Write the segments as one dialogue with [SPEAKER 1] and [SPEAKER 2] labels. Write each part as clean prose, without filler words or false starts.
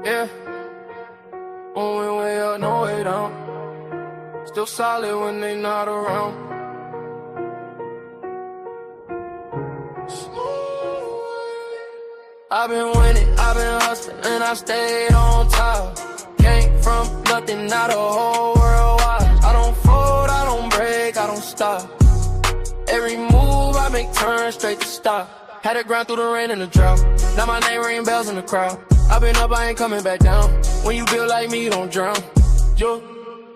[SPEAKER 1] Yeah. When we way up, no way down. Still solid when they not around. I've been winning, I've been hustling, and I stayed on top. Came from nothing, now the whole world watch. I don't fold, I don't break, I don't stop. Every move I make turn straight to stop. Had to grind through the rain and the drought. Now my name ring bells in the crowd. I've been up, I ain't coming back down. When you build like me, you don't drown. Yo,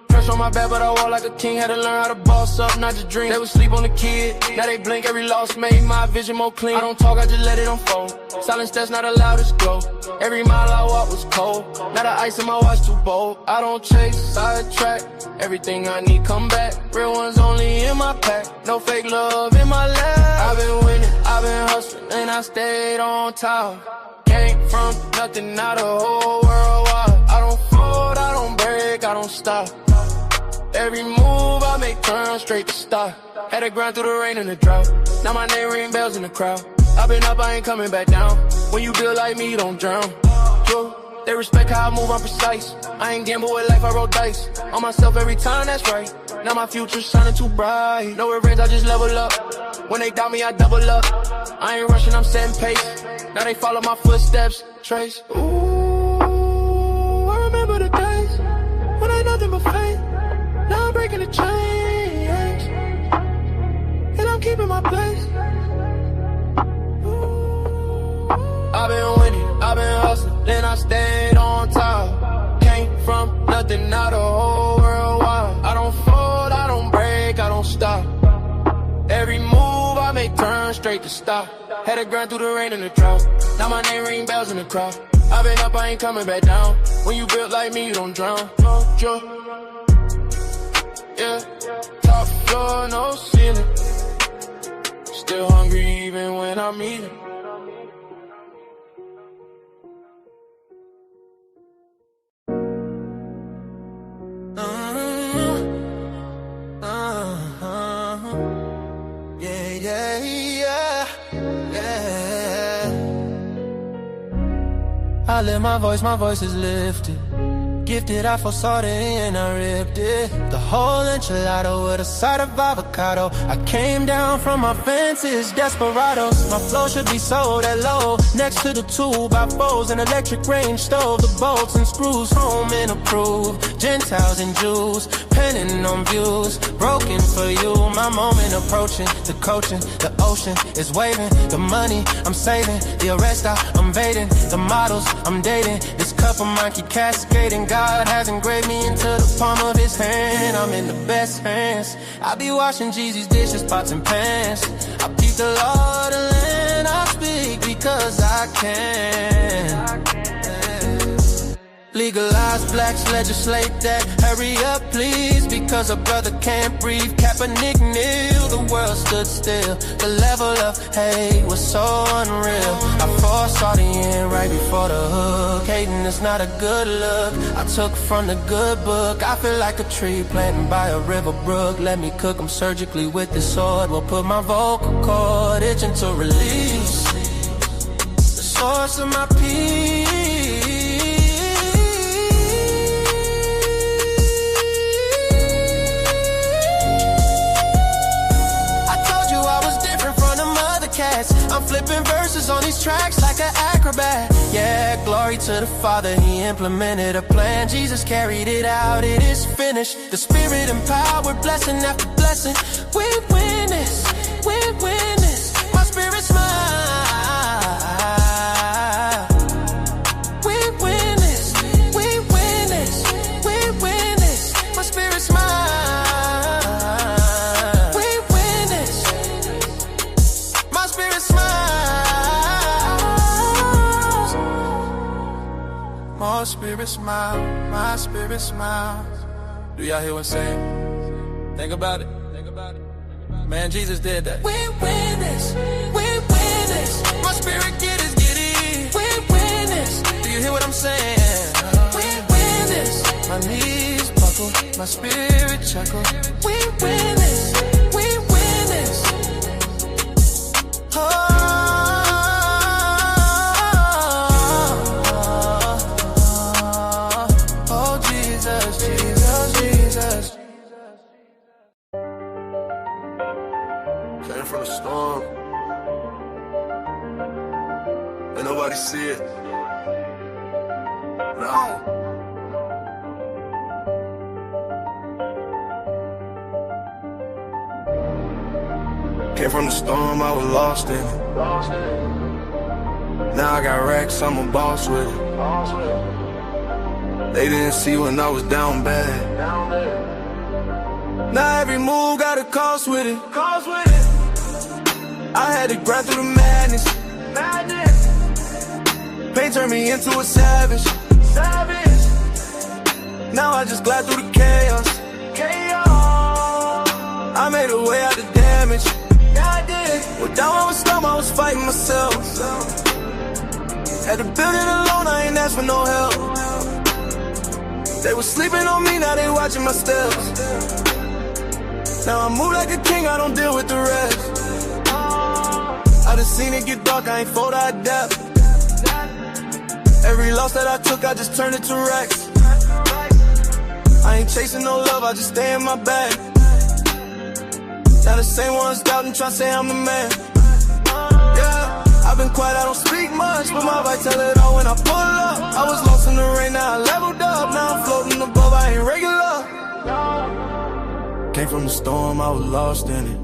[SPEAKER 1] pressure on my back, but I walk like a king. Had to learn how to boss up, not just dream. They would sleep on the kid, now they blink. Every loss made my vision more clean. I don't talk, I just let it unfold. Silence that's not allowed to go. Every mile I walk was cold. Now the ice in my watch too bold. I don't chase, sidetrack. Everything I need come back. Real ones only in my pack. No fake love in my lap. I've been winning, I've been hustling, and I stayed on top. Came from nothing, now the whole world watch. I don't fold, I don't break, I don't stop. Every move I make turn straight to stop. Had to grind through the rain and the drought. Now my name ring bells in the crowd. I've been up, I ain't coming back down. When you build like me, you don't drown. Yo, they respect how I move, I'm precise. I ain't gamble with life, I roll dice. On myself every time, that's right. Now my future's shining too bright. No revenge, I just level up. When they doubt me, I double up. I ain't rushing, I'm setting pace. Now they follow my footsteps, trace. Ooh, I remember the days when I ain't nothing but faith. Now I'm breaking the chains, and I'm keeping my place. I've been winning, I've been hustling, then I stayed on top. Came from nothing, now the whole world watch. I don't fold, I don't break, I don't stop. Every move I make turn straight to stop. Had to grind through the rain and the drought. Now my name ring bells in the crowd. I've been up, I ain't coming back down. When you built like me, you don't drown. Yeah, top floor, no ceiling. Still hungry even when I'm eating. I lift my voice is lifted. Gifted, I foresaw the end, I ripped it. The whole enchilada with a side of avocado. I came down from my fences, desperados. My flow should be sold at low. Next to the 2x4s, an electric range stove. The bolts and screws, home and approved. Gentiles and Jews, penning on views. Broken for you, my moment approaching. The coaching, the ocean is waving. The money I'm saving, the arrest I'm evading. The models I'm dating, this cup of mine keep cascading. God has engraved me into the palm of his hand. I'm in the best hands. I be washing Jeezy's dishes, pots and pans. I peep the law of the land. I speak because I can. Legalize blacks, legislate that. Hurry up, please, because a brother can't breathe. Kaepernick kneel, the world stood still. The level of hate was so unreal. I foresaw the end right before the hook. Hating is not a good look. I took from the good book. I feel like a tree planted by a river brook. Let me cook them surgically with this sword. Will put my vocal cord itching to release the source of my peace. I'm flipping verses on these tracks like an acrobat. Yeah, glory to the Father, he implemented a plan. Jesus carried it out, it is finished. The Spirit empowered, blessing after blessing. We win this, we win this. My spirit smile. We win this, we win this, we win this. My spirit smile. My spirit smile, my spirit smiles. Do y'all hear what I'm saying? Think about it. Man, Jesus did that. We win this, we win this. My spirit get it. We win this. Do you hear what I'm saying? We win this. My knees buckle, my spirit chuckle. We win this, we win this. Oh. Came from the storm, I was lost in it. Now I got racks, I'm a boss with it. They didn't see when I was down bad. Now every move got a cost with it. I had to grind through the madness. Pain turned me into a savage. Now I just glide through the chaos. I made a way out the damage. Well, down I was slum, I was fighting myself. Had to build it alone, I ain't asked for no help. They was sleeping on me, now they watching my steps. Now I move like a king, I don't deal with the rest. I done seen it get dark, I ain't fold, I adapt. Every loss that I took, I just turned it to racks. I ain't chasing no love, I just stay in my bag. Now the same ones doubting, tryna say I'm the man. Yeah, I've been quiet, I don't speak much, but my vibe tell it all when I pull up. I was lost in the rain, now I leveled up. Now I'm floating above, I ain't regular. Came from the storm, I was lost in it.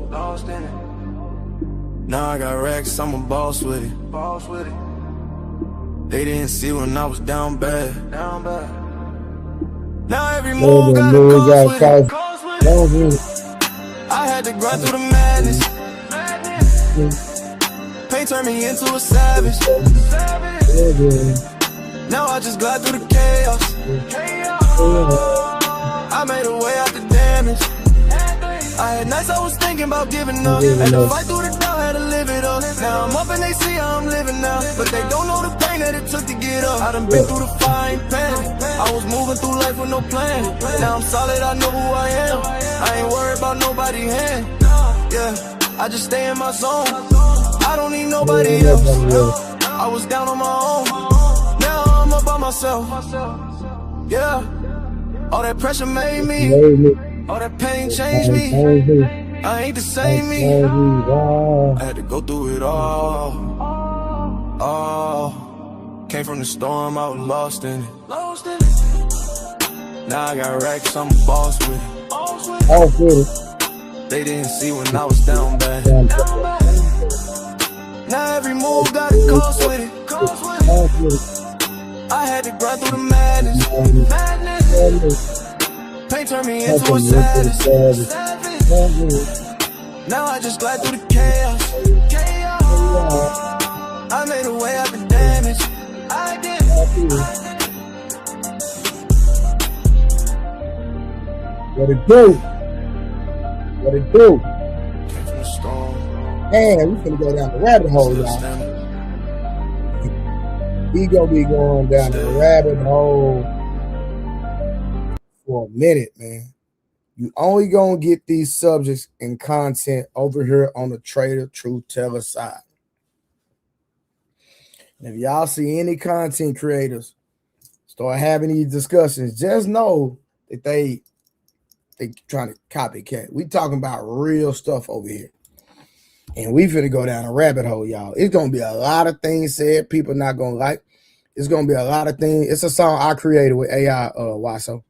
[SPEAKER 1] Now I got racks, I'm a boss with it. They didn't see when I was down bad. Now every move got a cost with it. I had to grind through the madness. Pain turned me into a savage. Now I just glide through the chaos. I made a way out the damage. I had nights I was thinking about giving up. Had to fight through the doubt, had to live it up. Now I'm up and they see how I'm living now, but they don't know the pain that it took to get up. I done been through the fire, ain't panic. I was moving through life with no plan. Now I'm solid, I know who I am. I ain't worried about nobody's hand. Yeah, I just stay in my zone. I don't need nobody else. I was down on my own. Now I'm up by myself. Yeah, all that pressure made me. All that pain changed me. I ain't the same me. I had to go through it all. Came from the storm, I was lost in it. Now I got racks, I'm a boss with it. They didn't see when I was down bad. Now every move got a cost with it. I had to grind through the madness. Pain turned me into a savage. Now I just glide through the chaos. I made a way out the damage. I did.
[SPEAKER 2] What it do? What it do?
[SPEAKER 1] Came from the storm.
[SPEAKER 2] Man, we finna go down the rabbit hole, y'all. We gonna be going down the rabbit hole for a minute, man. You only gonna get these subjects and content over here on the TrayTheTruthTeller side. And if y'all see any content creators start having these discussions, just know that they trying to copycat. We talking about real stuff over here. And we finna go down a rabbit hole, y'all. It's gonna be a lot of things said people not gonna like. It's gonna be a lot of things. It's a song I created with AI Waso.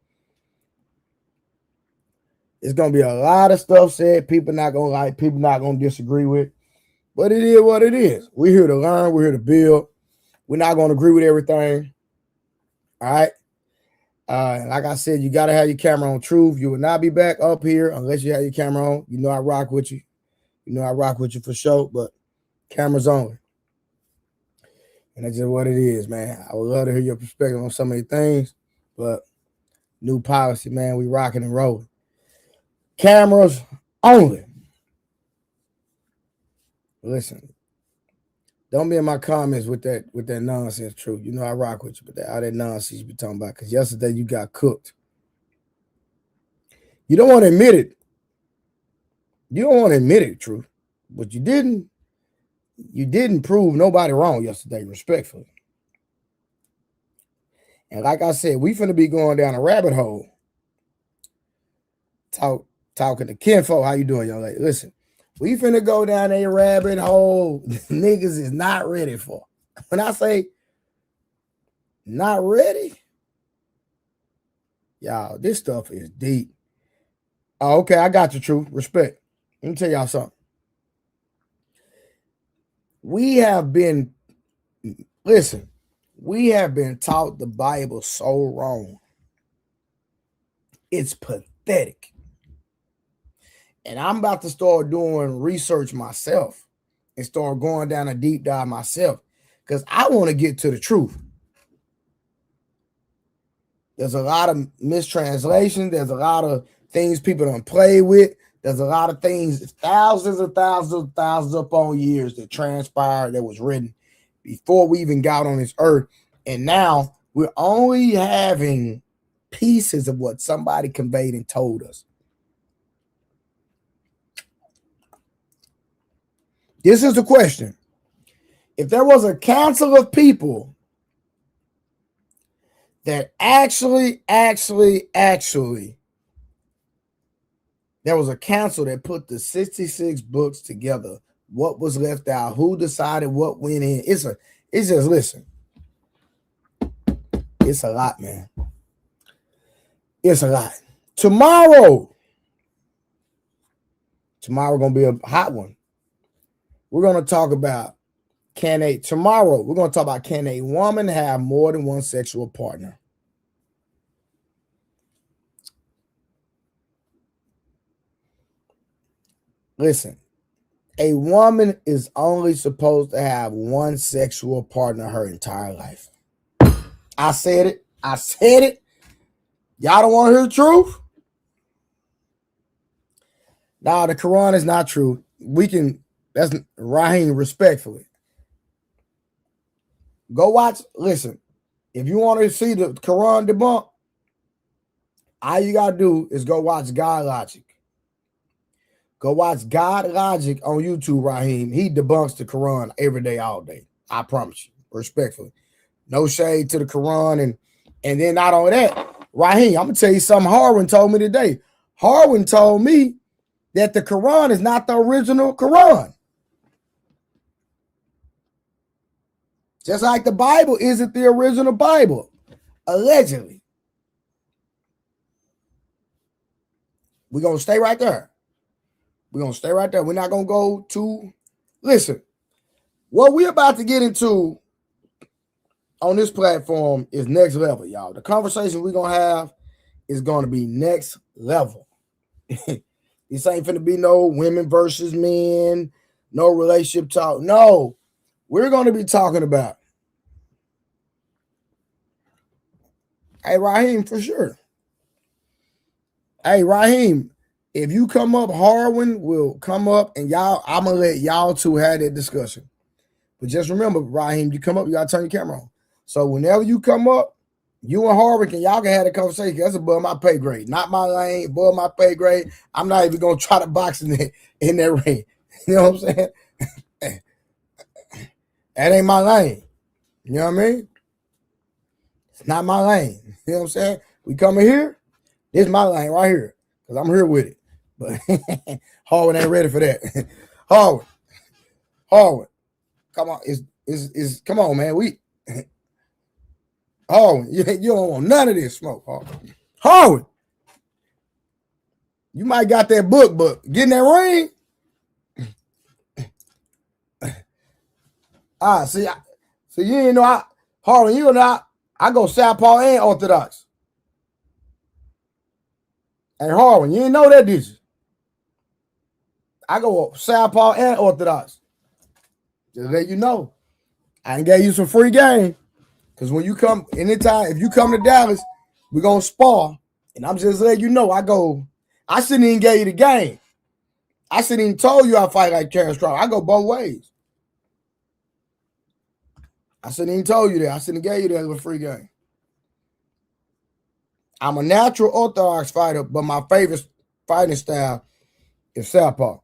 [SPEAKER 2] It's gonna be a lot of stuff said people not gonna like, people not gonna disagree with. But it is what it is. We're here to learn, we're here to build. We're not gonna agree with everything. All right. Like I said, you gotta have your camera on. Truth. You will not be back up here unless you have your camera on. You know I rock with you. You know I rock with you for sure, but camera's on. And that's just what it is, man. I would love to hear your perspective on some of these things, but new policy, man. We rocking and rolling. Cameras only. Listen, don't be in my comments with that nonsense, Truth. You know I rock with you, but all that nonsense you be talking about, because yesterday you got cooked. You don't want to admit it. You don't want to admit it, Truth. But you didn't prove nobody wrong yesterday, respectfully. And like I said, we finna be going down a rabbit hole. Talking to Kinfo. How you doing, young lady? Listen, we finna go down a rabbit hole niggas is not ready for. When I say not ready, Y'all, this stuff is deep. Oh, okay, I got you, Truth. Respect. Let me tell y'all something. We have been taught the Bible so wrong. It's pathetic. And I'm about to start doing research myself and start going down a deep dive myself because I want to get to the truth. There's a lot of mistranslation. There's a lot of things people don't play with. There's a lot of things, thousands upon years that transpired, that was written before we even got on this earth. And now we're only having pieces of what somebody conveyed and told us. This is the question. If there was a council of people that actually, there was a council that put the 66 books together, what was left out, who decided what went in. It's just, listen, it's a lot, man. It's a lot. Tomorrow gonna be a hot one. We're gonna talk about can a woman have more than one sexual partner? Listen, a woman is only supposed to have one sexual partner her entire life. I said it. Y'all don't want to hear the truth? Nah, the Quran is not true. That's Raheem, respectfully. Go watch, listen, if you want to see the Quran debunked, all you got to do is go watch God Logic. Go watch God Logic on YouTube, Raheem. He debunks the Quran every day, all day. I promise you, respectfully. No shade to the Quran. And then not only that, Raheem, I'm going to tell you something Harwin told me today. Harwin told me that the Quran is not the original Quran. Just like the Bible isn't the original Bible, allegedly. We're going to stay right there. We're not going to go to, listen, what we're about to get into on this platform is next level, y'all. The conversation we're going to have is going to be next level. This ain't finna be no women versus men, no relationship talk. No, we're going to be talking about, hey, Raheem, for sure. Hey, Raheem, if you come up, Harwin will come up, and I'm going to let y'all two have that discussion. But just remember, Raheem, you come up, you got to turn your camera on. So whenever you come up, you and Harwin, y'all can have a conversation. That's above my pay grade. Not my lane, above my pay grade. I'm not even going to try to box in that ring. You know what I'm saying? That ain't my lane. You know what I mean? It's not my lane. You know what I'm saying? We coming here. This is my lane right here. Because I'm here with it. But Harwin ain't ready for that. Harwin. Come on. Come on, man. Harwin, you don't want none of this smoke, Harwin. You might got that book, but getting that ring. See, you ain't know Harwin, you know I go Southpaw and Orthodox. And Harwin, you didn't know that, did you? I go Southpaw and Orthodox. Just let you know. I gave you some free game. Because when you come, anytime, if you come to Dallas, we're going to spar. And I'm just letting you know, I shouldn't even give you the game. I shouldn't even told you I fight like Terrence Crawford. I go both ways. I shouldn't even told you that. I shouldn't have gave you that as a free game. I'm a natural Orthodox fighter, but my favorite fighting style is Southpaw.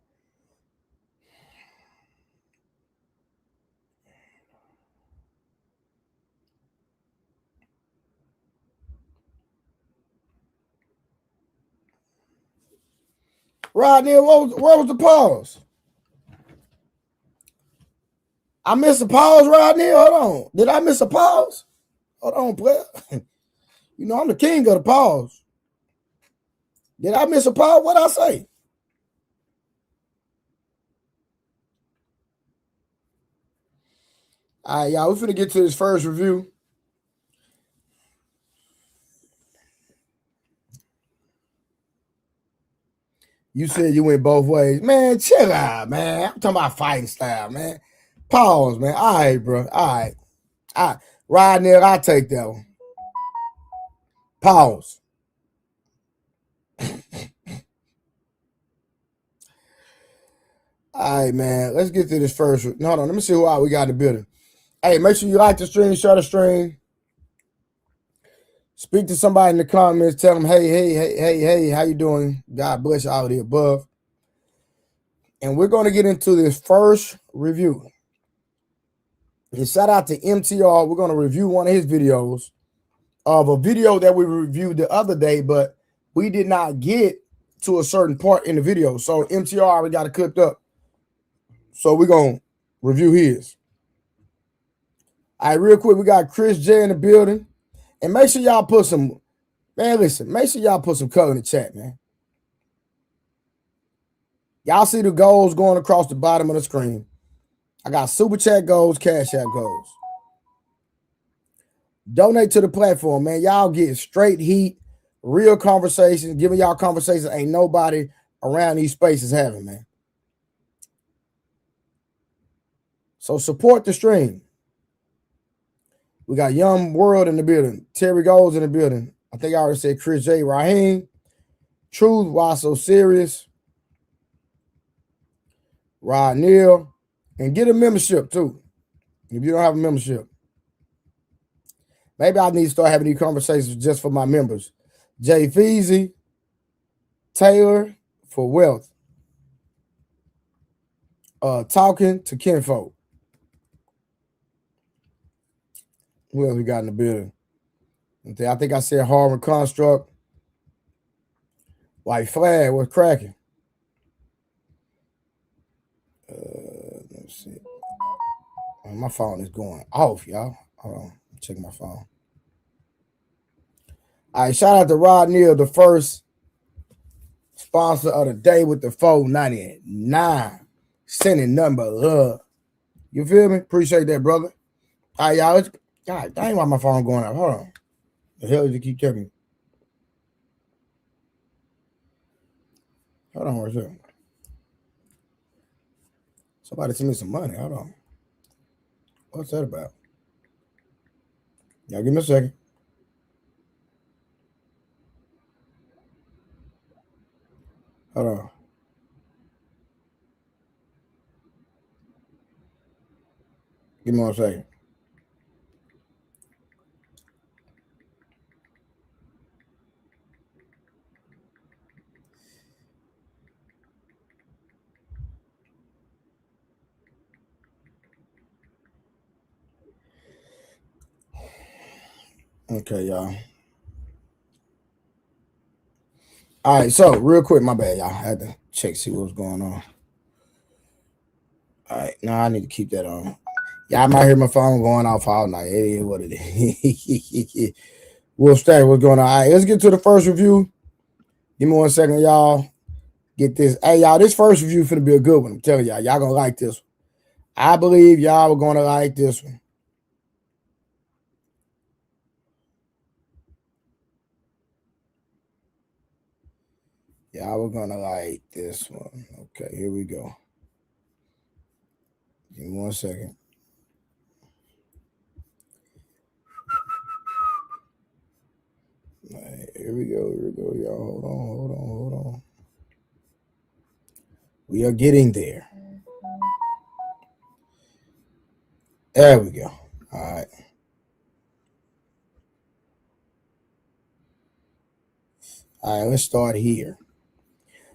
[SPEAKER 2] Rodney, where was the pause? I missed a pause, Rodney. Hold on. Did I miss a pause? Hold on, player. You know, I'm the king of the pause. Did I miss a part? What'd I say? All right, y'all, we're finna get to this first review. You said you went both ways. Man, chill out, man. I'm talking about fighting style, man. Pause, man. All right, bro. All right. Ride near, I'll take that one. Pause. All right, man. Let's get to this first. Hold on. Let me see who we got in the building. Hey, make sure you like the stream, share the stream. Speak to somebody in the comments. Tell them, hey, how you doing? God bless you, all of the above. And we're going to get into this first review. And shout out to MTR. We're going to review one of his videos of a video that we reviewed the other day, but we did not get to a certain part in the video. So MTR already got it clipped up. So we're going to review his. All right, real quick, we got Chris J in the building. And make sure y'all put some, man, listen, make sure y'all put some color in the chat, man. Y'all see the goals going across the bottom of the screen. I got Super Chat goals, Cash App goals. Donate to the platform, man. Y'all get straight heat, real conversations, giving y'all conversations ain't nobody around these spaces having, man. So support the stream. We got Young World in the building. Terry Goals in the building. I think I already said Chris J. Raheem. Truth, Why So Serious. Rod Neal. And get a membership too. If you don't have a membership. Maybe I need to start having these conversations just for my members. Jay Feezy. Taylor for Wealth. Talking to Kinfolk. Who else we got in the building? I think I said Harvard Construct. White Flag, what's cracking? Let's see. Oh, my phone is going off, y'all. Hold on. Check my phone. All right, shout out to Rod Neal, the first sponsor of the day with the $4.99. Sending nothing but love. You feel me? Appreciate that, brother. All right, y'all. God dang, why my phone going off? Hold on. The hell did you keep telling me? Hold on, where's it? Somebody send me some money. Hold on. What's that about? Y'all give me a second. Hold on. Give me 1 second. Okay, y'all. All right, so real quick, my bad, y'all. I had to check, see what was going on. All right, now I need to keep that on. Y'all might hear my phone going off all night. It is what it is. We'll stay. What's going on? All right, let's get to the first review. Give me 1 second, y'all. Get this. Hey, y'all, this first review finna be a good one. I'm telling y'all, y'all gonna like this one. I believe y'all are gonna like this one. Y'all are gonna like this one. Okay, here we go. Give me 1 second. All right, here we go, y'all. Hold on. We are getting there. There we go. All right. All right, let's start here.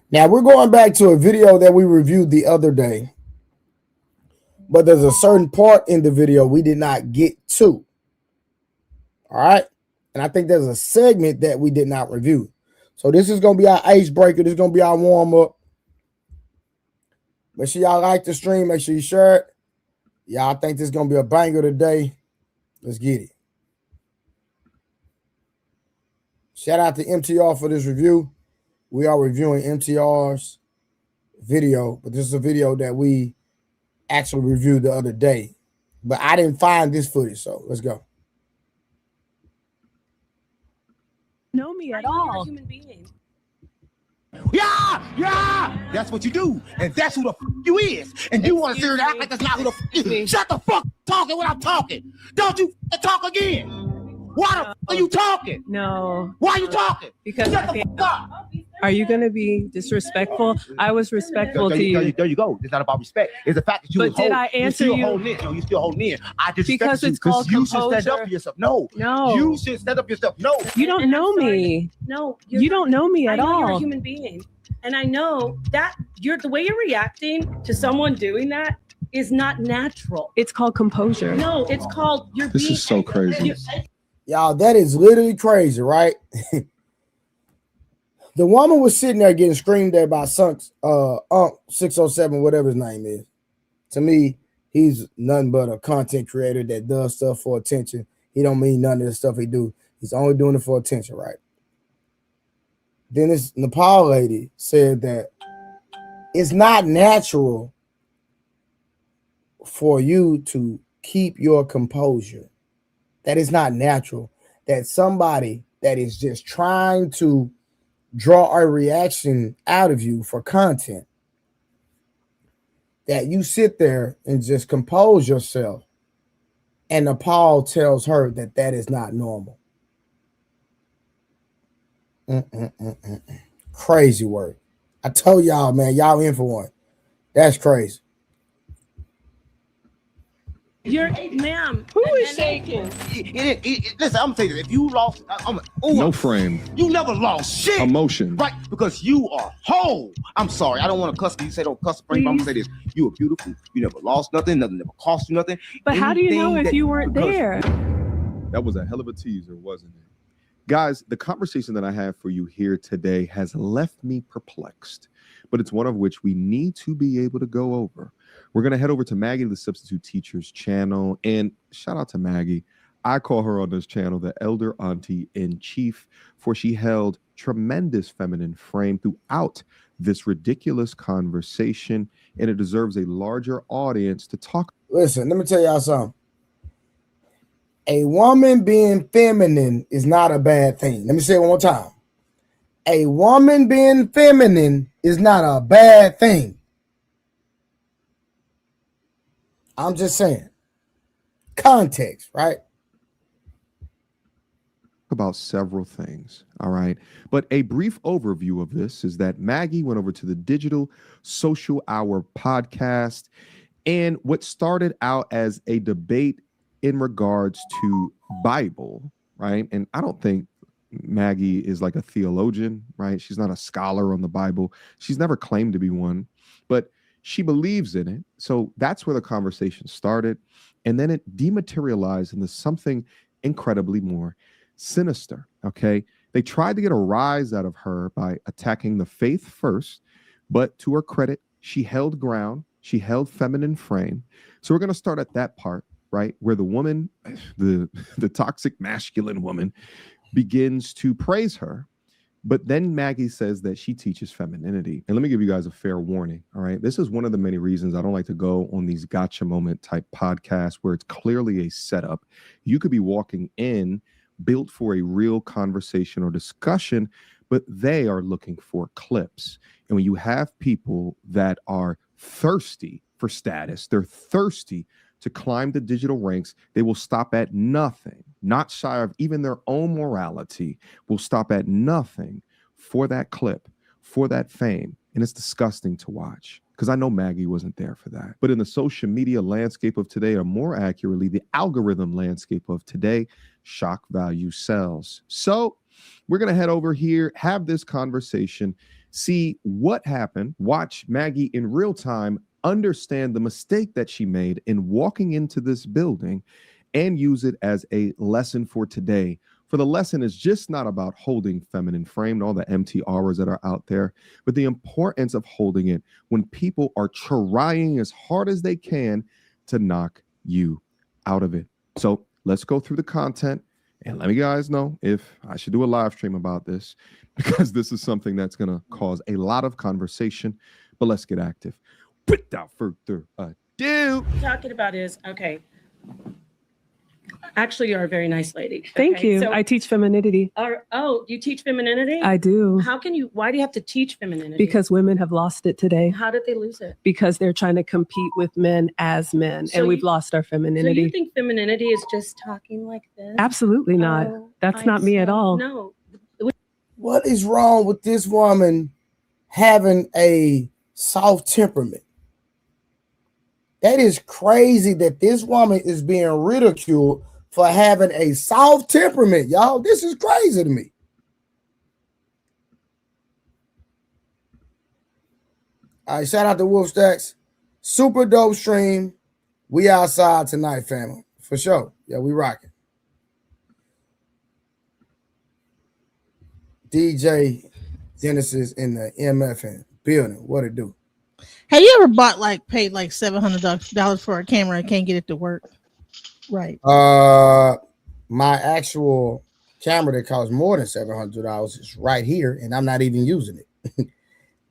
[SPEAKER 2] Now, we're going back to a video that we reviewed the other day, but there's a certain part in the video we did not get to. All right. And I think there's a segment that we did not review. So this is going to be our icebreaker. This is going to be our warm-up. Make sure y'all like the stream. Make sure you share it. Y'all think this is going to be a banger today. Let's get it. Shout out to MTR for this review. We are reviewing MTR's video, but this is a video that we actually reviewed the other day. But I didn't find this footage, so let's go.
[SPEAKER 3] Know me at all.
[SPEAKER 4] Human being.
[SPEAKER 5] Yeah, that's what you do, and that's who the you is, and you want to sit here and act like that's not who the you is. Shut the fuck talking when I'm talking. Don't you talk again. Why the are you talking?
[SPEAKER 3] No.
[SPEAKER 5] Why are you talking?
[SPEAKER 3] Because
[SPEAKER 5] Shut the fuck up.
[SPEAKER 3] Are you going to be disrespectful? I was respectful to you.
[SPEAKER 5] There you go. It's not about respect. It's the fact that you.
[SPEAKER 3] But did I answer you?
[SPEAKER 5] No, you still holding in. I disrespect
[SPEAKER 3] because
[SPEAKER 5] you
[SPEAKER 3] it's called
[SPEAKER 5] you
[SPEAKER 3] composure.
[SPEAKER 5] should stand up for yourself. No. You should stand up for yourself. No.
[SPEAKER 3] You don't know me.
[SPEAKER 4] No.
[SPEAKER 3] You don't know me at all.
[SPEAKER 4] You're a human being, and I know that the way you're reacting to someone doing that is not natural.
[SPEAKER 3] It's called composure.
[SPEAKER 4] No, it's called you're.
[SPEAKER 6] This is so crazy.
[SPEAKER 2] Y'all, that is literally crazy, right? The woman was sitting there getting screamed at by Unk 607, whatever his name is. To me, he's nothing but a content creator that does stuff for attention. He don't mean none of the stuff he do. He's only doing it for attention, right? Then this Nepal lady said that it's not natural for you to keep your composure. That is not natural. That somebody that is just trying to draw a reaction out of you for content, that you sit there and just compose yourself, and Nepal tells her that that is not normal. Crazy word. I told y'all, man, y'all in for one. That's crazy.
[SPEAKER 4] You're, ma'am.
[SPEAKER 3] Who is shaking?
[SPEAKER 5] Listen, I'm gonna tell you, if you lost,
[SPEAKER 6] No frame.
[SPEAKER 5] You never lost shit.
[SPEAKER 6] Emotion.
[SPEAKER 5] Right, because you are whole. I'm sorry, I don't want to cuss. You say don't cuss, but I'm gonna say this. You are beautiful. You never lost nothing. Nothing never cost you nothing.
[SPEAKER 3] But how do you know if you weren't there?
[SPEAKER 6] That was a hell of a teaser, wasn't it? Guys, the conversation that I have for you here today has left me perplexed, but it's one of which we need to be able to go over. We're going to head over to Maggie, the Substitute Teacher's channel, and shout out to Maggie. I call her on this channel the Elder Auntie in Chief, for she held tremendous feminine frame throughout this ridiculous conversation, and it deserves a larger audience to talk.
[SPEAKER 2] Listen, let me tell y'all something. A woman being feminine is not a bad thing. Let me say it one more time. A woman being feminine is not a bad thing. I'm just saying. Context, right?
[SPEAKER 6] About several things, all right? But a brief overview of this is that Maggie went over to the Digital Social Hour podcast, and what started out as a debate in regards to Bible, right? And I don't think Maggie is like a theologian, right? She's not a scholar on the Bible. She's never claimed to be one, but she believes in it. So that's where the conversation started. And then it dematerialized into something incredibly more sinister, okay? They tried to get a rise out of her by attacking the faith first, but to her credit, she held ground. She held feminine frame. So we're going to start at that part, right? Where the woman, the toxic masculine woman, begins to praise her. But then Maggie says that she teaches femininity. And let me give you guys a fair warning, all right? This is one of the many reasons I don't like to go on these gotcha moment type podcasts where it's clearly a setup. You could be walking in built for a real conversation or discussion, but they are looking for clips. And when you have people that are thirsty for status, they're thirsty to climb the digital ranks, they will stop at nothing, not shy of even their own morality, will stop at nothing for that clip, for that fame. And it's disgusting to watch because I know Maggie wasn't there for that. But in the social media landscape of today, or more accurately, the algorithm landscape of today, shock value sells. So we're going to head over here, have this conversation, see what happened, watch Maggie in real time, understand the mistake that she made in walking into this building, and use it as a lesson for today. For the lesson is just not about holding feminine frame and all the empty auras that are out there, but the importance of holding it when people are trying as hard as they can to knock you out of it. So let's go through the content And let me guys know if I should do a live stream about this, because this is something that's going to cause a lot of conversation. But let's get active. Without further ado.
[SPEAKER 4] Talking about is okay. Actually, you're a very nice lady.
[SPEAKER 3] Thank
[SPEAKER 4] Okay,
[SPEAKER 3] you.
[SPEAKER 4] so-
[SPEAKER 3] I teach femininity.
[SPEAKER 4] You teach femininity?
[SPEAKER 3] I do.
[SPEAKER 4] Why do you have to teach femininity?
[SPEAKER 3] Because women have lost it today.
[SPEAKER 4] How did they lose it?
[SPEAKER 3] Because they're trying to compete with men as men,
[SPEAKER 4] So
[SPEAKER 3] and we've
[SPEAKER 4] you-
[SPEAKER 3] lost our
[SPEAKER 4] So
[SPEAKER 3] femininity.
[SPEAKER 4] you think femininity is just talking like this?
[SPEAKER 3] Absolutely not.
[SPEAKER 4] Oh,
[SPEAKER 3] That's not me at all.
[SPEAKER 4] No.
[SPEAKER 2] What is wrong with this woman having a soft temperament? That is crazy that this woman is being ridiculed for having a soft temperament, y'all. This is crazy to me. All right, shout out to Wolf Stacks. Super dope stream. We outside tonight, family. For sure. Yeah, we rocking. DJ Genesis in the MFN building. What it do?
[SPEAKER 7] Have you ever paid like $700 for a camera and can't get it to work? Right.
[SPEAKER 2] My actual camera that costs more than $700 is right here, and I'm not even using it.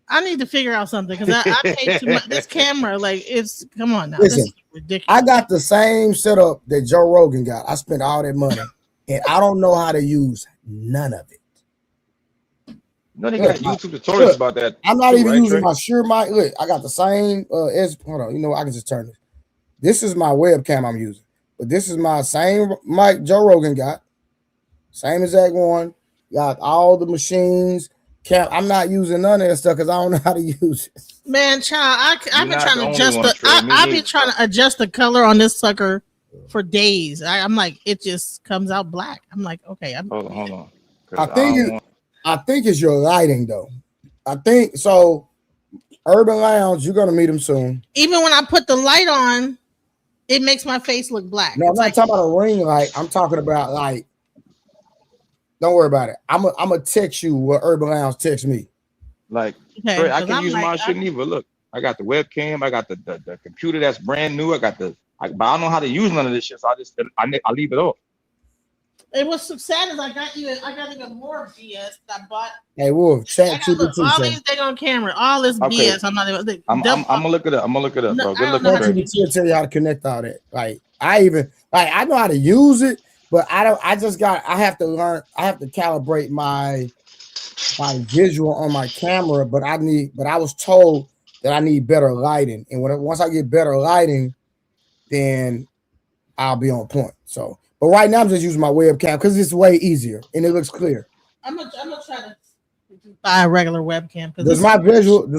[SPEAKER 7] I need to figure out something because I paid too much. This camera, come on now.
[SPEAKER 2] Listen,
[SPEAKER 7] this is ridiculous.
[SPEAKER 2] I got the same setup that Joe Rogan got. I spent all that money, and I don't know how to use none of it.
[SPEAKER 8] No, they got YouTube tutorials about that.
[SPEAKER 2] I'm not
[SPEAKER 8] too,
[SPEAKER 2] even
[SPEAKER 8] right,
[SPEAKER 2] using
[SPEAKER 8] Trey?
[SPEAKER 2] my Shure mic. Look, I got the same hold on, I can just turn this. This is my webcam I'm using, but this is my same mic Joe Rogan got. Same exact one. Got all the machines. I'm not using none of that stuff because I don't know how to use it.
[SPEAKER 7] Man, child, I've been
[SPEAKER 8] not
[SPEAKER 7] trying
[SPEAKER 8] the
[SPEAKER 7] to
[SPEAKER 8] only
[SPEAKER 7] adjust
[SPEAKER 8] one, Trey. Me
[SPEAKER 7] I've been
[SPEAKER 8] neither.
[SPEAKER 7] trying to adjust the color on this sucker for days. I'm like, it just comes out black. I'm like, okay.
[SPEAKER 8] Hold on. 'Cause
[SPEAKER 2] I think it's your lighting though. I think so. Urban Lounge, you're gonna meet him soon.
[SPEAKER 7] Even when I put the light on, it makes my face look black.
[SPEAKER 2] No, I'm
[SPEAKER 7] It's
[SPEAKER 2] not
[SPEAKER 7] like,
[SPEAKER 2] talking about a ring light. I'm talking about like. Don't worry about it. I'm gonna text you what Urban Lounge text me.
[SPEAKER 8] like,
[SPEAKER 7] okay,
[SPEAKER 8] Trey, I
[SPEAKER 7] 'cause
[SPEAKER 8] can
[SPEAKER 7] I'm
[SPEAKER 8] use
[SPEAKER 7] like,
[SPEAKER 8] my shit either. Look, I got the webcam, I got the computer that's brand new, but I don't know how to use none of this shit, so I leave it off.
[SPEAKER 7] It was so sad as I got even more BS that I bought.
[SPEAKER 2] Hey Wolf,
[SPEAKER 7] I
[SPEAKER 2] chat
[SPEAKER 7] got look, all
[SPEAKER 2] GPT.
[SPEAKER 7] these thing on camera, all this
[SPEAKER 8] Okay.
[SPEAKER 7] BS. I'm not even.
[SPEAKER 8] I'm gonna look it up. I'm gonna look it up,
[SPEAKER 7] No,
[SPEAKER 8] bro.
[SPEAKER 7] I
[SPEAKER 8] Good
[SPEAKER 7] don't
[SPEAKER 8] looking,
[SPEAKER 7] know how
[SPEAKER 2] Chat
[SPEAKER 7] to
[SPEAKER 8] Trey.
[SPEAKER 2] GPT will tell you how to connect all that. Like I know how to use it, but I have to learn. I have to calibrate my visual on my camera. But I was told that I need better lighting, and once I get better lighting, then I'll be on point. So, but right now I'm just using my webcam because it's way easier and it looks clear.
[SPEAKER 7] I'm gonna try to buy a regular webcam because
[SPEAKER 2] Does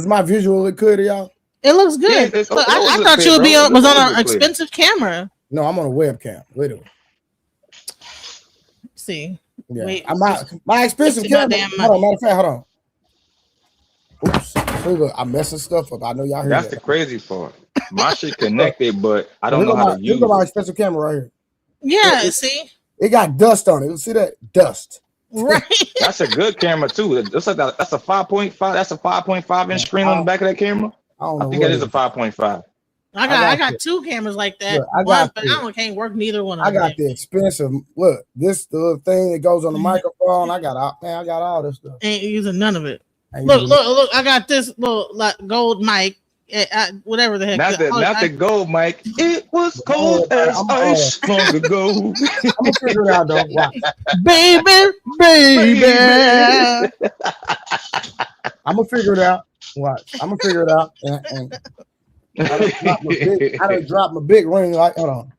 [SPEAKER 2] my visual look good to y'all?
[SPEAKER 7] it looks good.
[SPEAKER 8] Yeah, it's
[SPEAKER 7] Look,
[SPEAKER 8] always
[SPEAKER 7] I
[SPEAKER 8] look
[SPEAKER 7] thought
[SPEAKER 8] clear,
[SPEAKER 7] you would be
[SPEAKER 8] bro.
[SPEAKER 7] on, was
[SPEAKER 8] It
[SPEAKER 7] on
[SPEAKER 8] always
[SPEAKER 7] an
[SPEAKER 8] look clear.
[SPEAKER 7] expensive camera.
[SPEAKER 2] No, I'm on a webcam. Literally.
[SPEAKER 7] Let's see.
[SPEAKER 2] Yeah.
[SPEAKER 7] Wait,
[SPEAKER 2] My expensive
[SPEAKER 7] Wasting my
[SPEAKER 2] camera.
[SPEAKER 7] damn
[SPEAKER 2] Hold on,
[SPEAKER 7] money.
[SPEAKER 2] matter of fact, hold on. Oops. See, look, I'm messing stuff up. I know y'all heard
[SPEAKER 8] That's
[SPEAKER 2] that.
[SPEAKER 8] the crazy part. My shit connected, but I don't know how to use
[SPEAKER 2] Look at my
[SPEAKER 8] it.
[SPEAKER 2] expensive camera right here.
[SPEAKER 7] Yeah, see,
[SPEAKER 2] It got dust on it. You see that? Dust.
[SPEAKER 7] right.
[SPEAKER 8] That's a good camera too. That's a 5.5. That's a 5.5 inch screen on the back of that camera.
[SPEAKER 2] I don't
[SPEAKER 8] I
[SPEAKER 2] know
[SPEAKER 8] think
[SPEAKER 2] what
[SPEAKER 8] that
[SPEAKER 2] it
[SPEAKER 8] is a 5.5.
[SPEAKER 7] I
[SPEAKER 2] got
[SPEAKER 7] got two cameras like that.
[SPEAKER 2] Look, I got
[SPEAKER 7] But
[SPEAKER 2] this.
[SPEAKER 7] can't work neither one of
[SPEAKER 2] I
[SPEAKER 7] them.
[SPEAKER 2] got the expensive. Look, the little thing that goes on the microphone. I got all this stuff.
[SPEAKER 7] Ain't using none of it.
[SPEAKER 2] Ain't
[SPEAKER 7] Look,
[SPEAKER 2] using
[SPEAKER 7] look! I got this little gold mic, whatever the heck.
[SPEAKER 8] Not the gold mic. It was cold as ice long ago.
[SPEAKER 2] I'm gonna figure it out though. Watch.
[SPEAKER 7] baby.
[SPEAKER 2] I'm gonna figure it out. Watch. I'm gonna figure it out. And I done dropped my big ring light. Hold on.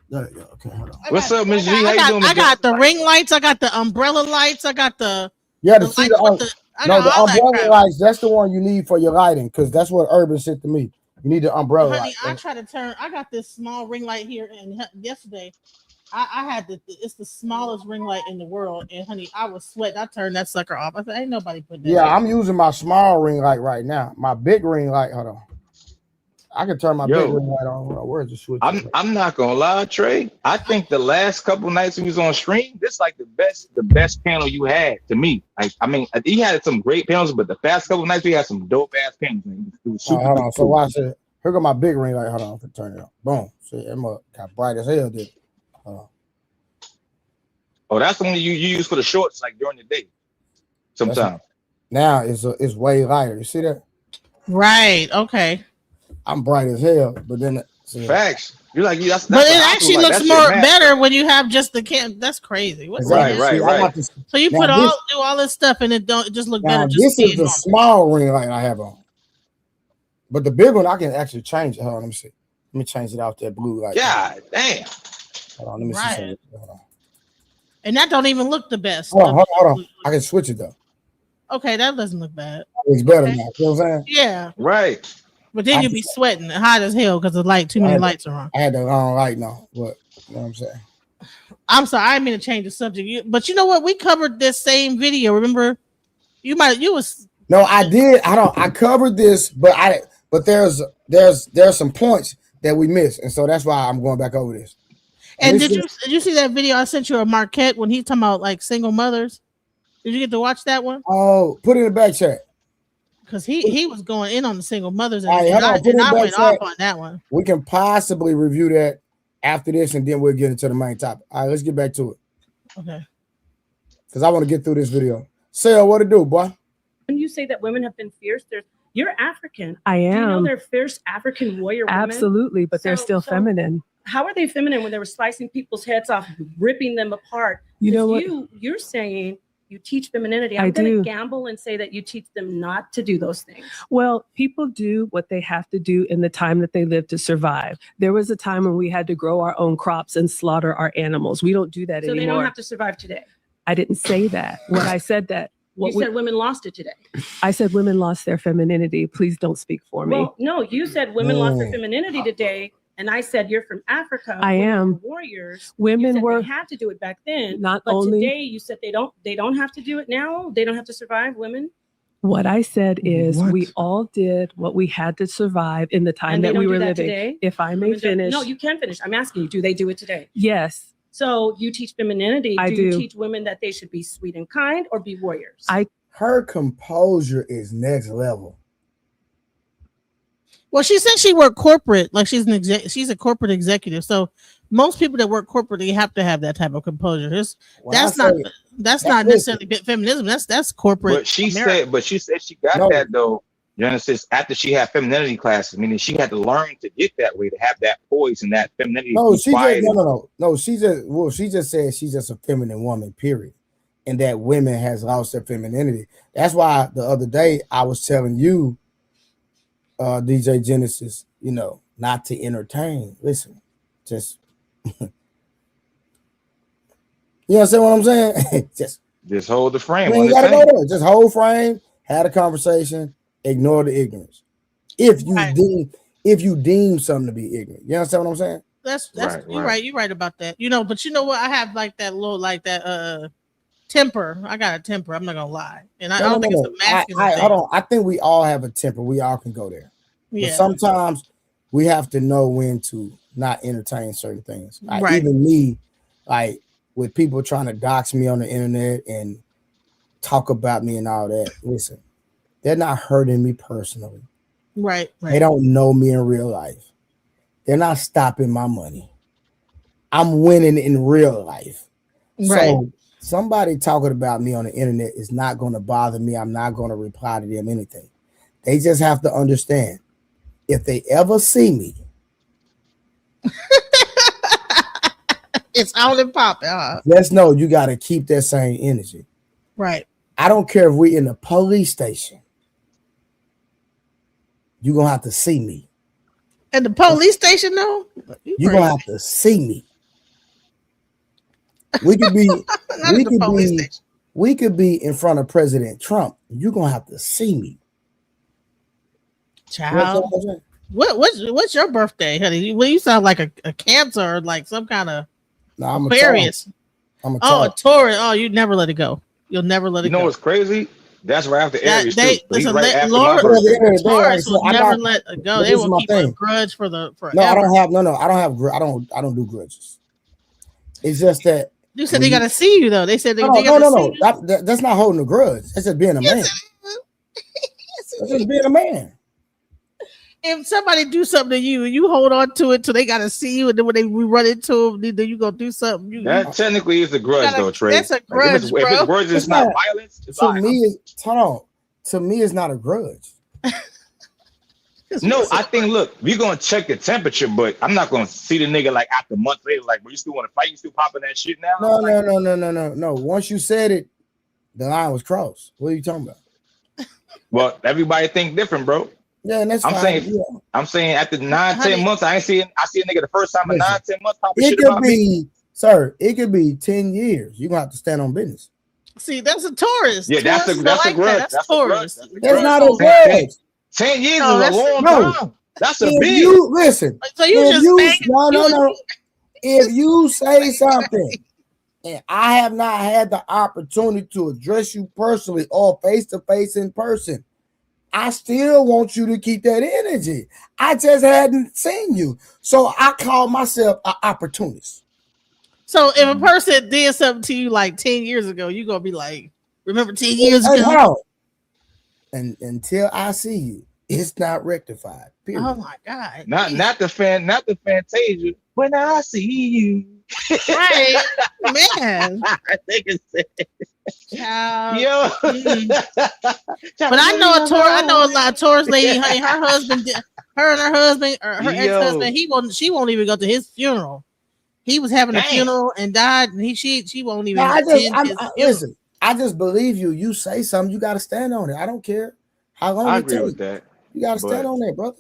[SPEAKER 2] There you go. Okay, hold on.
[SPEAKER 8] What's up, Miss G? How you doing?
[SPEAKER 7] I got the ring lights. I got the umbrella lights. I got the
[SPEAKER 2] Yeah, to
[SPEAKER 7] the
[SPEAKER 2] see
[SPEAKER 7] lights with
[SPEAKER 2] the
[SPEAKER 7] the. I
[SPEAKER 2] no,
[SPEAKER 7] got
[SPEAKER 2] the
[SPEAKER 7] all that
[SPEAKER 2] umbrella
[SPEAKER 7] crap.
[SPEAKER 2] lights. That's the one you need for your lighting, because that's what Urban sent to me. You need the umbrella
[SPEAKER 7] Honey,
[SPEAKER 2] light.
[SPEAKER 7] I try to turn. I got this small ring light here, and yesterday, I had it's the smallest ring light in the world, and honey, I was sweating. I turned that sucker off. I said, "Ain't nobody putting that."
[SPEAKER 2] Yeah,
[SPEAKER 7] in."
[SPEAKER 2] I'm using my small ring light right now. My big ring light. Hold on. I can turn my big ring light on. Hold on. Where's the switch?
[SPEAKER 8] I'm not gonna lie, Trey. I think the last couple nights we was on stream, this like the best panel you had to me. Like, I mean, he had some great panels, but the past couple nights we had some dope ass panels. Man. It was super
[SPEAKER 2] hold on. So
[SPEAKER 8] cool.
[SPEAKER 2] watch it. Here go my big ring light. Hold on. I can turn it on. Boom. See, it got bright as hell. Did. Hold on.
[SPEAKER 8] Oh, that's the one you use for the shorts, like during the day. Sometimes.
[SPEAKER 2] Now it's way lighter. You see that?
[SPEAKER 7] Right. Okay.
[SPEAKER 2] I'm bright as hell, but then
[SPEAKER 8] Facts. You're like, that's
[SPEAKER 7] But
[SPEAKER 8] what
[SPEAKER 7] it
[SPEAKER 8] I
[SPEAKER 7] actually
[SPEAKER 8] feel like.
[SPEAKER 7] looks
[SPEAKER 8] That's your
[SPEAKER 7] more
[SPEAKER 8] match.
[SPEAKER 7] better when you have just the can. That's crazy. What the
[SPEAKER 8] Right,
[SPEAKER 7] hell?
[SPEAKER 8] right,
[SPEAKER 2] see, I got
[SPEAKER 8] right.
[SPEAKER 2] this.
[SPEAKER 7] So you
[SPEAKER 2] Now
[SPEAKER 7] put
[SPEAKER 2] this-
[SPEAKER 7] do all this stuff and it just look
[SPEAKER 2] Now
[SPEAKER 7] better. Just
[SPEAKER 2] this is
[SPEAKER 7] being
[SPEAKER 2] the
[SPEAKER 7] normal.
[SPEAKER 2] small ring light I have on, but the big one I can actually change it. Hold on, let me see. Let me change it out that blue light.
[SPEAKER 8] God damn.
[SPEAKER 2] Hold on, let me see
[SPEAKER 7] Right.
[SPEAKER 2] something. Hold on.
[SPEAKER 7] And that don't even look the best.
[SPEAKER 2] Hold on. I can switch it though.
[SPEAKER 7] Okay, that doesn't look bad.
[SPEAKER 2] It's better
[SPEAKER 7] Okay.
[SPEAKER 2] now. You know what I'm saying?
[SPEAKER 7] Yeah.
[SPEAKER 8] Right.
[SPEAKER 7] But then you be sweating hot as hell because the light, too many lights are on.
[SPEAKER 2] I had the wrong light now, but you know what I'm saying?
[SPEAKER 7] I'm sorry, I didn't mean to change the subject. But you know what? We covered this same video. Remember? You was
[SPEAKER 2] No, I did. I covered this, but there's some points that we missed, and so that's why I'm going back over this.
[SPEAKER 7] And did you see that video I sent you of Marquette when he's talking about like single mothers? Did you get to watch that one?
[SPEAKER 2] Oh, put it in the back chat.
[SPEAKER 7] Because he was going in on the single mothers, and,
[SPEAKER 2] All right,
[SPEAKER 7] and
[SPEAKER 2] hold on, put it in
[SPEAKER 7] I
[SPEAKER 2] back
[SPEAKER 7] went
[SPEAKER 2] chat.
[SPEAKER 7] off on that one.
[SPEAKER 2] We can possibly review that after this, and then we'll get into the main topic. All right, let's get back to it.
[SPEAKER 7] Okay.
[SPEAKER 2] Because I want to get through this video. Sarah, what to do, boy?
[SPEAKER 4] When you say that women have been fierce, you're African.
[SPEAKER 3] I
[SPEAKER 4] Do you know
[SPEAKER 3] am.
[SPEAKER 4] they're fierce African warrior women?
[SPEAKER 3] Absolutely, but they're still feminine.
[SPEAKER 4] How are they feminine when they were slicing people's heads off, ripping them apart?
[SPEAKER 3] You know what?
[SPEAKER 4] You're saying you teach femininity.
[SPEAKER 3] I
[SPEAKER 4] I'm going
[SPEAKER 3] do.
[SPEAKER 4] to gamble and say that you teach them not to do those things.
[SPEAKER 3] Well, people do what they have to do in the time that they live to survive. There was a time when we had to grow our own crops and slaughter our animals. We don't do that
[SPEAKER 4] So
[SPEAKER 3] anymore.
[SPEAKER 4] they don't have to survive today.
[SPEAKER 3] I didn't say that. When I said that,
[SPEAKER 4] You said women lost it today.
[SPEAKER 3] I said women lost their femininity. Please don't speak for me.
[SPEAKER 4] Well, no, you said women lost their femininity today. And I said, you're from Africa.
[SPEAKER 3] I
[SPEAKER 4] Women
[SPEAKER 3] am.
[SPEAKER 4] were warriors.
[SPEAKER 3] Women
[SPEAKER 4] You said
[SPEAKER 3] were
[SPEAKER 4] they had to do it back then.
[SPEAKER 3] not
[SPEAKER 4] but
[SPEAKER 3] only
[SPEAKER 4] today you said they don't have to do it now. They don't have to survive, women.
[SPEAKER 3] What I said is
[SPEAKER 6] What?
[SPEAKER 3] we all did what we had to survive in the time
[SPEAKER 4] And they
[SPEAKER 3] that
[SPEAKER 4] don't
[SPEAKER 3] we
[SPEAKER 4] do
[SPEAKER 3] were
[SPEAKER 4] that
[SPEAKER 3] living.
[SPEAKER 4] today?
[SPEAKER 3] If I may
[SPEAKER 4] Women don't-
[SPEAKER 3] finish.
[SPEAKER 4] No, you can finish. I'm asking you, do they do it today?
[SPEAKER 3] Yes.
[SPEAKER 4] So you teach femininity.
[SPEAKER 3] I
[SPEAKER 4] You
[SPEAKER 3] do.
[SPEAKER 4] teach women that they should be sweet and kind or be warriors?
[SPEAKER 2] Her composure is next level.
[SPEAKER 7] Well, she said she worked corporate, like she's a corporate executive. So most people that work corporate, they have to have that type of composure. That's not necessarily feminism. That's corporate.
[SPEAKER 8] But she
[SPEAKER 7] America.
[SPEAKER 8] said she got that though, Genesis, after she had femininity classes, meaning she had to learn to get that way, to have that poise and that femininity.
[SPEAKER 2] No, she just said she's just a feminine woman, period. And that women has lost their femininity. That's why the other day I was telling you, DJ Genesis, not to entertain. Listen, just you understand what I'm saying? just
[SPEAKER 8] hold the frame.
[SPEAKER 2] You gotta go there. Just hold frame, had a conversation, ignore the ignorance. If you deem something to be ignorant, you understand what I'm saying?
[SPEAKER 7] That's you're right. You're right about that. But you know what? I have like that little temper. I got a temper. I'm not gonna lie, and I don't think it's a masculine thing.
[SPEAKER 2] Hold on. I think we all have a temper. We all can go there.
[SPEAKER 7] Yeah.
[SPEAKER 2] But sometimes we have to know when to not entertain certain things. Like
[SPEAKER 7] Right.
[SPEAKER 2] Even me, like with people trying to dox me on the internet and talk about me and all that. Listen, they're not hurting me personally.
[SPEAKER 7] Right.
[SPEAKER 2] They don't know me in real life. They're not stopping my money. I'm winning in real life.
[SPEAKER 7] Right.
[SPEAKER 2] So somebody talking about me on the internet is not going to bother me. I'm not going to reply to them anything. They just have to understand, if they ever see me,
[SPEAKER 7] it's out and popping.
[SPEAKER 2] just know you got to keep that same energy.
[SPEAKER 7] Right.
[SPEAKER 2] I don't care if we in the police station. You're going to have to see me.
[SPEAKER 7] At the police station, though?
[SPEAKER 2] You're going to have to see me. We could be we could be in front of President Trump. You're going to have to see me.
[SPEAKER 7] Child. What's your birthday, honey? Well, you sound like a Cancer or like some kind of Aquarius.
[SPEAKER 2] I'm
[SPEAKER 7] a Taurus. Oh, you never let it go. You'll never let it go.
[SPEAKER 8] You know what's crazy? That's right after Aries too.
[SPEAKER 7] Listen,
[SPEAKER 8] Right after
[SPEAKER 7] Lord,
[SPEAKER 8] my birthday.
[SPEAKER 7] Taurus will never let it go. They will keep a grudge for forever.
[SPEAKER 2] No, I don't have. I don't do grudges. It's just that
[SPEAKER 7] you said they got to see you though. They said they
[SPEAKER 2] no. That's not holding a grudge. That's just being a man. That's just being a man.
[SPEAKER 7] if somebody do something to you, you hold on to it till they gotta see you, and then when we run into them, then you gonna do something.
[SPEAKER 8] That technically is a grudge, though, Trey.
[SPEAKER 7] That's a grudge,
[SPEAKER 8] if
[SPEAKER 7] bro.
[SPEAKER 8] it's grudge, it's not violence. It's
[SPEAKER 2] to me, hold on. To me, it's not a grudge.
[SPEAKER 8] No, I think, look, we're gonna check the temperature, but I'm not gonna see the nigga like after months later, like, bro, you still want to fight? You still popping that shit now?
[SPEAKER 2] No. Once you said it, the line was crossed. What are you talking about?
[SPEAKER 8] Well, everybody think different, bro.
[SPEAKER 2] Yeah, and that's
[SPEAKER 8] I'm
[SPEAKER 2] fine.
[SPEAKER 8] saying, I'm saying after 9-10 months, I see a nigga the first time in 9-10 months popping
[SPEAKER 2] It
[SPEAKER 8] shit
[SPEAKER 2] could
[SPEAKER 8] about me.
[SPEAKER 2] be, sir. It could be 10 years. You're gonna have to stand on business.
[SPEAKER 7] See, that's a Taurus.
[SPEAKER 8] Yeah, that's a
[SPEAKER 7] Taurus
[SPEAKER 8] grudge.
[SPEAKER 7] That's Taurus.
[SPEAKER 2] That's not a grudge.
[SPEAKER 8] 10 years
[SPEAKER 7] No,
[SPEAKER 8] is a long time. That's a
[SPEAKER 2] If
[SPEAKER 8] big.
[SPEAKER 2] you listen,
[SPEAKER 7] So you
[SPEAKER 2] if
[SPEAKER 7] just
[SPEAKER 2] you,
[SPEAKER 7] banging-
[SPEAKER 2] no. If you say something and I have not had the opportunity to address you personally or face to face in person, I still want you to keep that energy. I just hadn't seen you, so I call myself an opportunist.
[SPEAKER 7] So if a person did something to you like 10 years ago, you're gonna be like, remember 10 years
[SPEAKER 2] Hey,
[SPEAKER 7] ago?
[SPEAKER 2] hold on. And until I see you, it's not rectified. Period.
[SPEAKER 7] Oh my God.
[SPEAKER 8] Not the Fantasia. When I see you.
[SPEAKER 7] Right, man.
[SPEAKER 8] I think it's
[SPEAKER 7] Child.
[SPEAKER 8] yo.
[SPEAKER 7] But I know a lot of Taurus lady. Her husband, her and her husband, or her ex-husband, she won't even go to his funeral. He was having a funeral and died, and she won't even
[SPEAKER 2] listen. I just believe you. You say something, you got to stand on it. I don't care how long
[SPEAKER 8] I
[SPEAKER 2] it
[SPEAKER 8] agree
[SPEAKER 2] takes.
[SPEAKER 8] with that.
[SPEAKER 2] You got to stand on that, brother.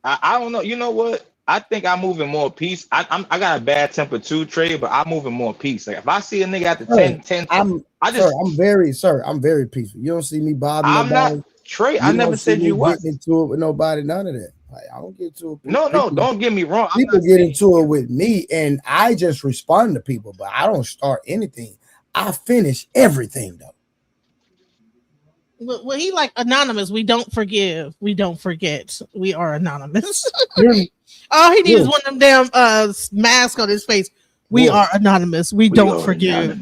[SPEAKER 8] I don't know. You know what? I think I'm moving more peace. I got a bad temper too, Trey, but I'm moving more peace. Like if I see a nigga after 10, I'm very peaceful. You don't see me bothering nobody. Not Trey. I never said you was
[SPEAKER 2] getting into it with nobody. None of that. Like I don't get into it.
[SPEAKER 8] No, don't get me wrong.
[SPEAKER 2] People get into it with me, and I just respond to people, but I don't start anything. I finish everything though.
[SPEAKER 7] Well, he like anonymous. We don't forgive. We don't forget. We are anonymous. All he needs is one of them damn masks on his face. We are anonymous. We don't forgive.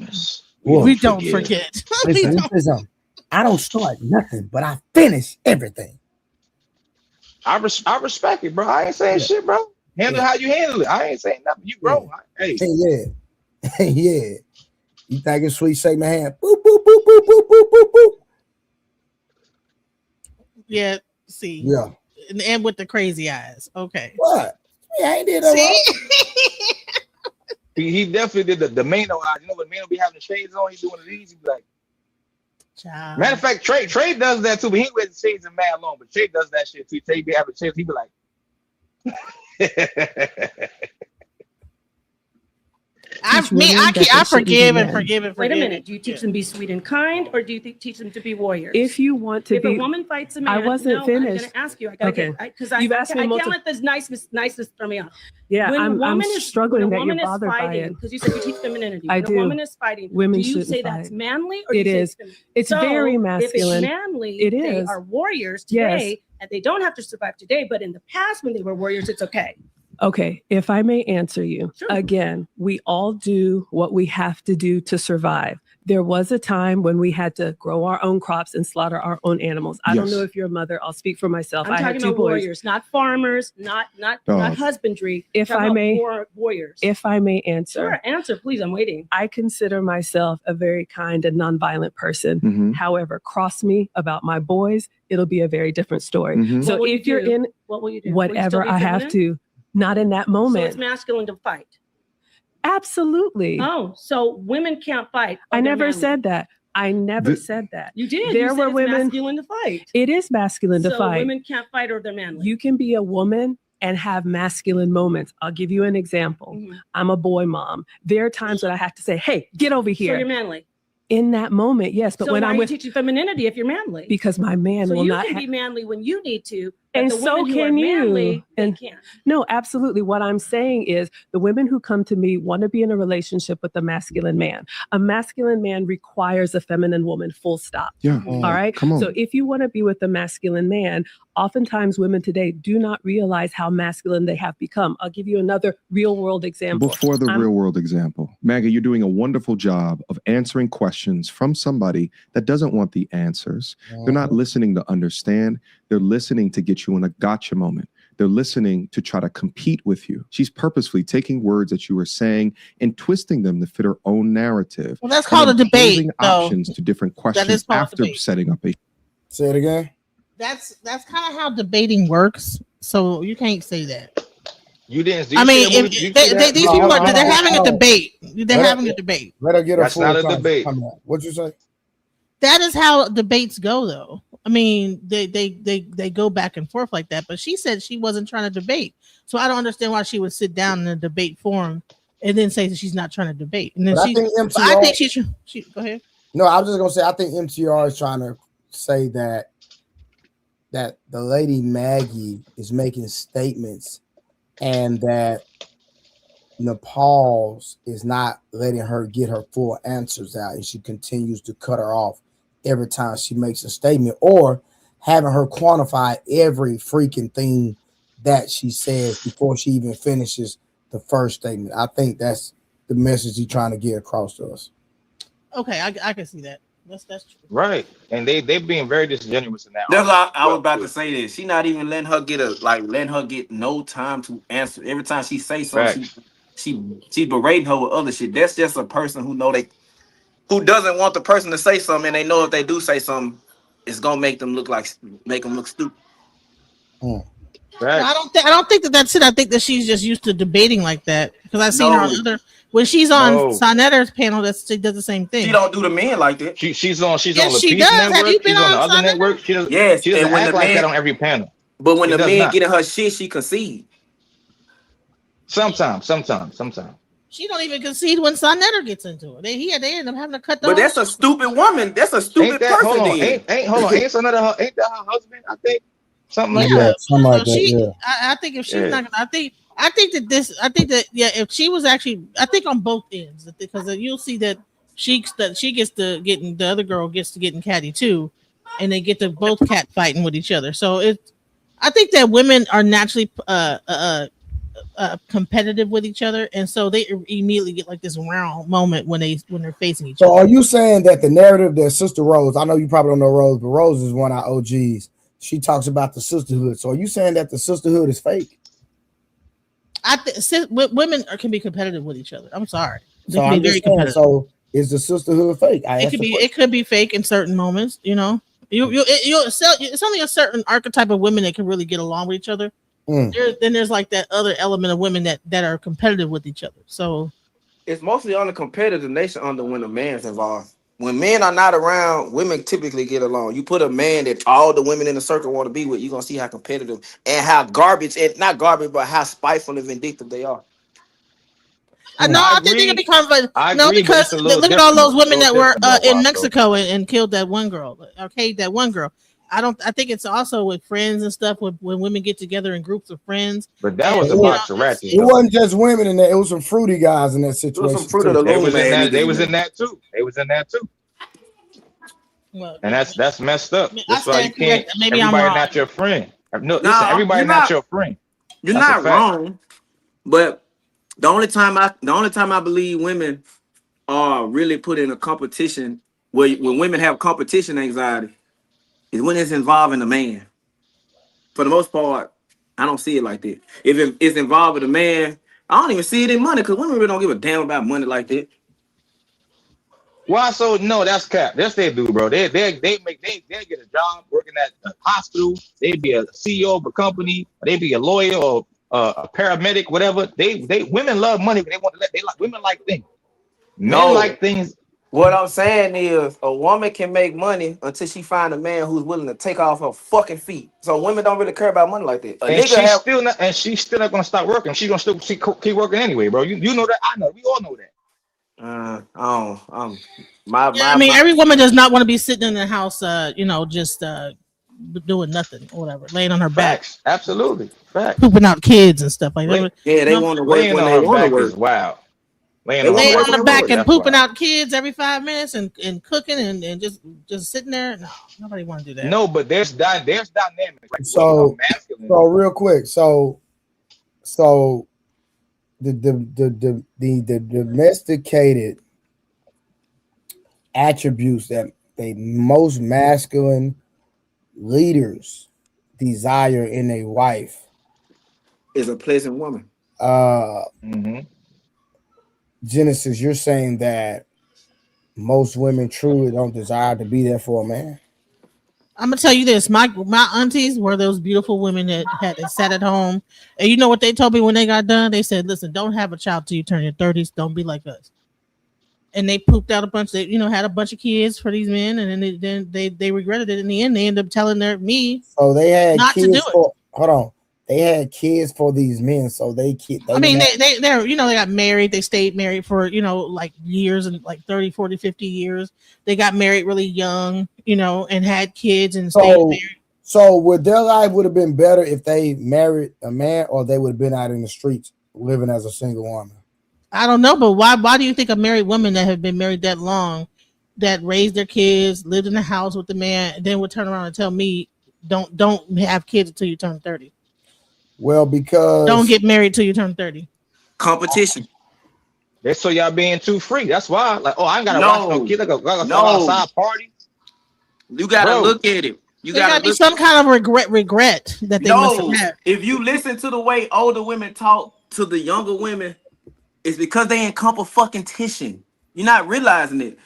[SPEAKER 7] We don't forget.
[SPEAKER 2] Listen, I don't start nothing, but I finish everything.
[SPEAKER 8] I respect it, bro. I ain't saying shit, bro. Handle how you handle it. I ain't saying nothing. You grown. Hey.
[SPEAKER 2] Yeah. You think it's sweet? Shake my hand. Boop, boop, boop, boop, boop, boop, boop, boop.
[SPEAKER 7] Yeah. See.
[SPEAKER 2] Yeah.
[SPEAKER 7] And with the crazy eyes. Okay.
[SPEAKER 2] What? Yeah, I ain't did that.
[SPEAKER 8] He definitely did the Mano eyes. You know when Mano be having the shades on, he's doing it easy. Like,
[SPEAKER 7] child.
[SPEAKER 8] Matter of fact, Trey does that too, but he ain't wears the shades in mad long. But Trey does that shit too. Trey be having shades. He be like,
[SPEAKER 7] I forgive and forgive and forgive.
[SPEAKER 4] Wait a minute. Do you teach them to be sweet and kind, or do you teach them to be warriors?
[SPEAKER 3] If you want to
[SPEAKER 4] if a woman fights a man,
[SPEAKER 3] I wasn't finished.
[SPEAKER 4] I'm going to ask you. I gotta because I can't let this niceness throw me off.
[SPEAKER 3] Yeah, I'm struggling that you're bothered by it.
[SPEAKER 4] Because you said you teach femininity.
[SPEAKER 3] I
[SPEAKER 4] when
[SPEAKER 3] do.
[SPEAKER 4] a woman is fighting,
[SPEAKER 3] Women
[SPEAKER 4] do you say
[SPEAKER 3] shouldn't
[SPEAKER 4] that's
[SPEAKER 3] fight.
[SPEAKER 4] manly, or
[SPEAKER 3] It
[SPEAKER 4] do you
[SPEAKER 3] is.
[SPEAKER 4] say it's
[SPEAKER 3] It's very masculine.
[SPEAKER 4] If it's manly,
[SPEAKER 3] It
[SPEAKER 4] they
[SPEAKER 3] is.
[SPEAKER 4] are warriors today, and they don't have to survive today. But in the past, when they were warriors, it's okay.
[SPEAKER 3] Okay, if I may answer you,
[SPEAKER 4] Sure.
[SPEAKER 3] Again, we all do what we have to do to survive. There was a time when we had to grow our own crops and slaughter our own animals. I don't know if you're a mother. I'll speak for myself.
[SPEAKER 4] I'm
[SPEAKER 3] I
[SPEAKER 4] talking
[SPEAKER 3] had two
[SPEAKER 4] about
[SPEAKER 3] boys.
[SPEAKER 4] warriors, not farmers, not husbandry.
[SPEAKER 3] If I may,
[SPEAKER 4] warriors.
[SPEAKER 3] If I may answer.
[SPEAKER 4] Sure, answer, please. I'm waiting.
[SPEAKER 3] I consider myself a very kind and nonviolent person.
[SPEAKER 6] Mhm.
[SPEAKER 3] However, cross me about my boys, it'll be a very different story.
[SPEAKER 6] Mhm.
[SPEAKER 3] So if you're in
[SPEAKER 4] what will you do?
[SPEAKER 3] whatever I have to, not in that
[SPEAKER 4] So
[SPEAKER 3] moment.
[SPEAKER 4] it's masculine to fight.
[SPEAKER 3] Absolutely.
[SPEAKER 4] Oh, so women can't fight.
[SPEAKER 3] I never said that. I never said that.
[SPEAKER 4] You did.
[SPEAKER 3] There
[SPEAKER 4] you said
[SPEAKER 3] were
[SPEAKER 4] it's
[SPEAKER 3] women.
[SPEAKER 4] masculine to fight.
[SPEAKER 3] It is masculine to
[SPEAKER 4] So
[SPEAKER 3] fight.
[SPEAKER 4] women can't fight, or they're manly.
[SPEAKER 3] You can be a woman and have masculine moments. I'll give you an example.
[SPEAKER 4] Mhm.
[SPEAKER 3] I'm a boy mom. There are times that I have to say, "Hey, get over
[SPEAKER 4] So
[SPEAKER 3] here."
[SPEAKER 4] you're manly.
[SPEAKER 3] In that moment, yes. But
[SPEAKER 4] So
[SPEAKER 3] when
[SPEAKER 4] why
[SPEAKER 3] I'm
[SPEAKER 4] are
[SPEAKER 3] with,
[SPEAKER 4] you teaching femininity if you're manly?
[SPEAKER 3] because my man
[SPEAKER 4] so
[SPEAKER 3] will
[SPEAKER 4] you
[SPEAKER 3] not.
[SPEAKER 4] can be manly when you need to. but
[SPEAKER 3] And
[SPEAKER 4] the
[SPEAKER 3] so
[SPEAKER 4] women who
[SPEAKER 3] can
[SPEAKER 4] are
[SPEAKER 3] you.
[SPEAKER 4] manly,
[SPEAKER 3] And
[SPEAKER 4] can't.
[SPEAKER 3] no, absolutely. What I'm saying is the women who come to me want to be in a relationship with a masculine man. A masculine man requires a feminine woman, full stop.
[SPEAKER 6] Yeah.
[SPEAKER 3] All right.
[SPEAKER 6] Come on.
[SPEAKER 3] So if you want to be with a masculine man, oftentimes women today do not realize how masculine they have become. I'll give you another real world example.
[SPEAKER 6] Before the real world example, Maggie, you're doing a wonderful job of answering questions from somebody that doesn't want the answers. They're not listening to understand. They're listening to get you in a gotcha moment. They're listening to try to compete with you. She's purposefully taking words that you were saying and twisting them to fit her own narrative.
[SPEAKER 7] Well, that's called a debate.
[SPEAKER 6] Options to different questions after setting up a.
[SPEAKER 2] Say it again.
[SPEAKER 7] That's kind of how debating works. So you can't say that.
[SPEAKER 8] You didn't.
[SPEAKER 7] I mean, if these people are they're having a debate. They're having a debate.
[SPEAKER 2] Let her get
[SPEAKER 8] That's not a debate.
[SPEAKER 2] What'd you say?
[SPEAKER 7] That is how debates go, though. I mean, they go back and forth like that. But she said she wasn't trying to debate, so I don't understand why she would sit down in a debate forum and then say that she's not trying to debate. And then I think she go ahead.
[SPEAKER 2] No, I was just gonna say I think MTR is trying to say that the lady Maggie is making statements and that Nepal's is not letting her get her full answers out, and she continues to cut her off every time she makes a statement, or having her quantify every freaking thing that she says before she even finishes the first statement. I think that's the message he's trying to get across to us.
[SPEAKER 7] Okay, I can see that. That's true.
[SPEAKER 8] Right, and they being very disingenuous in that.
[SPEAKER 9] That's why I was about to say this. She not even letting her get no time to answer. Every time she say something, she berating her with other shit. That's just a person who who doesn't want the person to say something, and they know if they do say something, it's gonna make them look stupid.
[SPEAKER 7] No, I don't think that's it. I think that she's just used to debating like that because I've seen her on other. When she's on Sonetter's panel, she does the same thing.
[SPEAKER 9] She don't do the men like that.
[SPEAKER 8] She's on the
[SPEAKER 7] she
[SPEAKER 8] Peace
[SPEAKER 7] does.
[SPEAKER 8] Network.
[SPEAKER 7] Have you been
[SPEAKER 8] she's on the
[SPEAKER 7] on
[SPEAKER 8] other network. She doesn't act like that on every panel.
[SPEAKER 9] But when the men get in her shit, she concede.
[SPEAKER 8] Sometimes.
[SPEAKER 7] She don't even concede when Sonetter gets into it. They end up having to cut.
[SPEAKER 9] But that's a stupid woman. That's a stupid person.
[SPEAKER 8] Hold on. Ain't Sonetter? Ain't that her husband? I think something like that.
[SPEAKER 2] Something like that. Yeah.
[SPEAKER 7] I think if she's not gonna, I think that if she was actually, I think on both ends, because you'll see that she gets to getting, the other girl gets to getting catty too, and they get to both cat fighting with each other. So I think that women are naturally competitive with each other, and so they immediately get like this round moment when they're facing each other.
[SPEAKER 2] So are you saying that the narrative that Sister Rose, I know you probably don't know Rose, but Rose is one of our OGs. She talks about the sisterhood. So are you saying that the sisterhood is fake?
[SPEAKER 7] Women can be competitive with each other. I'm sorry.
[SPEAKER 2] So I'm just saying, so is the sisterhood fake?
[SPEAKER 7] It could be fake in certain moments. It's only a certain archetype of women that can really get along with each other. Then there's like that other element of women that are competitive with each other. So
[SPEAKER 9] it's mostly on the competitive nature when a man's involved. When men are not around, women typically get along. You put a man that all the women in the circle want to be with, you're gonna see how competitive and how garbage, and not garbage, but how spiteful and vindictive they are.
[SPEAKER 7] I think they can become, because look at all those women that were in Mexico and killed that one girl, okay, that one girl. I think it's also with friends and stuff when women get together in groups of friends.
[SPEAKER 8] But that was a box of rats.
[SPEAKER 2] It wasn't just women in there. It was some fruity guys in that situation.
[SPEAKER 8] They was in that too. Well, and that's messed up. That's why you can't. Maybe everybody not your friend. No, listen, everybody not your friend.
[SPEAKER 9] You're not wrong, but the only time I believe women are really put in a competition when women have competition anxiety is when it's involving a man. For the most part, I don't see it like that. If it's involving a man, I don't even see it in money because women really don't give a damn about money like that.
[SPEAKER 8] Why? So no, that's cap. That's they do, bro. They get a job working at a hospital. They be a CEO of a company. They be a lawyer or a paramedic, whatever. Women love money. Women like things. Men like things.
[SPEAKER 9] What I'm saying is a woman can make money until she find a man who's willing to take off her fucking feet. So women don't really care about money like that.
[SPEAKER 8] She's still not gonna stop working. She's gonna still keep working anyway, bro. You know that. I know. We all know that.
[SPEAKER 7] Every woman does not want to be sitting in the house, just doing nothing or whatever, laying on her back,
[SPEAKER 8] Facts. Absolutely. Facts.
[SPEAKER 7] pooping out kids and stuff like that.
[SPEAKER 9] Yeah, they
[SPEAKER 7] No,
[SPEAKER 9] want to work
[SPEAKER 8] Laying
[SPEAKER 9] when
[SPEAKER 8] on
[SPEAKER 9] they
[SPEAKER 8] her
[SPEAKER 9] want to
[SPEAKER 8] back is
[SPEAKER 9] work.
[SPEAKER 8] wild. Laying
[SPEAKER 9] They
[SPEAKER 8] on her
[SPEAKER 9] wanna
[SPEAKER 7] laying
[SPEAKER 9] work
[SPEAKER 7] on
[SPEAKER 8] back
[SPEAKER 7] the
[SPEAKER 9] when
[SPEAKER 8] is
[SPEAKER 9] they
[SPEAKER 7] back
[SPEAKER 9] work.
[SPEAKER 7] and
[SPEAKER 8] that's
[SPEAKER 7] pooping
[SPEAKER 8] wild.
[SPEAKER 7] out kids every 5 minutes and cooking and just sitting there. No, nobody want to do that.
[SPEAKER 8] No, but there's dynamics. Like
[SPEAKER 2] So,
[SPEAKER 8] women are masculine.
[SPEAKER 2] so real quick, so the domesticated attributes that the most masculine leaders desire in a wife
[SPEAKER 9] Is a pleasant woman.
[SPEAKER 8] Mm-hmm.
[SPEAKER 2] Genesis, you're saying that most women truly don't desire to be there for a man.
[SPEAKER 7] I'm gonna tell you this: my aunties were those beautiful women that sat at home, and you know what they told me when they got done? They said, "Listen, don't have a child till you turn your 30s. Don't be like us." And they pooped out a bunch. They had a bunch of kids for these men, and then they regretted it in the end. They ended up telling me.
[SPEAKER 2] So they had
[SPEAKER 7] not
[SPEAKER 2] kids
[SPEAKER 7] to do
[SPEAKER 2] for. Hold on. They had kids for these men, so they
[SPEAKER 7] got married. They stayed married for like years and like 30, 40, 50 years. They got married really young, and had kids and stayed married.
[SPEAKER 2] So would their life would have been better if they married a man, or they would have been out in the streets living as a single woman?
[SPEAKER 7] I don't know, but why do you think a married woman that have been married that long, that raised their kids, lived in the house with the man, and then would turn around and tell me don't have kids until you turn 30?
[SPEAKER 2] Well, because
[SPEAKER 7] don't get married till you turn 30.
[SPEAKER 9] Competition.
[SPEAKER 8] They so y'all being too free. That's why. Like, I ain't gotta watch no kid. Like a outside party.
[SPEAKER 9] You gotta look at it. You
[SPEAKER 7] gotta be some kind of regret that they must have had.
[SPEAKER 9] If you listen to the way older women talk to the younger women, it's because they in competition. You're not realizing it.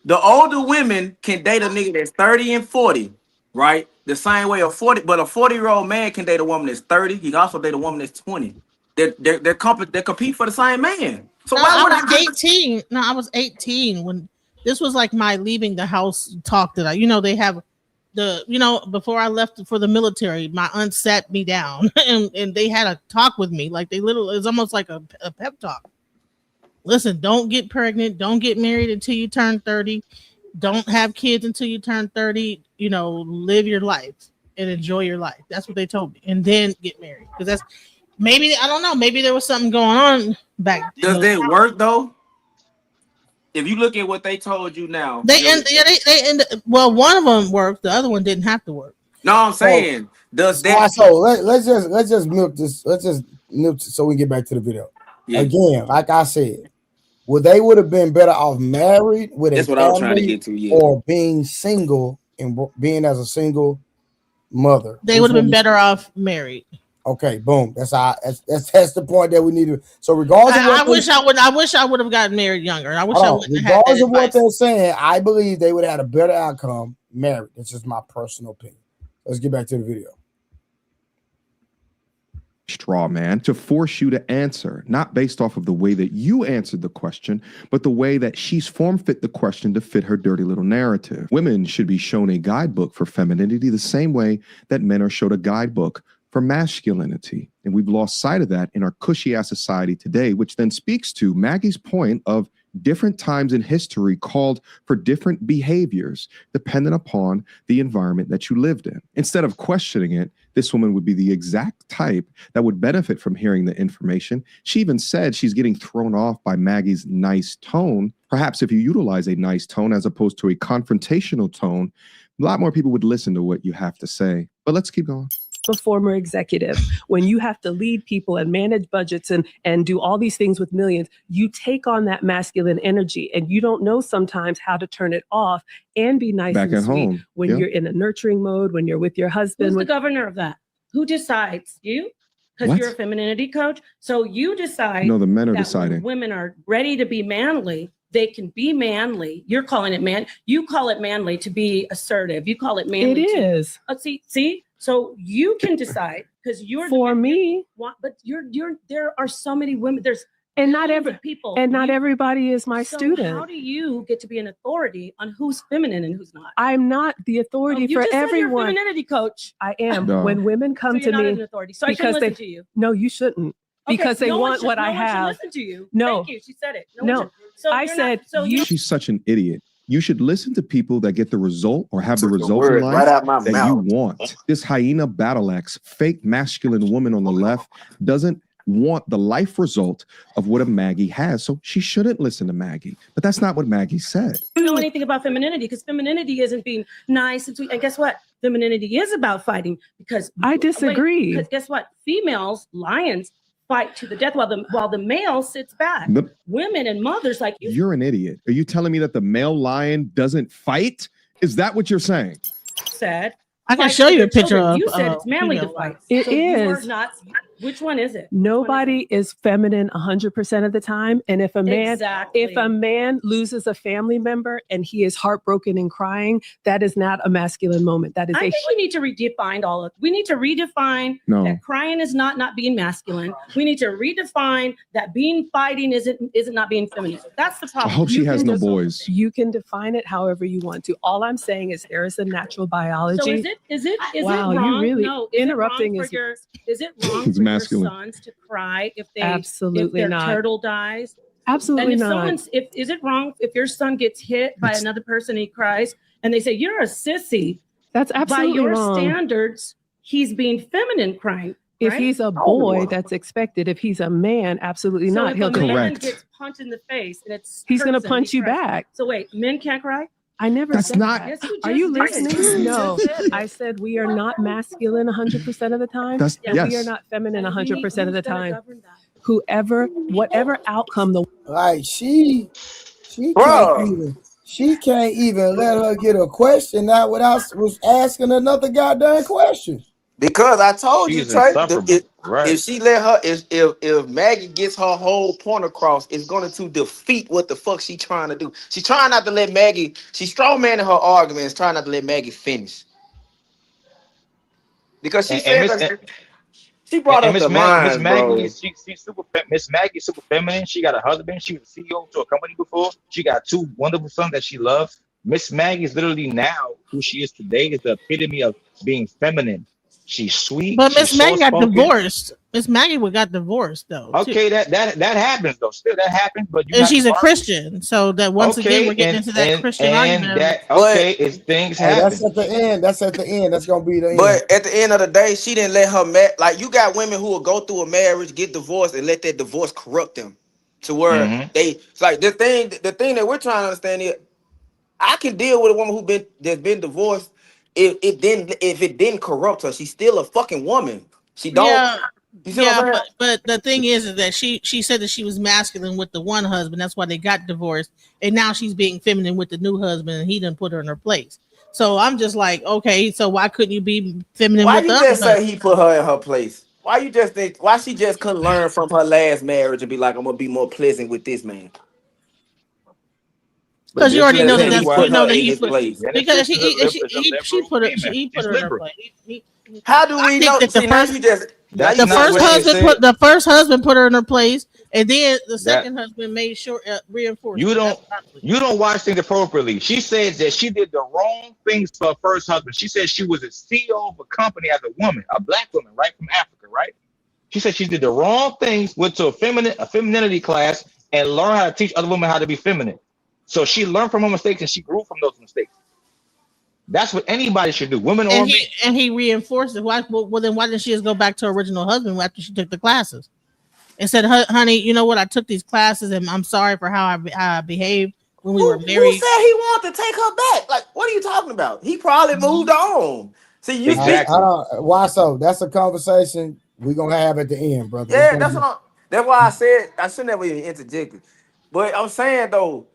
[SPEAKER 9] The older women can date a nigga that's 30 and 40, right? The same way a 40-year-old man can date a woman that's 30. He can also date a woman that's 20. They compete for the same man. So why would
[SPEAKER 7] I was 18? No, I was 18 when this was like my leaving the house talk that they have before I left for the military, my aunt sat me down and they had a talk with me. Like it's almost like a pep talk. Listen, don't get pregnant. Don't get married until you turn 30. Don't have kids until you turn 30. Live your life and enjoy your life. That's what they told me. And then get married. Because that's maybe, I don't know, maybe there was something going on back then.
[SPEAKER 9] Does that work though? If you look at what they told you now,
[SPEAKER 2] well,
[SPEAKER 7] one of them worked, the other one didn't have to work.
[SPEAKER 9] No, I'm saying
[SPEAKER 2] let's just milk this. Let's just milk so we can get back to the video. Yeah. Again, like I said, they would have been better off married with
[SPEAKER 9] That's
[SPEAKER 2] a
[SPEAKER 9] what
[SPEAKER 2] family,
[SPEAKER 9] I was trying to get to, yeah.
[SPEAKER 2] Or being single and being as a single mother.
[SPEAKER 7] They would have been better off married.
[SPEAKER 2] Okay, boom. That's the point that we need to. So regardless,
[SPEAKER 7] I wish I would have gotten married younger. I wish I would have.
[SPEAKER 2] Regardless of what they're saying, I believe they would have had a better outcome married. It's just my personal opinion. Let's get back to the video.
[SPEAKER 6] Straw man to force you to answer, not based off of the way that you answered the question, but the way that she's form fit the question to fit her dirty little narrative. Women should be shown a guidebook for femininity the same way that men are showed a guidebook for masculinity. And we've lost sight of that in our cushy ass society today, which then speaks to Maggie's point of different times in history called for different behaviors dependent upon the environment that you lived in. Instead of questioning it, this woman would be the exact type that would benefit from hearing the information. She even said she's getting thrown off by Maggie's nice tone. Perhaps if you utilize a nice tone as opposed to a confrontational tone, a lot more people would listen to what you have to say. But let's keep going.
[SPEAKER 3] A former executive, when you have to lead people and manage budgets and do all these things with millions, you take on that masculine energy and you don't know sometimes how to turn it off and be nice
[SPEAKER 6] back
[SPEAKER 3] and
[SPEAKER 6] at
[SPEAKER 3] sweet
[SPEAKER 6] home
[SPEAKER 3] when you're in a nurturing mode, when you're with your husband.
[SPEAKER 4] Who's the governor of that? Who decides? You? Because you're a femininity coach. So you decide.
[SPEAKER 6] No, the men are deciding.
[SPEAKER 4] Women are ready to be manly. They can be manly. You're calling it man. You call it manly to be assertive. You call it manly.
[SPEAKER 3] It is.
[SPEAKER 4] See. So you can decide because you're
[SPEAKER 3] for me.
[SPEAKER 4] But there are so many women. There's
[SPEAKER 3] not everybody is my
[SPEAKER 4] so
[SPEAKER 3] student.
[SPEAKER 4] How do you get to be an authority on who's feminine and who's not?
[SPEAKER 3] I'm not the authority for everyone.
[SPEAKER 4] You're a femininity coach.
[SPEAKER 3] I am.
[SPEAKER 6] No.
[SPEAKER 3] When women come to me,
[SPEAKER 4] an authority. So I shouldn't listen to you.
[SPEAKER 3] No, you shouldn't. Because they want what I have.
[SPEAKER 4] Listen to you.
[SPEAKER 3] No.
[SPEAKER 4] Thank you. She said it.
[SPEAKER 3] No. I said
[SPEAKER 6] she's such an idiot. You should listen to people that get the result or have the result in
[SPEAKER 9] Word
[SPEAKER 6] life
[SPEAKER 9] right out my
[SPEAKER 6] that you
[SPEAKER 9] mouth.
[SPEAKER 6] want. This hyena battle axe, fake masculine woman on the left doesn't want the life result of what a Maggie has. So she shouldn't listen to Maggie. But that's not what Maggie said.
[SPEAKER 4] I don't know anything about femininity because femininity isn't being nice and sweet. And guess what? Femininity is about fighting because
[SPEAKER 3] I disagree.
[SPEAKER 4] Because guess what? Females, lions, fight to the death while the male sits back. Women and mothers like you.
[SPEAKER 6] You're an idiot. Are you telling me that the male lion doesn't fight? Is that what you're saying?
[SPEAKER 4] Said.
[SPEAKER 7] I can show you a picture of.
[SPEAKER 4] You said it's manly to fight.
[SPEAKER 3] It
[SPEAKER 4] So you are
[SPEAKER 3] is.
[SPEAKER 4] not. Which one is it?
[SPEAKER 3] Nobody is feminine 100% of the time. And if a man,
[SPEAKER 4] Exactly.
[SPEAKER 3] if a man loses a family member and he is heartbroken and crying, that is not a masculine moment. That is
[SPEAKER 4] I think we need to redefine all of. We need to redefine that crying is not being masculine. We need to redefine that being fighting isn't not being feminine. That's the
[SPEAKER 6] I
[SPEAKER 4] problem.
[SPEAKER 6] hope she has no boys.
[SPEAKER 3] You can define it however you want to. All I'm saying is there is a natural biology.
[SPEAKER 4] So is it
[SPEAKER 3] Wow, you
[SPEAKER 4] wrong?
[SPEAKER 3] really
[SPEAKER 4] No,
[SPEAKER 3] interrupting
[SPEAKER 4] is it wrong
[SPEAKER 6] It's
[SPEAKER 4] for
[SPEAKER 6] masculine.
[SPEAKER 4] your sons to cry if
[SPEAKER 3] Absolutely
[SPEAKER 4] their
[SPEAKER 3] not.
[SPEAKER 4] turtle dies?
[SPEAKER 3] Absolutely
[SPEAKER 4] And
[SPEAKER 3] not.
[SPEAKER 4] is it wrong if your son gets hit by another person and he cries and they say you're a sissy?
[SPEAKER 3] That's absolutely
[SPEAKER 4] by your
[SPEAKER 3] wrong.
[SPEAKER 4] standards, he's being feminine crying.
[SPEAKER 3] If
[SPEAKER 4] right?
[SPEAKER 3] he's a boy, that's expected. If he's a man, absolutely
[SPEAKER 4] So
[SPEAKER 3] not.
[SPEAKER 4] if
[SPEAKER 3] He'll
[SPEAKER 4] a man
[SPEAKER 6] Correct.
[SPEAKER 4] gets punched in the face and it's
[SPEAKER 3] he's going to
[SPEAKER 4] hurts him,
[SPEAKER 3] punch
[SPEAKER 4] he
[SPEAKER 3] you
[SPEAKER 4] cries.
[SPEAKER 3] back.
[SPEAKER 4] So wait, men can't cry?
[SPEAKER 3] I never
[SPEAKER 6] That's
[SPEAKER 3] said
[SPEAKER 6] not-
[SPEAKER 3] that.
[SPEAKER 4] Yes, you
[SPEAKER 3] Are you
[SPEAKER 4] just did.
[SPEAKER 3] listening? No,
[SPEAKER 4] You just said it.
[SPEAKER 3] I said we are not masculine 100% of the time.
[SPEAKER 6] That's
[SPEAKER 3] and we
[SPEAKER 6] yes.
[SPEAKER 3] are not feminine
[SPEAKER 4] And
[SPEAKER 3] 100% of the
[SPEAKER 4] who's gonna
[SPEAKER 3] time.
[SPEAKER 4] govern that?
[SPEAKER 3] Whoever, whatever outcome the
[SPEAKER 2] Like she
[SPEAKER 9] Bruh.
[SPEAKER 2] can't even let her get a question out without was asking another goddamn question.
[SPEAKER 9] Because I told you,
[SPEAKER 8] She's
[SPEAKER 9] Trey,
[SPEAKER 8] insufferable. Right.
[SPEAKER 9] if she let her, if Maggie gets her whole point across, it's going to defeat what the fuck she trying to do. She's trying not to let Maggie. She's strong man in her arguments, trying not to let Maggie finish. Because she she brought up the
[SPEAKER 8] Miss
[SPEAKER 9] line,
[SPEAKER 8] Maggie,
[SPEAKER 9] bro.
[SPEAKER 8] she's super. Miss Maggie's super feminine. She got a husband. She was a CEO to a company before. She got 2 wonderful sons that she loves. Miss Maggie is literally now who she is today. Is the epitome of being feminine. She's sweet.
[SPEAKER 7] But
[SPEAKER 8] she's
[SPEAKER 7] Miss Maggie got
[SPEAKER 8] soft-spoken.
[SPEAKER 7] divorced. Miss Maggie got divorced though.
[SPEAKER 8] Okay, that happens though. Still, that happens. But
[SPEAKER 7] And she's a Christian, so that once again we're getting into that Christian argument.
[SPEAKER 9] It's
[SPEAKER 8] things
[SPEAKER 2] Hey,
[SPEAKER 8] happen.
[SPEAKER 2] that's at the end. That's at the end. That's gonna be the end.
[SPEAKER 9] But at the end of the day, she didn't let her like you got women who will go through a marriage, get divorced, and let that divorce corrupt them to where it's like the thing that we're trying to understand is I can deal with a woman that's been divorced if it didn't corrupt her. She's still a fucking woman. She don't.
[SPEAKER 7] Yeah,
[SPEAKER 9] You see what I'm saying?
[SPEAKER 7] but the thing is that she said that she was masculine with the one husband. That's why they got divorced, and now she's being feminine with the new husband, and he didn't put her in her place. So I'm just like, okay, so why couldn't you be feminine
[SPEAKER 9] Why
[SPEAKER 7] with
[SPEAKER 9] you
[SPEAKER 7] the
[SPEAKER 9] just
[SPEAKER 7] other
[SPEAKER 9] say he put her in her place? Why you just think? Why she just couldn't learn from her last marriage and be like, I'm gonna be more pleasant with this man?
[SPEAKER 7] Because you already know that he put
[SPEAKER 9] place.
[SPEAKER 7] Because she put her in her place.
[SPEAKER 9] How do we know?
[SPEAKER 7] That
[SPEAKER 9] See, now you just
[SPEAKER 7] the first husband put her in her place, and then the second husband made sure reinforced.
[SPEAKER 8] You don't watch things appropriately. She said that she did the wrong things for her first husband. She said she was a CEO of a company as a woman, a black woman, right, from Africa, right? She said she did the wrong things, went to a femininity class, and learned how to teach other women how to be feminine. So she learned from her mistakes and she grew from those mistakes. That's what anybody should do, women or men.
[SPEAKER 7] And he reinforced it. Well, then why didn't she just go back to her original husband after she took the classes and said, "Honey, you know what? I took these classes and I'm sorry for how I behaved when we were married."
[SPEAKER 9] Who said he wanted to take her back? Like, what are you talking about? He probably moved on. See, you
[SPEAKER 2] why so? That's a conversation we're gonna have at the end, brother.
[SPEAKER 9] Yeah, that's why I said I shouldn't have even interjected. But I'm saying though,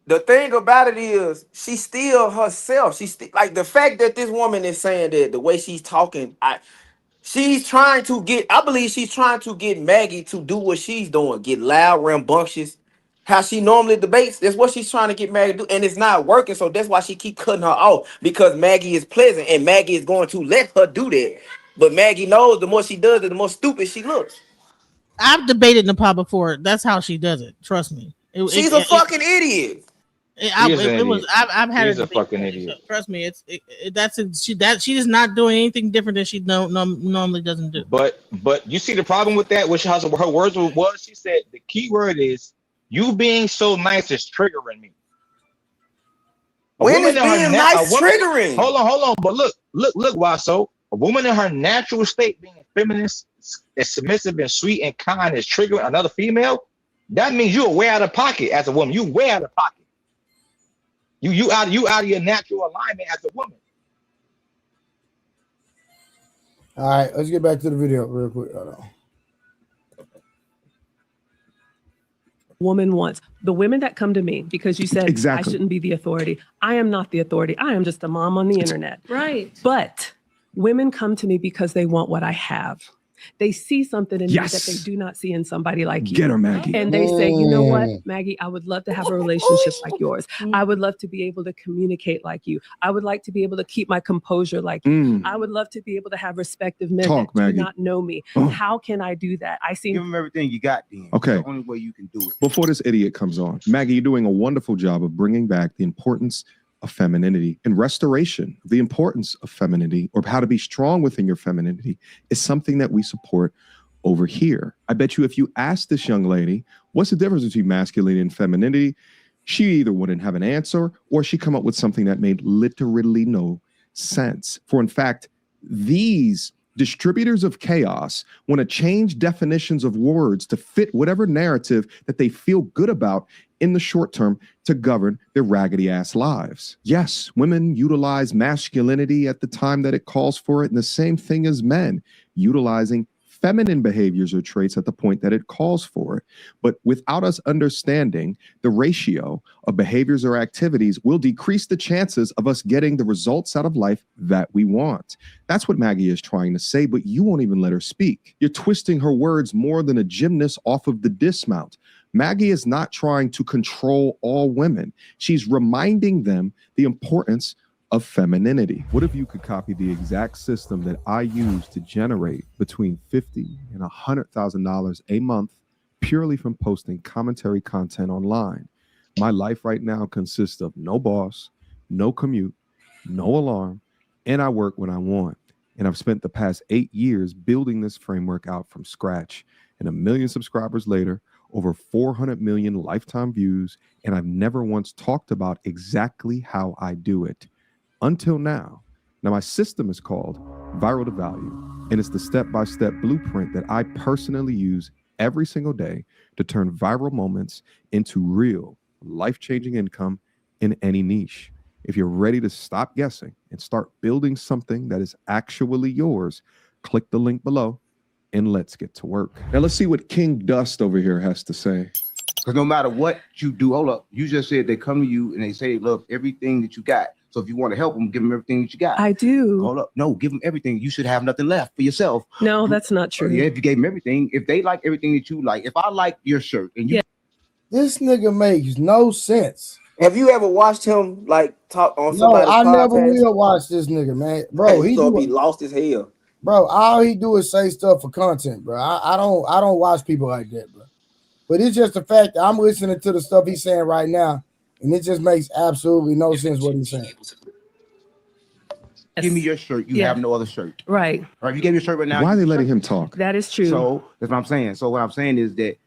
[SPEAKER 9] the thing about it is she's still herself. She's like the fact that this woman is saying that the way she's talking, I believe she's trying to get Maggie to do what she's doing, get loud, rambunctious, how she normally debates. That's what she's trying to get Maggie to do, and it's not working. So that's why she keep cutting her off, because Maggie is pleasant and Maggie is going to let her do that. But Maggie knows the more she does it, the more stupid she looks.
[SPEAKER 7] I've debated Nepal before. That's how she does it. Trust me.
[SPEAKER 9] She's a fucking idiot.
[SPEAKER 7] I've had
[SPEAKER 8] She's a fucking idiot.
[SPEAKER 7] Trust me, she is not doing anything different than she normally doesn't do.
[SPEAKER 8] But you see the problem with that, which her words was she said the key word is You being so nice is triggering me.
[SPEAKER 9] When is being nice triggering?
[SPEAKER 8] Hold on. But look, Waso. A woman in her natural state, being feminist, and submissive, and sweet and kind, is triggering another female. That means you're way out of pocket as a woman. You way out of pocket. You out of your natural alignment as a woman.
[SPEAKER 2] All right, let's get back to the video real quick. Hold on.
[SPEAKER 3] Woman wants. The women that come to me because you said I shouldn't be the authority. I am not the authority. I am just a mom on the internet.
[SPEAKER 4] Right.
[SPEAKER 3] But women come to me because they want what I have. They see something in me that they do not see in somebody like you.
[SPEAKER 6] Get her, Maggie.
[SPEAKER 3] And they say, you know what, Maggie, I would love to have a relationship like yours. I would love to be able to communicate like you. I would like to be able to keep my composure like you. I would love to be able to have respect of men that do not know me. How can I do that?
[SPEAKER 5] Give them everything you got, then.
[SPEAKER 6] Okay.
[SPEAKER 5] It's the only way you can do it.
[SPEAKER 6] Before this idiot comes on, Maggie, you're doing a wonderful job of bringing back the importance of femininity and restoration. The importance of femininity, or how to be strong within your femininity, is something that we support over here. I bet you if you ask this young lady, what's the difference between masculinity and femininity? She either wouldn't have an answer, or she'd come up with something that made literally no sense. For in fact, these distributors of chaos want to change definitions of words to fit whatever narrative that they feel good about in the short term to govern their raggedy ass lives. Yes, women utilize masculinity at the time that it calls for it, and the same thing as men utilizing feminine behaviors or traits at the point that it calls for it. But without us understanding the ratio of behaviors or activities will decrease the chances of us getting the results out of life that we want. That's what Maggie is trying to say, but you won't even let her speak. You're twisting her words more than a gymnast off of the dismount. Maggie is not trying to control all women. She's reminding them the importance of femininity. What if you could copy the exact system that I use to generate between $50,000 and $100,000 a month purely from posting commentary content online? My life right now consists of no boss, no commute, no alarm, and I work when I want. And I've spent the past 8 years building this framework out from scratch. And 1 million subscribers later, over 400 million lifetime views, and I've never once talked about exactly how I do it. Until now. Now, my system is called Viral to Value, and it's the step-by-step blueprint that I personally use every single day to turn viral moments into real, life-changing income in any niche. If you're ready to stop guessing and start building something that is actually yours, click the link below and let's get to work. Now, let's see what King Dust over here has to say.
[SPEAKER 5] Because no matter what you do, hold up, you just said they come to you and they say, look, everything that you got. So if you want to help them, give them everything that you got.
[SPEAKER 3] I do.
[SPEAKER 5] Hold up. No, give them everything. You should have nothing left for yourself.
[SPEAKER 3] No, that's not true.
[SPEAKER 5] Yeah, if you gave them everything, if they like everything that you like, if I like your shirt and you.
[SPEAKER 2] This nigga makes no sense.
[SPEAKER 9] Have you ever watched him like talk on somebody's
[SPEAKER 2] podcast? No, I never will watch this nigga, man. Bro, he
[SPEAKER 9] lost his hell.
[SPEAKER 2] Bro, all he do is say stuff for content, bro. I don't watch people like that, bro. But it's just the fact that I'm listening to the stuff he's saying right now, and it just makes absolutely no sense what he's saying.
[SPEAKER 5] Give me your shirt. You have no other shirt.
[SPEAKER 3] Right.
[SPEAKER 5] All right. You gave your shirt right now.
[SPEAKER 6] Why are they letting him talk?
[SPEAKER 3] That is true.
[SPEAKER 5] So that's what I'm saying. So what I'm saying is that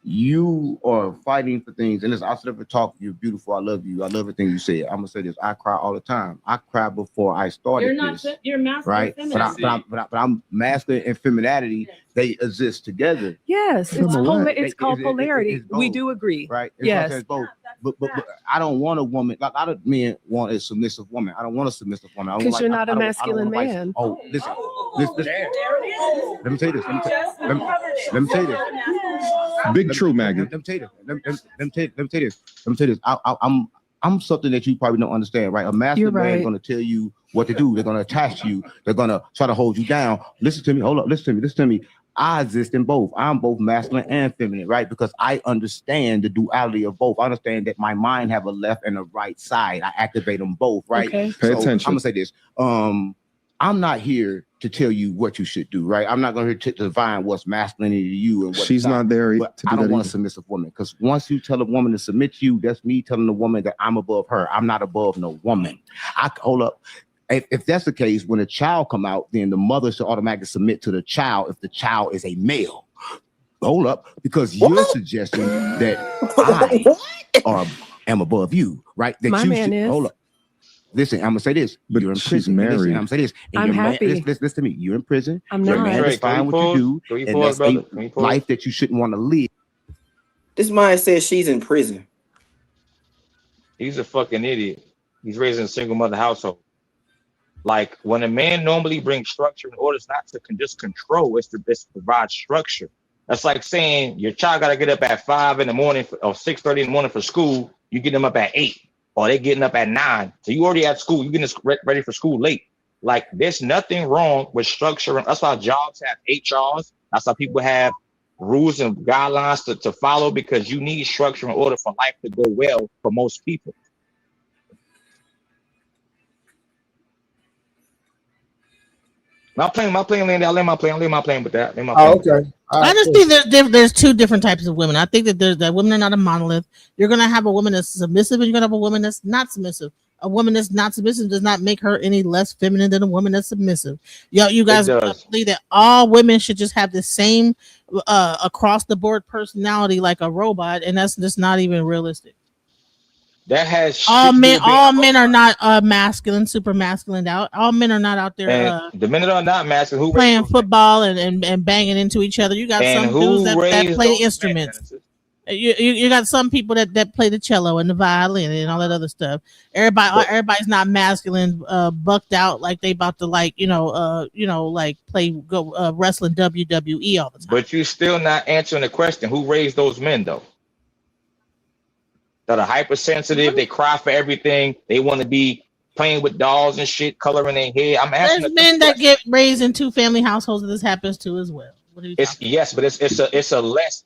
[SPEAKER 5] you are fighting for things. And listen, I said, talk. You're beautiful. I love you. I love everything you said. I'm gonna say this. I cry all the time. I cry before I started.
[SPEAKER 4] You're not.
[SPEAKER 5] This,
[SPEAKER 4] you're masculine,
[SPEAKER 5] right? But I'm masculine and femininity. They exist together.
[SPEAKER 3] Yes, it's called polarity. We do agree.
[SPEAKER 5] Right.
[SPEAKER 3] Yes.
[SPEAKER 5] It's both. But I don't want a woman. Like a lot of men want a submissive woman. I don't want a submissive woman.
[SPEAKER 3] Because you're not a masculine man.
[SPEAKER 5] Oh, listen. Let me say this. Let me say this.
[SPEAKER 6] Big true, Maggie.
[SPEAKER 5] Let me tell you this. I'm something that you probably don't understand, right? A masculine man is going to tell you what to do. They're going to attach you. They're going to try to hold you down. Listen to me. Hold up. Listen to me. I exist in both. I'm both masculine and feminine, right? Because I understand the duality of both. I understand that my mind have a left and a right side. I activate them both, right?
[SPEAKER 3] Okay.
[SPEAKER 6] Pay attention.
[SPEAKER 5] I'm gonna say this. I'm not here to tell you what you should do, right? I'm not going to define what's masculinity to you and what
[SPEAKER 6] she's not there.
[SPEAKER 5] But I don't want a submissive woman, because once you tell a woman to submit to you, that's me telling the woman that I'm above her. I'm not above no woman. Hold up. If that's the case, when a child come out, then the mother should automatically submit to the child if the child is a male. hold up, because you're suggesting that I am above you, right? That
[SPEAKER 3] My
[SPEAKER 5] you
[SPEAKER 3] man
[SPEAKER 5] should,
[SPEAKER 3] is.
[SPEAKER 5] hold up. Listen, I'm gonna say this.
[SPEAKER 6] But
[SPEAKER 5] You're in
[SPEAKER 6] she's
[SPEAKER 5] prison.
[SPEAKER 6] married.
[SPEAKER 5] Listen, I'm gonna say this. And
[SPEAKER 3] I'm
[SPEAKER 5] your man,
[SPEAKER 3] happy.
[SPEAKER 5] listen to me. You're in prison.
[SPEAKER 3] I'm
[SPEAKER 5] Your
[SPEAKER 3] not.
[SPEAKER 5] man is fine what you do, and that's a life that you shouldn't want to live.
[SPEAKER 9] This man says she's in prison.
[SPEAKER 8] He's a fucking idiot. He's raising a single mother household. Like when a man normally brings structure in order, it's not to just control, it's to provide structure. That's like saying your child got to get up at 5 in the morning or 6:30 in the morning for school. You get them up at 8, or they getting up at 9. So you already at school. You getting ready for school late. Like there's nothing wrong with structure. That's why jobs have HRs. That's why people have rules and guidelines to follow, because you need structure in order for life to go well for most people. My plane, Landy. I'll lay my plane with that.
[SPEAKER 2] Okay.
[SPEAKER 7] I just think there's two different types of women. I think that women are not a monolith. You're gonna have a woman that's submissive, and you're gonna have a woman that's not submissive. A woman that's not submissive does not make her any less feminine than a woman that's submissive. You guys believe that all women should just have the same across the board personality like a robot, and that's just not even realistic.
[SPEAKER 8] That has
[SPEAKER 7] all men are not masculine, super masculine out. All men are not out there.
[SPEAKER 8] The men that are not masculine, who
[SPEAKER 7] playing football and banging into each other. You got some dudes that play instruments. You got some people that play the cello and the violin and all that other stuff. Everybody's not masculine, bucked out like they about to like play wrestling WWE all the time.
[SPEAKER 8] But you still not answering the question: who raised those men though? That are hypersensitive, they cry for everything, they want to be playing with dolls and shit, coloring their hair. I'm asking.
[SPEAKER 7] There's men that get raised in 2-family households, and this happens to as well.
[SPEAKER 8] It's a less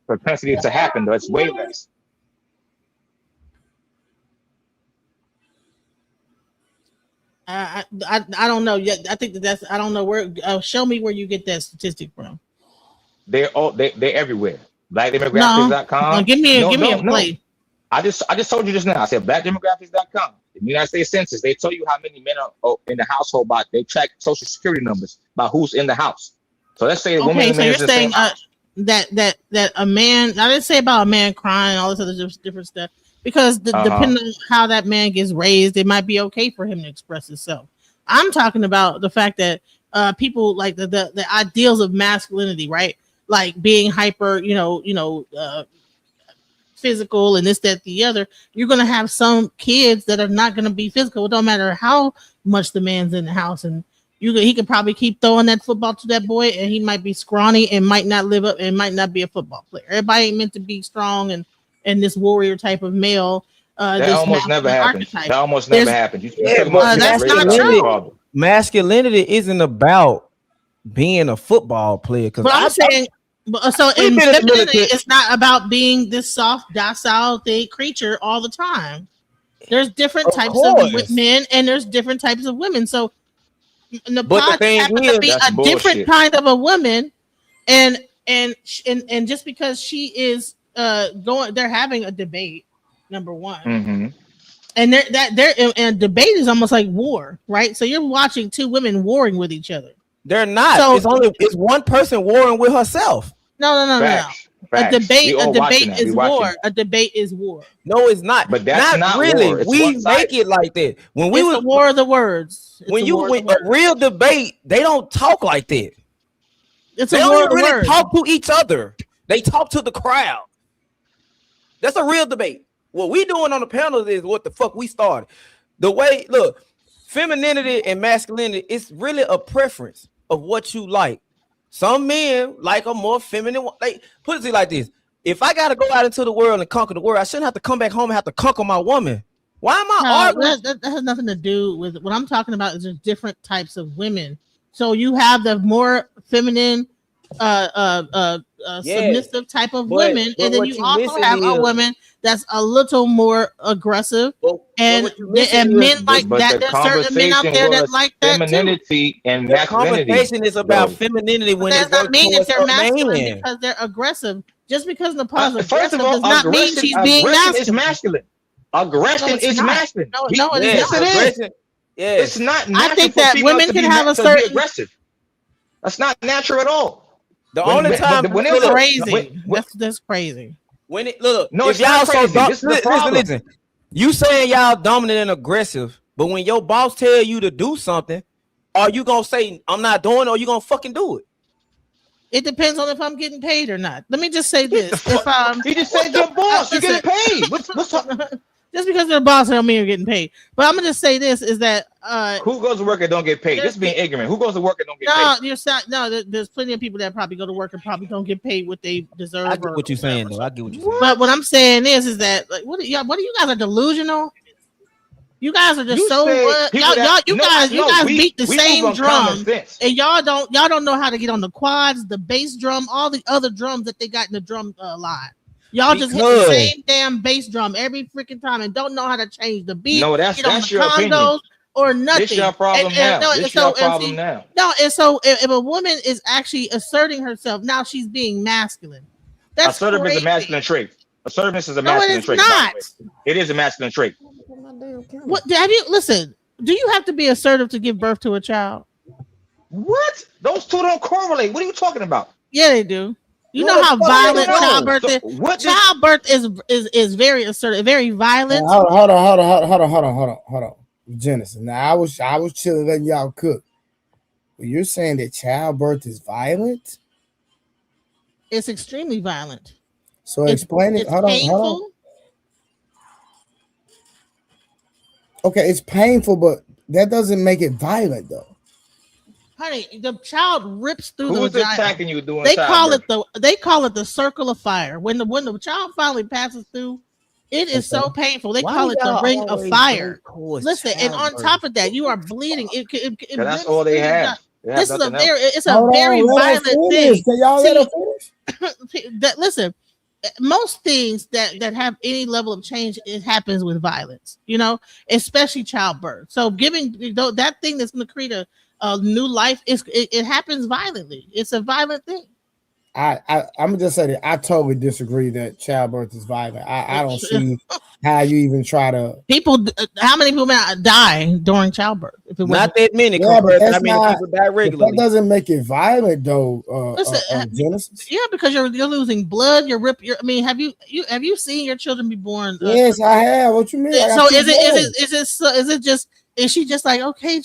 [SPEAKER 8] propensity to happen though. It's way less.
[SPEAKER 7] I don't know yet. I think that's I don't know where. Show me where you get that statistic from.
[SPEAKER 8] They're everywhere. BlackDemographics.com.
[SPEAKER 7] No, give me a play.
[SPEAKER 8] I just told you just now. I said BlackDemographics.com. The United States Census. They tell you how many men are in the household. They check social security numbers by who's in the house. So let's say a woman.
[SPEAKER 7] Okay, so you're saying that a man. I didn't say about a man crying, all this other different stuff, because depending on how that man gets raised, it might be okay for him to express himself. I'm talking about the fact that people like the ideals of masculinity, right? Like being hyper, physical and this, that, the other. You're gonna have some kids that are not gonna be physical. It don't matter how much the man's in the house, and he could probably keep throwing that football to that boy, and he might be scrawny and might not live up and might not be a football player. Everybody ain't meant to be strong and this warrior type of male.
[SPEAKER 8] That almost never happens. That almost never happens.
[SPEAKER 7] That's not true.
[SPEAKER 10] Masculinity isn't about being a football player.
[SPEAKER 7] But I'm saying. So in femininity, it's not about being this soft, docile creature all the time. There's different types of men, and there's different types of women. So Napoleon happens to be a different kind of a woman, and just because she is they're having a debate. Number one, and and debate is almost like war, right? So you're watching two women warring with each other.
[SPEAKER 10] They're not. So it's one person warring with herself.
[SPEAKER 7] No.
[SPEAKER 8] Facts.
[SPEAKER 7] A debate is war. A debate is war.
[SPEAKER 10] No, it's not.
[SPEAKER 8] But that's not
[SPEAKER 10] really.
[SPEAKER 8] War.
[SPEAKER 10] We make it like that. When
[SPEAKER 7] it's a war of the words.
[SPEAKER 10] When you win a real debate, they don't talk like that.
[SPEAKER 7] They don't really
[SPEAKER 10] talk to each other. They talk to the crowd. That's a real debate. What we doing on the panel is what the fuck we started. Femininity and masculinity, it's really a preference of what you like. Some men like a more feminine. Like, put it like this: if I gotta go out into the world and conquer the world, I shouldn't have to come back home and have to conquer my woman. Why am I arguing?
[SPEAKER 7] That has nothing to do with what I'm talking about. Is there's different types of women. So you have the more feminine, submissive type of women, and then you also have a woman that's a little more aggressive, and men like that. There's certain men out there that like that
[SPEAKER 8] femininity and
[SPEAKER 10] masculinity. The conversation is about femininity when
[SPEAKER 7] it does not mean that they're masculine because they're aggressive. Just because Napoleon's aggressive does not mean she's being masculine.
[SPEAKER 8] Aggression is masculine.
[SPEAKER 7] No, it isn't.
[SPEAKER 8] Yes. It's not natural.
[SPEAKER 7] I think that women can have a certain
[SPEAKER 8] aggressive. That's not natural at all.
[SPEAKER 10] The only time
[SPEAKER 8] when
[SPEAKER 7] That's
[SPEAKER 8] it's
[SPEAKER 7] crazy. That's crazy.
[SPEAKER 10] when it look,
[SPEAKER 8] No,
[SPEAKER 10] if
[SPEAKER 8] it's not
[SPEAKER 10] y'all
[SPEAKER 8] crazy. This is the problem.
[SPEAKER 10] listen. You saying y'all dominant and aggressive, but when your boss tell you to do something, are you gonna say I'm not doing it, or you gonna fucking do it?
[SPEAKER 7] It depends on if I'm getting paid or not. Let me just say this: if
[SPEAKER 8] You just said your boss, you getting paid. What's up?
[SPEAKER 7] just because they're a boss, I don't mean you're getting paid. But I'm gonna just say this: is that
[SPEAKER 8] Who goes to work and don't get paid? This is being ignorant. Who goes to work and don't get
[SPEAKER 7] no,
[SPEAKER 8] paid?
[SPEAKER 7] you're not. No, there's plenty of people that probably go to work and probably don't get paid what they deserve.
[SPEAKER 10] I get what you're saying, though. I get what you're saying.
[SPEAKER 7] But what I'm saying is that like, what you guys are delusional. You guys are just
[SPEAKER 8] You
[SPEAKER 7] so
[SPEAKER 8] said people that-
[SPEAKER 7] you
[SPEAKER 8] no,
[SPEAKER 7] guys
[SPEAKER 8] no, we-
[SPEAKER 7] beat the
[SPEAKER 8] we
[SPEAKER 7] same
[SPEAKER 8] move on common
[SPEAKER 7] drum,
[SPEAKER 8] sense.
[SPEAKER 7] and y'all don't know how to get on the quads, the bass drum, all the other drums that they got in the drum line. Y'all just hit the same damn bass drum every freaking time and don't know how to change the beat.
[SPEAKER 8] No, that's
[SPEAKER 7] condos
[SPEAKER 8] your opinion.
[SPEAKER 7] or nothing.
[SPEAKER 8] This your problem now. This your problem now.
[SPEAKER 7] No, and so if a woman is actually asserting herself, now she's being masculine. That's
[SPEAKER 8] Assertiveness is
[SPEAKER 7] crazy.
[SPEAKER 8] a masculine trait. Assertiveness is a
[SPEAKER 7] No,
[SPEAKER 8] masculine
[SPEAKER 7] it is
[SPEAKER 8] trait.
[SPEAKER 7] not.
[SPEAKER 8] It is a masculine trait.
[SPEAKER 7] What have you listen? Do you have to be assertive to give birth to a child?
[SPEAKER 8] What? Those two don't correlate. What are you talking about?
[SPEAKER 7] Yeah, they do. You
[SPEAKER 8] No,
[SPEAKER 7] know how
[SPEAKER 8] the fuck
[SPEAKER 7] violent
[SPEAKER 8] they don't.
[SPEAKER 7] childbirth
[SPEAKER 8] So
[SPEAKER 7] is.
[SPEAKER 8] what did-
[SPEAKER 7] Childbirth is very assertive, very violent.
[SPEAKER 2] Hold on. Genesis. Now I was chilling letting y'all cook. But you're saying that childbirth is violent?
[SPEAKER 7] It's extremely violent.
[SPEAKER 2] So explain it.
[SPEAKER 7] It's
[SPEAKER 2] Hold on. Okay, it's painful, but that doesn't make it violent though.
[SPEAKER 7] Honey, the child rips through
[SPEAKER 8] Who's
[SPEAKER 7] the vagina.
[SPEAKER 8] attacking you doing
[SPEAKER 7] They call
[SPEAKER 8] childbirth?
[SPEAKER 7] it the circle of fire. When the child finally passes through, it is so painful. They call it the ring of fire. Listen, and on top of that, you are bleeding. It
[SPEAKER 8] That's all they have.
[SPEAKER 7] This is a
[SPEAKER 8] nothing else.
[SPEAKER 7] very violent thing.
[SPEAKER 2] Can y'all let her finish?
[SPEAKER 7] Listen, most things that have any level of change, it happens with violence, especially childbirth. So giving that thing that's going to create a new life, it happens violently. It's a violent thing.
[SPEAKER 2] I'm gonna just say that I totally disagree that childbirth is violent. I don't see how you even try to.
[SPEAKER 7] How many people die during childbirth? If it
[SPEAKER 10] Not that many.
[SPEAKER 2] Yeah, but that's
[SPEAKER 10] people die regularly.
[SPEAKER 2] That doesn't make it violent, though. Genesis.
[SPEAKER 7] Yeah, because you're losing blood. Have you seen your children be born?
[SPEAKER 2] Yes, I have. What you mean?
[SPEAKER 7] So is she just like, okay,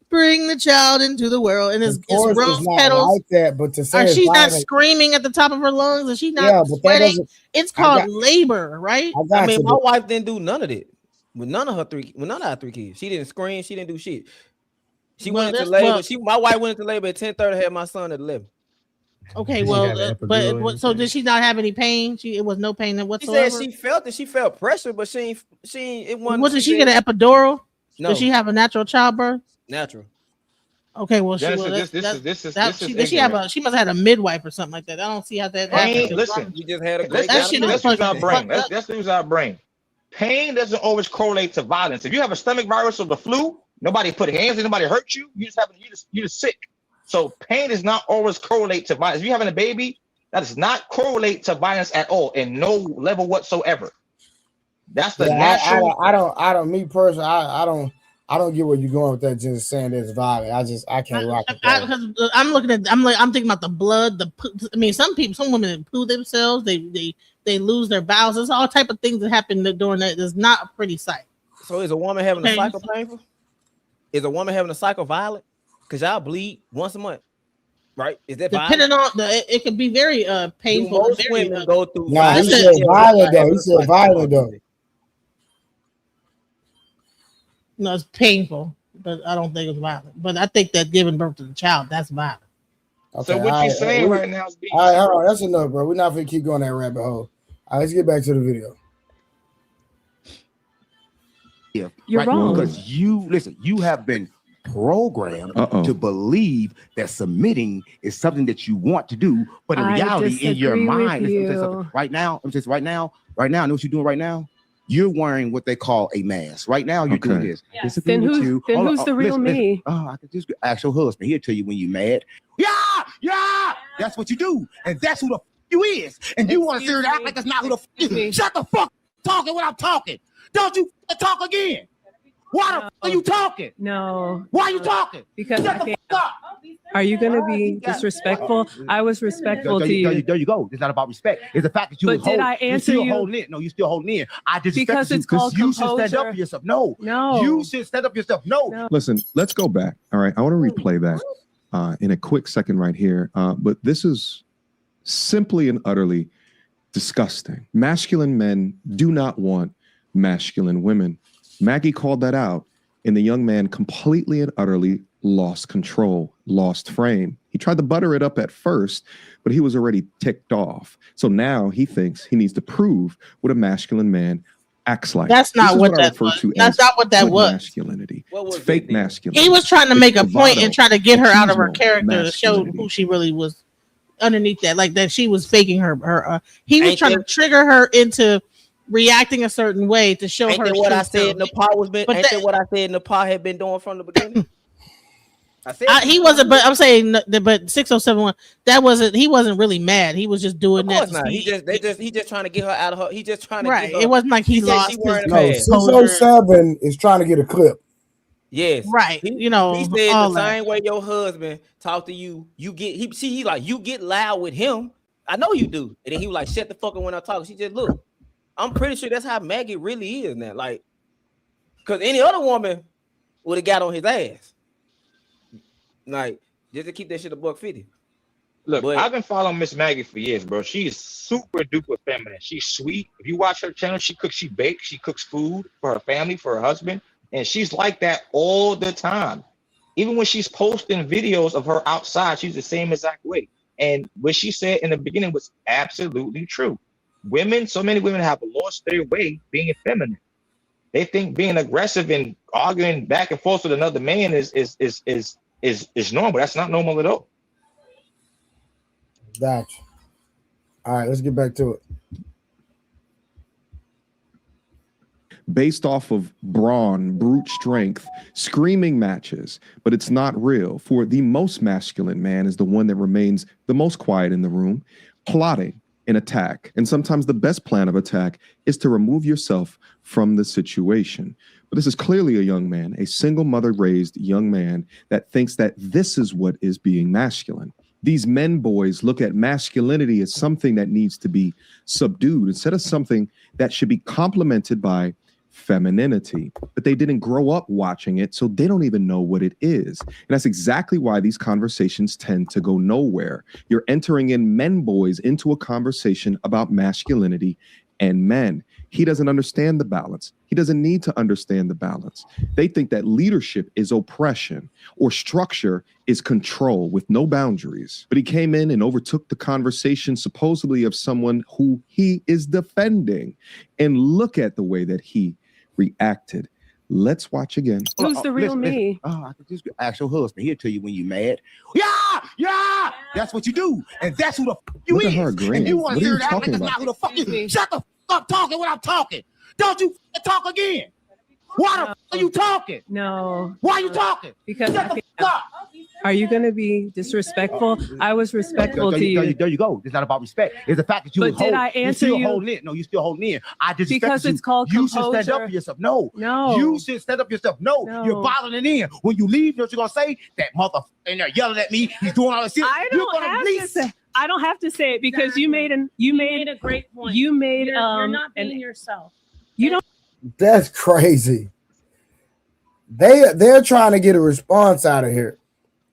[SPEAKER 7] bring the child into the world, and it's rose petals
[SPEAKER 2] like that? But to say
[SPEAKER 7] she's not screaming at the top of her lungs, and she's not sweating. It's called labor, right?
[SPEAKER 10] My wife didn't do none of it with none of our 3 kids. She didn't scream. She didn't do shit. She went into labor. My wife went into labor at 10:30. Had my son at 11.
[SPEAKER 7] Okay, so did she not have any pain? It was no pain whatsoever.
[SPEAKER 10] She said she felt it. She felt pressure, but she it wasn't.
[SPEAKER 7] Wasn't she get an epidural?
[SPEAKER 10] No.
[SPEAKER 7] Did she have a natural childbirth?
[SPEAKER 10] Natural.
[SPEAKER 7] Okay, well,
[SPEAKER 8] She
[SPEAKER 7] must have had a midwife or something like that. I don't see how that happens.
[SPEAKER 8] Listen,
[SPEAKER 10] you just had a
[SPEAKER 8] let's use our brain. Let's use our brain. Pain doesn't always correlate to violence. If you have a stomach virus or the flu, nobody put hands in, nobody hurt you. You just sick. So pain does not always correlate to violence. If you're having a baby, that does not correlate to violence at all, in no level whatsoever. That's the natural.
[SPEAKER 2] I don't. Me personally, I don't get where you're going with that. Just saying that's violent. I can't rock with that.
[SPEAKER 7] Because I'm thinking about the blood. Some women poo themselves. They lose their bowels. There's all type of things that happen during that. It's not a pretty sight.
[SPEAKER 10] So is a woman having a cycle painful? Is a woman having a cycle violent? Because y'all bleed once a month, right? Is that
[SPEAKER 7] depending on it could be very painful.
[SPEAKER 10] Most women go through.
[SPEAKER 2] No, he said violent though. He said violent though.
[SPEAKER 7] No, it's painful, but I don't think it's violent. But I think that giving birth to the child, that's violent.
[SPEAKER 2] Okay,
[SPEAKER 8] so what you're saying right now is being.
[SPEAKER 2] All right, hold on. That's enough, bro. We're not going to keep going that rabbit hole. All right, let's get back to the video.
[SPEAKER 5] Yeah,
[SPEAKER 3] you're wrong.
[SPEAKER 5] Because you have been programmed to believe that submitting is something that you want to do, but in reality, in your mind, right now, know what you're doing right now? You're wearing what they call a mask. Right now, you're doing this.
[SPEAKER 3] Yeah. Then who's the real me?
[SPEAKER 5] I can just ask your husband. He'll tell you when you're mad. Yeah. That's what you do. And that's who the you is. And you want to sit there and act like that's not who the you is. Shut the fuck talking when I'm talking. Don't you talk again. Why the fuck are you talking?
[SPEAKER 3] No.
[SPEAKER 5] Why are you talking?
[SPEAKER 3] Because
[SPEAKER 5] Shut the fuck
[SPEAKER 3] Are you going to be disrespectful? I was respectful to you.
[SPEAKER 5] There you go. It's not about respect. It's the fact that you
[SPEAKER 3] But did I answer you?
[SPEAKER 5] Holding in. No, you're still holding in. I disrespect
[SPEAKER 3] Because it's called
[SPEAKER 5] you should stand up
[SPEAKER 3] composure.
[SPEAKER 5] for yourself. No.
[SPEAKER 3] No.
[SPEAKER 5] You should stand up for yourself. No.
[SPEAKER 6] Listen, let's go back. All right. I want to replay that in a quick second right here. But this is simply and utterly disgusting. Masculine men do not want masculine women. Maggie called that out, and the young man completely and utterly lost control, lost frame. He tried to butter it up at first, but he was already ticked off. So now he thinks he needs to prove what a masculine man acts like.
[SPEAKER 7] That's not what that was. That's not what that was.
[SPEAKER 6] Masculinity. It's fake masculinity.
[SPEAKER 7] He was trying to make a point and try to get her out of her character to show who she really was underneath that, like that she was faking her. He was trying to trigger her into reacting a certain way to show her.
[SPEAKER 10] What I said Nepal was been. Ain't that what I said Nepal had been doing from the beginning? I said
[SPEAKER 7] he wasn't, but I'm saying but 6071 that wasn't. He wasn't really mad. He was just doing that.
[SPEAKER 10] Not. He just trying to get her out of her. He just trying to
[SPEAKER 7] right.
[SPEAKER 10] Get her.
[SPEAKER 7] It wasn't like he lost.
[SPEAKER 2] His 607 is trying to get a clip.
[SPEAKER 10] Yes,
[SPEAKER 7] right.
[SPEAKER 10] He said the same way your husband talk to you. You get he like you get loud with him. I know you do. And then he was like, shut the fuck up when I talk. She just look. I'm pretty sure that's how Maggie really is now. Like, because any other woman would have got on his ass. Like, just to keep that shit $150.
[SPEAKER 8] Look, I've been following Miss Maggie for years, bro. She is super duper feminine. She's sweet. If you watch her channel, she cooks, she bakes, she cooks food for her family, for her husband. And she's like that all the time. Even when she's posting videos of her outside, she's the same exact way. And what she said in the beginning was absolutely true. Women, so many women have lost their way being feminine. They think being aggressive and arguing back and forth with another man is normal. That's not normal at all.
[SPEAKER 2] Gotcha. All right, let's get back to it.
[SPEAKER 6] Based off of brawn, brute strength, screaming matches, but it's not real. For the most masculine man is the one that remains the most quiet in the room, plotting an attack. And sometimes the best plan of attack is to remove yourself from the situation. But this is clearly a young man, a single mother raised young man that thinks that this is what is being masculine. These men boys look at masculinity as something that needs to be subdued instead of something that should be complemented by femininity, but they didn't grow up watching it, so they don't even know what it is. And that's exactly why these conversations tend to go nowhere. You're entering in men boys into a conversation about masculinity and men. He doesn't understand the balance. He doesn't need to understand the balance. They think that leadership is oppression or structure is control with no boundaries. But he came in and overtook the conversation supposedly of someone who he is defending. And look at the way that he reacted. Let's watch again.
[SPEAKER 3] Who's the real me?
[SPEAKER 5] Oh, I could just ask your husband. He'll tell you when you're mad. Yeah. That's what you do, and that's who the fuck you is.
[SPEAKER 6] Look at her agreeing.
[SPEAKER 5] And you want
[SPEAKER 6] What
[SPEAKER 5] to
[SPEAKER 6] are
[SPEAKER 5] hear
[SPEAKER 6] you
[SPEAKER 5] that?
[SPEAKER 6] talking
[SPEAKER 5] That's
[SPEAKER 6] about?
[SPEAKER 5] not who the fuck you. Shut the fuck up talking when I'm talking. Don't you talk again. Why the fuck are you talking?
[SPEAKER 3] No.
[SPEAKER 5] Why are you talking?
[SPEAKER 3] Because
[SPEAKER 5] Shut the fuck up.
[SPEAKER 3] Are you going to be disrespectful? I was respectful to you.
[SPEAKER 5] There you go. It's not about respect. It's the fact that you.
[SPEAKER 3] But did I answer you?
[SPEAKER 5] Holding in. No, you still holding in. I just
[SPEAKER 3] because it's called
[SPEAKER 5] you
[SPEAKER 3] composure.
[SPEAKER 5] should stand up for yourself. No,
[SPEAKER 3] no.
[SPEAKER 5] You should stand up for yourself. No, you're bothering in. When you leave, you know what you're gonna say? That motherfucker in there yelling at me. He's doing all this shit.
[SPEAKER 3] I don't have to say it because you made
[SPEAKER 4] a great point.
[SPEAKER 3] You made
[SPEAKER 4] you're not being yourself.
[SPEAKER 3] You don't.
[SPEAKER 2] That's crazy. They're trying to get a response out of here.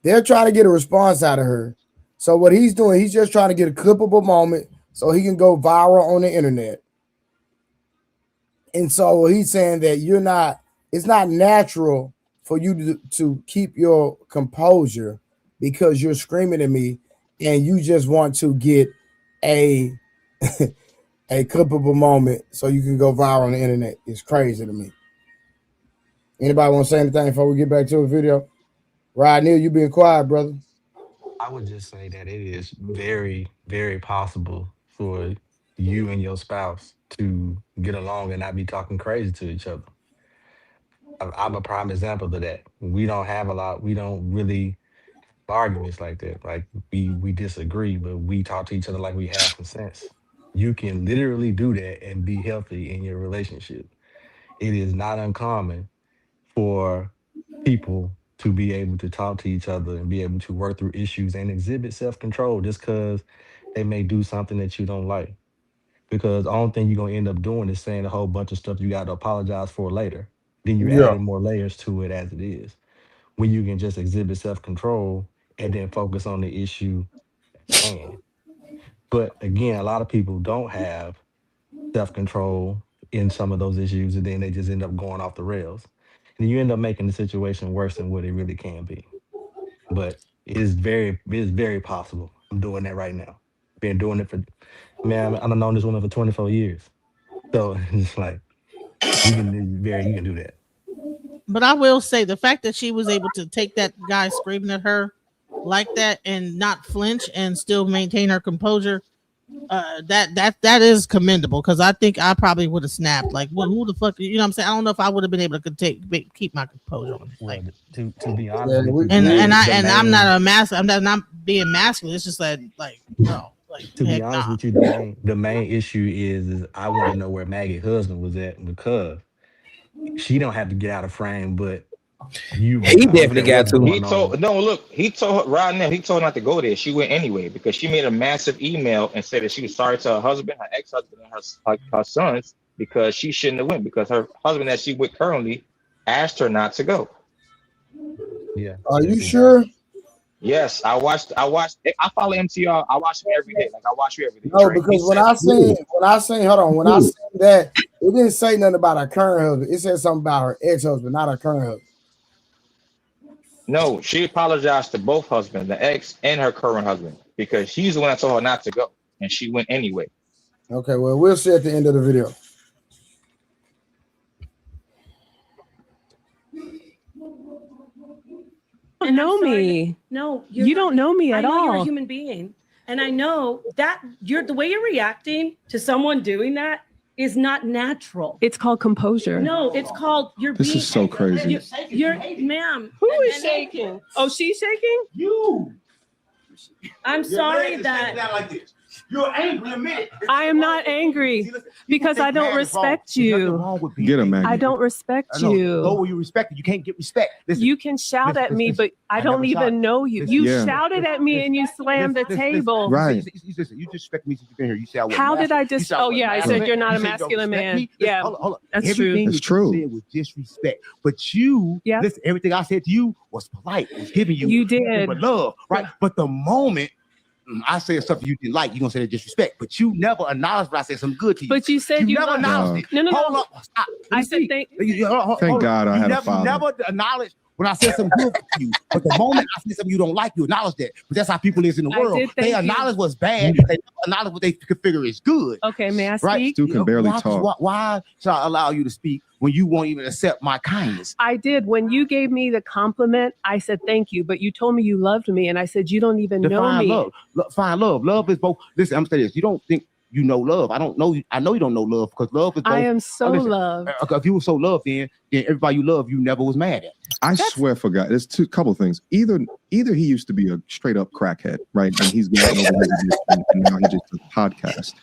[SPEAKER 2] They're trying to get a response out of her. So what he's doing, he's just trying to get a clippable moment so he can go viral on the internet. And so he's saying that it's not natural for you to keep your composure because you're screaming at me and you just want to get a a clippable moment so you can go viral on the internet. It's crazy to me. Anybody want to say anything before we get back to the video? Rod Neal, you being quiet, brother.
[SPEAKER 11] I would just say that it is very, very possible for you and your spouse to get along and not be talking crazy to each other. I'm a prime example of that. We don't really have arguments like that. Like we disagree, but we talk to each other like we have some sense. You can literally do that and be healthy in your relationship. It is not uncommon for people to be able to talk to each other and be able to work through issues and exhibit self-control just because they may do something that you don't like. Because the only thing you're gonna end up doing is saying a whole bunch of stuff you got to apologize for later. Then you're
[SPEAKER 2] Yeah.
[SPEAKER 11] adding more layers to it as it is. When you can just exhibit self-control and then focus on the issue at hand. But again, a lot of people don't have self-control in some of those issues, and then they just end up going off the rails. And you end up making the situation worse than what it really can be. But it's very possible. I'm doing that right now. Been doing it for, man, I've known this woman for 24 years. So it's like you can do that.
[SPEAKER 7] But I will say the fact that she was able to take that guy screaming at her like that and not flinch and still maintain her composure, that is commendable, because I think I probably would have snapped. Like, well, who the fuck? You know what I'm saying? I don't know if I would have been able to keep my composure on it. Like,
[SPEAKER 11] to be honest with you,
[SPEAKER 7] I'm not a mask. I'm not being masculine. It's just that, like, no. Like,
[SPEAKER 11] to be honest with you, the main issue is I want to know where Maggie's husband was at, because she don't have to get out of frame, but he
[SPEAKER 10] definitely got to.
[SPEAKER 8] He told her right now. He told her not to go there. She went anyway because she made a massive email and said that she was sorry to her husband, her ex-husband, and her sons because she shouldn't have went, because her husband that she with currently asked her not to go.
[SPEAKER 11] Yeah.
[SPEAKER 2] Are you sure?
[SPEAKER 8] Yes, I watched. I follow MTR. I watch him every day. Like I watch you every day.
[SPEAKER 2] No, because when I seen that, it didn't say nothing about her current husband. It said something about her ex-husband, not her current husband.
[SPEAKER 8] No, she apologized to both husbands, the ex and her current husband, because she's the one that told her not to go, and she went anyway.
[SPEAKER 2] Okay, well, we'll see at the end of the video.
[SPEAKER 3] You don't know me.
[SPEAKER 4] No,
[SPEAKER 3] you don't know me at all.
[SPEAKER 4] You're a human being, and I know that the way you're reacting to someone doing that is not natural.
[SPEAKER 3] It's called composure.
[SPEAKER 4] No, it's called
[SPEAKER 6] This is so crazy.
[SPEAKER 4] You're ma'am.
[SPEAKER 3] Who is shaking? Oh, she's shaking?
[SPEAKER 5] You.
[SPEAKER 4] I'm sorry that.
[SPEAKER 5] Like this. You're angry. Admit it.
[SPEAKER 3] I am not angry because I don't respect you.
[SPEAKER 6] Get him, Maggie.
[SPEAKER 3] I don't respect you.
[SPEAKER 5] Go where you respect it. You can't get respect. Listen,
[SPEAKER 3] You can shout at me, but I don't even know you. You shouted at me and you slammed the table.
[SPEAKER 6] Right.
[SPEAKER 5] You disrespect me since you've been here. You say I was.
[SPEAKER 3] How did I just? Oh yeah, I said you're not a masculine man. Yeah,
[SPEAKER 5] hold on.
[SPEAKER 3] that's true.
[SPEAKER 5] Everything
[SPEAKER 6] That's true.
[SPEAKER 5] you said was disrespect, but you, listen, everything I said to you was polite. It was giving you.
[SPEAKER 3] You did.
[SPEAKER 5] But love, right? But the moment I said something you didn't like, you're gonna say that disrespect, but you never acknowledged when I said something good to you.
[SPEAKER 3] But you said you
[SPEAKER 5] never acknowledged it.
[SPEAKER 3] No.
[SPEAKER 5] Hold up. Stop.
[SPEAKER 3] I said thank
[SPEAKER 6] God I had a father.
[SPEAKER 5] You never acknowledged when I said something good to you. But the moment I said something you don't like, you acknowledge that. But that's how people is in the world. They acknowledge what's bad. They never acknowledge what they figure is good.
[SPEAKER 3] Okay, may I speak?
[SPEAKER 5] Right?
[SPEAKER 6] Stu can barely talk.
[SPEAKER 5] Why should I allow you to speak when you won't even accept my kindness?
[SPEAKER 3] I did. When you gave me the compliment, I said thank you. But you told me you loved me, and I said you don't even know me.
[SPEAKER 5] Find love. Love is both. Listen, I'm saying this. You don't think you know love. I don't know. I know you don't know love, because love is both.
[SPEAKER 3] I am so loved.
[SPEAKER 5] If you were so loved, then everybody you love, you never was mad at.
[SPEAKER 6] I swear for God, there's couple things. Either he used to be a straight up crackhead, right? And he's gotten over his addiction, and now he just does podcast.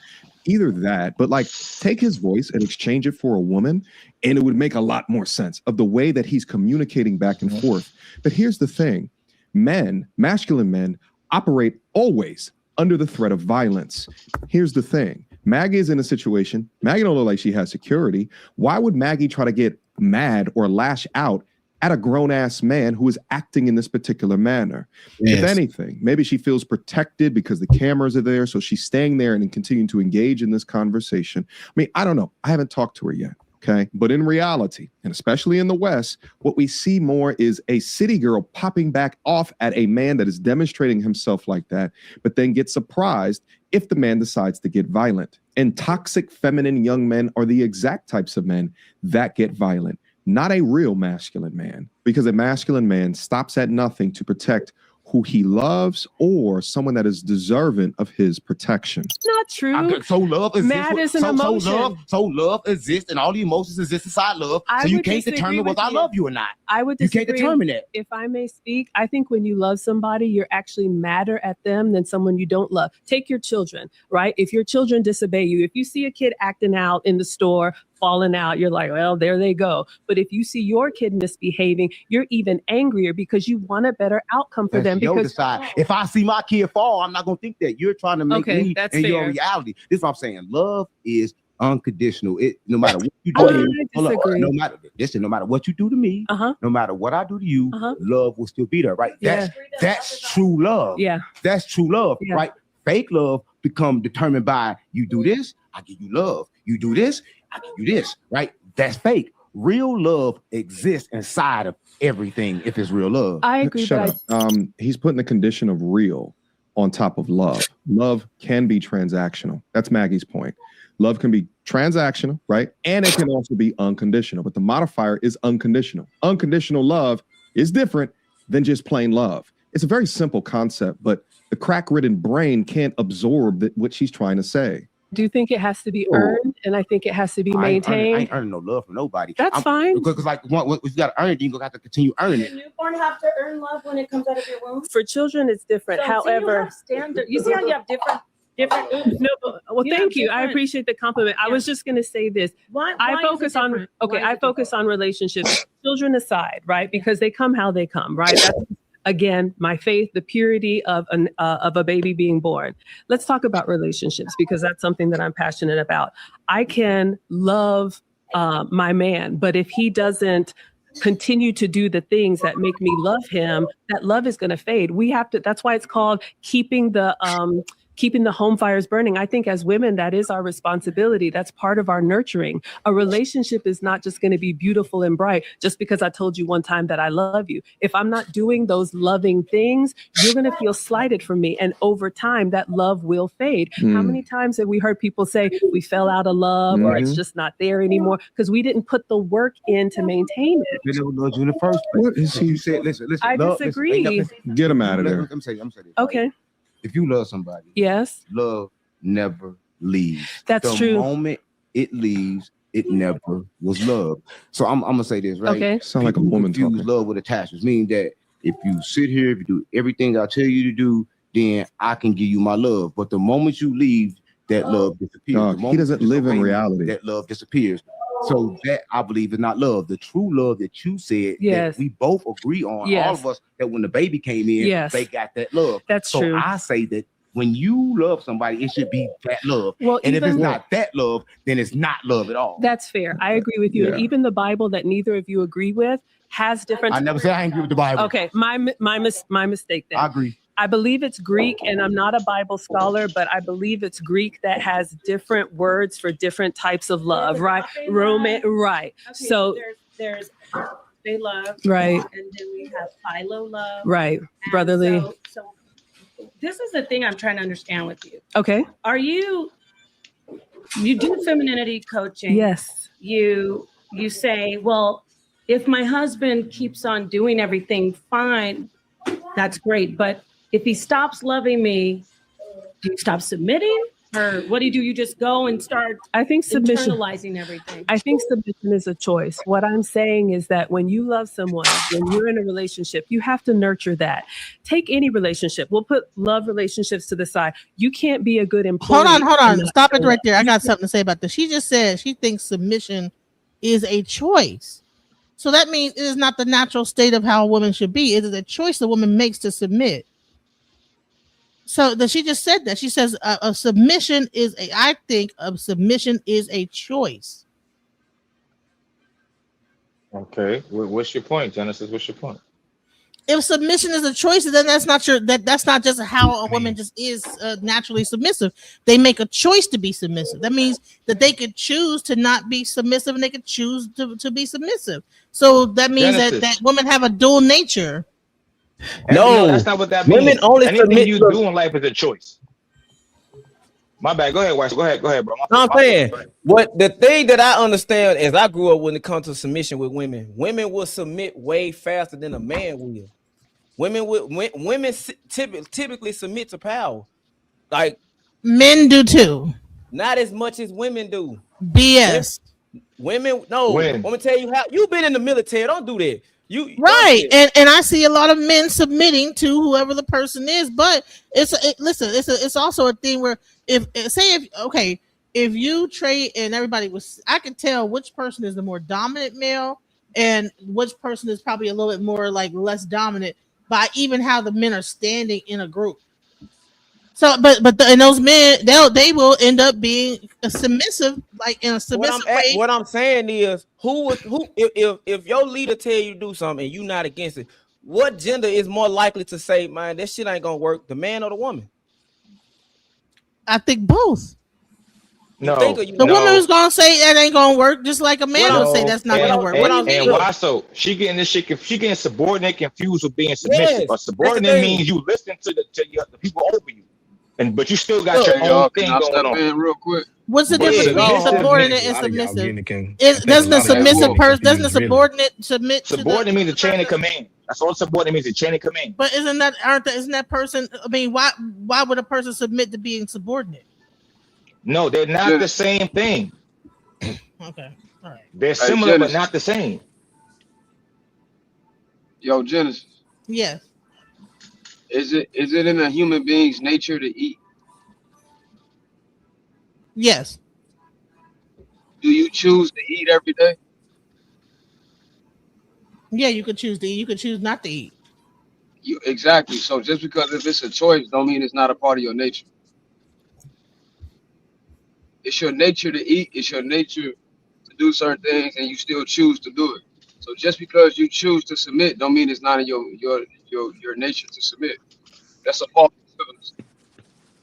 [SPEAKER 6] Either that, but like take his voice and exchange it for a woman, and it would make a lot more sense of the way that he's communicating back and forth. But here's the thing: masculine men operate always under the threat of violence. Here's the thing: Maggie is in a situation. Maggie don't look like she has security. Why would Maggie try to get mad or lash out at a grown-ass man who is acting in this particular manner? Yes. If anything, maybe she feels protected because the cameras are there, so she's staying there and continuing to engage in this conversation. I mean, I don't know. I haven't talked to her yet, okay? But in reality, and especially in the West, what we see more is a city girl popping back off at a man that is demonstrating himself like that, but then gets surprised if the man decides to get violent. And toxic feminine young men are the exact types of men that get violent. Not a real masculine man, because a masculine man stops at nothing to protect who he loves or someone that is deserving of his protection.
[SPEAKER 3] Not true.
[SPEAKER 5] So love exists.
[SPEAKER 3] Mad is an emotion.
[SPEAKER 5] So love exists, and all the emotions exist inside love. So you can't determine whether I love you or not.
[SPEAKER 3] I would disagree.
[SPEAKER 5] You can't determine that.
[SPEAKER 3] If I may speak, I think when you love somebody, you're actually madder at them than someone you don't love. Take your children, right? If your children disobey you, if you see a kid acting out in the store, falling out, you're like, well, there they go. But if you see your kid misbehaving, you're even angrier because you want a better outcome for them. Because
[SPEAKER 5] decide. If I see my kid fall, I'm not gonna think that you're trying to make me
[SPEAKER 3] that's
[SPEAKER 5] in
[SPEAKER 3] fair.
[SPEAKER 5] your reality. This is what I'm saying. Love is unconditional. It no matter what you do, no matter what you do to me, no matter what I do to you, love will still be there, right? That's true love.
[SPEAKER 3] Yeah,
[SPEAKER 5] that's true love, right? Fake love become determined by you do this, I give you love. You do this, I give you this, right? That's fake. Real love exists inside of everything if it's real love.
[SPEAKER 3] I agree.
[SPEAKER 6] Shut up. He's putting the condition of real on top of love. Love can be transactional. That's Maggie's point. Love can be transactional, right? And it can also be unconditional, but the modifier is unconditional. Unconditional love is different than just plain love. It's a very simple concept, but the crack-ridden brain can't absorb what she's trying to say.
[SPEAKER 3] Do you think it has to be earned? And I think it has to be maintained.
[SPEAKER 5] I ain't earning no love from nobody.
[SPEAKER 3] That's fine.
[SPEAKER 5] Because like if you got to earn it, you're going to have to continue earning it.
[SPEAKER 4] Does a newborn have to earn love when it comes out of your womb?
[SPEAKER 3] For children, it's different.
[SPEAKER 4] So,
[SPEAKER 3] However,
[SPEAKER 4] you see how you have different.
[SPEAKER 3] Well, thank you. I appreciate the compliment. I was just going to say this. I focus on relationships, children aside, right? Because they come how they come, right? That's, again, my faith, the purity of a baby being born. Let's talk about relationships because that's something that I'm passionate about. I can love my man, but if he doesn't continue to do the things that make me love him, that love is going to fade. We have to. That's why it's called keeping the home fires burning. I think as women, that is our responsibility. That's part of our nurturing. A relationship is not just going to be beautiful and bright just because I told you one time that I love you. If I'm not doing those loving things, you're going to feel slighted from me. And over time, that love will fade. How many times have we heard people say we fell out of love or it's just not there anymore because we didn't put the work in to maintain it?
[SPEAKER 5] They never loved you in the first place.
[SPEAKER 6] What is he?
[SPEAKER 5] You said, listen.
[SPEAKER 3] I disagree.
[SPEAKER 6] Get him out of there.
[SPEAKER 5] I'm saying this.
[SPEAKER 3] Okay.
[SPEAKER 5] If you love somebody,
[SPEAKER 3] yes,
[SPEAKER 5] love never leaves.
[SPEAKER 3] That's true.
[SPEAKER 5] The moment it leaves, it never was love. So I'm gonna say this, right?
[SPEAKER 3] Okay.
[SPEAKER 6] Sound like a woman talking.
[SPEAKER 5] Love with attachments, meaning that if you sit here, if you do everything I tell you to do, then I can give you my love. But the moment you leave, that love disappears.
[SPEAKER 6] He doesn't live in reality.
[SPEAKER 5] That love disappears. So that I believe is not love. The true love that you said that we both agree on, all of us, that when the baby came in, they got that love.
[SPEAKER 3] That's true.
[SPEAKER 5] So I say that when you love somebody, it should be that love.
[SPEAKER 3] Well,
[SPEAKER 5] and if it's not that love, then it's not love at all.
[SPEAKER 3] That's fair. I agree with you. And even the Bible that neither of you agree with has different.
[SPEAKER 5] I never said I agree with the Bible.
[SPEAKER 3] Okay, my mistake then.
[SPEAKER 5] I agree.
[SPEAKER 3] I believe it's Greek, and I'm not a Bible scholar, but I believe it's Greek that has different words for different types of love, right? Right. Okay, so
[SPEAKER 4] there's they love,
[SPEAKER 3] right,
[SPEAKER 4] and then we have philo love,
[SPEAKER 3] right, brotherly.
[SPEAKER 4] So this is the thing I'm trying to understand with you.
[SPEAKER 3] Okay.
[SPEAKER 4] Are you do femininity coaching?
[SPEAKER 3] Yes.
[SPEAKER 4] You say, well, if my husband keeps on doing everything fine, that's great, but if he stops loving me, do you stop submitting? Or what do? You just go and start internalizing everything?
[SPEAKER 3] I think submission is a choice. What I'm saying is that when you love someone, when you're in a relationship, you have to nurture that. Take any relationship. We'll put love relationships to the side. You can't be a good employee.
[SPEAKER 7] Hold on. Stop it right there. I got something to say about this. She just said she thinks submission is a choice. So that means it is not the natural state of how a woman should be. It is a choice the woman makes to submit. So that she just said that. She says a submission is I think a submission is a choice.
[SPEAKER 8] Okay. What's your point, Genesis? What's your point?
[SPEAKER 7] If submission is a choice, then that's not just how a woman just is naturally submissive. They make a choice to be submissive. That means that they could choose to not be submissive and they could choose to be submissive. So that means that women have a dual nature.
[SPEAKER 8] No, that's not what that means. Women only anything you do in life is a choice. My bad. Go ahead, Weiss. Go ahead, bro.
[SPEAKER 10] I'm saying what the thing that I understand as I grew up when it comes to submission with women will submit way faster than a man will. Women typically submit to power, like
[SPEAKER 7] men do too.
[SPEAKER 10] Not as much as women do.
[SPEAKER 7] BS.
[SPEAKER 10] Women, no. Let me tell you how. You've been in the military. Don't do that.
[SPEAKER 7] Right, and I see a lot of men submitting to whoever the person is, but it's also a thing where if if you trade and everybody was, I can tell which person is the more dominant male and which person is probably a little bit more like less dominant by even how the men are standing in a group. So, and those men, they will end up being a submissive, like in a submissive way.
[SPEAKER 10] What I'm saying is, if your leader tell you to do something and you not against it, what gender is more likely to say, man, that shit ain't gonna work, the man or the woman?
[SPEAKER 7] I think both.
[SPEAKER 8] No,
[SPEAKER 7] the woman is gonna say that ain't gonna work, just like a man will say that's not gonna work.
[SPEAKER 8] And why so? She getting this shit. She getting subordinate confused with being submissive.
[SPEAKER 10] Yes,
[SPEAKER 8] a subordinate means you listen to the people over you, but you still got your own thing going on.
[SPEAKER 12] Real quick.
[SPEAKER 7] What's the difference between subordinate and submissive? Doesn't the subordinate submit?
[SPEAKER 8] Subordinate means the chain of command. That's all subordinate means, the chain of command.
[SPEAKER 7] But isn't that person? I mean, why would a person submit to being subordinate?
[SPEAKER 8] No, they're not the same thing.
[SPEAKER 7] Okay, all right.
[SPEAKER 8] They're similar, but not the same.
[SPEAKER 12] Yo, Genesis.
[SPEAKER 7] Yes.
[SPEAKER 12] Is it in a human being's nature to eat?
[SPEAKER 7] Yes.
[SPEAKER 12] Do you choose to eat every day?
[SPEAKER 7] Yeah, you could choose to eat. You could choose not to eat.
[SPEAKER 12] Exactly. So just because if it's a choice, don't mean it's not a part of your nature. It's your nature to eat. It's your nature to do certain things, and you still choose to do it. So just because you choose to submit, don't mean it's not in your nature to submit. That's a false equivalence.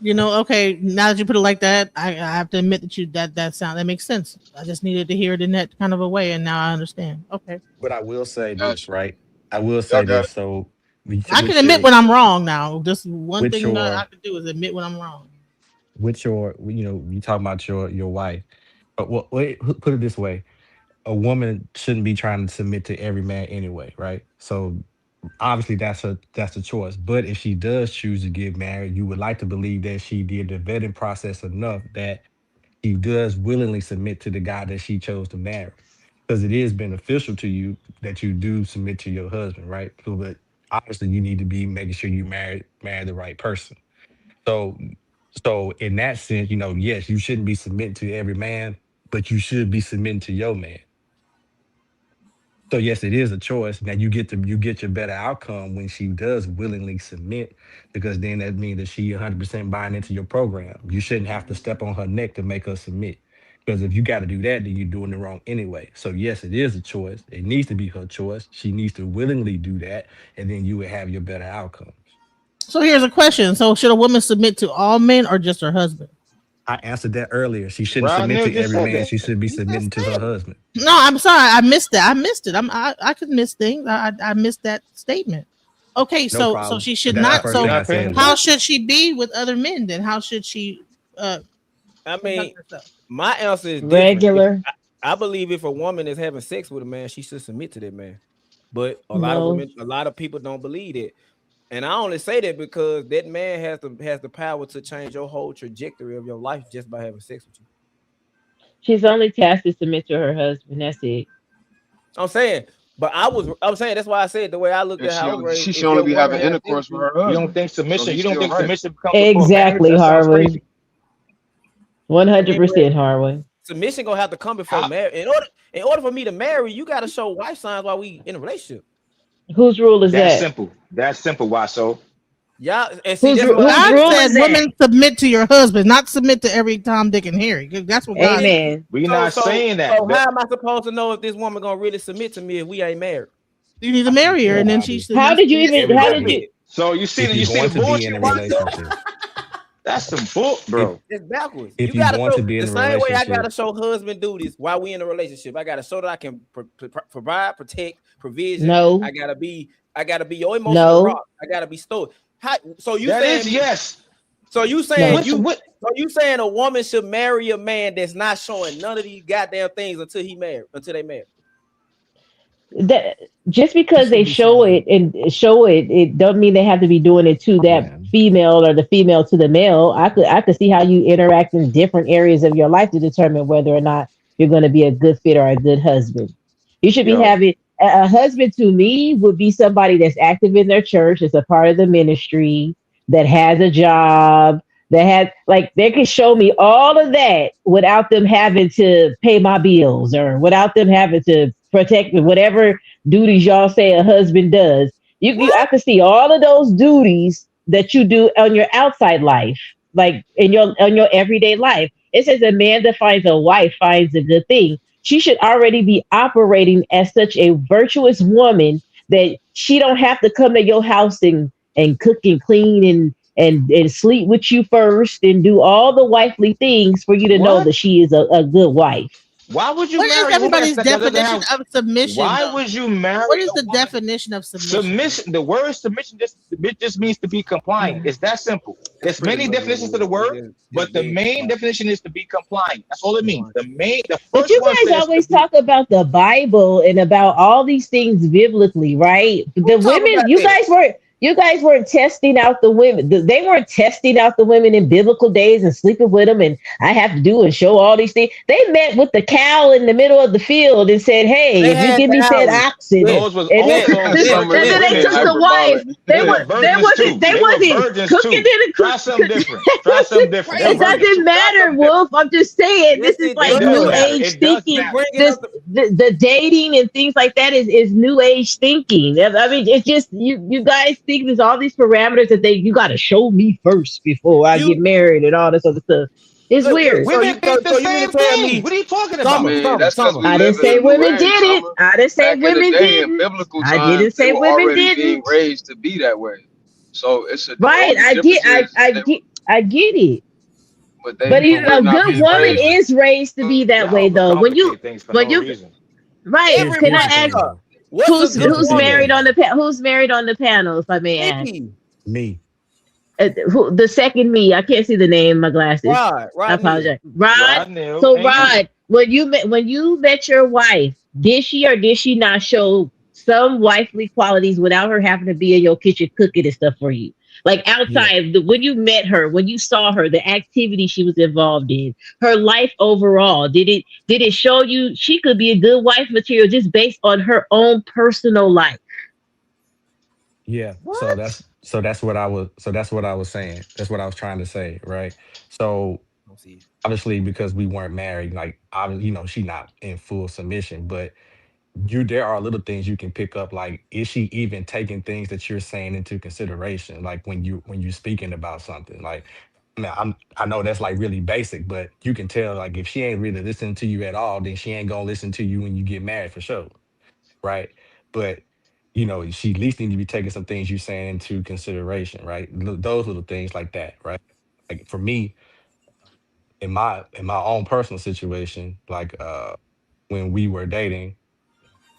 [SPEAKER 7] Okay. Now that you put it like that, I have to admit that makes sense. I just needed to hear it in that kind of a way, and now I understand. Okay.
[SPEAKER 11] But I will say this, right? I will say this. So
[SPEAKER 7] I can admit when I'm wrong now. Just one thing that I can do is admit when I'm wrong.
[SPEAKER 11] With you talk about your wife, but put it this way: a woman shouldn't be trying to submit to every man anyway, right? So obviously that's a choice. But if she does choose to get married, you would like to believe that she did the vetting process enough that she does willingly submit to the guy that she chose to marry, because it is beneficial to you that you do submit to your husband, right? But obviously you need to be making sure you marry the right person. So in that sense, yes, you shouldn't be submitting to every man, but you should be submitting to your man. So yes, it is a choice. Now you get your better outcome when she does willingly submit, because then that means that she 100% buying into your program. You shouldn't have to step on her neck to make her submit, because if you got to do that, then you're doing it wrong anyway. So yes, it is a choice. It needs to be her choice. She needs to willingly do that, and then you would have your better outcome.
[SPEAKER 7] So here's a question. So should a woman submit to all men or just her husband?
[SPEAKER 11] I answered that earlier. She shouldn't submit to every man. She should be submitting to her husband.
[SPEAKER 7] No, I'm sorry. I missed that. I missed it. I could miss things. I missed that statement. Okay, so she should not. So how should she be with other men then? How should she?
[SPEAKER 10] I mean, my answer is
[SPEAKER 13] regular.
[SPEAKER 10] I believe if a woman is having sex with a man, she should submit to that man. But a lot of people don't believe it. And I only say that because that man has the power to change your whole trajectory of your life just by having sex with you.
[SPEAKER 13] She's only tasked to submit to her husband. That's it.
[SPEAKER 10] I'm saying, but I'm saying that's why I said the way I looked at how
[SPEAKER 12] she should only be having intercourse with her husband.
[SPEAKER 8] You don't think submission? You don't think submission becomes
[SPEAKER 13] exactly, Harwood? 100%, Harwood.
[SPEAKER 10] Submission gonna have to come before marriage. In order for me to marry, you got to show wife signs while we in a relationship.
[SPEAKER 13] Whose rule is that?
[SPEAKER 8] That's simple. Why so?
[SPEAKER 10] Yeah, and see,
[SPEAKER 7] God said women submit to your husband, not submit to every Tom, Dick, and Harry. That's what God said.
[SPEAKER 8] We're not saying that.
[SPEAKER 10] So how am I supposed to know if this woman gonna really submit to me if we ain't married?
[SPEAKER 7] You need to marry her, and then she.
[SPEAKER 13] How did you even? How did you?
[SPEAKER 8] So you see the bullshit. That's some bull, bro.
[SPEAKER 10] It's backwards.
[SPEAKER 11] If you want to be in a
[SPEAKER 10] relationship, the same way I gotta show husband duties while we in a relationship. I gotta show that I can provide, protect, provision.
[SPEAKER 13] No,
[SPEAKER 10] I gotta be your emotional rock. I gotta be stoic. So you saying
[SPEAKER 8] yes?
[SPEAKER 10] So you saying So you saying a woman should marry a man that's not showing none of these goddamn things until they marry?
[SPEAKER 13] That just because they show it, it don't mean they have to be doing it to that female or the female to the male. I could see how you interact in different areas of your life to determine whether or not you're going to be a good fit or a good husband. You should be having a husband. To me, would be somebody that's active in their church, is a part of the ministry, that has a job, that had like they can show me all of that without them having to pay my bills or without them having to protect me, whatever duties y'all say a husband does. I can see all of those duties that you do on your outside life, like in your on your everyday life. It says a man that finds a wife finds a good thing. She should already be operating as such a virtuous woman that she don't have to come to your house and cook and clean and sleep with you first and do all the wifely things for you to know
[SPEAKER 8] What?
[SPEAKER 13] that she is a good wife.
[SPEAKER 8] Why would you
[SPEAKER 7] What is
[SPEAKER 8] marry a woman
[SPEAKER 7] everybody's
[SPEAKER 8] that doesn't
[SPEAKER 7] definition
[SPEAKER 8] have?
[SPEAKER 7] of submission?
[SPEAKER 8] Why
[SPEAKER 7] Though?
[SPEAKER 8] would you marry
[SPEAKER 7] What is
[SPEAKER 8] a
[SPEAKER 7] the
[SPEAKER 8] woman?
[SPEAKER 7] definition of submission?
[SPEAKER 8] Submission. The word submission just means to be compliant. It's that simple. There's many definitions to the word, but the main definition is to be compliant. That's all it means. The
[SPEAKER 13] But
[SPEAKER 8] first
[SPEAKER 13] you
[SPEAKER 8] one
[SPEAKER 13] guys
[SPEAKER 8] says to
[SPEAKER 13] always
[SPEAKER 8] be.
[SPEAKER 13] talk about the Bible and about all these things biblically, right? The
[SPEAKER 10] talk
[SPEAKER 13] women,
[SPEAKER 10] about that?
[SPEAKER 13] you guys weren't testing out the women. They weren't testing out the women in biblical days and sleeping with them. And I have to do and show all these things. They met with the cow in the middle of the field and said, "Hey,
[SPEAKER 10] They
[SPEAKER 13] if you
[SPEAKER 10] had
[SPEAKER 13] give me said
[SPEAKER 10] dowry.
[SPEAKER 13] oxen,"
[SPEAKER 10] Yeah,
[SPEAKER 8] Those was
[SPEAKER 13] and
[SPEAKER 8] also
[SPEAKER 10] yeah,
[SPEAKER 12] Some of
[SPEAKER 8] virgin
[SPEAKER 12] these
[SPEAKER 13] then they
[SPEAKER 12] women
[SPEAKER 8] women
[SPEAKER 13] took the
[SPEAKER 8] too.
[SPEAKER 13] wife.
[SPEAKER 12] hyperbolic.
[SPEAKER 8] They were virgins too.
[SPEAKER 13] They
[SPEAKER 8] They were
[SPEAKER 13] wasn't
[SPEAKER 8] virgins
[SPEAKER 13] cooking
[SPEAKER 8] too.
[SPEAKER 13] it and
[SPEAKER 8] Try
[SPEAKER 13] cooking.
[SPEAKER 8] something different. Try something different. They were
[SPEAKER 13] It
[SPEAKER 8] virgins
[SPEAKER 13] doesn't
[SPEAKER 8] too. Try
[SPEAKER 13] matter,
[SPEAKER 8] something different.
[SPEAKER 13] Wolf. I'm just saying
[SPEAKER 10] yes,
[SPEAKER 13] this is
[SPEAKER 10] it
[SPEAKER 13] like
[SPEAKER 8] It does
[SPEAKER 13] new
[SPEAKER 10] does.
[SPEAKER 8] matter.
[SPEAKER 13] age
[SPEAKER 8] It does
[SPEAKER 10] You
[SPEAKER 13] thinking.
[SPEAKER 8] matter.
[SPEAKER 10] bringing
[SPEAKER 13] This
[SPEAKER 10] up the
[SPEAKER 13] the dating and things like that is new age thinking. I mean, it's just you guys think there's all these parameters that you got to show me first before I get
[SPEAKER 10] you.
[SPEAKER 13] married and all this other stuff. It's weird.
[SPEAKER 10] So
[SPEAKER 8] Women
[SPEAKER 10] you
[SPEAKER 8] think the
[SPEAKER 10] so you mean to
[SPEAKER 8] same
[SPEAKER 10] tell
[SPEAKER 8] thing.
[SPEAKER 10] me,
[SPEAKER 8] What are you talking
[SPEAKER 12] I
[SPEAKER 8] about?
[SPEAKER 12] mean, that's because we
[SPEAKER 13] I
[SPEAKER 12] live
[SPEAKER 13] didn't
[SPEAKER 12] in
[SPEAKER 13] say
[SPEAKER 12] a new
[SPEAKER 13] women
[SPEAKER 12] age,
[SPEAKER 13] did it.
[SPEAKER 12] Summer.
[SPEAKER 13] I didn't say
[SPEAKER 12] Back in the
[SPEAKER 13] women
[SPEAKER 12] day, in
[SPEAKER 13] didn't.
[SPEAKER 12] biblical
[SPEAKER 13] I
[SPEAKER 12] times,
[SPEAKER 13] didn't
[SPEAKER 12] they
[SPEAKER 13] say
[SPEAKER 12] were
[SPEAKER 13] women
[SPEAKER 12] already being
[SPEAKER 13] didn't.
[SPEAKER 12] raised to be that way. So the
[SPEAKER 13] Right.
[SPEAKER 12] only difference is they were,
[SPEAKER 13] I get it.
[SPEAKER 12] but
[SPEAKER 13] But
[SPEAKER 8] But
[SPEAKER 12] we're
[SPEAKER 13] a
[SPEAKER 12] not
[SPEAKER 13] good
[SPEAKER 12] being
[SPEAKER 13] woman
[SPEAKER 12] raised.
[SPEAKER 13] is raised to be that way,
[SPEAKER 8] y'all
[SPEAKER 13] though.
[SPEAKER 8] overcomplicate things for
[SPEAKER 13] When
[SPEAKER 8] no
[SPEAKER 13] you
[SPEAKER 8] reason.
[SPEAKER 13] right, can
[SPEAKER 11] Here's
[SPEAKER 13] I
[SPEAKER 11] the
[SPEAKER 13] ask
[SPEAKER 11] thing, though.
[SPEAKER 10] what's a good
[SPEAKER 11] Here's the
[SPEAKER 13] who's
[SPEAKER 11] thing,
[SPEAKER 13] married
[SPEAKER 10] woman?
[SPEAKER 13] on
[SPEAKER 11] though.
[SPEAKER 13] who's married on the panel? If I may ask,
[SPEAKER 10] Nikki,
[SPEAKER 11] Me.
[SPEAKER 13] the second me, I can't see the name. My glasses. I
[SPEAKER 10] Rod Neal.
[SPEAKER 13] apologize, Rod.
[SPEAKER 8] Rod Neal
[SPEAKER 13] So
[SPEAKER 8] and you.
[SPEAKER 13] Rod, when you met your wife, did she or did she not show some wifely qualities without her having to be in your kitchen cooking and stuff for you? Like
[SPEAKER 11] Yeah.
[SPEAKER 13] outside, when you met her, when you saw her, the activity she was involved in, her life overall, did it show you she could be a good wife material just based on her own personal life?
[SPEAKER 11] Yeah. So
[SPEAKER 10] What?
[SPEAKER 11] that's what I was saying. That's what I was trying to say, right? So
[SPEAKER 10] Let's see.
[SPEAKER 11] obviously because we weren't married, like obviously, she not in full submission, but there are little things you can pick up, like is she even taking things that you're saying into consideration, like when you're speaking about something, like I know that's like really basic, but you can tell like if she ain't really listening to you at all, then she ain't gonna listen to you when you get married for sure, right? But she at least need to be taking some things you're saying into consideration, right? Those little things like that, right? Like for me, in my own personal situation, like when we were dating,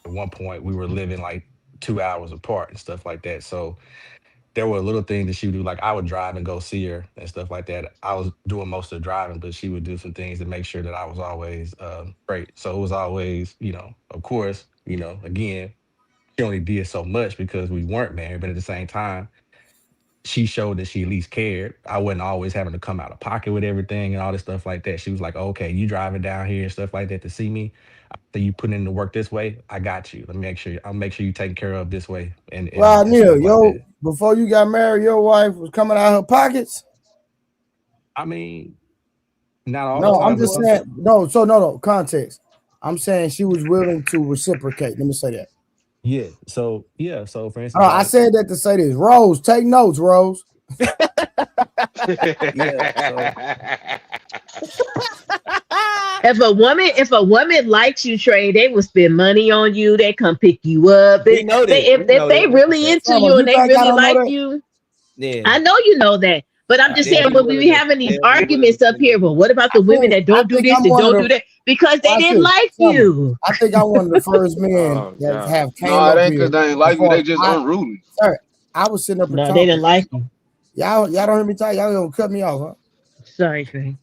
[SPEAKER 11] at one point we were living like 2 hours apart and stuff like that. So there were little things that she would do, like I would drive and go see her and stuff like that. I was doing most of the driving, but she would do some things to make sure that I was always great. So it was always, of course, again, she only did so much because we weren't married, but at the same time, she showed that she at least cared. I wasn't always having to come out of pocket with everything and all this stuff like that. She was like, okay, you driving down here and stuff like that to see me. So you put in the work this way, I got you. I'll make sure you taken care of this way
[SPEAKER 2] Rod
[SPEAKER 11] and
[SPEAKER 2] Neal,
[SPEAKER 11] stuff like that.
[SPEAKER 2] before you got married, your wife was coming out of her pockets.
[SPEAKER 11] I mean, not all the
[SPEAKER 2] No, I'm
[SPEAKER 11] time, but
[SPEAKER 2] just saying. No, so no context. I'm saying she was willing to reciprocate. Let me say that.
[SPEAKER 11] yeah. So for instance,
[SPEAKER 2] I
[SPEAKER 11] like
[SPEAKER 2] said that to say this. Rose, take notes, Rose.
[SPEAKER 10] Yeah. So
[SPEAKER 13] If a woman likes you, Trey, they will spend money on you. They come pick you up.
[SPEAKER 10] we know that.
[SPEAKER 13] If they really into
[SPEAKER 2] Summer,
[SPEAKER 13] you
[SPEAKER 2] you
[SPEAKER 13] and they
[SPEAKER 2] think I
[SPEAKER 13] really
[SPEAKER 2] don't know
[SPEAKER 13] like
[SPEAKER 2] that?
[SPEAKER 13] you,
[SPEAKER 10] Yeah.
[SPEAKER 13] I know you know that. But I'm just
[SPEAKER 10] They'll
[SPEAKER 13] saying
[SPEAKER 10] be
[SPEAKER 13] when we
[SPEAKER 10] willing
[SPEAKER 13] be
[SPEAKER 10] to
[SPEAKER 13] having these
[SPEAKER 10] they'll be willing
[SPEAKER 13] arguments
[SPEAKER 10] to
[SPEAKER 13] up
[SPEAKER 10] spend
[SPEAKER 13] here,
[SPEAKER 10] money.
[SPEAKER 13] but what about the women that
[SPEAKER 2] I
[SPEAKER 13] don't do
[SPEAKER 2] think
[SPEAKER 13] this
[SPEAKER 2] I'm
[SPEAKER 13] and
[SPEAKER 2] one of
[SPEAKER 13] don't
[SPEAKER 2] the.
[SPEAKER 13] do that because they
[SPEAKER 2] Watch
[SPEAKER 13] didn't
[SPEAKER 2] this,
[SPEAKER 13] like
[SPEAKER 2] Summer.
[SPEAKER 13] you?
[SPEAKER 2] I think I'm one of the first men
[SPEAKER 8] Oh
[SPEAKER 2] that
[SPEAKER 8] God.
[SPEAKER 2] have came
[SPEAKER 12] No, it
[SPEAKER 2] up
[SPEAKER 12] ain't because
[SPEAKER 2] here.
[SPEAKER 12] they ain't like you.
[SPEAKER 2] Before
[SPEAKER 12] They just
[SPEAKER 2] I,
[SPEAKER 12] unruly.
[SPEAKER 2] sir, I was sitting up and
[SPEAKER 13] No, they
[SPEAKER 2] talking.
[SPEAKER 13] didn't like you.
[SPEAKER 2] Y'all don't hear me talk. Y'all gonna cut me off, huh?
[SPEAKER 13] Sorry, Trey.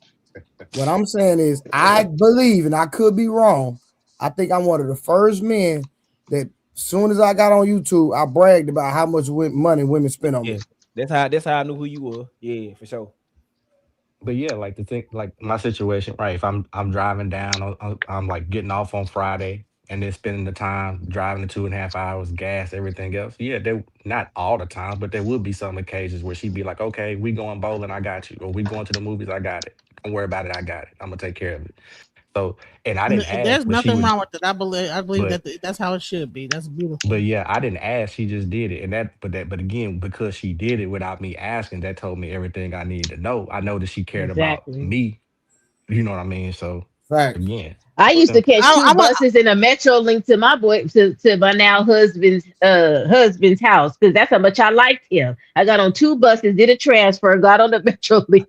[SPEAKER 2] What I'm saying is, I believe, and I could be wrong. I think I'm one of the first men that, as soon as I got on YouTube, I bragged about how much money women spend on
[SPEAKER 10] Yeah.
[SPEAKER 2] me.
[SPEAKER 10] That's how I knew who you were. Yeah, for sure.
[SPEAKER 11] but yeah, like my situation, right? If I'm driving down, I'm like getting off on Friday, and then spending the time driving the 2.5 hours, gas, everything else. Yeah, there not all the time, but there would be some occasions where she'd be like, okay, we going bowling, I got you. Or we going to the movies, I got it. Don't worry about it, I got it. I'm gonna take care of it. So, and I didn't ask,
[SPEAKER 7] There's
[SPEAKER 11] but she
[SPEAKER 7] nothing
[SPEAKER 11] would,
[SPEAKER 7] wrong with it. I believe
[SPEAKER 11] but
[SPEAKER 7] that's how it should be. That's beautiful.
[SPEAKER 11] but yeah, I didn't ask. She just did it, and but again, because she did it without me asking, that told me everything I needed to know. I know that she cared about
[SPEAKER 13] Exactly.
[SPEAKER 11] me. You know what I mean? So
[SPEAKER 2] Fact.
[SPEAKER 11] again,
[SPEAKER 13] I used to catch two
[SPEAKER 7] I want-
[SPEAKER 13] buses in a metro link to my to my now husband's house because that's how much I liked him. I got on two buses, did a transfer, got on the metro link,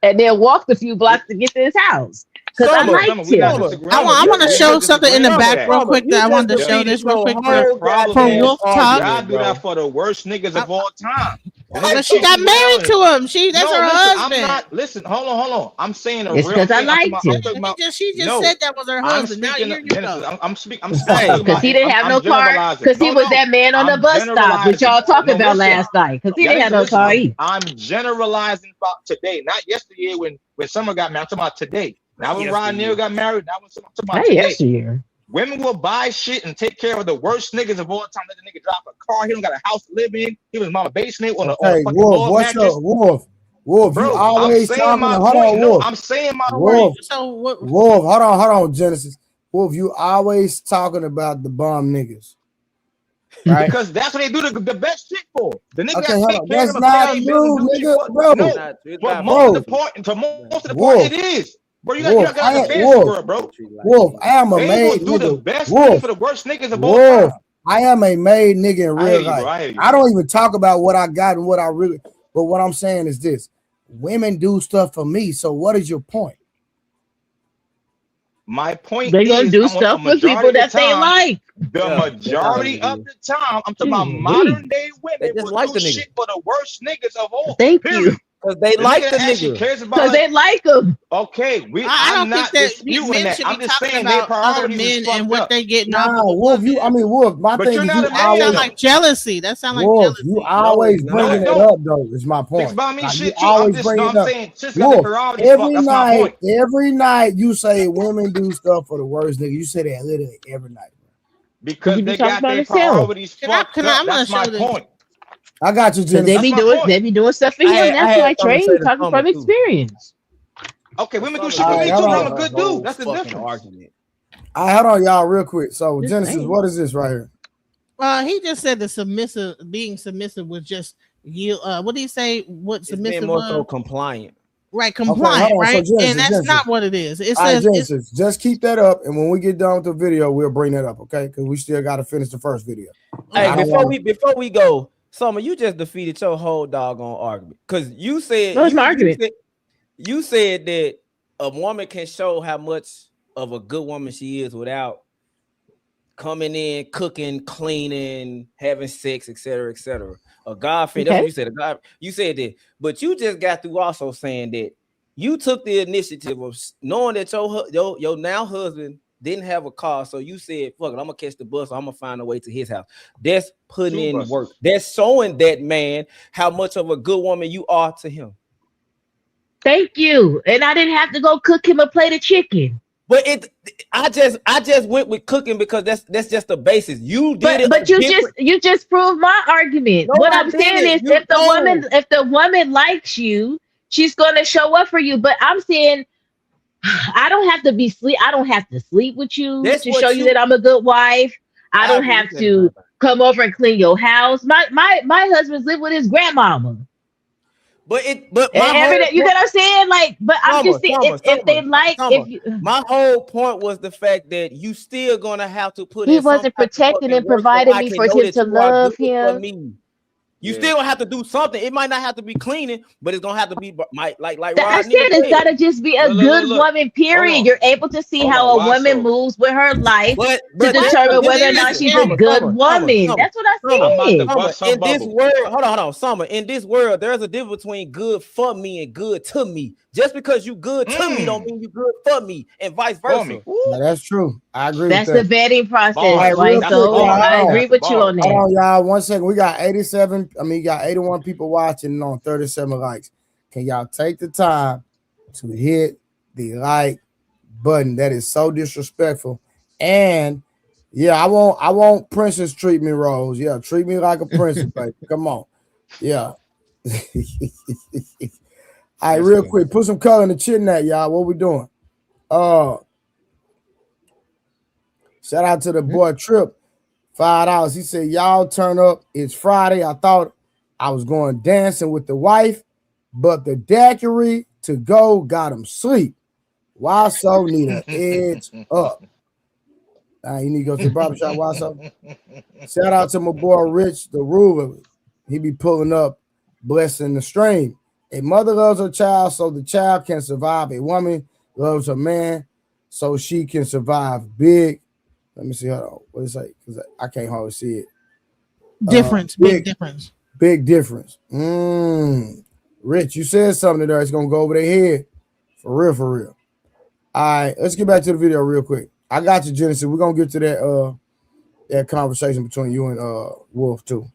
[SPEAKER 13] and then walked a few blocks to get to his house because I liked him.
[SPEAKER 7] I want to show something in the back real quick that I wanted to show this real quick for Wolf Talk.
[SPEAKER 8] Y'all do that for the worst niggas of all time.
[SPEAKER 7] But she got married to him. That's her husband.
[SPEAKER 8] I'm not. Listen, hold on. I'm saying a
[SPEAKER 13] It's
[SPEAKER 8] real thing.
[SPEAKER 13] because I liked him.
[SPEAKER 7] She just said that was her husband. Now you know.
[SPEAKER 8] I'm speaking.
[SPEAKER 13] Because he didn't have no car. Because he was that man on the bus stop, which y'all talked about last night. Because he didn't have no car either.
[SPEAKER 8] I'm generalizing about today, not yesterday when Summer got married. I'm talking about today. Now when Rod Neal got married, now when I'm talking about today.
[SPEAKER 13] Yesteryear.
[SPEAKER 8] Women will buy shit and take care of the worst niggas of all time. Let the nigga drive a car. He don't got a house to live in. He was mama basement on a fucking
[SPEAKER 2] Wolf, what's up, Wolf? Wolf,
[SPEAKER 8] bro,
[SPEAKER 2] you always
[SPEAKER 8] I'm saying
[SPEAKER 2] talking.
[SPEAKER 8] my
[SPEAKER 2] Hold
[SPEAKER 8] point.
[SPEAKER 2] on,
[SPEAKER 8] No,
[SPEAKER 2] Wolf.
[SPEAKER 8] I'm saying my
[SPEAKER 2] Wolf.
[SPEAKER 8] point.
[SPEAKER 7] So what?
[SPEAKER 2] Wolf, hold on, Genesis. Wolf, you always talking about the bomb niggas, right?
[SPEAKER 8] Because that's what they do the best shit for. The nigga
[SPEAKER 2] Okay,
[SPEAKER 8] that
[SPEAKER 2] hold
[SPEAKER 8] take
[SPEAKER 2] on.
[SPEAKER 8] care of
[SPEAKER 2] That's
[SPEAKER 8] them,
[SPEAKER 2] not
[SPEAKER 8] pay
[SPEAKER 2] you,
[SPEAKER 8] bills and do
[SPEAKER 2] nigga,
[SPEAKER 8] shit.
[SPEAKER 2] bro.
[SPEAKER 8] No, but most of the part, it is. Bro, you gotta get out the fancy world, bro.
[SPEAKER 2] Wolf, I am a
[SPEAKER 8] They
[SPEAKER 2] made
[SPEAKER 8] will do the
[SPEAKER 2] nigga.
[SPEAKER 8] best thing
[SPEAKER 2] Wolf,
[SPEAKER 8] for the worst niggas of all
[SPEAKER 2] Wolf,
[SPEAKER 8] time.
[SPEAKER 2] I am a made nigga in
[SPEAKER 8] I hear
[SPEAKER 2] real
[SPEAKER 8] you, bro. I
[SPEAKER 2] life.
[SPEAKER 8] hear you.
[SPEAKER 2] I don't even talk about what I got and what I really. But what I'm saying is this: women do stuff for me. So what is your point?
[SPEAKER 8] My point
[SPEAKER 13] They're
[SPEAKER 8] is,
[SPEAKER 13] gonna do stuff for people that they like.
[SPEAKER 8] The majority of the time, I'm talking about modern day women
[SPEAKER 10] just
[SPEAKER 8] will
[SPEAKER 10] like
[SPEAKER 8] do
[SPEAKER 10] the nigga.
[SPEAKER 8] shit for the worst niggas of all.
[SPEAKER 13] Thank
[SPEAKER 8] period.
[SPEAKER 13] you.
[SPEAKER 10] Because they like the
[SPEAKER 8] actually
[SPEAKER 10] nigga.
[SPEAKER 8] cares about
[SPEAKER 13] Because they like them.
[SPEAKER 8] Okay,
[SPEAKER 7] I
[SPEAKER 8] I'm
[SPEAKER 7] don't
[SPEAKER 8] not
[SPEAKER 7] think that
[SPEAKER 8] disputing
[SPEAKER 7] men
[SPEAKER 8] that.
[SPEAKER 7] should
[SPEAKER 8] I'm
[SPEAKER 7] be
[SPEAKER 8] just
[SPEAKER 7] talking
[SPEAKER 8] saying their
[SPEAKER 7] about other
[SPEAKER 8] priorities is
[SPEAKER 7] men and
[SPEAKER 8] fucked
[SPEAKER 7] what
[SPEAKER 8] up.
[SPEAKER 7] they getting off
[SPEAKER 2] Nah,
[SPEAKER 7] of a
[SPEAKER 2] Wolf,
[SPEAKER 7] woman.
[SPEAKER 2] Wolf. My
[SPEAKER 8] But
[SPEAKER 2] thing
[SPEAKER 8] you're
[SPEAKER 2] is,
[SPEAKER 8] not
[SPEAKER 2] you
[SPEAKER 8] a man,
[SPEAKER 2] always
[SPEAKER 7] That sound like jealousy. That sound like
[SPEAKER 2] Wolf,
[SPEAKER 7] jealousy.
[SPEAKER 2] you always
[SPEAKER 10] it's
[SPEAKER 2] bringing
[SPEAKER 10] not.
[SPEAKER 2] it up though. Is my point.
[SPEAKER 8] Fix by me,
[SPEAKER 2] Like, you
[SPEAKER 8] shit too. I'm
[SPEAKER 2] always
[SPEAKER 8] just
[SPEAKER 2] bring
[SPEAKER 8] no.
[SPEAKER 2] it
[SPEAKER 8] I'm
[SPEAKER 2] up.
[SPEAKER 8] saying just because their
[SPEAKER 2] Wolf,
[SPEAKER 8] priorities fucked. That's my point.
[SPEAKER 2] every night you say women do stuff for the worst nigga. You say that literally every night.
[SPEAKER 8] Because
[SPEAKER 13] He be
[SPEAKER 8] they
[SPEAKER 13] talking
[SPEAKER 8] got
[SPEAKER 13] about
[SPEAKER 8] their
[SPEAKER 13] himself.
[SPEAKER 8] priorities fucked up.
[SPEAKER 7] I'm gonna
[SPEAKER 8] That's my
[SPEAKER 7] show this.
[SPEAKER 8] point.
[SPEAKER 2] I got you,
[SPEAKER 13] Because they
[SPEAKER 2] Genesis.
[SPEAKER 13] be doing stuff for him.
[SPEAKER 10] I
[SPEAKER 13] That's
[SPEAKER 10] had
[SPEAKER 13] why
[SPEAKER 10] something to
[SPEAKER 13] Trey
[SPEAKER 10] say to
[SPEAKER 13] talking
[SPEAKER 10] Summer,
[SPEAKER 13] from
[SPEAKER 10] too.
[SPEAKER 13] experience.
[SPEAKER 8] Okay, women do
[SPEAKER 10] Summer
[SPEAKER 8] shit for
[SPEAKER 2] Alright,
[SPEAKER 8] me
[SPEAKER 2] hold
[SPEAKER 8] too.
[SPEAKER 2] on.
[SPEAKER 8] I'm a good dude. That's the
[SPEAKER 10] fucking
[SPEAKER 8] difference.
[SPEAKER 10] argument.
[SPEAKER 2] I hold on, y'all, real quick. So
[SPEAKER 13] Just
[SPEAKER 2] Genesis,
[SPEAKER 13] saying.
[SPEAKER 2] what is this right here?
[SPEAKER 7] He just said the being submissive was just you. What did he say? What
[SPEAKER 10] It's
[SPEAKER 7] submissive
[SPEAKER 10] being more
[SPEAKER 7] was?
[SPEAKER 10] so compliant.
[SPEAKER 7] Right,
[SPEAKER 2] hold
[SPEAKER 7] compliant,
[SPEAKER 2] on. So
[SPEAKER 7] right?
[SPEAKER 2] Genesis,
[SPEAKER 7] And that's
[SPEAKER 2] Genesis.
[SPEAKER 7] not what it is. It
[SPEAKER 2] All right,
[SPEAKER 7] says it's,
[SPEAKER 2] Genesis, just keep that up, and when we get done with the video, we'll bring that up, okay? Because we still got to finish the first video.
[SPEAKER 10] Hey,
[SPEAKER 2] I don't
[SPEAKER 10] before we go, Summer, you just defeated your whole doggone argument. Because you said
[SPEAKER 13] What was my argument?
[SPEAKER 10] You said that a woman can show how much of a good woman she is without coming in, cooking, cleaning, having sex, etc., etc. A God friend. That's what you said. You said that, but you just got through also saying that you took the initiative of knowing that your now husband didn't have a car, so you said, "Fuck it, I'm gonna catch the bus. Or I'm gonna find a way to his house." That's putting in work. That's showing that man how much of a good woman you are to him.
[SPEAKER 13] Thank you. And I didn't have to go cook him a plate of chicken.
[SPEAKER 10] But I just went with cooking because that's just the basis. You did it,
[SPEAKER 13] but you just proved my argument.
[SPEAKER 10] No,
[SPEAKER 13] what
[SPEAKER 10] I
[SPEAKER 13] I'm saying is,
[SPEAKER 10] didn't.
[SPEAKER 13] if the woman likes you, she's gonna show up for you. But I'm saying, I don't have to sleep with you to show you that I'm a good wife. I don't have to come over and clean your house. My husband's live with his grandmama.
[SPEAKER 10] But
[SPEAKER 13] you know what I'm saying? Like, but I'm just saying, if they like,
[SPEAKER 10] my whole point was the fact that you still gonna have to put.
[SPEAKER 13] He wasn't protecting and providing me for him to love him.
[SPEAKER 10] You still gonna have to do something. It might not have to be cleaning, but it's gonna have to be like
[SPEAKER 13] I said it's gotta just be a good woman, period. You're able to see how a woman moves with her life to determine whether or not she's a good woman. That's what I said.
[SPEAKER 10] In this world, hold on, Summer. In this world, there's a difference between good for me and good to me. Just because you good to me don't mean you good for me, and vice versa.
[SPEAKER 2] Yeah, that's true. I agree.
[SPEAKER 13] That's
[SPEAKER 2] with that.
[SPEAKER 13] the vetting process.
[SPEAKER 2] I
[SPEAKER 13] agree with you on that.
[SPEAKER 2] Hold on, y'all. 1 second. We got 87. You got 81 people watching on 37 likes. Can y'all take the time to hit the like button? That is so disrespectful. And Yeah, I want princess treatment, Rose. Yeah, treat me like a princess, baby. Come on. Yeah. All right, real quick, put some color in the chin that, y'all. What we doing? Shout out to the boy Trip, $5. He said, y'all turn up. It's Friday. I thought I was going dancing with the wife, but the daiquiri to go got him sleep. Why so need an edge up? You need to go to the barbershop. Why so? Shout out to my boy Rich, the ruler. He be pulling up, blessing the stream. A mother loves her child so the child can survive. A woman loves her man so she can survive. Big. Let me see. Hold on. What is it? Because I can't hardly see it.
[SPEAKER 7] Difference. Big difference.
[SPEAKER 2] Big difference. Rich, you said something there. It's going to go over their head. For real, for real. All right. Let's get back to the video real quick. I got you, Genesis. We're going to get to that conversation between you and Wolf, too.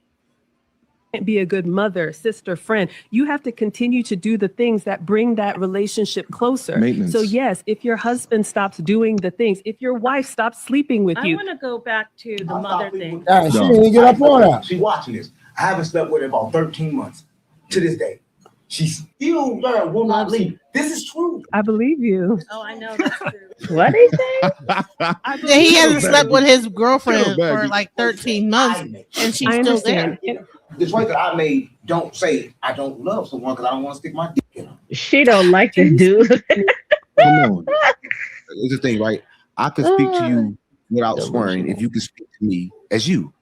[SPEAKER 3] Be a good mother, sister, friend. You have to continue to do the things that bring that relationship closer.
[SPEAKER 6] Maintenance.
[SPEAKER 3] So yes, if your husband stops doing the things, if your wife stops sleeping with you.
[SPEAKER 4] I want to go back to the mother thing.
[SPEAKER 2] She didn't get up on that.
[SPEAKER 14] She watching this. I haven't slept with her about 13 months to this day. She still will not leave. This is true.
[SPEAKER 3] I believe you.
[SPEAKER 4] Oh, I know that's true.
[SPEAKER 13] What they say?
[SPEAKER 7] He hasn't slept with his girlfriend for like 13 months, and she's still there.
[SPEAKER 14] The choice that I made don't say I don't love someone because I don't want to stick my dick in them.
[SPEAKER 13] She don't like this dude.
[SPEAKER 5] Come on. It's the thing, right? I can speak to you without swearing if you can speak to me as you.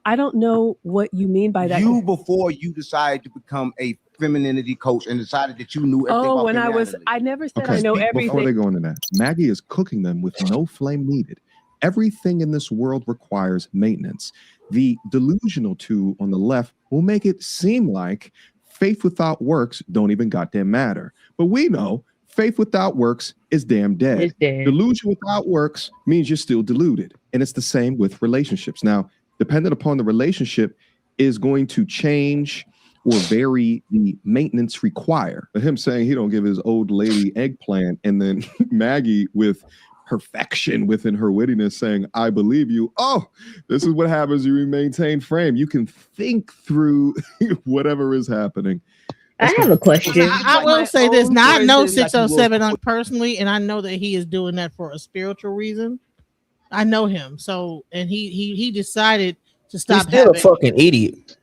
[SPEAKER 3] I don't know what you mean by that.
[SPEAKER 5] You, before you decided to become a femininity coach and decided that you knew everything about
[SPEAKER 3] when
[SPEAKER 5] femininity.
[SPEAKER 3] I never said I know everything.
[SPEAKER 6] Before they go into that, Maggie is cooking them with no flame needed. Everything in this world requires maintenance. The delusional two on the left will make it seem like faith without works don't even goddamn matter. But we know faith without works is damn dead.
[SPEAKER 13] It's dead.
[SPEAKER 6] Delusion without works means you're still deluded. And it's the same with relationships. Now, dependent upon the relationship is going to change or vary the maintenance require. But him saying he don't give his old lady eggplant, and then Maggie with perfection within her wittiness saying, I believe you. Oh, this is what happens when you maintain frame. You can think through whatever is happening.
[SPEAKER 13] I have a question.
[SPEAKER 7] I will say this. Now, I know 607 personally, and I know that he is doing that for a spiritual reason. I know him. So, and he decided to stop.
[SPEAKER 10] He's still a fucking idiot.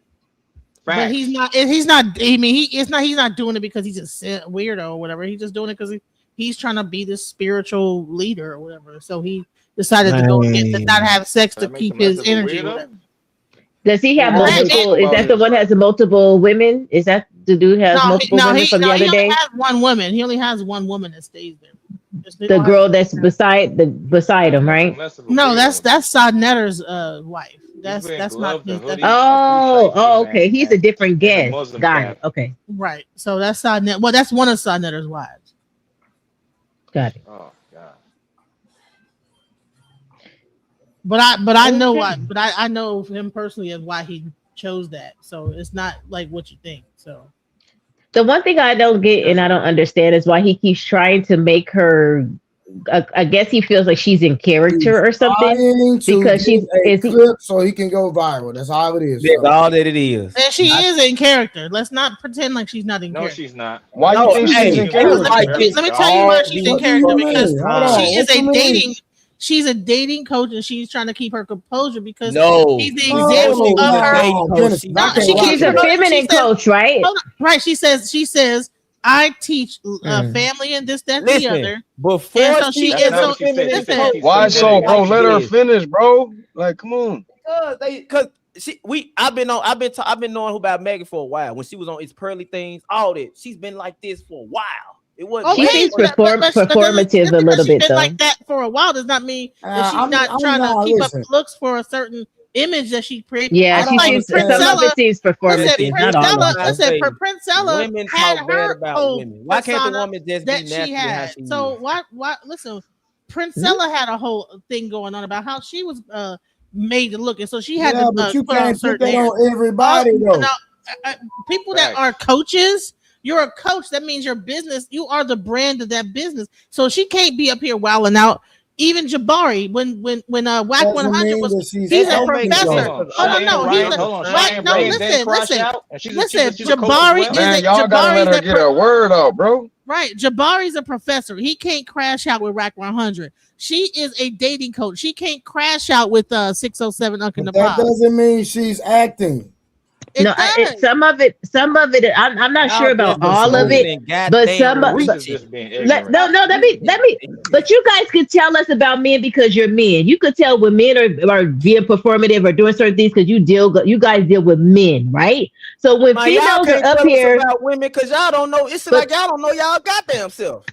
[SPEAKER 7] But he's not. I mean, he's not doing it because he's just a weirdo or whatever. He's just doing it because he's trying to be this spiritual leader or whatever. So he decided to go to not have sex to keep his energy.
[SPEAKER 13] Does he have multiple? Is that the one that has multiple women? Is that the dude has multiple women from the other day?
[SPEAKER 7] He only has one woman. He only has one woman that stays there.
[SPEAKER 13] The girl that's beside him, right?
[SPEAKER 7] No, that's Sonetter's wife. That's not his.
[SPEAKER 13] Okay. He's a different guest. Got it. Okay.
[SPEAKER 7] Right. So that's Sonnet. Well, that's one of Sonetter's wives.
[SPEAKER 13] Got it.
[SPEAKER 8] Oh God.
[SPEAKER 7] But I know why. But I know him personally as why he chose that. So it's not like what you think. So
[SPEAKER 13] the one thing I don't get and I don't understand is why he keeps trying to make her. I guess he feels like she's in character or something because
[SPEAKER 2] so he can go viral. That's all it is.
[SPEAKER 10] That's all that it is.
[SPEAKER 7] And she is in character. Let's not pretend like she's not in character.
[SPEAKER 8] No, she's not.
[SPEAKER 12] Why do you think she's in character?
[SPEAKER 7] Let me tell you why she's in character because she's a dating coach and she's trying to keep her composure because she's the example of her.
[SPEAKER 13] She's a feminine coach, right?
[SPEAKER 7] Right. She says. I teach family and this, that, and the other.
[SPEAKER 10] Before
[SPEAKER 7] she is
[SPEAKER 12] why so, bro? Let her finish, bro. Like, come on.
[SPEAKER 10] I've been knowing about Megan for a while. When she was on It's Pearly Things, all that. She's been like this for a while. It wasn't.
[SPEAKER 13] She seems performative a little bit, though.
[SPEAKER 7] Like that for a while does not mean that she's not trying to keep up looks for a certain image that she created.
[SPEAKER 13] Yeah, some of it seems performative. Not all of it.
[SPEAKER 7] Listen, Princella
[SPEAKER 10] women
[SPEAKER 7] had
[SPEAKER 10] talk bad
[SPEAKER 7] her
[SPEAKER 10] about women. Why can't the woman just be
[SPEAKER 7] that
[SPEAKER 10] natural
[SPEAKER 7] she had? So why? Listen, Princella had a whole thing going on about how she was made to look, and so she had to.
[SPEAKER 2] But you can't put that on everybody, though.
[SPEAKER 7] People that are coaches. You're a coach. That means your business. You are the brand of that business. So she can't be up here wilding out Even Jabari, when Whack
[SPEAKER 2] Doesn't
[SPEAKER 7] 100
[SPEAKER 2] mean
[SPEAKER 7] was,
[SPEAKER 2] that she's
[SPEAKER 7] he's a
[SPEAKER 2] acting,
[SPEAKER 7] professor.
[SPEAKER 2] though.
[SPEAKER 7] Oh no, he's a Whack. No, listen. Jabari
[SPEAKER 12] Man,
[SPEAKER 7] is
[SPEAKER 12] y'all gotta let her
[SPEAKER 7] Jabari's
[SPEAKER 12] get her word out, bro.
[SPEAKER 7] right. Jabari's a professor. He can't crash out with Rack 100. She is a dating coach. She can't crash out with 607 Uncle
[SPEAKER 2] But that
[SPEAKER 7] Napaz.
[SPEAKER 2] doesn't mean she's acting.
[SPEAKER 13] No, some of it. I'm not sure about all of it, but some of. Let me. But you guys could tell us about men because you're men. You could tell when men are being performative or doing certain things because you guys deal with men, right? So when females are up here
[SPEAKER 10] about women, because y'all don't know. It's like y'all don't know y'all goddamn self.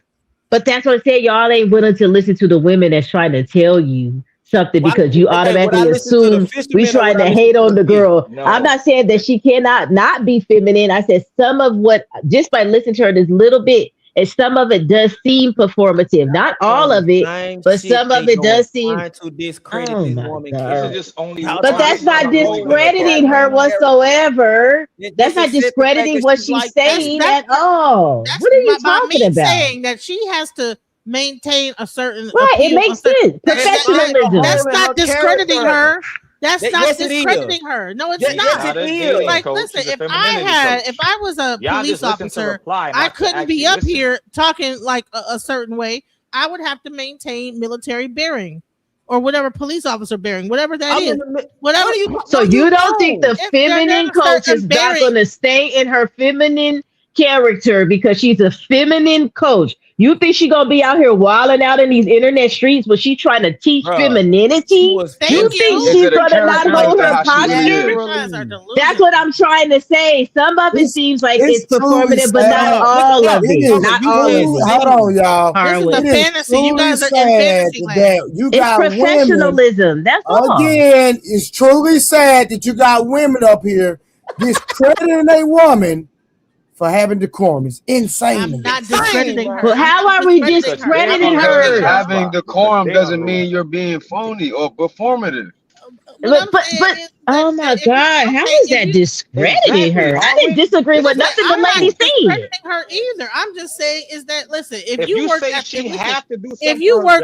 [SPEAKER 13] But that's what I'm saying. Y'all ain't willing to listen to the women that's trying to tell you something because you automatically assume we trying to hate on the girl. No. I'm not saying that she cannot not be feminine. I said some of what, just by listening to her this little bit, and some of it does seem performative. Not all of it, but some of it does seem.
[SPEAKER 10] To discredit this woman.
[SPEAKER 13] But that's not discrediting her whatsoever. That's not discrediting what she's saying at all. What are you talking about?
[SPEAKER 7] Saying that she has to maintain a certain
[SPEAKER 13] it makes sense. Professionalism.
[SPEAKER 7] That's not discrediting her. That's not discrediting her. No, it's not. Like, listen, if I was a police officer, I couldn't be up here talking like a certain way. I would have to maintain military bearing or whatever police officer bearing, whatever that is. Whatever
[SPEAKER 13] so you don't think the feminine coach is not going to stay in her feminine character because she's a feminine coach? You think she gonna be out here wilding out in these internet streets when she trying to teach femininity? You think she's gonna not hold her posture? That's what I'm trying to say. Some of it seems like it's performative, but not all of it. Not all of it.
[SPEAKER 2] Hold on, y'all.
[SPEAKER 7] This is a fantasy. You guys are in fantasy land.
[SPEAKER 2] You got
[SPEAKER 13] it's professionalism. That's all.
[SPEAKER 2] Again, it's truly sad that you got women up here discrediting a woman for having decorum. Is insane.
[SPEAKER 7] I'm not discrediting her.
[SPEAKER 13] But how are we discrediting her?
[SPEAKER 12] Having decorum doesn't mean you're being phony or performative.
[SPEAKER 13] But oh my God, how is that discrediting her? I didn't disagree with nothing the lady said.
[SPEAKER 7] Discrediting her either. I'm just saying is that listen, if you work at she have to do something. If you work,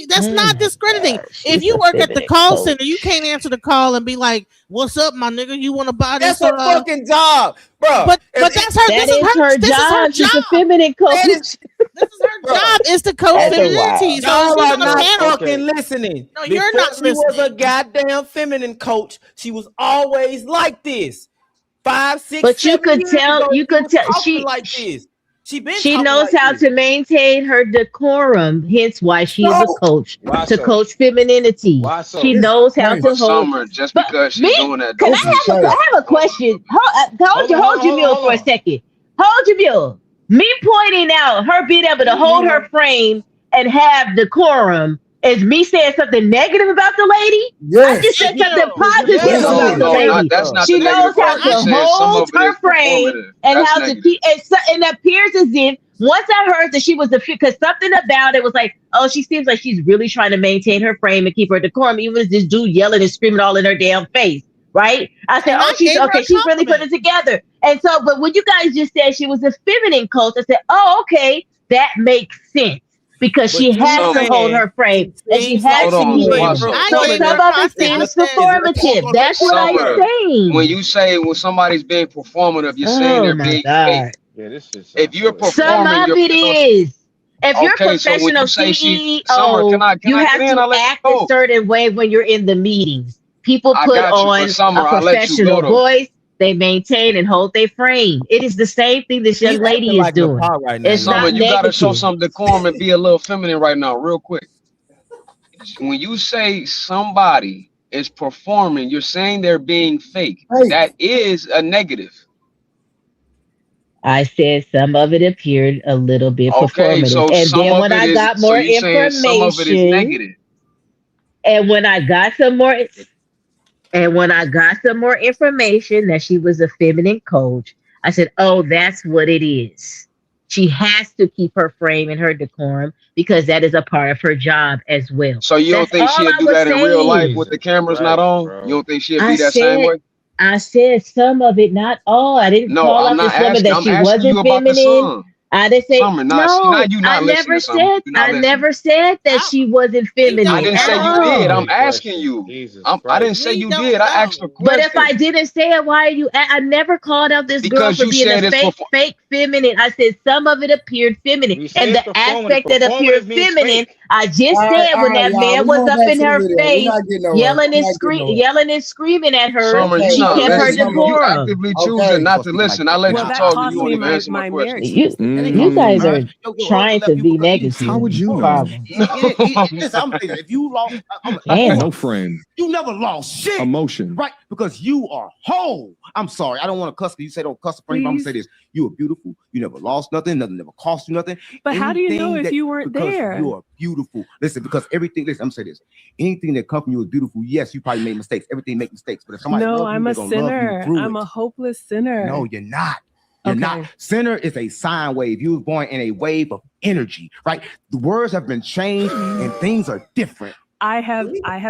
[SPEAKER 7] that's not discrediting. If you work at the call center, you can't answer the call and be like, "What's up, my nigga? You want to buy this?"
[SPEAKER 10] That's her fucking job, bro.
[SPEAKER 7] But that's her.
[SPEAKER 13] That is her job. She's a feminine coach.
[SPEAKER 7] This is her job. Is to coach femininity. So
[SPEAKER 10] y'all are not fucking listening.
[SPEAKER 7] No, you're not listening.
[SPEAKER 10] She was a goddamn feminine coach. She was always like this. 5, 6.
[SPEAKER 13] But you could tell. You could tell she
[SPEAKER 10] like this.
[SPEAKER 13] She knows how to maintain her decorum. Hence, why she is a coach to coach femininity. She knows how to hold.
[SPEAKER 12] Summer, just because she's doing that.
[SPEAKER 13] Can I have a question? Hold your mule for a second. Hold your mule. Me pointing out her being able to hold her frame and have decorum is me saying something negative about the lady?
[SPEAKER 2] Yes.
[SPEAKER 13] I just said something positive about the lady. She knows how to hold her frame and how to keep. And it appears as if once I heard that she was because something about it was like, oh, she seems like she's really trying to maintain her frame and keep her decorum, even as this dude yelling and screaming all in her damn face. Right? I said, oh, she's okay. She's really putting it together. And so, but when you guys just said she was a feminine coach, I said, oh, okay, that makes sense. Because she has to hold her frame and she has to keep it. So some of it seems performative. That's what I'm saying.
[SPEAKER 12] When you say when somebody's being performative, you're saying they're being fake.
[SPEAKER 8] Yeah, this is
[SPEAKER 12] if you're performing,
[SPEAKER 13] some of it is. If you're a professional CEO, you have to act a certain way when you're in the meetings. People put on a professional voice. They maintain and hold their frame. It is the same thing this young lady is doing.
[SPEAKER 12] Right now. It's not you got to show some decorum and be a little feminine right now, real quick. When you say somebody is performing, you're saying they're being fake. Hey. That is a negative.
[SPEAKER 13] I said some of it appeared a little bit performative.
[SPEAKER 12] So
[SPEAKER 13] and then when I got more information,
[SPEAKER 12] some of it is negative.
[SPEAKER 13] And when I got some more information that she was a feminine coach, I said, oh, that's what it is. She has to keep her frame and her decorum because that is a part of her job as well.
[SPEAKER 12] So you don't think she'll do that in real life with the cameras not on? Bro. You don't think she'll be that same way?
[SPEAKER 13] I said some of it, not all. I didn't call out this woman that she wasn't feminine. I didn't say
[SPEAKER 12] Summer, nah, see, now you
[SPEAKER 13] I
[SPEAKER 12] not listening
[SPEAKER 13] never
[SPEAKER 12] to something.
[SPEAKER 13] said
[SPEAKER 12] You not listening.
[SPEAKER 13] that she wasn't feminine.
[SPEAKER 12] I didn't say you did. I'm asking
[SPEAKER 8] Question.
[SPEAKER 12] you.
[SPEAKER 8] Jesus
[SPEAKER 12] I didn't
[SPEAKER 8] Christ.
[SPEAKER 12] say
[SPEAKER 7] We
[SPEAKER 12] you
[SPEAKER 7] don't
[SPEAKER 12] did. I asked a
[SPEAKER 7] know.
[SPEAKER 13] But if I
[SPEAKER 12] question
[SPEAKER 13] didn't say it, why are you? I never called out this girl
[SPEAKER 12] because
[SPEAKER 13] for
[SPEAKER 12] you
[SPEAKER 13] being
[SPEAKER 12] said
[SPEAKER 13] a
[SPEAKER 12] it's for.
[SPEAKER 13] fake feminine. I said some of it appeared feminine,
[SPEAKER 8] We
[SPEAKER 13] and
[SPEAKER 8] said
[SPEAKER 13] the
[SPEAKER 8] performative.
[SPEAKER 13] aspect that appeared
[SPEAKER 8] Performative means
[SPEAKER 13] feminine,
[SPEAKER 8] fake.
[SPEAKER 13] I just said when that
[SPEAKER 2] y'all.
[SPEAKER 13] man
[SPEAKER 2] We
[SPEAKER 13] was
[SPEAKER 2] going
[SPEAKER 13] up
[SPEAKER 2] back
[SPEAKER 13] in
[SPEAKER 2] to the
[SPEAKER 13] her
[SPEAKER 2] video. We're
[SPEAKER 13] face,
[SPEAKER 2] not getting nowhere. We're not getting nowhere.
[SPEAKER 13] yelling and screaming at her,
[SPEAKER 12] Summer, you
[SPEAKER 2] Okay,
[SPEAKER 13] she
[SPEAKER 12] not
[SPEAKER 13] kept her
[SPEAKER 2] okay,
[SPEAKER 12] listening.
[SPEAKER 2] Summer.
[SPEAKER 12] You
[SPEAKER 13] decorum.
[SPEAKER 12] actively choosing
[SPEAKER 2] Okay.
[SPEAKER 12] not to listen. I let
[SPEAKER 3] Well,
[SPEAKER 12] you
[SPEAKER 3] that
[SPEAKER 12] talk and
[SPEAKER 3] cost
[SPEAKER 12] you won't
[SPEAKER 3] me
[SPEAKER 12] even answer my
[SPEAKER 3] my
[SPEAKER 12] question.
[SPEAKER 3] marriage.
[SPEAKER 13] You guys are trying to be negative.
[SPEAKER 5] How would you know?
[SPEAKER 13] Problem.
[SPEAKER 5] I'm saying, if you lost,
[SPEAKER 13] Damn.
[SPEAKER 5] no friend, you never lost shit.
[SPEAKER 6] Emotion.
[SPEAKER 5] Right? Because you are whole. I'm sorry. I don't want to cuss. You say don't cuss. I'm going to say this. You are beautiful. You never lost nothing. Nothing never cost you nothing.
[SPEAKER 3] But how do you know
[SPEAKER 5] Anything
[SPEAKER 3] if you weren't
[SPEAKER 5] because
[SPEAKER 3] there?
[SPEAKER 5] you are beautiful. Listen, because everything, listen, I'm saying this. Anything that comes from you is beautiful. Yes, you probably made mistakes. Everything make mistakes. But if somebody
[SPEAKER 3] No,
[SPEAKER 5] loves you,
[SPEAKER 3] I'm
[SPEAKER 5] they're
[SPEAKER 3] a
[SPEAKER 5] going to love you
[SPEAKER 3] sinner.
[SPEAKER 5] through
[SPEAKER 3] I'm
[SPEAKER 5] it.
[SPEAKER 3] a hopeless sinner.
[SPEAKER 5] No, you're not. You're not.
[SPEAKER 3] Okay.
[SPEAKER 5] Sinner is a sine wave. You were born in a wave of energy, right? The words have been changed and things are different.
[SPEAKER 3] I have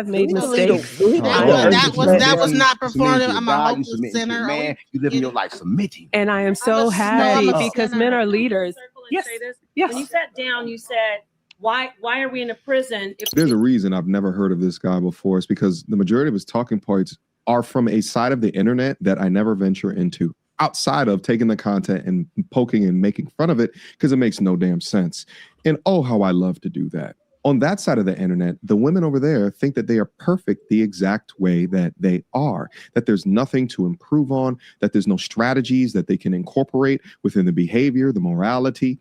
[SPEAKER 3] made
[SPEAKER 7] Believe
[SPEAKER 3] mistakes.
[SPEAKER 7] that was not performative. I'm a
[SPEAKER 5] God, you
[SPEAKER 7] hopeless
[SPEAKER 5] submitting to
[SPEAKER 7] sinner.
[SPEAKER 5] a man, you living your life submitting.
[SPEAKER 3] And I am so happy because men are leaders. Yes. Yes.
[SPEAKER 4] When you sat down, you said, why are we in a prison?
[SPEAKER 6] There's a reason I've never heard of this guy before. It's because the majority of his talking points are from a side of the internet that I never venture into, outside of taking the content and poking and making fun of it because it makes no damn sense. And oh, how I love to do that. On that side of the internet, the women over there think that they are perfect the exact way that they are, that there's nothing to improve on, that there's no strategies that they can incorporate within the behavior, the morality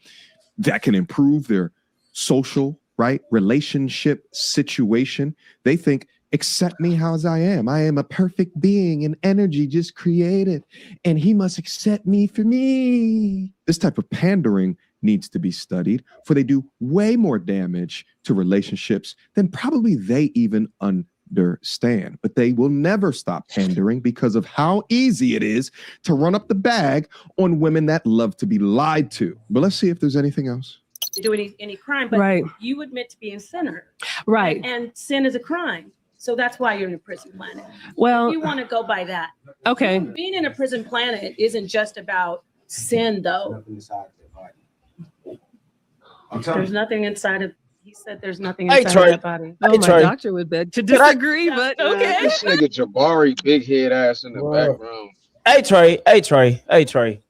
[SPEAKER 6] that can improve their social, right, relationship situation. They think, accept me how as I am. I am a perfect being and energy just created, and he must accept me for me. This type of pandering needs to be studied, for they do way more damage to relationships than probably they even understand. But they will never stop pandering because of how easy it is to run up the bag on women that love to be lied to. But let's see if there's anything else.
[SPEAKER 4] Do any crime, but you admit to being a sinner.
[SPEAKER 3] Right.
[SPEAKER 4] And sin is a crime. So that's why you're in a prison planet.
[SPEAKER 3] Well,
[SPEAKER 4] if you want to go by that.
[SPEAKER 3] Okay.
[SPEAKER 4] Being in a prison planet isn't just about sin, though. There's nothing inside of. He said there's nothing inside of that body.
[SPEAKER 3] Oh, my doctor would beg to disagree, but okay.
[SPEAKER 12] This nigga Jabari, big head ass in the background.
[SPEAKER 10] Hey Trey.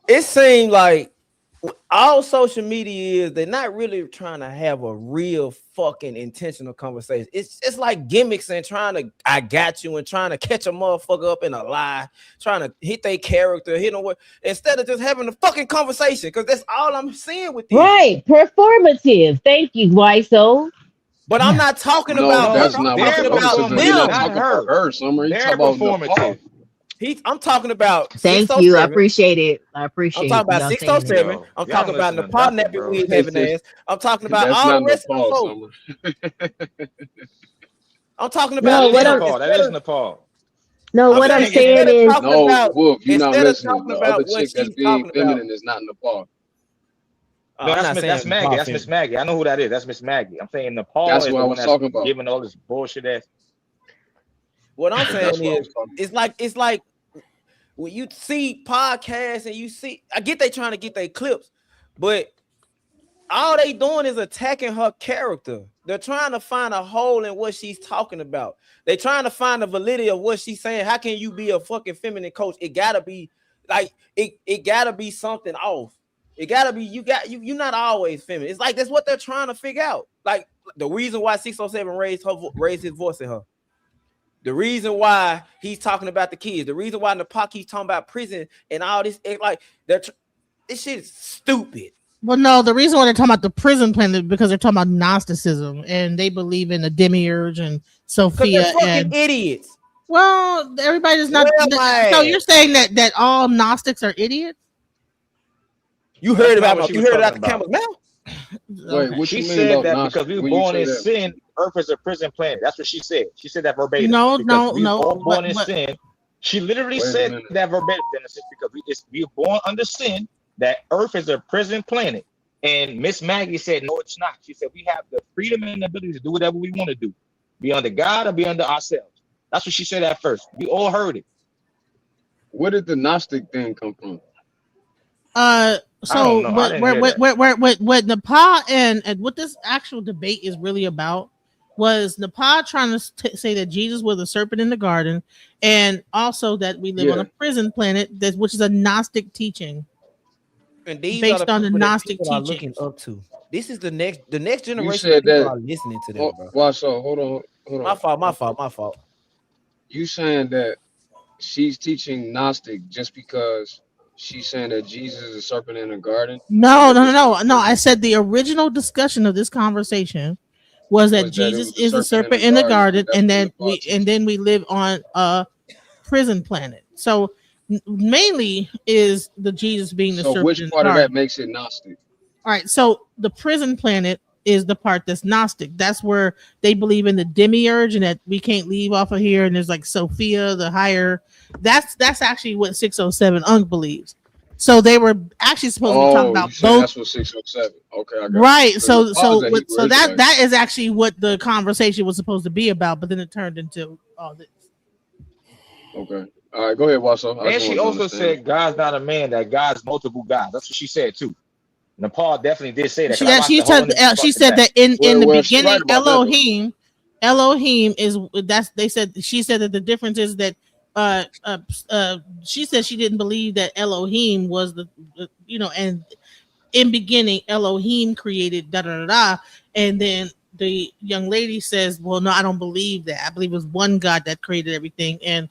[SPEAKER 10] It seemed like all social media is they're not really trying to have a real fucking intentional conversation. It's like gimmicks and trying to I got you and trying to catch a motherfucker up in a lie, trying to hit their character, hit them with instead of just having a fucking conversation, because that's all I'm seeing with you.
[SPEAKER 13] Right, performative. Thank you, Wiso.
[SPEAKER 10] But I'm not talking about
[SPEAKER 12] that's not what
[SPEAKER 10] talking
[SPEAKER 12] I'm
[SPEAKER 10] about
[SPEAKER 12] talking
[SPEAKER 10] them.
[SPEAKER 12] You're not talking about her, Summer. You talking about performative.
[SPEAKER 10] I'm talking about.
[SPEAKER 13] Thank you. I appreciate it. I appreciate it.
[SPEAKER 10] I'm talking about 607. I'm talking about Nepal nappy wig having ass. I'm talking about all the rest of the folks. I'm talking about
[SPEAKER 8] Nepal. That is Nepal.
[SPEAKER 13] No, what I'm saying is
[SPEAKER 12] no, Wolf, you're not listening. The other chick that's being feminine is not Nepal.
[SPEAKER 8] No, that's Maggie. That's Miss Maggie. I know who that is. That's Miss Maggie. I'm saying Nepal.
[SPEAKER 12] That's what I was talking about.
[SPEAKER 8] Giving all this bullshit ass.
[SPEAKER 10] What I'm saying is, it's like when you see podcasts and you see, I get they trying to get their clips, but all they doing is attacking her character. They're trying to find a hole in what she's talking about. They're trying to find the validity of what she's saying. How can you be a fucking feminine coach? It gotta be like it gotta be something off. It gotta be you're not always feminine. It's like that's what they're trying to figure out. Like the reason why 607 raised his voice in her. The reason why he's talking about the kids, the reason why Nepal keeps talking about prison and all this, like this shit is stupid.
[SPEAKER 7] Well, no, the reason why they're talking about the prison planet is because they're talking about Gnosticism and they believe in the demiurge and Sophia.
[SPEAKER 10] They're fucking idiots.
[SPEAKER 7] Well, everybody is not. So you're saying that all Gnostics are idiots?
[SPEAKER 10] You heard about the camel's mouth?
[SPEAKER 12] Wait, what
[SPEAKER 8] she
[SPEAKER 12] you mean
[SPEAKER 8] said
[SPEAKER 12] about
[SPEAKER 8] that
[SPEAKER 12] Gnostic?
[SPEAKER 8] because we were born in sin, Earth is a prison planet. That's what she said. She said that verbatim.
[SPEAKER 7] No.
[SPEAKER 8] Born in sin. She literally said that verbatim, Genesis, because we are born under sin, that Earth is a prison planet. And Miss Maggie said, no, it's not. She said, we have the freedom and the ability to do whatever we want to do. Be under God or be under ourselves. That's what she said at first. We all heard it.
[SPEAKER 12] Where did the Gnostic thing come from?
[SPEAKER 7] So what Nepal and what this actual debate is really about was Nepal trying to say that Jesus was a serpent in the garden, and also that we live on a prison planet, which is a Gnostic teaching.
[SPEAKER 10] And these
[SPEAKER 7] based
[SPEAKER 10] are
[SPEAKER 7] on
[SPEAKER 10] the
[SPEAKER 7] the
[SPEAKER 10] people that
[SPEAKER 7] Gnostic
[SPEAKER 10] people are
[SPEAKER 7] teaching.
[SPEAKER 10] looking up to. This is the next generation
[SPEAKER 12] You said
[SPEAKER 10] of people
[SPEAKER 12] that.
[SPEAKER 10] are listening to them, bro.
[SPEAKER 12] Watch so hold on.
[SPEAKER 10] My fault.
[SPEAKER 12] You saying that she's teaching Gnostic just because she's saying that Jesus is a serpent in the garden?
[SPEAKER 7] No. I said the original discussion of this conversation was that Jesus is a serpent in the garden, and then we live on a prison planet. So mainly is the Jesus being the serpent.
[SPEAKER 12] So which part of that makes it Gnostic?
[SPEAKER 7] All right, so the prison planet is the part that's Gnostic. That's where they believe in the demiurge and that we can't leave off of here. And there's like Sophia, the higher. That's actually what 607 Unk believes. So they were actually supposed to be talking about both.
[SPEAKER 12] That's what 607. Okay, I got
[SPEAKER 7] right.
[SPEAKER 12] You.
[SPEAKER 7] So that is actually what the conversation was supposed to be about, but then it turned into all this.
[SPEAKER 12] Okay. All right, go ahead, Wasso.
[SPEAKER 8] And she also said God's not a man, that God's multiple gods. That's what she said too. Nepal definitely did say that.
[SPEAKER 7] She said that in the beginning, Elohim is she said that the difference is that she said she didn't believe that Elohim was the and in beginning Elohim created and then the young lady says, well, no, I don't believe that. I believe it was one God that created everything, and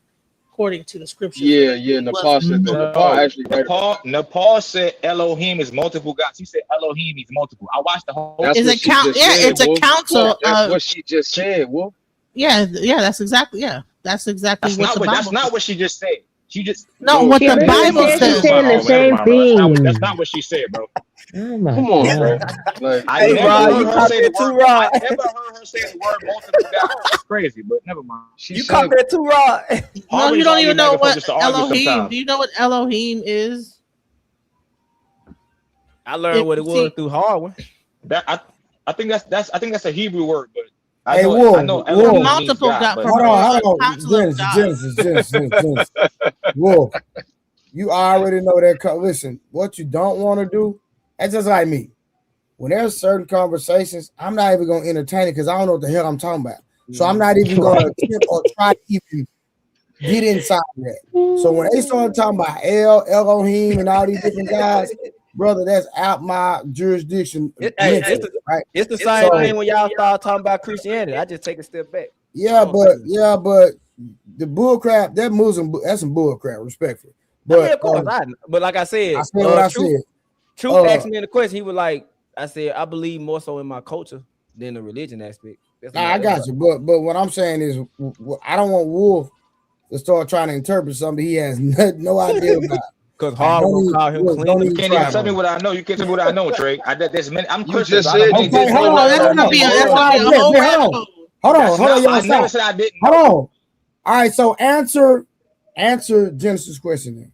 [SPEAKER 7] according to the scripture.
[SPEAKER 12] Yeah. Nepal said that.
[SPEAKER 8] Nepal said Elohim is multiple gods. He said Elohim is multiple. I watched the whole.
[SPEAKER 12] That's
[SPEAKER 7] it's a council.
[SPEAKER 12] That's what she just said, Wolf.
[SPEAKER 7] Yeah. That's exactly. That's
[SPEAKER 8] not what she just said. She just
[SPEAKER 7] what the Bible says.
[SPEAKER 13] She's saying the same thing.
[SPEAKER 8] That's not what she said, bro.
[SPEAKER 13] Oh my
[SPEAKER 12] Come on, bro.
[SPEAKER 13] God.
[SPEAKER 8] I never heard her say the word multiple gods. That's crazy, but never mind.
[SPEAKER 10] You caught that too, Rod.
[SPEAKER 7] No, you don't even know what Elohim. Do you know what Elohim is?
[SPEAKER 10] I learned what it was through Harwin.
[SPEAKER 8] I think that's a Hebrew word, but
[SPEAKER 2] I know
[SPEAKER 7] multiple God.
[SPEAKER 2] Hold on. Genesis. Wolf, you already know that. Listen, what you don't want to do, that's just like me. When there's certain conversations, I'm not even going to entertain it because I don't know what the hell I'm talking about. So I'm not even going to attempt or try to even get inside of that. So when they start talking about Elohim and all these different guys, brother, that's out my jurisdiction.
[SPEAKER 10] It's the same thing when y'all start talking about Christianity. I just take a step back.
[SPEAKER 2] Yeah, but the bull crap, that's some bull crap, respectfully. But
[SPEAKER 10] of course, but like I said,
[SPEAKER 2] I said what I said.
[SPEAKER 10] Truth asked me the question. He was like, I said, I believe more so in my culture than the religion aspect.
[SPEAKER 2] I got you, but what I'm saying is, I don't want Wolf to start trying to interpret something he has no idea about.
[SPEAKER 10] Because hard will call him clean.
[SPEAKER 8] You can't even tell me what I know. You can't tell me what I know, Trey. I'm Christian.
[SPEAKER 2] Hold on.
[SPEAKER 8] I never said I didn't.
[SPEAKER 2] Hold on. All right, so answer Genesis' question then.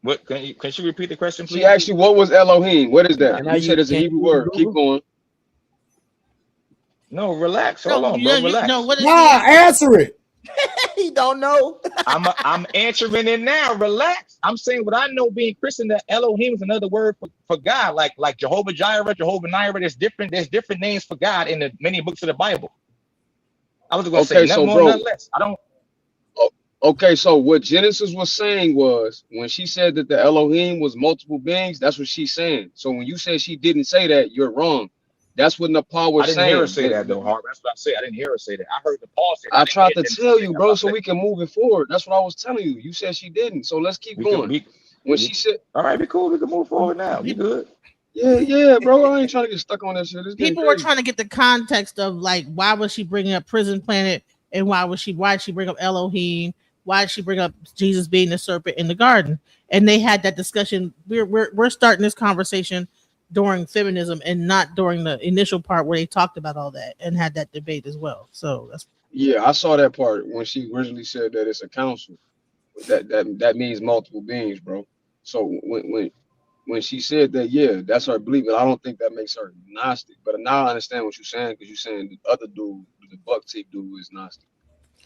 [SPEAKER 8] What can she repeat the question, please?
[SPEAKER 12] She asked you, what was Elohim? What is that? You said it's a Hebrew word. Keep going.
[SPEAKER 8] No, relax. Hold on, bro. Relax.
[SPEAKER 2] Answer it.
[SPEAKER 10] He don't know.
[SPEAKER 8] I'm answering it now. Relax. I'm saying what I know, being Christian, that Elohim is another word for God, like Jehovah Jireh, Jehovah Nireh. There's different names for God in the many books of the Bible. I was going to say nothing more, nothing less. I don't.
[SPEAKER 12] Okay, so what Genesis was saying was, when she said that the Elohim was multiple beings, that's what she's saying. So when you said she didn't say that, you're wrong. That's what Nepal was saying.
[SPEAKER 8] I didn't hear her say that, though, Hart. That's what I said. I didn't hear her say that. I heard Nepal say that.
[SPEAKER 12] I tried to tell you, bro, so we can move it forward. That's what I was telling you. You said she didn't, so let's keep going. She said,
[SPEAKER 8] all right, be cool. We can move forward now. You good?
[SPEAKER 12] Yeah, bro. I ain't trying to get stuck on that shit.
[SPEAKER 7] People were trying to get the context of, like, why was she bringing up Prison Planet, and why did she bring up Elohim? Why did she bring up Jesus being the serpent in the garden? And they had that discussion. We're starting this conversation during feminism and not during the initial part where they talked about all that and had that debate as well. So that's
[SPEAKER 12] I saw that part when she originally said that it's a council. That means multiple beings, bro. So when she said that, that's her belief, but I don't think that makes her Gnostic. But now I understand what you're saying, because you're saying the other dude, the buck teeth dude, is Gnostic.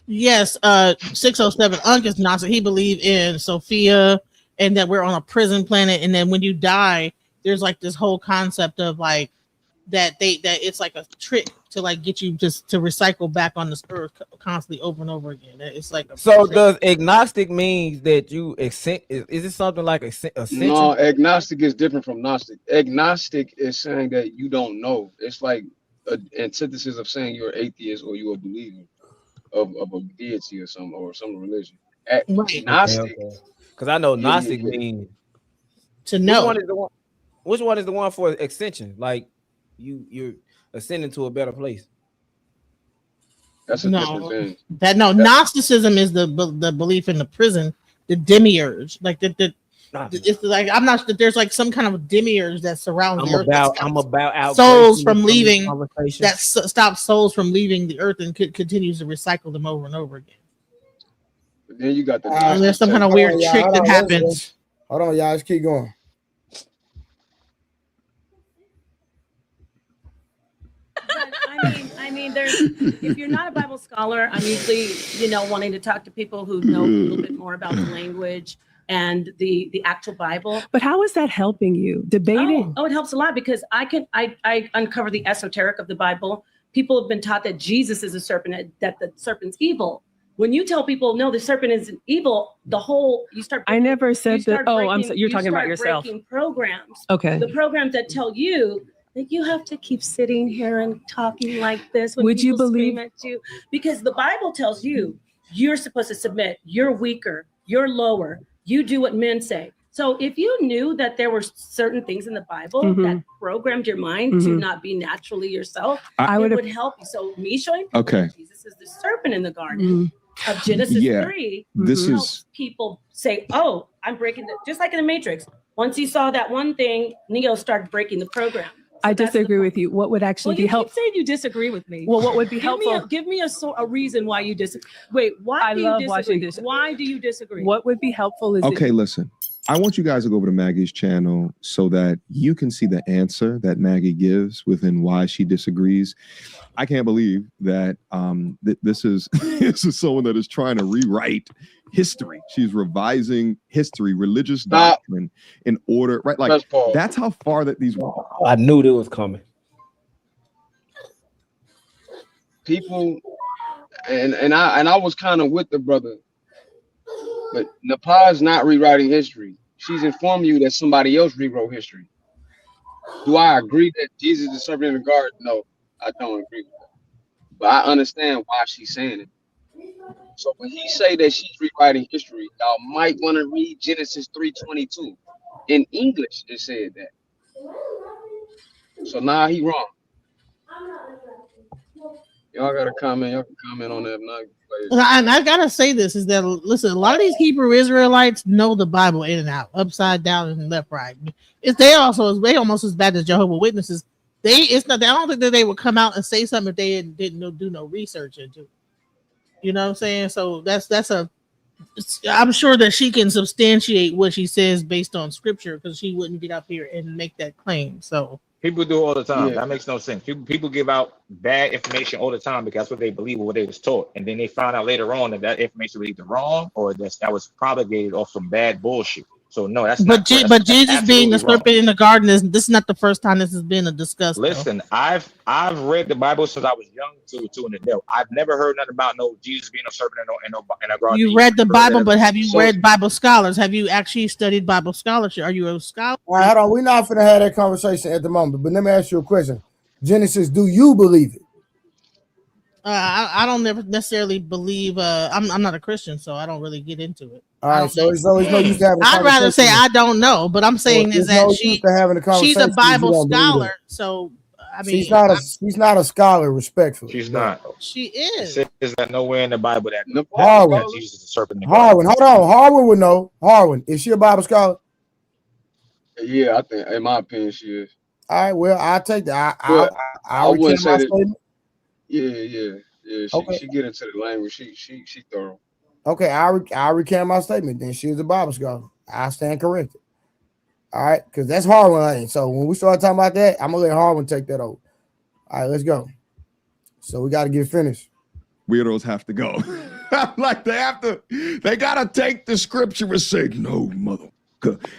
[SPEAKER 7] Yes, 607 Unk is Gnostic. He believed in Sophia and that we're on a prison planet, and then when you die, there's like this whole concept of like that it's like a trick to like get you just to recycle back on this earth constantly over and over again. It's like
[SPEAKER 10] so does agnostic means that you is it something like ascension?
[SPEAKER 12] No, agnostic is different from gnostic. Agnostic is saying that you don't know. It's like an antithesis of saying you're atheist or you're a believer of a deity or some religion. Agnostic,
[SPEAKER 10] because I know
[SPEAKER 12] Yeah,
[SPEAKER 10] gnostic
[SPEAKER 12] yeah.
[SPEAKER 10] means
[SPEAKER 7] to know.
[SPEAKER 10] Which one is the one for ascension? Like you're ascending to a better place.
[SPEAKER 12] That's a different thing.
[SPEAKER 7] Gnosticism is the belief in the prison, the demiurge, like it's like I'm not that there's like some kind of demiurge that surrounds the earth.
[SPEAKER 10] I'm about
[SPEAKER 7] souls from leaving that stops souls from leaving the earth and continues to recycle them over and over again.
[SPEAKER 12] But then you got the
[SPEAKER 7] there's some kind of weird trick that happens.
[SPEAKER 2] Hold on, y'all. Let's keep going.
[SPEAKER 4] I mean, there's if you're not a Bible scholar, I'm usually, wanting to talk to people who know a little bit more about the language and the actual Bible.
[SPEAKER 3] But how is that helping you? Debating?
[SPEAKER 4] Oh, it helps a lot because I uncover the esoteric of the Bible. People have been taught that Jesus is a serpent, that the serpent's evil. When you tell people, no, the serpent isn't evil, you start.
[SPEAKER 3] I never said that. Oh, I'm sorry. You're talking about yourself.
[SPEAKER 4] Breaking programs.
[SPEAKER 3] Okay.
[SPEAKER 4] The programs that tell you that you have to keep sitting here and talking like this when
[SPEAKER 3] Would you
[SPEAKER 4] people
[SPEAKER 3] believe
[SPEAKER 4] scream at you, because the Bible tells you you're supposed to submit. You're weaker. You're lower. You do what men say. So if you knew that there were certain things in the Bible that programmed your mind to not be naturally yourself, it would help you. So me showing people that Jesus is the serpent in the garden of Genesis 3 helps people say, oh, I'm breaking just like in the Matrix. Once he saw that one thing, Neo started breaking the program.
[SPEAKER 3] I disagree with you. What would actually be helpful?
[SPEAKER 4] You keep saying you disagree with me.
[SPEAKER 3] Well, what would be helpful?
[SPEAKER 4] Give me a reason why you disagree. Wait, why do you disagree? Why do you disagree?
[SPEAKER 3] What would be helpful is
[SPEAKER 6] listen. I want you guys to go over to Maggie's channel so that you can see the answer that Maggie gives within why she disagrees. I can't believe that this is someone that is trying to rewrite history. She's revising history, religious doctrine in order, right? Like that's how far that these.
[SPEAKER 10] I knew that was coming.
[SPEAKER 12] People, and I was kind of with the brother, but Nepal's not rewriting history. She's informing you that somebody else rewrote history. Do I agree that Jesus is the serpent in the garden? No, I don't agree with that. But I understand why she's saying it. So when he say that she's rewriting history, y'all might want to read Genesis 3:22. In English, it said that. So now he wrong. Y'all got to comment. Y'all can comment on that.
[SPEAKER 7] And I gotta say this is that listen, a lot of these Hebrew Israelites know the Bible in and out, upside down and left, right. They almost as bad as Jehovah's Witnesses. I don't think that they would come out and say something if they didn't do no research into it. You know what I'm saying? So I'm sure that she can substantiate what she says based on scripture, because she wouldn't get up here and make that claim. So
[SPEAKER 8] people do all the time. That makes no sense. People give out bad information all the time because that's what they believe or what they was taught, and then they find out later on that information was either wrong or that was propagated off some bad bullshit. So no, that's
[SPEAKER 7] but Jesus being the serpent in the garden this is not the first time this has been discussed.
[SPEAKER 8] Listen, I've read the Bible since I was young to an adult. I've never heard nothing about no Jesus being a serpent in a garden.
[SPEAKER 7] You read the Bible, but have you read Bible scholars? Have you actually studied Bible scholarship? Are you a scholar?
[SPEAKER 2] All right, hold on. We're not going to have that conversation at the moment, but let me ask you a question. Genesis, do you believe it?
[SPEAKER 7] I don't necessarily believe. I'm not a Christian, so I don't really get into it.
[SPEAKER 2] All right, so it's no use to having a
[SPEAKER 7] I'd rather say I don't know, but I'm saying is that she's a Bible scholar. So I mean,
[SPEAKER 2] she's not a scholar, respectfully.
[SPEAKER 8] She's not.
[SPEAKER 7] She is.
[SPEAKER 8] It says that nowhere in the Bible that Jesus is a serpent.
[SPEAKER 2] Harwin, hold on. Harwin would know. Harwin, is she a Bible scholar?
[SPEAKER 12] Yeah, I think, in my opinion, she is.
[SPEAKER 2] All right, well, I'll take that.
[SPEAKER 12] I wouldn't say that.
[SPEAKER 2] Statement.
[SPEAKER 12] Yeah. She get into the language. She thorough.
[SPEAKER 2] Okay, I recant my statement. Then she is a Bible scholar. I stand corrected. All right, because that's Harwin. So when we start talking about that, I'm gonna let Harwin take that over. All right, let's go. So we got to get finished.
[SPEAKER 6] Weirdos have to go. Like they gotta take the scripture and say, no, mother.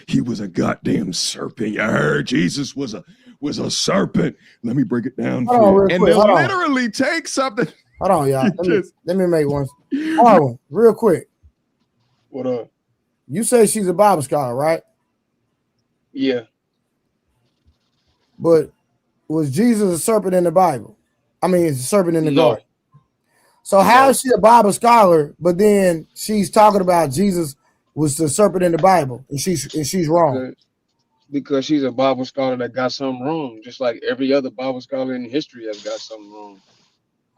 [SPEAKER 6] He was a goddamn serpent. You heard? Jesus was a serpent. Let me break it down
[SPEAKER 2] Hold
[SPEAKER 6] for
[SPEAKER 2] on,
[SPEAKER 6] you.
[SPEAKER 2] real
[SPEAKER 6] And
[SPEAKER 2] quick.
[SPEAKER 6] they'll
[SPEAKER 2] Hold on.
[SPEAKER 6] literally take something.
[SPEAKER 2] Hold on, y'all.
[SPEAKER 6] You
[SPEAKER 2] Let me make one. Hold on, real quick.
[SPEAKER 12] What up?
[SPEAKER 2] You say she's a Bible scholar, right?
[SPEAKER 12] Yeah.
[SPEAKER 2] But was Jesus a serpent in the Bible? I mean, it's a serpent in the garden. So how is she a Bible scholar, but then she's talking about Jesus was the serpent in the Bible, and she's wrong?
[SPEAKER 12] Because she's a Bible scholar that got something wrong, just like every other Bible scholar in history has got something wrong.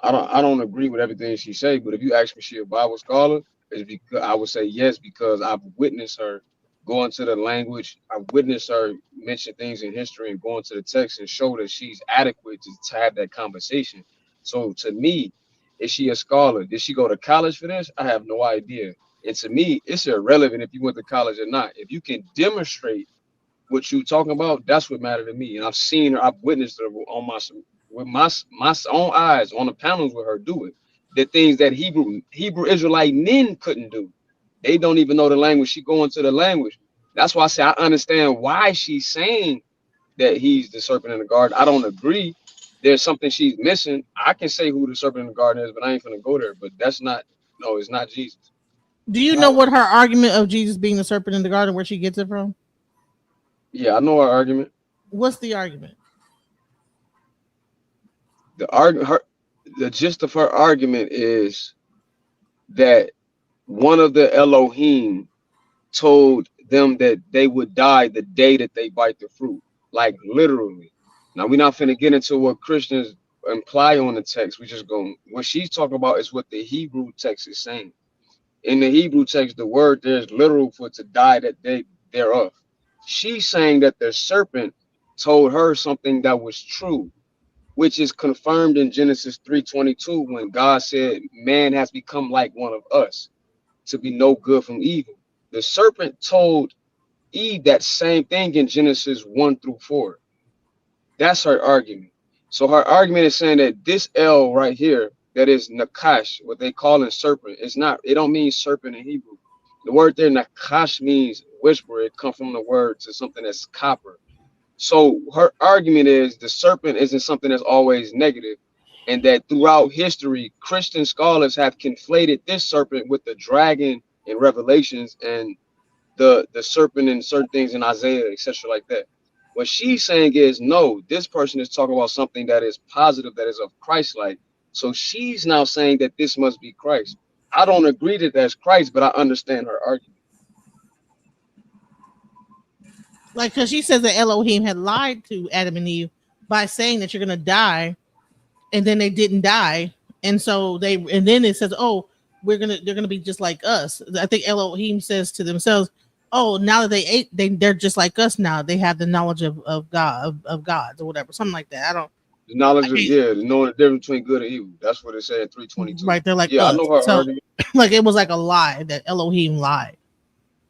[SPEAKER 12] I don't agree with everything she say, but if you ask me, she a Bible scholar, is because I would say yes, because I've witnessed her go into the language. I've witnessed her mention things in history and go into the text and show that she's adequate to have that conversation. So to me, is she a scholar? Did she go to college for this? I have no idea. And to me, it's irrelevant if you went to college or not. If you can demonstrate what you talking about, that's what mattered to me. And I've seen her, I've witnessed her on my own eyes on the panels with her do it. The things that Hebrew Israelite men couldn't do. They don't even know the language. She go into the language. That's why I say I understand why she's saying that he's the serpent in the garden. I don't agree. There's something she's missing. I can say who the serpent in the garden is, but I ain't gonna go there. But that's not, no, it's not Jesus.
[SPEAKER 7] Do you know what her argument of Jesus being the serpent in the garden, where she gets it from?
[SPEAKER 12] Yeah, I know her argument.
[SPEAKER 7] What's the argument?
[SPEAKER 12] The gist of her argument is that one of the Elohim told them that they would die the day that they bite the fruit, like literally. Now we're not finna get into what Christians imply on the text. We just going, what she's talking about is what the Hebrew text is saying. In the Hebrew text, the word there's literal for to die that day thereof. She's saying that the serpent told her something that was true, which is confirmed in Genesis 3:22 when God said man has become like one of us to be no good from evil. The serpent told Eve that same thing in Genesis 1-4. That's her argument. So her argument is saying that this L right here, that is Nakash, what they call in serpent, it's not, it don't mean serpent in Hebrew. The word there, Nakash, means whisper. It comes from the word to something that's copper. So her argument is the serpent isn't something that's always negative, and that throughout history, Christian scholars have conflated this serpent with the dragon in Revelations and the serpent in certain things in Isaiah, etc. like that. What she's saying is no, this person is talking about something that is positive, that is of Christ-like. So she's now saying that this must be Christ. I don't agree that that's Christ, but I understand her argument.
[SPEAKER 7] Like, because she says that Elohim had lied to Adam and Eve by saying that you're gonna die, and then they didn't die, and so and then it says, oh, they're gonna be just like us. I think Elohim says to themselves, oh, now that they ate, they're just like us now. They have the knowledge of God, of gods or whatever, something like that. I don't.
[SPEAKER 12] The knowledge of, yeah, knowing the difference between good and evil. That's what it said in 3:22.
[SPEAKER 7] Right, they're like,
[SPEAKER 12] yeah,
[SPEAKER 7] us.
[SPEAKER 12] I know her
[SPEAKER 7] So,
[SPEAKER 12] argument.
[SPEAKER 7] like, it was like a lie that Elohim lied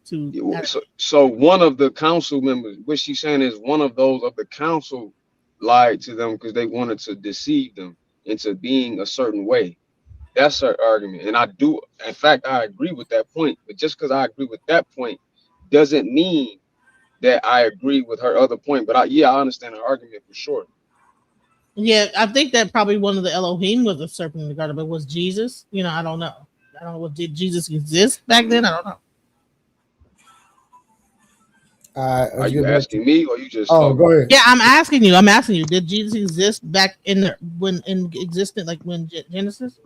[SPEAKER 7] to.
[SPEAKER 12] So one of the council members, what she's saying is one of those of the council lied to them because they wanted to deceive them into being a certain way. That's her argument. And I do, in fact, I agree with that point. But just because I agree with that point doesn't mean that I agree with her other point. But I understand her argument for sure.
[SPEAKER 7] Yeah, I think that probably one of the Elohim was a serpent in the garden, but was Jesus? I don't know. I don't know. Did Jesus exist back then? I don't know.
[SPEAKER 12] Are you asking me or you just?
[SPEAKER 2] Oh, go ahead.
[SPEAKER 7] Yeah, I'm asking you. Did Jesus exist back when existed, like when Genesis?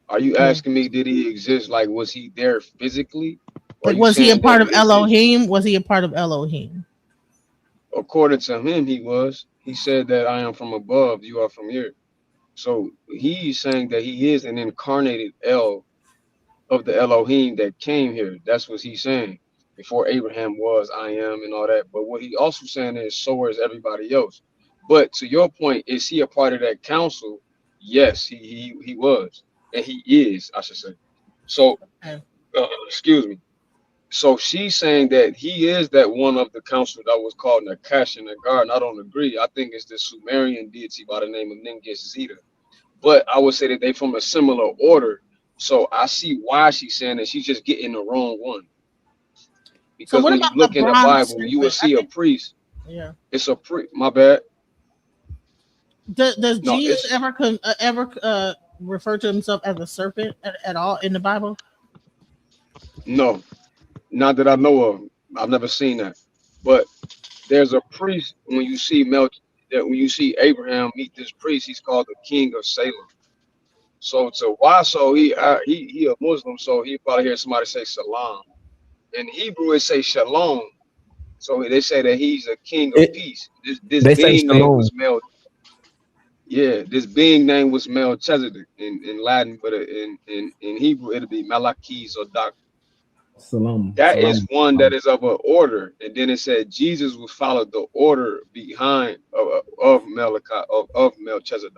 [SPEAKER 12] Are you asking me? Did he exist? Like, was he there physically?
[SPEAKER 7] Like, was he a part of Elohim? Was he a part of Elohim?
[SPEAKER 12] According to him, he was. He said that I am from above, you are from here. So he's saying that he is an incarnated El of the Elohim that came here. That's what he's saying. Before Abraham was, I am, and all that. But what he also saying is, so is everybody else. But to your point, is he a part of that council? Yes, he was, and he is, I should say. So, excuse me. So she's saying that he is that one of the council that was called Nakash in the garden. I don't agree. I think it's the Sumerian deity by the name of Ningis Zeta. But I would say that they from a similar order. So I see why she's saying that she's just getting the wrong one. Because
[SPEAKER 7] what
[SPEAKER 12] when you
[SPEAKER 7] about
[SPEAKER 12] look
[SPEAKER 7] the
[SPEAKER 12] in the
[SPEAKER 7] bronze
[SPEAKER 12] Bible, you will
[SPEAKER 7] serpent?
[SPEAKER 12] see a priest.
[SPEAKER 7] Yeah.
[SPEAKER 12] It's a priest. My bad.
[SPEAKER 7] Does
[SPEAKER 12] No,
[SPEAKER 7] Jesus
[SPEAKER 12] it's
[SPEAKER 7] ever refer to himself as a serpent at all in the Bible?
[SPEAKER 12] no, not that I know of. I've never seen that. But there's a priest when you see that when you see Abraham meet this priest, he's called the King of Salem. So to why so he a Muslim, so he probably hear somebody say salam. In Hebrew it say shalom. So they say that he's a king of peace. This
[SPEAKER 10] They say
[SPEAKER 12] being name
[SPEAKER 10] shalom.
[SPEAKER 12] was this being name was Melchizedek in Latin, but in Hebrew it'll be Malachis or Doc.
[SPEAKER 15] Salam.
[SPEAKER 12] That is
[SPEAKER 15] Salam.
[SPEAKER 12] one that is of an order, and then it said Jesus would follow the order behind of Melchizedek.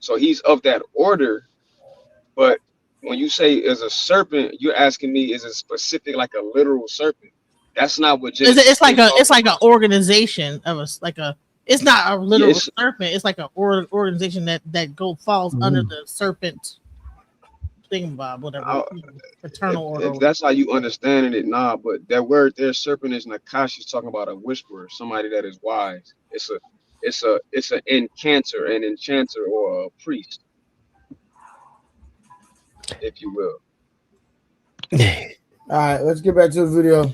[SPEAKER 12] So he's of that order. But when you say is a serpent, you're asking me is it specific like a literal serpent? That's not what Genesis
[SPEAKER 7] It's like
[SPEAKER 12] is
[SPEAKER 7] an organization of it's not a literal
[SPEAKER 12] it's,
[SPEAKER 7] serpent. It's like an organization that falls under the serpent thingamabob, whatever. Fraternal order.
[SPEAKER 12] If that's how you understanding it, nah. But that word there, serpent, is Nakash is talking about a whisperer, somebody that is wise. It's an enchanter, or a priest, if you will.
[SPEAKER 2] All right, let's get back to the video.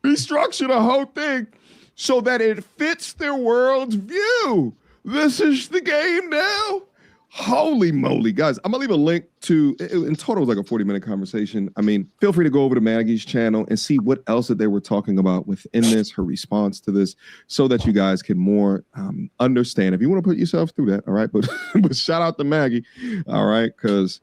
[SPEAKER 6] Restructure the whole thing so that it fits their world's view. This is the game now. Holy moly, guys. I'm going to leave a link to, in total, it was like a 40-minute conversation. I mean, feel free to go over to Maggie's channel and see what else that they were talking about within this, her response to this, so that you guys can more understand. If you want to put yourself through that, all right? But shout out to Maggie, all right? Because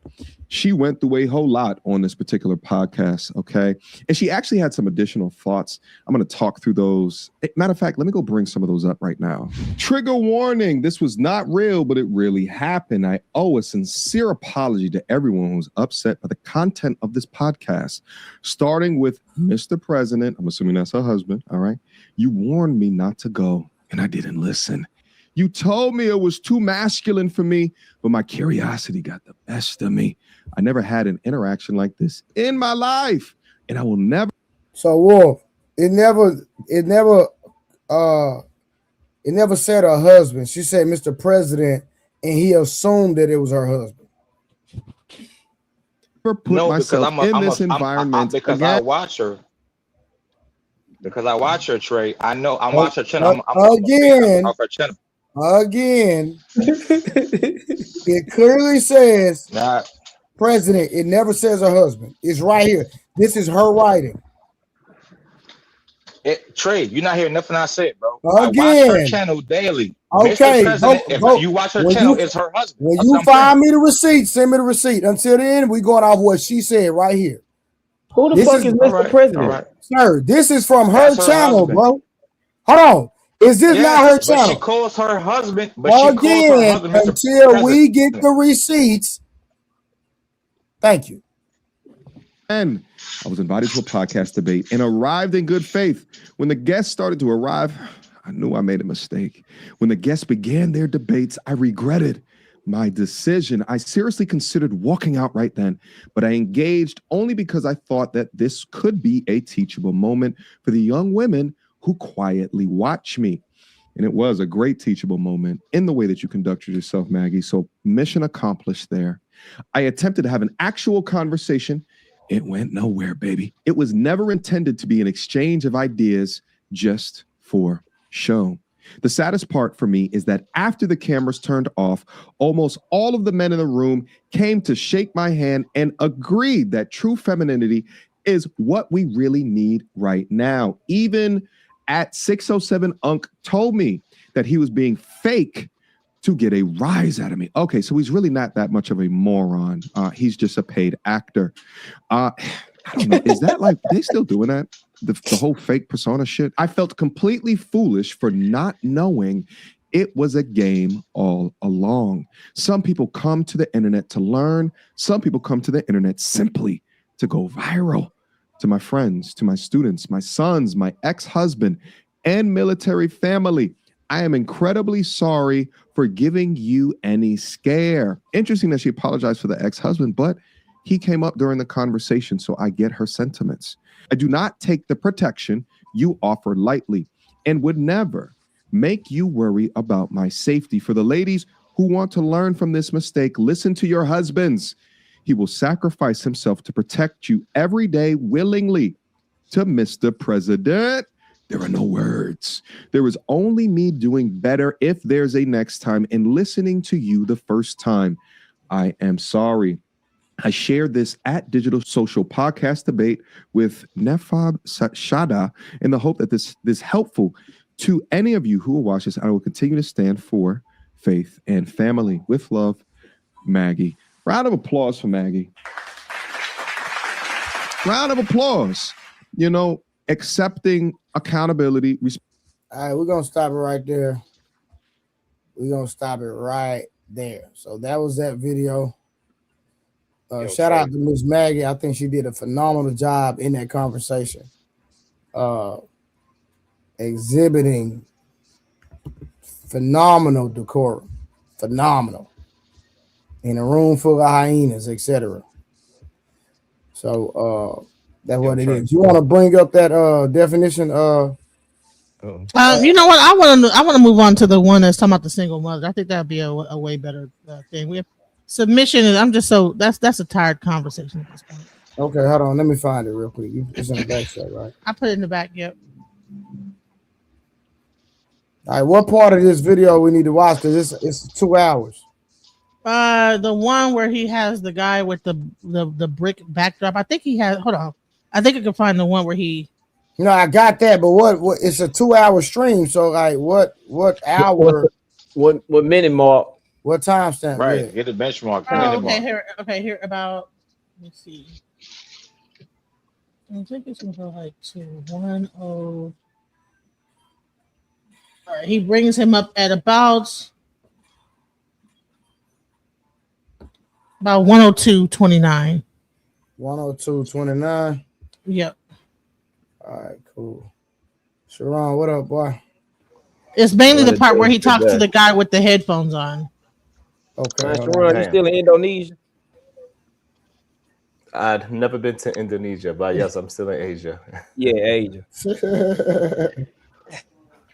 [SPEAKER 6] she went through a whole lot on this particular podcast, okay? And she actually had some additional thoughts. I'm going to talk through those. Matter of fact, let me go bring some of those up right now. Trigger warning. This was not real, but it really happened. I owe a sincere apology to everyone who's upset by the content of this podcast, starting with Mr. President. I'm assuming that's her husband, all right? You warned me not to go, and I didn't listen. You told me it was too masculine for me, but my curiosity got the best of me. I never had an interaction like this in my life, and I will never.
[SPEAKER 2] So, Wolf, it never said her husband. She said Mr. President, and he assumed that it was her husband.
[SPEAKER 6] Put myself in this environment
[SPEAKER 8] because
[SPEAKER 6] again.
[SPEAKER 8] I watch her. Because I watch her, Trey. I know I'm watching her channel.
[SPEAKER 2] Again,
[SPEAKER 8] off her channel.
[SPEAKER 2] Again, it clearly says president. It never says her husband. It's right here. This is her writing.
[SPEAKER 8] Trey, you're not hearing nothing I said, bro.
[SPEAKER 2] Again,
[SPEAKER 8] I watch her channel daily.
[SPEAKER 2] Okay,
[SPEAKER 8] if you watch her channel, it's her husband.
[SPEAKER 2] When you find me the receipt, send me the receipt. Until then, we going off what she said right here.
[SPEAKER 15] Who the fuck is Mr. President?
[SPEAKER 8] Right.
[SPEAKER 2] Sir, this is from her channel,
[SPEAKER 8] husband.
[SPEAKER 2] bro. Hold on. Is this not her channel?
[SPEAKER 8] She calls her husband.
[SPEAKER 2] Until we get the receipts. Thank you.
[SPEAKER 6] And I was invited to a podcast debate and arrived in good faith. When the guests started to arrive, I knew I made a mistake. When the guests began their debates, I regretted my decision. I seriously considered walking out right then, but I engaged only because I thought that this could be a teachable moment for the young women who quietly watch me. And it was a great teachable moment in the way that you conducted yourself, Maggie. So mission accomplished there. I attempted to have an actual conversation. It went nowhere, baby. It was never intended to be an exchange of ideas just for show. The saddest part for me is that after the cameras turned off, almost all of the men in the room came to shake my hand and agreed that true femininity is what we really need right now. Even at 607, Unc told me that he was being fake to get a rise out of me. Okay, so he's really not that much of a moron. He's just a paid actor. I don't know. Is that like, they still doing that? The whole fake persona shit? I felt completely foolish for not knowing it was a game all along. Some people come to the internet to learn. Some people come to the internet simply to go viral. To my friends, to my students, my sons, my ex-husband, and military family, I am incredibly sorry for giving you any scare. Interesting that she apologized for the ex-husband, but He came up during the conversation, so I get her sentiments. I do not take the protection you offer lightly and would never make you worry about my safety. For the ladies who want to learn from this mistake, listen to your husbands. He will sacrifice himself to protect you every day willingly. To Mr. President, there are no words. There is only me doing better if there's a next time and listening to you the first time. I am sorry. I shared this at Digital Social Podcast Debate with Nefab Shada in the hope that this is helpful to any of you who will watch this. I will continue to stand for faith and family. With love, Maggie. Round of applause for Maggie. Round of applause. You know, accepting accountability.
[SPEAKER 2] All right, we're going to stop it right there. We're going to stop it right there. So that was that video. Shout out to Miss Maggie. I think she did a phenomenal job in that conversation. Exhibiting phenomenal decorum. Phenomenal. In a room full of hyenas, etc. So that's what it is. You want to bring up that definition?
[SPEAKER 7] You know what? I want to move on to the one that's talking about the single mother. I think that'd be a way better thing. We have submission, and I'm just so that's a tired conversation at this point.
[SPEAKER 2] Okay, hold on. Let me find it real quick. It's in the back shot, right?
[SPEAKER 7] I put it in the back. Yep.
[SPEAKER 2] All right, what part of this video we need to watch? Because it's 2 hours.
[SPEAKER 7] The one where he has the guy with the brick backdrop. I think he has. Hold on. I think I can find the one where he.
[SPEAKER 2] No, I got that, but what? It's a 2 hour stream. So like, what hour?
[SPEAKER 10] What minute mark?
[SPEAKER 2] What time stamp?
[SPEAKER 8] Right.
[SPEAKER 2] Yeah.
[SPEAKER 8] Get the benchmark.
[SPEAKER 7] Here about. Let's see. I think it's gonna go like to 10. All right, he brings him up at about 102.29.
[SPEAKER 2] 102.29.
[SPEAKER 7] Yep.
[SPEAKER 2] All right, cool. Sharon, what up, boy?
[SPEAKER 7] It's mainly the part where he talks to the guy with the headphones on.
[SPEAKER 2] Okay.
[SPEAKER 10] Sharon, you still in Indonesia?
[SPEAKER 16] I'd never been to Indonesia, but yes, I'm still in Asia.
[SPEAKER 10] Yeah, Asia.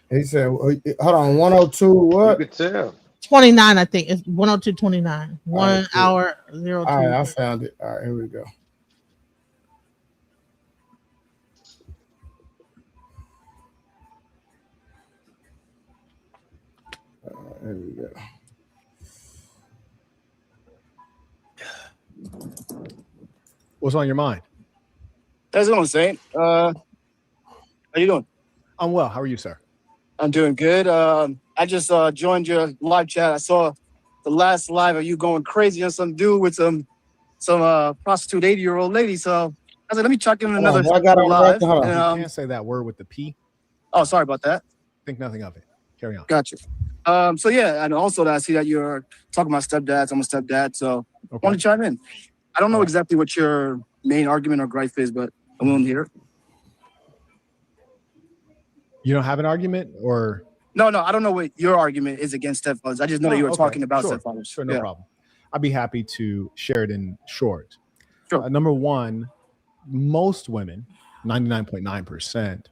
[SPEAKER 2] He said, hold on, 102 what?
[SPEAKER 8] You could tell.
[SPEAKER 7] 29, I think. It's 102.29. 1
[SPEAKER 2] right, cool.
[SPEAKER 7] hour, 02.
[SPEAKER 2] All right, I found it. All right, here we go. Here we go.
[SPEAKER 17] What's on your mind?
[SPEAKER 18] How's it going, Saint? How you doing?
[SPEAKER 17] I'm well. How are you, sir?
[SPEAKER 18] I'm doing good. I just joined your live chat. I saw the last live of you going crazy on some dude with some prostitute 80-year-old lady. So I said, let me check in another live.
[SPEAKER 17] You can't say that word with the P.
[SPEAKER 18] Oh, sorry about that.
[SPEAKER 17] Think nothing of it. Carry on.
[SPEAKER 18] Gotcha. So yeah, and also I see that you're talking about stepdads. I'm a stepdad, so I want to chime in. I don't know exactly what your main argument or gripe is, but I'm willing to hear it.
[SPEAKER 17] You don't have an argument, or
[SPEAKER 18] no? I don't know what your argument is against stepfathers. I just know that you were talking about stepfathers.
[SPEAKER 17] Sure, no problem. I'd be happy to share it in short. Sure. Number one, most women, 99.9%,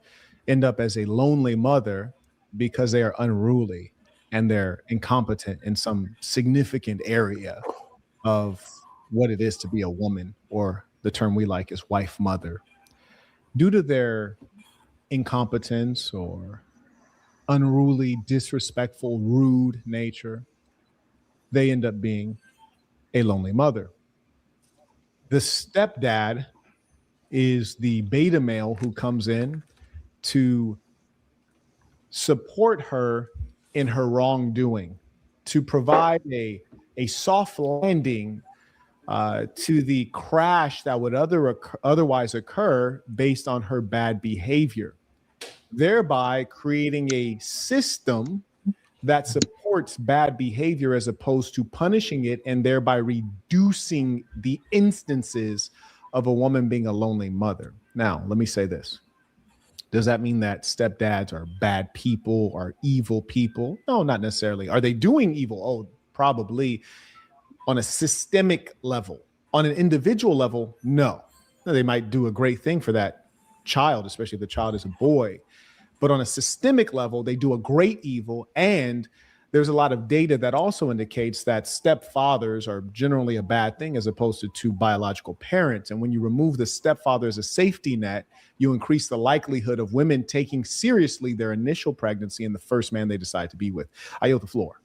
[SPEAKER 17] end up as a lonely mother because they are unruly and they're incompetent in some significant area of what it is to be a woman, or the term we like is wife mother. Due to their incompetence or unruly, disrespectful, rude nature, they end up being a lonely mother. The stepdad is the beta male who comes in to support her in her wrongdoing, to provide a soft landing to the crash that would otherwise occur based on her bad behavior, thereby creating a system that supports bad behavior as opposed to punishing it, and thereby reducing the instances of a woman being a lonely mother. Now, let me say this. Does that mean that stepdads are bad people or evil people? No, not necessarily. Are they doing evil? Oh, probably on a systemic level, On an individual level, no. Now, they might do a great thing for that child, especially if the child is a boy. But on a systemic level, they do a great evil. And there's a lot of data that also indicates that stepfathers are generally a bad thing as opposed to two biological parents. And when you remove the stepfather as a safety net, you increase the likelihood of women taking seriously their initial pregnancy and the first man they decide to be with. I yield the floor.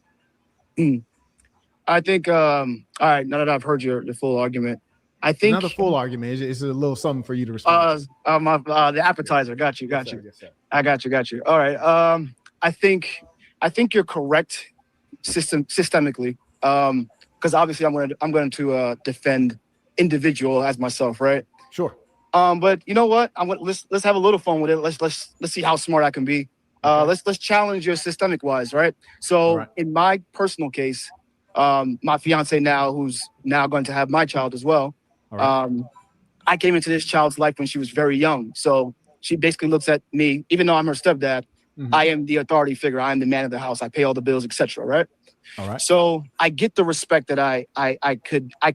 [SPEAKER 18] I think, all right, now that I've heard your full argument, I think
[SPEAKER 17] not the full argument. It's a little something for you to respond.
[SPEAKER 18] The appetizer. Got you.
[SPEAKER 17] Yes, sir.
[SPEAKER 18] I got you. All right. I think you're correct systemically. Because obviously I'm going to defend individual as myself, right?
[SPEAKER 17] Sure.
[SPEAKER 18] But you know what? Let's have a little fun with it. Let's see how smart I can be. Let's challenge your systemic wise, right? So in my personal case, my fiance now, who's now going to have my child as well. I came into this child's life when she was very young. So she basically looks at me, even though I'm her stepdad, I am the authority figure. I am the man of the house. I pay all the bills, etc. Right?
[SPEAKER 17] All right.
[SPEAKER 18] So I get the respect that I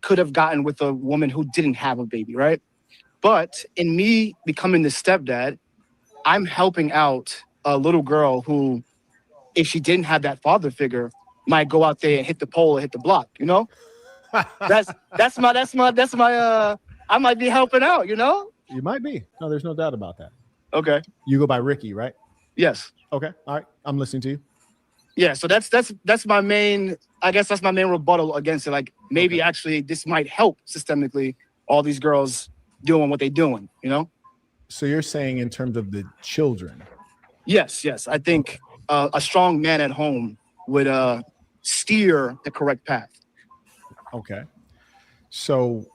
[SPEAKER 18] could have gotten with a woman who didn't have a baby, right? But in me becoming the stepdad, I'm helping out a little girl who, if she didn't have that father figure, might go out there and hit the pole or hit the block, you know? That's my I might be helping out, you know?
[SPEAKER 17] You might be. No, there's no doubt about that.
[SPEAKER 18] Okay.
[SPEAKER 17] You go by Ricky, right?
[SPEAKER 18] Yes.
[SPEAKER 17] Okay. All right. I'm listening to you.
[SPEAKER 18] Yeah, so that's my main, I guess that's my main rebuttal against it. Like maybe actually this might help systemically all these girls doing what they're doing, you know?
[SPEAKER 17] So you're saying in terms of the children?
[SPEAKER 18] Yes. I think a strong man at home would steer the correct path.
[SPEAKER 17] Okay. So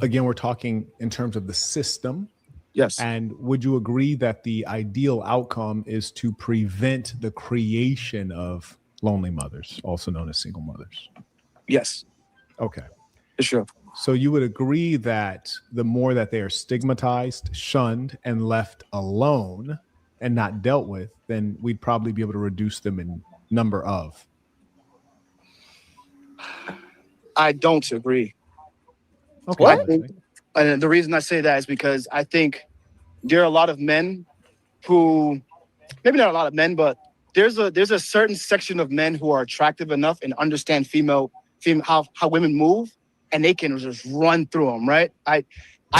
[SPEAKER 17] again, we're talking in terms of the system.
[SPEAKER 18] Yes.
[SPEAKER 17] And would you agree that the ideal outcome is to prevent the creation of lonely mothers, also known as single mothers?
[SPEAKER 18] Yes.
[SPEAKER 17] Okay.
[SPEAKER 18] For sure.
[SPEAKER 17] So you would agree that the more that they are stigmatized, shunned, and left alone and not dealt with, then we'd probably be able to reduce them in number of.
[SPEAKER 18] I don't agree.
[SPEAKER 17] Okay.
[SPEAKER 18] And the reason I say that is because I think there are a lot of men who, maybe not a lot of men, but there's a certain section of men who are attractive enough and understand how women move, and they can just run through them, right? I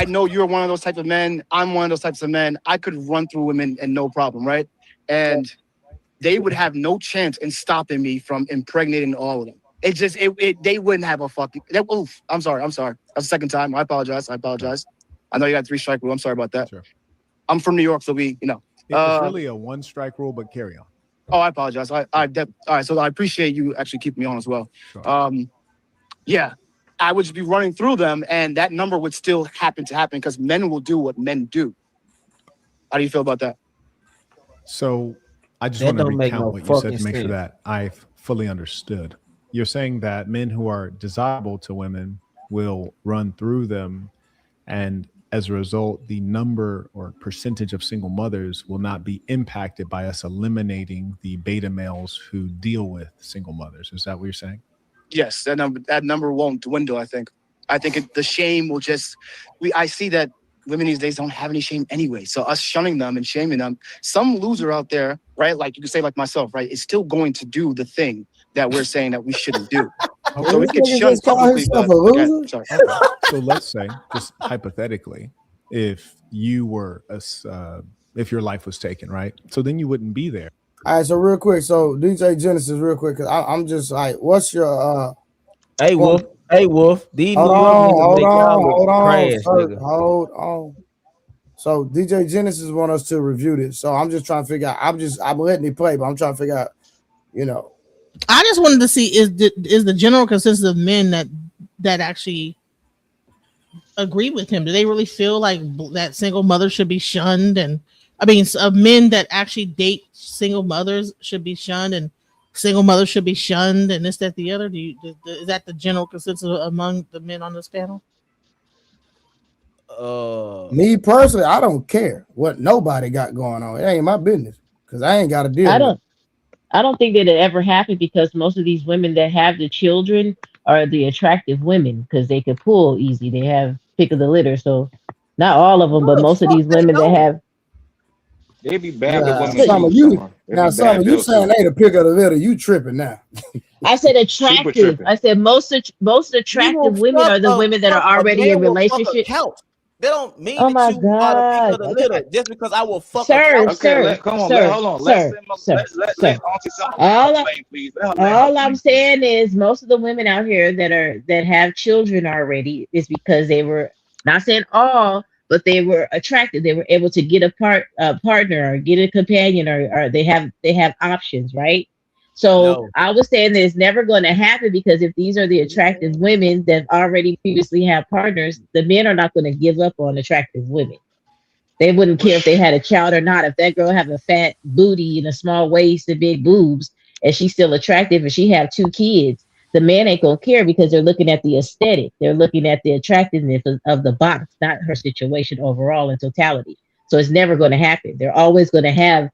[SPEAKER 18] know you're one of those types of men. I'm one of those types of men. I could run through women and no problem, right? And they would have no chance in stopping me from impregnating all of them. They wouldn't have a fucking. I'm sorry. That's the second time. I apologize. I know you got 3 strike rule. I'm sorry about that.
[SPEAKER 17] Sure.
[SPEAKER 18] I'm from New York, so it's
[SPEAKER 17] really a 1 strike rule, but carry on.
[SPEAKER 18] Oh, I apologize. All right. So I appreciate you actually keeping me on as well.
[SPEAKER 17] Sure.
[SPEAKER 18] Yeah, I would just be running through them, and that number would still happen because men will do what men do. How do you feel about that?
[SPEAKER 17] So I just want to recount what you said to make sure that I've fully understood. You're saying that men who are desirable to women will run through them, and as a result, the number or percentage of single mothers will not be impacted by us eliminating the beta males who deal with single mothers. Is that what you're saying?
[SPEAKER 18] Yes, that number won't dwindle. I think the shame will just. I see that women these days don't have any shame anyway. So us shunning them and shaming them, some loser out there, right? Like you can say, like myself, right, is still going to do the thing that we're saying that we shouldn't do. So we could shun publicly. Sorry.
[SPEAKER 17] So let's say, just hypothetically, if you were if your life was taken, right? So then you wouldn't be there.
[SPEAKER 2] All right, so real quick, so DJ Genesis, real quick, because I'm just like, what's your
[SPEAKER 10] Hey Wolf, these New
[SPEAKER 2] hold
[SPEAKER 10] York
[SPEAKER 2] on, hold on. So DJ Genesis want us to review this. So I'm just trying to figure out. I'm letting it play, but I'm trying to figure out,
[SPEAKER 7] I just wanted to see is the general consensus of men that actually agree with him. Do they really feel like that single mothers should be shunned? And I mean, men that actually date single mothers should be shunned, and single mothers should be shunned, and this, that, the other. Is that the general consensus among the men on this panel?
[SPEAKER 2] Me personally, I don't care what nobody got going on. It ain't my business because I ain't got to deal with it.
[SPEAKER 13] I don't think that it ever happened because most of these women that have the children are the attractive women because they could pull easy. They have pick of the litter. So not all of them, but
[SPEAKER 10] No, the
[SPEAKER 13] most of
[SPEAKER 10] fuck
[SPEAKER 13] these
[SPEAKER 10] they
[SPEAKER 13] women that
[SPEAKER 10] don't.
[SPEAKER 13] have.
[SPEAKER 8] They be bad with
[SPEAKER 2] Now,
[SPEAKER 8] women
[SPEAKER 2] some
[SPEAKER 8] too,
[SPEAKER 2] of you,
[SPEAKER 8] Summer. They
[SPEAKER 2] now
[SPEAKER 8] be
[SPEAKER 2] some
[SPEAKER 8] bad
[SPEAKER 2] of you
[SPEAKER 8] bills
[SPEAKER 2] saying
[SPEAKER 8] too.
[SPEAKER 2] they the pick of the litter. You tripping now?
[SPEAKER 13] I said
[SPEAKER 8] Super
[SPEAKER 13] attractive.
[SPEAKER 8] tripping.
[SPEAKER 13] I said most
[SPEAKER 10] You
[SPEAKER 13] attractive
[SPEAKER 10] will
[SPEAKER 13] women are the women that are
[SPEAKER 10] a
[SPEAKER 13] already
[SPEAKER 10] man
[SPEAKER 13] in
[SPEAKER 10] will fuck a
[SPEAKER 13] relationship.
[SPEAKER 10] couch. That don't mean
[SPEAKER 13] Oh
[SPEAKER 10] that
[SPEAKER 13] my
[SPEAKER 10] you are the pick
[SPEAKER 13] God.
[SPEAKER 10] of the litter just because I will fuck a
[SPEAKER 13] Sir,
[SPEAKER 10] couch.
[SPEAKER 8] Okay,
[SPEAKER 13] sir,
[SPEAKER 8] come on,
[SPEAKER 13] sir,
[SPEAKER 8] hold on.
[SPEAKER 13] sir, sir,
[SPEAKER 8] Let
[SPEAKER 13] sir.
[SPEAKER 8] Auntie Summer land her
[SPEAKER 13] All I,
[SPEAKER 8] plane, please. Let her
[SPEAKER 13] all I'm
[SPEAKER 8] plane, please.
[SPEAKER 13] saying is most of the women out here that have children already is because they were, not saying all, but they were attracted. They were able to get a partner or get a companion or they have options, right? So
[SPEAKER 10] No.
[SPEAKER 13] I was saying that it's never going to happen because if these are the attractive women that already previously have partners, the men are not going to give up on attractive women. They wouldn't care if they had a child or not. If that girl have a fat booty and a small waist and big boobs, and she's still attractive, and she have 2 kids, the man ain't gonna care because they're looking at the aesthetic. They're looking at the attractiveness of the box, not her situation overall in totality. So it's never going to happen. They're always going to have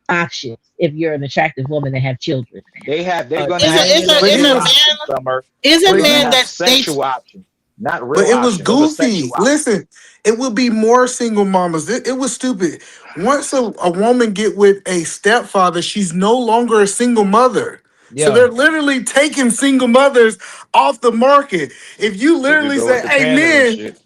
[SPEAKER 13] options if you're an attractive woman that have children.
[SPEAKER 8] They're
[SPEAKER 10] A
[SPEAKER 8] gonna
[SPEAKER 7] Is
[SPEAKER 8] have
[SPEAKER 7] a is a is
[SPEAKER 8] sexual
[SPEAKER 7] a
[SPEAKER 10] man.
[SPEAKER 8] options,
[SPEAKER 7] man
[SPEAKER 8] Summer.
[SPEAKER 7] is
[SPEAKER 8] They're
[SPEAKER 7] a
[SPEAKER 8] gonna
[SPEAKER 7] man
[SPEAKER 8] have
[SPEAKER 7] that dates.
[SPEAKER 8] sexual options, not
[SPEAKER 19] But
[SPEAKER 8] real
[SPEAKER 19] it was
[SPEAKER 8] options. Those are
[SPEAKER 19] goofy.
[SPEAKER 8] sexual options.
[SPEAKER 19] Listen, it would be more single mamas. It was stupid. Once a woman get with a stepfather, she's no longer a single mother. So
[SPEAKER 10] Yeah.
[SPEAKER 19] they're literally taking single mothers off the market. If you
[SPEAKER 8] There you
[SPEAKER 19] literally
[SPEAKER 8] go
[SPEAKER 19] say,
[SPEAKER 8] with the
[SPEAKER 19] "Hey,
[SPEAKER 8] pandering
[SPEAKER 19] man,"
[SPEAKER 8] shit.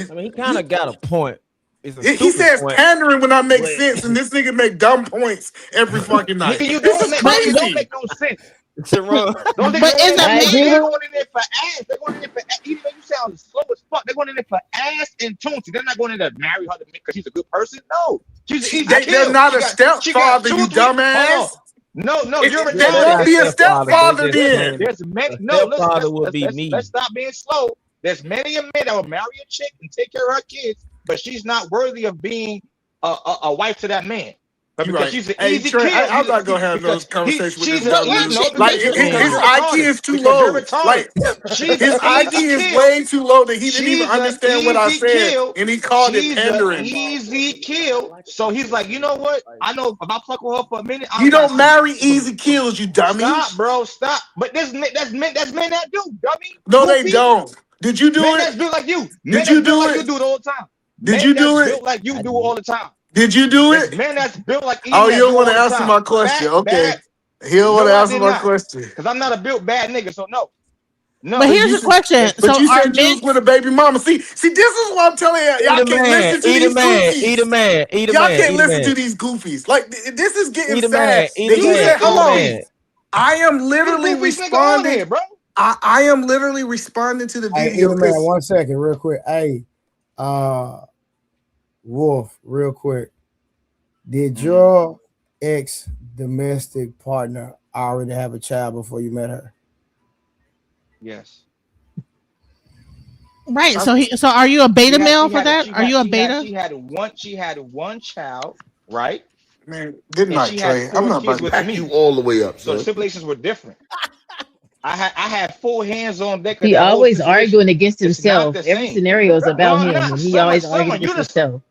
[SPEAKER 10] I mean, he kind of got a point. It's a
[SPEAKER 19] he
[SPEAKER 10] stupid
[SPEAKER 19] says
[SPEAKER 10] point,
[SPEAKER 19] pandering when I make
[SPEAKER 10] but
[SPEAKER 19] sense, and this nigga make dumb points every fucking
[SPEAKER 8] Nigga,
[SPEAKER 19] night.
[SPEAKER 8] you
[SPEAKER 19] This
[SPEAKER 8] don't
[SPEAKER 19] is
[SPEAKER 8] make
[SPEAKER 7] But
[SPEAKER 8] nigga, it don't
[SPEAKER 19] crazy.
[SPEAKER 8] make no sense.
[SPEAKER 10] Sharon,
[SPEAKER 8] Those niggas
[SPEAKER 7] but
[SPEAKER 8] going
[SPEAKER 7] is
[SPEAKER 8] in
[SPEAKER 7] a
[SPEAKER 8] there,
[SPEAKER 13] I
[SPEAKER 7] man
[SPEAKER 13] agree
[SPEAKER 8] they
[SPEAKER 13] with.
[SPEAKER 8] going in there for ass. They're going in there for ass. Even though you sound slow as fuck, they're going in there for ass and Tunsi. They're not going in there to marry her because she's a good person. No, she's an easy
[SPEAKER 19] They're
[SPEAKER 8] kill.
[SPEAKER 19] not a
[SPEAKER 8] She got
[SPEAKER 19] stepfather,
[SPEAKER 8] two,
[SPEAKER 19] you
[SPEAKER 8] three. Hold
[SPEAKER 19] dumbass.
[SPEAKER 8] on. No, you're
[SPEAKER 10] yeah,
[SPEAKER 19] Then
[SPEAKER 10] they
[SPEAKER 19] don't
[SPEAKER 10] not
[SPEAKER 8] retarded.
[SPEAKER 19] be a
[SPEAKER 10] stepfather. They
[SPEAKER 19] stepfather
[SPEAKER 10] just
[SPEAKER 19] then.
[SPEAKER 10] saying
[SPEAKER 8] There's many.
[SPEAKER 10] a
[SPEAKER 8] No, listen.
[SPEAKER 10] stepfather would be
[SPEAKER 8] Let's
[SPEAKER 10] me.
[SPEAKER 8] stop being slow. There's many a man that will marry a chick and take care of her kids, but she's not worthy of being a wife to that man. But
[SPEAKER 19] You
[SPEAKER 8] because
[SPEAKER 19] right.
[SPEAKER 8] she's an
[SPEAKER 19] Hey
[SPEAKER 8] easy
[SPEAKER 19] Trey,
[SPEAKER 8] kill,
[SPEAKER 19] I'm not gonna have no conversation with this
[SPEAKER 8] she's a
[SPEAKER 19] dumb
[SPEAKER 7] but
[SPEAKER 19] dude.
[SPEAKER 8] no
[SPEAKER 19] Like
[SPEAKER 8] because
[SPEAKER 19] his
[SPEAKER 8] you're
[SPEAKER 19] IQ
[SPEAKER 8] retarded.
[SPEAKER 19] is too
[SPEAKER 8] Because you're
[SPEAKER 19] low.
[SPEAKER 8] retarded.
[SPEAKER 19] Like
[SPEAKER 8] She's an
[SPEAKER 19] his IQ
[SPEAKER 8] easy
[SPEAKER 19] is
[SPEAKER 8] kill.
[SPEAKER 19] way too low that he didn't even
[SPEAKER 8] She's an
[SPEAKER 19] understand what I
[SPEAKER 8] easy
[SPEAKER 19] said,
[SPEAKER 8] kill.
[SPEAKER 19] and he called it
[SPEAKER 8] She's an
[SPEAKER 19] pandering.
[SPEAKER 8] easy kill. So he's like, you know what? I know if I fuck with her for a minute, I
[SPEAKER 19] You
[SPEAKER 8] don't gotta
[SPEAKER 19] don't
[SPEAKER 8] see.
[SPEAKER 19] marry easy kills, you dummy.
[SPEAKER 8] Stop, bro. Stop. But that's men that do, dummy.
[SPEAKER 19] No, they
[SPEAKER 8] Goofy.
[SPEAKER 19] don't. Did you do
[SPEAKER 8] Men
[SPEAKER 19] it?
[SPEAKER 8] that's built like you. Men
[SPEAKER 19] Did
[SPEAKER 8] that's
[SPEAKER 19] you
[SPEAKER 8] built
[SPEAKER 19] do
[SPEAKER 8] like you
[SPEAKER 19] it?
[SPEAKER 8] do it all the time.
[SPEAKER 19] Did you
[SPEAKER 8] Men that's
[SPEAKER 19] do it?
[SPEAKER 8] built like you do all the time.
[SPEAKER 19] Did you do
[SPEAKER 8] There's
[SPEAKER 19] it?
[SPEAKER 8] men that's built like
[SPEAKER 19] Oh,
[SPEAKER 8] Edie
[SPEAKER 19] you
[SPEAKER 8] that
[SPEAKER 19] don't
[SPEAKER 8] do
[SPEAKER 19] want to
[SPEAKER 8] all the
[SPEAKER 19] answer
[SPEAKER 8] time.
[SPEAKER 19] my question.
[SPEAKER 8] Fat,
[SPEAKER 19] Okay.
[SPEAKER 8] bad.
[SPEAKER 19] He don't want
[SPEAKER 8] No,
[SPEAKER 19] to
[SPEAKER 8] I
[SPEAKER 19] answer
[SPEAKER 8] did
[SPEAKER 19] my
[SPEAKER 8] not.
[SPEAKER 19] question.
[SPEAKER 8] Because I'm not a built bad nigga. So no.
[SPEAKER 7] but
[SPEAKER 8] No.
[SPEAKER 19] But
[SPEAKER 7] here's
[SPEAKER 19] you
[SPEAKER 7] the
[SPEAKER 19] said,
[SPEAKER 7] question.
[SPEAKER 19] but
[SPEAKER 7] So
[SPEAKER 19] you
[SPEAKER 7] are
[SPEAKER 19] said you
[SPEAKER 7] men
[SPEAKER 19] was with a baby mama. See, this is what I'm telling you.
[SPEAKER 10] Eat
[SPEAKER 19] Y'all
[SPEAKER 10] a
[SPEAKER 19] can't
[SPEAKER 10] man.
[SPEAKER 19] listen to
[SPEAKER 10] Eat a
[SPEAKER 19] these
[SPEAKER 10] man. Eat a
[SPEAKER 19] goofies.
[SPEAKER 10] man. Eat a
[SPEAKER 19] Y'all
[SPEAKER 10] man.
[SPEAKER 19] can't
[SPEAKER 10] Eat a
[SPEAKER 19] listen to
[SPEAKER 10] man.
[SPEAKER 19] these goofies. Like this is getting
[SPEAKER 10] Eat a
[SPEAKER 19] sad.
[SPEAKER 10] man. Eat
[SPEAKER 19] That
[SPEAKER 10] a
[SPEAKER 19] he
[SPEAKER 8] You
[SPEAKER 10] man.
[SPEAKER 19] said,
[SPEAKER 8] said
[SPEAKER 10] Eat
[SPEAKER 19] "Hold
[SPEAKER 10] a
[SPEAKER 8] all
[SPEAKER 19] on,
[SPEAKER 8] these.
[SPEAKER 10] man.
[SPEAKER 19] I am
[SPEAKER 8] This
[SPEAKER 19] literally
[SPEAKER 8] goofies nigga on
[SPEAKER 19] responding.
[SPEAKER 8] here, bro.
[SPEAKER 19] I am literally responding to the
[SPEAKER 2] Hey,
[SPEAKER 19] video
[SPEAKER 2] either man,
[SPEAKER 19] because
[SPEAKER 2] 1 second, real quick. Hey, Wolf, real quick. Did your ex domestic partner already have a child before you met her?
[SPEAKER 8] Yes.
[SPEAKER 7] right? So are you a beta male for that? Are you a beta?
[SPEAKER 8] She had one child, right?
[SPEAKER 19] man, good
[SPEAKER 8] And
[SPEAKER 19] night,
[SPEAKER 8] she had
[SPEAKER 19] Trey. I'm
[SPEAKER 8] 4
[SPEAKER 19] not about
[SPEAKER 8] kids
[SPEAKER 19] to
[SPEAKER 8] with
[SPEAKER 19] back you
[SPEAKER 8] me.
[SPEAKER 19] all the way up,
[SPEAKER 8] So the
[SPEAKER 19] son.
[SPEAKER 8] stipulations were different. I had full hands on deck of
[SPEAKER 13] He
[SPEAKER 8] that whole
[SPEAKER 13] always
[SPEAKER 8] situation.
[SPEAKER 13] arguing against
[SPEAKER 8] It's not
[SPEAKER 13] himself.
[SPEAKER 8] the
[SPEAKER 13] Every
[SPEAKER 8] same.
[SPEAKER 13] scenario is
[SPEAKER 8] No,
[SPEAKER 13] about
[SPEAKER 8] I'm
[SPEAKER 13] him,
[SPEAKER 8] not.
[SPEAKER 13] and he always arguing
[SPEAKER 8] Summer,
[SPEAKER 13] against himself.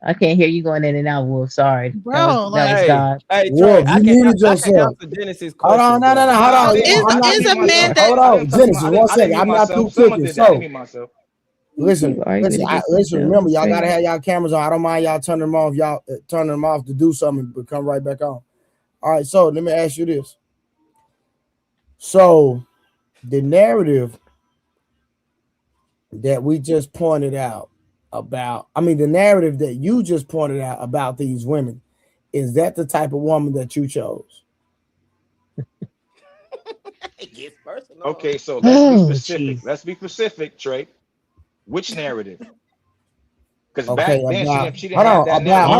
[SPEAKER 13] I can't hear you going in and out, Wolf. Sorry,
[SPEAKER 7] Bro,
[SPEAKER 13] that was
[SPEAKER 7] like
[SPEAKER 13] God.
[SPEAKER 10] Hey, Trey,
[SPEAKER 2] Wolf, you muted
[SPEAKER 10] I can
[SPEAKER 2] yourself.
[SPEAKER 10] answer Genesis
[SPEAKER 2] Hold on,
[SPEAKER 10] question,
[SPEAKER 2] no,
[SPEAKER 10] brother.
[SPEAKER 2] hold
[SPEAKER 8] I
[SPEAKER 2] on.
[SPEAKER 8] didn't
[SPEAKER 2] I'm not.
[SPEAKER 7] is
[SPEAKER 8] mute
[SPEAKER 7] a man
[SPEAKER 8] myself.
[SPEAKER 7] that
[SPEAKER 2] Hold
[SPEAKER 8] I didn't
[SPEAKER 2] on,
[SPEAKER 8] touch my.
[SPEAKER 2] Genesis. 1
[SPEAKER 8] I didn't
[SPEAKER 2] second.
[SPEAKER 8] mute
[SPEAKER 2] I'm not through
[SPEAKER 8] myself. Summer
[SPEAKER 2] cooking.
[SPEAKER 8] did that. I didn't
[SPEAKER 2] So
[SPEAKER 8] mute myself.
[SPEAKER 13] He keep arguing against
[SPEAKER 2] listen.
[SPEAKER 13] himself.
[SPEAKER 2] Remember,
[SPEAKER 13] It's
[SPEAKER 2] y'all gotta
[SPEAKER 13] crazy.
[SPEAKER 2] have y'all cameras on. I don't mind y'all turning them off. Y'all turning them off to do something, but come right back on. All right. So let me ask you this. So the narrative that we just pointed out about, the narrative that you just pointed out about these women, is that the type of woman that you chose?
[SPEAKER 10] It gets personal.
[SPEAKER 8] Okay, so let's be
[SPEAKER 13] Oh,
[SPEAKER 8] specific.
[SPEAKER 13] jeez.
[SPEAKER 8] Let's be specific, Trey. Which narrative? Because
[SPEAKER 2] Okay,
[SPEAKER 8] back then she didn't have that narrative.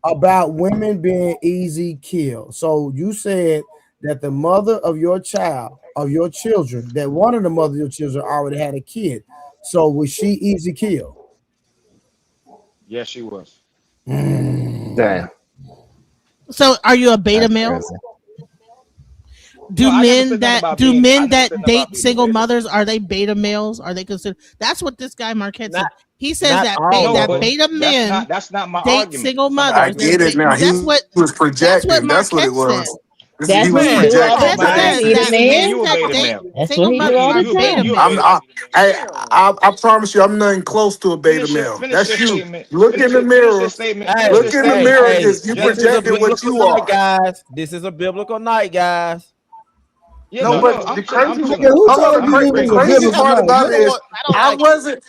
[SPEAKER 2] about women being easy kill. So you said that the mother of your children, that one of the mother of your children already had a kid. So was she easy kill?
[SPEAKER 8] Yes, she was.
[SPEAKER 15] Damn.
[SPEAKER 7] So are you a beta
[SPEAKER 15] That's
[SPEAKER 7] male?
[SPEAKER 15] crazy.
[SPEAKER 8] No, I never said nothing about being. I never said nothing about
[SPEAKER 7] date
[SPEAKER 8] being a
[SPEAKER 7] single
[SPEAKER 8] beta.
[SPEAKER 7] mothers, are they beta males? Are they considered? That's what this guy Marquette said.
[SPEAKER 10] Not
[SPEAKER 7] He says
[SPEAKER 10] not
[SPEAKER 7] that
[SPEAKER 10] all of
[SPEAKER 8] No,
[SPEAKER 7] that
[SPEAKER 8] but
[SPEAKER 10] them.
[SPEAKER 7] beta men
[SPEAKER 8] that's not my
[SPEAKER 7] date
[SPEAKER 8] argument.
[SPEAKER 7] single
[SPEAKER 8] Summer,
[SPEAKER 19] I
[SPEAKER 7] mothers.
[SPEAKER 8] I
[SPEAKER 7] They're
[SPEAKER 19] get it
[SPEAKER 8] disagree.
[SPEAKER 19] now.
[SPEAKER 7] dating.
[SPEAKER 19] He was
[SPEAKER 7] That's what
[SPEAKER 19] projecting. That's what it
[SPEAKER 7] Marquette said.
[SPEAKER 19] was.
[SPEAKER 13] That's what he do all the time. He the man. That's what he do all the time.
[SPEAKER 19] I promise you, I'm nothing close to a beta male. That's you.
[SPEAKER 8] Statement.
[SPEAKER 19] Look in the mirror. Look in the mirror because you
[SPEAKER 10] This is a
[SPEAKER 19] projected what
[SPEAKER 10] biblical
[SPEAKER 19] you
[SPEAKER 10] night,
[SPEAKER 19] are.
[SPEAKER 10] guys. This is a biblical night, guys.
[SPEAKER 8] Yeah,
[SPEAKER 19] No, but
[SPEAKER 8] I'm
[SPEAKER 19] the
[SPEAKER 8] chilling.
[SPEAKER 19] crazy,
[SPEAKER 8] I'm chilling.
[SPEAKER 19] hold on,
[SPEAKER 8] I'm
[SPEAKER 19] the
[SPEAKER 8] grateful.
[SPEAKER 19] crazy part about it is I wasn't.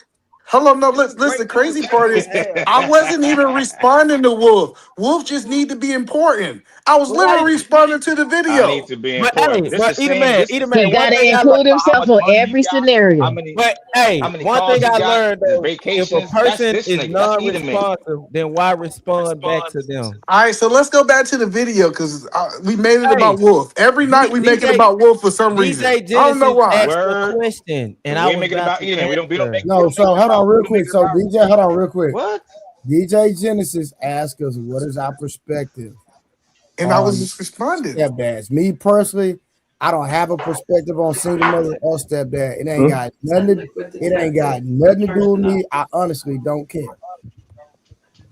[SPEAKER 19] Hello, no, listen. The crazy part is I wasn't even responding to Wolf. Wolf just need to be important. I was literally responding to the
[SPEAKER 8] I need
[SPEAKER 19] video.
[SPEAKER 8] to be
[SPEAKER 10] But
[SPEAKER 8] important.
[SPEAKER 10] hey,
[SPEAKER 8] This
[SPEAKER 10] but
[SPEAKER 8] is saying this.
[SPEAKER 13] He
[SPEAKER 10] One
[SPEAKER 13] gotta
[SPEAKER 10] thing I learned.
[SPEAKER 13] include himself on every scenario.
[SPEAKER 10] But hey,
[SPEAKER 8] How many
[SPEAKER 10] one
[SPEAKER 8] cars
[SPEAKER 10] thing
[SPEAKER 8] you
[SPEAKER 10] I
[SPEAKER 8] got?
[SPEAKER 10] learned
[SPEAKER 8] The
[SPEAKER 10] though, if a
[SPEAKER 8] vacations. That's
[SPEAKER 10] person
[SPEAKER 8] this
[SPEAKER 10] is
[SPEAKER 8] nigga. That's Edomite.
[SPEAKER 10] non-responsive, then why respond back to them?
[SPEAKER 19] All right, so let's go back to the video because we made it
[SPEAKER 10] Hey,
[SPEAKER 19] about Wolf. Every night we make it about Wolf for some reason.
[SPEAKER 10] DJ
[SPEAKER 19] I don't know
[SPEAKER 10] Genesis
[SPEAKER 19] why.
[SPEAKER 10] asked a question, and I
[SPEAKER 8] We ain't
[SPEAKER 10] was
[SPEAKER 8] making it
[SPEAKER 10] about
[SPEAKER 8] about
[SPEAKER 10] to
[SPEAKER 8] Edom. We don't make.
[SPEAKER 2] No, so hold on real quick. So
[SPEAKER 8] about
[SPEAKER 2] DJ, hold on real quick.
[SPEAKER 8] what?
[SPEAKER 2] DJ Genesis asked us what is our perspective.
[SPEAKER 19] And I was just responding.
[SPEAKER 2] Stepdads. Me personally, I don't have a perspective on single mother or stepdad. It ain't got nothing to do with me. I honestly don't care.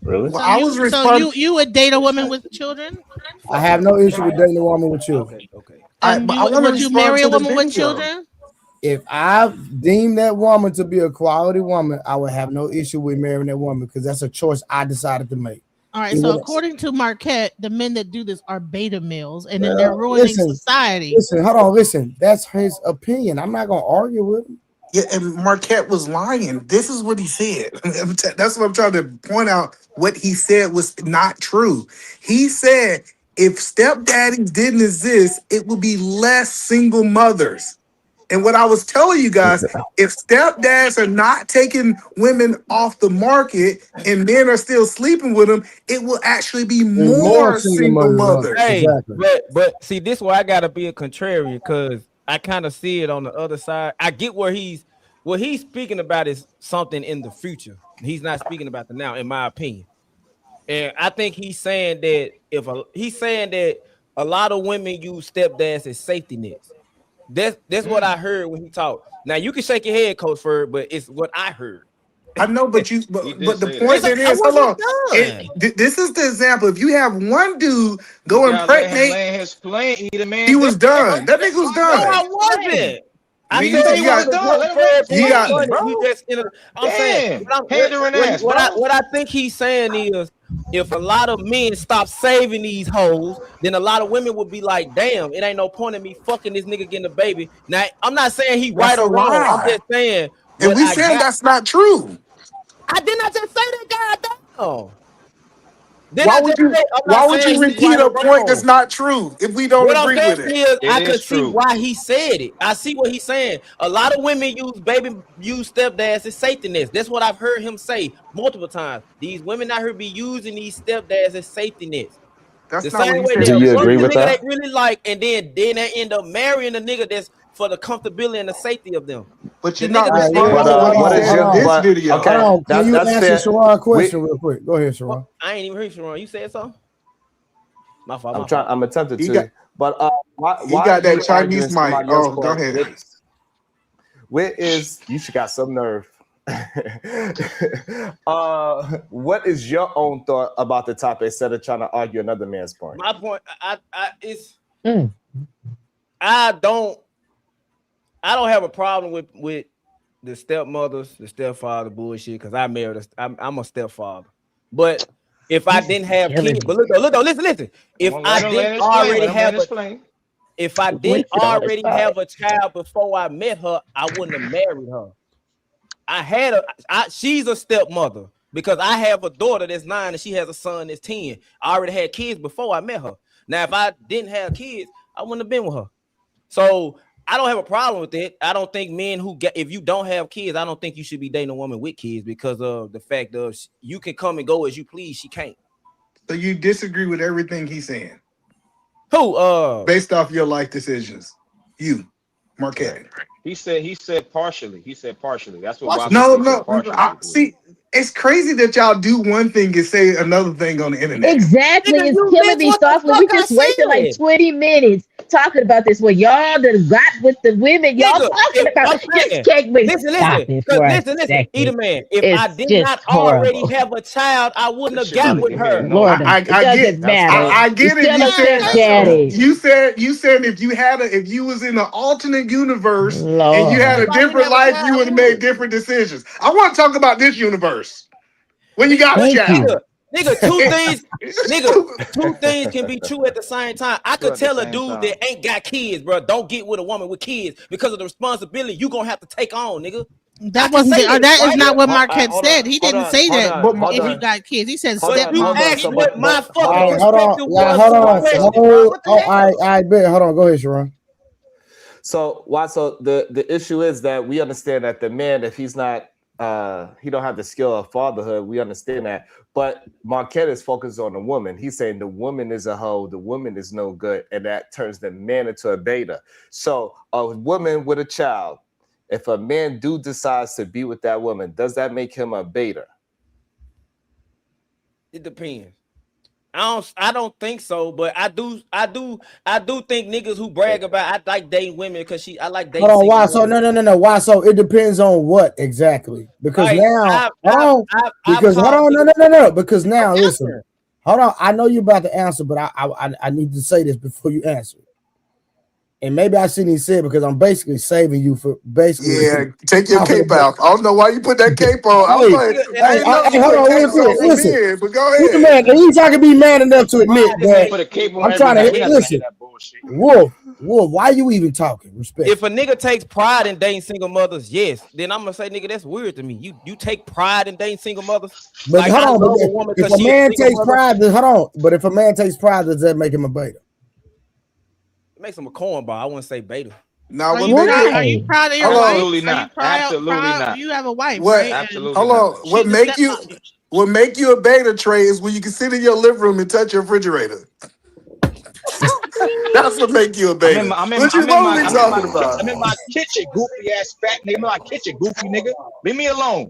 [SPEAKER 16] Really?
[SPEAKER 19] Well, I was responding.
[SPEAKER 7] So you would date a woman with children?
[SPEAKER 2] I have no issue with dating a woman with children.
[SPEAKER 10] Okay.
[SPEAKER 7] And would you marry a woman with children?
[SPEAKER 2] If I deem that woman to be a quality woman, I would have no issue with marrying that woman because that's a choice I decided to make.
[SPEAKER 7] All right, so according to Marquette, the men that do this are beta males, and then they're ruining society.
[SPEAKER 2] Listen, hold on, listen. That's his opinion. I'm not gonna argue with him.
[SPEAKER 19] Yeah, and Marquette was lying. This is what he said. That's what I'm trying to point out. What he said was not true. He said if stepdaddies didn't exist, it would be less single mothers. And what I was telling you guys, if stepdads are not taking women off the market and men are still sleeping with them, it will actually be more single mothers.
[SPEAKER 10] Hey, but see, this is why I gotta be a contrarian because I kind of see it on the other side. I get what he's speaking about is something in the future. He's not speaking about the now, in my opinion. And I think he's saying that a lot of women use stepdads as safety nets. That's what I heard when he talked. Now you can shake your head, Coach Ferd, but it's what I heard.
[SPEAKER 19] I know, but the point is, hold on. This is the example. If you have one dude go impregnate, he was done. That nigga was done.
[SPEAKER 10] No, I wasn't.
[SPEAKER 19] I said he was
[SPEAKER 10] done. What I think he's saying is, if a lot of men stop saving these hoes, then a lot of women would be like, damn, it ain't no point in me fucking this nigga getting a baby. Now, I'm not saying he right or wrong. I'm just saying.
[SPEAKER 19] And we saying that's not true.
[SPEAKER 10] I did not just say that, goddamn.
[SPEAKER 19] Why would you repeat a point that's not true if we don't agree with it?
[SPEAKER 10] I could see why he said it. I see what he's saying. A lot of women use stepdads as safety nets. That's what I've heard him say multiple times. These women out here be using these stepdads as safety nets.
[SPEAKER 19] That's
[SPEAKER 10] the
[SPEAKER 19] not
[SPEAKER 10] same
[SPEAKER 19] what
[SPEAKER 10] way
[SPEAKER 19] he said.
[SPEAKER 10] they
[SPEAKER 16] Do you agree with that?
[SPEAKER 10] They really like, and then they end up marrying a nigga that's for the comfortability and the safety of them.
[SPEAKER 19] But you're not responding to what he said in this video.
[SPEAKER 2] Okay, can you answer Sharon question real quick? Go ahead, Sharon.
[SPEAKER 10] I ain't even heard Sharon. You said something? My fault.
[SPEAKER 16] I'm attempted to. But why
[SPEAKER 19] got that Chinese mic. Oh, go ahead.
[SPEAKER 16] Where is you should got some nerve. What is your own thought about the topic instead of trying to argue another man's point?
[SPEAKER 10] My point, I don't have a problem with the stepmothers, the stepfather bullshit because I married I'm a stepfather. But if I didn't have kids, but look, listen. If I didn't already have a child before I met her, I wouldn't have married her. She's a stepmother because I have a daughter that's 9 and she has a son that's 10. I already had kids before I met her. Now, if I didn't have kids, I wouldn't have been with her. So I don't have a problem with it. I don't think men if you don't have kids, I don't think you should be dating a woman with kids because of the fact of you can come and go as you please. She can't.
[SPEAKER 19] So you disagree with everything he's saying?
[SPEAKER 10] Who?
[SPEAKER 19] Based off your life decisions, you, Marquette.
[SPEAKER 8] He said partially. That's what.
[SPEAKER 19] See, it's crazy that y'all do one thing and say another thing on the internet.
[SPEAKER 13] Exactly, it's killing me softly. We just wasted like 20 minutes talking about this when y'all done got with the women. Y'all
[SPEAKER 10] Nigga,
[SPEAKER 13] talking
[SPEAKER 10] if I'm
[SPEAKER 13] about just
[SPEAKER 10] saying,
[SPEAKER 13] check me.
[SPEAKER 10] listen,
[SPEAKER 13] Stop it for a
[SPEAKER 10] listen,
[SPEAKER 13] second.
[SPEAKER 10] Eat man. If I
[SPEAKER 13] It's
[SPEAKER 10] did
[SPEAKER 13] just
[SPEAKER 10] not already
[SPEAKER 13] horrible.
[SPEAKER 10] have a child, I wouldn't have
[SPEAKER 8] Shit don't
[SPEAKER 10] got
[SPEAKER 8] make
[SPEAKER 10] with
[SPEAKER 8] it mean
[SPEAKER 10] her.
[SPEAKER 8] no.
[SPEAKER 13] Lord, it
[SPEAKER 19] I get
[SPEAKER 13] doesn't matter.
[SPEAKER 19] I
[SPEAKER 13] You
[SPEAKER 19] get it.
[SPEAKER 13] still
[SPEAKER 19] You
[SPEAKER 13] a
[SPEAKER 19] said
[SPEAKER 13] stepdaddy.
[SPEAKER 19] you said if you was in an alternate universe and you had
[SPEAKER 13] Lord.
[SPEAKER 19] a
[SPEAKER 10] If I didn't
[SPEAKER 19] different
[SPEAKER 10] have a
[SPEAKER 19] life,
[SPEAKER 10] child,
[SPEAKER 19] you
[SPEAKER 10] I
[SPEAKER 19] would have made
[SPEAKER 10] would.
[SPEAKER 19] different decisions. I want to talk about this universe when you got a
[SPEAKER 13] Thank
[SPEAKER 19] child.
[SPEAKER 13] you.
[SPEAKER 10] Nigga, two things can be true at the same time. I
[SPEAKER 8] True
[SPEAKER 10] could
[SPEAKER 8] at the
[SPEAKER 10] tell a
[SPEAKER 8] same
[SPEAKER 10] dude
[SPEAKER 8] time.
[SPEAKER 10] that ain't got kids, bro, don't get with a woman with kids because of the responsibility you gonna have to take on, nigga. I
[SPEAKER 7] That
[SPEAKER 10] can
[SPEAKER 7] wasn't
[SPEAKER 10] say this,
[SPEAKER 7] that is
[SPEAKER 10] right?
[SPEAKER 7] not what
[SPEAKER 9] All right,
[SPEAKER 7] Marquette said. He didn't say that if you got kids. He said
[SPEAKER 10] But you
[SPEAKER 9] hold on.
[SPEAKER 7] stepmom.
[SPEAKER 10] asked
[SPEAKER 9] So,
[SPEAKER 10] what my
[SPEAKER 9] hold
[SPEAKER 10] fucking
[SPEAKER 2] All right,
[SPEAKER 9] on.
[SPEAKER 2] hold on.
[SPEAKER 10] perspective
[SPEAKER 2] Yeah,
[SPEAKER 10] was
[SPEAKER 2] hold
[SPEAKER 10] to the
[SPEAKER 2] on.
[SPEAKER 10] question, bro.
[SPEAKER 2] Hold.
[SPEAKER 10] What the
[SPEAKER 2] Oh,
[SPEAKER 10] hell?
[SPEAKER 2] I bet. Hold on. Go ahead, Sharon.
[SPEAKER 16] So why? So the issue is that we understand that the man, if he's not, he don't have the skill of fatherhood. We understand that, but Marquette is focused on the woman. He's saying the woman is a hoe, the woman is no good, and that turns the man into a beta. So a woman with a child, if a man decides to be with that woman, does that make him a beta?
[SPEAKER 10] It depends. I don't think so, but I do think niggas who brag about I like dating women because I like dating
[SPEAKER 2] Hold on.
[SPEAKER 10] single
[SPEAKER 2] Why? So
[SPEAKER 10] women.
[SPEAKER 2] no. Why? So it depends on what exactly. Because
[SPEAKER 10] Like
[SPEAKER 2] now, hold on.
[SPEAKER 10] I've
[SPEAKER 2] Because hold
[SPEAKER 10] called
[SPEAKER 2] on.
[SPEAKER 10] niggas.
[SPEAKER 2] No. Because
[SPEAKER 10] I'm
[SPEAKER 2] now, listen.
[SPEAKER 10] answering.
[SPEAKER 2] Hold on. I know you're about to answer, but I need to say this before you answer. And maybe I shouldn't even say it because I'm basically saving you for basically.
[SPEAKER 19] Yeah, take your cape out. I don't know why you put that cape on. I was
[SPEAKER 2] Hey,
[SPEAKER 19] like,
[SPEAKER 10] Nigga,
[SPEAKER 19] I ain't know
[SPEAKER 2] hey,
[SPEAKER 19] you
[SPEAKER 2] hold
[SPEAKER 19] put
[SPEAKER 2] on, real
[SPEAKER 19] capes
[SPEAKER 2] quick.
[SPEAKER 19] on for
[SPEAKER 2] Listen,
[SPEAKER 19] men, but go
[SPEAKER 2] he's the
[SPEAKER 19] ahead.
[SPEAKER 2] man. At least I can be man enough to admit
[SPEAKER 10] Pride
[SPEAKER 2] that
[SPEAKER 8] Put a cape on
[SPEAKER 2] I'm
[SPEAKER 8] every
[SPEAKER 2] trying to
[SPEAKER 8] night. We're not trying to hear
[SPEAKER 2] listen.
[SPEAKER 8] that bullshit.
[SPEAKER 2] Wolf, why you even talking? Respect.
[SPEAKER 10] if a nigga takes pride in dating single mothers, yes, then I'm gonna say, nigga, that's weird to me. You take pride in dating single mothers.
[SPEAKER 2] But
[SPEAKER 10] Like
[SPEAKER 2] hold
[SPEAKER 10] I
[SPEAKER 2] on,
[SPEAKER 10] love
[SPEAKER 2] but
[SPEAKER 10] a woman
[SPEAKER 2] if
[SPEAKER 10] because
[SPEAKER 2] a
[SPEAKER 10] she a
[SPEAKER 2] man
[SPEAKER 10] single
[SPEAKER 2] takes
[SPEAKER 10] mother.
[SPEAKER 2] pride, then hold on. But if a man takes pride, does that make him a beta?
[SPEAKER 10] It makes him a cornball. I wouldn't say beta.
[SPEAKER 19] Now,
[SPEAKER 7] Are
[SPEAKER 19] what
[SPEAKER 7] you
[SPEAKER 19] make
[SPEAKER 7] proud?
[SPEAKER 19] you?
[SPEAKER 7] Are you
[SPEAKER 13] Why?
[SPEAKER 7] proud of your
[SPEAKER 19] Hold on,
[SPEAKER 7] wife?
[SPEAKER 8] Absolutely
[SPEAKER 7] Are you
[SPEAKER 8] not.
[SPEAKER 7] proud?
[SPEAKER 8] Absolutely
[SPEAKER 7] Proud?
[SPEAKER 8] not.
[SPEAKER 7] You have a wife,
[SPEAKER 19] what?
[SPEAKER 7] right? And
[SPEAKER 8] Absolutely
[SPEAKER 19] Hold
[SPEAKER 8] not.
[SPEAKER 19] on. What
[SPEAKER 7] she's a
[SPEAKER 19] make you?
[SPEAKER 7] stepmom.
[SPEAKER 19] What make you a beta tray is when you can sit in your living room and touch your refrigerator. That's what make you a
[SPEAKER 8] I'm in
[SPEAKER 19] beta.
[SPEAKER 8] my I'm in
[SPEAKER 19] What
[SPEAKER 8] I'm
[SPEAKER 19] you
[SPEAKER 8] in
[SPEAKER 19] what
[SPEAKER 8] my
[SPEAKER 19] we
[SPEAKER 8] I'm in my
[SPEAKER 19] talking about?
[SPEAKER 8] I'm in my kitchen, goofy ass fat nigga. I'm in my kitchen, goofy nigga. Leave me alone.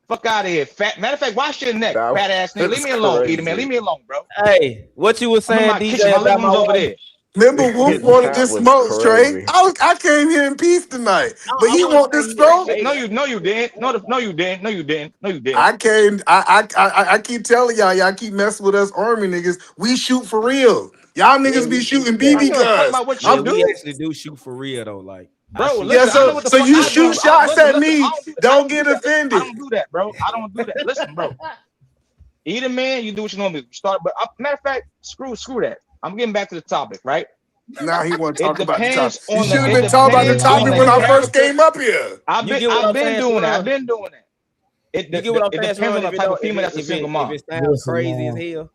[SPEAKER 8] Fuck out of here, fat. Matter of fact, wash your neck,
[SPEAKER 16] That
[SPEAKER 8] fat ass nigga. Leave
[SPEAKER 16] was
[SPEAKER 8] me alone, Peter man.
[SPEAKER 16] crazy.
[SPEAKER 8] Leave me alone, bro.
[SPEAKER 10] Hey, what you was
[SPEAKER 8] I'm in
[SPEAKER 10] saying,
[SPEAKER 8] my kitchen.
[SPEAKER 10] DJ,
[SPEAKER 8] My living
[SPEAKER 10] about my
[SPEAKER 8] room's over
[SPEAKER 10] wife?
[SPEAKER 8] there.
[SPEAKER 19] Remember, Wolf wanted
[SPEAKER 16] That
[SPEAKER 19] this
[SPEAKER 16] was
[SPEAKER 19] smoke, Trey.
[SPEAKER 16] crazy.
[SPEAKER 19] I came here in peace tonight, but
[SPEAKER 10] I
[SPEAKER 19] he
[SPEAKER 10] wouldn't
[SPEAKER 19] want
[SPEAKER 10] say
[SPEAKER 19] this
[SPEAKER 10] he a
[SPEAKER 19] smoke.
[SPEAKER 10] beta.
[SPEAKER 8] No, you didn't. No, you didn't. No, you didn't. No, you didn't.
[SPEAKER 19] I came. I keep telling y'all keep messing with us army niggas. We shoot for real. Y'all
[SPEAKER 10] Yeah,
[SPEAKER 19] niggas be shooting
[SPEAKER 8] I don't
[SPEAKER 19] BB
[SPEAKER 8] give a fuck
[SPEAKER 19] guns.
[SPEAKER 8] about what you
[SPEAKER 10] yeah,
[SPEAKER 19] I'm
[SPEAKER 10] we
[SPEAKER 8] do,
[SPEAKER 10] actually do shoot for real though. Like I
[SPEAKER 8] bro.
[SPEAKER 10] shoot.
[SPEAKER 19] yeah.
[SPEAKER 8] Listen, I know
[SPEAKER 19] So
[SPEAKER 8] what the
[SPEAKER 19] so
[SPEAKER 8] fuck
[SPEAKER 19] you
[SPEAKER 8] I
[SPEAKER 19] shoot
[SPEAKER 8] do.
[SPEAKER 19] shots
[SPEAKER 8] Listen,
[SPEAKER 19] at
[SPEAKER 8] listen.
[SPEAKER 19] me.
[SPEAKER 8] I
[SPEAKER 19] Don't
[SPEAKER 8] don't do
[SPEAKER 19] get
[SPEAKER 8] that. I
[SPEAKER 19] offended.
[SPEAKER 8] don't do that, bro. I don't do that. Listen, bro. Eat a man, you do what you normally do. Start, but matter of fact, screw that. I'm getting back to the topic, right?
[SPEAKER 19] Now he want to
[SPEAKER 8] It
[SPEAKER 19] talk about the topic.
[SPEAKER 8] depends
[SPEAKER 19] You
[SPEAKER 8] on
[SPEAKER 19] should
[SPEAKER 8] the.
[SPEAKER 19] have
[SPEAKER 8] It
[SPEAKER 19] been talking about the
[SPEAKER 8] depends on
[SPEAKER 19] topic
[SPEAKER 8] the
[SPEAKER 19] when I
[SPEAKER 10] Sharon?
[SPEAKER 19] first
[SPEAKER 8] character.
[SPEAKER 19] came up here.
[SPEAKER 10] You get what
[SPEAKER 8] I've
[SPEAKER 10] I'm
[SPEAKER 8] been
[SPEAKER 10] saying,
[SPEAKER 8] doing that. I've
[SPEAKER 10] Sharon?
[SPEAKER 8] been doing that.
[SPEAKER 10] You get what I'm
[SPEAKER 8] It
[SPEAKER 10] saying,
[SPEAKER 8] depends on
[SPEAKER 10] Sharon?
[SPEAKER 8] the
[SPEAKER 10] If it
[SPEAKER 8] type of
[SPEAKER 10] don't,
[SPEAKER 8] female that's a single
[SPEAKER 10] if
[SPEAKER 8] mom.
[SPEAKER 10] it sounds
[SPEAKER 2] Listen,
[SPEAKER 10] crazy as
[SPEAKER 2] man.
[SPEAKER 10] hell.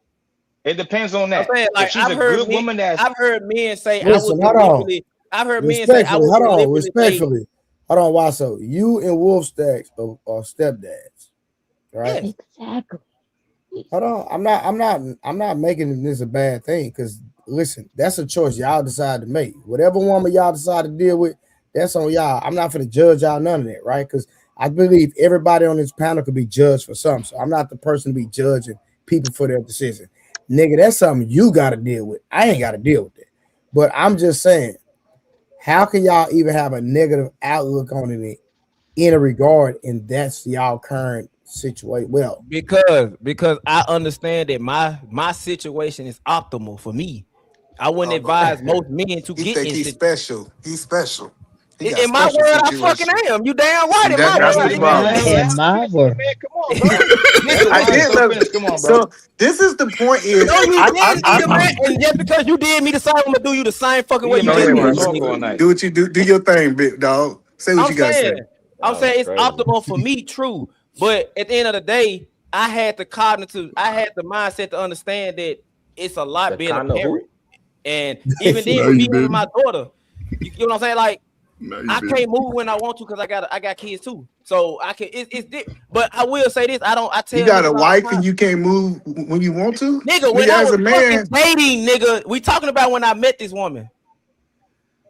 [SPEAKER 8] It depends on
[SPEAKER 10] I'm
[SPEAKER 8] that.
[SPEAKER 10] saying,
[SPEAKER 8] If
[SPEAKER 10] like
[SPEAKER 8] she's a good woman,
[SPEAKER 10] I've heard men say I
[SPEAKER 2] Listen,
[SPEAKER 10] would
[SPEAKER 2] hold on.
[SPEAKER 10] deliberately. I've heard men say I
[SPEAKER 2] Respectfully,
[SPEAKER 10] would
[SPEAKER 2] hold on.
[SPEAKER 10] deliberately date.
[SPEAKER 2] Respectfully, hold on. Why so? You and Wolf Stacks are stepdads, right?
[SPEAKER 10] Yes,
[SPEAKER 13] Exactly.
[SPEAKER 2] Hold on. I'm not making this a bad thing because listen, that's a choice y'all decide to make. Whatever woman y'all decide to deal with, that's on y'all. I'm not gonna judge y'all none of that, right? Because I believe everybody on this panel could be judged for something. So I'm not the person to be judging people for their decision. Nigga, that's something you gotta deal with. I ain't gotta deal with that. But I'm just saying, how can y'all even have a negative outlook on it in a regard, and that's y'all current situation? Well,
[SPEAKER 10] because I understand that my situation is optimal for me. I wouldn't
[SPEAKER 19] Oh,
[SPEAKER 10] advise most men to
[SPEAKER 19] he
[SPEAKER 10] get
[SPEAKER 19] think
[SPEAKER 10] in
[SPEAKER 19] he's
[SPEAKER 10] situation.
[SPEAKER 19] special. He's special. He got
[SPEAKER 10] In my
[SPEAKER 19] special
[SPEAKER 10] world, I fucking
[SPEAKER 19] situation.
[SPEAKER 10] am. You damn right.
[SPEAKER 19] See
[SPEAKER 10] In my
[SPEAKER 19] that's
[SPEAKER 10] world,
[SPEAKER 19] the
[SPEAKER 8] Hey man,
[SPEAKER 10] nigga.
[SPEAKER 19] problem.
[SPEAKER 8] let
[SPEAKER 13] In
[SPEAKER 8] him
[SPEAKER 13] my
[SPEAKER 8] finish, man.
[SPEAKER 13] world.
[SPEAKER 8] Come on, bro. Let
[SPEAKER 10] Listen,
[SPEAKER 19] I
[SPEAKER 8] my
[SPEAKER 19] did
[SPEAKER 8] so
[SPEAKER 19] love
[SPEAKER 8] finish.
[SPEAKER 19] it.
[SPEAKER 8] Come on, bro.
[SPEAKER 19] So this is the point is
[SPEAKER 10] no, you didn't, nigga, man.
[SPEAKER 19] I
[SPEAKER 10] And just because you did me the same, I'm gonna do you the same fucking way
[SPEAKER 8] Yeah,
[SPEAKER 10] you
[SPEAKER 19] go
[SPEAKER 8] man,
[SPEAKER 10] just
[SPEAKER 8] you
[SPEAKER 19] ahead,
[SPEAKER 10] did
[SPEAKER 8] want to
[SPEAKER 10] me,
[SPEAKER 19] Mercy.
[SPEAKER 8] talk
[SPEAKER 10] nigga.
[SPEAKER 8] all night.
[SPEAKER 19] Do what you do. Do your thing, big dog. Say what
[SPEAKER 10] I'm
[SPEAKER 19] you gotta say.
[SPEAKER 10] saying, it's optimal for me, true. But at the end of the day, I had the mindset to understand that it's a lot
[SPEAKER 16] The
[SPEAKER 10] being a
[SPEAKER 16] kind of
[SPEAKER 10] parent.
[SPEAKER 16] who?
[SPEAKER 10] And even then,
[SPEAKER 6] No,
[SPEAKER 10] with
[SPEAKER 6] you
[SPEAKER 10] me having my
[SPEAKER 6] didn't.
[SPEAKER 10] daughter, you know what I'm saying? Like,
[SPEAKER 6] No, you
[SPEAKER 10] I
[SPEAKER 6] didn't.
[SPEAKER 10] can't move when I want to because I got kids too. So I can but I will say this, I
[SPEAKER 19] You
[SPEAKER 10] tell
[SPEAKER 19] got a
[SPEAKER 10] niggas all the
[SPEAKER 19] wife
[SPEAKER 10] time.
[SPEAKER 19] and you can't move when you want to?
[SPEAKER 10] Nigga, when
[SPEAKER 19] Nigga,
[SPEAKER 10] I
[SPEAKER 19] as
[SPEAKER 10] was
[SPEAKER 19] a
[SPEAKER 10] fucking
[SPEAKER 19] man,
[SPEAKER 10] dating, nigga, we talking about when I met this woman.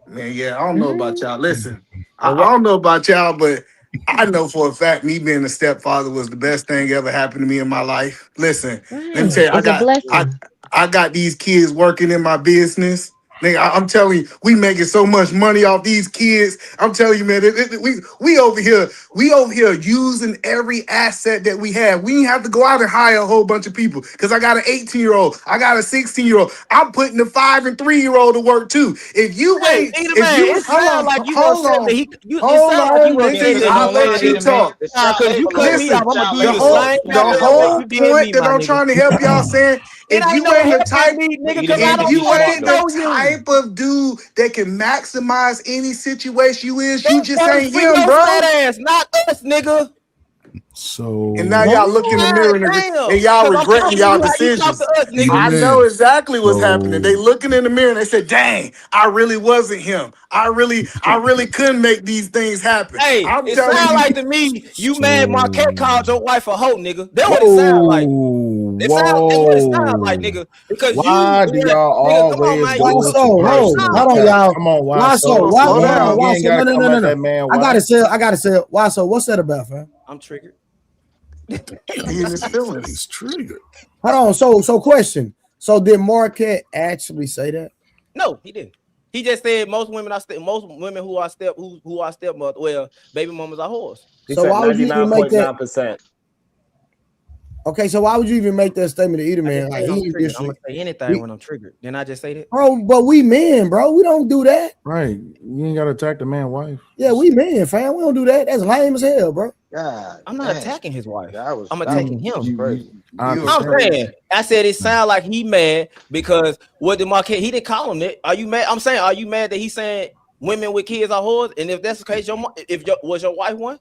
[SPEAKER 19] man, yeah, I don't know about y'all. Listen, I
[SPEAKER 2] well,
[SPEAKER 19] don't know about y'all, but I know for a fact me being a stepfather was the best thing ever happened to me in my life. Listen, let me tell
[SPEAKER 13] Right.
[SPEAKER 19] you,
[SPEAKER 13] It's a blessing.
[SPEAKER 19] I got these kids working in my business. Nigga, I'm telling you, we making so much money off these kids. I'm telling you, man, we over here using every asset that we have. We ain't have to go out and hire a whole bunch of people because I got an 18-year-old, I got a 16-year-old. I'm putting the 5 and 3-year-old to work too. If you
[SPEAKER 10] Hey,
[SPEAKER 19] wait,
[SPEAKER 10] either
[SPEAKER 19] if
[SPEAKER 10] man,
[SPEAKER 19] you
[SPEAKER 10] it sounds like you gonna
[SPEAKER 19] hold
[SPEAKER 10] say that
[SPEAKER 19] on,
[SPEAKER 10] it
[SPEAKER 19] hold
[SPEAKER 10] sounds like you
[SPEAKER 19] on,
[SPEAKER 10] gonna say
[SPEAKER 19] nigga,
[SPEAKER 10] that
[SPEAKER 19] I'll
[SPEAKER 8] Don't let
[SPEAKER 19] let you
[SPEAKER 8] it, man.
[SPEAKER 19] talk.
[SPEAKER 10] because you cut me
[SPEAKER 19] Listen,
[SPEAKER 10] off. I'm gonna give
[SPEAKER 19] the
[SPEAKER 10] you the
[SPEAKER 19] whole
[SPEAKER 10] same
[SPEAKER 19] the
[SPEAKER 10] goddamn way
[SPEAKER 19] whole
[SPEAKER 10] you did
[SPEAKER 19] point
[SPEAKER 10] me,
[SPEAKER 19] that
[SPEAKER 10] my
[SPEAKER 19] I'm
[SPEAKER 10] nigga.
[SPEAKER 19] trying to help y'all saying,
[SPEAKER 10] It
[SPEAKER 19] if
[SPEAKER 10] ain't
[SPEAKER 19] you
[SPEAKER 10] no
[SPEAKER 19] ain't the
[SPEAKER 10] helping
[SPEAKER 19] type,
[SPEAKER 10] me, nigga,
[SPEAKER 8] Eat it,
[SPEAKER 10] because I
[SPEAKER 8] man.
[SPEAKER 19] if
[SPEAKER 10] don't
[SPEAKER 8] You
[SPEAKER 19] you
[SPEAKER 8] smart
[SPEAKER 19] ain't
[SPEAKER 10] fucking
[SPEAKER 8] though.
[SPEAKER 19] the
[SPEAKER 10] know you.
[SPEAKER 19] type of dude that can maximize any situation you is, you
[SPEAKER 10] That
[SPEAKER 19] just
[SPEAKER 10] works
[SPEAKER 19] ain't
[SPEAKER 10] for
[SPEAKER 19] him,
[SPEAKER 10] your
[SPEAKER 19] bro.
[SPEAKER 10] fat ass, not us, nigga.
[SPEAKER 19] And now
[SPEAKER 6] So
[SPEAKER 19] y'all look in the
[SPEAKER 10] God
[SPEAKER 19] mirror and
[SPEAKER 10] damn.
[SPEAKER 19] y'all
[SPEAKER 10] Because I'm
[SPEAKER 19] regretting
[SPEAKER 10] talking to
[SPEAKER 19] y'all
[SPEAKER 10] you how you talk
[SPEAKER 19] decisions.
[SPEAKER 10] to us,
[SPEAKER 6] either
[SPEAKER 10] nigga.
[SPEAKER 19] I know
[SPEAKER 6] man.
[SPEAKER 19] exactly what's happening. They
[SPEAKER 6] So
[SPEAKER 19] looking in the mirror and they said, dang, I really wasn't him. I really couldn't make these things happen.
[SPEAKER 10] Hey,
[SPEAKER 19] I'm
[SPEAKER 10] it
[SPEAKER 19] telling
[SPEAKER 10] sound
[SPEAKER 19] you,
[SPEAKER 10] like to me, you mad Marquette
[SPEAKER 6] so
[SPEAKER 10] called your wife a hoe, nigga. That's what it sound like.
[SPEAKER 6] whoa,
[SPEAKER 10] That's what it sound like,
[SPEAKER 6] whoa.
[SPEAKER 10] nigga. Because you,
[SPEAKER 6] Why do y'all
[SPEAKER 10] nigga, come on,
[SPEAKER 6] always
[SPEAKER 10] man.
[SPEAKER 2] Why
[SPEAKER 6] go
[SPEAKER 10] You,
[SPEAKER 6] into
[SPEAKER 2] so?
[SPEAKER 10] it
[SPEAKER 2] Hold
[SPEAKER 6] personal
[SPEAKER 10] sound
[SPEAKER 2] on,
[SPEAKER 6] attacks?
[SPEAKER 2] y'all.
[SPEAKER 6] Come on, why
[SPEAKER 2] Why so?
[SPEAKER 6] so?
[SPEAKER 2] Why?
[SPEAKER 19] slow
[SPEAKER 2] Hold on.
[SPEAKER 19] down.
[SPEAKER 2] Why
[SPEAKER 6] You ain't
[SPEAKER 2] so?
[SPEAKER 6] gotta
[SPEAKER 2] No, no,
[SPEAKER 6] come
[SPEAKER 2] no, no,
[SPEAKER 6] at
[SPEAKER 2] no.
[SPEAKER 6] that man.
[SPEAKER 2] I
[SPEAKER 6] Why?
[SPEAKER 2] gotta say. I gotta say. Why so? What's that about, fam?
[SPEAKER 10] I'm triggered.
[SPEAKER 19] He in his
[SPEAKER 6] He said
[SPEAKER 19] feelings.
[SPEAKER 6] he's triggered.
[SPEAKER 2] Hold on. So question. So did Marquette actually say that?
[SPEAKER 10] No, he didn't. He just said most women who are stepmother, well, baby mamas are whores.
[SPEAKER 16] He
[SPEAKER 2] So
[SPEAKER 16] said
[SPEAKER 2] why would you even make that?
[SPEAKER 16] 99.9%.
[SPEAKER 2] Okay, so why would you even make that statement to either
[SPEAKER 10] I
[SPEAKER 2] man?
[SPEAKER 10] just
[SPEAKER 2] Like
[SPEAKER 10] said I'm
[SPEAKER 2] he in
[SPEAKER 10] triggered. I'm gonna
[SPEAKER 2] district.
[SPEAKER 10] say anything
[SPEAKER 2] We,
[SPEAKER 10] when I'm triggered. Didn't I just say that?
[SPEAKER 2] bro, but we men, bro. We don't do that.
[SPEAKER 6] Right. You ain't gotta attack the man's wife.
[SPEAKER 2] Yeah, we men, fam. We don't do that. That's lame as hell, bro.
[SPEAKER 8] God
[SPEAKER 10] I'm not
[SPEAKER 8] damn.
[SPEAKER 10] attacking his wife.
[SPEAKER 8] That was
[SPEAKER 10] I'm
[SPEAKER 8] that
[SPEAKER 10] attacking
[SPEAKER 8] was,
[SPEAKER 6] You
[SPEAKER 8] that was
[SPEAKER 10] him.
[SPEAKER 6] you
[SPEAKER 8] crazy.
[SPEAKER 6] you I
[SPEAKER 19] You was
[SPEAKER 10] I'm
[SPEAKER 6] understand.
[SPEAKER 10] saying,
[SPEAKER 19] crazy.
[SPEAKER 10] I said it sound like he mad because what did Marquette? He didn't call him that. Are you mad? I'm saying, are you mad that he's saying women with kids are whores? And if that's the case, was your wife one?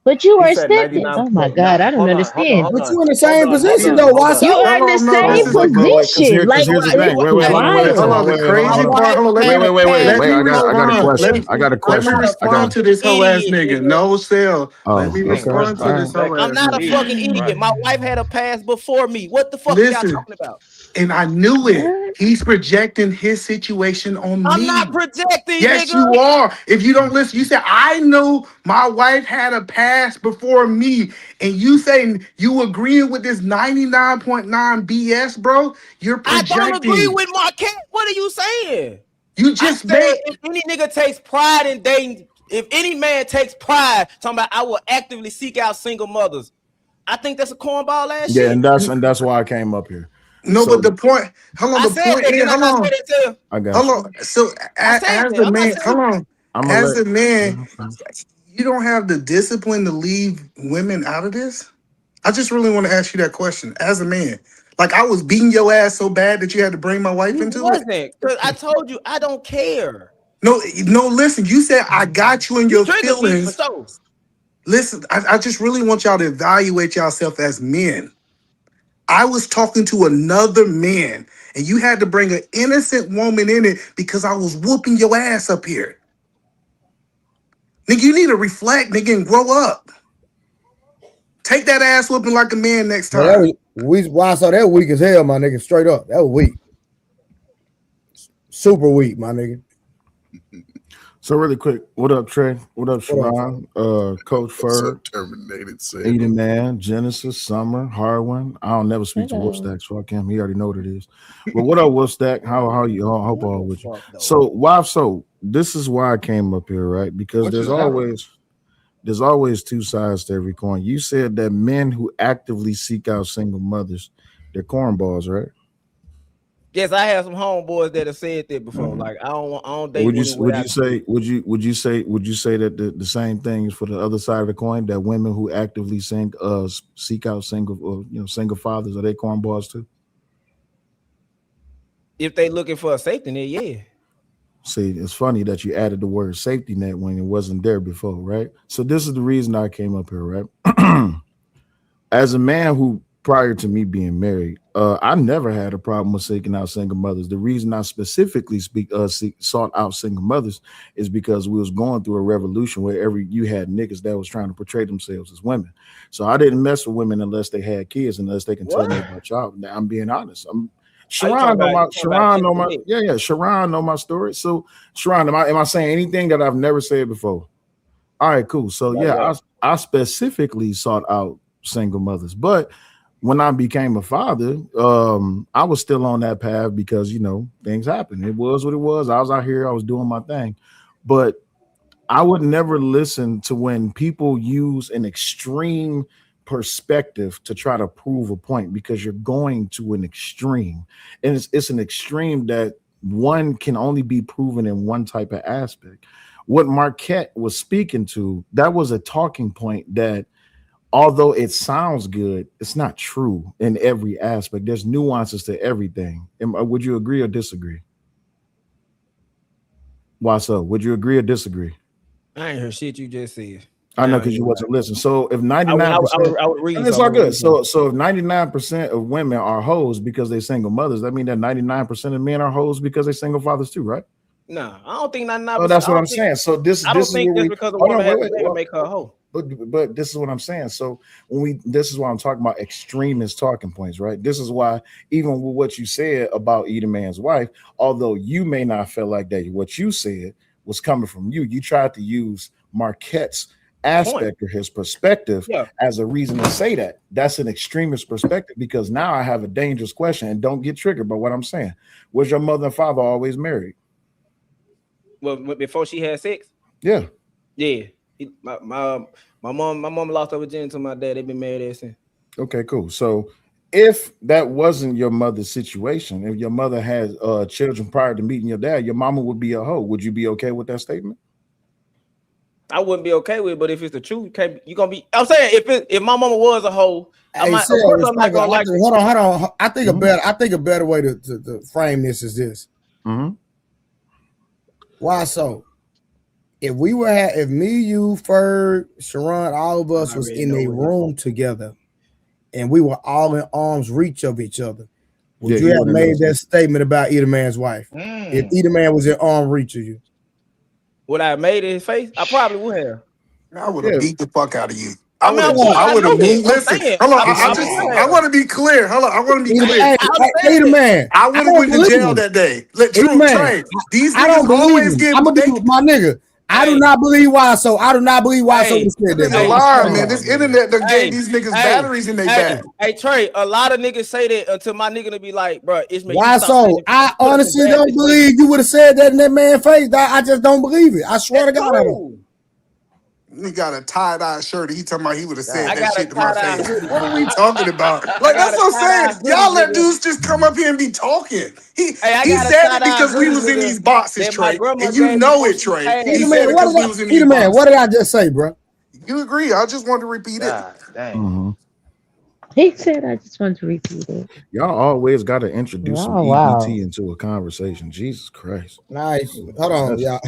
[SPEAKER 13] But you
[SPEAKER 16] He
[SPEAKER 13] are
[SPEAKER 16] said
[SPEAKER 13] stepping. Oh my
[SPEAKER 16] 99.9.
[SPEAKER 13] God, I don't
[SPEAKER 16] Hold on, hold on,
[SPEAKER 13] understand.
[SPEAKER 16] hold
[SPEAKER 2] But
[SPEAKER 16] on.
[SPEAKER 2] you in the
[SPEAKER 16] Hold
[SPEAKER 2] same
[SPEAKER 16] on, hold
[SPEAKER 2] position
[SPEAKER 16] on,
[SPEAKER 2] though.
[SPEAKER 16] hold
[SPEAKER 2] Why
[SPEAKER 16] on.
[SPEAKER 13] You
[SPEAKER 2] so?
[SPEAKER 13] are in the
[SPEAKER 19] No,
[SPEAKER 13] same
[SPEAKER 19] this is
[SPEAKER 6] Wait,
[SPEAKER 13] position.
[SPEAKER 6] because
[SPEAKER 13] Like
[SPEAKER 6] here's the thing.
[SPEAKER 13] it's
[SPEAKER 6] Wait,
[SPEAKER 19] hold on.
[SPEAKER 6] wait, hold
[SPEAKER 19] Hold
[SPEAKER 13] wild.
[SPEAKER 6] on,
[SPEAKER 19] on. The
[SPEAKER 10] My
[SPEAKER 19] crazy
[SPEAKER 6] hold on.
[SPEAKER 19] part.
[SPEAKER 10] wife
[SPEAKER 19] Hold on.
[SPEAKER 6] Wait,
[SPEAKER 10] had a past
[SPEAKER 19] Let
[SPEAKER 6] wait.
[SPEAKER 19] me
[SPEAKER 10] before
[SPEAKER 6] I got a
[SPEAKER 10] me,
[SPEAKER 19] respond.
[SPEAKER 6] question.
[SPEAKER 10] nigga.
[SPEAKER 6] I got a
[SPEAKER 19] Let
[SPEAKER 10] I'm
[SPEAKER 19] me
[SPEAKER 6] question.
[SPEAKER 10] not a
[SPEAKER 6] I got
[SPEAKER 19] respond
[SPEAKER 6] a
[SPEAKER 19] to
[SPEAKER 10] fucking
[SPEAKER 19] this whole ass
[SPEAKER 10] idiot,
[SPEAKER 19] nigga.
[SPEAKER 10] nigga.
[SPEAKER 19] No cell. Let
[SPEAKER 6] oh,
[SPEAKER 19] me
[SPEAKER 6] okay. All
[SPEAKER 19] respond to
[SPEAKER 6] right.
[SPEAKER 19] this whole
[SPEAKER 10] I'm
[SPEAKER 19] ass
[SPEAKER 10] not a
[SPEAKER 19] nigga.
[SPEAKER 10] fucking idiot. My wife had a past before me. What the fuck are y'all
[SPEAKER 19] Listen,
[SPEAKER 10] talking about?
[SPEAKER 19] and I knew it.
[SPEAKER 13] What?
[SPEAKER 19] He's projecting his situation on
[SPEAKER 10] I'm not
[SPEAKER 19] me.
[SPEAKER 10] projecting,
[SPEAKER 19] Yes,
[SPEAKER 10] nigga.
[SPEAKER 19] you are. If you don't listen, you said, I know my wife had a past before me. And you saying you agreeing with this 99.9 BS, bro? You're
[SPEAKER 10] I don't agree
[SPEAKER 19] projecting.
[SPEAKER 10] with Marquette. What are you saying?
[SPEAKER 19] You
[SPEAKER 10] I
[SPEAKER 19] just
[SPEAKER 10] said
[SPEAKER 19] made
[SPEAKER 10] if any nigga takes pride in dating, if any man takes pride, talking about I will actively seek out single mothers. I think that's a cornball ass
[SPEAKER 6] Yeah,
[SPEAKER 10] shit.
[SPEAKER 6] and that's why I came up here.
[SPEAKER 19] no, but
[SPEAKER 6] So
[SPEAKER 19] the point, hold on,
[SPEAKER 10] I
[SPEAKER 19] the
[SPEAKER 10] said
[SPEAKER 19] point
[SPEAKER 10] that.
[SPEAKER 19] is,
[SPEAKER 10] Did I
[SPEAKER 19] hold
[SPEAKER 10] not say
[SPEAKER 19] on,
[SPEAKER 10] that to you?
[SPEAKER 6] I got
[SPEAKER 19] hold
[SPEAKER 6] you.
[SPEAKER 19] on. So
[SPEAKER 10] I said
[SPEAKER 19] as
[SPEAKER 10] that.
[SPEAKER 19] a
[SPEAKER 10] I'm not
[SPEAKER 19] man,
[SPEAKER 10] saying
[SPEAKER 19] hold on.
[SPEAKER 6] I'm gonna
[SPEAKER 19] As
[SPEAKER 6] let
[SPEAKER 19] a man, you don't have the discipline to leave women out of this? I just really want to ask you that question. As a man, like I was beating your ass so bad that you had to bring my wife
[SPEAKER 10] you
[SPEAKER 19] into it?
[SPEAKER 10] wasn't. Because I told you I don't care.
[SPEAKER 19] No, no, listen, you said I got you in
[SPEAKER 10] You
[SPEAKER 19] your
[SPEAKER 10] triggered me for
[SPEAKER 19] feelings.
[SPEAKER 10] sure.
[SPEAKER 19] Listen, I just really want y'all to evaluate yourself as men. I was talking to another man, and you had to bring an innocent woman in it because I was whooping your ass up here. Nigga, you need to reflect, nigga, and grow up. Take that ass whooping like a man next
[SPEAKER 2] Yeah, that
[SPEAKER 19] time.
[SPEAKER 2] was we. Why so? That weak as hell, my nigga. Straight up, that was weak. Super weak, my nigga.
[SPEAKER 6] so really quick. What up, Trey? What up,
[SPEAKER 2] What up, fam?
[SPEAKER 6] Sharon? Coach
[SPEAKER 20] What's up,
[SPEAKER 6] Ferg,
[SPEAKER 20] Terminated
[SPEAKER 6] Eden
[SPEAKER 20] Saber?
[SPEAKER 6] Man, Genesis, Summer, Harwin. I don't never speak to
[SPEAKER 13] Hello.
[SPEAKER 6] Wolfstack, so I can't. He already know what it is. But what up, Wolfstack? How you? I hope
[SPEAKER 10] What
[SPEAKER 6] all
[SPEAKER 10] the
[SPEAKER 6] with you.
[SPEAKER 10] fuck though?
[SPEAKER 6] So why? So this is why I came up here, right? Because
[SPEAKER 8] What just happened?
[SPEAKER 6] there's always two sides to every coin. You said that men who actively seek out single mothers, they're cornballs, right?
[SPEAKER 10] Yes, I have some homeboys that have said that before. Like I don't date
[SPEAKER 6] Would you
[SPEAKER 10] women
[SPEAKER 6] would you
[SPEAKER 10] without
[SPEAKER 6] say
[SPEAKER 10] kids.
[SPEAKER 6] would you say that the same thing is for the other side of the coin, that women who actively seek out single single fathers, are they cornballs too?
[SPEAKER 10] If they looking for a safety net, yeah.
[SPEAKER 6] See, it's funny that you added the word safety net when it wasn't there before, right? So this is the reason I came up here, right? As a man who, prior to me being married, I never had a problem with seeking out single mothers. The reason I specifically sought out single mothers is because we was going through a revolution where you had niggas that was trying to portray themselves as women. So I didn't mess with women unless they had kids, unless they can tell me
[SPEAKER 10] What?
[SPEAKER 6] about y'all. Now, I'm being honest.
[SPEAKER 10] Are you
[SPEAKER 6] Sharon know
[SPEAKER 10] talking
[SPEAKER 6] my
[SPEAKER 10] about
[SPEAKER 6] yeah, Sharon know my story. So Sharon, am I saying anything that I've never said before? All right, cool. So
[SPEAKER 10] not
[SPEAKER 6] yeah,
[SPEAKER 10] yet?
[SPEAKER 6] I specifically sought out single mothers, but
[SPEAKER 2] when I became a father, I was still on that path because, you know, things happen. It was what it was. I was out here, I was doing my thing. But I would never listen to when people use an extreme perspective to try to prove a point, because you're going to an extreme. And it's an extreme that one can only be proven in one type of aspect. What Marquette was speaking to, that was a talking point that, although it sounds good, it's not true in every aspect. There's nuances to everything. Would you agree or disagree? Why so? Would you agree or disagree?
[SPEAKER 10] I ain't heard shit you just said.
[SPEAKER 2] I know, because you wasn't listening. So if 99%,
[SPEAKER 10] I would read.
[SPEAKER 2] it's all good. So if 99% of women are hoes because they're single mothers, that means that 99% of men are hoes because they're single fathers too, right?
[SPEAKER 10] Nah, I don't think 99%.
[SPEAKER 2] Oh, that's what I'm saying. So
[SPEAKER 10] I don't think just because a woman has a baby make her a hoe.
[SPEAKER 2] But this is what I'm saying. So this is why I'm talking about extremist talking points, right? This is why, even with what you said about Eat a Man's Wife, although you may not feel like that, what you said was coming from you. You tried to use Marquette's aspect or his perspective as a reason to say that. That's an extremist perspective, because now I have a dangerous question, and don't get triggered by what I'm saying. Was your mother and father always married?
[SPEAKER 10] Well, before she had sex?
[SPEAKER 2] Yeah.
[SPEAKER 10] Yeah. My mom lost her virginity to my dad. They've been married ever since.
[SPEAKER 2] Okay, cool. So if that wasn't your mother's situation, if your mother had children prior to meeting your dad, your mama would be a hoe. Would you be okay with that statement?
[SPEAKER 10] I wouldn't be okay with it, but if it's the truth, you gonna be. I'm saying if my mama was a hoe, I'm not gonna like.
[SPEAKER 2] Hold
[SPEAKER 10] on.
[SPEAKER 2] I think a better way to frame this is this.
[SPEAKER 6] Mm-hmm.
[SPEAKER 2] Why so? If me, you, Ferg, Sharon, all of us was in a room together, and we were all in arm's reach of each other, would you have made that statement about Eat a Man's Wife? If Eat a Man was in arm's reach of you,
[SPEAKER 10] would I have made it in his face? I probably would have.
[SPEAKER 19] I would have beat the fuck out of you.
[SPEAKER 10] I
[SPEAKER 19] would have moved. Listen, hold on. I want to be clear. Hold on. I want to be clear.
[SPEAKER 2] Eat a Man.
[SPEAKER 19] I would have went to jail that day. Trey. These niggas always get.
[SPEAKER 2] My nigga. I do not believe why. So I do not believe why. So said that.
[SPEAKER 19] It's a lie, man. This internet done gave these niggas batteries in their back.
[SPEAKER 10] Hey, Trey. A lot of niggas say that until my nigga to be like, bro, it's me.
[SPEAKER 2] Why so? I honestly don't believe you would have said that in that man's face. I just don't believe it. I swear to God, I don't.
[SPEAKER 19] He got a tie-dye shirt. He talking about he would have said that shit to my face. What are we talking about? Like, that's what I'm saying. Y'all let dudes just come up here and be talking. He said it because we was in these boxes, Trey. And you know it, Trey. He said it because we was in these boxes.
[SPEAKER 2] What did I just say, bro?
[SPEAKER 19] You agree. I just wanted to repeat it.
[SPEAKER 13] Dang. He said, I just want to repeat it.
[SPEAKER 2] Y'all always got to introduce some EBT into a conversation. Jesus Christ. Nice. Hold on, y'all.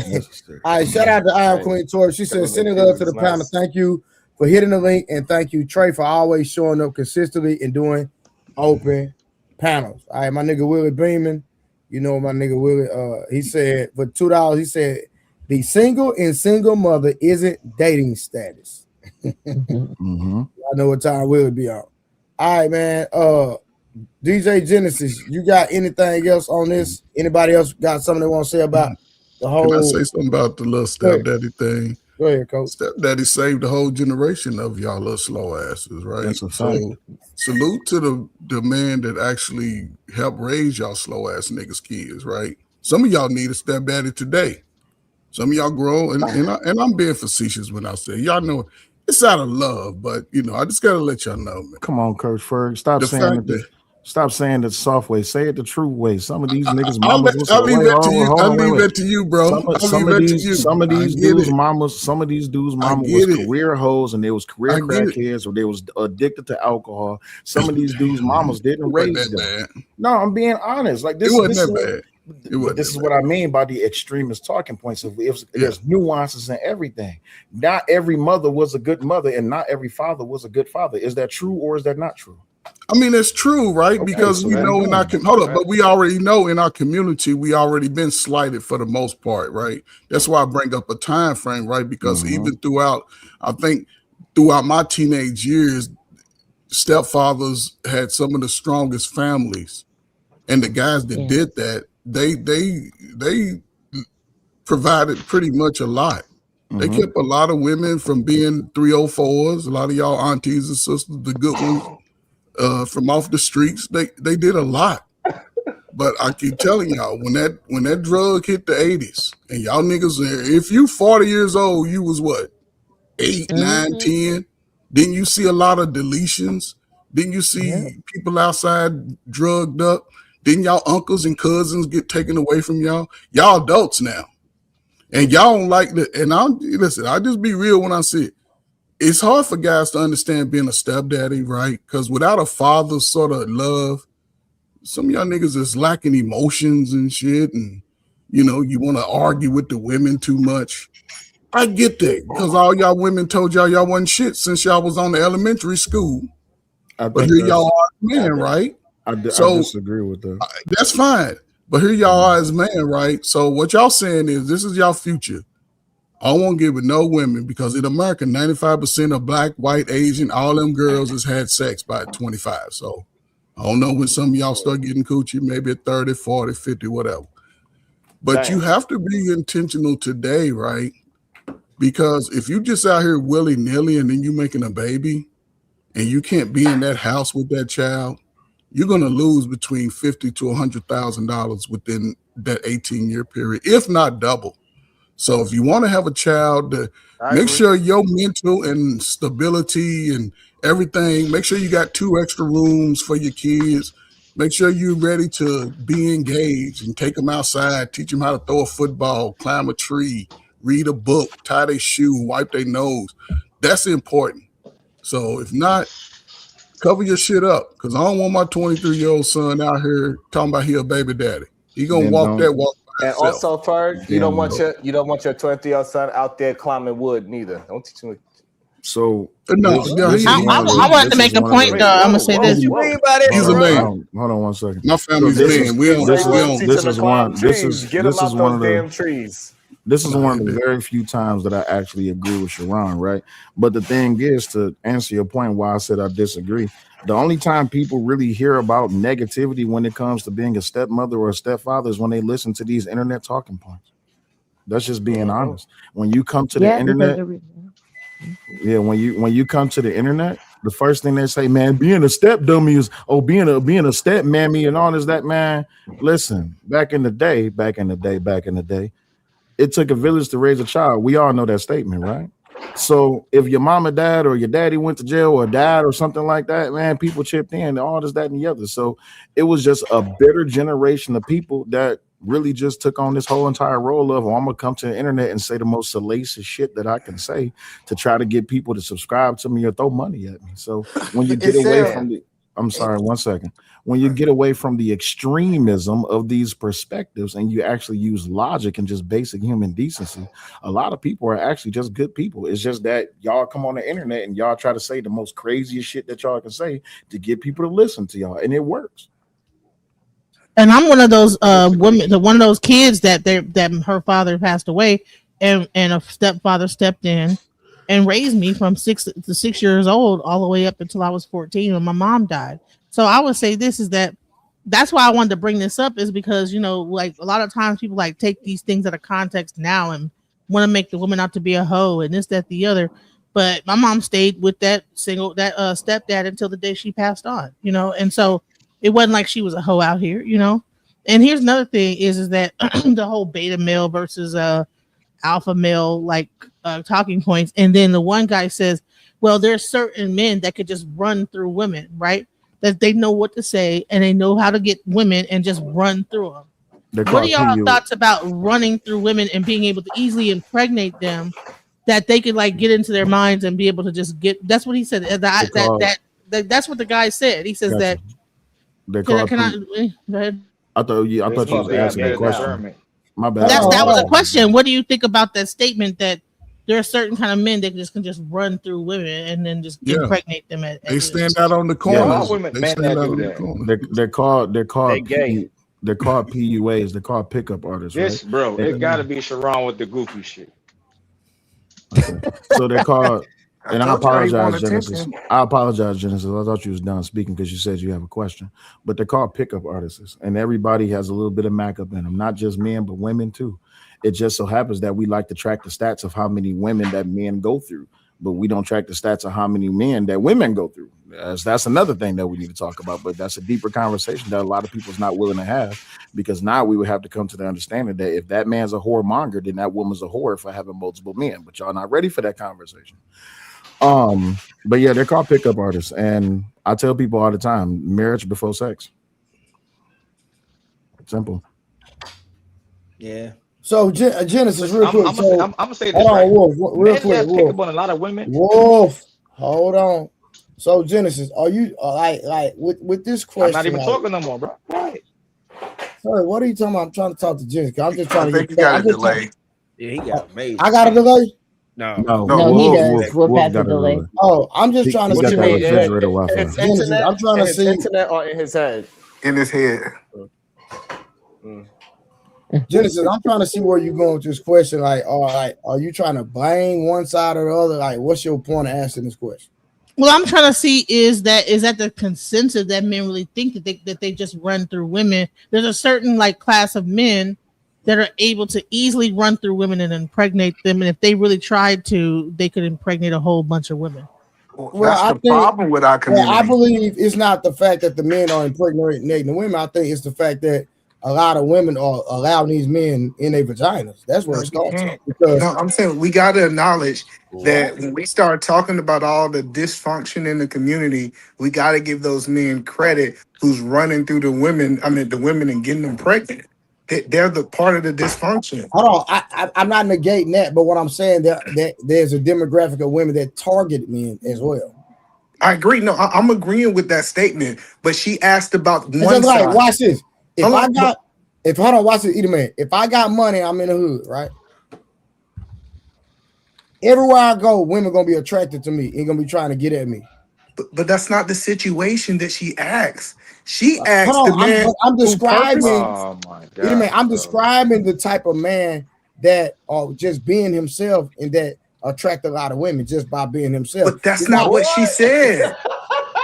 [SPEAKER 2] All right, shout out to I Am Queen Tori. She said, sending love to the panel. Thank you for hitting the link, and thank you, Trey, for always showing up consistently and doing open panels. All right, my nigga Willie Beeman. You know my nigga Willie. He said, for $2, he said, the single and single mother isn't dating status. I know what time Willie be on. All right, man. DJ Genesis, you got anything else on this? Anybody else got something they want to say about the whole?
[SPEAKER 20] Can I say something about the little stepdaddy thing?
[SPEAKER 2] Go ahead, Coach.
[SPEAKER 20] Stepdaddy saved the whole generation of y'all little slow asses, right?
[SPEAKER 2] That's a fact.
[SPEAKER 20] So salute to the man that actually helped raise y'all slow ass niggas kids, right? Some of y'all need a stepdaddy today. Some of y'all grow, and I'm being facetious when I say y'all know it's out of love, but you know, I just gotta let y'all know, man.
[SPEAKER 2] Come on, Coach Ferg. Stop saying the soft way. Say it the true way. Some of these niggas, mamas.
[SPEAKER 20] I'll leave that to you, bro.
[SPEAKER 2] Some of these dudes' mamas was career hoes, and they was career crackheads, or they was addicted to alcohol. Some of these dudes' mamas didn't raise them. No, I'm being honest. Like this,
[SPEAKER 20] it wasn't that bad.
[SPEAKER 2] This is what I mean by the extremist talking points. There's nuances in everything. Not every mother was a good mother, and not every father was a good father. Is that true or is that not true?
[SPEAKER 20] I mean, it's true, right? Okay, because we know in our but we already know in our community we already been slighted for the most part, right? That's why I bring up a time frame, right? Because even throughout my teenage years, stepfathers had some of the strongest families, and the guys that did that, they provided pretty much a lot. They kept a lot of women from being 304s. A lot of y'all aunties and sisters, the good ones. from off the streets. They did a lot. But I keep telling y'all, when that drug hit the 80s, and y'all niggas, if you 40 years old, you was what, 8, 9, 10? Didn't you see a lot of deletions? Didn't you see people outside drugged up? Didn't y'all uncles and cousins get taken away from y'all? Y'all adults now. And y'all don't like that. And I'll just be real when I say it. It's hard for guys to understand being a stepdaddy, right? Because without a father sort of love, some of y'all niggas is lacking emotions and shit. And, you want to argue with the women too much. I get that because all y'all women told y'all wasn't shit since y'all was on the elementary school. But here y'all are as men, right?
[SPEAKER 21] I disagree with that.
[SPEAKER 20] That's fine. But here y'all are as men, right? So what y'all saying is this is y'all future. I won't get with no women because in America, 95% of black, white, Asian, all them girls has had sex by 25. So I don't know when some of y'all start getting coochie, maybe at 30, 40, 50, whatever. But you have to be intentional today, right? Because if you just out here willy-nilly and then you making a baby and you can't be in that house with that child, you're going to lose between $50,000 to $100,000 within that 18-year period, if not double. So if you want to have a child, make sure your mental and stability and everything, make sure you got 2 extra rooms for your kids. Make sure you're ready to be engaged and take them outside, teach them how to throw a football, climb a tree, read a book, tie their shoe, wipe their nose. That's important. So if not, cover your shit up because I don't want my 23-year-old son out here talking about he a baby daddy. He gonna walk that walk.
[SPEAKER 16] And also, Ferg, you don't want your 23-year-old son out there climbing wood neither. Don't teach him.
[SPEAKER 21] So
[SPEAKER 20] no,
[SPEAKER 7] I wanted to make a point though. I'm gonna say this.
[SPEAKER 20] He's a man.
[SPEAKER 21] Hold on one second.
[SPEAKER 20] My family's man.
[SPEAKER 21] This is one of the
[SPEAKER 16] trees.
[SPEAKER 21] This is one of the very few times that I actually agree with Sharon, right? But the thing is, to answer your point why I said I disagree, the only time people really hear about negativity when it comes to being a stepmother or a stepfather is when they listen to these internet talking points. That's just being honest. When you come to the internet, when you come to the internet, the first thing they say, man, being a step dummy is being a step mammy and all this that, man. Listen, back in the day, it took a village to raise a child. We all know that statement, right? So if your mom and dad or your daddy went to jail or died or something like that, man, people chipped in, all this, that, and the other. So it was just a bitter generation of people that really just took on this whole entire role of, I'm gonna come to the internet and say the most salacious shit that I can say to try to get people to subscribe to me or throw money at me. So when you get away from the, I'm sorry, one second. When you get away from the extremism of these perspectives and you actually use logic and just basic human decency, a lot of people are actually just good people. It's just that y'all come on the internet and y'all try to say the most craziest shit that y'all can say to get people to listen to y'all, and it works.
[SPEAKER 7] And I'm one of those women, one of those kids that her father passed away, and a stepfather stepped in and raised me from 6 years old all the way up until I was 14 when my mom died. So I would say that's why I wanted to bring this up, is because, like a lot of times people like take these things out of context now and want to make the woman out to be a hoe and this, that, the other. But my mom stayed with that stepdad until the day she passed on, and so it wasn't like she was a hoe out here, And here's another thing is that the whole beta male versus alpha male talking points. And then the one guy says, well, there's certain men that could just run through women, right? That they know what to say and they know how to get women and just run through them. What are y'all thoughts about running through women and being able to easily impregnate them, that they could get into their minds and be able to just get? That's what he said. That's what the guy said. He says that. Go ahead.
[SPEAKER 21] I thought you was asking a question. My bad.
[SPEAKER 7] That was a question. What do you think about that statement that there are certain kind of men that can just run through women and then just impregnate them?
[SPEAKER 20] They stand out on the corner.
[SPEAKER 21] They're called PUAs. They're called pickup artists.
[SPEAKER 8] Yes, right? Bro. It got to be Sharon with the goofy shit.
[SPEAKER 21] Okay. So they're called. And I apologize, Genesis. I thought you was done speaking because you said you have a question. But they're called pickup artists, and everybody has a little bit of makeup in them. Not just men, but women too. It just so happens that we like to track the stats of how many women that men go through. but we don't track the stats of how many men that women go through. That's another thing that we need to talk about, but that's a deeper conversation that a lot of people's not willing to have, because now we would have to come to the understanding that if that man's a whoremonger, then that woman's a whore for having multiple men. But y'all not ready for that conversation. But yeah, they're called pickup artists, and I tell people all the time, marriage before sex. Simple.
[SPEAKER 10] Yeah.
[SPEAKER 2] So Genesis, real quick.
[SPEAKER 8] I'm gonna say this
[SPEAKER 2] hold
[SPEAKER 8] right.
[SPEAKER 2] on, Wolf, real
[SPEAKER 8] Men
[SPEAKER 2] quick.
[SPEAKER 8] that pick up on a lot of women.
[SPEAKER 2] Wolf, hold on. So Genesis, are you like with this question?
[SPEAKER 8] I'm not even talking no more, bro. Right.
[SPEAKER 2] Sorry, what are you talking about? I'm trying to talk to Genesis. I'm just trying to get.
[SPEAKER 16] You got a delay.
[SPEAKER 10] Yeah, he got amazing.
[SPEAKER 2] I got a delay.
[SPEAKER 21] No,
[SPEAKER 13] he does. Wolf has a delay.
[SPEAKER 2] Oh, I'm just trying to
[SPEAKER 21] got
[SPEAKER 2] see
[SPEAKER 21] that refrigerator Wi-Fi.
[SPEAKER 16] It's internet.
[SPEAKER 2] I'm trying to see
[SPEAKER 16] internet or in his head. In his head.
[SPEAKER 2] Genesis, I'm trying to see where you're going with this question. Like, are you trying to blame one side or the other? Like, what's your point of asking this question?
[SPEAKER 7] Well, I'm trying to see is that the consensus that men really think that they just run through women. There's a certain like class of men that are able to easily run through women and impregnate them, and if they really tried to, they could impregnate a whole bunch of women.
[SPEAKER 2] Well,
[SPEAKER 16] That's the problem with our community.
[SPEAKER 2] I believe it's not the fact that the men are impregnating the women. I think it's the fact that a lot of women are allowing these men in their vaginas. That's where it starts. Because
[SPEAKER 16] I'm saying we got to acknowledge that when we start talking about all the dysfunction in the community, we got to give those men credit who's running through the women and getting them pregnant. They're the part of the dysfunction.
[SPEAKER 2] Hold on, I'm not negating that, but what I'm saying that there's a demographic of women that target men as well.
[SPEAKER 16] I agree. No, I'm agreeing with that statement. But she asked about one side.
[SPEAKER 2] Watch this. Watch this, either man. If I got money, I'm in the hood, right? Everywhere I go, women gonna be attracted to me. Ain't gonna be trying to get at me.
[SPEAKER 16] But that's not the situation that she asked. She asked the man.
[SPEAKER 2] I'm describing.
[SPEAKER 16] Oh
[SPEAKER 8] my God,
[SPEAKER 2] man, I'm describing the type of man that are just being himself and that attract a lot of women just by being himself.
[SPEAKER 16] But that's not what she said.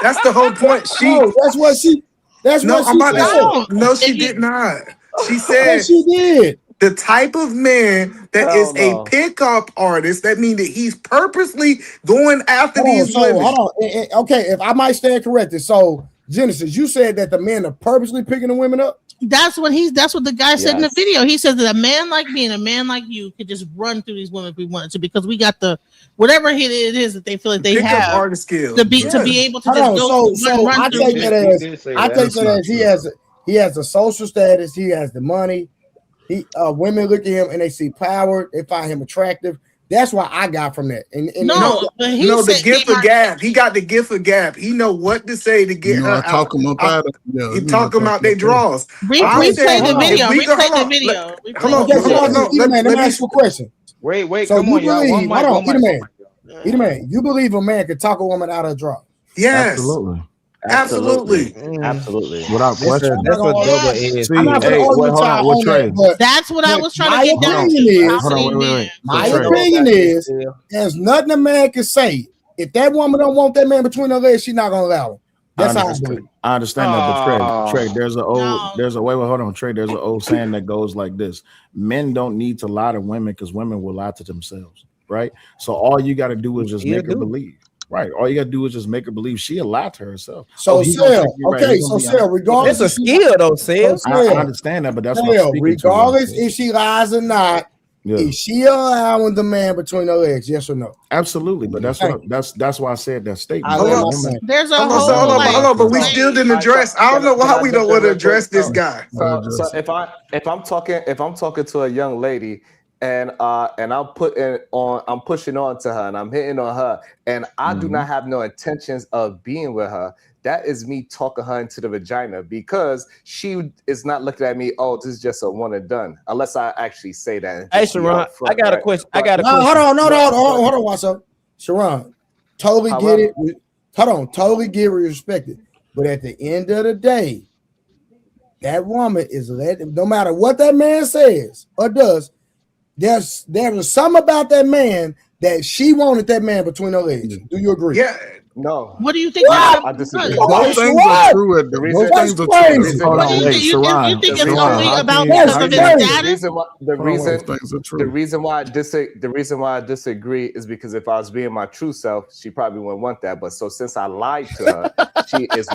[SPEAKER 16] That's the whole point.
[SPEAKER 2] That's what she. That's what she said.
[SPEAKER 16] No, she did not. She said
[SPEAKER 2] yes, she did.
[SPEAKER 16] The type of man that is a pickup artist, that means that he's purposely going after these women.
[SPEAKER 2] Hold on. Okay, if I might stand corrected. So, Genesis, you said that the men are purposely picking the women up?
[SPEAKER 7] That's what the guy said in the video. He said that a man like me and a man like you could just run through these women if we wanted to, because we got the whatever it is that they feel like they have
[SPEAKER 16] artist skills
[SPEAKER 7] to be able to just go run
[SPEAKER 2] I
[SPEAKER 7] through.
[SPEAKER 2] take that as he has the social status, he has the money. Women look at him and they see power, they find him attractive. That's what I got from that.
[SPEAKER 16] The gift of gab. He got the gift of gab. He know what to say to get her out.
[SPEAKER 20] Talk him up out of
[SPEAKER 16] he talk them out their draws.
[SPEAKER 7] Replay the video.
[SPEAKER 2] Come on, let me ask you a question.
[SPEAKER 8] Wait,
[SPEAKER 2] so
[SPEAKER 8] come on, y'all.
[SPEAKER 2] Either man, you believe a man could talk a woman out of her draw?
[SPEAKER 16] Yes.
[SPEAKER 21] Absolutely. Without question.
[SPEAKER 10] That's what double is.
[SPEAKER 7] That's what I was trying to get down to.
[SPEAKER 2] My opinion is there's nothing a man can say. If that woman don't want that man between her legs, she's not gonna allow him. That's how I believe.
[SPEAKER 21] I understand that, but Trey, there's an old saying that goes like this: men don't need to lie to women because women will lie to themselves, right? So all you got to do is just make her believe. Right. All you gotta do is just make her believe she'll lie to herself.
[SPEAKER 2] So Sel, regardless,
[SPEAKER 10] it's a skill though, Sel.
[SPEAKER 21] I understand that, but that's what
[SPEAKER 2] regardless if she lies or not, is she allowing the man between her legs? Yes or no?
[SPEAKER 21] Absolutely, but that's why I said that statement.
[SPEAKER 7] There's a
[SPEAKER 16] hold on, but we still didn't address. I don't know why we don't want to address this guy. So
[SPEAKER 21] if
[SPEAKER 16] I'm talking to a young lady, and I'm pushing on to her and I'm hitting on her, and I do not have no intentions of being with her, that is me talking her into the vagina, because she is not looking at me, oh, this is just a one and done, unless I actually say that.
[SPEAKER 10] Hey, Sharon, I got a question.
[SPEAKER 2] Hold on, what's up? Sharon, totally get it. Hold on, totally get it, respect it. But at the end of the day, that woman is letting, no matter what that man says or does, there was something about that man that she wanted that man between her legs. Do you agree?
[SPEAKER 16] Yeah, No.
[SPEAKER 7] What do you think?
[SPEAKER 16] I disagree.
[SPEAKER 20] Both things are true. At both things are true.
[SPEAKER 21] Hold on, wait, Sharon.
[SPEAKER 7] You think it's
[SPEAKER 21] Sharon,
[SPEAKER 7] only
[SPEAKER 21] how
[SPEAKER 7] about
[SPEAKER 21] can you-
[SPEAKER 7] because
[SPEAKER 21] how
[SPEAKER 7] of
[SPEAKER 21] can
[SPEAKER 7] his
[SPEAKER 21] you-
[SPEAKER 7] status?
[SPEAKER 16] The reason why I disagree is because if I was being my true self, she probably wouldn't want that. But so since I lied to her, she is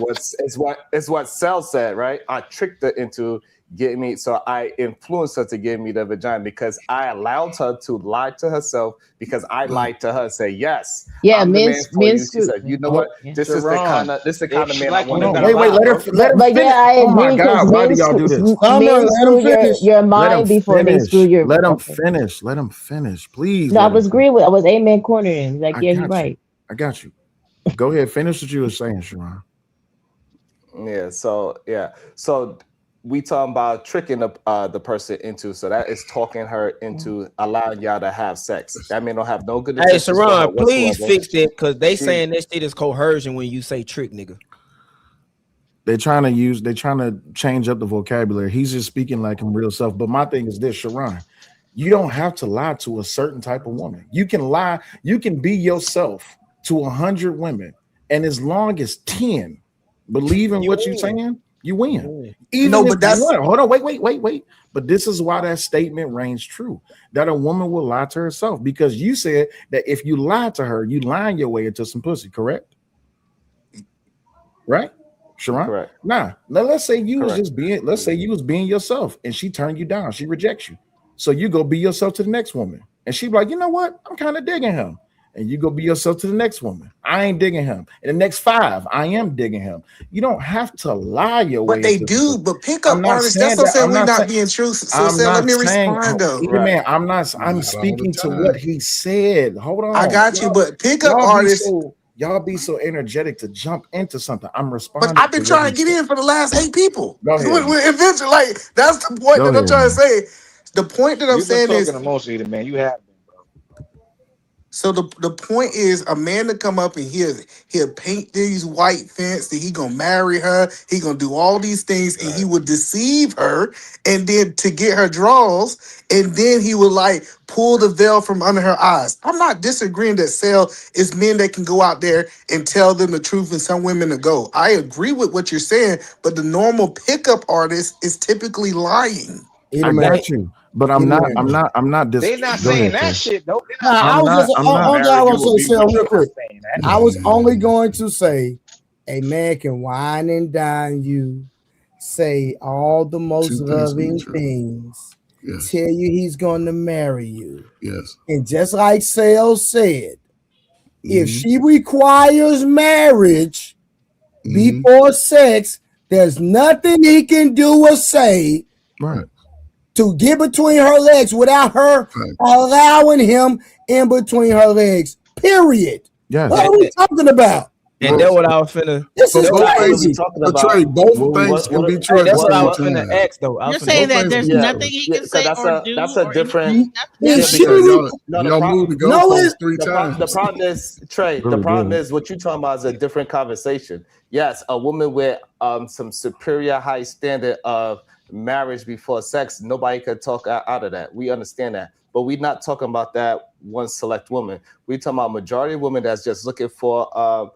[SPEAKER 16] what Sel said, right? I tricked her into getting me, so I influenced her to give me the vagina because I allowed her to lie to herself because I lied to her. Say yes,
[SPEAKER 13] Yeah,
[SPEAKER 16] I'm the man
[SPEAKER 13] men's
[SPEAKER 16] for you. She
[SPEAKER 13] screw.
[SPEAKER 16] said, you know what? This is the kind of man I want to be.
[SPEAKER 21] Wait, let her
[SPEAKER 13] But
[SPEAKER 21] finish.
[SPEAKER 13] yeah, I
[SPEAKER 21] Oh my
[SPEAKER 13] agree because
[SPEAKER 21] God, why do y'all do this?
[SPEAKER 13] men screw your
[SPEAKER 21] Let
[SPEAKER 13] mind
[SPEAKER 21] him
[SPEAKER 13] before they screw
[SPEAKER 21] finish.
[SPEAKER 13] your.
[SPEAKER 21] Let him
[SPEAKER 13] Okay.
[SPEAKER 21] finish. Let him finish. Please.
[SPEAKER 13] No, I
[SPEAKER 21] let him
[SPEAKER 13] was
[SPEAKER 21] finish.
[SPEAKER 13] agreeing with. I was amen cornering. Like,
[SPEAKER 21] I
[SPEAKER 13] yeah,
[SPEAKER 21] got
[SPEAKER 13] you're
[SPEAKER 21] you.
[SPEAKER 13] right.
[SPEAKER 21] I got you. Go ahead. Finish what you were saying, Sharon.
[SPEAKER 16] Yeah. So we talking about tricking the person into. So that is talking her into allowing y'all to have sex. That man don't have no good
[SPEAKER 10] Hey,
[SPEAKER 16] intentions for her
[SPEAKER 10] Sharon, please
[SPEAKER 16] whatsoever.
[SPEAKER 10] fix that because they
[SPEAKER 16] She-
[SPEAKER 10] saying that shit is coercion when you say trick, nigga.
[SPEAKER 21] They're trying to change up the vocabulary. He's just speaking like him real self. But my thing is this, Sharon, you don't have to lie to a certain type of woman. You can lie, you can be yourself to 100 women, and as long as 10 believe in what you're saying, you win. Even
[SPEAKER 19] No,
[SPEAKER 21] if
[SPEAKER 19] but that's
[SPEAKER 21] one, hold on, wait. But this is why that statement reigns true: that a woman will lie to herself, because you said that if you lie to her, you lying your way into some pussy, correct? Right, Sharon?
[SPEAKER 16] Correct.
[SPEAKER 21] Now let's say you was
[SPEAKER 16] Correct.
[SPEAKER 21] just being, let's say you was being yourself, and she turned you down, she rejects you. So you go be yourself to the next woman, and she be like, you know what? I'm kind of digging him. And you go be yourself to the next woman. I ain't digging him. And the next 5, I am digging him. You don't have to lie your way.
[SPEAKER 19] But they
[SPEAKER 21] into
[SPEAKER 19] do.
[SPEAKER 21] the,
[SPEAKER 19] But
[SPEAKER 21] I'm
[SPEAKER 19] pickup
[SPEAKER 21] not
[SPEAKER 19] artists,
[SPEAKER 21] saying
[SPEAKER 19] that's what I'm
[SPEAKER 21] that.
[SPEAKER 19] saying.
[SPEAKER 21] I'm
[SPEAKER 19] We're
[SPEAKER 21] not
[SPEAKER 19] not
[SPEAKER 21] saying.
[SPEAKER 19] being true. So
[SPEAKER 21] I'm
[SPEAKER 19] Sam, let
[SPEAKER 21] not
[SPEAKER 19] me
[SPEAKER 21] saying.
[SPEAKER 19] respond though.
[SPEAKER 21] Man, I'm
[SPEAKER 20] Not all
[SPEAKER 21] speaking
[SPEAKER 20] the
[SPEAKER 21] to
[SPEAKER 20] time.
[SPEAKER 21] what he said. Hold on.
[SPEAKER 19] I got you, but pickup artists.
[SPEAKER 21] Y'all be so energetic to jump into something. I'm responding.
[SPEAKER 19] But I've been
[SPEAKER 21] to what
[SPEAKER 19] trying to
[SPEAKER 21] he
[SPEAKER 19] get
[SPEAKER 21] said.
[SPEAKER 19] in for the last 8 people.
[SPEAKER 21] Go ahead.
[SPEAKER 19] Eventually, like that's the point
[SPEAKER 21] Go
[SPEAKER 19] that I'm
[SPEAKER 21] ahead,
[SPEAKER 19] trying to
[SPEAKER 21] man.
[SPEAKER 19] say. The point that I'm
[SPEAKER 8] You've been
[SPEAKER 19] saying
[SPEAKER 8] talking
[SPEAKER 19] is,
[SPEAKER 8] to most of you, man. You have been, bro.
[SPEAKER 19] so the point is, a man to come up and he'll paint these white fence that he gonna marry her, he gonna do all these things, and he would deceive her, and then to get her draws, and then he would like pull the veil from under her eyes. I'm not disagreeing that Sel is men that can go out there and tell them the truth, and some women to go. I agree with what you're saying, but the normal pickup artist is typically lying.
[SPEAKER 21] I got you, but I'm not.
[SPEAKER 8] They not
[SPEAKER 21] Go
[SPEAKER 8] saying
[SPEAKER 21] ahead,
[SPEAKER 8] that
[SPEAKER 21] Trey.
[SPEAKER 8] shit, though.
[SPEAKER 2] I was just only thing I was gonna say, Sel, real quick. I was only going to say, a man can wine and dine you, say all the most
[SPEAKER 20] Two things can be
[SPEAKER 2] loving
[SPEAKER 20] true.
[SPEAKER 2] things,
[SPEAKER 20] Yes.
[SPEAKER 2] tell you he's going to marry you.
[SPEAKER 20] Yes.
[SPEAKER 2] And just like Sel said, if
[SPEAKER 20] Mhm.
[SPEAKER 2] she requires marriage before sex, there's nothing he can do or say
[SPEAKER 21] Right.
[SPEAKER 2] to get between her legs without her allowing him in between her legs. Period.
[SPEAKER 21] Yes.
[SPEAKER 2] What are we talking about?
[SPEAKER 10] And that's what I was finna.
[SPEAKER 2] This is
[SPEAKER 21] both
[SPEAKER 2] crazy.
[SPEAKER 21] things, but Trey, both things can be true
[SPEAKER 10] Hey,
[SPEAKER 21] at
[SPEAKER 10] that's
[SPEAKER 21] the
[SPEAKER 10] what I
[SPEAKER 21] same
[SPEAKER 10] was finna
[SPEAKER 21] time.
[SPEAKER 10] ask though.
[SPEAKER 7] You're saying that there's nothing he can say
[SPEAKER 16] that's
[SPEAKER 7] or
[SPEAKER 16] a
[SPEAKER 7] do.
[SPEAKER 16] that's a
[SPEAKER 7] or
[SPEAKER 16] different.
[SPEAKER 7] anything,
[SPEAKER 2] And
[SPEAKER 7] nothing.
[SPEAKER 2] she
[SPEAKER 21] Y'all moved the
[SPEAKER 2] No,
[SPEAKER 21] goalpost
[SPEAKER 2] it's
[SPEAKER 21] 3 times.
[SPEAKER 16] The problem is, Trey. The
[SPEAKER 21] Really
[SPEAKER 16] problem
[SPEAKER 21] good.
[SPEAKER 16] is what you're talking about is a different conversation. Yes, a woman with some superior high standard of marriage before sex, nobody could talk out of that. We understand that, but we're not talking about that one select woman. We're talking about majority of women that's just looking for
[SPEAKER 20] Joe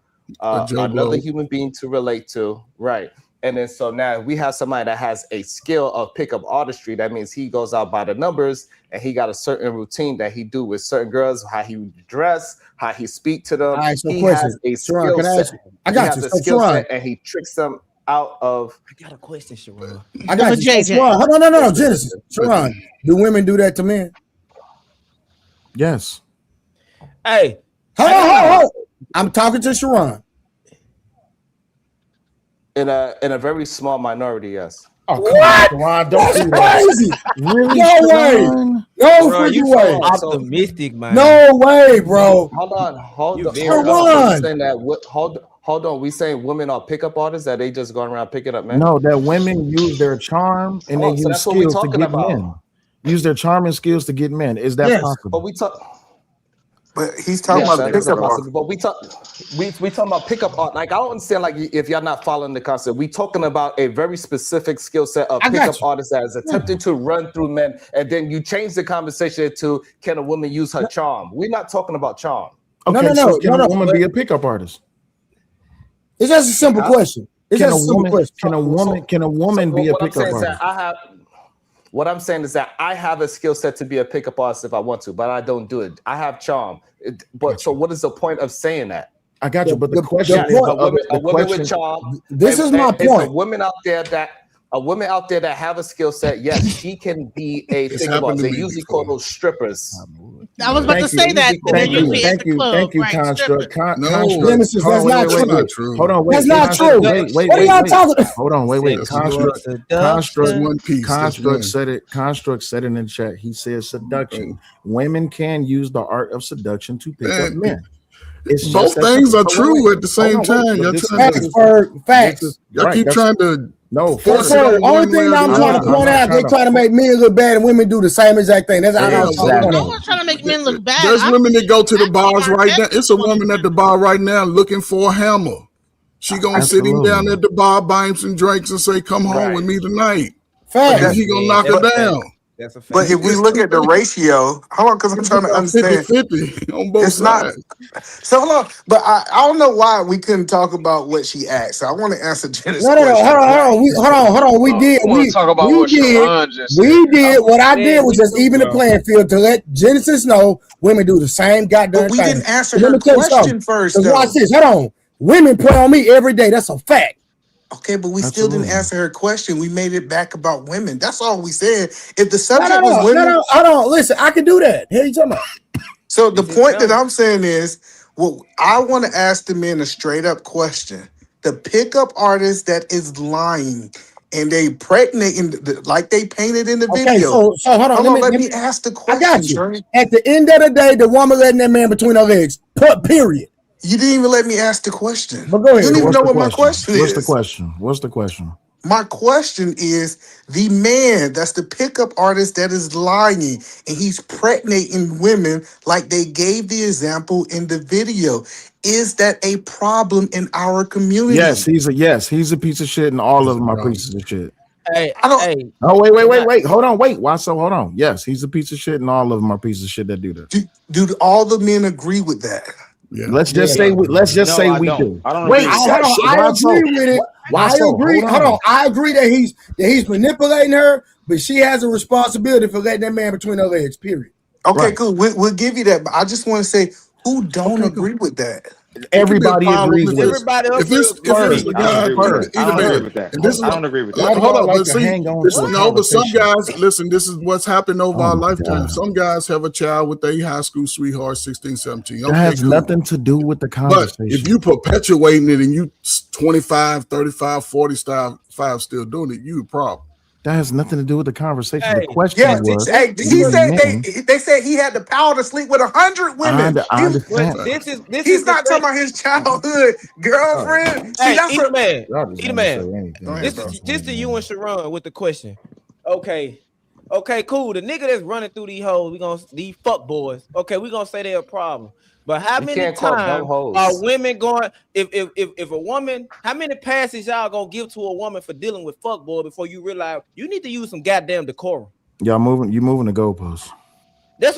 [SPEAKER 16] another
[SPEAKER 20] Blow.
[SPEAKER 16] human being to relate to, right? And then so now we have somebody that has a skill of pickup artistry. That means he goes out by the numbers and he got a certain routine that he do with certain girls, how he dress, how he speak to them.
[SPEAKER 2] All right, so
[SPEAKER 16] he
[SPEAKER 2] question.
[SPEAKER 16] has a
[SPEAKER 2] Sharon,
[SPEAKER 16] skill
[SPEAKER 2] can I
[SPEAKER 16] set.
[SPEAKER 2] ask you? I got
[SPEAKER 16] he has
[SPEAKER 2] you.
[SPEAKER 16] a
[SPEAKER 2] So,
[SPEAKER 16] skill
[SPEAKER 2] Sharon,
[SPEAKER 16] set and he tricks them out of.
[SPEAKER 10] I got a question, Sharon.
[SPEAKER 2] I got you. So, Sharon, hold on, no, Genesis. Sharon, do women do that to men?
[SPEAKER 21] Yes.
[SPEAKER 10] Hey,
[SPEAKER 2] hold on. I'm talking to Sharon.
[SPEAKER 16] In a very small minority, yes.
[SPEAKER 21] Oh, come
[SPEAKER 2] What?
[SPEAKER 21] on, Sharon,
[SPEAKER 2] That's
[SPEAKER 21] don't do that.
[SPEAKER 2] crazy.
[SPEAKER 21] Really,
[SPEAKER 2] No way.
[SPEAKER 21] Sharon?
[SPEAKER 2] No
[SPEAKER 10] Bro, you
[SPEAKER 2] freaking way.
[SPEAKER 10] so optimistic, man.
[SPEAKER 2] No way, bro.
[SPEAKER 16] Hold on.
[SPEAKER 2] Sharon.
[SPEAKER 16] We saying that. Hold on. We saying women are pickup artists that they just going around picking up men.
[SPEAKER 21] No, that women use their charm and they
[SPEAKER 16] so
[SPEAKER 21] use
[SPEAKER 16] that's what we
[SPEAKER 21] skills to
[SPEAKER 16] talking
[SPEAKER 21] get
[SPEAKER 16] about.
[SPEAKER 21] men. Use their charm and skills to get men. Is that
[SPEAKER 2] Yes.
[SPEAKER 21] possible?
[SPEAKER 16] But we talk.
[SPEAKER 19] But he's talking about
[SPEAKER 16] that is
[SPEAKER 19] pickup artists.
[SPEAKER 16] possible. But we talking about pickup art. Like I don't understand. Like if y'all not following the concept, we talking about a very specific skill set of pickup artists that is attempting to run through men, and then you change the conversation to can a woman use her charm? We're not talking about charm.
[SPEAKER 21] Okay, so can a woman be a pickup artist?
[SPEAKER 2] It's just a simple question. It's
[SPEAKER 21] Can a
[SPEAKER 2] just a simple
[SPEAKER 21] woman?
[SPEAKER 2] question.
[SPEAKER 21] Can a woman be a
[SPEAKER 16] what I'm
[SPEAKER 21] pickup
[SPEAKER 16] saying is
[SPEAKER 21] artist?
[SPEAKER 16] that what I'm saying is that I have a skill set to be a pickup artist if I want to, but I don't do it. I have charm. So what is the point of saying that?
[SPEAKER 21] I got you, but the question
[SPEAKER 16] Yes,
[SPEAKER 21] is
[SPEAKER 16] a woman with charm.
[SPEAKER 2] This is my
[SPEAKER 16] It's
[SPEAKER 2] point.
[SPEAKER 16] a woman out there that have a skill set. Yes, she can be a
[SPEAKER 20] It's
[SPEAKER 16] pickup
[SPEAKER 20] happened
[SPEAKER 16] artist.
[SPEAKER 20] to
[SPEAKER 16] They
[SPEAKER 20] me
[SPEAKER 16] usually
[SPEAKER 20] before.
[SPEAKER 16] call those strippers.
[SPEAKER 7] I was about to say that.
[SPEAKER 21] Thank you, Construct.
[SPEAKER 20] No,
[SPEAKER 2] Genesis,
[SPEAKER 21] Hold on,
[SPEAKER 2] that's not
[SPEAKER 21] wait,
[SPEAKER 2] true.
[SPEAKER 21] wait.
[SPEAKER 20] true.
[SPEAKER 21] Hold on, wait.
[SPEAKER 2] That's not
[SPEAKER 21] Construct,
[SPEAKER 2] true.
[SPEAKER 21] Wait,
[SPEAKER 2] What are y'all talking about?
[SPEAKER 21] Hold on, wait.
[SPEAKER 10] Sexual
[SPEAKER 21] Construct
[SPEAKER 20] One piece. That's
[SPEAKER 21] Construct
[SPEAKER 20] one.
[SPEAKER 21] said it. Construct said it in the chat. He said seduction. Women can use the art of seduction to pick up men. It's
[SPEAKER 20] Both
[SPEAKER 21] just that
[SPEAKER 20] things
[SPEAKER 21] simple.
[SPEAKER 20] are
[SPEAKER 21] But
[SPEAKER 20] true
[SPEAKER 21] wait.
[SPEAKER 20] at the same
[SPEAKER 21] Hold on,
[SPEAKER 20] time.
[SPEAKER 21] but
[SPEAKER 20] You're
[SPEAKER 21] this-
[SPEAKER 20] trying
[SPEAKER 21] this is-
[SPEAKER 2] Facts.
[SPEAKER 20] Y'all
[SPEAKER 21] right,
[SPEAKER 20] keep
[SPEAKER 21] that's-
[SPEAKER 20] trying to
[SPEAKER 21] No,
[SPEAKER 20] force
[SPEAKER 21] first,
[SPEAKER 20] it on
[SPEAKER 2] Only
[SPEAKER 20] one
[SPEAKER 2] thing
[SPEAKER 20] way or
[SPEAKER 2] I'm
[SPEAKER 20] the
[SPEAKER 2] trying
[SPEAKER 20] other.
[SPEAKER 2] to point out, they try to make men look bad and women do the same exact thing. That's all I'm
[SPEAKER 21] Exactly.
[SPEAKER 2] trying to point
[SPEAKER 7] No
[SPEAKER 2] out.
[SPEAKER 7] one's trying to make men look bad.
[SPEAKER 20] There's women that go to the bars right now. It's a woman at the bar right now looking for a hammer. She gonna sit him down at the bar, buy him some drinks, and say, "Come home with me tonight."
[SPEAKER 2] Facts.
[SPEAKER 20] And he gonna knock her down.
[SPEAKER 10] That's a fact.
[SPEAKER 19] But if we look at the ratio, hold on, because I'm trying to understand.
[SPEAKER 20] 50-50 on both
[SPEAKER 19] It's not.
[SPEAKER 20] sides.
[SPEAKER 19] So hold on, but I don't know why we couldn't talk about what she asked. So I want to answer Jenna's
[SPEAKER 2] No,
[SPEAKER 19] question.
[SPEAKER 2] hold on. We did.
[SPEAKER 12] I want to talk about what Sharon just said.
[SPEAKER 2] We did. What I did was
[SPEAKER 10] me
[SPEAKER 2] just
[SPEAKER 10] too,
[SPEAKER 2] even the
[SPEAKER 10] bro.
[SPEAKER 2] playing field to let Genesis know women do the same goddamn
[SPEAKER 19] But we
[SPEAKER 2] thing.
[SPEAKER 19] didn't answer
[SPEAKER 2] Let
[SPEAKER 19] her
[SPEAKER 2] me tell you
[SPEAKER 19] question
[SPEAKER 2] something.
[SPEAKER 19] first,
[SPEAKER 2] 'Cause
[SPEAKER 19] though.
[SPEAKER 2] watch this. Hold on. Women play on me every day. That's a fact.
[SPEAKER 19] Okay, but we still didn't answer her question. We made it back about women. That's all we said. If the
[SPEAKER 2] No,
[SPEAKER 19] subject was women,
[SPEAKER 2] hold on. Listen, I can do that. Here you talking about.
[SPEAKER 19] so the point that I'm saying is, well, I want to ask the men a straight up question. The pickup artist that is lying and they pregnant like they painted in the
[SPEAKER 2] Okay,
[SPEAKER 19] video.
[SPEAKER 2] so hold on.
[SPEAKER 19] Let me ask the
[SPEAKER 2] I
[SPEAKER 19] question.
[SPEAKER 2] got you.
[SPEAKER 19] Trey.
[SPEAKER 2] At the end of the day, the woman letting that man between her legs. Period.
[SPEAKER 19] You didn't even let me ask the question.
[SPEAKER 2] But go ahead.
[SPEAKER 19] You don't even
[SPEAKER 21] What's
[SPEAKER 19] know
[SPEAKER 21] the
[SPEAKER 19] what my question
[SPEAKER 21] What's
[SPEAKER 19] is.
[SPEAKER 21] the question? What's the question?
[SPEAKER 19] My question is the man that's the pickup artist that is lying and he's pregnating women like they gave the example in the video. Is that a problem in our community?
[SPEAKER 21] Yes, he's a piece of shit, and all of them are pieces of shit.
[SPEAKER 10] Hey,
[SPEAKER 19] I don't.
[SPEAKER 10] hey.
[SPEAKER 21] Oh, wait. Hold on, wait. Why so? Hold on. Yes, he's a piece of shit, and all of them are pieces of shit that do that.
[SPEAKER 19] Do all the men agree with that?
[SPEAKER 20] Yeah.
[SPEAKER 21] Let's just say we. Let's just say we do.
[SPEAKER 8] I don't
[SPEAKER 21] Wait,
[SPEAKER 8] agree.
[SPEAKER 2] Hold on. I agree with it.
[SPEAKER 21] Why
[SPEAKER 2] I
[SPEAKER 21] so?
[SPEAKER 2] agree.
[SPEAKER 21] Hold
[SPEAKER 2] Hold
[SPEAKER 21] on.
[SPEAKER 2] on. I agree that he's manipulating her, but she has a responsibility for letting that man between her legs. Period.
[SPEAKER 19] Okay,
[SPEAKER 21] Right.
[SPEAKER 19] cool. We'll give you that, but I just want to say who don't agree with that.
[SPEAKER 21] Everybody agrees with it.
[SPEAKER 10] Everybody
[SPEAKER 20] If it's a guy,
[SPEAKER 8] I don't agree with that.
[SPEAKER 20] and this is
[SPEAKER 8] I don't agree with that.
[SPEAKER 21] Why do
[SPEAKER 20] hold
[SPEAKER 21] y'all
[SPEAKER 20] on,
[SPEAKER 21] like
[SPEAKER 20] but
[SPEAKER 21] to
[SPEAKER 20] see,
[SPEAKER 21] hang on
[SPEAKER 20] this,
[SPEAKER 21] to a
[SPEAKER 20] no, but some
[SPEAKER 21] conversation?
[SPEAKER 20] guys, listen, this is what's happened over
[SPEAKER 21] Oh
[SPEAKER 20] our
[SPEAKER 21] my
[SPEAKER 20] lifetime.
[SPEAKER 21] God.
[SPEAKER 20] Some guys have a child with a high school sweetheart, 16, 17.
[SPEAKER 21] That has nothing to do with the
[SPEAKER 20] But
[SPEAKER 21] conversation.
[SPEAKER 20] if you perpetuating it and you 25, 35, 40 style 5 still doing it, you a problem.
[SPEAKER 21] That has nothing to do with the conversation.
[SPEAKER 10] Hey,
[SPEAKER 21] The question
[SPEAKER 19] Yeah,
[SPEAKER 21] was,
[SPEAKER 19] he said
[SPEAKER 21] men,
[SPEAKER 19] they said he had the power to sleep with 100 women.
[SPEAKER 21] I understand.
[SPEAKER 10] This is
[SPEAKER 19] He's
[SPEAKER 10] the
[SPEAKER 19] not
[SPEAKER 10] thing.
[SPEAKER 19] talking about his childhood girlfriend. See,
[SPEAKER 10] Hey,
[SPEAKER 19] that's
[SPEAKER 10] eat a man.
[SPEAKER 21] Y'all just
[SPEAKER 10] Eat a
[SPEAKER 21] wanna say
[SPEAKER 10] man.
[SPEAKER 21] anything.
[SPEAKER 19] Go ahead, bro.
[SPEAKER 10] This to you and Sharon with the question. Okay, cool. The nigga that's running through these hoes, these fuck boys. Okay, we gonna say they're a problem. But how
[SPEAKER 16] You
[SPEAKER 10] many
[SPEAKER 16] can't call them
[SPEAKER 10] times
[SPEAKER 16] hoes.
[SPEAKER 10] are women going? If a woman, how many passes y'all gonna give to a woman for dealing with fuck boy before you realize you need to use some goddamn decorum?
[SPEAKER 21] Y'all moving the goalposts.
[SPEAKER 10] That's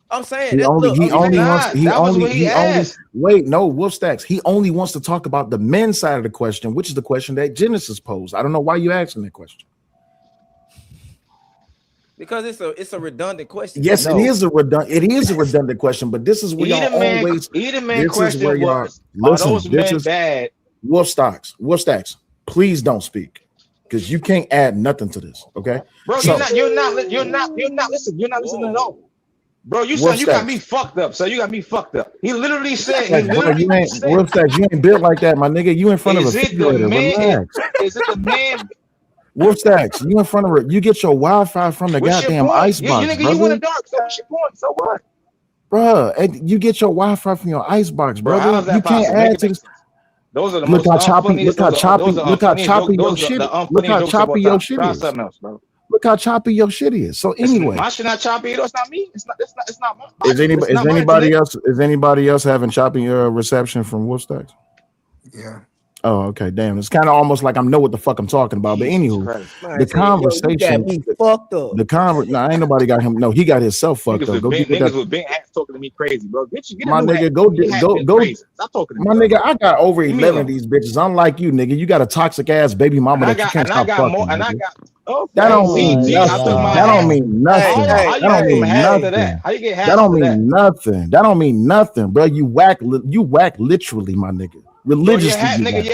[SPEAKER 10] I'm saying.
[SPEAKER 21] He only
[SPEAKER 8] asked.
[SPEAKER 21] wait, no, Wolf Stacks. He only wants to talk about the men's side of the question, which is the question that Genesis posed. I don't know why you asking that question.
[SPEAKER 10] Because it's a redundant question.
[SPEAKER 21] Yes, it is a redundant question, but this is where y'all always
[SPEAKER 8] question was, are those men bad?
[SPEAKER 21] Wolf Stacks, please don't speak. Because you can't add nothing to this, okay?
[SPEAKER 8] Bro,
[SPEAKER 21] So,
[SPEAKER 8] you're not listening at all. Bro, you said you got me fucked up. So you got me fucked up. He literally said,
[SPEAKER 21] Wolf Stacks, you ain't built like that, my nigga. You in front of a refrigerator. Relax.
[SPEAKER 8] Is it the man?
[SPEAKER 21] Wolf Stacks, you in front of her. You get your Wi-Fi from the goddamn icebox,
[SPEAKER 8] nigga,
[SPEAKER 21] brother.
[SPEAKER 8] you in the dark, so what's your point? So what?
[SPEAKER 21] Bruh, you get your Wi-Fi from your icebox,
[SPEAKER 8] Bro,
[SPEAKER 21] brother.
[SPEAKER 8] how's that
[SPEAKER 21] You can't
[SPEAKER 8] possible?
[SPEAKER 21] add to this.
[SPEAKER 8] Those are the
[SPEAKER 21] Look
[SPEAKER 8] most
[SPEAKER 21] how choppy your shit. Look how choppy your shit is.
[SPEAKER 8] Something else, bro.
[SPEAKER 21] Look how choppy your shit is. So anyway,
[SPEAKER 8] my shit not choppy. It's not me. It's not my.
[SPEAKER 21] is anybody else having choppy reception from Wolf Stacks?
[SPEAKER 19] Yeah.
[SPEAKER 21] Oh, okay, damn. It's kind of almost like I know what the fuck I'm talking about. But anywho,
[SPEAKER 10] Man,
[SPEAKER 21] the
[SPEAKER 10] say, yo, you got
[SPEAKER 21] conversation,
[SPEAKER 10] me fucked up.
[SPEAKER 21] nah, ain't nobody got him. No, he got himself fucked
[SPEAKER 8] Niggas
[SPEAKER 21] up.
[SPEAKER 8] with
[SPEAKER 21] Go
[SPEAKER 8] bent
[SPEAKER 21] get that.
[SPEAKER 8] niggas with bent hats talking to me crazy, bro. Get a
[SPEAKER 21] My
[SPEAKER 8] new hat.
[SPEAKER 21] nigga, go
[SPEAKER 8] Your hat bent
[SPEAKER 21] go.
[SPEAKER 8] crazy. Stop talking to me.
[SPEAKER 21] My
[SPEAKER 8] Bro.
[SPEAKER 21] nigga, I got over
[SPEAKER 8] Leave me
[SPEAKER 21] 11 of
[SPEAKER 8] alone.
[SPEAKER 21] these bitches. Unlike you, nigga. You got a toxic ass baby mama that you can't stop fucking.
[SPEAKER 8] Okay.
[SPEAKER 21] That don't
[SPEAKER 8] See,
[SPEAKER 21] mean
[SPEAKER 8] I took my
[SPEAKER 21] nothing. That don't
[SPEAKER 8] hat.
[SPEAKER 21] mean nothing.
[SPEAKER 8] Hold on. How you
[SPEAKER 21] That don't
[SPEAKER 8] get some
[SPEAKER 21] mean
[SPEAKER 8] hats to that?
[SPEAKER 21] nothing.
[SPEAKER 8] How you get
[SPEAKER 21] That
[SPEAKER 8] hats
[SPEAKER 21] don't
[SPEAKER 8] to that?
[SPEAKER 21] mean nothing. That don't mean nothing, bro. You whack literally, my nigga.
[SPEAKER 8] Bro,
[SPEAKER 21] Religiously, you whack.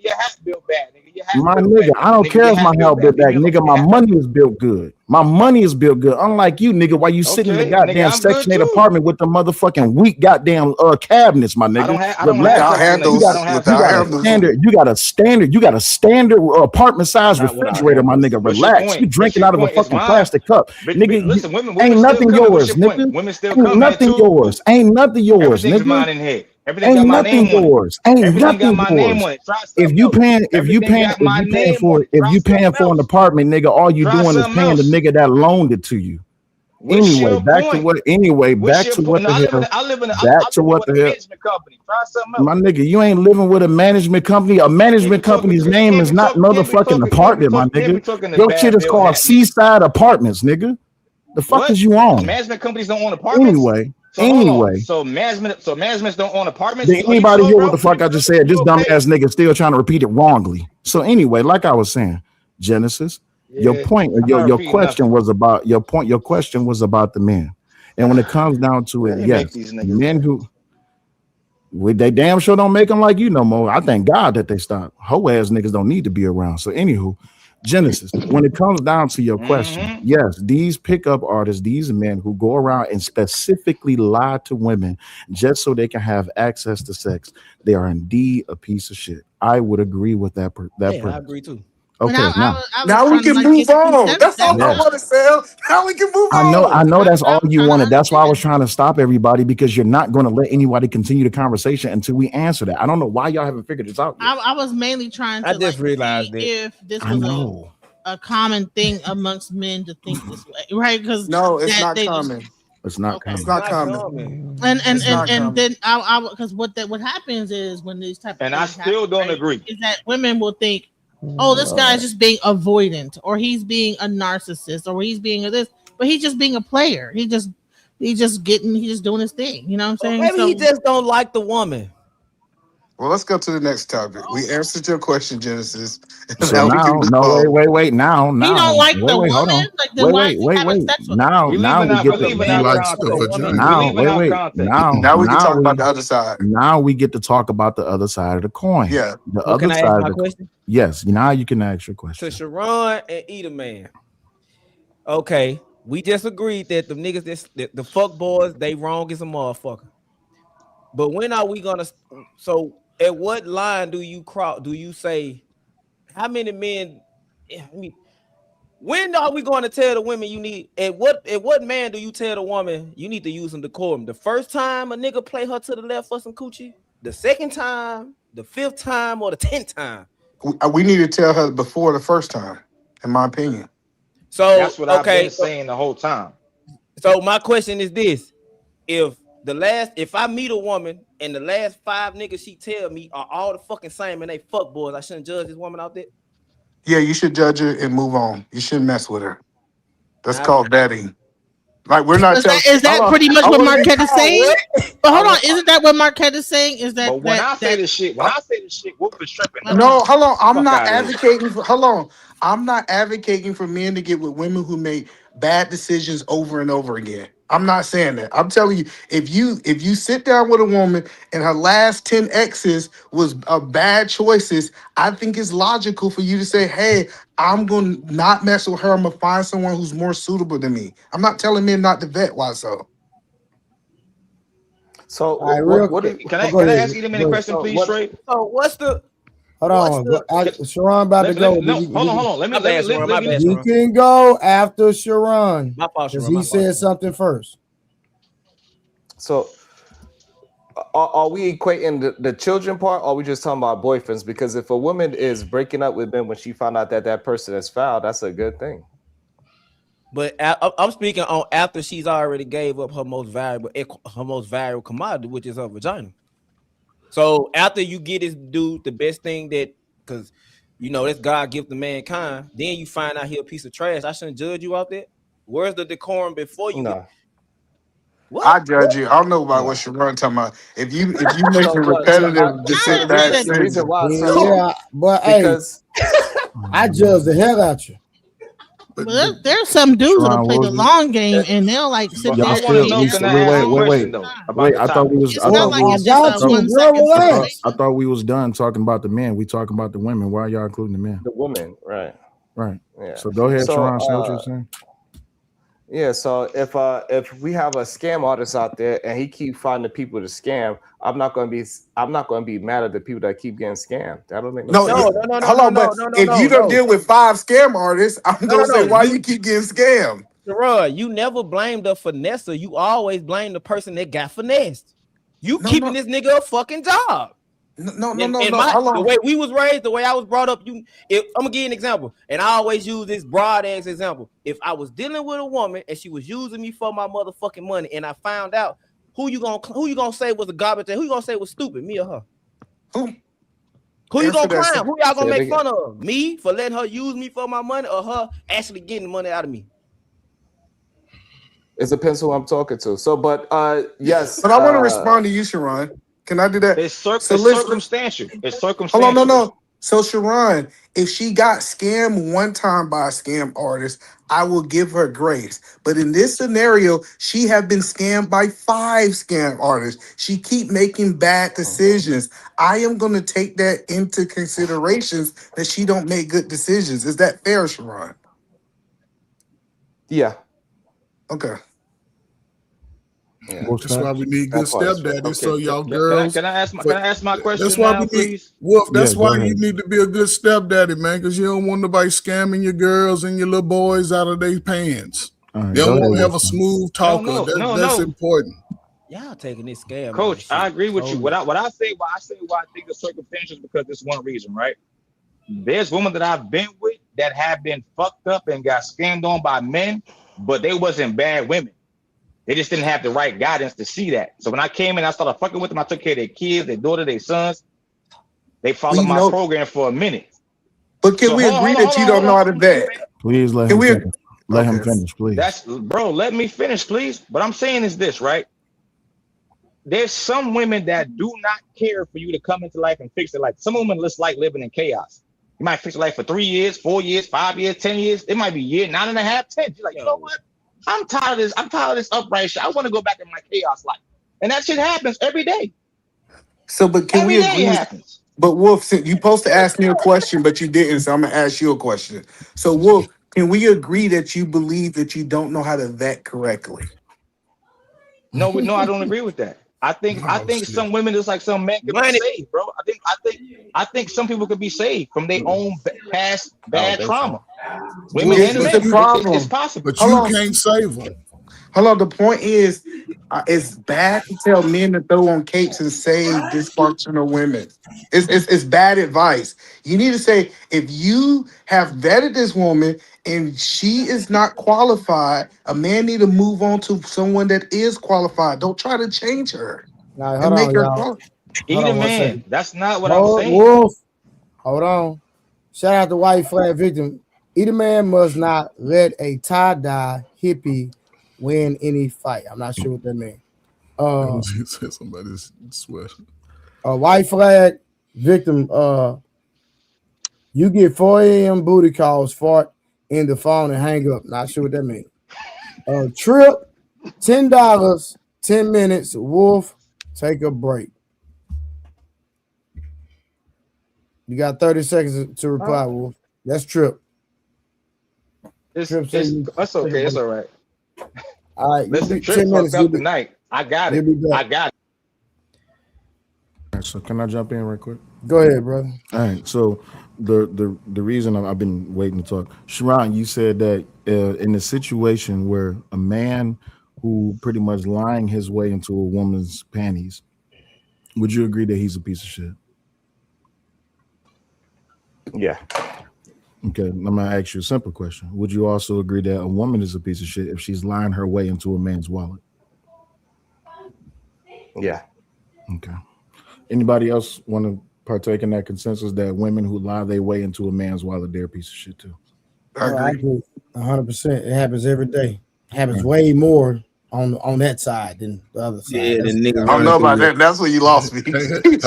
[SPEAKER 8] your hat built bad, nigga. Your hat
[SPEAKER 21] My
[SPEAKER 8] built
[SPEAKER 21] nigga,
[SPEAKER 8] bad.
[SPEAKER 21] I don't
[SPEAKER 8] Nigga,
[SPEAKER 21] care
[SPEAKER 8] your
[SPEAKER 21] if my
[SPEAKER 8] hat
[SPEAKER 21] health
[SPEAKER 8] built
[SPEAKER 21] built
[SPEAKER 8] bad.
[SPEAKER 21] back, nigga. My money is built good. My money is built good. Unlike you, nigga, while you sitting in the
[SPEAKER 8] Okay,
[SPEAKER 21] goddamn
[SPEAKER 8] nigga, I'm good
[SPEAKER 21] Section 8
[SPEAKER 8] too.
[SPEAKER 21] apartment with the motherfucking weak goddamn cabinets, my nigga.
[SPEAKER 8] I don't have
[SPEAKER 21] Relax.
[SPEAKER 8] Section 8. I don't have Section 8.
[SPEAKER 21] You got a standard apartment size
[SPEAKER 8] Not what I
[SPEAKER 21] refrigerator,
[SPEAKER 8] have.
[SPEAKER 21] my nigga.
[SPEAKER 8] What's your
[SPEAKER 21] Relax. You
[SPEAKER 8] point? What's
[SPEAKER 21] drinking
[SPEAKER 8] your
[SPEAKER 21] out of a
[SPEAKER 8] point? It's
[SPEAKER 21] fucking
[SPEAKER 8] mine.
[SPEAKER 21] plastic cup, nigga.
[SPEAKER 8] Listen, women
[SPEAKER 21] Ain't
[SPEAKER 8] still
[SPEAKER 21] nothing
[SPEAKER 8] coming. What's
[SPEAKER 21] yours,
[SPEAKER 8] your point?
[SPEAKER 21] nigga.
[SPEAKER 8] Women still
[SPEAKER 21] Ain't
[SPEAKER 8] coming
[SPEAKER 21] nothing
[SPEAKER 8] too.
[SPEAKER 21] yours. Ain't nothing yours,
[SPEAKER 8] Everything's
[SPEAKER 21] nigga.
[SPEAKER 8] mine in here. Everything
[SPEAKER 21] Ain't
[SPEAKER 8] got my
[SPEAKER 21] nothing
[SPEAKER 8] name on it.
[SPEAKER 21] yours. Ain't
[SPEAKER 8] Everything got
[SPEAKER 21] nothing
[SPEAKER 8] my name
[SPEAKER 21] yours.
[SPEAKER 8] on it. Try
[SPEAKER 21] If
[SPEAKER 8] something
[SPEAKER 21] you
[SPEAKER 8] else.
[SPEAKER 21] paying,
[SPEAKER 8] Everything got my name
[SPEAKER 21] for
[SPEAKER 8] on
[SPEAKER 21] it,
[SPEAKER 8] it. Try something
[SPEAKER 21] for an
[SPEAKER 8] else.
[SPEAKER 21] apartment, nigga, all you
[SPEAKER 8] Try
[SPEAKER 21] doing is
[SPEAKER 8] something
[SPEAKER 21] paying the
[SPEAKER 8] else.
[SPEAKER 21] nigga that loaned it to you.
[SPEAKER 8] What's
[SPEAKER 21] Anyway,
[SPEAKER 8] your point? What's
[SPEAKER 21] back
[SPEAKER 8] your
[SPEAKER 21] to
[SPEAKER 8] point?
[SPEAKER 21] what
[SPEAKER 8] No,
[SPEAKER 21] the
[SPEAKER 8] I live in
[SPEAKER 21] hell.
[SPEAKER 8] I live in
[SPEAKER 21] Back to what
[SPEAKER 8] with
[SPEAKER 21] the
[SPEAKER 8] a
[SPEAKER 21] hell.
[SPEAKER 8] management company. Try something else.
[SPEAKER 21] My nigga, you ain't living with a management company. A management company's name is not motherfucking apartment, my nigga. Your shit is called Seaside Apartments, nigga. The fuck
[SPEAKER 8] What?
[SPEAKER 21] is you on?
[SPEAKER 8] Management companies don't own apartments. So hold on. So managements don't own apartments.
[SPEAKER 21] Did
[SPEAKER 8] Are you
[SPEAKER 21] anybody
[SPEAKER 8] slow,
[SPEAKER 21] hear
[SPEAKER 8] bro?
[SPEAKER 21] what the fuck I just said? This dumbass nigga still trying to repeat it wrongly. So anyway, like I was saying, Genesis, your point,
[SPEAKER 8] I'm not
[SPEAKER 21] your
[SPEAKER 8] repeating
[SPEAKER 21] question
[SPEAKER 8] nothing.
[SPEAKER 21] was about your point. Your question was about the men, and when it comes down to it,
[SPEAKER 8] They
[SPEAKER 21] yes,
[SPEAKER 8] make these niggas,
[SPEAKER 21] men
[SPEAKER 8] man.
[SPEAKER 21] who they damn sure don't make them like you no more. I thank God that they stopped. Hoe ass niggas don't need to be around. So anywho, Genesis, when it comes down to your question, yes, these pickup artists, these men who go around and specifically lie to women just so they can have access to sex, they are indeed a piece of shit. I would agree with that.
[SPEAKER 10] I agree too.
[SPEAKER 21] Okay,
[SPEAKER 7] Now
[SPEAKER 21] we can move on. That's all I
[SPEAKER 19] want to say. Now we can move
[SPEAKER 21] I
[SPEAKER 19] on.
[SPEAKER 21] know that's all you wanted. That's why I was trying to stop everybody because you're not going to let anybody continue the conversation until we answer that. I don't know why y'all haven't figured this out yet.
[SPEAKER 7] I was mainly trying to
[SPEAKER 10] I just realized
[SPEAKER 7] see
[SPEAKER 10] that.
[SPEAKER 7] if this
[SPEAKER 21] I
[SPEAKER 7] was
[SPEAKER 21] know.
[SPEAKER 7] a common thing amongst men to think this way, right? Because
[SPEAKER 19] No, it's not common.
[SPEAKER 21] It's not common.
[SPEAKER 19] It's not common.
[SPEAKER 7] And
[SPEAKER 19] It's not
[SPEAKER 7] and
[SPEAKER 19] common.
[SPEAKER 7] then I because what happens is when these type of
[SPEAKER 8] And I
[SPEAKER 7] things
[SPEAKER 8] still
[SPEAKER 7] happen,
[SPEAKER 8] don't
[SPEAKER 7] right,
[SPEAKER 8] agree.
[SPEAKER 7] is that women will think, oh, this guy's just being avoidant, or he's being a narcissist, or he's being a this, but he's just being a player. He's just doing his thing. You know what I'm saying?
[SPEAKER 10] Maybe he just don't like the woman.
[SPEAKER 19] Well, let's go to the next topic. We answered your question, Genesis.
[SPEAKER 21] So
[SPEAKER 19] Now we can
[SPEAKER 21] now,
[SPEAKER 19] move
[SPEAKER 21] no,
[SPEAKER 19] on.
[SPEAKER 21] wait, now,
[SPEAKER 7] He don't like the
[SPEAKER 21] wait, hold
[SPEAKER 7] woman.
[SPEAKER 21] on,
[SPEAKER 7] Like, then why is he having
[SPEAKER 21] wait.
[SPEAKER 7] sex with
[SPEAKER 21] Now,
[SPEAKER 8] We
[SPEAKER 21] now
[SPEAKER 8] leaving
[SPEAKER 21] we
[SPEAKER 8] out.
[SPEAKER 21] get
[SPEAKER 8] We're
[SPEAKER 21] to
[SPEAKER 8] leaving
[SPEAKER 20] He
[SPEAKER 8] out
[SPEAKER 20] likes the
[SPEAKER 8] context.
[SPEAKER 20] vagina.
[SPEAKER 8] We
[SPEAKER 21] now,
[SPEAKER 8] leaving out
[SPEAKER 21] wait,
[SPEAKER 8] context.
[SPEAKER 19] Now we can talk
[SPEAKER 21] we
[SPEAKER 19] about the other side.
[SPEAKER 21] now we get to talk about the other side of the coin.
[SPEAKER 19] Yeah.
[SPEAKER 21] The
[SPEAKER 10] Well,
[SPEAKER 21] other
[SPEAKER 10] can I
[SPEAKER 21] side
[SPEAKER 10] ask
[SPEAKER 21] of
[SPEAKER 10] my
[SPEAKER 21] the
[SPEAKER 10] question?
[SPEAKER 21] yes. Now you can ask your
[SPEAKER 10] To
[SPEAKER 21] question.
[SPEAKER 10] Sharon and Eat Man. Okay, we just agreed that the niggas the fuck boys, they wrong as a motherfucker. But when are we gonna? So at what line do you cross? Do you say how many men? I mean, when are we going to tell the women you need? At what man do you tell the woman you need to use some decorum? The first time a nigga play her to the left for some coochie, the second time, the fifth time, or the 10th time?
[SPEAKER 19] We need to tell her before the first time, in my opinion.
[SPEAKER 10] So
[SPEAKER 8] That's what I've
[SPEAKER 10] okay,
[SPEAKER 8] been saying the whole time.
[SPEAKER 10] so my question is this: if I meet a woman and the last 5 niggas she tell me are all the fucking same and they fuck boys, I shouldn't judge this woman out there.
[SPEAKER 19] Yeah, you should judge her and move on. You shouldn't mess with her. That's
[SPEAKER 10] I,
[SPEAKER 19] called vetting. Like we're not telling.
[SPEAKER 7] Is that pretty much what Marquette is saying? But hold on,
[SPEAKER 8] I-
[SPEAKER 7] isn't that what Marquette is saying? Is that
[SPEAKER 8] But when I say this shit, Wolf is tripping.
[SPEAKER 19] No, hold on. I'm
[SPEAKER 8] Fuck
[SPEAKER 19] not
[SPEAKER 8] out of here.
[SPEAKER 19] advocating for. Hold on. I'm not advocating for men to get with women who make bad decisions over and over again. I'm not saying that. I'm telling you, if you sit down with a woman and her last 10 exes was bad choices, I think it's logical for you to say, "Hey, I'm gonna not mess with her. I'm gonna find someone who's more suitable than me." I'm not telling men not to vet. Why so?
[SPEAKER 16] So
[SPEAKER 2] All right, real
[SPEAKER 16] what
[SPEAKER 2] quick.
[SPEAKER 8] Can
[SPEAKER 2] Go
[SPEAKER 8] I
[SPEAKER 2] ahead.
[SPEAKER 8] ask you them any
[SPEAKER 2] Go ahead.
[SPEAKER 8] question, please, Trey?
[SPEAKER 10] so what's the
[SPEAKER 2] Hold on. Sharon about to go.
[SPEAKER 8] No, hold on. Let me.
[SPEAKER 2] He can go after Sharon
[SPEAKER 10] My fault,
[SPEAKER 2] because
[SPEAKER 10] Sharon.
[SPEAKER 2] he said something first.
[SPEAKER 16] So are we equating the children part, or are we just talking about boyfriends? Because if a woman is breaking up with men when she found out that person is foul, that's a good thing.
[SPEAKER 10] But I'm speaking on after she's already gave up her most valuable commodity, which is her vagina. So after you get this dude the best thing that, because you know that's God gift to mankind, then you find out he a piece of trash. I shouldn't judge you out there. Where's the decorum before you get?
[SPEAKER 16] No.
[SPEAKER 10] What?
[SPEAKER 19] I judge you. I don't know about
[SPEAKER 16] No.
[SPEAKER 19] what Sharon talking about. If you make it
[SPEAKER 16] So
[SPEAKER 19] repetitive, just
[SPEAKER 7] I
[SPEAKER 19] sit
[SPEAKER 7] agree
[SPEAKER 19] back,
[SPEAKER 7] that
[SPEAKER 16] the reason why I said
[SPEAKER 2] Yeah, but hey,
[SPEAKER 16] because
[SPEAKER 2] I judge the hell out you.
[SPEAKER 7] But there's some dudes that'll
[SPEAKER 21] Sharon,
[SPEAKER 7] play
[SPEAKER 21] what
[SPEAKER 7] the
[SPEAKER 21] was it?
[SPEAKER 7] long game and they'll like sit
[SPEAKER 8] But
[SPEAKER 7] there
[SPEAKER 8] I
[SPEAKER 21] Y'all
[SPEAKER 7] and
[SPEAKER 8] want to
[SPEAKER 21] still,
[SPEAKER 7] hate
[SPEAKER 8] know,
[SPEAKER 21] we
[SPEAKER 7] out
[SPEAKER 8] can
[SPEAKER 21] still,
[SPEAKER 8] I
[SPEAKER 7] for a
[SPEAKER 8] ask a
[SPEAKER 7] long
[SPEAKER 8] question
[SPEAKER 21] wait.
[SPEAKER 8] though
[SPEAKER 7] time.
[SPEAKER 8] about the
[SPEAKER 21] I thought we
[SPEAKER 8] topic?
[SPEAKER 21] was,
[SPEAKER 7] It's
[SPEAKER 21] I
[SPEAKER 7] not
[SPEAKER 21] thought
[SPEAKER 7] like
[SPEAKER 21] we,
[SPEAKER 2] I
[SPEAKER 7] it's just
[SPEAKER 21] I
[SPEAKER 2] got
[SPEAKER 7] a
[SPEAKER 21] thought,
[SPEAKER 2] you,
[SPEAKER 7] one
[SPEAKER 2] bro.
[SPEAKER 7] sided
[SPEAKER 21] I
[SPEAKER 2] Relax.
[SPEAKER 21] thought, I
[SPEAKER 7] situation.
[SPEAKER 21] thought we was done talking about the men. We talking about the women. Why y'all including the men?
[SPEAKER 16] the women, right?
[SPEAKER 21] Right.
[SPEAKER 16] Yeah.
[SPEAKER 21] So go ahead,
[SPEAKER 16] So
[SPEAKER 21] Sharon. Say what you're saying.
[SPEAKER 16] yeah, so if we have a scam artist out there and he keep finding people to scam, I'm not gonna be mad at the people that keep getting scammed. That don't make no
[SPEAKER 19] No,
[SPEAKER 16] sense.
[SPEAKER 19] hold on, but if you don't deal with 5 scam artists, I'm gonna say why you keep getting scammed.
[SPEAKER 10] Gerard, you never blame the finesser. You always blame the person that got finessed. You keeping this nigga a fucking job.
[SPEAKER 19] No.
[SPEAKER 10] The way we was raised, the way I was brought up, I'm gonna give you an example, and I always use this broad ass example. If I was dealing with a woman and she was using me for my motherfucking money, and I found out, who you gonna say was a garbage? Who you gonna say was stupid? Me or her? Who you gonna clown? Who y'all gonna make fun of? Me for letting her use me for my money, or her actually getting the money out of me?
[SPEAKER 16] It depends who I'm talking to. So, but yes.
[SPEAKER 19] But I want to respond to you, Sharon. Can I do that?
[SPEAKER 8] It's
[SPEAKER 19] So listen,
[SPEAKER 8] circumstantial. It's
[SPEAKER 19] hold
[SPEAKER 8] circumstantial.
[SPEAKER 19] on, no. So Sharon, if she got scammed one time by a scam artist, I will give her grace. But in this scenario, she have been scammed by 5 scam artists. She keep making bad decisions. I am going to take that into considerations that she don't make good decisions. Is that fair, Sharon?
[SPEAKER 16] Yeah.
[SPEAKER 19] Okay.
[SPEAKER 16] Yeah.
[SPEAKER 20] That's why we need good stepdaddies. So y'all
[SPEAKER 8] Can
[SPEAKER 20] girls.
[SPEAKER 8] I ask my question
[SPEAKER 20] That's why
[SPEAKER 8] now,
[SPEAKER 20] we need
[SPEAKER 8] please?
[SPEAKER 20] Wolf. That's
[SPEAKER 21] Yeah,
[SPEAKER 20] why
[SPEAKER 21] go
[SPEAKER 20] you
[SPEAKER 21] ahead.
[SPEAKER 20] need to be a good stepdaddy, man, because you don't want nobody scamming your girls and your little boys out of their pants.
[SPEAKER 21] All right,
[SPEAKER 20] They don't
[SPEAKER 21] go
[SPEAKER 20] want to
[SPEAKER 21] ahead,
[SPEAKER 20] have a
[SPEAKER 21] Wolf.
[SPEAKER 20] smooth talker. That's important.
[SPEAKER 10] Y'all taking this scam,
[SPEAKER 8] Coach. I agree with you.
[SPEAKER 10] Totally.
[SPEAKER 8] Why I think the circumstantial is because it's one reason, right? There's women that I've been with that have been fucked up and got scammed on by men, but they wasn't bad women. They just didn't have the right guidance to see that. So when I came in, I started fucking with them. I took care of their kids, their daughter, their sons. They followed my program for a minute.
[SPEAKER 19] But can we agree that you don't know how to vet?
[SPEAKER 21] Please let him finish. Let him finish, please.
[SPEAKER 8] Bro, let me finish, please. What I'm saying is this, right? There's some women that do not care for you to come into life and fix their life. Some women just like living in chaos. You might fix your life for 3 years, 4 years, 5 years, 10 years. It might be a year, 9.5, 10. You're like, you know what? I'm tired of this. I'm tired of this upright shit. I want to go back in my chaos life. And that shit happens every day.
[SPEAKER 19] So, but can
[SPEAKER 8] Every
[SPEAKER 19] we
[SPEAKER 8] day
[SPEAKER 19] agree?
[SPEAKER 8] it happens.
[SPEAKER 19] But Wolf, you supposed to ask me a question, but you didn't. So I'm gonna ask you a question. So Wolf, can we agree that you believe that you don't know how to vet correctly?
[SPEAKER 8] No, I don't agree with that. I think some women, just like some men, can be saved, bro. I think some people could be saved from their own past bad trauma. Women and men, it's possible.
[SPEAKER 20] But you can't save them.
[SPEAKER 19] Hold on. The point is, it's bad to tell men to throw on capes and save dysfunctional women. It's bad advice. You need to say, if you have vetted this woman and she is not qualified, a man need to move on to someone that is qualified. Don't try to change her and make her qualified.
[SPEAKER 8] Eat a man. That's not what
[SPEAKER 2] I'm
[SPEAKER 8] saying.
[SPEAKER 2] Wolf, hold on. Shout out to white flag victim. Either man must not let a tie-dye hippie win any fight. I'm not sure what that means.
[SPEAKER 20] He said somebody's sweat.
[SPEAKER 2] A white flag victim, you get 4 a.m. booty calls, fart in the phone and hang up. Not sure what that means. Trip, $10, 10 minutes. Wolf, take a break. You got 30 seconds to reply, Wolf. That's Trip.
[SPEAKER 8] That's okay. It's all right.
[SPEAKER 2] All right.
[SPEAKER 8] Listen, Trip fucked up tonight. I got it. I got it.
[SPEAKER 21] All right, so can I jump in right quick?
[SPEAKER 2] Go ahead, brother.
[SPEAKER 21] All right. So the reason I've been waiting to talk, Sharon, you said that in a situation where a man who pretty much lying his way into a woman's panties, would you agree that he's a piece of shit?
[SPEAKER 16] Yeah.
[SPEAKER 21] Okay, I'm gonna ask you a simple question. Would you also agree that a woman is a piece of shit if she's lying her way into a man's wallet?
[SPEAKER 16] Yeah.
[SPEAKER 21] Okay. Anybody else want to partake in that consensus that women who lie their way into a man's wallet, they're a piece of shit too?
[SPEAKER 2] I agree 100%. It happens every day. It happens way more on that side than the other side.
[SPEAKER 10] Yeah, the niggas.
[SPEAKER 21] I
[SPEAKER 19] don't know about that. That's where you lost me.
[SPEAKER 20] Can we hear from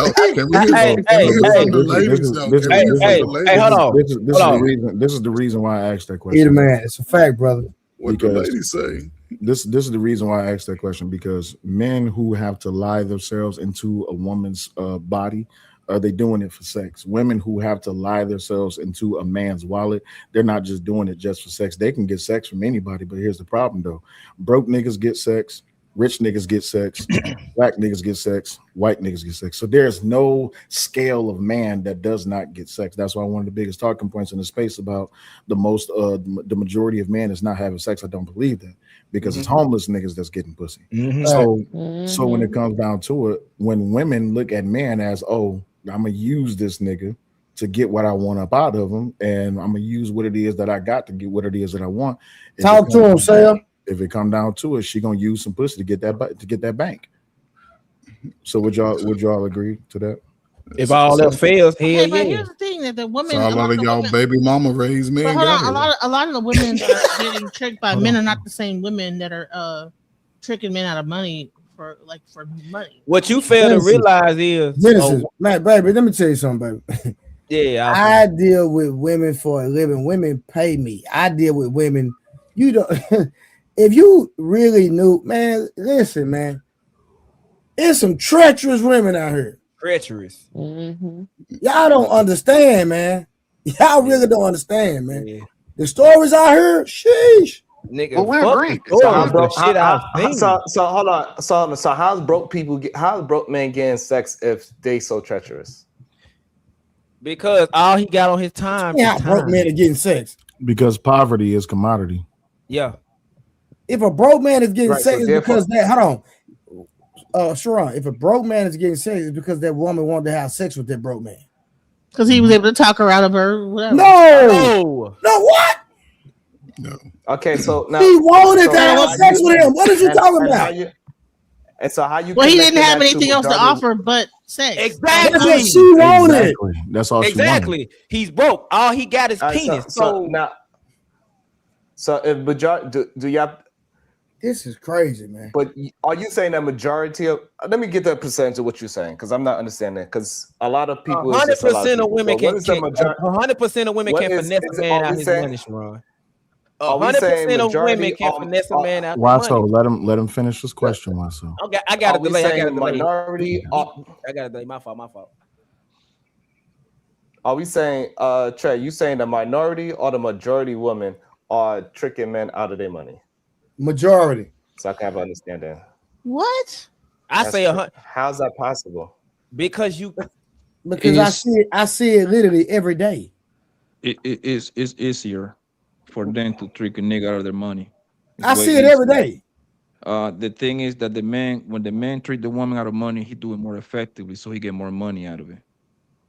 [SPEAKER 20] the ladies though? Can we hear from the ladies?
[SPEAKER 10] Hey, hold on.
[SPEAKER 21] This is the reason why I asked that question.
[SPEAKER 2] Either man, it's a fact, brother.
[SPEAKER 20] What the ladies say?
[SPEAKER 21] This is the reason why I asked that question, because men who have to lie themselves into a woman's body, are they doing it for sex? Women who have to lie themselves into a man's wallet, they're not just doing it just for sex. They can get sex from anybody, but here's the problem though. Broke niggas get sex, rich niggas get sex, black niggas get sex, white niggas get sex. So there's no scale of man that does not get sex. That's why one of the biggest talking points in the space about the majority of men is not having sex. I don't believe that, because it's homeless niggas that's getting pussy. So when it comes down to it, when women look at men as, oh, I'm gonna use this nigga to get what I want up out of him, and I'm gonna use what it is that I got to get what it is that I want.
[SPEAKER 2] Talk to him, Sam.
[SPEAKER 21] If it come down to it, she gonna use some pussy to get that bank. So would y'all agree to that?
[SPEAKER 10] If all else fails, hell yeah.
[SPEAKER 7] But here's the thing that the women.
[SPEAKER 20] So a lot of y'all baby mama raised men.
[SPEAKER 7] Hold on, a lot of the women that are getting tricked by men are not the same women that are tricking men out of money for money.
[SPEAKER 10] What you fail to realize is,
[SPEAKER 2] man, baby, let me tell you something, baby.
[SPEAKER 10] Yeah,
[SPEAKER 2] I deal with women for a living. Women pay me. I deal with women. You don't. If you really knew, man, listen, man. There's some treacherous women out here.
[SPEAKER 10] Treacherous.
[SPEAKER 2] Y'all don't understand, man. Y'all really don't understand, man.
[SPEAKER 10] Yeah.
[SPEAKER 2] The stories I heard, sheesh.
[SPEAKER 10] Nigga,
[SPEAKER 16] Well, we agree. So hold on. So how's broke men getting sex if they so treacherous?
[SPEAKER 10] Because all he got on his time.
[SPEAKER 2] Yeah, broke men are getting sex.
[SPEAKER 21] Because poverty is commodity.
[SPEAKER 10] Yeah.
[SPEAKER 2] If a broke man is getting sex,
[SPEAKER 16] so
[SPEAKER 2] it's because that. Hold on, Sharon. If a broke man is getting sex, it's because that woman wanted to have sex with that broke man.
[SPEAKER 7] Because he was able to talk her out of her. Whatever.
[SPEAKER 2] No, what?
[SPEAKER 21] No.
[SPEAKER 16] Okay, so now
[SPEAKER 2] he wanted to have sex with him. What are you talking about?
[SPEAKER 16] And so how you?
[SPEAKER 7] Well, he didn't have anything else to offer but sex.
[SPEAKER 10] Exactly.
[SPEAKER 2] That's what she wanted.
[SPEAKER 21] Exactly. That's all she wanted.
[SPEAKER 10] He's broke. All he got is penis.
[SPEAKER 16] So if majority, do y'all?
[SPEAKER 2] This is crazy, man.
[SPEAKER 16] But are you saying that majority of? Let me get the percentage of what you're saying, because I'm not understanding. Because a lot of people,
[SPEAKER 10] 100% of women can.
[SPEAKER 16] 100%
[SPEAKER 10] of women can finesse a man out his money, Sharon. 100% of women can finesse a man out his money.
[SPEAKER 21] So let him finish his question, Watson.
[SPEAKER 10] Okay, I got a delay. I got a delay.
[SPEAKER 16] Minority.
[SPEAKER 10] I got a delay. My fault.
[SPEAKER 16] Are we saying, Trey? You saying the minority or the majority women are tricking men out of their money?
[SPEAKER 2] Majority.
[SPEAKER 16] So I can't understand that.
[SPEAKER 7] What?
[SPEAKER 10] I say 100.
[SPEAKER 16] How's that possible?
[SPEAKER 10] Because
[SPEAKER 2] I see it literally every day.
[SPEAKER 1] It's easier for them to trick a nigga out of their money.
[SPEAKER 2] I see it every day.
[SPEAKER 1] The thing is that when the man treat the woman out of money, he do it more effectively, so he get more money out of it.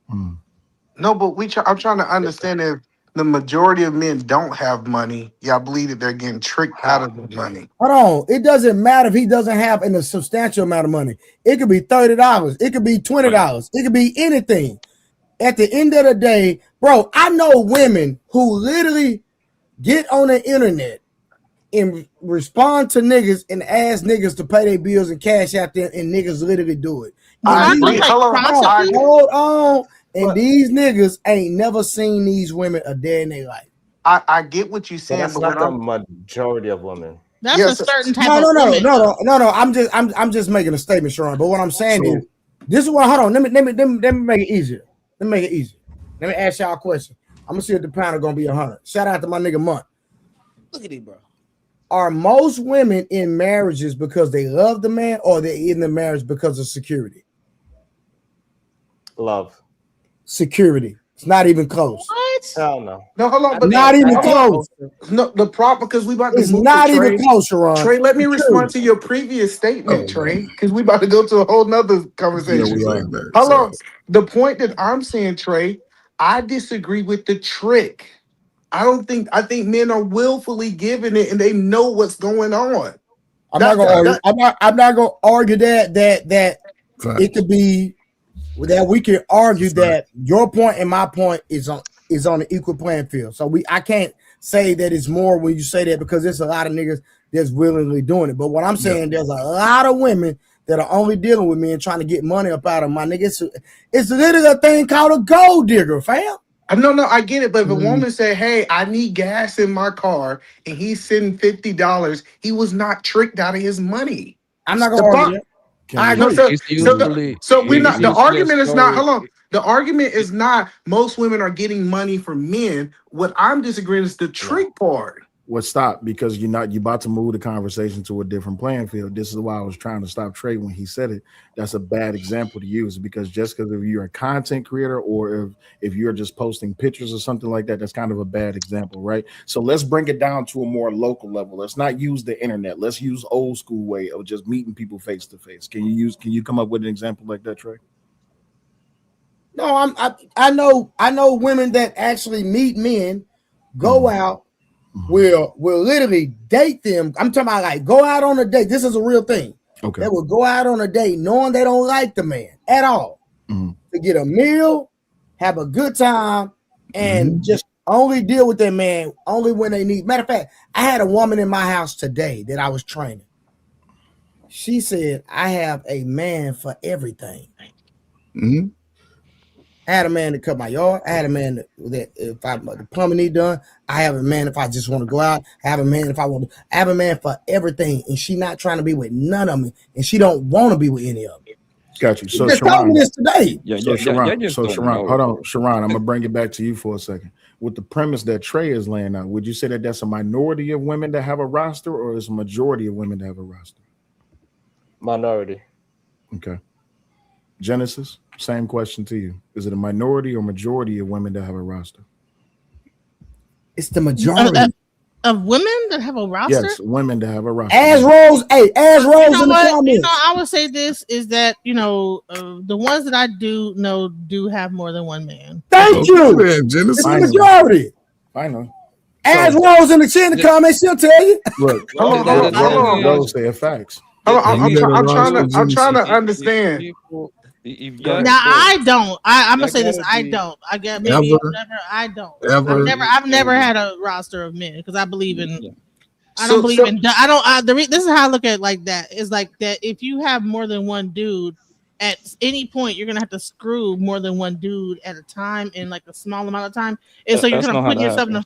[SPEAKER 19] No, but I'm trying to understand if the majority of men don't have money. Y'all believe that they're getting tricked out of the money.
[SPEAKER 2] Hold on. It doesn't matter if he doesn't have a substantial amount of money. It could be $30. It could be $20. It could be anything. At the end of the day, bro, I know women who literally get on the internet and respond to niggas and ask niggas to pay their bills and cash out there, and niggas literally do it. Hold on. And these niggas ain't never seen these women a day in their life.
[SPEAKER 19] I get what you're saying,
[SPEAKER 16] but that's not the majority of women.
[SPEAKER 7] That's a certain type of woman.
[SPEAKER 2] No. I'm just making a statement, Sharon. But what I'm saying is, this is what. Hold on. Let me make it easier. Let me ask y'all a question. I'm gonna see if the panel gonna be 100. Shout out to my nigga Munt.
[SPEAKER 10] Look at it, bro.
[SPEAKER 2] Are most women in marriages because they love the man, or they in the marriage because of security?
[SPEAKER 16] Love.
[SPEAKER 2] Security. It's not even close.
[SPEAKER 7] What?
[SPEAKER 16] Hell no.
[SPEAKER 19] No, hold on. But
[SPEAKER 2] not even close.
[SPEAKER 19] No, the problem, because we about to
[SPEAKER 2] it's
[SPEAKER 19] move
[SPEAKER 2] not
[SPEAKER 19] to
[SPEAKER 2] even
[SPEAKER 19] Trey.
[SPEAKER 2] close, Sharon.
[SPEAKER 19] Trey, let me respond to your previous statement, Trey, because we about to go to a whole nother conversation. Hold on. The point that I'm saying, Trey, I disagree with the trick. I think men are willfully giving it and they know what's going on.
[SPEAKER 2] I'm not gonna argue that it could be that we can argue that your point and my point is on an equal playing field. So I can't say that it's more when you say that, because there's a lot of niggas that's willingly doing it. But what I'm saying, there's a lot of women that are only dealing with me and trying to get money up out of my niggas. It's literally a thing called a gold digger, fam.
[SPEAKER 19] No, I get it. But if a woman say, "Hey, I need gas in my car," and he's sending $50, he was not tricked out of his money.
[SPEAKER 2] I'm not gonna argue that. I agree.
[SPEAKER 19] So we're not. The argument is not. Hold on. The argument is not most women are getting money from men. What I'm disagreeing is the trick part.
[SPEAKER 21] Well, stop, because you're about to move the conversation to a different playing field. This is why I was trying to stop Trey when he said it. That's a bad example to use, because just because if you're a content creator or if you're just posting pictures or something like that, that's kind of a bad example, right? So let's bring it down to a more local level. Let's not use the internet. Let's use old school way of just meeting people face to face. Can you come up with an example like that, Trey?
[SPEAKER 2] No, I know women that actually meet men, go out. Will literally date them. I'm talking about like go out on a date. This is a real thing.
[SPEAKER 21] Okay.
[SPEAKER 2] They will go out on a date knowing they don't like the man at all. To get a meal, have a good time, and just only deal with that man only when they need. Matter of fact, I had a woman in my house today that I was training. She said, I have a man for everything. I had a man to cut my yard. I had a man that if the plumbing need done. I have a man if I just want to go out. I have a man if I want to. I have a man for everything, and she not trying to be with none of them, and she don't want to be with any of them.
[SPEAKER 21] Got you. So
[SPEAKER 2] just told me this today.
[SPEAKER 21] Sharon, hold on, Sharon. I'm gonna bring it back to you for a second. With the premise that Trey is laying out, would you say that that's a minority of women that have a roster, or is a majority of women that have a roster?
[SPEAKER 16] Minority.
[SPEAKER 21] Okay. Genesis, same question to you. Is it a minority or majority of women that have a roster?
[SPEAKER 2] It's the majority.
[SPEAKER 7] Of women that have a roster?
[SPEAKER 21] Yes, women that have a roster.
[SPEAKER 2] As Rose in the comments.
[SPEAKER 7] I would say this is that, the ones that I do know do have more than one man.
[SPEAKER 2] Thank you. It's the majority.
[SPEAKER 21] I know.
[SPEAKER 2] As Rose in the comments, she'll tell you.
[SPEAKER 21] Look, Rose said facts.
[SPEAKER 19] I'm trying to understand.
[SPEAKER 7] Now I don't. I'm gonna say this. I don't. I get maybe never. I don't. I've never had a roster of men because I believe in. I don't believe in. I don't. This is how I look at it. Like that is like that. If you have more than one dude, at any point you're gonna have to screw more than one dude at a time in like a small amount of time, and so you're gonna put yourself in a.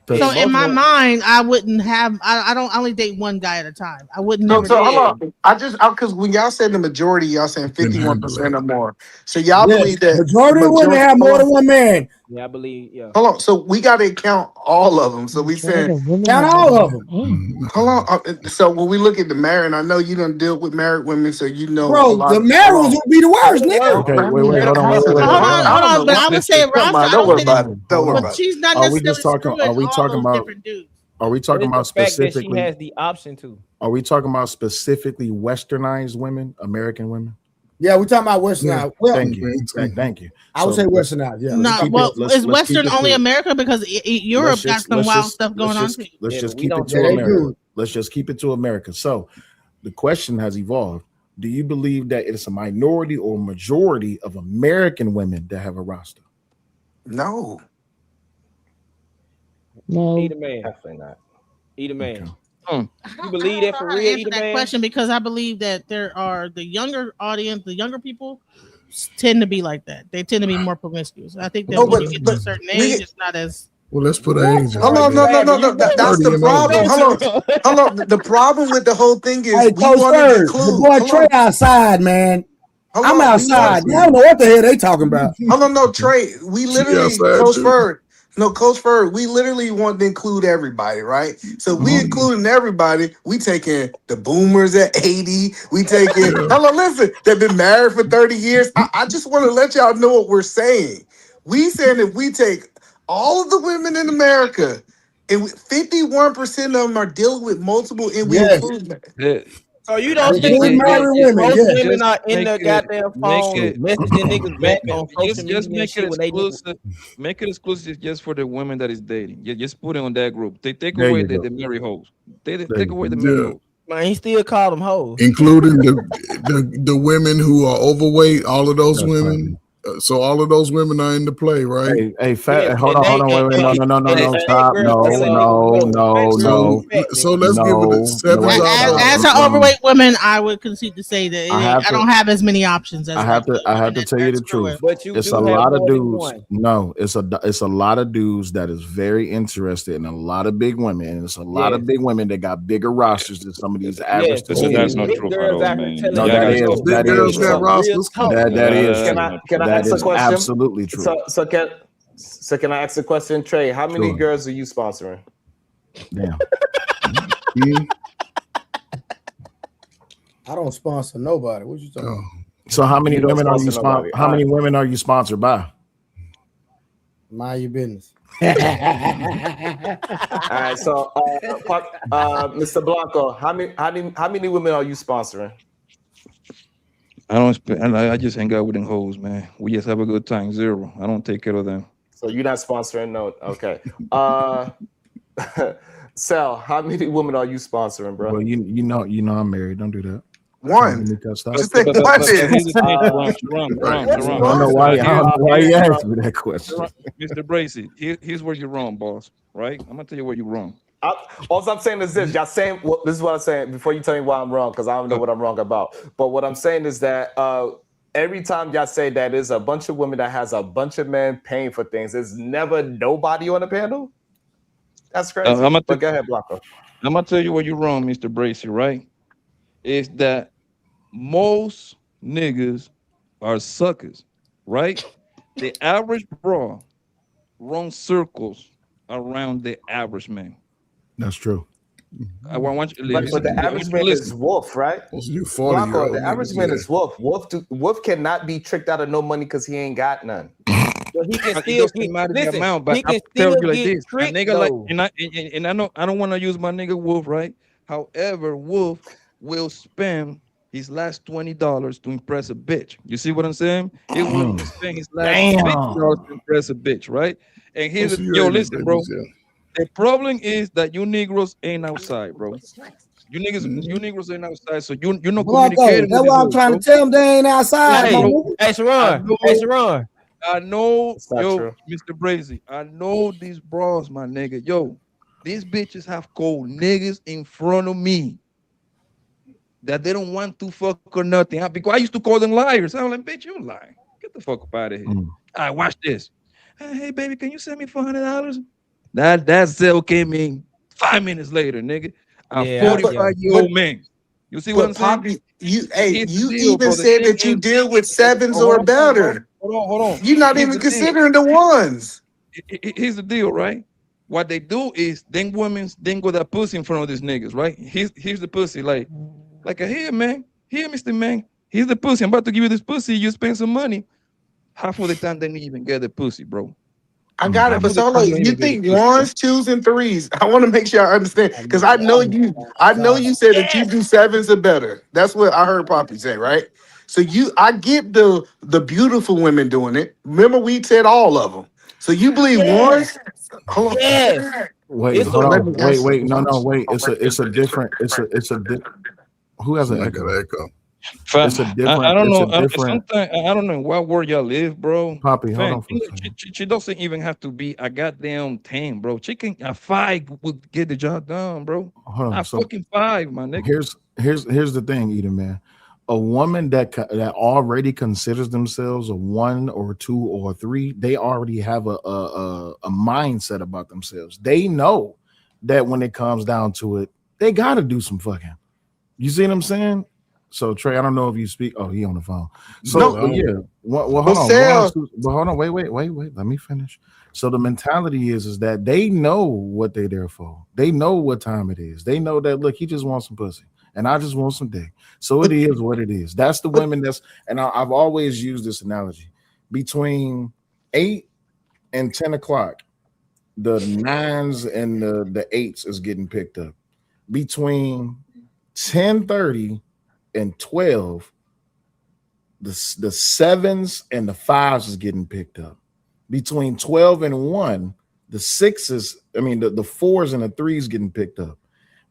[SPEAKER 7] So in my mind, I wouldn't have. I don't. I only date one guy at a time. I wouldn't.
[SPEAKER 19] No, so hold on. Because when y'all said the majority, y'all saying 51% or more. So y'all believe that
[SPEAKER 2] majority of women have more than one man.
[SPEAKER 10] Yeah, I believe. Yeah.
[SPEAKER 19] Hold on. So we got to count all of them. So we saying
[SPEAKER 2] count all of them.
[SPEAKER 19] Hold on. So when we look at the married, I know you don't deal with married women, so you know.
[SPEAKER 2] Bro, the married ones would be the worst, nigga.
[SPEAKER 21] Okay, wait, hold on.
[SPEAKER 7] Hold on. But I would say roster.
[SPEAKER 19] Don't worry about it. Don't worry about it.
[SPEAKER 7] She's not necessarily.
[SPEAKER 21] Are we talking about? Are we talking about specifically?
[SPEAKER 10] She has the option to.
[SPEAKER 21] Are we talking about specifically westernized women, American women?
[SPEAKER 2] Yeah, we're talking about westernized. Well,
[SPEAKER 21] thank you.
[SPEAKER 2] I would say westernized. Yeah.
[SPEAKER 7] No, well, is Western only America because Europe got some wild stuff going on too.
[SPEAKER 21] Let's just keep it to America. Let's just keep it to America. So, the question has evolved. Do you believe that it's a minority or majority of American women that have a roster?
[SPEAKER 19] No.
[SPEAKER 13] No.
[SPEAKER 10] Either man. Definitely not. Either man.
[SPEAKER 21] Okay.
[SPEAKER 10] You believe that for real?
[SPEAKER 7] Answer that question because I believe that there are the younger audience, the younger people tend to be like that. They tend to be more promiscuous. I think that when you get to a certain age, it's not as.
[SPEAKER 20] Well, let's put an age.
[SPEAKER 19] No. That's the problem. Hold on. The problem with the whole thing is
[SPEAKER 2] hey, Coach Bird, the boy Trey outside, man. I'm outside. I don't know what the hell they talking about.
[SPEAKER 19] Hold on, no, Trey. We literally, Coach Bird. No, Coach Bird, we literally want to include everybody, right? So we including everybody. We taking the boomers at 80. We taking, hello, listen, they've been married for 30 years. I just want to let y'all know what we're saying. We saying if we take all of the women in America, and 51% of them are dealing with multiple, and we include that.
[SPEAKER 10] So you don't think most women are in their goddamn phone messaging niggas back on social media?
[SPEAKER 1] Just make it exclusive. Make it exclusive just for the women that is dating. Just put it on that group. They take away the married hoes. They take away the married hoes.
[SPEAKER 10] Man, he still called them hoes.
[SPEAKER 20] Including the women who are overweight, all of those women. So all of those women are in the play, right?
[SPEAKER 21] Hey, fat. Hold on, wait, no, stop, no.
[SPEAKER 20] So let's give it a 7
[SPEAKER 21] wait,
[SPEAKER 20] out of.
[SPEAKER 7] As an overweight woman, I would concede to say that I don't have as many options as
[SPEAKER 21] I have to tell you the truth.
[SPEAKER 10] But you
[SPEAKER 21] It's
[SPEAKER 10] do
[SPEAKER 21] a
[SPEAKER 10] have
[SPEAKER 21] lot of
[SPEAKER 10] more than
[SPEAKER 21] dudes.
[SPEAKER 10] one.
[SPEAKER 21] No, it's a lot of dudes that is very interested in a lot of big women. And it's a lot of big women that got bigger rosters than some of these average.
[SPEAKER 1] That's not true at all, man.
[SPEAKER 21] No, that is
[SPEAKER 20] big girls got rosters.
[SPEAKER 21] That is
[SPEAKER 16] Can
[SPEAKER 21] true.
[SPEAKER 16] I
[SPEAKER 21] That
[SPEAKER 16] ask a
[SPEAKER 21] is
[SPEAKER 16] question?
[SPEAKER 21] absolutely true.
[SPEAKER 16] So can I ask a question, Trey? How many
[SPEAKER 21] Sure.
[SPEAKER 16] girls are you sponsoring?
[SPEAKER 21] Damn.
[SPEAKER 2] I don't sponsor nobody. What you talking about?
[SPEAKER 21] So how many
[SPEAKER 16] You don't
[SPEAKER 21] women are you
[SPEAKER 16] sponsor nobody.
[SPEAKER 21] How many women are you sponsored by?
[SPEAKER 2] Mind your business.
[SPEAKER 16] All right, so Mr. Blanco, how many women are you sponsoring?
[SPEAKER 1] I don't spend. I just hang out with them hoes, man. We just have a good time. 0. I don't take care of them.
[SPEAKER 16] So you're not sponsoring? No. Okay. Sal, how many women are you sponsoring, bro?
[SPEAKER 21] Well, you know I'm married. Don't do that.
[SPEAKER 19] One.
[SPEAKER 1] Just say one.
[SPEAKER 21] I don't know why you asked me that question.
[SPEAKER 1] Mr. Bracy, here's where you're wrong, boss. Right? I'm gonna tell you where you're wrong.
[SPEAKER 16] All I'm saying is this. Y'all saying this is what I'm saying before you tell me why I'm wrong, because I don't know what I'm wrong about. But what I'm saying is that every time y'all say that there's a bunch of women that has a bunch of men paying for things, there's never nobody on the panel. That's crazy. But go ahead, Blanco.
[SPEAKER 1] I'm gonna tell you where you're wrong, Mr. Bracy. Right? Is that most niggas are suckers, right? The average bra runs circles around the average man.
[SPEAKER 21] That's true.
[SPEAKER 1] I want you to
[SPEAKER 16] But
[SPEAKER 1] listen.
[SPEAKER 16] the average man is wolf, right?
[SPEAKER 20] You
[SPEAKER 16] Blanco, the average man is wolf. Wolf cannot be tricked out of no money because he ain't got none.
[SPEAKER 10] So he can
[SPEAKER 1] It
[SPEAKER 10] still
[SPEAKER 1] doesn't
[SPEAKER 10] get,
[SPEAKER 1] matter the
[SPEAKER 10] listen,
[SPEAKER 1] amount, but
[SPEAKER 10] he can
[SPEAKER 1] I'll tell
[SPEAKER 10] still
[SPEAKER 1] you like
[SPEAKER 10] get
[SPEAKER 1] this: a
[SPEAKER 10] tricked,
[SPEAKER 1] nigga like,
[SPEAKER 10] though.
[SPEAKER 1] and I don't want to use my nigga Wolf, right? However, Wolf will spend his last $20 to impress a bitch. You see what I'm saying? He will spend his last $50 to impress a bitch, right? And here's listen, bro. The problem is that you Negroes ain't outside, bro. You Negroes ain't outside, so you're not
[SPEAKER 2] Blanco,
[SPEAKER 1] communicating.
[SPEAKER 2] that's why I'm trying to tell them they ain't outside.
[SPEAKER 10] Hey,
[SPEAKER 2] my nigga.
[SPEAKER 10] hey, Sharon.
[SPEAKER 1] I know, yo,
[SPEAKER 16] true.
[SPEAKER 1] Mr. Brazy, I know these bras, my nigga. Yo, these bitches have cold niggas in front of me that they don't want to fuck or nothing. Because I used to call them liars. I'm like, bitch, you lying. Get the fuck up out of here. All right, watch this. Hey, baby, can you send me $400? That sale came in 5 minutes later, nigga. A 45-year-old man. You see what I'm saying?
[SPEAKER 19] Poppy, you
[SPEAKER 1] deal,
[SPEAKER 19] even
[SPEAKER 1] bro. The
[SPEAKER 19] said
[SPEAKER 1] thing
[SPEAKER 19] that you
[SPEAKER 1] is-
[SPEAKER 19] deal with sevens
[SPEAKER 1] Hold
[SPEAKER 19] or
[SPEAKER 1] on,
[SPEAKER 19] better.
[SPEAKER 1] Hold on.
[SPEAKER 19] You're not
[SPEAKER 1] Here's
[SPEAKER 19] even
[SPEAKER 1] the deal.
[SPEAKER 19] considering the ones.
[SPEAKER 1] Here's the deal, right? What they do is then women then go that pussy in front of these niggas, right? Here's the pussy, like here, man. Here, Mr. Man. Here's the pussy. I'm about to give you this pussy. You spend some money. Half of the time they didn't even get the pussy, bro.
[SPEAKER 19] I got it, but so like, you think ones, twos, and threes? I want to make sure I understand because I know you said that you do sevens or better. That's what I heard Poppy say, right? So I get the beautiful women doing it. Remember, we said all of them. So you believe ones? Hold on.
[SPEAKER 10] Yes.
[SPEAKER 21] Wait, hold on. Wait. No, wait. It's a different. Who has an echo? It's a different.
[SPEAKER 1] I don't know.
[SPEAKER 21] It's a different.
[SPEAKER 1] Sometimes I don't know what world y'all live, bro.
[SPEAKER 21] Poppy, hold
[SPEAKER 1] Fam,
[SPEAKER 21] on for a second.
[SPEAKER 1] she doesn't even have to be a goddamn 10, bro. She can a 5 would get the job done, bro.
[SPEAKER 21] Hold on.
[SPEAKER 1] A fucking 5, my nigga.
[SPEAKER 21] Here's the thing, Eden, man. A woman that already considers themselves a 1 or 2 or 3, they already have a mindset about themselves. They know that when it comes down to it, they gotta do some fucking. You see what I'm saying? So Trey, I don't know if you speak. Oh, he on the phone. So yeah. Well, hold on. But hold on. Wait. Let me finish. So the mentality is that they know what they're there for. They know what time it is. They know that look, he just wants some pussy, and I just want some dick. So it is what it is. That's the women. I've always used this analogy. Between 8 and 10 o'clock, the 9s and the 8s is getting picked up. Between 10:30 and 12, the 7s and the 5s is getting picked up. Between 12 and 1, the 6s, the 4s and the 3s getting picked up.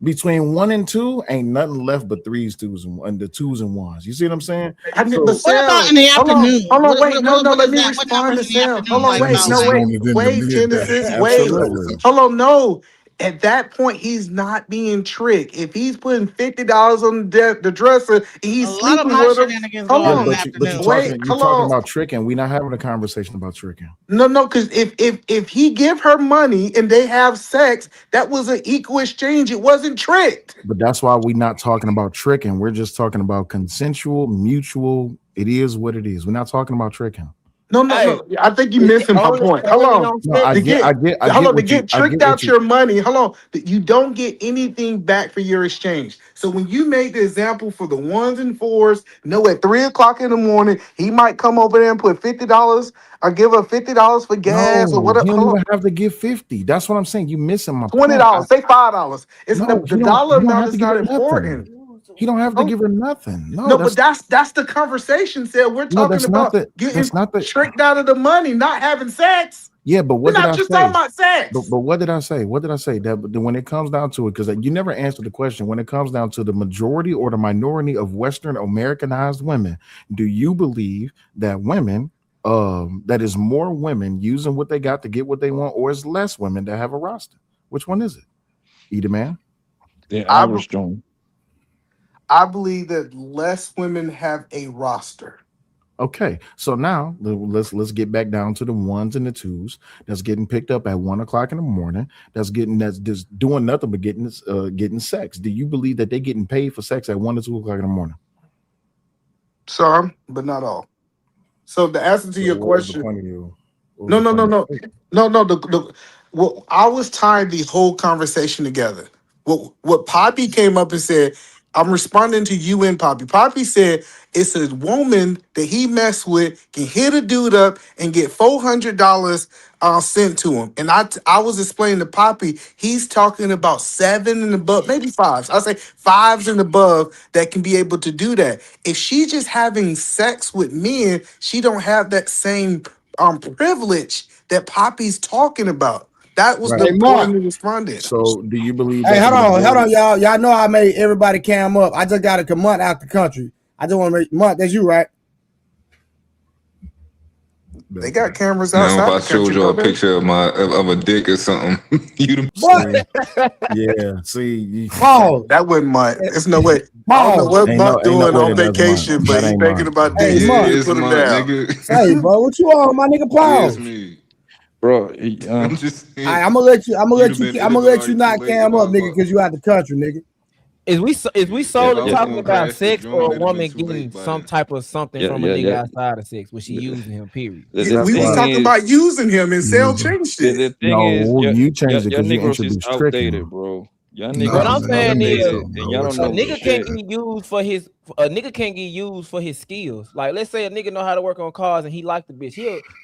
[SPEAKER 21] Between 1 and 2, ain't nothing left but 3s, 2s, and the 2s and 1s. You see what I'm saying?
[SPEAKER 7] What about in the afternoon?
[SPEAKER 18] Hold on, wait, no,
[SPEAKER 7] what
[SPEAKER 18] let
[SPEAKER 7] is
[SPEAKER 18] me
[SPEAKER 7] that? What
[SPEAKER 18] respond to
[SPEAKER 7] happens in the
[SPEAKER 18] Sam.
[SPEAKER 7] afternoon?
[SPEAKER 18] Hold on, wait,
[SPEAKER 7] About
[SPEAKER 18] no,
[SPEAKER 7] like,
[SPEAKER 18] wait, Genesis, wait.
[SPEAKER 21] Absolutely.
[SPEAKER 18] Hold on, no. At that point, he's not being tricked. If he's putting $50 on the dresser and he's
[SPEAKER 7] a lot of
[SPEAKER 18] sleeping
[SPEAKER 7] my
[SPEAKER 18] with her,
[SPEAKER 7] shenanigans
[SPEAKER 18] hold
[SPEAKER 7] go on
[SPEAKER 18] on,
[SPEAKER 7] in the
[SPEAKER 21] But you're
[SPEAKER 7] afternoon.
[SPEAKER 18] wait,
[SPEAKER 21] talking
[SPEAKER 18] hold on.
[SPEAKER 21] about tricking. We're not having a conversation about tricking.
[SPEAKER 18] No, because if he give her money and they have sex, that was an equal exchange. It wasn't tricked.
[SPEAKER 21] But that's why we're not talking about tricking. We're just talking about consensual, mutual. It is what it is. We're not talking about tricking.
[SPEAKER 18] No. I think you're missing my point. Hold on.
[SPEAKER 21] No, I get
[SPEAKER 18] Hold on. To
[SPEAKER 21] what you.
[SPEAKER 18] get
[SPEAKER 21] I get
[SPEAKER 18] tricked
[SPEAKER 21] what
[SPEAKER 18] out
[SPEAKER 21] you.
[SPEAKER 18] your money. Hold on. You don't get anything back for your exchange. So when you made the example for the 1s and 4s, at 3:00 in the morning, he might come over there and put $50 or give her $50 for gas or
[SPEAKER 21] No,
[SPEAKER 18] whatever.
[SPEAKER 21] he don't
[SPEAKER 18] Hold
[SPEAKER 21] even
[SPEAKER 18] on.
[SPEAKER 21] have to give 50. That's what I'm saying. You missing my point.
[SPEAKER 18] $20. Say $5. It's
[SPEAKER 21] No,
[SPEAKER 18] the dollar
[SPEAKER 21] he don't
[SPEAKER 18] amount
[SPEAKER 21] have to
[SPEAKER 18] is
[SPEAKER 21] give
[SPEAKER 18] not
[SPEAKER 21] her nothing.
[SPEAKER 18] important.
[SPEAKER 21] He don't have to give her nothing. No,
[SPEAKER 18] No, but that's the conversation. Said we're
[SPEAKER 21] no,
[SPEAKER 18] talking
[SPEAKER 21] that's not
[SPEAKER 18] about
[SPEAKER 21] the.
[SPEAKER 18] getting
[SPEAKER 21] That's not the.
[SPEAKER 18] tricked out of the money, not having sex.
[SPEAKER 21] Yeah, but
[SPEAKER 18] We're
[SPEAKER 21] what did
[SPEAKER 18] not
[SPEAKER 21] I
[SPEAKER 18] just
[SPEAKER 21] say?
[SPEAKER 18] talking about sex.
[SPEAKER 21] But what did I say? What did I say? That when it comes down to it, because you never answered the question. When it comes down to the majority or the minority of Western Americanized women, do you believe that women, that is more women using what they got to get what they want, or is less women that have a roster? Which one is it? Either man.
[SPEAKER 1] The average John.
[SPEAKER 18] I believe that less women have a roster.
[SPEAKER 21] Okay, so now let's get back down to the 1s and the 2s that's getting picked up at 1:00 in the morning. That's just doing nothing but getting sex. Do you believe that they're getting paid for sex at 1 or 2 o'clock in the morning?
[SPEAKER 18] Some, but not all. So the answer to your
[SPEAKER 21] What was the
[SPEAKER 18] question,
[SPEAKER 21] point of you?
[SPEAKER 18] no. Well, I was tying the whole conversation together. What Poppy came up and said, I'm responding to you and Poppy. Poppy said it's a woman that he messed with can hit a dude up and get $400 sent to him. And I was explaining to Poppy, he's talking about 7 and above, maybe 5s. I say 5s and above that can be able to do that. If she's just having sex with men, she don't have that same privilege that Poppy's talking about. That was
[SPEAKER 21] Right.
[SPEAKER 18] the
[SPEAKER 2] Hey,
[SPEAKER 18] point
[SPEAKER 2] Mark.
[SPEAKER 18] he responded.
[SPEAKER 21] So do you believe
[SPEAKER 2] Hey,
[SPEAKER 21] that
[SPEAKER 2] hold
[SPEAKER 21] the
[SPEAKER 2] on,
[SPEAKER 21] majority?
[SPEAKER 2] y'all. Y'all know I made everybody cam up. I just got a month out the country. I just want to make Month. That's you, right?
[SPEAKER 18] They got cameras
[SPEAKER 11] Now, if
[SPEAKER 18] outside
[SPEAKER 11] I
[SPEAKER 18] the country,
[SPEAKER 11] showed you a
[SPEAKER 18] don't they?
[SPEAKER 11] picture of a dick or something, you'd
[SPEAKER 21] Yeah, see,
[SPEAKER 18] That wasn't Mutt. There's no way. I don't know
[SPEAKER 2] Pause.
[SPEAKER 18] what Mutt
[SPEAKER 21] ain't no
[SPEAKER 18] doing
[SPEAKER 21] way
[SPEAKER 18] on
[SPEAKER 21] that that's mine.
[SPEAKER 18] vacation, but
[SPEAKER 21] That
[SPEAKER 18] he
[SPEAKER 21] ain't
[SPEAKER 18] thinking
[SPEAKER 21] mine.
[SPEAKER 18] about
[SPEAKER 2] Hey,
[SPEAKER 18] dicks.
[SPEAKER 2] Mark.
[SPEAKER 18] He
[SPEAKER 11] it's
[SPEAKER 18] put him
[SPEAKER 11] my
[SPEAKER 18] down.
[SPEAKER 11] nigga.
[SPEAKER 2] Say, bro, what you on, my nigga?
[SPEAKER 11] Yeah, it's
[SPEAKER 2] Pause.
[SPEAKER 11] me.
[SPEAKER 1] Bro,
[SPEAKER 11] I'm just saying.
[SPEAKER 2] I'm gonna let you. I'm gonna
[SPEAKER 11] You'd
[SPEAKER 2] let
[SPEAKER 11] have
[SPEAKER 2] you.
[SPEAKER 11] been. It'd
[SPEAKER 2] I'm
[SPEAKER 11] have
[SPEAKER 2] gonna
[SPEAKER 11] been
[SPEAKER 2] let you
[SPEAKER 11] already too
[SPEAKER 2] not
[SPEAKER 11] late
[SPEAKER 2] cam up,
[SPEAKER 11] without
[SPEAKER 2] nigga, because you out the country, nigga.
[SPEAKER 10] Is we
[SPEAKER 11] Yeah,
[SPEAKER 10] solely
[SPEAKER 11] if I was
[SPEAKER 10] talking
[SPEAKER 11] gonna
[SPEAKER 10] about
[SPEAKER 11] crash the
[SPEAKER 10] sex or
[SPEAKER 11] joint,
[SPEAKER 10] a
[SPEAKER 11] it'd have been
[SPEAKER 10] woman
[SPEAKER 11] too
[SPEAKER 10] getting
[SPEAKER 11] late by
[SPEAKER 10] some
[SPEAKER 11] then.
[SPEAKER 10] type of something from a nigga outside of sex? Was she using him? Period.
[SPEAKER 1] The
[SPEAKER 18] We was
[SPEAKER 1] thing
[SPEAKER 18] talking
[SPEAKER 1] is,
[SPEAKER 18] about using him, and Sal changed it.
[SPEAKER 1] the thing is,
[SPEAKER 21] No, you changed it
[SPEAKER 1] your
[SPEAKER 21] because you
[SPEAKER 1] Negroes is
[SPEAKER 21] introduced tricking.
[SPEAKER 1] outdated, bro. Y'all
[SPEAKER 10] What
[SPEAKER 1] Negroes
[SPEAKER 10] I'm
[SPEAKER 1] is
[SPEAKER 21] Let
[SPEAKER 10] saying
[SPEAKER 21] me
[SPEAKER 10] is,
[SPEAKER 1] outdated,
[SPEAKER 21] tell
[SPEAKER 1] and
[SPEAKER 21] you
[SPEAKER 1] y'all
[SPEAKER 21] what
[SPEAKER 1] don't
[SPEAKER 10] a
[SPEAKER 1] know
[SPEAKER 21] you
[SPEAKER 10] nigga
[SPEAKER 21] did.
[SPEAKER 10] can't
[SPEAKER 1] shit.
[SPEAKER 10] get used for his skills. Like, let's say a nigga know how to work on cars and he like the bitch.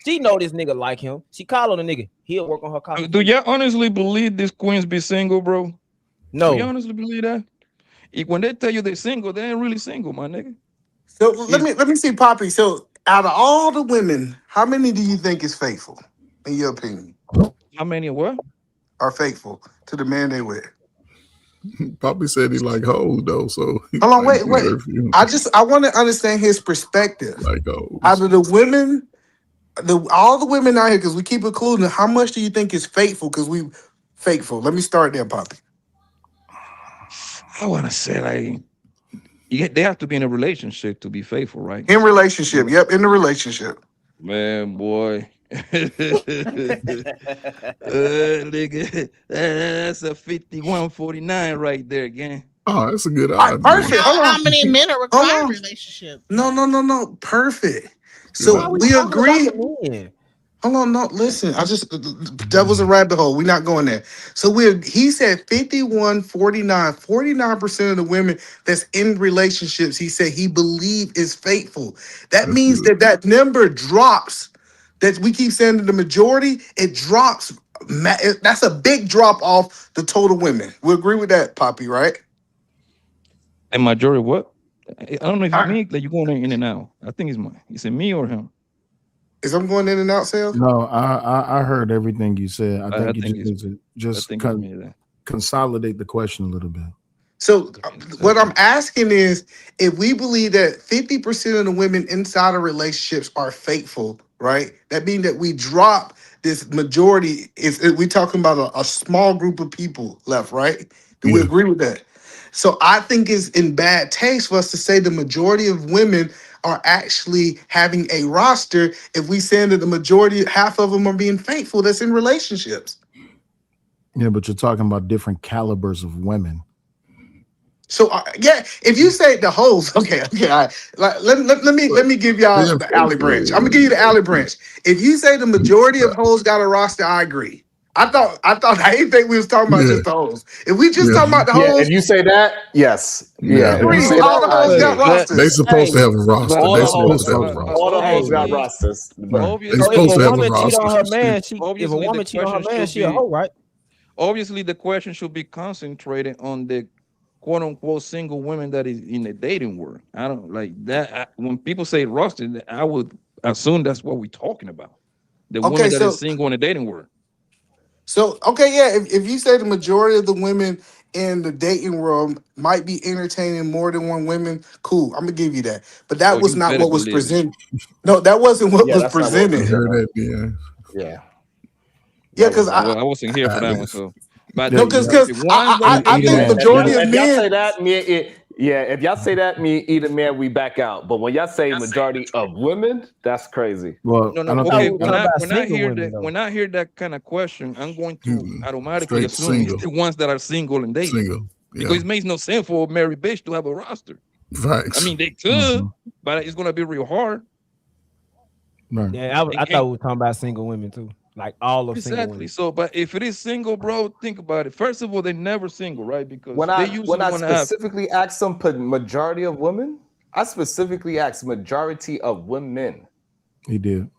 [SPEAKER 10] She know this nigga like him. She call on the nigga. He'll work on her car.
[SPEAKER 1] Do y'all honestly believe these queens be single, bro? Do you
[SPEAKER 10] No.
[SPEAKER 1] honestly believe that? When they tell you they're single, they ain't really single, my nigga.
[SPEAKER 18] So let me see, Poppy. So out of all the women, how many do you think is faithful, in your opinion,
[SPEAKER 1] How many what?
[SPEAKER 18] are faithful to the man they with?
[SPEAKER 20] Poppy said he like hoes though, so he
[SPEAKER 18] Hold on,
[SPEAKER 20] might
[SPEAKER 18] wait.
[SPEAKER 20] be very few.
[SPEAKER 18] I want to understand his perspective.
[SPEAKER 20] Like hoes.
[SPEAKER 18] Out of the women, all the women out here, because we keep including, how much do you think is faithful? Because we faithful. Let me start there, Poppy.
[SPEAKER 1] I want to say like they have to be in a relationship to be faithful, right?
[SPEAKER 18] In relationship. Yep, in the relationship.
[SPEAKER 1] Man, boy. Nigga, that's a 51-49 right there, again.
[SPEAKER 20] Oh, that's a good
[SPEAKER 18] All right,
[SPEAKER 20] odds, man.
[SPEAKER 18] perfect. Hold
[SPEAKER 7] How
[SPEAKER 18] on.
[SPEAKER 7] many men are
[SPEAKER 18] Hold
[SPEAKER 7] required
[SPEAKER 18] on.
[SPEAKER 7] relationship?
[SPEAKER 18] No. Perfect.
[SPEAKER 20] Good
[SPEAKER 18] So
[SPEAKER 10] Why are we
[SPEAKER 20] odds.
[SPEAKER 18] we
[SPEAKER 10] talking about
[SPEAKER 18] agree.
[SPEAKER 10] the men?
[SPEAKER 18] Hold on, no, listen. That was a rabbit hole. We're not going there. So he said 51, 49% of the women that's in relationships, he said he believe is faithful. That
[SPEAKER 20] That's
[SPEAKER 18] means
[SPEAKER 20] good.
[SPEAKER 18] that number drops. That we keep saying that the majority, it drops. That's a big drop off the total women. We agree with that, Poppy, right?
[SPEAKER 1] And majority what? I don't know if it's me, like you going in and out. I think it's mine. Is it me or him?
[SPEAKER 18] Is I'm going in and out, Sales?
[SPEAKER 21] No, I heard everything you said. I
[SPEAKER 1] I
[SPEAKER 21] think you
[SPEAKER 1] think
[SPEAKER 21] just
[SPEAKER 1] it's
[SPEAKER 21] need to
[SPEAKER 1] I
[SPEAKER 21] just
[SPEAKER 1] think it's
[SPEAKER 21] cut.
[SPEAKER 1] me then.
[SPEAKER 21] consolidate the question a little bit.
[SPEAKER 19] So what I'm asking is, if we believe that 50% of the women inside of relationships are faithful, right? That means that we drop this majority. If we talking about a small group of people left, right? Do we agree with that? So I think it's in bad taste for us to say the majority of women are actually having a roster if we saying that the majority, half of them are being faithful that's in relationships.
[SPEAKER 21] Yeah, but you're talking about different calibers of women.
[SPEAKER 19] So yeah, if you say the hoes, okay, all right. Let me give y'all the alley branch. I'm gonna give you the alley branch. If you say the majority of hoes got a roster, I agree. I didn't think we was talking about just the hoes. If we just talking about the
[SPEAKER 16] Yeah,
[SPEAKER 19] hoes,
[SPEAKER 16] if you say that, yes. Yeah, if you say
[SPEAKER 19] all the hoes got rosters.
[SPEAKER 20] They supposed to have a roster.
[SPEAKER 16] all
[SPEAKER 20] They
[SPEAKER 16] the
[SPEAKER 20] supposed
[SPEAKER 16] hoes,
[SPEAKER 20] to have a roster.
[SPEAKER 16] all the hoes got rosters. But
[SPEAKER 20] They supposed to have a roster.
[SPEAKER 10] cheat on her man, if a
[SPEAKER 1] Obviously, the
[SPEAKER 10] woman cheat on her
[SPEAKER 1] question
[SPEAKER 10] man,
[SPEAKER 1] should
[SPEAKER 10] she a
[SPEAKER 1] be-
[SPEAKER 10] hoe, right?
[SPEAKER 1] Obviously, the question should be concentrated on the quote unquote single women that is in the dating world. I don't like that. When people say roster, I would assume that's what we're talking about. The
[SPEAKER 19] Okay,
[SPEAKER 1] women that
[SPEAKER 19] so
[SPEAKER 1] is single in the dating world.
[SPEAKER 19] So okay, yeah. If you say the majority of the women in the dating world might be entertaining more than one women, cool. I'm gonna give you that. But that
[SPEAKER 1] Oh,
[SPEAKER 19] was
[SPEAKER 1] you
[SPEAKER 19] not
[SPEAKER 1] better
[SPEAKER 19] what was
[SPEAKER 1] believe it.
[SPEAKER 19] presented. No, that wasn't what was
[SPEAKER 16] that's not what was
[SPEAKER 19] presented.
[SPEAKER 16] presented.
[SPEAKER 21] Yeah.
[SPEAKER 19] Yeah, because
[SPEAKER 1] Well, I wasn't here for that one. So, but
[SPEAKER 19] no, because I think majority of
[SPEAKER 16] if y'all say
[SPEAKER 19] men.
[SPEAKER 16] that, if y'all say that, me either man, we back out. But when y'all say majority of women, that's crazy.
[SPEAKER 21] Well,
[SPEAKER 1] No, okay. When I hear that kind of question, I'm going to automatically
[SPEAKER 20] Straight
[SPEAKER 1] assume it's
[SPEAKER 20] single.
[SPEAKER 1] the ones that are single and dating.
[SPEAKER 20] Single,
[SPEAKER 1] Because it makes no sense for a married bitch to have a roster.
[SPEAKER 20] Facts.
[SPEAKER 1] I mean, they could, but it's gonna be real hard.
[SPEAKER 21] Right.
[SPEAKER 10] Yeah, I thought we were talking about single women too, like all of single
[SPEAKER 1] Exactly.
[SPEAKER 10] women.
[SPEAKER 1] So, but if it is single, bro, think about it. First of all, they're never single, right? Because
[SPEAKER 16] When
[SPEAKER 1] they
[SPEAKER 16] I
[SPEAKER 1] usually
[SPEAKER 16] when I
[SPEAKER 1] want to have.
[SPEAKER 16] specifically asked some majority of women, I specifically asked majority of women.
[SPEAKER 21] He did.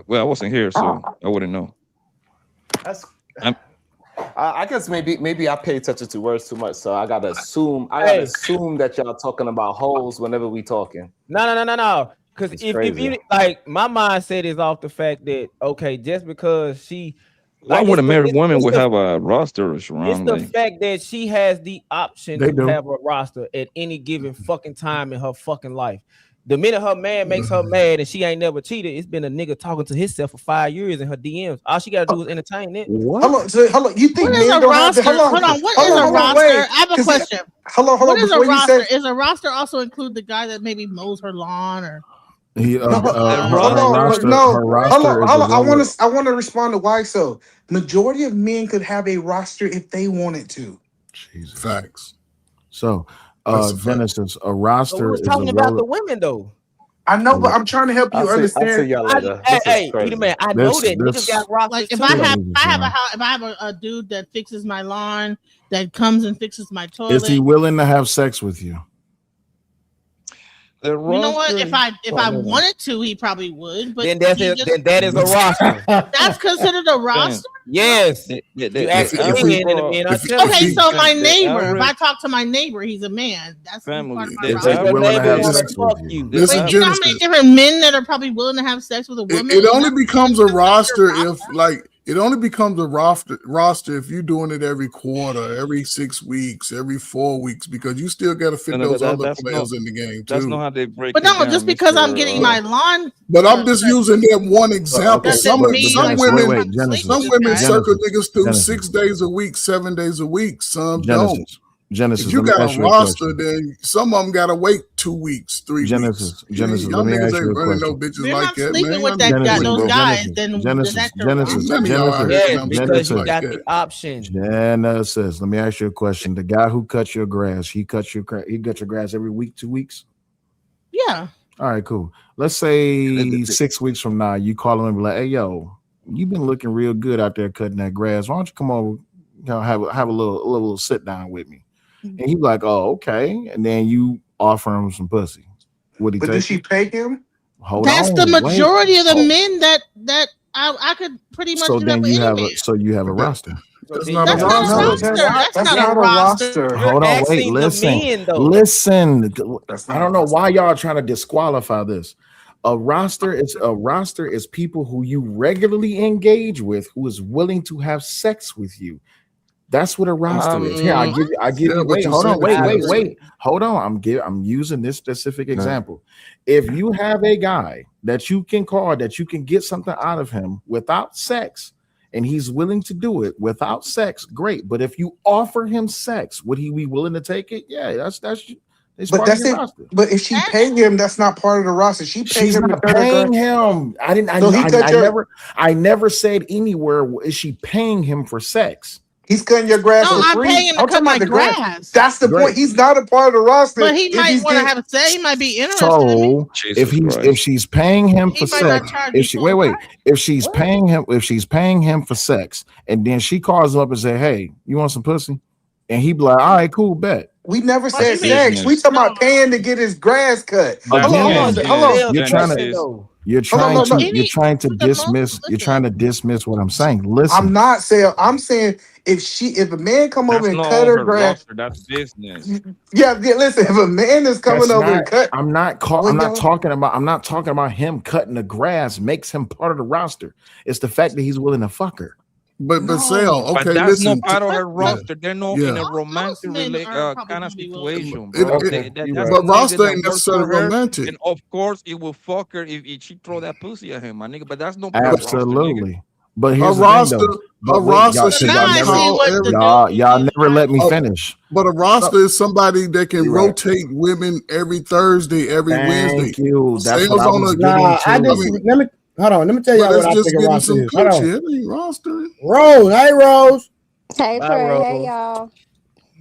[SPEAKER 1] Well, I wasn't here, so I wouldn't know.
[SPEAKER 16] That's. I guess maybe I pay attention to words too much, so I gotta assume that y'all talking about hoes whenever we talking.
[SPEAKER 10] No. Because if
[SPEAKER 16] crazy.
[SPEAKER 10] you like, my mindset is off the fact that okay, just because she,
[SPEAKER 1] Why
[SPEAKER 10] like,
[SPEAKER 1] would a married woman
[SPEAKER 10] it's
[SPEAKER 1] would
[SPEAKER 10] the-
[SPEAKER 1] have a roster? It's
[SPEAKER 10] It's
[SPEAKER 1] wrong.
[SPEAKER 10] the
[SPEAKER 1] Like,
[SPEAKER 10] fact that she has the option
[SPEAKER 21] They
[SPEAKER 10] to
[SPEAKER 21] do.
[SPEAKER 10] have a roster at any given fucking time in her fucking life. The minute her man makes her mad and she ain't never cheated, it's been a nigga talking to himself for 5 years in her DMs. All she gotta do is entertain it.
[SPEAKER 21] What?
[SPEAKER 19] Hold on. You think
[SPEAKER 7] What is
[SPEAKER 19] men
[SPEAKER 7] a
[SPEAKER 19] don't have
[SPEAKER 7] roster?
[SPEAKER 19] to?
[SPEAKER 7] Hold on. What is a roster?
[SPEAKER 19] Wait.
[SPEAKER 7] I have a question.
[SPEAKER 19] Hold
[SPEAKER 7] What
[SPEAKER 19] on.
[SPEAKER 7] is a
[SPEAKER 19] Before you
[SPEAKER 7] roster?
[SPEAKER 19] say,
[SPEAKER 7] Is a roster also include the guy that maybe mows her lawn or?
[SPEAKER 21] He
[SPEAKER 19] her
[SPEAKER 21] roster.
[SPEAKER 19] I want to respond to why so. Majority of men could have a roster if they wanted to.
[SPEAKER 21] Jesus.
[SPEAKER 20] Facts.
[SPEAKER 21] So,
[SPEAKER 20] That's a fact.
[SPEAKER 21] Genesis, a
[SPEAKER 10] So
[SPEAKER 21] roster
[SPEAKER 10] we was
[SPEAKER 21] is
[SPEAKER 10] talking
[SPEAKER 21] a
[SPEAKER 10] about the women though.
[SPEAKER 19] I know, but I'm trying to help you
[SPEAKER 16] I'll see
[SPEAKER 19] understand.
[SPEAKER 16] y'all later. This is
[SPEAKER 10] Hey,
[SPEAKER 16] crazy.
[SPEAKER 10] Peter Man, I know that niggas
[SPEAKER 21] This-
[SPEAKER 10] got rosters
[SPEAKER 7] Like if
[SPEAKER 10] too.
[SPEAKER 7] I have
[SPEAKER 21] man.
[SPEAKER 7] if I have a dude that fixes my lawn, that comes and fixes my toilet.
[SPEAKER 21] Is he willing to have sex with you?
[SPEAKER 1] the
[SPEAKER 7] You know what?
[SPEAKER 1] roster-
[SPEAKER 7] If I wanted to, he probably would. But
[SPEAKER 10] then that is a roster.
[SPEAKER 7] that's considered a roster.
[SPEAKER 10] Yes. You ask
[SPEAKER 1] average
[SPEAKER 10] me, and
[SPEAKER 1] bro-
[SPEAKER 10] the men are telling
[SPEAKER 7] Okay,
[SPEAKER 10] you.
[SPEAKER 7] so my
[SPEAKER 1] the
[SPEAKER 7] neighbor. If
[SPEAKER 1] average-
[SPEAKER 7] I talk to my neighbor, he's a man. That's part
[SPEAKER 1] Family.
[SPEAKER 7] of my
[SPEAKER 1] The
[SPEAKER 7] roster.
[SPEAKER 21] Is he willing to have
[SPEAKER 10] wanna
[SPEAKER 21] sex
[SPEAKER 10] fuck
[SPEAKER 21] with you?
[SPEAKER 10] you.
[SPEAKER 7] But you know how many different men that are probably willing to have sex with a woman?
[SPEAKER 20] It only becomes a roster if it only becomes a roster if you're doing it every quarter, every 6 weeks, every 4 weeks, because you still got to fit
[SPEAKER 1] No,
[SPEAKER 20] those
[SPEAKER 1] but
[SPEAKER 20] other
[SPEAKER 1] that's
[SPEAKER 20] players
[SPEAKER 1] not-
[SPEAKER 20] in the game too.
[SPEAKER 1] That's not how they break.
[SPEAKER 7] But
[SPEAKER 1] it
[SPEAKER 7] no,
[SPEAKER 1] down,
[SPEAKER 7] just because I'm
[SPEAKER 1] Mr.
[SPEAKER 7] getting my lawn.
[SPEAKER 20] But I'm just using that one example.
[SPEAKER 7] Okay,
[SPEAKER 20] Some
[SPEAKER 7] but Genesis,
[SPEAKER 20] women,
[SPEAKER 7] wait, Genesis,
[SPEAKER 20] some women
[SPEAKER 7] Genesis,
[SPEAKER 20] circle niggas through
[SPEAKER 21] Genesis.
[SPEAKER 20] 6 days a week, 7 days a week. Some don't.
[SPEAKER 21] Genesis,
[SPEAKER 20] If you
[SPEAKER 21] let me
[SPEAKER 20] got
[SPEAKER 21] ask
[SPEAKER 20] a
[SPEAKER 21] you a
[SPEAKER 20] roster,
[SPEAKER 21] question.
[SPEAKER 20] then some of them gotta wait 2 weeks, 3
[SPEAKER 21] Genesis,
[SPEAKER 20] weeks.
[SPEAKER 21] Genesis,
[SPEAKER 20] Y'all
[SPEAKER 21] let me
[SPEAKER 20] niggas
[SPEAKER 21] ask
[SPEAKER 20] ain't
[SPEAKER 21] you a
[SPEAKER 20] running no
[SPEAKER 21] question.
[SPEAKER 20] bitches
[SPEAKER 7] If you're
[SPEAKER 20] like
[SPEAKER 7] not
[SPEAKER 20] that,
[SPEAKER 7] sleeping
[SPEAKER 20] man.
[SPEAKER 7] with those guys, then
[SPEAKER 21] Genesis,
[SPEAKER 7] that's your
[SPEAKER 21] Genesis,
[SPEAKER 20] None of y'all out here
[SPEAKER 10] Yes,
[SPEAKER 20] running
[SPEAKER 10] because
[SPEAKER 20] bitches
[SPEAKER 10] you
[SPEAKER 20] like
[SPEAKER 10] got
[SPEAKER 20] that.
[SPEAKER 10] the option.
[SPEAKER 21] Genesis, let me ask you a question. The guy who cuts your grass, he cuts your grass every week, 2 weeks?
[SPEAKER 7] Yeah.
[SPEAKER 21] All right, cool. Let's say 6 weeks from now, you call him and be like, "Hey, yo, you've been looking real good out there cutting that grass. Why don't you come over, have a little sit down with me?" And he's like, "Oh, okay." And then you offer him some pussy. Would he
[SPEAKER 19] But
[SPEAKER 21] take
[SPEAKER 19] did she
[SPEAKER 21] it?
[SPEAKER 19] pay him?
[SPEAKER 21] Hold
[SPEAKER 7] That's
[SPEAKER 21] on,
[SPEAKER 7] the majority
[SPEAKER 21] wait.
[SPEAKER 7] of the
[SPEAKER 21] Oh,
[SPEAKER 7] men that I could pretty much
[SPEAKER 21] so
[SPEAKER 7] do that
[SPEAKER 21] then
[SPEAKER 7] with
[SPEAKER 21] you
[SPEAKER 7] any
[SPEAKER 21] have
[SPEAKER 7] man.
[SPEAKER 21] a roster.
[SPEAKER 20] That's
[SPEAKER 10] then
[SPEAKER 20] not a
[SPEAKER 7] That's not a
[SPEAKER 20] roster.
[SPEAKER 7] roster. That's
[SPEAKER 19] That's
[SPEAKER 7] not
[SPEAKER 19] not
[SPEAKER 7] a
[SPEAKER 19] a
[SPEAKER 7] roster.
[SPEAKER 19] roster.
[SPEAKER 10] You're
[SPEAKER 21] Hold on, wait,
[SPEAKER 10] asking the men though.
[SPEAKER 21] listen.
[SPEAKER 19] That's
[SPEAKER 21] I
[SPEAKER 19] not
[SPEAKER 21] don't
[SPEAKER 19] a
[SPEAKER 21] know
[SPEAKER 19] roster.
[SPEAKER 21] why y'all are trying to disqualify this. A roster is people who you regularly engage with, who is willing to have sex with you. That's what a roster is. Here, I give
[SPEAKER 20] Yeah,
[SPEAKER 21] you.
[SPEAKER 20] but
[SPEAKER 21] Wait,
[SPEAKER 20] you
[SPEAKER 21] hold
[SPEAKER 20] said
[SPEAKER 21] on.
[SPEAKER 20] it's
[SPEAKER 21] Wait. Hold on. I'm using this specific example. If you have a guy that you can call, that you can get something out of him without sex, and he's willing to do it without sex, great. But if you offer him sex, would he be willing to take it? Yeah, that's
[SPEAKER 19] But
[SPEAKER 21] part of
[SPEAKER 19] that's
[SPEAKER 21] your
[SPEAKER 19] it.
[SPEAKER 21] roster.
[SPEAKER 19] But if she paid him, that's not part of the roster. She paid
[SPEAKER 21] She's
[SPEAKER 19] him to
[SPEAKER 21] not
[SPEAKER 19] cut her
[SPEAKER 21] paying
[SPEAKER 19] grass.
[SPEAKER 21] him. I didn't.
[SPEAKER 19] So he cut your.
[SPEAKER 21] I never said anywhere is she paying him for sex.
[SPEAKER 19] He's cutting your grass
[SPEAKER 7] No,
[SPEAKER 19] for
[SPEAKER 7] I'm
[SPEAKER 19] free.
[SPEAKER 7] paying him to
[SPEAKER 19] I'm
[SPEAKER 7] cut
[SPEAKER 19] talking
[SPEAKER 7] my
[SPEAKER 19] about the grass.
[SPEAKER 7] grass.
[SPEAKER 19] That's the point. He's not a part of the roster.
[SPEAKER 7] But he
[SPEAKER 19] if
[SPEAKER 7] might
[SPEAKER 19] he's
[SPEAKER 7] want to
[SPEAKER 19] getting,
[SPEAKER 7] have a say. He might be interested in me.
[SPEAKER 21] So if she's paying him for
[SPEAKER 7] He might not
[SPEAKER 21] sex,
[SPEAKER 7] charge me
[SPEAKER 21] if she
[SPEAKER 7] full price.
[SPEAKER 21] if she's paying him for sex, and then she calls up and say, "Hey, you want some pussy?" and he be like, "All right, cool, bet."
[SPEAKER 19] we never
[SPEAKER 7] What do
[SPEAKER 19] said
[SPEAKER 7] you mean?
[SPEAKER 19] sex. We talking about paying to get his grass cut.
[SPEAKER 1] That's
[SPEAKER 19] Hold on,
[SPEAKER 1] again,
[SPEAKER 19] hold on.
[SPEAKER 21] You're trying to dismiss what I'm saying. Listen,
[SPEAKER 19] I'm not saying. I'm saying if a man come over
[SPEAKER 1] That's
[SPEAKER 19] and
[SPEAKER 1] not
[SPEAKER 19] cut
[SPEAKER 1] on
[SPEAKER 19] her
[SPEAKER 1] her
[SPEAKER 19] grass.
[SPEAKER 1] roster. That's business.
[SPEAKER 19] Yeah, listen. If a man is coming
[SPEAKER 21] that's
[SPEAKER 19] over
[SPEAKER 21] not.
[SPEAKER 19] and cut,
[SPEAKER 21] I'm not talking about him cutting the grass makes him part of the roster. It's the fact that he's willing to fuck her.
[SPEAKER 20] But Sal,
[SPEAKER 1] But
[SPEAKER 20] okay,
[SPEAKER 1] that's
[SPEAKER 20] listen.
[SPEAKER 1] not part of her roster. They're not in a romantic
[SPEAKER 7] men are
[SPEAKER 1] kind of situation,
[SPEAKER 20] It-
[SPEAKER 1] bro.
[SPEAKER 20] it-
[SPEAKER 1] That's
[SPEAKER 20] but
[SPEAKER 1] the nigga
[SPEAKER 20] roster
[SPEAKER 1] that
[SPEAKER 20] ain't
[SPEAKER 1] works
[SPEAKER 20] necessarily
[SPEAKER 1] for her,
[SPEAKER 20] romantic.
[SPEAKER 1] and of course it will fuck her if she throw that pussy at him, my nigga. But that's no part of roster, nigga.
[SPEAKER 21] Absolutely. But
[SPEAKER 20] A
[SPEAKER 21] here's the
[SPEAKER 20] roster,
[SPEAKER 21] thing, though. But
[SPEAKER 20] a
[SPEAKER 21] wait,
[SPEAKER 20] roster
[SPEAKER 21] y'all,
[SPEAKER 20] should
[SPEAKER 21] y'all
[SPEAKER 20] be
[SPEAKER 21] never,
[SPEAKER 20] called every.
[SPEAKER 21] y'all never let me finish.
[SPEAKER 20] But a roster is somebody that can
[SPEAKER 21] You're right.
[SPEAKER 20] rotate women every Thursday, every Wednesday.
[SPEAKER 21] Thank you. That's what
[SPEAKER 20] Sales
[SPEAKER 21] I
[SPEAKER 20] on
[SPEAKER 21] was
[SPEAKER 20] a.
[SPEAKER 21] getting
[SPEAKER 2] Nah, I
[SPEAKER 21] to.
[SPEAKER 2] just let me hold on. Let me tell
[SPEAKER 20] But
[SPEAKER 2] y'all
[SPEAKER 20] that's
[SPEAKER 2] what I
[SPEAKER 20] just
[SPEAKER 2] think a
[SPEAKER 20] getting
[SPEAKER 2] roster
[SPEAKER 20] some
[SPEAKER 2] is. Hold on.
[SPEAKER 20] coochie. It ain't roster.
[SPEAKER 2] Rose, hey Rose.
[SPEAKER 14] Hey
[SPEAKER 10] Bye,
[SPEAKER 14] Trey,
[SPEAKER 10] Rose.
[SPEAKER 14] hey y'all.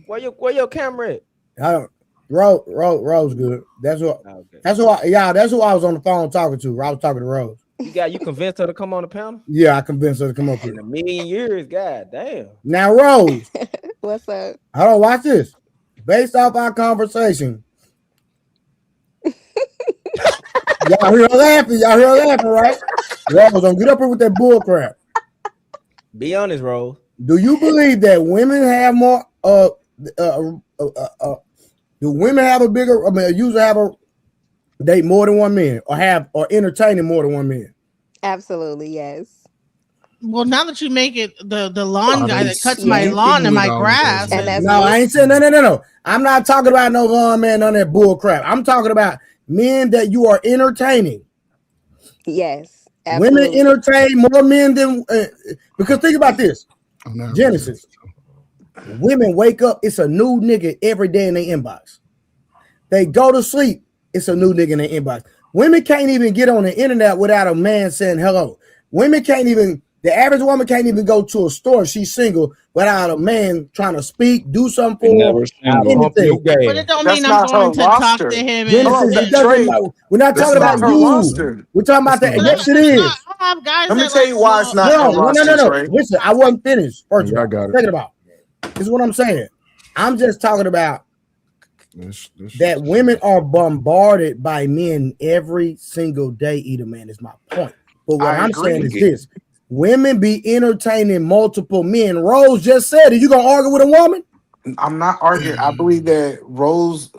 [SPEAKER 10] Where your camera at?
[SPEAKER 2] Hold on. Rose good. That's what.
[SPEAKER 10] Okay.
[SPEAKER 2] That's who I was on the phone talking to. I was talking to Rose.
[SPEAKER 10] You convinced her to come on the panel?
[SPEAKER 2] Yeah, I convinced her to come up here.
[SPEAKER 10] In a million years, god damn.
[SPEAKER 2] Now, Rose,
[SPEAKER 14] What's up?
[SPEAKER 2] hold on, watch this. Based off our conversation, y'all hear her laughing. Y'all hear her laughing, right? Rose, don't get up here with that bull crap.
[SPEAKER 10] Be honest, Rose.
[SPEAKER 2] Do you believe that women have more? Do women have a bigger? I mean, a user have a date more than one man, or entertaining more than one man?
[SPEAKER 14] Absolutely, yes.
[SPEAKER 7] Well, now that you make it the lawn guy that cuts my
[SPEAKER 2] Yeah.
[SPEAKER 7] lawn and my grass,
[SPEAKER 14] And that's
[SPEAKER 2] No, I ain't saying no. I'm not talking about no lawn man, none of that bull crap. I'm talking about men that you are entertaining.
[SPEAKER 14] Yes, absolutely.
[SPEAKER 2] Women entertain more men than because think about this. Genesis. Women wake up, it's a new nigga every day in their inbox. They go to sleep, it's a new nigga in their inbox. Women can't even get on the internet without a man saying hello. Women can't even, the average woman can't even go to a store if she's single without a man trying to speak, do something for her, anything.
[SPEAKER 7] but it don't mean I'm going to talk to him.
[SPEAKER 2] Genesis, it doesn't matter. We're not talking about you. We're talking about that. Yes, it is.
[SPEAKER 7] I have guys
[SPEAKER 19] Let me
[SPEAKER 7] that
[SPEAKER 19] tell you why it's not her roster,
[SPEAKER 2] No.
[SPEAKER 19] Trey.
[SPEAKER 2] Listen, I wasn't finished. First of
[SPEAKER 21] Yeah, I
[SPEAKER 2] all,
[SPEAKER 21] got it.
[SPEAKER 2] second of all, this is what I'm saying. I'm just talking about that women are bombarded by men every single day. Either man is my point. But what I'm saying is this: women be entertaining multiple men. Rose just said, "Are you gonna argue with a woman?"
[SPEAKER 19] I'm not arguing. I believe that Rose.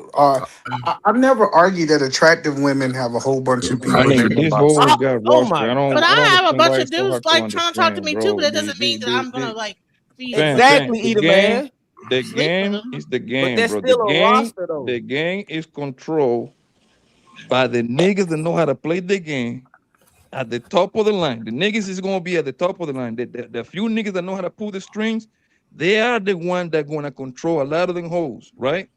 [SPEAKER 19] I've never argued that attractive women have a whole bunch of people
[SPEAKER 1] I
[SPEAKER 19] in their
[SPEAKER 1] think this
[SPEAKER 19] inbox.
[SPEAKER 1] whole got roster. I don't.
[SPEAKER 7] But I have a
[SPEAKER 1] understand
[SPEAKER 7] bunch
[SPEAKER 1] why
[SPEAKER 7] of
[SPEAKER 1] it's so
[SPEAKER 7] dudes
[SPEAKER 1] hard
[SPEAKER 7] like trying to talk to
[SPEAKER 1] understand,
[SPEAKER 7] me
[SPEAKER 1] bro.
[SPEAKER 7] too, but that doesn't mean that I'm gonna like feed
[SPEAKER 10] Exactly,
[SPEAKER 1] The
[SPEAKER 10] Eat a
[SPEAKER 1] game,
[SPEAKER 10] man.
[SPEAKER 1] the game is the game,
[SPEAKER 10] that's
[SPEAKER 1] bro.
[SPEAKER 10] still a roster, though.
[SPEAKER 1] The game is controlled by the niggas that know how to play the game at the top of the line. The niggas is gonna be at the top of the line. The few niggas that know how to pull the strings, they are the one that gonna control a lot of them hoes, right?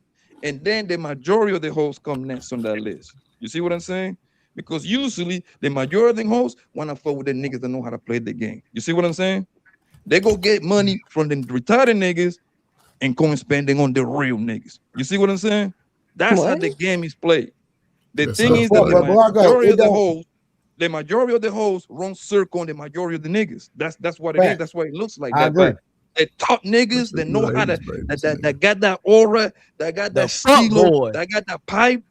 [SPEAKER 1] And then the majority of the hoes come next on that list. You see what I'm saying? Because usually the majority of the hoes wanna fuck with the niggas that know how to play the game. You see what I'm saying? They go get money from the retired niggas and go and spending on the real niggas. You see what I'm saying? That's how the game is played. The thing is that the majority of the hoes run circle on the majority of the niggas. That's what it is. That's why it looks like that. But the top niggas that know how to that got that aura, that got that stilo, that got that pipe.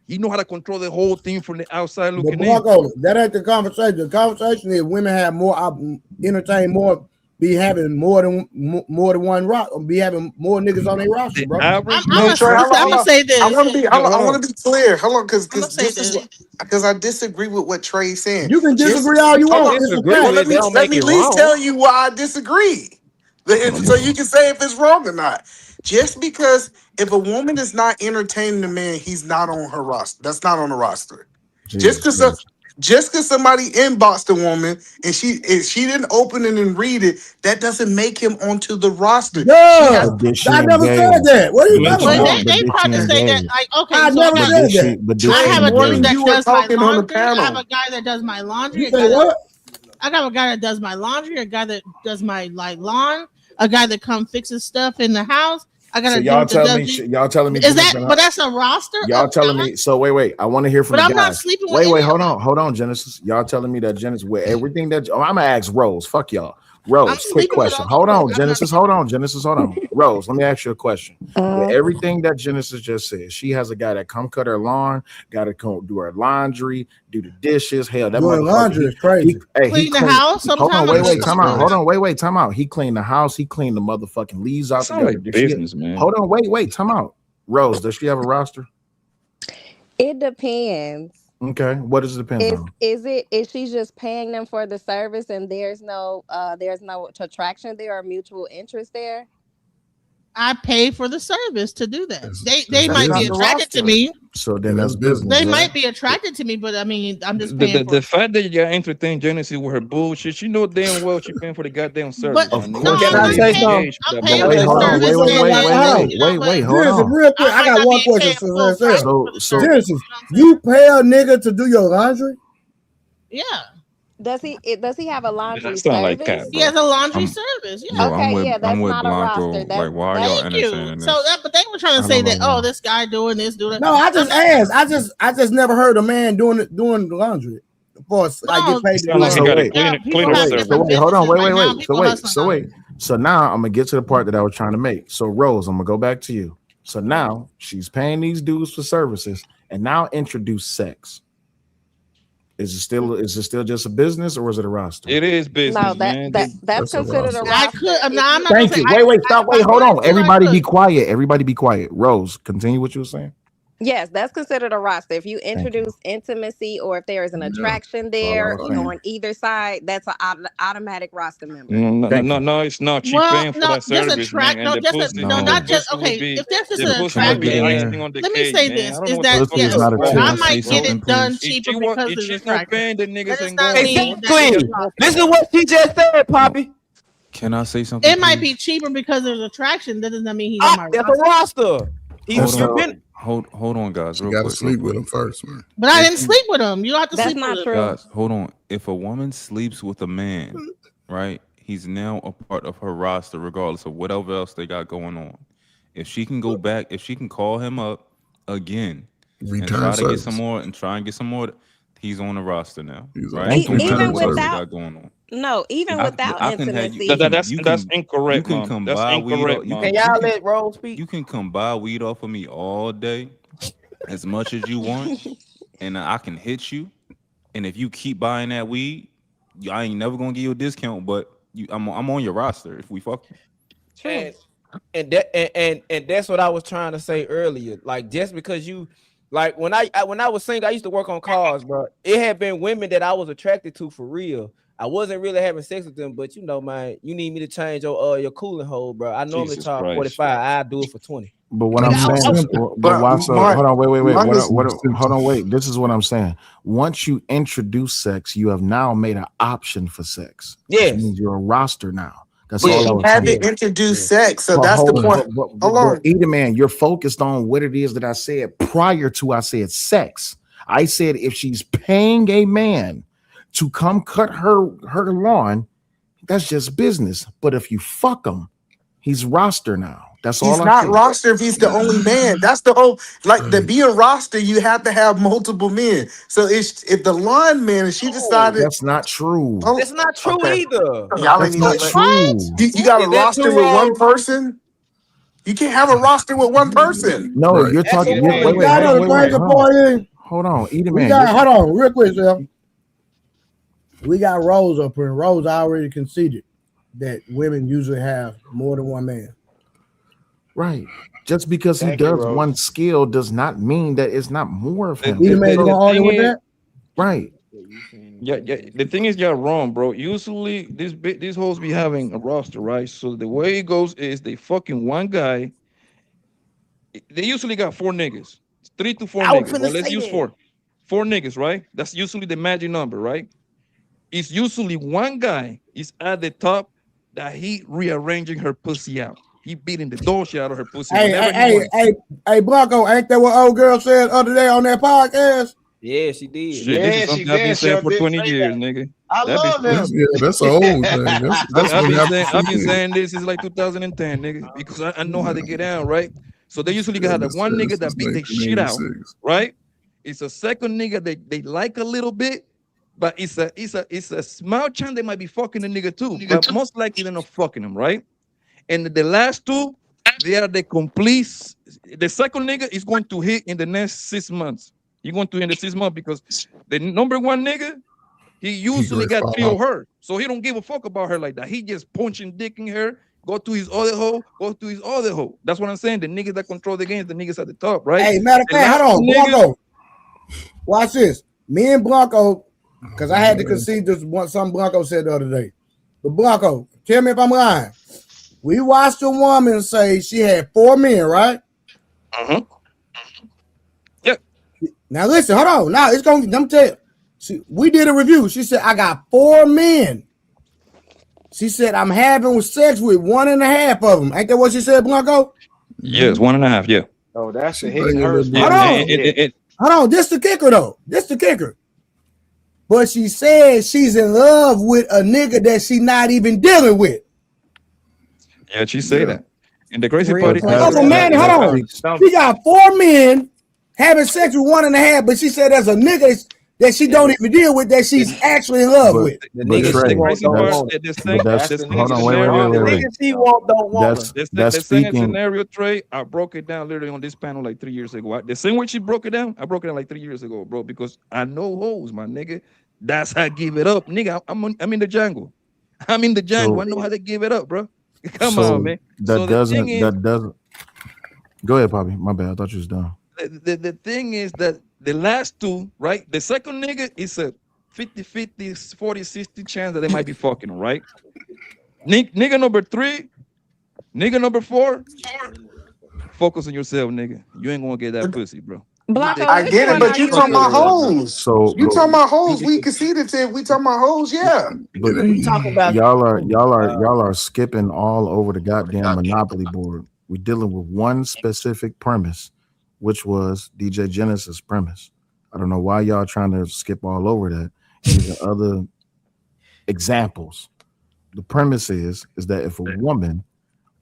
[SPEAKER 1] He know how to control the whole thing from the outside
[SPEAKER 2] But
[SPEAKER 1] looking in.
[SPEAKER 2] Blanco, that ain't the conversation. The conversation is women have more, entertain more, be having more than one rock, be having more niggas on their roster, bro.
[SPEAKER 7] I'm gonna say this.
[SPEAKER 19] I want to be clear. Hold on, because I disagree with what Trey's saying.
[SPEAKER 2] You can disagree all you want.
[SPEAKER 19] Let me at least tell you why I disagree. So you can say if it's wrong or not. Just because if a woman is not entertaining a man, he's not on her roster. That's not on the roster. Just because somebody inboxed a woman and she didn't open it and read it, that doesn't make him onto the roster.
[SPEAKER 2] Yeah, I never said that. What are you talking about?
[SPEAKER 7] They probably say that like, okay,
[SPEAKER 2] I
[SPEAKER 7] so
[SPEAKER 2] never said that.
[SPEAKER 7] I have a dude that
[SPEAKER 19] you were
[SPEAKER 7] does my
[SPEAKER 19] talking on the
[SPEAKER 7] laundry. I have
[SPEAKER 19] panel.
[SPEAKER 7] a guy that does my laundry.
[SPEAKER 2] You say what?
[SPEAKER 7] I got a guy that does my laundry, a guy that does my lawn, a guy that comes fixes stuff in the house. I got
[SPEAKER 21] So
[SPEAKER 7] a
[SPEAKER 21] y'all
[SPEAKER 7] dude that
[SPEAKER 21] tell me,
[SPEAKER 7] does
[SPEAKER 21] y'all telling me,
[SPEAKER 7] is that? But that's a roster.
[SPEAKER 21] y'all telling me. So wait. I want to hear from
[SPEAKER 7] But
[SPEAKER 21] the
[SPEAKER 7] I'm not
[SPEAKER 21] guys.
[SPEAKER 7] sleeping with
[SPEAKER 21] Wait,
[SPEAKER 7] any of
[SPEAKER 21] hold on, Genesis. Y'all telling me that Genesis with everything that I'm gonna ask Rose. Fuck y'all. Rose, quick question. Hold on, Genesis. Hold on. Rose, let me ask you a question. With everything that Genesis just said, she has a guy that come cut her lawn, got to come do her laundry, do the dishes. Hell, that
[SPEAKER 2] Doing laundry is crazy.
[SPEAKER 7] Clean the house.
[SPEAKER 21] Hold on,
[SPEAKER 7] Sometimes
[SPEAKER 21] wait, time out. Hold on, wait, time out. He cleaned the house. He cleaned the motherfucking leaves out
[SPEAKER 1] Sound
[SPEAKER 21] together.
[SPEAKER 1] like business, man.
[SPEAKER 21] Hold on, wait, time out. Rose, does she have a roster?
[SPEAKER 14] It depends.
[SPEAKER 21] Okay, what does it depend on?
[SPEAKER 14] Is she just paying them for the service and there's no attraction there or mutual interest there?
[SPEAKER 7] I pay for the service to do that. They might be attracted to me.
[SPEAKER 21] So then that's business.
[SPEAKER 7] They
[SPEAKER 21] right?
[SPEAKER 7] might be attracted to me, but I mean, I'm just paying for
[SPEAKER 1] The fact that you got entertain Genesis with her bullshit, she know damn well she paying for the goddamn service.
[SPEAKER 7] But
[SPEAKER 1] my nigga.
[SPEAKER 7] no,
[SPEAKER 1] She
[SPEAKER 7] I'm not
[SPEAKER 1] engaged
[SPEAKER 7] paying.
[SPEAKER 1] with
[SPEAKER 7] I'm
[SPEAKER 1] that
[SPEAKER 7] paying
[SPEAKER 1] boy.
[SPEAKER 7] for the service.
[SPEAKER 21] Wait, hold
[SPEAKER 2] Genesis,
[SPEAKER 21] on.
[SPEAKER 2] real quick, I got one question.
[SPEAKER 21] So
[SPEAKER 2] Genesis, you pay a nigga to do your laundry?
[SPEAKER 7] Yeah.
[SPEAKER 14] Does he have a laundry
[SPEAKER 1] sound like
[SPEAKER 14] service?
[SPEAKER 1] cat,
[SPEAKER 7] He has a laundry service. Yeah.
[SPEAKER 5] Bro, I'm with,
[SPEAKER 14] yeah, that's
[SPEAKER 5] I'm with
[SPEAKER 14] not a
[SPEAKER 5] Blanco.
[SPEAKER 14] roster.
[SPEAKER 5] Like, why are y'all
[SPEAKER 7] Thank you.
[SPEAKER 5] entertaining this?
[SPEAKER 7] So but they were trying to say that, oh, this guy doing this, doing that.
[SPEAKER 2] No, I just asked. I just never heard a man doing the laundry. For like get paid to do
[SPEAKER 21] So
[SPEAKER 2] it.
[SPEAKER 21] wait, hold on, wait. So now I'm gonna get to the part that I was trying to make. So Rose, I'm gonna go back to you. So now she's paying these dudes for services, and now introduce sex. Is it still just a business, or is it a roster?
[SPEAKER 1] It is business, man.
[SPEAKER 14] That's considered a roster.
[SPEAKER 7] I could. I'm not
[SPEAKER 21] Thank you. Wait, stop. Wait, hold on. Everybody be quiet. Everybody be quiet. Rose, continue what you were saying.
[SPEAKER 14] Yes, that's considered a roster. If you introduce intimacy or if there is an attraction there on either side, that's an automatic roster member.
[SPEAKER 1] No, it's not. She paying for that service, man. And the pussy,
[SPEAKER 7] not just
[SPEAKER 1] okay.
[SPEAKER 7] if there's just
[SPEAKER 1] The
[SPEAKER 7] an
[SPEAKER 1] pussy would be
[SPEAKER 7] attraction.
[SPEAKER 1] icing on the
[SPEAKER 7] Let me
[SPEAKER 1] cake,
[SPEAKER 7] say
[SPEAKER 1] man.
[SPEAKER 7] this:
[SPEAKER 1] I don't
[SPEAKER 7] is
[SPEAKER 1] know
[SPEAKER 7] that
[SPEAKER 1] what the fuck
[SPEAKER 7] yes,
[SPEAKER 1] is wrong.
[SPEAKER 7] I might get it done cheaper because
[SPEAKER 1] If
[SPEAKER 7] there's
[SPEAKER 1] she's not
[SPEAKER 7] attraction.
[SPEAKER 1] paying, the niggas
[SPEAKER 7] That
[SPEAKER 1] ain't
[SPEAKER 7] does not
[SPEAKER 1] going.
[SPEAKER 7] mean
[SPEAKER 10] Exactly. This is what she just said, Poppy.
[SPEAKER 5] Can I say something?
[SPEAKER 7] It might be cheaper because there's attraction. That doesn't mean he's on my
[SPEAKER 10] That's a roster.
[SPEAKER 5] Hold on, guys.
[SPEAKER 20] You
[SPEAKER 5] Real
[SPEAKER 20] gotta
[SPEAKER 5] quick.
[SPEAKER 20] sleep with him first, man.
[SPEAKER 7] But I didn't sleep with him. You don't have to sleep with him.
[SPEAKER 5] Guys, hold on. If a woman sleeps with a man, right, he's now a part of her roster, regardless of whatever else they got going on. If she can go back, if she can call him up again and try to get some more and try and get some more, he's on the roster now. Right?
[SPEAKER 14] Even
[SPEAKER 5] what else they
[SPEAKER 14] without
[SPEAKER 5] got going on.
[SPEAKER 14] no, even without intimacy.
[SPEAKER 1] That's incorrect,
[SPEAKER 5] You can
[SPEAKER 1] Mom.
[SPEAKER 5] come
[SPEAKER 1] That's
[SPEAKER 5] buy weed.
[SPEAKER 1] incorrect,
[SPEAKER 5] You
[SPEAKER 1] Mom.
[SPEAKER 5] can,
[SPEAKER 10] y'all let Rose speak?
[SPEAKER 5] You can come buy weed off of me all day, as much as you want, and I can hit you. And if you keep buying that weed, I ain't never gonna give you a discount. But I'm on your roster if we fuck.
[SPEAKER 10] And that's what I was trying to say earlier. Like just because you, like when I was single, I used to work on cars, bro. It had been women that I was attracted to for real. I wasn't really having sex with them, but you know, man, you need me to change your cooling hole, bro. I normally
[SPEAKER 21] Jesus
[SPEAKER 10] charge
[SPEAKER 21] Christ.
[SPEAKER 10] 45. I do it for 20.
[SPEAKER 21] But what I'm saying, but why so? Hold on, wait. Hold on, wait. This is what I'm saying. Once you introduce sex, you have now made an option for sex.
[SPEAKER 10] Yes,
[SPEAKER 21] which means you're a roster now. That's
[SPEAKER 19] But
[SPEAKER 21] all I
[SPEAKER 19] you
[SPEAKER 21] was
[SPEAKER 19] haven't
[SPEAKER 21] saying.
[SPEAKER 19] introduced sex, so that's the point. Hold on.
[SPEAKER 21] Either man, you're focused on what it is that I said prior to I said sex. I said if she's paying a man to come cut her lawn, that's just business. But if you fuck him, he's roster now. That's all.
[SPEAKER 19] He's not roster if he's the only man. That's the whole to be a roster, you have to have multiple men. So if the lawn man, if she decided
[SPEAKER 21] that's not true.
[SPEAKER 10] That's not true either.
[SPEAKER 19] Y'all ain't even you got a roster with one person. You can't have a roster with one person.
[SPEAKER 21] No, you're talking. Wait, hold on. Either man.
[SPEAKER 2] Hold on, real quick, Sal. We got Rose up here. Rose already conceded that women usually have more than one man.
[SPEAKER 21] Right. Just because he does one skill does not mean that it's not more of him.
[SPEAKER 2] Either man, you gonna argue with that?
[SPEAKER 21] Right.
[SPEAKER 1] Yeah, yeah. The thing is, you're wrong, bro. Usually, these hoes be having a roster, right? So the way it goes is they fucking one guy. They usually got 4 niggas, 3 to 4
[SPEAKER 10] I was
[SPEAKER 1] niggas,
[SPEAKER 10] finna
[SPEAKER 1] right? Let's
[SPEAKER 10] say
[SPEAKER 1] use
[SPEAKER 10] that.
[SPEAKER 1] 4 niggas, right? That's usually the magic number, right? It's usually one guy is at the top that he rearranging her pussy out. He beating the dog shit out of her pussy whenever he wants.
[SPEAKER 2] Hey, Blanco, ain't that what old girl said the other day on that podcast?
[SPEAKER 10] Yeah, she did.
[SPEAKER 1] Shit, this is something I've been saying for 20 years, nigga.
[SPEAKER 8] I love him.
[SPEAKER 20] That's an old thing. That's
[SPEAKER 1] I've
[SPEAKER 20] what
[SPEAKER 1] been
[SPEAKER 20] happened.
[SPEAKER 1] saying this is like 2010, nigga, because I know how they get down, right? So they usually got the one nigga that beat the shit out, right? It's a second nigga that they like a little bit, but it's a small chance they might be fucking the nigga too, but most likely they're not fucking him, right? And the last two, they are the complete. The second nigga is going to hit in the next 6 months. You're going to hit in the 6 months because the number one nigga, he usually got killed her. So he don't give a fuck about her like that. He just punching dick in her, go to his other hoe, go to his other hoe. That's what I'm saying. The niggas that control the game, the niggas at the top, right?
[SPEAKER 2] Hey, matter of fact, hold on, Blanco. Watch this. Me and Blanco, because I had to concede this something Blanco said the other day. But Blanco, tell me if I'm lying. We watched a woman say she had 4 men, right?
[SPEAKER 1] Uh-huh. Yeah.
[SPEAKER 2] Now listen, hold on. Now it's gonna. Let me tell you. We did a review. She said I got 4 men. She said I'm having sex with 1.5 of them. Ain't that what she said, Blanco?
[SPEAKER 1] Yes, 1.5. Yeah.
[SPEAKER 8] Oh, that's the hitting her.
[SPEAKER 2] Hold on. This the kicker though. This the kicker. But she said she's in love with a nigga that she not even dealing with.
[SPEAKER 1] Yeah, she say that. And the crazy
[SPEAKER 2] Hold
[SPEAKER 1] part is,
[SPEAKER 2] on. She got 4 men having sex with 1.5, but she said there's a nigga that she don't even deal with that she's actually in love with.
[SPEAKER 1] The crazy part, the same scenario, Trey, I broke it down literally on this panel like 3 years ago. The same way she broke it down, I broke it down like 3 years ago, bro, because I know hoes, my nigga. That's how I give it up, nigga. I'm in the jungle. I'm in the jungle. I know how to give it up, bro. Come on, man.
[SPEAKER 21] That doesn't. Go ahead, Poppy. My bad. I thought you was done.
[SPEAKER 1] The thing is that the last two, right? The second nigga is a 50-50, 40-60 chance that they might be fucking, right? Nigga number 3, nigga number 4, focus on yourself, nigga. You ain't gonna get that pussy, bro.
[SPEAKER 19] I get it, but you talking about hoes. So you talking about hoes. We conceded to it. We talking about hoes, yeah.
[SPEAKER 21] But y'all are skipping all over the goddamn Monopoly board. We're dealing with one specific premise, which was DJ Jennings' premise. I don't know why y'all trying to skip all over that. And the other examples. The premise is that if a woman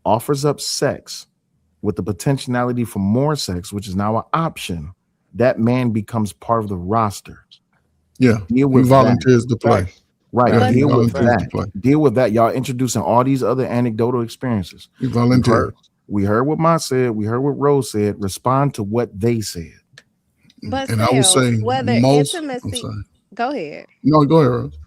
[SPEAKER 21] offers up sex with the potentiality for more sex, which is now an option, that man becomes part of the roster.
[SPEAKER 20] Yeah, he volunteers to play.
[SPEAKER 21] Right.
[SPEAKER 20] Yeah,
[SPEAKER 21] Deal with that. Deal with that. Y'all introducing all these other anecdotal experiences.
[SPEAKER 20] He volunteers.
[SPEAKER 21] We heard what Ma said. We heard what Rose said. Respond to what they said.
[SPEAKER 14] But
[SPEAKER 20] and I would say
[SPEAKER 14] whether intimacy, go ahead.
[SPEAKER 20] No, go ahead, Rose.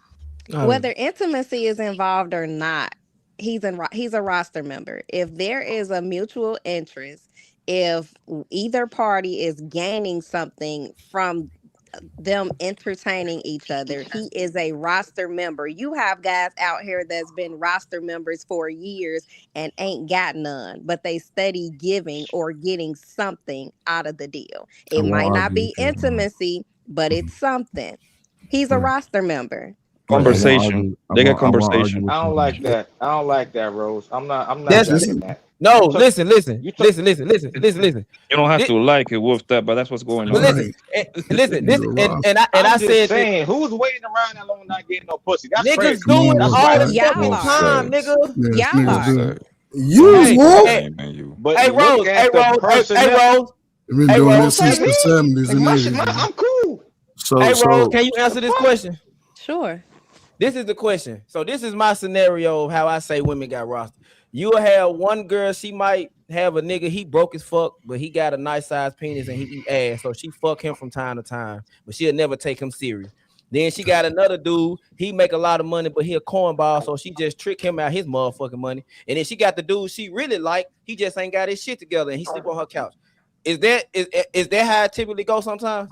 [SPEAKER 14] Whether intimacy is involved or not, he's a roster member. If there is a mutual interest, if either party is gaining something from them entertaining each other, he is a roster member. You have guys out here that's been roster members for years and ain't got none, but they steady giving or getting something out of the deal. It might not be intimacy, but it's something. He's a roster member.
[SPEAKER 1] Conversation. They got conversation.
[SPEAKER 8] I don't like that. I don't like that, Rose. I'm not
[SPEAKER 10] liking that. No, listen. You
[SPEAKER 1] don't have to like it with that, but that's what's going on.
[SPEAKER 10] Listen, I said,
[SPEAKER 8] saying, who's waiting around that long not getting no pussy? That's
[SPEAKER 10] niggas
[SPEAKER 8] crazy.
[SPEAKER 10] doing
[SPEAKER 8] That's
[SPEAKER 10] all
[SPEAKER 8] crazy.
[SPEAKER 10] the fucking time, nigga. Hey, Rose.
[SPEAKER 20] We've been doing this since the 70s and 80s.
[SPEAKER 8] I'm cool.
[SPEAKER 10] Hey, Rose, can you answer this question?
[SPEAKER 14] Sure.
[SPEAKER 10] This is the question. So this is my scenario of how I say women got rostered. You'll have one girl, she might have a nigga, he broke as fuck, but he got a nice size penis and he eat ass. So she fuck him from time to time, but she'll never take him serious. Then she got another dude, he make a lot of money, but he a cornball, so she just trick him out his motherfucking money. And then she got the dude she really like, he just ain't got his shit together and he sleep on her couch. Is that how it typically goes sometimes?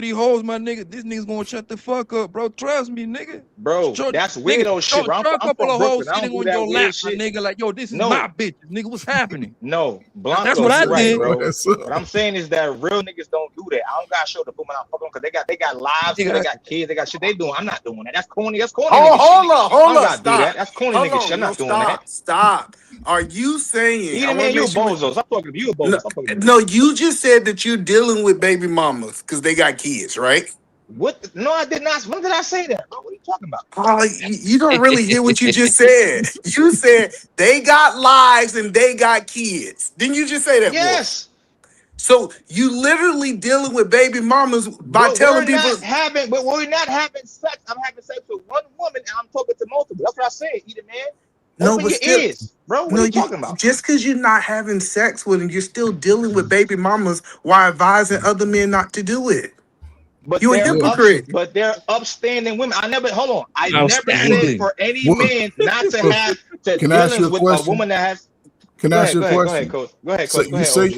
[SPEAKER 1] 3 hoes, my nigga, this nigga's gonna shut the fuck up, bro. Trust me, nigga.
[SPEAKER 8] Bro, that's weirdo shit. Bro,
[SPEAKER 1] Show a
[SPEAKER 8] I'm
[SPEAKER 1] couple
[SPEAKER 8] from
[SPEAKER 1] of hoes
[SPEAKER 8] Brooklyn. I don't
[SPEAKER 1] sitting
[SPEAKER 8] do
[SPEAKER 1] on
[SPEAKER 8] that
[SPEAKER 1] your
[SPEAKER 8] weird
[SPEAKER 1] lap, my
[SPEAKER 8] shit.
[SPEAKER 1] nigga. Like, yo, this is
[SPEAKER 8] No.
[SPEAKER 1] my bitch, nigga. What's happening?
[SPEAKER 8] No,
[SPEAKER 1] That's
[SPEAKER 8] Blanco,
[SPEAKER 1] what I
[SPEAKER 8] you're right,
[SPEAKER 1] did,
[SPEAKER 8] bro.
[SPEAKER 20] Yes, sir.
[SPEAKER 8] What I'm saying is that real niggas don't do that. I don't gotta show the woman I'm fucking because they got lives, too. They got kids, they got shit they doing. I'm not doing that. That's corny. That's corny.
[SPEAKER 19] Oh,
[SPEAKER 8] nigga shit.
[SPEAKER 19] hold
[SPEAKER 8] I don't
[SPEAKER 19] up,
[SPEAKER 8] gotta do that.
[SPEAKER 19] stop.
[SPEAKER 8] That's corny
[SPEAKER 19] Hold
[SPEAKER 8] nigga shit. I'm
[SPEAKER 19] on, no,
[SPEAKER 8] not doing that.
[SPEAKER 19] stop. Are you saying?
[SPEAKER 8] Either
[SPEAKER 19] I want
[SPEAKER 8] man,
[SPEAKER 19] to
[SPEAKER 8] you a
[SPEAKER 19] make sure.
[SPEAKER 8] bozo. Stop talking to me. You a bozo.
[SPEAKER 19] No,
[SPEAKER 8] Stop talking to me.
[SPEAKER 19] no, you just said that you're dealing with baby mamas because they got kids, right?
[SPEAKER 8] What? No, I did not. When did I say that, bro? What are you talking about?
[SPEAKER 19] You don't really hear what you just said. You said they got lives and they got kids. Didn't you just say that,
[SPEAKER 8] Yes.
[SPEAKER 19] boy? So you literally dealing with baby mamas by
[SPEAKER 8] But
[SPEAKER 19] telling people.
[SPEAKER 8] But we're not having sex. I'm having sex with one woman and I'm talking to multiple. That's what I said, either man.
[SPEAKER 19] No,
[SPEAKER 8] Open
[SPEAKER 19] but
[SPEAKER 8] your
[SPEAKER 19] still,
[SPEAKER 8] ears, bro. What are you talking about?
[SPEAKER 19] just because you're not having sex with them, you're still dealing with baby mamas while advising other men not to do it.
[SPEAKER 8] But
[SPEAKER 19] You're a hypocrite.
[SPEAKER 8] but they're upstanding women. I never I never said
[SPEAKER 1] Outstanding.
[SPEAKER 8] for any
[SPEAKER 20] What?
[SPEAKER 8] man not to have to
[SPEAKER 20] Can I ask you
[SPEAKER 8] dealings
[SPEAKER 20] a
[SPEAKER 8] with a
[SPEAKER 20] question?
[SPEAKER 8] woman that has.
[SPEAKER 20] Can I ask you a
[SPEAKER 8] Go
[SPEAKER 20] question?
[SPEAKER 8] ahead, coach. Go ahead,
[SPEAKER 20] So
[SPEAKER 8] coach. Go
[SPEAKER 20] you
[SPEAKER 8] ahead,
[SPEAKER 20] say
[SPEAKER 8] OG.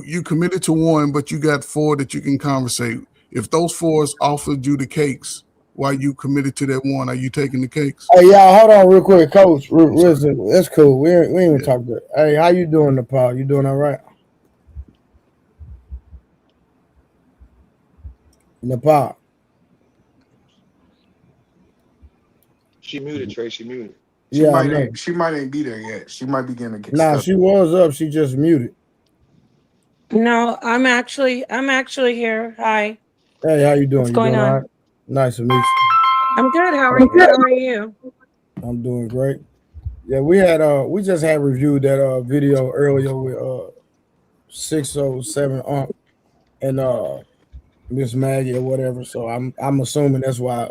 [SPEAKER 20] you committed to one, but you got 4 that you can conversate. If those 4 offered you the cakes while you committed to that one, are you taking the cakes?
[SPEAKER 2] Hey, y'all, hold on real quick, Coach. Listen, that's cool. We ain't even talk about it. Hey, how you doing, Nepal? You doing all right? Nepal.
[SPEAKER 8] She muted, Trey. She muted.
[SPEAKER 19] She
[SPEAKER 2] Yeah, I
[SPEAKER 19] might
[SPEAKER 2] know.
[SPEAKER 19] ain't. She might ain't be there yet. She might be getting to get
[SPEAKER 2] Nah,
[SPEAKER 19] stuff.
[SPEAKER 2] she was up. She just muted.
[SPEAKER 4] No, I'm actually here. Hi.
[SPEAKER 2] Hey, how you doing?
[SPEAKER 4] What's
[SPEAKER 2] You
[SPEAKER 4] going
[SPEAKER 2] doing all
[SPEAKER 4] on?
[SPEAKER 2] right? Nice to meet you.
[SPEAKER 4] I'm good. How are you? How are you?
[SPEAKER 2] I'm doing great. Yeah, we just had reviewed that video earlier with 607 and Miss Maggie or whatever. So I'm assuming that's why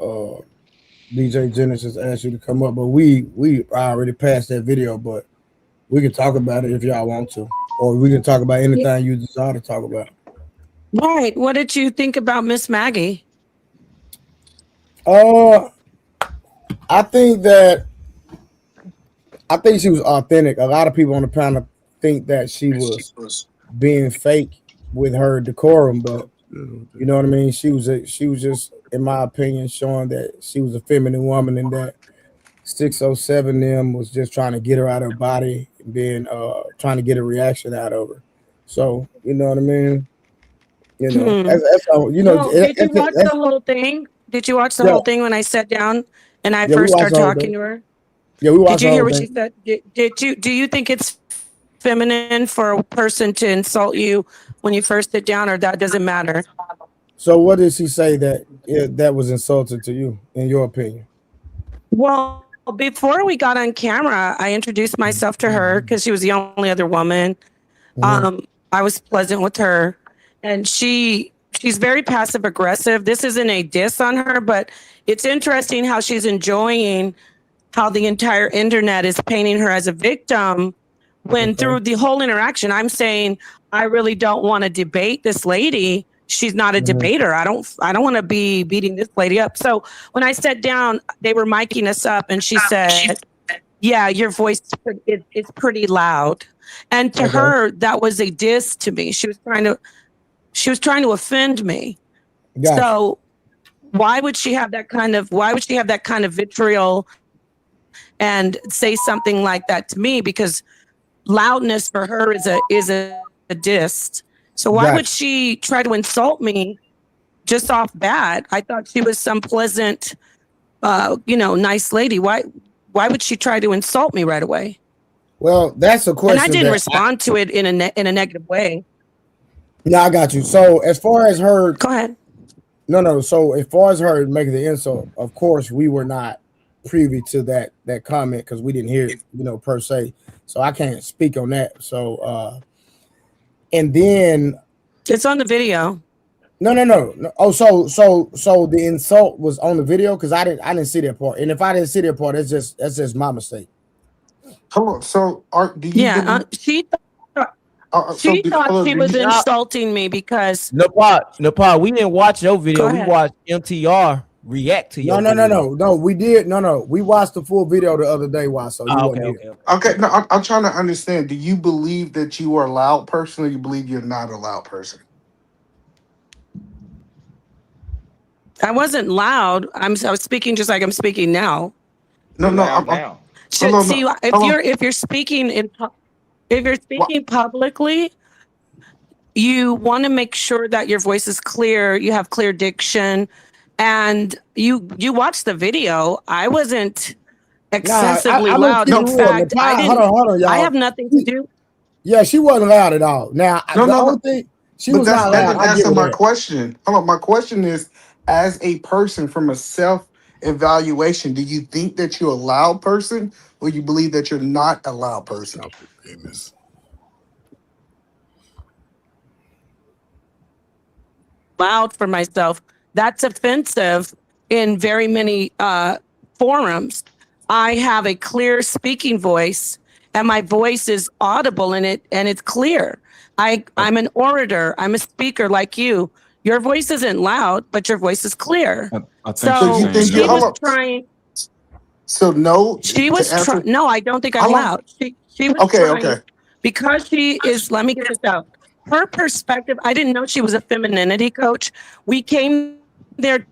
[SPEAKER 2] DJ Jennings has asked you to come up. But we already passed that video, but we can talk about it if y'all want to. Or we can talk about anything you desire to talk about.
[SPEAKER 4] Right. What did you think about Miss Maggie?
[SPEAKER 2] I think she was authentic. A lot of people on the panel think that she was being fake with her decorum, but you know what I mean. She was just, in my opinion, showing that she was a feminine woman, and that 607 them was just trying to get her out of her body and then trying to get a reaction out of her. So you know what I mean. You know, that's all. You know,
[SPEAKER 4] Well, did you watch the whole thing? Did you watch the whole thing when I sat down and I
[SPEAKER 2] Yeah, we
[SPEAKER 4] first
[SPEAKER 2] watched
[SPEAKER 4] started
[SPEAKER 2] the whole
[SPEAKER 4] talking
[SPEAKER 2] thing.
[SPEAKER 4] to her?
[SPEAKER 2] Yeah, we watched
[SPEAKER 4] Did you
[SPEAKER 2] the
[SPEAKER 4] hear
[SPEAKER 2] whole
[SPEAKER 4] what she
[SPEAKER 2] thing.
[SPEAKER 4] said? Do you think it's feminine for a person to insult you when you first sit down, or that doesn't matter?
[SPEAKER 2] So what did she say that was insulting to you, in your opinion?
[SPEAKER 4] Well, before we got on camera, I introduced myself to her because she was the only other woman. I was pleasant with her, and she's very passive aggressive. This isn't a diss on her, but it's interesting how she's enjoying how the entire internet is painting her as a victim, when through the whole interaction, I'm saying, I really don't want to debate this lady. She's not a debater. I don't want to be beating this lady up. So when I sat down, they were miking us up, and she said, yeah, your voice is pretty loud. And to her, that was a diss to me. She was trying to offend me.
[SPEAKER 2] Gotcha.
[SPEAKER 4] So why would she have that kind of vitriol and say something like that to me? Because loudness for her is a diss. So why would she try to insult me just off bat? I thought she was some pleasant, nice lady. Why would she try to insult me right away?
[SPEAKER 2] Well, that's a question.
[SPEAKER 4] And I didn't respond to it in a negative way.
[SPEAKER 2] Yeah, I got you. So as far as her,
[SPEAKER 4] go ahead.
[SPEAKER 2] No. So as far as her making the insult, of course, we were not privy to that comment because we didn't hear it, per se. So I can't speak on that. So, and then
[SPEAKER 4] it's on the video.
[SPEAKER 2] No. Oh, so the insult was on the video because I didn't see that part. And if I didn't see that part, that's just my mistake.
[SPEAKER 19] Hold on. So,
[SPEAKER 4] she thought she was insulting me because
[SPEAKER 10] Nepal, we didn't watch your video.
[SPEAKER 4] Go
[SPEAKER 10] We
[SPEAKER 4] ahead.
[SPEAKER 10] watched MTR react to your video.
[SPEAKER 2] No. We did. No. We watched the full video the other day. Why? So you wasn't here.
[SPEAKER 19] Okay. No, I'm trying to understand. Do you believe that you are a loud person, or you believe you're not a loud person?
[SPEAKER 4] I wasn't loud. I was speaking just like I'm speaking now.
[SPEAKER 19] No.
[SPEAKER 4] If you're speaking publicly, you want to make sure that your voice is clear, you have clear diction, and you watch the video. I wasn't excessively
[SPEAKER 2] I look
[SPEAKER 4] loud.
[SPEAKER 2] keep it
[SPEAKER 4] In
[SPEAKER 2] real.
[SPEAKER 4] fact, I
[SPEAKER 2] Nepal,
[SPEAKER 4] didn't.
[SPEAKER 2] hold on, y'all.
[SPEAKER 4] I have nothing to do.
[SPEAKER 2] Yeah, she wasn't loud at all. Now,
[SPEAKER 19] No,
[SPEAKER 2] the
[SPEAKER 19] no,
[SPEAKER 2] only
[SPEAKER 19] no.
[SPEAKER 2] thing, she
[SPEAKER 19] But
[SPEAKER 2] was not
[SPEAKER 19] that
[SPEAKER 2] loud.
[SPEAKER 19] didn't
[SPEAKER 2] I give
[SPEAKER 19] answer
[SPEAKER 2] her
[SPEAKER 19] my
[SPEAKER 2] that.
[SPEAKER 19] question. Hold on, my question is, as a person from a self-evaluation, do you think that you're a loud person, or you believe that you're not a loud person?
[SPEAKER 20] Goodness.
[SPEAKER 4] Loud for myself. That's offensive in very many forums. I have a clear speaking voice, and my voice is audible in it, and it's clear. I'm an orator. I'm a speaker like you. Your voice isn't loud, but your voice is clear.
[SPEAKER 5] I think
[SPEAKER 19] So
[SPEAKER 5] she's
[SPEAKER 19] you
[SPEAKER 4] So
[SPEAKER 5] saying
[SPEAKER 19] think
[SPEAKER 4] she
[SPEAKER 19] you're
[SPEAKER 4] was
[SPEAKER 5] no.
[SPEAKER 4] trying.
[SPEAKER 19] So no
[SPEAKER 4] She
[SPEAKER 19] to
[SPEAKER 4] was trying.
[SPEAKER 19] answer.
[SPEAKER 4] No, I don't think I'm
[SPEAKER 19] How long?
[SPEAKER 4] loud. She was
[SPEAKER 19] Okay,
[SPEAKER 4] trying
[SPEAKER 19] okay.
[SPEAKER 4] because she is. Let me get this out. Her perspective. I didn't know she was a femininity coach. We came there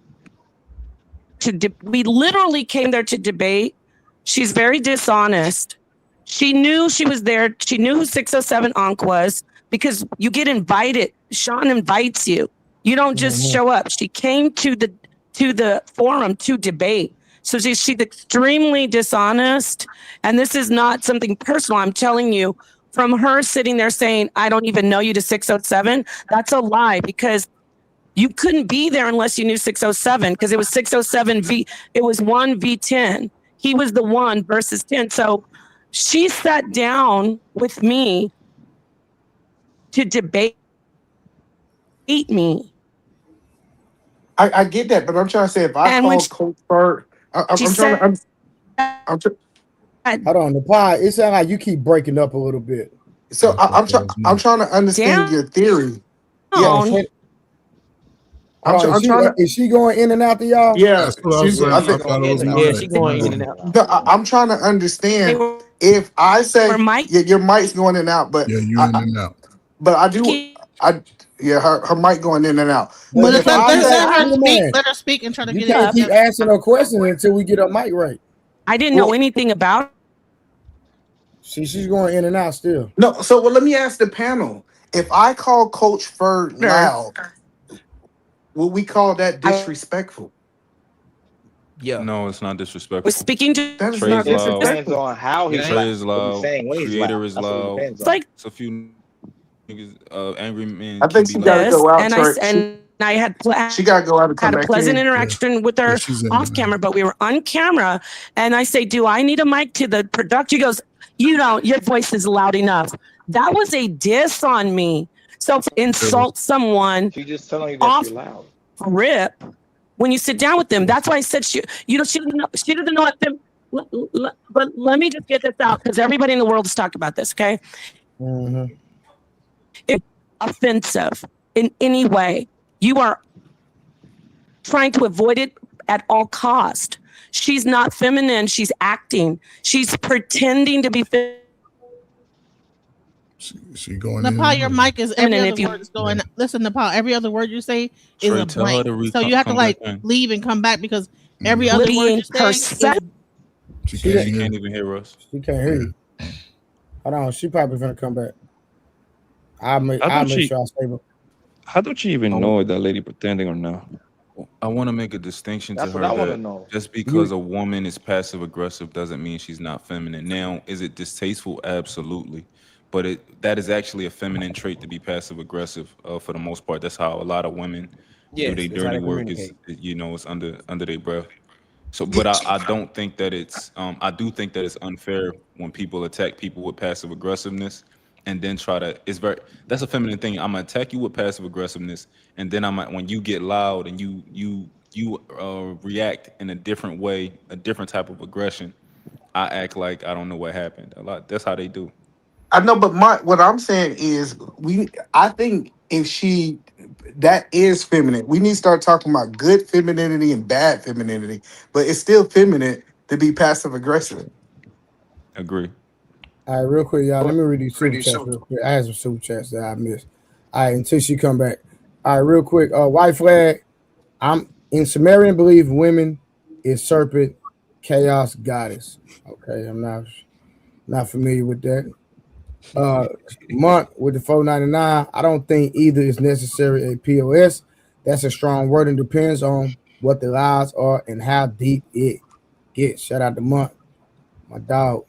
[SPEAKER 4] we literally came there to debate. She's very dishonest. She knew she was there. She knew who 607 Ankh was because you get invited. Sean invites you. You don't just show up. She came to the forum to debate. So she's extremely dishonest. And this is not something personal. I'm telling you, from her sitting there saying, I don't even know you to 607, that's a lie because you couldn't be there unless you knew 607 because it was 607 it was 1v10. He was the 1 versus 10. So she sat down with me to debate me.
[SPEAKER 19] I get that, but I'm trying to say if I
[SPEAKER 4] And when
[SPEAKER 19] call Coach Bird,
[SPEAKER 4] she
[SPEAKER 19] I'm trying to.
[SPEAKER 4] said,
[SPEAKER 19] I'm tr-
[SPEAKER 2] Hold on, Nepal. It sounds like you keep breaking up a little bit.
[SPEAKER 19] so I'm trying to understand your theory. Yeah,
[SPEAKER 4] down,
[SPEAKER 2] Hold on,
[SPEAKER 19] I'm trying to.
[SPEAKER 2] is she going in and out to y'all?
[SPEAKER 19] Yeah,
[SPEAKER 20] That's what I was
[SPEAKER 19] she's.
[SPEAKER 20] saying.
[SPEAKER 19] I
[SPEAKER 20] I
[SPEAKER 19] think.
[SPEAKER 20] thought it was
[SPEAKER 10] Yeah,
[SPEAKER 20] mine.
[SPEAKER 10] she going in and out.
[SPEAKER 19] I'm trying to
[SPEAKER 4] they
[SPEAKER 19] understand
[SPEAKER 4] were
[SPEAKER 19] if I say
[SPEAKER 4] Mike.
[SPEAKER 19] your mic's going in and out, but
[SPEAKER 20] Yeah, you in and out.
[SPEAKER 19] but I do. I yeah, her mic going in and out.
[SPEAKER 2] But
[SPEAKER 19] But
[SPEAKER 7] But
[SPEAKER 19] if
[SPEAKER 2] Nepal,
[SPEAKER 19] I
[SPEAKER 2] you
[SPEAKER 7] let's
[SPEAKER 19] say
[SPEAKER 7] let
[SPEAKER 2] gotta
[SPEAKER 7] her
[SPEAKER 2] keep in
[SPEAKER 7] speak.
[SPEAKER 2] mind,
[SPEAKER 7] Let her speak and try to
[SPEAKER 2] you
[SPEAKER 7] get it
[SPEAKER 2] can't keep
[SPEAKER 7] together.
[SPEAKER 2] asking her questions until we get her mic right.
[SPEAKER 4] I didn't know
[SPEAKER 19] well,
[SPEAKER 4] anything about
[SPEAKER 2] She's going in and out still.
[SPEAKER 19] no, so well, let me ask the panel. If I call Coach Ferd
[SPEAKER 4] her.
[SPEAKER 19] loud, will we call that
[SPEAKER 4] I
[SPEAKER 19] disrespectful?
[SPEAKER 10] Yeah.
[SPEAKER 5] No, it's not
[SPEAKER 4] was
[SPEAKER 5] disrespectful.
[SPEAKER 4] speaking to
[SPEAKER 19] That is
[SPEAKER 5] Trey
[SPEAKER 19] not
[SPEAKER 5] is
[SPEAKER 8] It
[SPEAKER 5] loud.
[SPEAKER 8] depends
[SPEAKER 19] disrespectful.
[SPEAKER 8] on how
[SPEAKER 10] It
[SPEAKER 8] he's
[SPEAKER 10] ain't.
[SPEAKER 5] Trey
[SPEAKER 8] loud.
[SPEAKER 5] is
[SPEAKER 8] What he's
[SPEAKER 5] loud.
[SPEAKER 8] saying when he's
[SPEAKER 5] Creator
[SPEAKER 8] loud.
[SPEAKER 5] is
[SPEAKER 8] That's what it
[SPEAKER 5] loud.
[SPEAKER 8] depends
[SPEAKER 4] it's
[SPEAKER 8] on.
[SPEAKER 4] like
[SPEAKER 5] It's a few niggas, angry men
[SPEAKER 19] I
[SPEAKER 5] can
[SPEAKER 19] think
[SPEAKER 5] be
[SPEAKER 19] she got to
[SPEAKER 5] loud.
[SPEAKER 4] this,
[SPEAKER 19] go out,
[SPEAKER 4] and
[SPEAKER 19] Trey.
[SPEAKER 4] I
[SPEAKER 19] She got to go out and come
[SPEAKER 4] had a
[SPEAKER 19] back
[SPEAKER 4] pleasant
[SPEAKER 19] in.
[SPEAKER 20] Yeah,
[SPEAKER 4] interaction with
[SPEAKER 20] yeah,
[SPEAKER 4] her
[SPEAKER 20] she's in
[SPEAKER 4] off
[SPEAKER 20] and out.
[SPEAKER 4] camera, but we were on camera. And I say, do I need a mic to the production? She goes, you don't, your voice is loud enough. That was a diss on me. So to insult someone
[SPEAKER 8] She's just telling you that
[SPEAKER 4] off
[SPEAKER 8] you're loud.
[SPEAKER 4] rip when you sit down with them. That's why I said she doesn't know what them. But let me just get this out because everybody in the world is talking about this. Okay, it's offensive in any way. You are trying to avoid it at all cost. She's not feminine. She's acting. She's pretending to be
[SPEAKER 20] She going in
[SPEAKER 7] Nepal,
[SPEAKER 20] and
[SPEAKER 7] your
[SPEAKER 20] out.
[SPEAKER 7] mic is every
[SPEAKER 4] feminine.
[SPEAKER 7] other
[SPEAKER 4] If you
[SPEAKER 7] word is going. Listen, Nepal, every other word you say is
[SPEAKER 5] Trey,
[SPEAKER 7] a
[SPEAKER 5] tell her
[SPEAKER 7] blank.
[SPEAKER 5] to
[SPEAKER 7] So you have to
[SPEAKER 5] come back
[SPEAKER 7] like
[SPEAKER 5] in.
[SPEAKER 7] leave and come back because every other word
[SPEAKER 4] being
[SPEAKER 7] you say is
[SPEAKER 4] perceptive.
[SPEAKER 20] She can't
[SPEAKER 5] She
[SPEAKER 20] hear.
[SPEAKER 5] can't even hear us.
[SPEAKER 2] She can't hear you. Hold on, she probably gonna come back. I'll make sure I save her.
[SPEAKER 1] How do she even know if that lady pretending or not?
[SPEAKER 5] I want to make a distinction to
[SPEAKER 8] That's what
[SPEAKER 5] her
[SPEAKER 8] I want to
[SPEAKER 5] that
[SPEAKER 8] know.
[SPEAKER 5] just because a woman is passive aggressive doesn't mean she's not feminine. Now, is it distasteful? Absolutely. But that is actually a feminine trait to be passive aggressive for the most part. That's how a lot of women do
[SPEAKER 10] Yes,
[SPEAKER 5] their
[SPEAKER 10] that's how
[SPEAKER 5] dirty
[SPEAKER 10] they
[SPEAKER 5] work is,
[SPEAKER 10] communicate.
[SPEAKER 5] it's under their breath. So, but I don't think that I do think that it's unfair when people attack people with passive aggressiveness and then that's a feminine thing. I'm gonna attack you with passive aggressiveness, and then when you get loud and you react in a different way, a different type of aggression, I act like I don't know what happened. That's how they do.
[SPEAKER 19] I know, but what I'm saying is I think that is feminine. We need to start talking about good femininity and bad femininity, but it's still feminine to be passive aggressive.
[SPEAKER 5] Agree.
[SPEAKER 2] All right, real quick, y'all. Let me read these super chats real quick. I had some super chats that I missed. All right, until she come back. All right, real quick. White flag. I'm in Sumerian belief women is serpent, chaos, goddess. Okay, I'm not familiar with that. Month with the 499. I don't think either is necessary a POS. That's a strong word and depends on what the lies are and how deep it gets. Shout out to Month. My dog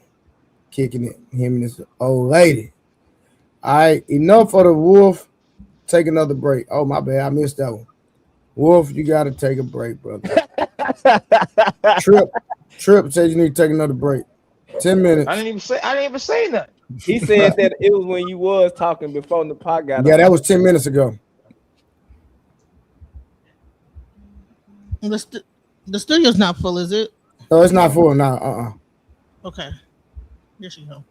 [SPEAKER 2] kicking it. Him and this old lady. All right, enough for the wolf. Take another break. Oh, my bad. I missed that one. Wolf, you got to take a break, brother. Trip says you need to take another break. 10 minutes.
[SPEAKER 8] I didn't even say nothing.
[SPEAKER 10] He said that it was when you was talking before the pot got
[SPEAKER 2] Yeah,
[SPEAKER 10] on.
[SPEAKER 2] that was 10 minutes ago.
[SPEAKER 7] The studio's not full, is it?
[SPEAKER 2] No, it's not full now.
[SPEAKER 7] Okay. There you go.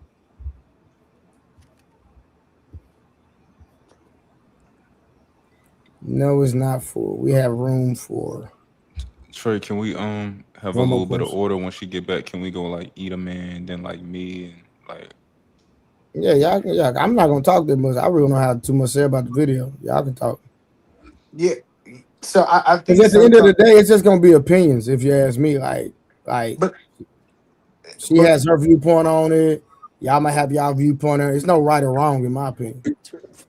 [SPEAKER 2] No, it's not full. We have room for.
[SPEAKER 5] Trey, can we have a little bit of order when she get back? Can we go like eat a man, then like me and like?
[SPEAKER 2] Yeah, yeah. I'm not gonna talk that much. I really don't have too much to say about the video. Y'all can talk.
[SPEAKER 19] Yeah. So I think
[SPEAKER 2] at the end of the day, it's just gonna be opinions. If you ask me, but she has her viewpoint on it. Y'all might have y'all viewpoint on it. It's no right or wrong in my opinion.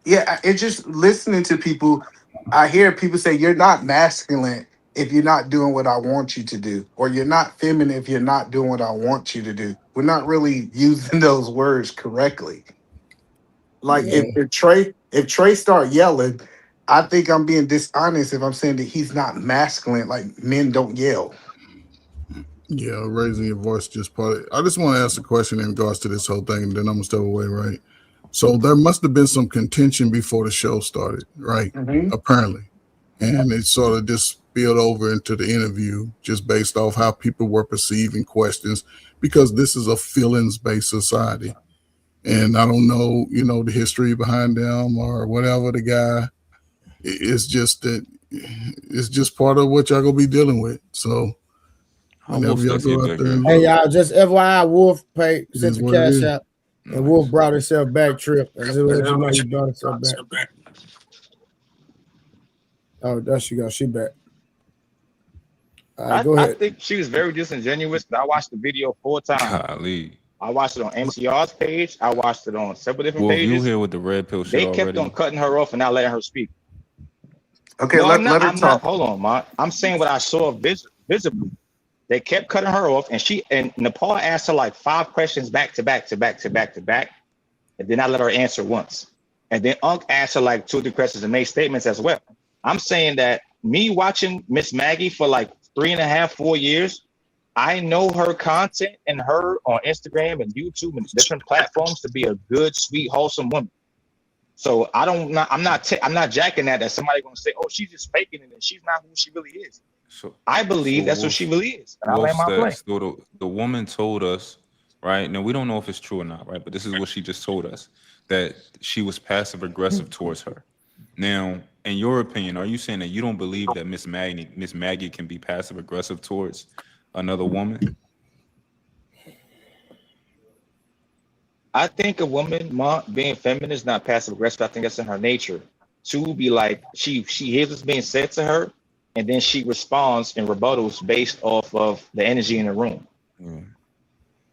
[SPEAKER 19] Yeah, it's just listening to people. I hear people say you're not masculine if you're not doing what I want you to do, or you're not feminine if you're not doing what I want you to do. We're not really using those words correctly. Like if Trey start yelling, I think I'm being dishonest if I'm saying that he's not masculine. Like men don't yell.
[SPEAKER 20] Yeah, raising your voice just part of it. I just want to ask a question in regards to this whole thing, and then I'm gonna step away, right? So there must have been some contention before the show started, right?
[SPEAKER 19] Mm-hmm.
[SPEAKER 20] Apparently. And it sort of just spilled over into the interview just based off how people were perceiving questions, because this is a feelings-based society. And I don't know, the history behind them or whatever the guy. It's just that it's just part of what y'all gonna be dealing with. So whenever y'all go out there and
[SPEAKER 2] hey y'all, just FYI, Wolf sent the cash out, and Wolf brought himself back. Trip, and just let you know he brought himself back. Oh, there she goes. She back. All right, go ahead.
[SPEAKER 8] I think she was very disingenuous. I watched the video 4 times.
[SPEAKER 5] Golly.
[SPEAKER 8] I watched it on MCR's page. I watched it on several different
[SPEAKER 5] Well,
[SPEAKER 8] pages.
[SPEAKER 5] you here with the red pill shit
[SPEAKER 8] They kept
[SPEAKER 5] already.
[SPEAKER 8] on cutting her off and not letting her speak.
[SPEAKER 19] Okay,
[SPEAKER 8] no,
[SPEAKER 19] let her talk.
[SPEAKER 8] Not, hold on, Mark. I'm saying what I saw visibly. They kept cutting her off, and Nepal asked her like 5 questions back to back, and then I let her answer once. And then Unc asked her like 2 or 3 questions and made statements as well. I'm saying that me watching Miss Maggie for like 3.5, 4 years, I know her content and her on Instagram and YouTube and different platforms to be a good, sweet, wholesome woman. So I'm not jacking that somebody gonna say, oh, she's just faking it and she's not who she really is.
[SPEAKER 5] So
[SPEAKER 8] I believe that's what she really is. And I land my plane.
[SPEAKER 5] So the woman told us, right? Now we don't know if it's true or not, right? But this is what she just told us, that she was passive aggressive towards her. Now, in your opinion, are you saying that you don't believe that Miss Maggie can be passive aggressive towards another woman?
[SPEAKER 8] I think a woman being feminine is not passive aggressive. I think that's in her nature to be like she hears what's being said to her, and then she responds in rebuttals based off of the energy in the room.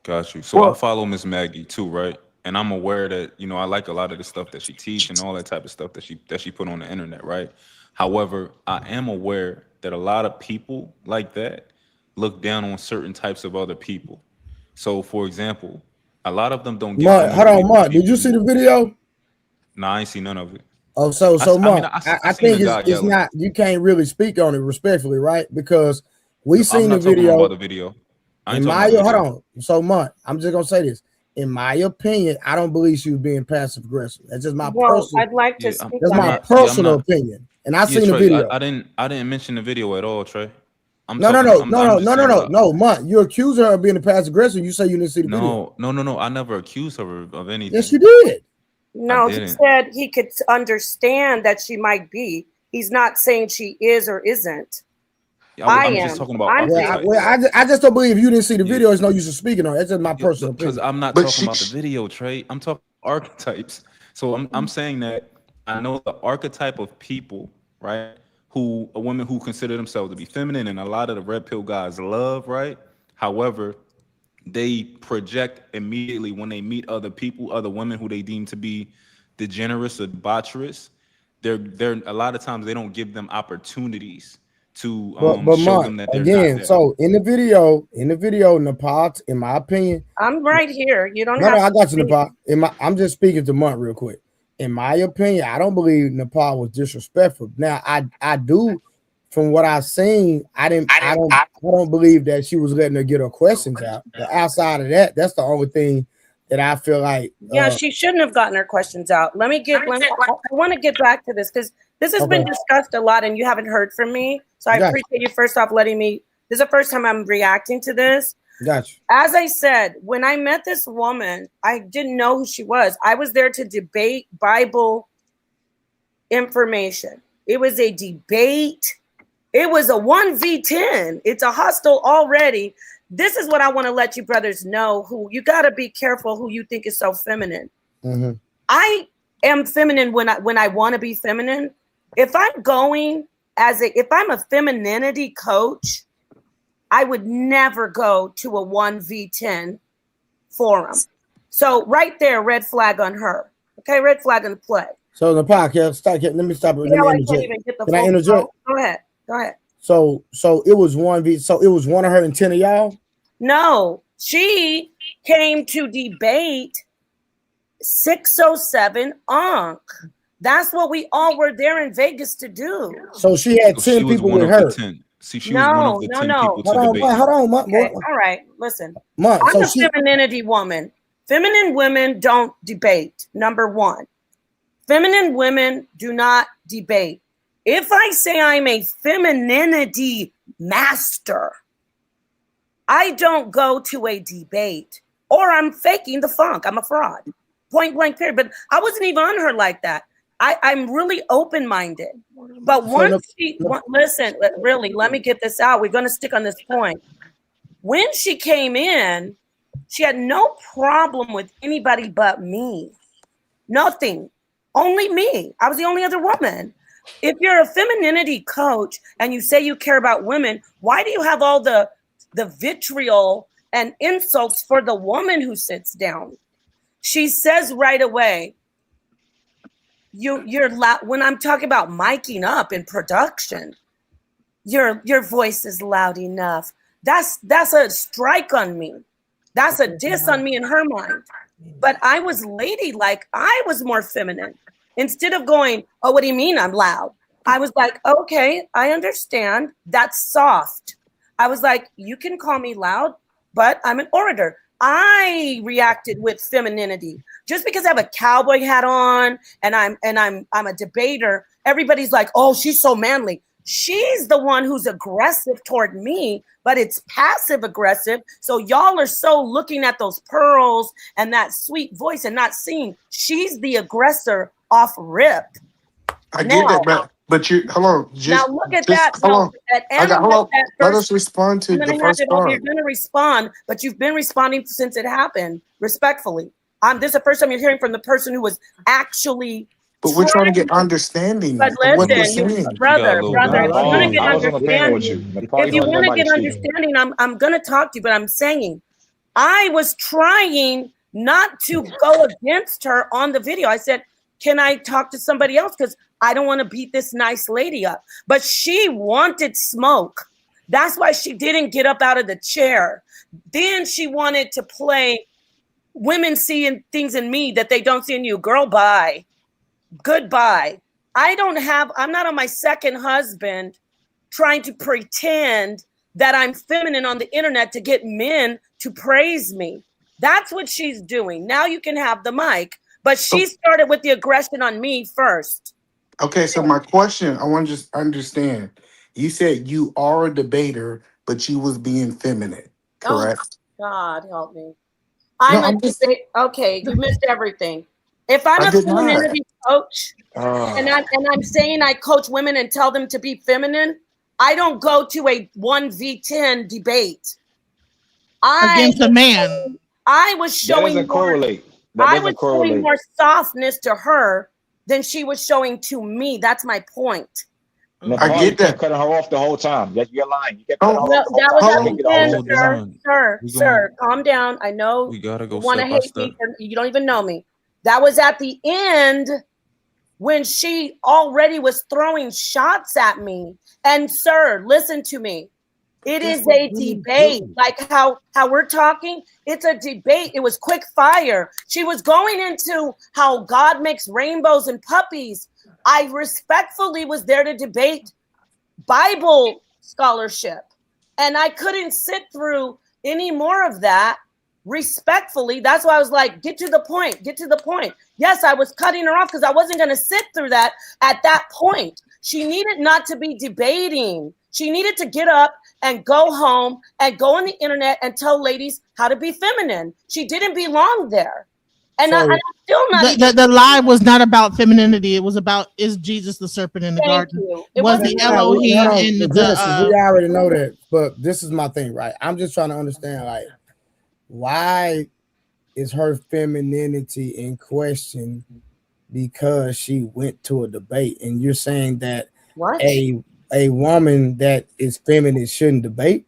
[SPEAKER 5] Got you. So I follow Miss Maggie too, right? And I'm aware that I like a lot of the stuff that she teach and all that type of stuff that she put on the internet, right? However, I am aware that a lot of people like that look down on certain types of other people. So, for example, a lot of them don't get.
[SPEAKER 2] Hold on, Mark. Did you see the video?
[SPEAKER 5] No, I ain't see none of it.
[SPEAKER 2] Oh, Mark, I think it's
[SPEAKER 5] yelling.
[SPEAKER 2] not. You can't really speak on it respectfully, right? Because we seen the
[SPEAKER 5] video.
[SPEAKER 2] video.
[SPEAKER 5] About the video.
[SPEAKER 2] Hold on. So, Mark, I'm just gonna say this. In my opinion, I don't believe she was being passive aggressive. That's just my personal.
[SPEAKER 4] I'd like to speak.
[SPEAKER 2] That's my personal opinion, and I seen the video.
[SPEAKER 5] I didn't mention the video at all, Trey.
[SPEAKER 2] No, Mark. You accuse her of being a passive aggressive. You say you didn't see the video.
[SPEAKER 5] No. I never accused her of anything.
[SPEAKER 2] Yes, you did.
[SPEAKER 4] No, he said he could understand that she might be. He's not saying she is or isn't.
[SPEAKER 5] I'm just talking about.
[SPEAKER 2] I just don't believe if you didn't see the video, there's no use of speaking on it. That's just my personal opinion.
[SPEAKER 5] Because I'm not talking about the video, Trey. I'm talking archetypes. So I'm saying that I know the archetype of people, right? A women who consider themselves to be feminine, and a lot of the red pill guys love, right? However, they project immediately when they meet other people, other women who they deem to be degenerates or debaucherous. They're a lot of times they don't give them opportunities to
[SPEAKER 2] but
[SPEAKER 5] show
[SPEAKER 2] Mark,
[SPEAKER 5] them that they're not
[SPEAKER 2] again,
[SPEAKER 5] there.
[SPEAKER 2] so in the video, Nepal, in my opinion,
[SPEAKER 4] I'm right here. You don't
[SPEAKER 2] no,
[SPEAKER 4] have
[SPEAKER 2] I
[SPEAKER 4] to
[SPEAKER 2] got you,
[SPEAKER 4] speak.
[SPEAKER 2] Nepal. I'm just speaking to Mark real quick. In my opinion, I don't believe Nepal was disrespectful. Now, I do, from what I've seen, I don't believe that she was letting her get her questions out. But outside of that, that's the only thing that I feel like.
[SPEAKER 4] Yeah, she shouldn't have gotten her questions out. I want to get back to this because this has been discussed a lot and you haven't heard from me. So I appreciate you first off letting me. This is the first time I'm reacting to this.
[SPEAKER 2] Gotcha.
[SPEAKER 4] As I said, when I met this woman, I didn't know who she was. I was there to debate Bible information. It was a debate. It was a 1v10. It's a hostile already. This is what I want to let you brothers know. Who you got to be careful who you think is so feminine.
[SPEAKER 2] Mm-hmm.
[SPEAKER 4] I am feminine when I want to be feminine. If I'm going if I'm a femininity coach, I would never go to a 1v10 forum. So right there, red flag on her. Okay, red flag on the play.
[SPEAKER 2] So the podcast, let me stop. Let me interject. Can I interject?
[SPEAKER 4] Go ahead. Go ahead.
[SPEAKER 2] So it was 1v. So it was 1 of her and 10 of y'all.
[SPEAKER 4] No, she came to debate 607 Ankh. That's what we all were there in Vegas to do.
[SPEAKER 2] So she had 10 people with her.
[SPEAKER 5] See, she was one of the 10 people to debate.
[SPEAKER 2] Hold on,
[SPEAKER 4] okay. All right, listen.
[SPEAKER 2] I'm
[SPEAKER 4] a femininity woman. Feminine women don't debate. Number one, feminine women do not debate. If I say I'm a femininity master, I don't go to a debate or I'm faking the funk. I'm a fraud. Point blank period. But I wasn't even on her like that. I'm really open-minded. But once listen, really, let me get this out. We're going to stick on this point. When she came in, she had no problem with anybody but me. Nothing. Only me. I was the only other woman. If you're a femininity coach and you say you care about women, why do you have all the vitriol and insults for the woman who sits down? She says right away, you're loud. When I'm talking about miking up in production, your voice is loud enough. That's a strike on me. That's a diss on me in her mind. But I was ladylike. I was more feminine. Instead of going, oh, what do you mean I'm loud? I was like, okay, I understand. That's soft. I was like, you can call me loud, but I'm an orator. I reacted with femininity. Just because I have a cowboy hat on and I'm a debater, everybody's like, oh, she's so manly. She's the one who's aggressive toward me, but it's passive aggressive. So y'all are so looking at those pearls and that sweet voice and not seeing she's the aggressor off rip.
[SPEAKER 19] I get that, but you hold on.
[SPEAKER 4] Now look at that.
[SPEAKER 19] Hold on. Let us respond to the first part.
[SPEAKER 4] You're going to respond, but you've been responding since it happened. Respectfully, this is the first time you're hearing from the person who was actually.
[SPEAKER 19] But we're trying to get understanding.
[SPEAKER 4] But listen, brother, if you want to get understanding, I'm going to talk to you. But I'm saying, I was trying not to go against her on the video. I said, can I talk to somebody else? Because I don't want to beat this nice lady up. But she wanted smoke. That's why she didn't get up out of the chair. Then she wanted to play women seeing things in me that they don't see in you. Girl, bye. Goodbye. I'm not on my second husband trying to pretend that I'm feminine on the internet to get men to praise me. That's what she's doing. Now you can have the mic. But she started with the aggression on me first.
[SPEAKER 19] Okay, so my question, I want to just understand. You said you are a debater, but you was being feminine, correct?
[SPEAKER 4] Oh, God help me. Okay, you missed everything. If I'm a femininity coach and I'm saying I coach women and tell them to be feminine, I don't go to a 1v10 debate.
[SPEAKER 7] Against a man.
[SPEAKER 4] I was showing
[SPEAKER 8] that doesn't correlate.
[SPEAKER 4] Showing more softness to her than she was showing to me. That's my point.
[SPEAKER 19] I get that.
[SPEAKER 8] Cutting her off the whole time. You're lying. You kept
[SPEAKER 4] cutting her off the whole time. Sir, calm down. I know
[SPEAKER 5] we gotta go.
[SPEAKER 4] You want to hate me. You don't even know me. That was at the end when she already was throwing shots at me. And sir, listen to me. It
[SPEAKER 2] That's
[SPEAKER 4] is
[SPEAKER 2] what
[SPEAKER 4] a
[SPEAKER 2] women
[SPEAKER 4] debate,
[SPEAKER 2] do.
[SPEAKER 4] like how we're talking. It's a debate. It was quick fire. She was going into how God makes rainbows and puppies. I respectfully was there to debate Bible scholarship, and I couldn't sit through any more of that respectfully. That's why I was like, get to the point, get to the point. Yes, I was cutting her off because I wasn't going to sit through that at that point. She needed not to be debating. She needed to get up and go home and go on the internet and tell ladies how to be feminine. She didn't belong there. And I'm still not
[SPEAKER 7] the lie was not about femininity. It was about, is Jesus the serpent in the garden?
[SPEAKER 4] It
[SPEAKER 7] was the Elohim and
[SPEAKER 2] we already know that, but this is my thing, right? I'm just trying to understand, like, why is her femininity in question because she went to a debate? And you're saying that a woman that is feminine shouldn't debate?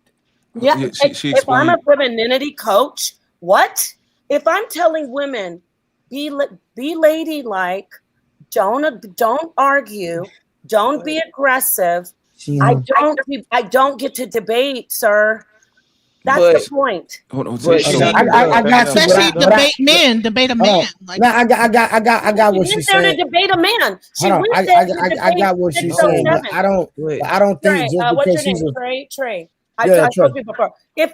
[SPEAKER 4] Yeah, if I'm a femininity coach, what? If I'm telling women, be ladylike, don't argue, don't be aggressive. I don't get to debate, sir. That's the point.
[SPEAKER 2] I got you.
[SPEAKER 7] Especially debate a man. Like,
[SPEAKER 2] I got what she's saying.
[SPEAKER 4] To debate a man. She
[SPEAKER 2] Hold on,
[SPEAKER 4] went there to debate
[SPEAKER 2] I got what she's saying. But I don't think just
[SPEAKER 4] what's
[SPEAKER 2] because
[SPEAKER 4] your
[SPEAKER 2] she's
[SPEAKER 4] name? Trey.
[SPEAKER 2] Yeah,
[SPEAKER 4] I told you before. If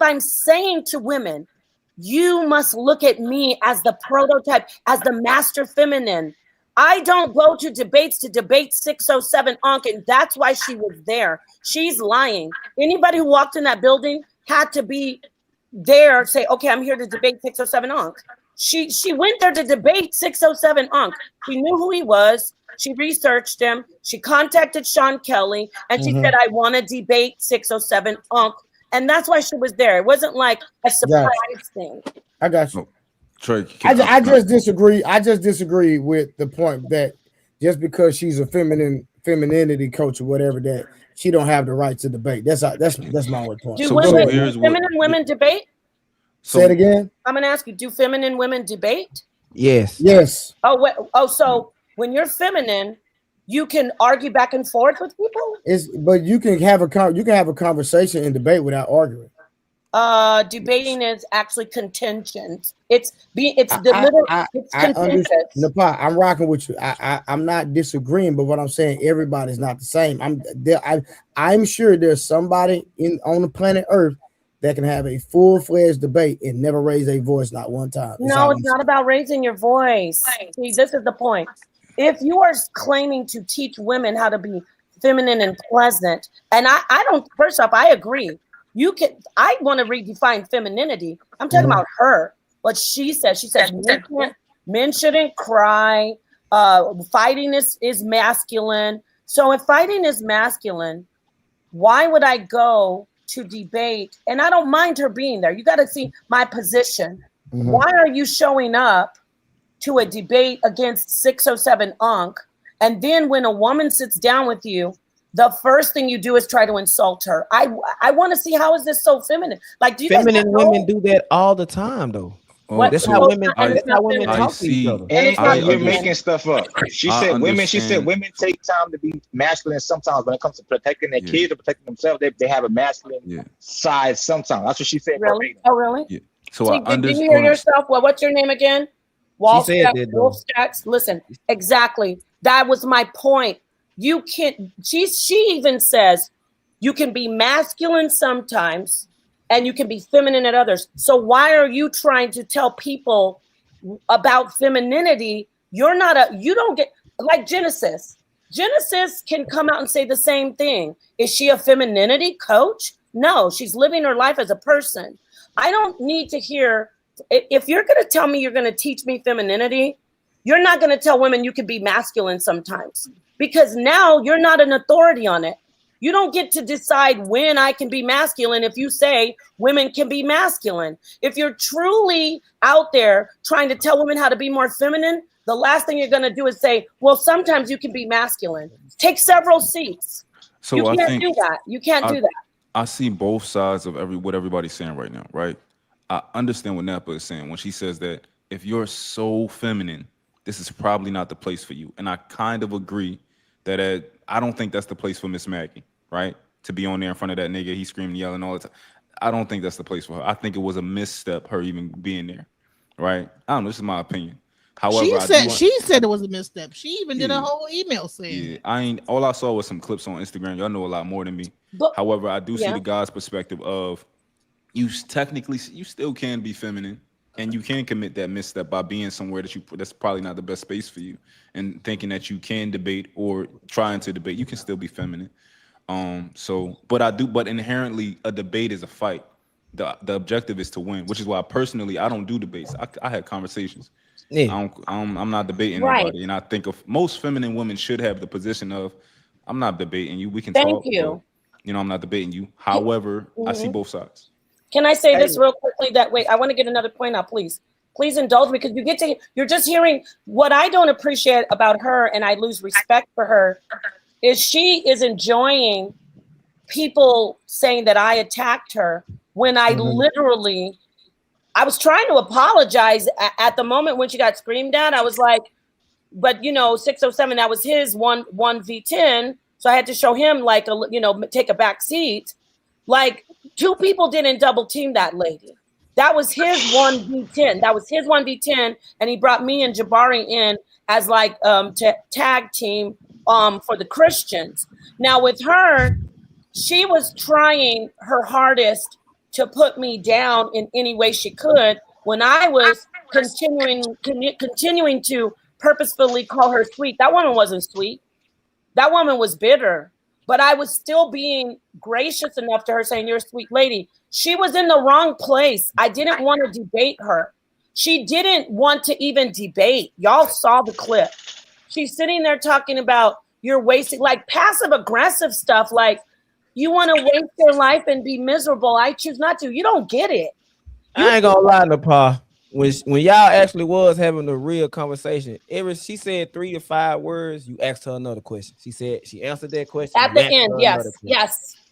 [SPEAKER 4] I'm saying to women, you must look at me as the prototype, as the master feminine. I don't go to debates to debate 607 Ankh, and that's why she was there. She's lying. Anybody who walked in that building had to be there, say, okay, I'm here to debate 607 Ankh. She went there to debate 607 Ankh. She knew who he was. She researched him. She contacted Sean Kelly, and she said, I want to debate 607 Ankh. And that's why she was there. It wasn't like a surprise thing.
[SPEAKER 2] I got you.
[SPEAKER 5] Trey,
[SPEAKER 2] I just disagree. I just disagree with the point that just because she's a femininity coach or whatever, that she don't have the right to debate. That's my only point.
[SPEAKER 4] Do feminine women debate?
[SPEAKER 2] Say it again.
[SPEAKER 4] I'm going to ask you, do feminine women debate?
[SPEAKER 2] Yes.
[SPEAKER 4] So when you're feminine, you can argue back and forth with people?
[SPEAKER 2] But you can have a conversation and debate without arguing.
[SPEAKER 4] Debating is actually contention. It's contentious.
[SPEAKER 2] Napa, I'm rocking with you. I'm not disagreeing, but what I'm saying, everybody's not the same. I'm sure there's somebody on the planet Earth that can have a full-fledged debate and never raise a voice, not one time.
[SPEAKER 4] No, it's not about raising your voice. See, this is the point. If you are claiming to teach women how to be feminine and pleasant, and I don't, first off, I agree. I want to redefine femininity. I'm talking about her. What she says. She says men shouldn't cry. Fighting is masculine. So if fighting is masculine, why would I go to debate? And I don't mind her being there. You got to see my position. Mm-hmm. Why are you showing up to a debate against 607 Ankh? And then when a woman sits down with you, the first thing you do is try to insult her. I want to see, how is this so feminine? Like, do you
[SPEAKER 10] feminine women do that all the time, though. That's how women talk to each other.
[SPEAKER 8] And you're making stuff up. She said women take time to be masculine sometimes. When it comes to protecting their kids or protecting themselves, they have a masculine side sometimes. That's what she said.
[SPEAKER 4] Really? Oh, really?
[SPEAKER 5] Yeah. So
[SPEAKER 4] did you hear yourself? Well, what's your name again? Wolfstacks. Listen, exactly. That was my point. You can't. She even says you can be masculine sometimes and you can be feminine at others. So why are you trying to tell people about femininity? You don't get, like Genesis. Genesis can come out and say the same thing. Is she a femininity coach? No, she's living her life as a person. I don't need to hear, if you're going to tell me you're going to teach me femininity, you're not going to tell women you can be masculine sometimes, because now you're not an authority on it. You don't get to decide when I can be masculine if you say women can be masculine. If you're truly out there trying to tell women how to be more feminine, the last thing you're going to do is say, well, sometimes you can be masculine. Take several seats.
[SPEAKER 5] So
[SPEAKER 4] you can't do that. You can't do that.
[SPEAKER 5] I see both sides of what everybody's saying right now, right? I understand what Napa is saying when she says that if you're so feminine, this is probably not the place for you. And I kind of agree that I don't think that's the place for Miss Maggie, right? To be on there in front of that nigga, he's screaming, yelling all the time. I don't think that's the place for her. I think it was a misstep, her even being there, right? I don't know. This is my opinion. However,
[SPEAKER 7] she said it was a misstep. She even did a whole email saying it.
[SPEAKER 5] All I saw was some clips on Instagram. Y'all know a lot more than me. However, I do see the guy's perspective of you still can be feminine and you can commit that misstep by being somewhere that's probably not the best space for you, and thinking that you can debate or trying to debate. You can still be feminine. But inherently a debate is a fight. The objective is to win, which is why personally I don't do debates. I had conversations. Yeah. I'm not debating nobody, and I think of most feminine women should have the position of, I'm not debating you. We can talk.
[SPEAKER 3] You.
[SPEAKER 5] But, I'm not debating you. However, I see both sides.
[SPEAKER 3] Can I say this real quickly? That way, I want to get another point out, please. Please indulge me, because you're just hearing what I don't appreciate about her, and I lose respect for her. Is she is enjoying people saying that I attacked her when I literally. I was trying to apologize at the moment when she got screamed at. I was like, but 607, that was his 1v10. So I had to show him take a back seat. Like 2 people didn't double team that lady. That was his 1v10. That was his 1v10. And he brought me and Jabari in as tag team for the Christians. Now with her, she was trying her hardest to put me down in any way she could when I was continuing to purposefully call her sweet. That woman wasn't sweet. That woman was bitter, but I was still being gracious enough to her, saying, you're a sweet lady. She was in the wrong place. I didn't want to debate her. She didn't want to even debate. Y'all saw the clip. She's sitting there talking about you're wasting, like passive aggressive stuff. Like, you want to waste your life and be miserable. I choose not to. You don't get it.
[SPEAKER 10] I ain't gonna lie to Pa. When y'all actually was having a real conversation, she said 3 to 5 words. You asked her another question. She answered that question
[SPEAKER 3] at the end. Yes.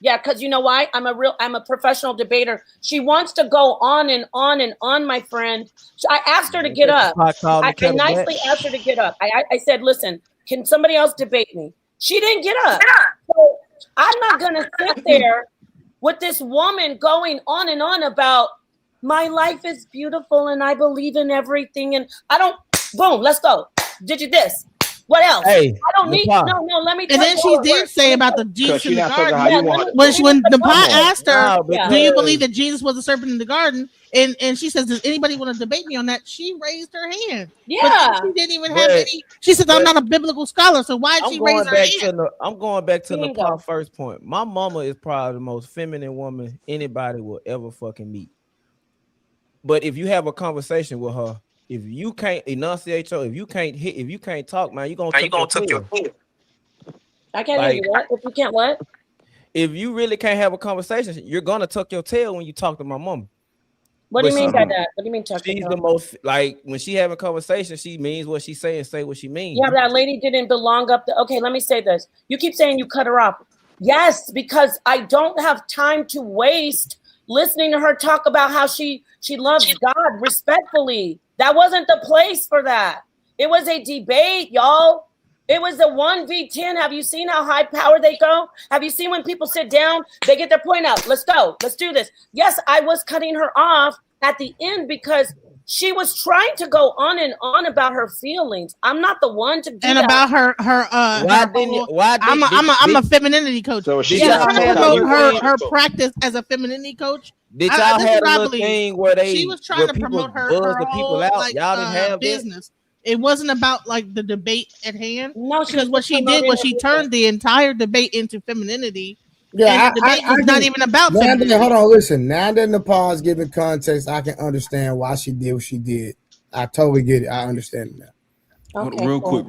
[SPEAKER 3] Because you know why? I'm a professional debater. She wants to go on and on and on, my friend. So I asked her to get up. I nicely asked her to get up. I said, listen, can somebody else debate me? She didn't get up. So I'm not going to sit there with this woman going on and on about my life is beautiful and I believe in everything. And I don't, boom, let's go. Did you this? What else?
[SPEAKER 10] Hey,
[SPEAKER 3] I don't need, no, let me.
[SPEAKER 7] And then she did say about the Jesus in the garden. When the Pa asked her, do you believe that Jesus was a serpent in the garden? And she says, does anybody want to debate me on that? She raised her hand.
[SPEAKER 3] Yeah.
[SPEAKER 7] But she didn't even have any. She said, I'm not a biblical scholar. So why did she raise her hand?
[SPEAKER 10] I'm going back to the Pa first point. My mama is probably the most feminine woman anybody will ever fucking meet. But if you have a conversation with her, if you can't enunciate if you can't talk, man, you're gonna tuck your tail.
[SPEAKER 3] I can't hear you. What? If you can't what?
[SPEAKER 10] If you really can't have a conversation, you're gonna tuck your tail when you talk to my mom.
[SPEAKER 3] What do you mean by that? What do you mean tuck your
[SPEAKER 10] tail?
[SPEAKER 3] tail?
[SPEAKER 10] She's the most, like, when she having a conversation, she means what she's saying, say what she means.
[SPEAKER 3] Yeah, that lady didn't belong up there. Okay, let me say this. You keep saying you cut her off. Yes, because I don't have time to waste listening to her talk about how she loves God respectfully. That wasn't the place for that. It was a debate, y'all. It was a 1v10. Have you seen how high power they go? Have you seen when people sit down, they get their point out? Let's go. Let's do this. Yes, I was cutting her off at the end because she was trying to go on and on about her feelings. I'm not the one to do
[SPEAKER 7] and
[SPEAKER 3] that.
[SPEAKER 7] about her I'm a femininity coach. So she's trying to promote her practice as a femininity coach.
[SPEAKER 10] Did y'all have a little thing where she was trying to promote her
[SPEAKER 7] whole y'all didn't have business? It wasn't about like the debate at hand.
[SPEAKER 3] No,
[SPEAKER 7] because what she did was she turned the entire debate into femininity.
[SPEAKER 2] Yeah,
[SPEAKER 7] and the debate was not even about
[SPEAKER 2] femininity. Hold on, listen. Now that the pause giving context, I can understand why she did what she did. I totally get it. I understand it now.
[SPEAKER 5] Okay, real quick.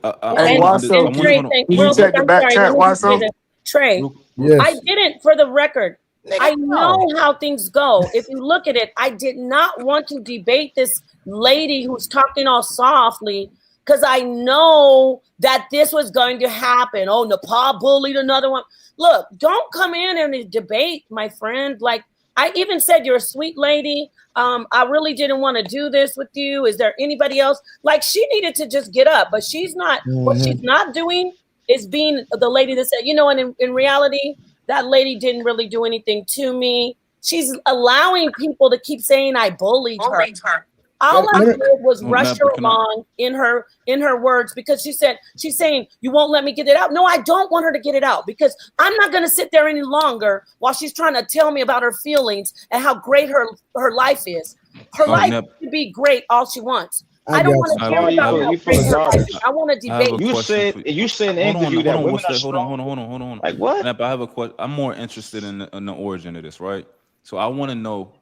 [SPEAKER 12] Hey, Wasso, can you check the back chat, Wasso?
[SPEAKER 3] Trey,
[SPEAKER 2] yes.
[SPEAKER 3] I didn't, for the record. I know how things go. If you look at it, I did not want to debate this lady who's talking all softly because I know that this was going to happen. Oh, Nepal bullied another one. Look, don't come in and debate, my friend. Like, I even said, you're a sweet lady. I really didn't want to do this with you. Is there anybody else? Like, she needed to just get up, but she's not. What she's not doing is being the lady that said, you know, and in reality, that lady didn't really do anything to me. She's allowing people to keep saying I bullied her. All I did was rush her along in her words, because she's saying, you won't let me get it out. No, I don't want her to get it out, because I'm not going to sit there any longer while she's trying to tell me about her feelings and how great her life is. Her life can be great all she wants. I don't want to hear about how great her life is. I want to debate.
[SPEAKER 5] You said
[SPEAKER 8] in the interview that women are
[SPEAKER 5] strong. Hold on.
[SPEAKER 8] Like what?
[SPEAKER 5] I have a question. I'm more interested in the origin of this, right? So I want to know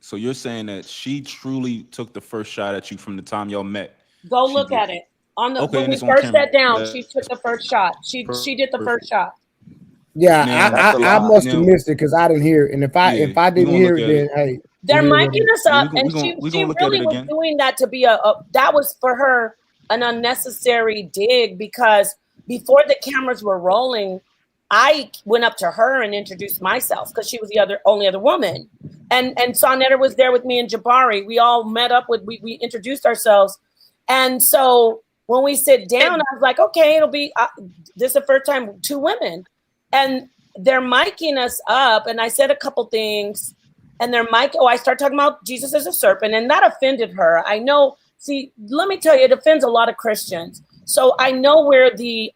[SPEAKER 5] so you're saying that she truly took the first shot at you from the time y'all met.
[SPEAKER 3] Go look at it. When we first sat down, she took the first shot. She did the first shot.
[SPEAKER 2] Yeah, I must have missed it because I didn't hear it. And if I didn't hear it, then hey.
[SPEAKER 3] They're miking us up, and she really was doing that to be that was for her an unnecessary dig, because before the cameras were rolling, I went up to her and introduced myself because she was the only other woman. And Sonetta was there with me and Jabari. We all met up we introduced ourselves. And so when we sit down, I was like, okay, it'll be, this is the first time 2 women. And they're miking us up. And I said a couple things, and I start talking about Jesus as a serpent, and that offended her. I know, see, let me tell you, it offends a lot of Christians. So I know where the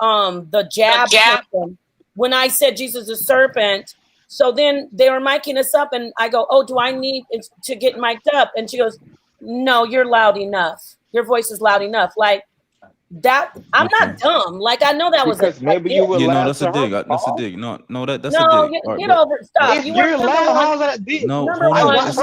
[SPEAKER 3] jab came from. When I said Jesus is a serpent, so then they were miking us up, and I go, oh, do I need to get mic'd up? And she goes, no, you're loud enough. Your voice is loud enough. Like that, I'm not dumb. Like, I know that was
[SPEAKER 8] because maybe you were loud.
[SPEAKER 5] That's a dig. That's a dig. No, that's a dig.
[SPEAKER 3] No, get over it. Stop.
[SPEAKER 8] If you're loud, how's that a dig?
[SPEAKER 5] No,
[SPEAKER 3] number one, it's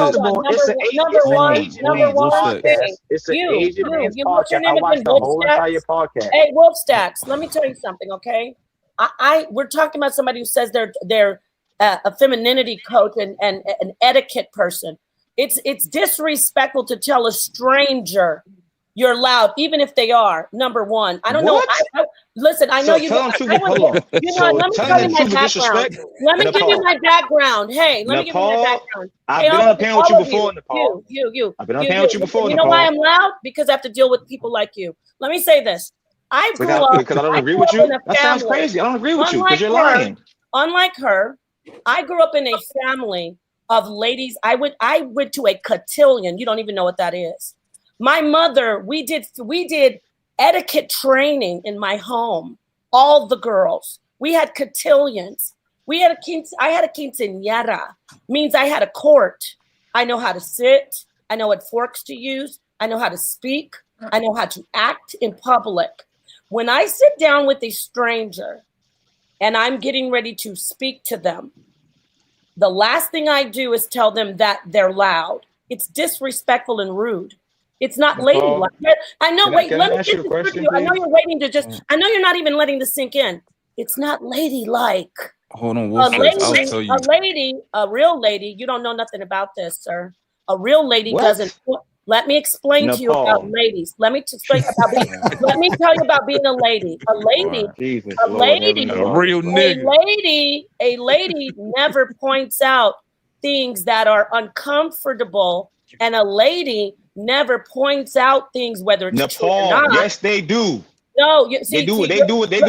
[SPEAKER 3] an Asian man's podcast. I watched the whole entire podcast. Hey, Wolf Stacks, let me tell you something, okay? We're talking about somebody who says they're a femininity coach and an etiquette person. It's disrespectful to tell a stranger you're loud, even if they are. Number one, I don't know. Listen, I know you. Let me tell you my background. Let me give you my background. Hey, let me give you my background.
[SPEAKER 8] I've been on a panel with you before, Nepal. I've been on a panel with you before.
[SPEAKER 3] You know why I'm loud? Because I have to deal with people like you. Let me say this. I grew up
[SPEAKER 8] because I don't agree with you. That sounds crazy. I don't agree with you because you're lying.
[SPEAKER 3] Unlike her, I grew up in a family of ladies. I went to a cotillion. You don't even know what that is. My mother, we did etiquette training in my home. All the girls. We had cotillions. I had a quinceañera. Means I had a court. I know how to sit. I know what forks to use. I know how to speak. I know how to act in public. When I sit down with a stranger and I'm getting ready to speak to them, the last thing I do is tell them that they're loud. It's disrespectful and rude. It's not ladylike. I know. Wait, let me get this to you. I know you're waiting to just. I know you're not even letting this sink in. It's not ladylike.
[SPEAKER 5] Hold on,
[SPEAKER 3] I'll tell you. A real lady. You don't know nothing about this, sir. A real lady doesn't. Let me explain to you about ladies. Let me tell you about being a lady. A lady never points out things that are uncomfortable, and a lady never points out things whether it's true or not.
[SPEAKER 8] Yes, they do.
[SPEAKER 3] No,
[SPEAKER 8] they do it.
[SPEAKER 3] This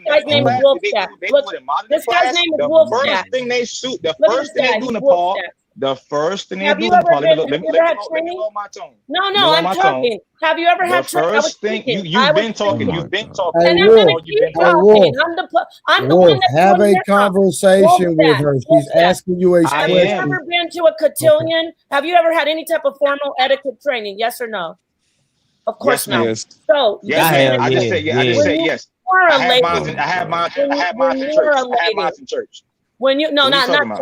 [SPEAKER 3] guy's name is Wolfstack. Look, this guy's name is Wolfstack.
[SPEAKER 8] The first thing they do, Nepal. The first thing they do, Nepal. Let me lower my tone.
[SPEAKER 3] No, I'm talking. Have you ever had training?
[SPEAKER 8] The first thing you've been talking.
[SPEAKER 3] And I'm going to keep talking. I'm the one that's
[SPEAKER 2] have a conversation with her. She's asking you a question.
[SPEAKER 3] Have you ever been to a cotillion? Have you ever had any type of formal etiquette training? Yes or no? Of course not. So
[SPEAKER 8] I just said yes. I have mine in church.
[SPEAKER 3] When you not church.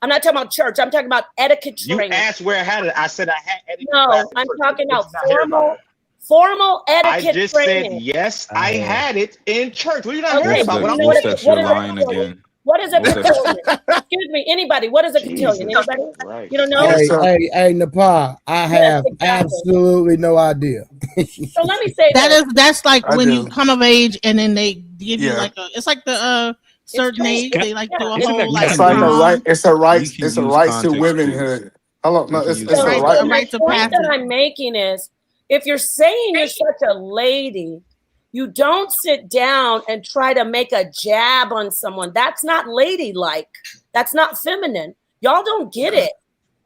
[SPEAKER 3] I'm not talking about church. I'm talking about etiquette training.
[SPEAKER 8] You asked where I had it. I said I had etiquette.
[SPEAKER 3] No, I'm talking about formal etiquette training.
[SPEAKER 8] I just said yes, I had it in church. What are you not hearing about?
[SPEAKER 5] You're lying again.
[SPEAKER 3] What is a cotillion? Excuse me, anybody. What is a cotillion? Anybody?
[SPEAKER 8] Right.
[SPEAKER 3] You don't know?
[SPEAKER 2] Hey, Nepal. I have absolutely no idea.
[SPEAKER 3] So let me say
[SPEAKER 7] that's like when you come of age and then they give you it's like the certain age. They like do a
[SPEAKER 5] Isn't
[SPEAKER 7] whole
[SPEAKER 5] that
[SPEAKER 7] like
[SPEAKER 19] It's like a
[SPEAKER 5] use
[SPEAKER 19] right. It's a
[SPEAKER 5] we
[SPEAKER 19] rights.
[SPEAKER 5] can
[SPEAKER 19] It's a
[SPEAKER 5] use
[SPEAKER 19] rights to
[SPEAKER 5] context clues.
[SPEAKER 19] womenhood. Hello, no,
[SPEAKER 5] We can
[SPEAKER 19] it's
[SPEAKER 5] use
[SPEAKER 19] it's a
[SPEAKER 7] right,
[SPEAKER 19] right.
[SPEAKER 7] a right
[SPEAKER 3] The
[SPEAKER 7] to
[SPEAKER 3] point that
[SPEAKER 7] passage.
[SPEAKER 3] I'm making is, if you're saying you're such a lady, you don't sit down and try to make a jab on someone. That's not ladylike. That's not feminine. Y'all don't get it.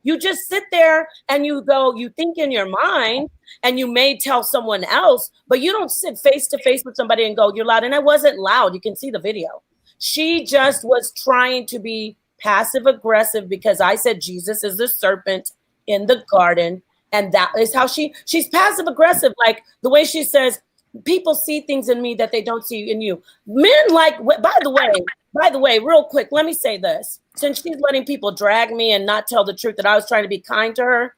[SPEAKER 3] You just sit there and you go, you think in your mind, and you may tell someone else, but you don't sit face to face with somebody and go, you're loud. And I wasn't loud. You can see the video. She just was trying to be passive aggressive because I said Jesus is the serpent in the garden. And that is how she's passive aggressive. Like the way she says, people see things in me that they don't see in you. Men like, by the way, real quick, let me say this. Since she's letting people drag me and not tell the truth that I was trying to be kind to her,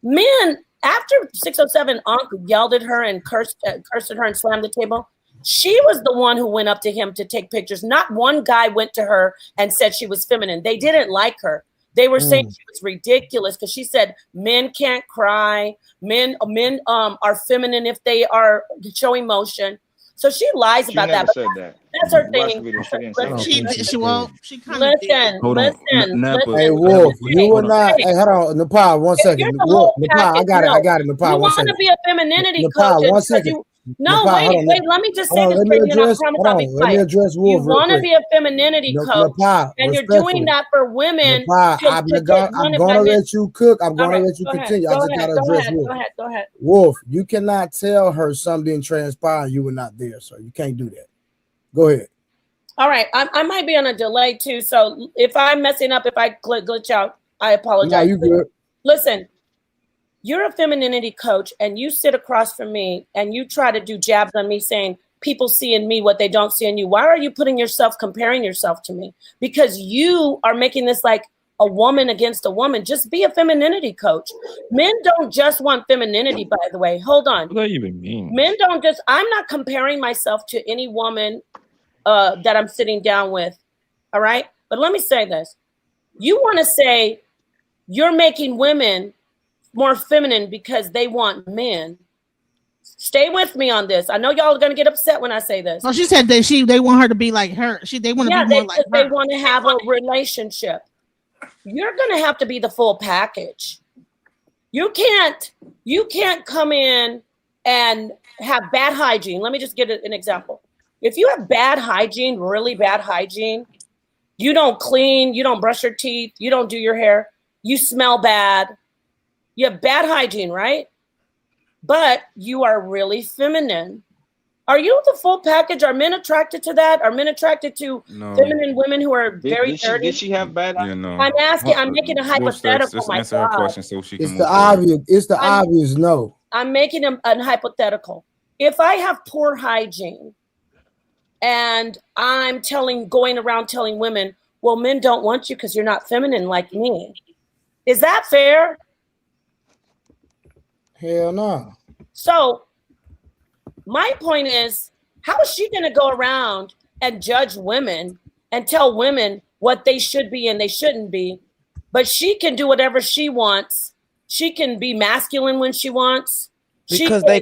[SPEAKER 3] men, after 607 Unc yelled at her and cursed at her and slammed the table, she was the one who went up to him to take pictures. Not one guy went to her and said she was feminine. They didn't like her. They were saying she was ridiculous because she said men can't cry. Men are feminine if they are show emotion. So she lies
[SPEAKER 8] She
[SPEAKER 3] about
[SPEAKER 8] never
[SPEAKER 3] that.
[SPEAKER 8] said that.
[SPEAKER 3] That's her
[SPEAKER 8] Watch the
[SPEAKER 3] thing.
[SPEAKER 8] video. She didn't say that.
[SPEAKER 7] She kind of did.
[SPEAKER 5] Hold on, Napa.
[SPEAKER 2] Hey Wolf, you will not. Hey, hold on, Nepal. 1 second.
[SPEAKER 3] You're the
[SPEAKER 2] Wolf,
[SPEAKER 3] whole
[SPEAKER 2] Nepal, I
[SPEAKER 3] package.
[SPEAKER 2] got it.
[SPEAKER 3] No.
[SPEAKER 2] I got it. Nepal.
[SPEAKER 3] You
[SPEAKER 2] 1
[SPEAKER 3] want
[SPEAKER 2] second.
[SPEAKER 3] to be a femininity
[SPEAKER 2] Nepal,
[SPEAKER 3] coach.
[SPEAKER 2] 1 second.
[SPEAKER 3] No,
[SPEAKER 2] Nepal, hold
[SPEAKER 3] wait.
[SPEAKER 2] on.
[SPEAKER 3] Let me just
[SPEAKER 2] Hold
[SPEAKER 3] say
[SPEAKER 2] on,
[SPEAKER 3] this,
[SPEAKER 2] let me
[SPEAKER 3] and I
[SPEAKER 2] address.
[SPEAKER 3] promise
[SPEAKER 2] Hold
[SPEAKER 3] I'll
[SPEAKER 2] on,
[SPEAKER 3] be
[SPEAKER 2] let me
[SPEAKER 3] quiet.
[SPEAKER 2] address
[SPEAKER 3] You
[SPEAKER 2] Wolf real
[SPEAKER 3] want to
[SPEAKER 2] quick.
[SPEAKER 3] be a femininity coach,
[SPEAKER 2] Nepal,
[SPEAKER 3] and you're
[SPEAKER 2] respectfully.
[SPEAKER 3] doing that for women.
[SPEAKER 2] Nepal, I'm gonna let you cook. I'm
[SPEAKER 3] All
[SPEAKER 2] gonna
[SPEAKER 3] right,
[SPEAKER 2] let you
[SPEAKER 3] go ahead.
[SPEAKER 2] continue. I
[SPEAKER 3] Go
[SPEAKER 2] just
[SPEAKER 3] ahead.
[SPEAKER 2] gotta
[SPEAKER 3] Go
[SPEAKER 2] address
[SPEAKER 3] ahead.
[SPEAKER 2] Wolf.
[SPEAKER 3] Go ahead. Go ahead.
[SPEAKER 2] Wolf, you cannot tell her something didn't transpire and you were not there, sir. You can't do that. Go ahead.
[SPEAKER 3] All right, I might be on a delay too, so if I'm messing up, if I glitch out, I apologize.
[SPEAKER 2] No, you good.
[SPEAKER 3] Listen, you're a femininity coach, and you sit across from me, and you try to do jabs on me, saying people see in me what they don't see in you. Why are you comparing yourself to me? Because you are making this like a woman against a woman. Just be a femininity coach. Men don't just want femininity, by the way. Hold on.
[SPEAKER 1] What does that even mean?
[SPEAKER 3] Men don't just. I'm not comparing myself to any woman that I'm sitting down with. All right. But let me say this. You want to say you're making women more feminine because they want men. Stay with me on this. I know y'all are going to get upset when I say this.
[SPEAKER 7] Well, she said that they want her to be like her. They want to be more like her.
[SPEAKER 3] They want to have a relationship. You're going to have to be the full package. You can't come in and have bad hygiene. Let me just give an example. If you have bad hygiene, really bad hygiene, you don't clean, you don't brush your teeth, you don't do your hair, you smell bad, you have bad hygiene, right? But you are really feminine. Are you the full package? Are men attracted to that? Are men attracted to feminine women who are very dirty?
[SPEAKER 8] Did she have bad?
[SPEAKER 5] Yeah, no.
[SPEAKER 3] I'm asking. I'm making a hypothetical.
[SPEAKER 5] Just
[SPEAKER 3] My
[SPEAKER 5] answer her
[SPEAKER 3] God.
[SPEAKER 5] question so she can
[SPEAKER 2] It's
[SPEAKER 5] move
[SPEAKER 2] the
[SPEAKER 5] forward.
[SPEAKER 2] obvious. It's the obvious no.
[SPEAKER 3] I'm making an hypothetical. If I have poor hygiene and I'm going around telling women, well, men don't want you because you're not feminine like me. Is that fair?
[SPEAKER 2] Hell no.
[SPEAKER 3] So my point is, how is she going to go around and judge women and tell women what they should be and they shouldn't be? But she can do whatever she wants. She can be masculine when she wants.
[SPEAKER 10] Because they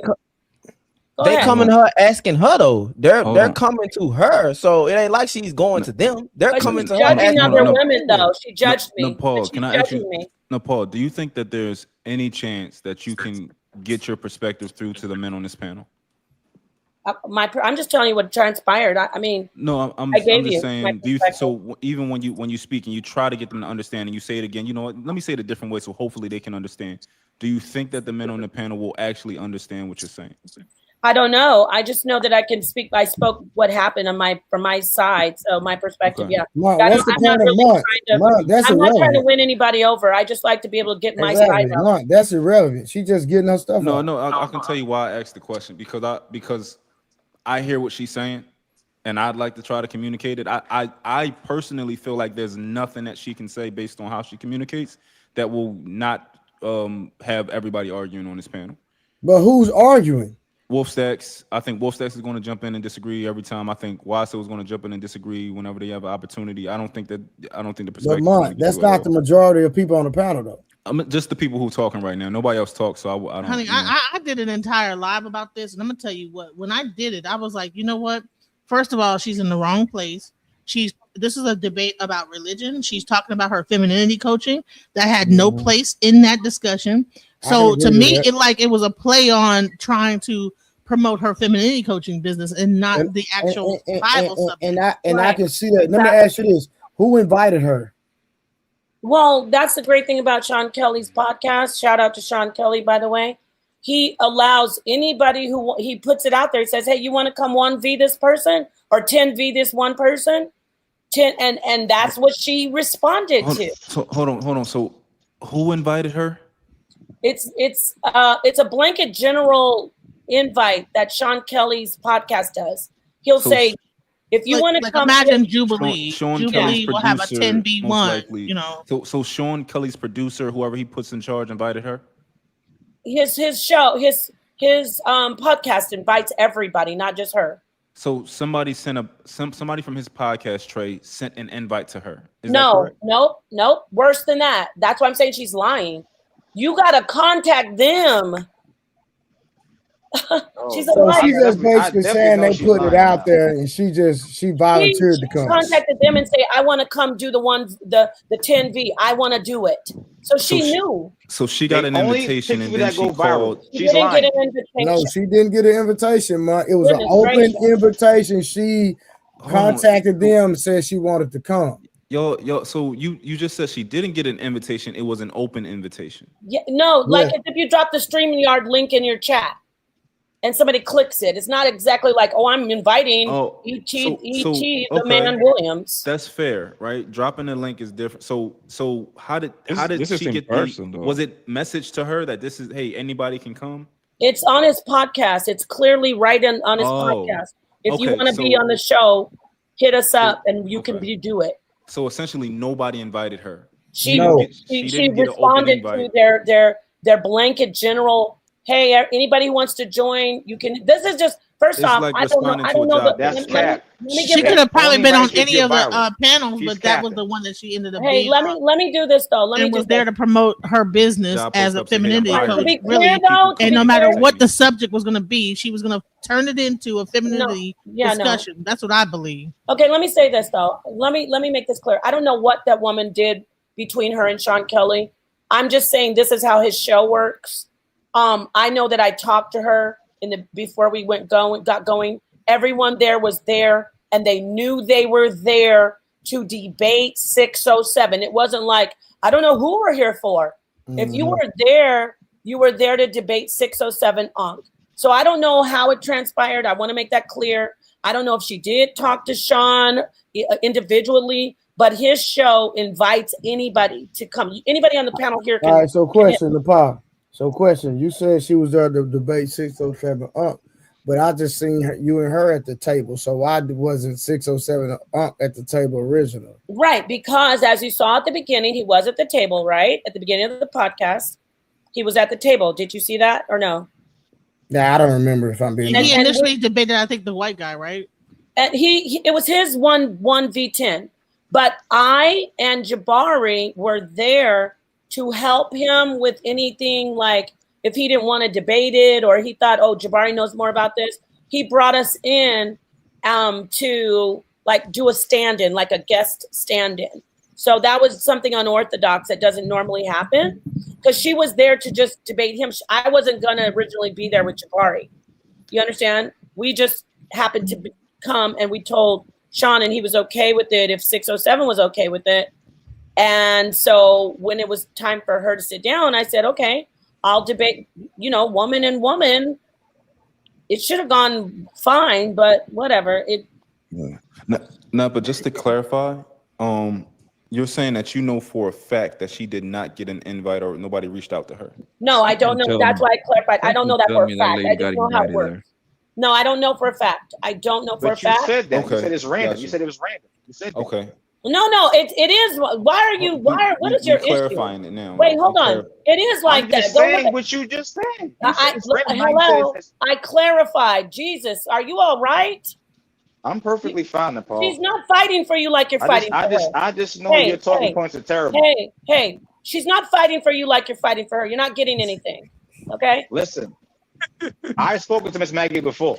[SPEAKER 10] coming to her asking her though. They're coming to her, so it ain't like she's going to them. They're coming to her.
[SPEAKER 3] Judging other women though. She judged me.
[SPEAKER 5] Nepal, can I ask you?
[SPEAKER 3] Me.
[SPEAKER 5] Nepal, do you think that there's any chance that you can get your perspective through to the men on this panel?
[SPEAKER 3] I'm just telling you what transpired. I mean,
[SPEAKER 5] no, I'm
[SPEAKER 3] I gave
[SPEAKER 5] just
[SPEAKER 3] you
[SPEAKER 5] saying. Do you so even when you speak and you try to get them to understand and you say it again? You know what? Let me say it a different way so hopefully they can understand. Do you think that the men on the panel will actually understand what you're saying?
[SPEAKER 3] I don't know. I just know that I can speak. I spoke what happened from my side, so my perspective.
[SPEAKER 5] Okay.
[SPEAKER 3] Yeah,
[SPEAKER 2] Mark, what's the point of Mark? That's
[SPEAKER 3] I'm not trying to
[SPEAKER 2] irrelevant.
[SPEAKER 3] win anybody over. I just like to be able to get my
[SPEAKER 2] Exactly.
[SPEAKER 3] side out.
[SPEAKER 2] Mark, that's irrelevant. She just getting her stuff out.
[SPEAKER 5] No, I can tell you why I asked the question because I hear what she's saying, and I'd like to try to communicate it. I personally feel like there's nothing that she can say based on how she communicates that will not have everybody arguing on this panel.
[SPEAKER 2] But who's arguing?
[SPEAKER 5] Wolfstacks. I think Wolfstacks is going to jump in and disagree every time. I think Wasa is going to jump in and disagree whenever they have an opportunity. I don't think the perspective.
[SPEAKER 2] But Mark, that's not the majority of people on the panel though.
[SPEAKER 5] Just the people who are talking right now. Nobody else talks, so I don't.
[SPEAKER 7] Honey, I did an entire live about this, and I'm gonna tell you what. When I did it, I was like, you know what? First of all, she's in the wrong place. This is a debate about religion. She's talking about her femininity coaching that had no place in that discussion. So to me, it was a play on trying to promote her femininity coaching business and not the actual Bible subject.
[SPEAKER 2] And I can see that. Let me ask you this: who invited her?
[SPEAKER 3] Well, that's the great thing about Sean Kelly's podcast. Shout out to Sean Kelly, by the way. He allows anybody he puts it out there. He says, "Hey, you want to come 1v this person or 10v this one person?" 10, and that's what she responded to.
[SPEAKER 5] So hold on. So who invited her?
[SPEAKER 3] It's a blanket general invite that Sean Kelly's podcast does. He'll say, if you want to come,
[SPEAKER 7] imagine Jubilee.
[SPEAKER 5] Sean
[SPEAKER 7] Jubilee
[SPEAKER 5] Kelly's
[SPEAKER 7] will have a
[SPEAKER 5] producer,
[SPEAKER 7] 10v1.
[SPEAKER 5] most likely.
[SPEAKER 7] You know.
[SPEAKER 5] So Sean Kelly's producer, whoever he puts in charge, invited her.
[SPEAKER 3] His show, his podcast invites everybody, not just her.
[SPEAKER 5] So somebody somebody from his podcast, Trey, sent an invite to her. Is that
[SPEAKER 3] No,
[SPEAKER 5] correct?
[SPEAKER 3] nope. Worse than that. That's why I'm saying she's lying. You gotta contact them. She's a liar.
[SPEAKER 2] She's just basically saying they put it out there, and she volunteered to come.
[SPEAKER 3] Contacted them and say, "I want to come do the 10V. I want to do it." So she knew.
[SPEAKER 5] So she got an invitation, and then she called.
[SPEAKER 3] She didn't get an invitation.
[SPEAKER 2] No, she didn't get an invitation, man. It was an
[SPEAKER 3] Goodness
[SPEAKER 2] open
[SPEAKER 3] gracious.
[SPEAKER 2] invitation. She contacted them and said she wanted to come.
[SPEAKER 5] Yo. So you just said she didn't get an invitation. It was an open invitation.
[SPEAKER 3] Yeah, no, like if you drop the StreamYard link in your chat and somebody clicks it, it's not exactly like, oh, I'm inviting the man Williams.
[SPEAKER 5] That's fair, right? Dropping the link is different. So how did
[SPEAKER 1] This is
[SPEAKER 5] she
[SPEAKER 1] in
[SPEAKER 5] get
[SPEAKER 1] person, though.
[SPEAKER 5] Was it messaged to her that this is, hey, anybody can come?
[SPEAKER 3] It's on his podcast. It's clearly on his podcast. If you want to be on the show, hit us up and you can do it.
[SPEAKER 5] So essentially, nobody invited her.
[SPEAKER 3] She responded to their blanket general. Hey, anybody who wants to join, you can. This is just first off.
[SPEAKER 5] Like
[SPEAKER 3] I don't know.
[SPEAKER 8] That's cap.
[SPEAKER 7] She could have probably been on any of the panels, but that was the one that she ended up being.
[SPEAKER 3] Hey, let me do this though. Let me
[SPEAKER 7] was there to promote her business as a femininity coach.
[SPEAKER 3] Really,
[SPEAKER 7] and no matter what the subject was going to be, she was going to turn it into a femininity discussion. That's what I believe.
[SPEAKER 3] Okay, let me say this though. Let me make this clear. I don't know what that woman did between her and Sean Kelly. I'm just saying this is how his show works. I know that I talked to her before we got going. Everyone there was there, and they knew they were there to debate 607. It wasn't like, I don't know who we're here for. Mm-hmm. If you were there to debate 607 Unc. So I don't know how it transpired. I want to make that clear. I don't know if she did talk to Sean individually, but his show invites anybody to come. Anybody on the panel here can.
[SPEAKER 2] All right, so question, Nepal. So question, you said she was there to debate 607 Unc, but I just seen you and her at the table. So why wasn't 607 Unc at the table originally?
[SPEAKER 3] Right, because as you saw at the beginning, he was at the table, right? At the beginning of the podcast, he was at the table. Did you see that or no?
[SPEAKER 2] Nah, I don't remember if I'm being honest.
[SPEAKER 7] He initially debated, I think, the white guy, right?
[SPEAKER 3] And it was his 1v10. But I and Jabari were there to help him with anything, like if he didn't want to debate it or he thought, oh, Jabari knows more about this. He brought us in to like do a stand-in, like a guest stand-in. So that was something unorthodox that doesn't normally happen because she was there to just debate him. I wasn't going to originally be there with Jabari. You understand? We just happened to come and we told Sean and he was okay with it if 607 was okay with it. And so when it was time for her to sit down, I said, okay, I'll debate, woman and woman. It should have gone fine, but whatever.
[SPEAKER 5] No, but just to clarify, you're saying that you know for a fact that she did not get an invite or nobody reached out to her.
[SPEAKER 3] No, I don't know. That's why I clarified. I don't know that for a fact. I just know how it works. No, I don't know for a fact. I don't know for a fact.
[SPEAKER 8] You said that.
[SPEAKER 5] Okay.
[SPEAKER 8] You said it's random.
[SPEAKER 5] Gotcha.
[SPEAKER 8] You said it was random. You said that.
[SPEAKER 5] Okay.
[SPEAKER 3] No, it is. What is your issue?
[SPEAKER 5] Clarifying it now.
[SPEAKER 3] Wait, hold on. It is like
[SPEAKER 8] I'm
[SPEAKER 3] that.
[SPEAKER 8] just saying what you just said.
[SPEAKER 3] Hello. I clarified. Jesus, are you all right?
[SPEAKER 8] I'm perfectly fine, Nepal.
[SPEAKER 3] She's not fighting for you like you're fighting for her.
[SPEAKER 8] I just know your talking points are terrible.
[SPEAKER 3] Hey, she's not fighting for you like you're fighting for her. You're not getting anything. Okay?
[SPEAKER 8] Listen, I've spoken to Miss Maggie before.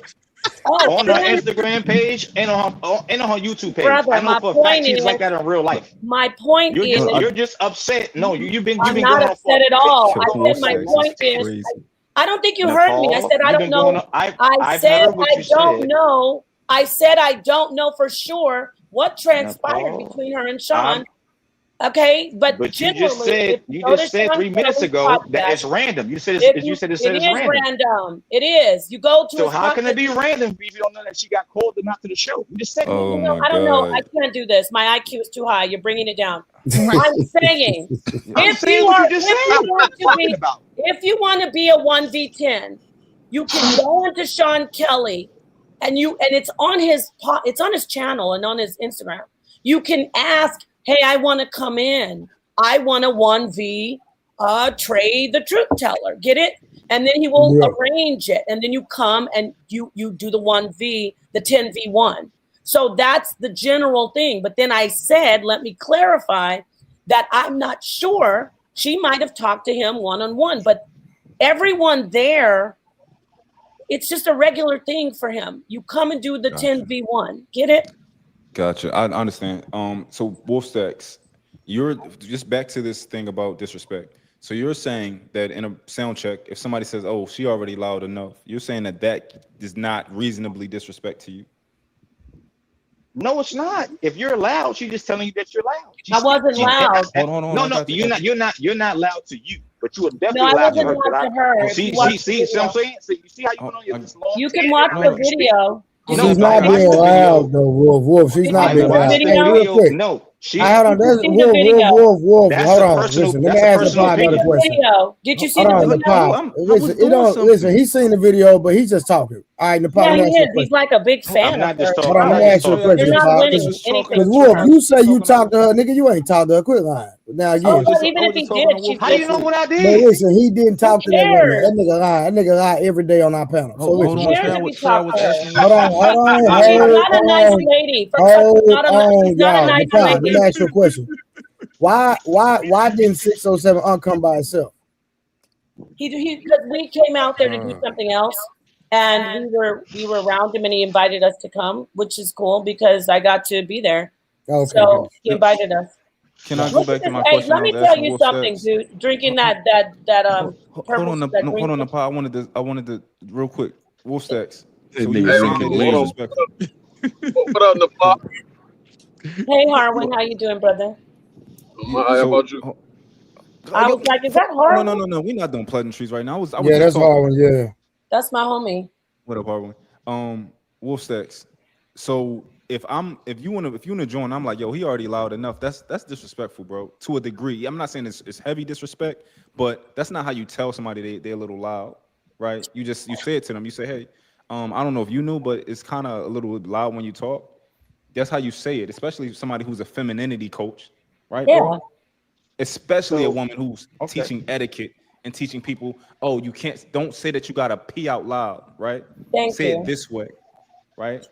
[SPEAKER 3] Oh,
[SPEAKER 8] on her Instagram page and on her YouTube page.
[SPEAKER 3] brother,
[SPEAKER 8] I know
[SPEAKER 3] my
[SPEAKER 8] for a
[SPEAKER 3] point
[SPEAKER 8] fact she's
[SPEAKER 3] is,
[SPEAKER 8] like that in real life.
[SPEAKER 3] my point is,
[SPEAKER 8] You're just upset. No, you've been
[SPEAKER 3] I'm
[SPEAKER 8] going
[SPEAKER 3] not
[SPEAKER 8] on for
[SPEAKER 3] upset at
[SPEAKER 8] a
[SPEAKER 3] all.
[SPEAKER 8] minute.
[SPEAKER 3] I said my point is, I don't think you heard me. I said I
[SPEAKER 8] you've
[SPEAKER 3] don't
[SPEAKER 8] been
[SPEAKER 3] know.
[SPEAKER 8] going on. I've
[SPEAKER 3] said
[SPEAKER 8] heard what
[SPEAKER 3] I
[SPEAKER 8] you
[SPEAKER 3] don't
[SPEAKER 8] said.
[SPEAKER 3] know. I said I don't know for sure what transpired between her and Sean. Okay, but
[SPEAKER 8] you just
[SPEAKER 3] generally, if
[SPEAKER 8] said
[SPEAKER 3] you go to Sean
[SPEAKER 8] 3 minutes
[SPEAKER 3] Kelly's
[SPEAKER 8] ago that
[SPEAKER 3] podcast,
[SPEAKER 8] it's random. You said
[SPEAKER 3] it
[SPEAKER 8] it's
[SPEAKER 3] is
[SPEAKER 8] random.
[SPEAKER 3] random. It is. You go to
[SPEAKER 8] So
[SPEAKER 3] his
[SPEAKER 8] how can it
[SPEAKER 3] podcast.
[SPEAKER 8] be random if you don't know that she got called and not to the show? You just said
[SPEAKER 5] Oh my
[SPEAKER 3] I don't know. I
[SPEAKER 5] God.
[SPEAKER 3] can't do this. My IQ is too high. You're bringing it down. I'm saying,
[SPEAKER 8] I'm saying what you just said.
[SPEAKER 3] if you want to be a 1v10, you can go into Sean Kelly, and it's on his channel and on his Instagram. You can ask, hey, I want to come in. I want a 1v Trey the Truth Teller. Get it? And then he will arrange it. And then you come and you do the 1v, the 10v1. So that's the general thing. But then I said, let me clarify that I'm not sure. She might have talked to him one-on-one, but everyone there, it's just a regular thing for him. You come and do the 10v1. Get it?
[SPEAKER 5] Gotcha. I understand. So Wolfstacks, you're just back to this thing about disrespect. So you're saying that in a sound check, if somebody says, "Oh, she already loud enough," you're saying that is not reasonably disrespect to you.
[SPEAKER 8] No, it's not. If you're loud, she's just telling you that you're loud.
[SPEAKER 3] I wasn't loud.
[SPEAKER 5] Hold on.
[SPEAKER 8] No, you're not loud to you, but you were definitely
[SPEAKER 3] I
[SPEAKER 8] loud to
[SPEAKER 3] wasn't
[SPEAKER 8] her.
[SPEAKER 3] loud to her.
[SPEAKER 8] You see what I'm saying? So you see how you went on your this long.
[SPEAKER 3] You can watch the video.
[SPEAKER 2] She's not being loud though, Wolf. She's not being loud. Hey, real quick.
[SPEAKER 8] No,
[SPEAKER 2] hold on. That's Wolf. Hold on. Listen, let me ask Nepal another question.
[SPEAKER 3] Did you see the video?
[SPEAKER 2] Listen. He's seen the video, but he's just talking. All right, Nepal.
[SPEAKER 3] Yeah, he is. He's like a big fan.
[SPEAKER 2] Hold on, let me ask you a question,
[SPEAKER 3] You're not
[SPEAKER 2] Nepal.
[SPEAKER 3] winning anything.
[SPEAKER 2] Because Wolf, you say you talked to her, nigga. You ain't talked to her. Quit lying. Now again,
[SPEAKER 3] even if he did,
[SPEAKER 8] how do you know what I did?
[SPEAKER 2] But listen, he didn't talk to that woman. That nigga lie. That nigga lie every day on our panel. So listen. Hold on.
[SPEAKER 3] Not a nice lady.
[SPEAKER 2] Hold on, y'all. Let me ask you a question. Why didn't 607 come by itself?
[SPEAKER 3] Because we came out there to do something else, and we were around him, and he invited us to come, which is cool because I got to be there.
[SPEAKER 2] Okay.
[SPEAKER 3] So he invited us.
[SPEAKER 5] Can I go back to my question?
[SPEAKER 3] Let me tell you something, dude. Drinking that
[SPEAKER 5] hold on, Nepal. I wanted to real quick. Wolfstacks. So you saying it is disrespectful?
[SPEAKER 12] What up, Nepal?
[SPEAKER 3] Hey, Harwin, how you doing, brother?
[SPEAKER 12] How about you?
[SPEAKER 3] I was like, is that Harwin?
[SPEAKER 5] No. We're not doing pleasantries right now.
[SPEAKER 2] Yeah, that's Harwin. Yeah,
[SPEAKER 3] that's my homie.
[SPEAKER 5] What up, Harwin? Wolfstacks. So if you wanna join, I'm like, yo, he already loud enough. That's disrespectful, bro. To a degree. I'm not saying it's heavy disrespect, but that's not how you tell somebody they're a little loud, right? You say it to them. You say, hey, I don't know if you knew, but it's kind of a little loud when you talk. That's how you say it, especially somebody who's a femininity coach, right, bro? Especially a woman who's teaching etiquette and teaching people, oh, don't say that you gotta pee out loud, right? Say it this way, right?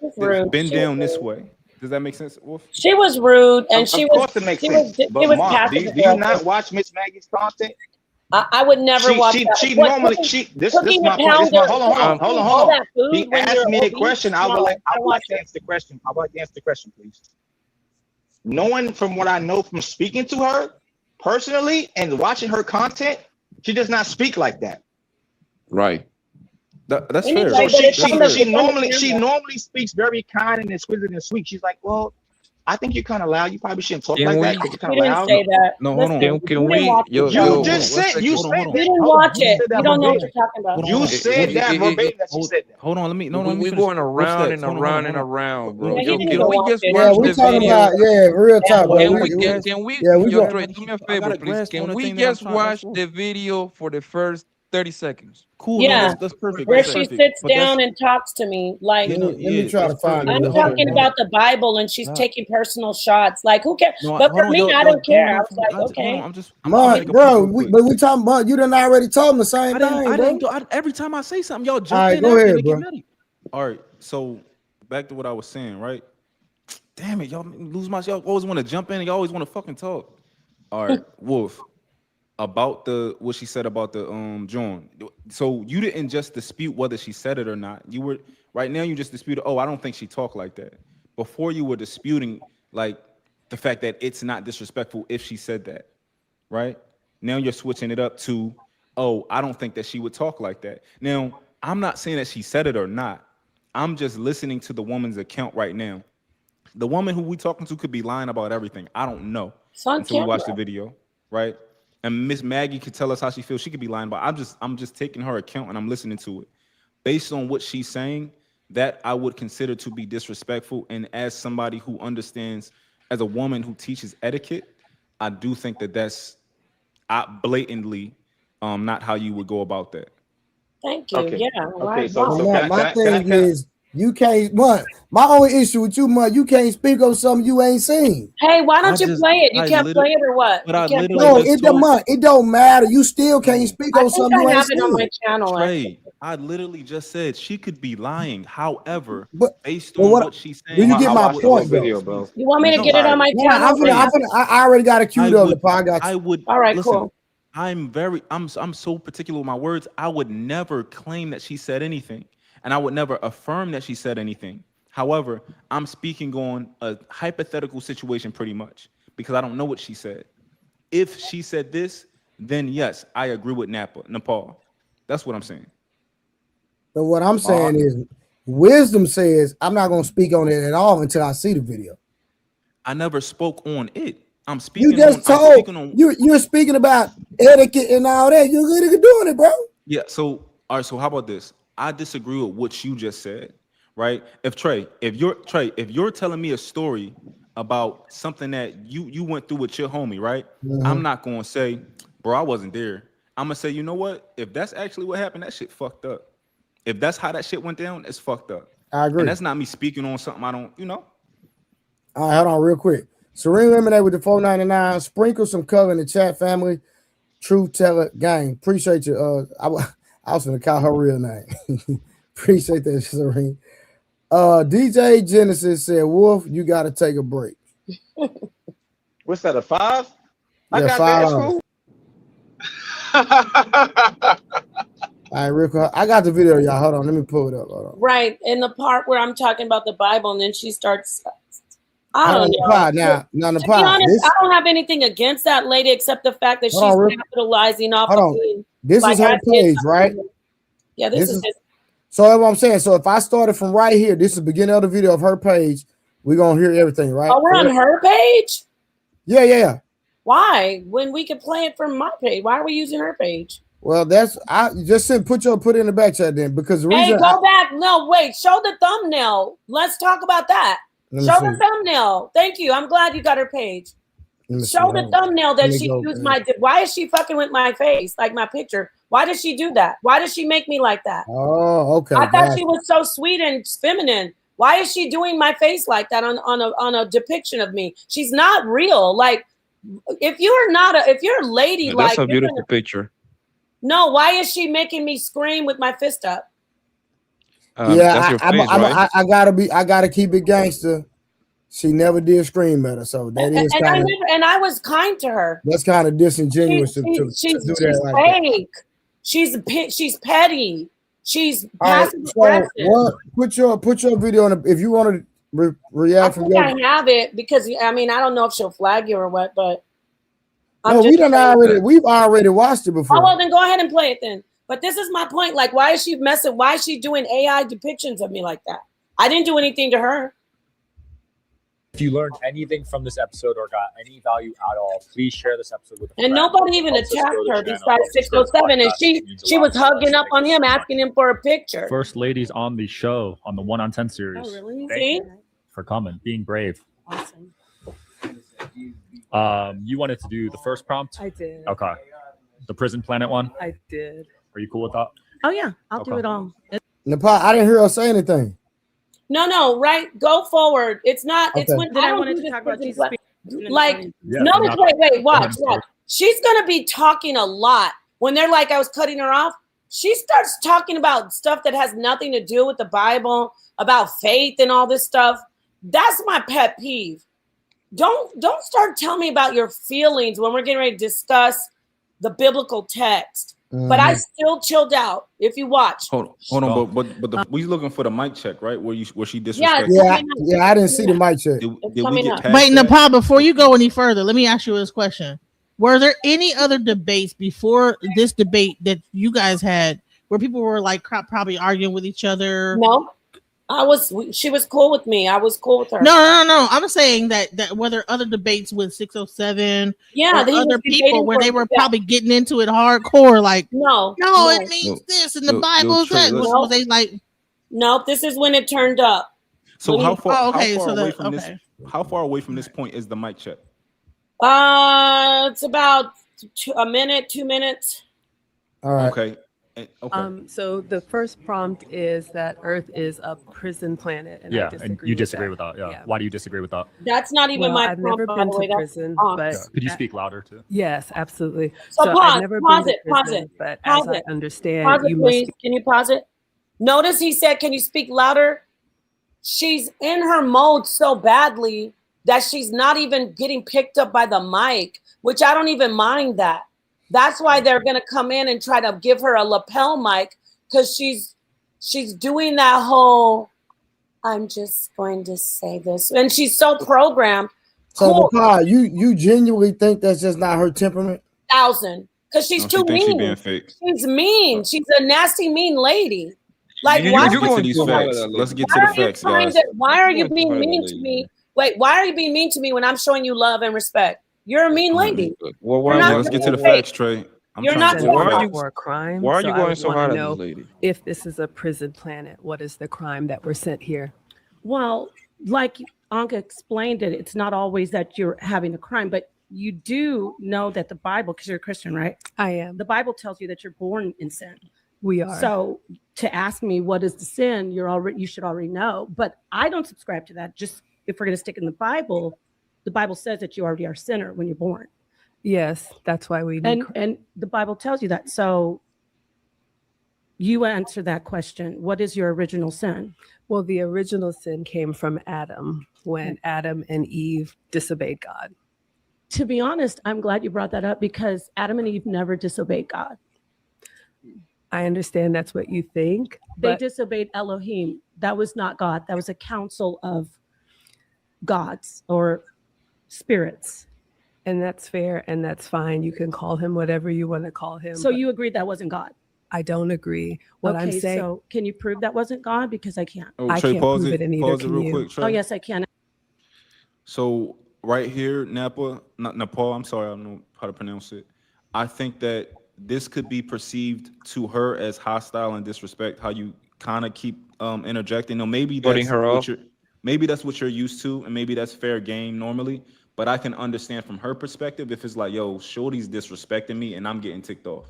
[SPEAKER 5] Bend down this way. Does that make sense, Wolf?
[SPEAKER 3] She was rude, and
[SPEAKER 8] of course it makes sense. But Mom, do you not watch Miss Maggie's content?
[SPEAKER 3] I would never watch that.
[SPEAKER 8] She normally this is my point. Hold on. He asked me a question. I would like to answer the question. I would like to answer the question, please. Knowing from what I know from speaking to her personally and watching her content, she does not speak like that.
[SPEAKER 11] Right.
[SPEAKER 5] That's
[SPEAKER 3] Anyway,
[SPEAKER 5] fair.
[SPEAKER 3] but
[SPEAKER 8] She normally speaks very kind and exquisite and sweet. She's like, well, I think you're kind of loud. You probably shouldn't talk like that because you're kind of loud.
[SPEAKER 3] Say that.
[SPEAKER 5] No, hold on.
[SPEAKER 11] Can we?
[SPEAKER 8] You just said you
[SPEAKER 3] didn't watch it. You don't know what you're talking about.
[SPEAKER 8] You said that verbatim that she said that.
[SPEAKER 5] Hold on, let me
[SPEAKER 1] We're going around and around, bro.
[SPEAKER 3] Yeah,
[SPEAKER 1] Can we just
[SPEAKER 2] Yeah,
[SPEAKER 1] watch
[SPEAKER 2] we
[SPEAKER 1] the
[SPEAKER 2] talking
[SPEAKER 1] video?
[SPEAKER 2] about real talk, bro.
[SPEAKER 1] Can we?
[SPEAKER 2] Yeah, we
[SPEAKER 1] Yo,
[SPEAKER 2] go.
[SPEAKER 1] Trey, do me a favor, please. Can we just watch the video for the first 30 seconds?
[SPEAKER 5] Cool.
[SPEAKER 3] Yeah,
[SPEAKER 5] no, that's perfect.
[SPEAKER 3] where
[SPEAKER 5] That's
[SPEAKER 3] she
[SPEAKER 5] perfect.
[SPEAKER 3] sits
[SPEAKER 5] But
[SPEAKER 3] down and talks to me like.
[SPEAKER 2] Let me try to find
[SPEAKER 3] I'm
[SPEAKER 2] it.
[SPEAKER 3] talking about the Bible, and she's taking personal shots. Like, who cares?
[SPEAKER 5] No,
[SPEAKER 3] But
[SPEAKER 5] hold
[SPEAKER 3] for
[SPEAKER 5] on,
[SPEAKER 3] me,
[SPEAKER 5] yo,
[SPEAKER 3] I don't care. I was like, okay.
[SPEAKER 2] Bro, but we talking about you done already told them the same thing, bro.
[SPEAKER 5] Every time I say something, y'all
[SPEAKER 2] All
[SPEAKER 5] jump
[SPEAKER 2] right,
[SPEAKER 5] in.
[SPEAKER 2] go
[SPEAKER 5] after
[SPEAKER 2] ahead,
[SPEAKER 5] and get
[SPEAKER 2] bro.
[SPEAKER 5] mad. All right, so back to what I was saying, right? Damn it, y'all lose my. Y'all always want to jump in. And y'all always want to fucking talk. All right, Wolf. about the what she said about the John. So you didn't just dispute whether she said it or not. You were right now. You just disputed. Oh, I don't think she talked like that. Before you were disputing like the fact that it's not disrespectful if she said that, right? Now you're switching it up to, oh, I don't think that she would talk like that. Now I'm not saying that she said it or not. I'm just listening to the woman's account right now. The woman who we talking to could be lying about everything. I don't know until we watch the video, right? And Miss Maggie could tell us how she feels. She could be lying, but I'm just taking her account and I'm listening to it. Based on what she's saying, that I would consider to be disrespectful. And as somebody who understands, as a woman who teaches etiquette, I do think that that's blatantly not how you would go about that.
[SPEAKER 3] Thank you.
[SPEAKER 8] Okay.
[SPEAKER 3] Yeah.
[SPEAKER 8] Okay.
[SPEAKER 3] Right.
[SPEAKER 8] So
[SPEAKER 2] My thing is, you can't. My only issue with you, you can't speak on something you ain't seen.
[SPEAKER 3] Hey, why don't you play it? You can't play it or what?
[SPEAKER 2] No, it don't matter. You still can't speak on something you
[SPEAKER 3] I
[SPEAKER 2] ain't
[SPEAKER 3] have it on my
[SPEAKER 2] seen.
[SPEAKER 3] channel.
[SPEAKER 5] Trey, I literally just said she could be lying. However,
[SPEAKER 2] But
[SPEAKER 5] based on what she's saying,
[SPEAKER 2] do you get my point,
[SPEAKER 8] video,
[SPEAKER 2] though?
[SPEAKER 8] bro.
[SPEAKER 3] You want me to get it on my
[SPEAKER 2] Yeah,
[SPEAKER 3] channel?
[SPEAKER 2] I already got it queued up. I got you.
[SPEAKER 5] I would.
[SPEAKER 3] All right,
[SPEAKER 5] listen,
[SPEAKER 3] cool.
[SPEAKER 5] I'm so particular with my words. I would never claim that she said anything, and I would never affirm that she said anything. However, I'm speaking on a hypothetical situation pretty much because I don't know what she said. If she said this, then yes, I agree with Nepal. That's what I'm saying.
[SPEAKER 2] But what I'm saying is, wisdom says I'm not going to speak on it at all until I see the video.
[SPEAKER 5] I never spoke on it. I'm speaking.
[SPEAKER 2] You just told you're speaking about etiquette and all that. You're good at doing it, bro.
[SPEAKER 5] Yeah. So all right. So how about this? I disagree with what you just said. Right? If you're telling me a story about something that you went through with your homie, right? I'm not gonna say, bro, I wasn't there. I'm gonna say, you know what? If that's actually what happened, that shit fucked up. If that's how that shit went down, it's fucked up.
[SPEAKER 2] I agree.
[SPEAKER 5] And that's not me speaking on something I don't,
[SPEAKER 2] All right, hold on real quick. Serene Lemonade with the $4.99. Sprinkle some color in the chat, family. Truth Teller gang. Appreciate you. I was gonna call her real name. Appreciate that, Serene. DJ Genesis said, Wolf, you got to take a break.
[SPEAKER 8] What's that, a 5? I
[SPEAKER 2] Yeah,
[SPEAKER 8] got that. Cool.
[SPEAKER 2] All right, real quick. I got the video, y'all. Hold on. Let me pull it up. Hold on.
[SPEAKER 3] Right. In the part where I'm talking about the Bible, and then she starts. I don't know.
[SPEAKER 2] Now,
[SPEAKER 3] to be honest, I don't have anything against that lady except the fact that she's capitalizing off of me.
[SPEAKER 2] This is her page, right?
[SPEAKER 3] Yeah, this is his.
[SPEAKER 2] So that's what I'm saying. So if I started from right here, this is the beginning of the video of her page. We're gonna hear everything, right?
[SPEAKER 3] Oh, we're on her page?
[SPEAKER 2] Yeah.
[SPEAKER 3] Why? When we could play it from my page. Why are we using her page?
[SPEAKER 2] Well, I just said put it in the back chat then because the reason
[SPEAKER 3] go back. No, wait, show the thumbnail. Let's talk about that. Show the thumbnail. Thank you. I'm glad you got her page. Show the thumbnail that she used why is she fucking with my face, like my picture? Why does she do that? Why does she make me like that?
[SPEAKER 2] Oh, okay.
[SPEAKER 3] I thought she was so sweet and feminine. Why is she doing my face like that on a depiction of me? She's not real. Like, if you're a lady,
[SPEAKER 1] that's a beautiful picture.
[SPEAKER 3] No, why is she making me scream with my fist up?
[SPEAKER 2] That's your face, right? I gotta keep it gangster. She never did scream at her, so that is kind of.
[SPEAKER 3] And I was kind to her.
[SPEAKER 2] That's kind of disingenuous to do that. Like
[SPEAKER 3] fake.
[SPEAKER 2] That.
[SPEAKER 3] She's petty. She's passive aggressive.
[SPEAKER 2] Put your video on. If you want to react from your.
[SPEAKER 3] I have it because I don't know if she'll flag you or what, but.
[SPEAKER 2] We've already watched it before.
[SPEAKER 3] Oh, well, then go ahead and play it then. But this is my point. Like, why is she messing? Why is she doing AI depictions of me like that? I didn't do anything to her.
[SPEAKER 17] If you learned anything from this episode or got any value at all, please share this episode with a friend.
[SPEAKER 3] And nobody even attacked her besides 607, and she was hugging up on him, asking him for a picture.
[SPEAKER 17] First ladies on the show on the 1 on 10 series.
[SPEAKER 3] Oh, really?
[SPEAKER 17] Thank you for coming, being brave.
[SPEAKER 3] Awesome.
[SPEAKER 17] You wanted to do the first prompt?
[SPEAKER 4] I did.
[SPEAKER 17] Okay. The Prison Planet one?
[SPEAKER 4] I did.
[SPEAKER 17] Are you cool with that?
[SPEAKER 4] Oh, yeah. I'll do it all.
[SPEAKER 2] Nepal, I didn't hear her say anything.
[SPEAKER 3] No, right? Go forward. It's not.
[SPEAKER 2] Okay.
[SPEAKER 3] It's when
[SPEAKER 4] Then I wanted to talk about Jesus.
[SPEAKER 3] Like, notice. Wait. Watch. She's gonna be talking a lot when they're like, I was cutting her off. She starts talking about stuff that has nothing to do with the Bible, about faith and all this stuff. That's my pet peeve. Don't start telling me about your feelings when we're getting ready to discuss the biblical text. But I still chilled out. If you watch,
[SPEAKER 5] hold on, but we looking for the mic check, right? Where she
[SPEAKER 3] yeah,
[SPEAKER 5] disrespected?
[SPEAKER 2] Yeah, I didn't see the mic check.
[SPEAKER 5] Did we get past
[SPEAKER 7] Wait,
[SPEAKER 5] that?
[SPEAKER 7] Nepal, before you go any further, let me ask you this question. Were there any other debates before this debate that you guys had where people were like probably arguing with each other?
[SPEAKER 3] No, she was cool with me. I was cool with her.
[SPEAKER 7] No. I'm saying that were there other debates with 607
[SPEAKER 3] Yeah,
[SPEAKER 7] or other people where they were probably getting into it hardcore, like
[SPEAKER 3] no,
[SPEAKER 7] it means this and the Bible is that. Was they like,
[SPEAKER 3] nope, this is when it turned up.
[SPEAKER 5] So how far?
[SPEAKER 7] Oh, okay,
[SPEAKER 5] How far away from this point is the mic check?
[SPEAKER 3] It's about a minute, 2 minutes.
[SPEAKER 2] All right.
[SPEAKER 5] Okay.
[SPEAKER 15] So the first prompt is that Earth is a prison planet, and I disagree
[SPEAKER 17] and you disagree with that. Yeah. Why do you disagree with that?
[SPEAKER 3] That's not even my
[SPEAKER 15] I've
[SPEAKER 3] prompt,
[SPEAKER 15] never
[SPEAKER 3] by
[SPEAKER 15] been
[SPEAKER 3] the way.
[SPEAKER 15] to prison, but
[SPEAKER 17] Could you speak louder too?
[SPEAKER 15] yes, absolutely.
[SPEAKER 3] So
[SPEAKER 15] I've never
[SPEAKER 3] pause
[SPEAKER 15] been
[SPEAKER 3] it,
[SPEAKER 15] to
[SPEAKER 3] pause
[SPEAKER 15] prison,
[SPEAKER 3] it,
[SPEAKER 15] but
[SPEAKER 3] pause
[SPEAKER 15] as
[SPEAKER 3] it.
[SPEAKER 15] I understand,
[SPEAKER 3] Pause it,
[SPEAKER 15] you
[SPEAKER 3] please.
[SPEAKER 15] must.
[SPEAKER 3] Can you pause it? Notice he said, "Can you speak louder?" She's in her mode so badly that she's not even getting picked up by the mic, which I don't even mind that. That's why they're gonna come in and try to give her a lapel mic, because she's doing that whole, I'm just going to say this, and she's so programmed.
[SPEAKER 2] So Nepal, you genuinely think that's just not her temperament?
[SPEAKER 3] 1,000, because she's too mean.
[SPEAKER 5] She being fake.
[SPEAKER 3] She's mean. She's a nasty, mean lady. Like,
[SPEAKER 5] Let's get to these facts. Let's get to the facts, guys.
[SPEAKER 3] Why are you being mean to me? Wait, why are you being mean to me when I'm showing you love and respect? You're a mean lady.
[SPEAKER 5] Well, let's get to the facts, Trey.
[SPEAKER 3] You're not
[SPEAKER 15] for a crime.
[SPEAKER 1] Why are you going
[SPEAKER 15] I
[SPEAKER 1] so
[SPEAKER 15] wanna
[SPEAKER 1] hard at
[SPEAKER 15] know
[SPEAKER 1] this lady?
[SPEAKER 15] if this is a prison planet, what is the crime that we're sent here?
[SPEAKER 4] Well, like Anka explained it, it's not always that you're having a crime, but you do know that the Bible, because you're a Christian, right?
[SPEAKER 15] I am.
[SPEAKER 4] The Bible tells you that you're born in sin.
[SPEAKER 15] We are.
[SPEAKER 4] So to ask me what is the sin, you should already know. But I don't subscribe to that. Just if we're going to stick in the Bible says that you already are a sinner when you're born.
[SPEAKER 15] Yes, that's why we need.
[SPEAKER 4] And the Bible tells you that. So you answer that question. What is your original sin?
[SPEAKER 15] Well, the original sin came from Adam when Adam and Eve disobeyed God.
[SPEAKER 4] To be honest, I'm glad you brought that up, because Adam and Eve never disobeyed God.
[SPEAKER 15] I understand that's what you think.
[SPEAKER 4] They disobeyed Elohim. That was not God. That was a council of gods or spirits.
[SPEAKER 15] And that's fair and that's fine. You can call him whatever you want to call him.
[SPEAKER 4] So you agreed that wasn't God?
[SPEAKER 15] I don't agree. What I'm saying.
[SPEAKER 4] So can you prove that wasn't God? Because I can't.
[SPEAKER 5] I can't prove it, and neither
[SPEAKER 4] pause
[SPEAKER 5] can real quick, Trey.
[SPEAKER 4] Oh, yes, I can.
[SPEAKER 5] So right here, Nepal, I'm sorry, I don't know how to pronounce it. I think that this could be perceived to her as hostile and disrespect, how you kind of keep interjecting. No, maybe that's what you're used to, and maybe that's fair game normally. But I can understand from her perspective if it's like, yo, Shorty's disrespecting me and I'm getting ticked off.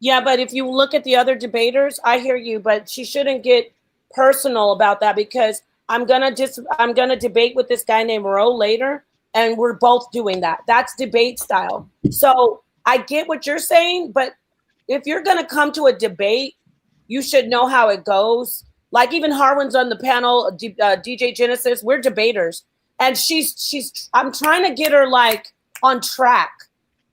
[SPEAKER 3] Yeah, but if you look at the other debaters, I hear you, but she shouldn't get personal about that, because I'm gonna debate with this guy named Ro later, and we're both doing that. That's debate style. So I get what you're saying, but if you're gonna come to a debate, you should know how it goes. Like even Harwin's on the panel, DJ Genesis, we're debaters. And I'm trying to get her like on track.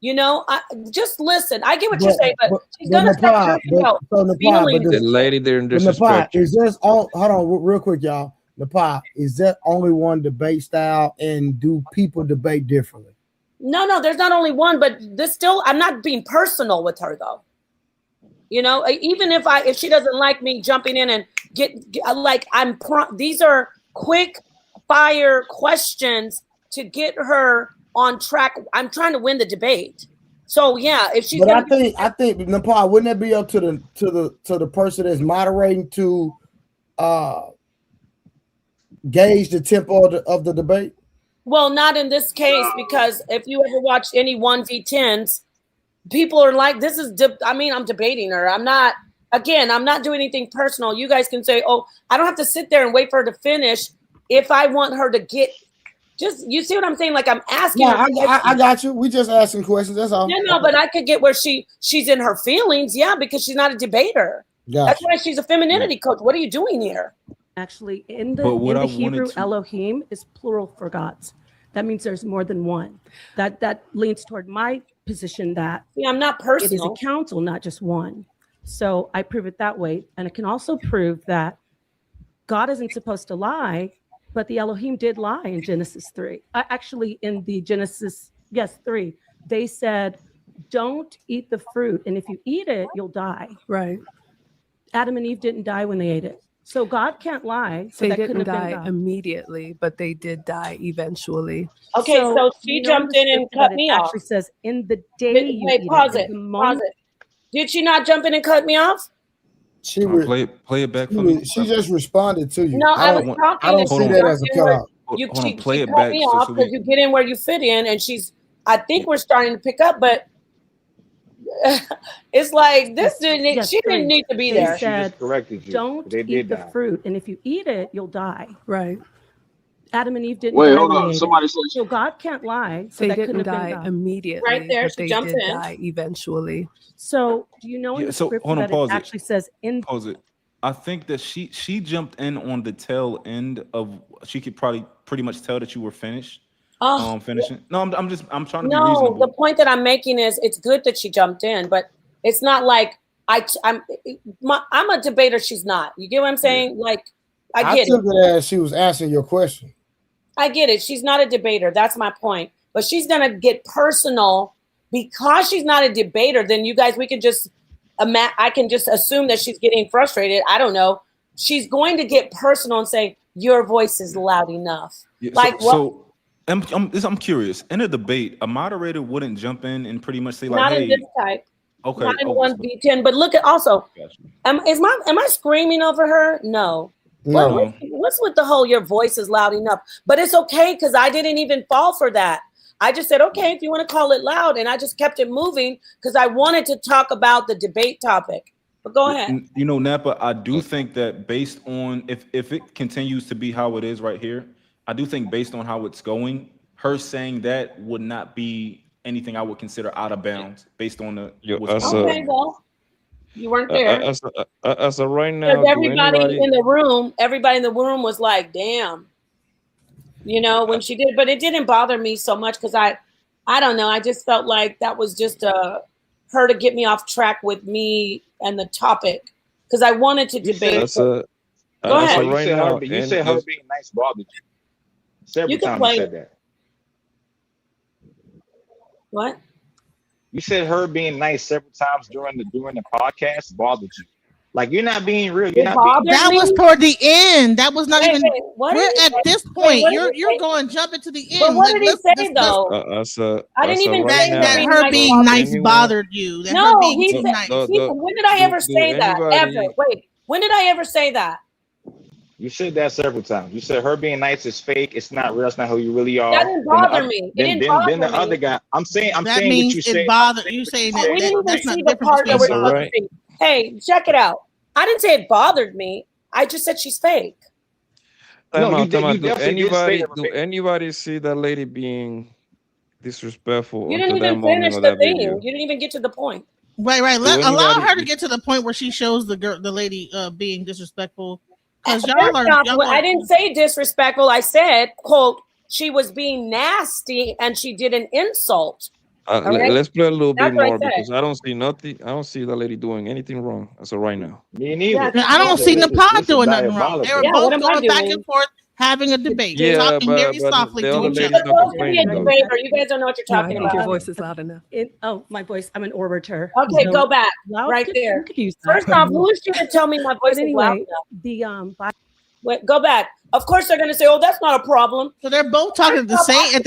[SPEAKER 3] You know, just listen. I get what you're saying, but she's gonna start
[SPEAKER 1] the lady there in disrespect.
[SPEAKER 2] Is this all? Hold on, real quick, y'all. Nepal, is that only one debate style, and do people debate differently?
[SPEAKER 3] No, there's not only one, but this still. I'm not being personal with her though. You know, even if she doesn't like me jumping in and get like these are quick fire questions to get her on track. I'm trying to win the debate. So yeah, if she's.
[SPEAKER 2] But I think Nepal, wouldn't that be up to the person that's moderating to gauge the tempo of the debate?
[SPEAKER 3] Well, not in this case, because if you ever watch any 1v10s, people are like, "This is." I'm debating her. I'm not doing anything personal. You guys can say, "Oh, I don't have to sit there and wait for her to finish." If I want her to get, you see what I'm saying? Like I'm asking.
[SPEAKER 2] Yeah, I got you. We just asking questions. That's all.
[SPEAKER 3] Yeah, no, but I could get where she's in her feelings. Yeah, because she's not a debater. That's why she's a femininity coach. What are you doing here?
[SPEAKER 4] Actually, in the Hebrew, Elohim is plural for gods. That means there's more than one. That leans toward my
[SPEAKER 9] position that
[SPEAKER 3] Yeah, I'm not
[SPEAKER 9] it is a
[SPEAKER 3] personal.
[SPEAKER 9] council, not just one. So I prove it that way. And it can also prove that God isn't supposed to lie, but the Elohim did lie in Genesis 3. Actually, in the Genesis, 3, they said, don't eat the fruit. And if you eat it, you'll die.
[SPEAKER 15] Right.
[SPEAKER 9] Adam and Eve didn't die when they ate it. So God can't lie. So
[SPEAKER 15] They
[SPEAKER 9] that
[SPEAKER 15] didn't
[SPEAKER 9] couldn't have been
[SPEAKER 15] die
[SPEAKER 9] God.
[SPEAKER 15] immediately, but they did die eventually.
[SPEAKER 3] Okay, so she
[SPEAKER 9] you know
[SPEAKER 3] jumped in and
[SPEAKER 9] scripture that
[SPEAKER 3] cut
[SPEAKER 9] it
[SPEAKER 3] me off.
[SPEAKER 9] actually says, in the day you
[SPEAKER 3] Wait,
[SPEAKER 9] eat
[SPEAKER 3] pause
[SPEAKER 9] it.
[SPEAKER 3] it.
[SPEAKER 9] The
[SPEAKER 3] Pause
[SPEAKER 9] moment
[SPEAKER 3] it. Did she not jump in and cut me off?
[SPEAKER 2] She re-
[SPEAKER 5] play it back for me.
[SPEAKER 2] she just responded to you.
[SPEAKER 3] No, I was
[SPEAKER 5] want-
[SPEAKER 3] talking.
[SPEAKER 2] I don't
[SPEAKER 3] and
[SPEAKER 2] see
[SPEAKER 3] she
[SPEAKER 2] that
[SPEAKER 3] jumped
[SPEAKER 2] as a
[SPEAKER 3] in where
[SPEAKER 2] cutoff.
[SPEAKER 3] You,
[SPEAKER 5] Hold on,
[SPEAKER 3] she
[SPEAKER 5] play it
[SPEAKER 3] cut
[SPEAKER 5] back
[SPEAKER 3] me
[SPEAKER 5] so
[SPEAKER 3] off
[SPEAKER 5] we-
[SPEAKER 3] because you get in where you fit in, and I think we're starting to pick up, but it's like this didn't. She didn't need to be
[SPEAKER 9] they
[SPEAKER 3] there.
[SPEAKER 9] said,
[SPEAKER 8] corrected you.
[SPEAKER 9] don't
[SPEAKER 8] They
[SPEAKER 9] eat
[SPEAKER 8] did
[SPEAKER 9] the
[SPEAKER 8] die.
[SPEAKER 9] fruit. And if you eat it, you'll die.
[SPEAKER 15] Right.
[SPEAKER 9] Adam and Eve didn't
[SPEAKER 12] Wait,
[SPEAKER 9] die
[SPEAKER 12] hold
[SPEAKER 9] when
[SPEAKER 12] on.
[SPEAKER 9] they ate
[SPEAKER 12] Somebody
[SPEAKER 9] it.
[SPEAKER 12] said
[SPEAKER 9] So God can't lie. So
[SPEAKER 15] They
[SPEAKER 9] that
[SPEAKER 15] didn't
[SPEAKER 9] couldn't have been
[SPEAKER 15] die
[SPEAKER 9] God.
[SPEAKER 15] immediately,
[SPEAKER 3] Right there,
[SPEAKER 15] but
[SPEAKER 3] she
[SPEAKER 15] they
[SPEAKER 3] jumps
[SPEAKER 15] did
[SPEAKER 3] in.
[SPEAKER 15] die eventually.
[SPEAKER 9] So do you know in
[SPEAKER 5] Yeah,
[SPEAKER 9] the
[SPEAKER 5] so
[SPEAKER 9] scripture
[SPEAKER 5] hold on,
[SPEAKER 9] that it
[SPEAKER 5] pause it.
[SPEAKER 9] actually says in
[SPEAKER 5] Pause it. I think that she jumped in on the tail end of. She could probably pretty much tell that you were finished.
[SPEAKER 3] Oh,
[SPEAKER 5] Finishing. No, I'm trying to be
[SPEAKER 3] no,
[SPEAKER 5] reasonable.
[SPEAKER 3] the point that I'm making is it's good that she jumped in, but it's not like I'm a debater. She's not. You get what I'm saying? Like, I get
[SPEAKER 2] took
[SPEAKER 3] it.
[SPEAKER 2] it as she was answering your question.
[SPEAKER 3] I get it. She's not a debater. That's my point. But she's gonna get personal because she's not a debater. Then you guys, we can just I can just assume that she's getting frustrated. I don't know. She's going to get personal and say your voice is loud enough.
[SPEAKER 5] Yeah,
[SPEAKER 3] Like what?
[SPEAKER 5] So I'm curious. In a debate, a moderator wouldn't jump in and pretty much say like,
[SPEAKER 3] Not
[SPEAKER 5] "Hey,
[SPEAKER 3] in this type.
[SPEAKER 5] okay,
[SPEAKER 3] Not in 1v10. But look at also. Am I screaming over her? No.
[SPEAKER 2] No.
[SPEAKER 3] What's with the whole your voice is loud enough? But it's okay because I didn't even fall for that. I just said, okay, if you want to call it loud, and I just kept it moving because I wanted to talk about the debate topic. But go ahead.
[SPEAKER 5] You know, Napa, I do think that based on if it continues to be how it is right here, I do think based on how it's going, her saying that would not be anything I would consider out of bounds based on the
[SPEAKER 3] Okay, well, you weren't there.
[SPEAKER 1] As of right now,
[SPEAKER 3] Because
[SPEAKER 1] do
[SPEAKER 3] everybody
[SPEAKER 1] anybody
[SPEAKER 3] in the room was like, damn. You know, when she did, but it didn't bother me so much because I don't know. I just felt like that was just her to get me off track with me and the topic because I wanted to debate. Go ahead.
[SPEAKER 8] You said her being nice bothered you. Several times you said that.
[SPEAKER 3] What?
[SPEAKER 8] You said her being nice several times during the podcast bothered you. Like you're not being real. You're not being
[SPEAKER 7] That was toward the end. That was not even.
[SPEAKER 3] what
[SPEAKER 7] We're
[SPEAKER 3] did he
[SPEAKER 7] at
[SPEAKER 3] say?
[SPEAKER 7] this
[SPEAKER 3] Wait,
[SPEAKER 7] point.
[SPEAKER 3] what did he
[SPEAKER 7] You're
[SPEAKER 3] say?
[SPEAKER 7] going jumping to the end.
[SPEAKER 3] But what did he say
[SPEAKER 7] let's-
[SPEAKER 3] though? I didn't even
[SPEAKER 1] right
[SPEAKER 3] say
[SPEAKER 1] now,
[SPEAKER 7] that her being nice bothered you. That her
[SPEAKER 3] No,
[SPEAKER 7] being
[SPEAKER 3] he
[SPEAKER 7] too
[SPEAKER 3] said.
[SPEAKER 7] nice.
[SPEAKER 3] When did I ever say that? Ever? Wait, when did I ever say that?
[SPEAKER 8] You said that several times. You said her being nice is fake. It's not real. It's not who you really are.
[SPEAKER 3] That didn't bother me. It didn't bother
[SPEAKER 8] Then the
[SPEAKER 3] me.
[SPEAKER 8] other guy. I'm saying
[SPEAKER 7] That
[SPEAKER 8] what
[SPEAKER 7] means
[SPEAKER 8] you
[SPEAKER 7] it
[SPEAKER 8] said.
[SPEAKER 7] bothered you. Saying
[SPEAKER 3] Oh, we didn't even
[SPEAKER 7] that's not
[SPEAKER 3] see the
[SPEAKER 7] different
[SPEAKER 3] part that we're
[SPEAKER 7] between
[SPEAKER 3] supposed to see. Hey, check it out. I didn't say it bothered me. I just said she's fake.
[SPEAKER 8] No, you
[SPEAKER 1] Do
[SPEAKER 8] definitely did say
[SPEAKER 1] anybody
[SPEAKER 8] that.
[SPEAKER 1] do anybody see that lady being disrespectful
[SPEAKER 3] You
[SPEAKER 1] until
[SPEAKER 3] didn't
[SPEAKER 1] that
[SPEAKER 3] even
[SPEAKER 1] moment
[SPEAKER 3] finish
[SPEAKER 1] of
[SPEAKER 3] the
[SPEAKER 1] that
[SPEAKER 3] thing.
[SPEAKER 1] video?
[SPEAKER 3] You didn't even get to the point.
[SPEAKER 7] Right.
[SPEAKER 1] Do
[SPEAKER 7] Allow
[SPEAKER 1] anybody-
[SPEAKER 7] her to get to the point where she shows the lady being disrespectful. Because
[SPEAKER 3] First
[SPEAKER 7] y'all
[SPEAKER 3] off,
[SPEAKER 7] are.
[SPEAKER 3] I didn't say disrespectful. I said, quote, she was being nasty and she did an insult. All right?
[SPEAKER 1] Let's play a little
[SPEAKER 3] That's
[SPEAKER 1] bit
[SPEAKER 3] what I
[SPEAKER 1] more
[SPEAKER 3] said.
[SPEAKER 1] because I don't see nothing. I don't see that lady doing anything wrong as of right now.
[SPEAKER 8] Me neither.
[SPEAKER 7] I don't see Nepal doing nothing wrong. They were
[SPEAKER 3] Yeah, what
[SPEAKER 7] both
[SPEAKER 3] am I
[SPEAKER 7] going back
[SPEAKER 3] doing?
[SPEAKER 7] and forth, having a debate,
[SPEAKER 1] Yeah,
[SPEAKER 7] talking very
[SPEAKER 1] but
[SPEAKER 7] softly
[SPEAKER 1] the
[SPEAKER 7] to
[SPEAKER 1] other
[SPEAKER 7] each
[SPEAKER 1] lady's
[SPEAKER 7] other.
[SPEAKER 1] not
[SPEAKER 3] Supposed to be a
[SPEAKER 1] complaining though.
[SPEAKER 3] debater. You guys don't know what you're
[SPEAKER 15] No, I
[SPEAKER 3] talking
[SPEAKER 15] think
[SPEAKER 3] about.
[SPEAKER 15] your voice is loud enough.
[SPEAKER 9] My voice. I'm an orator.
[SPEAKER 3] Okay,
[SPEAKER 9] So
[SPEAKER 3] go back.
[SPEAKER 9] loud
[SPEAKER 3] Right there.
[SPEAKER 9] could use that.
[SPEAKER 3] First off, who is she to tell me my voice
[SPEAKER 9] But
[SPEAKER 3] is loud
[SPEAKER 9] anyway,
[SPEAKER 3] enough? Wait, go back. Of course they're gonna say, "Oh, that's not a problem."
[SPEAKER 7] So they're both talking at the same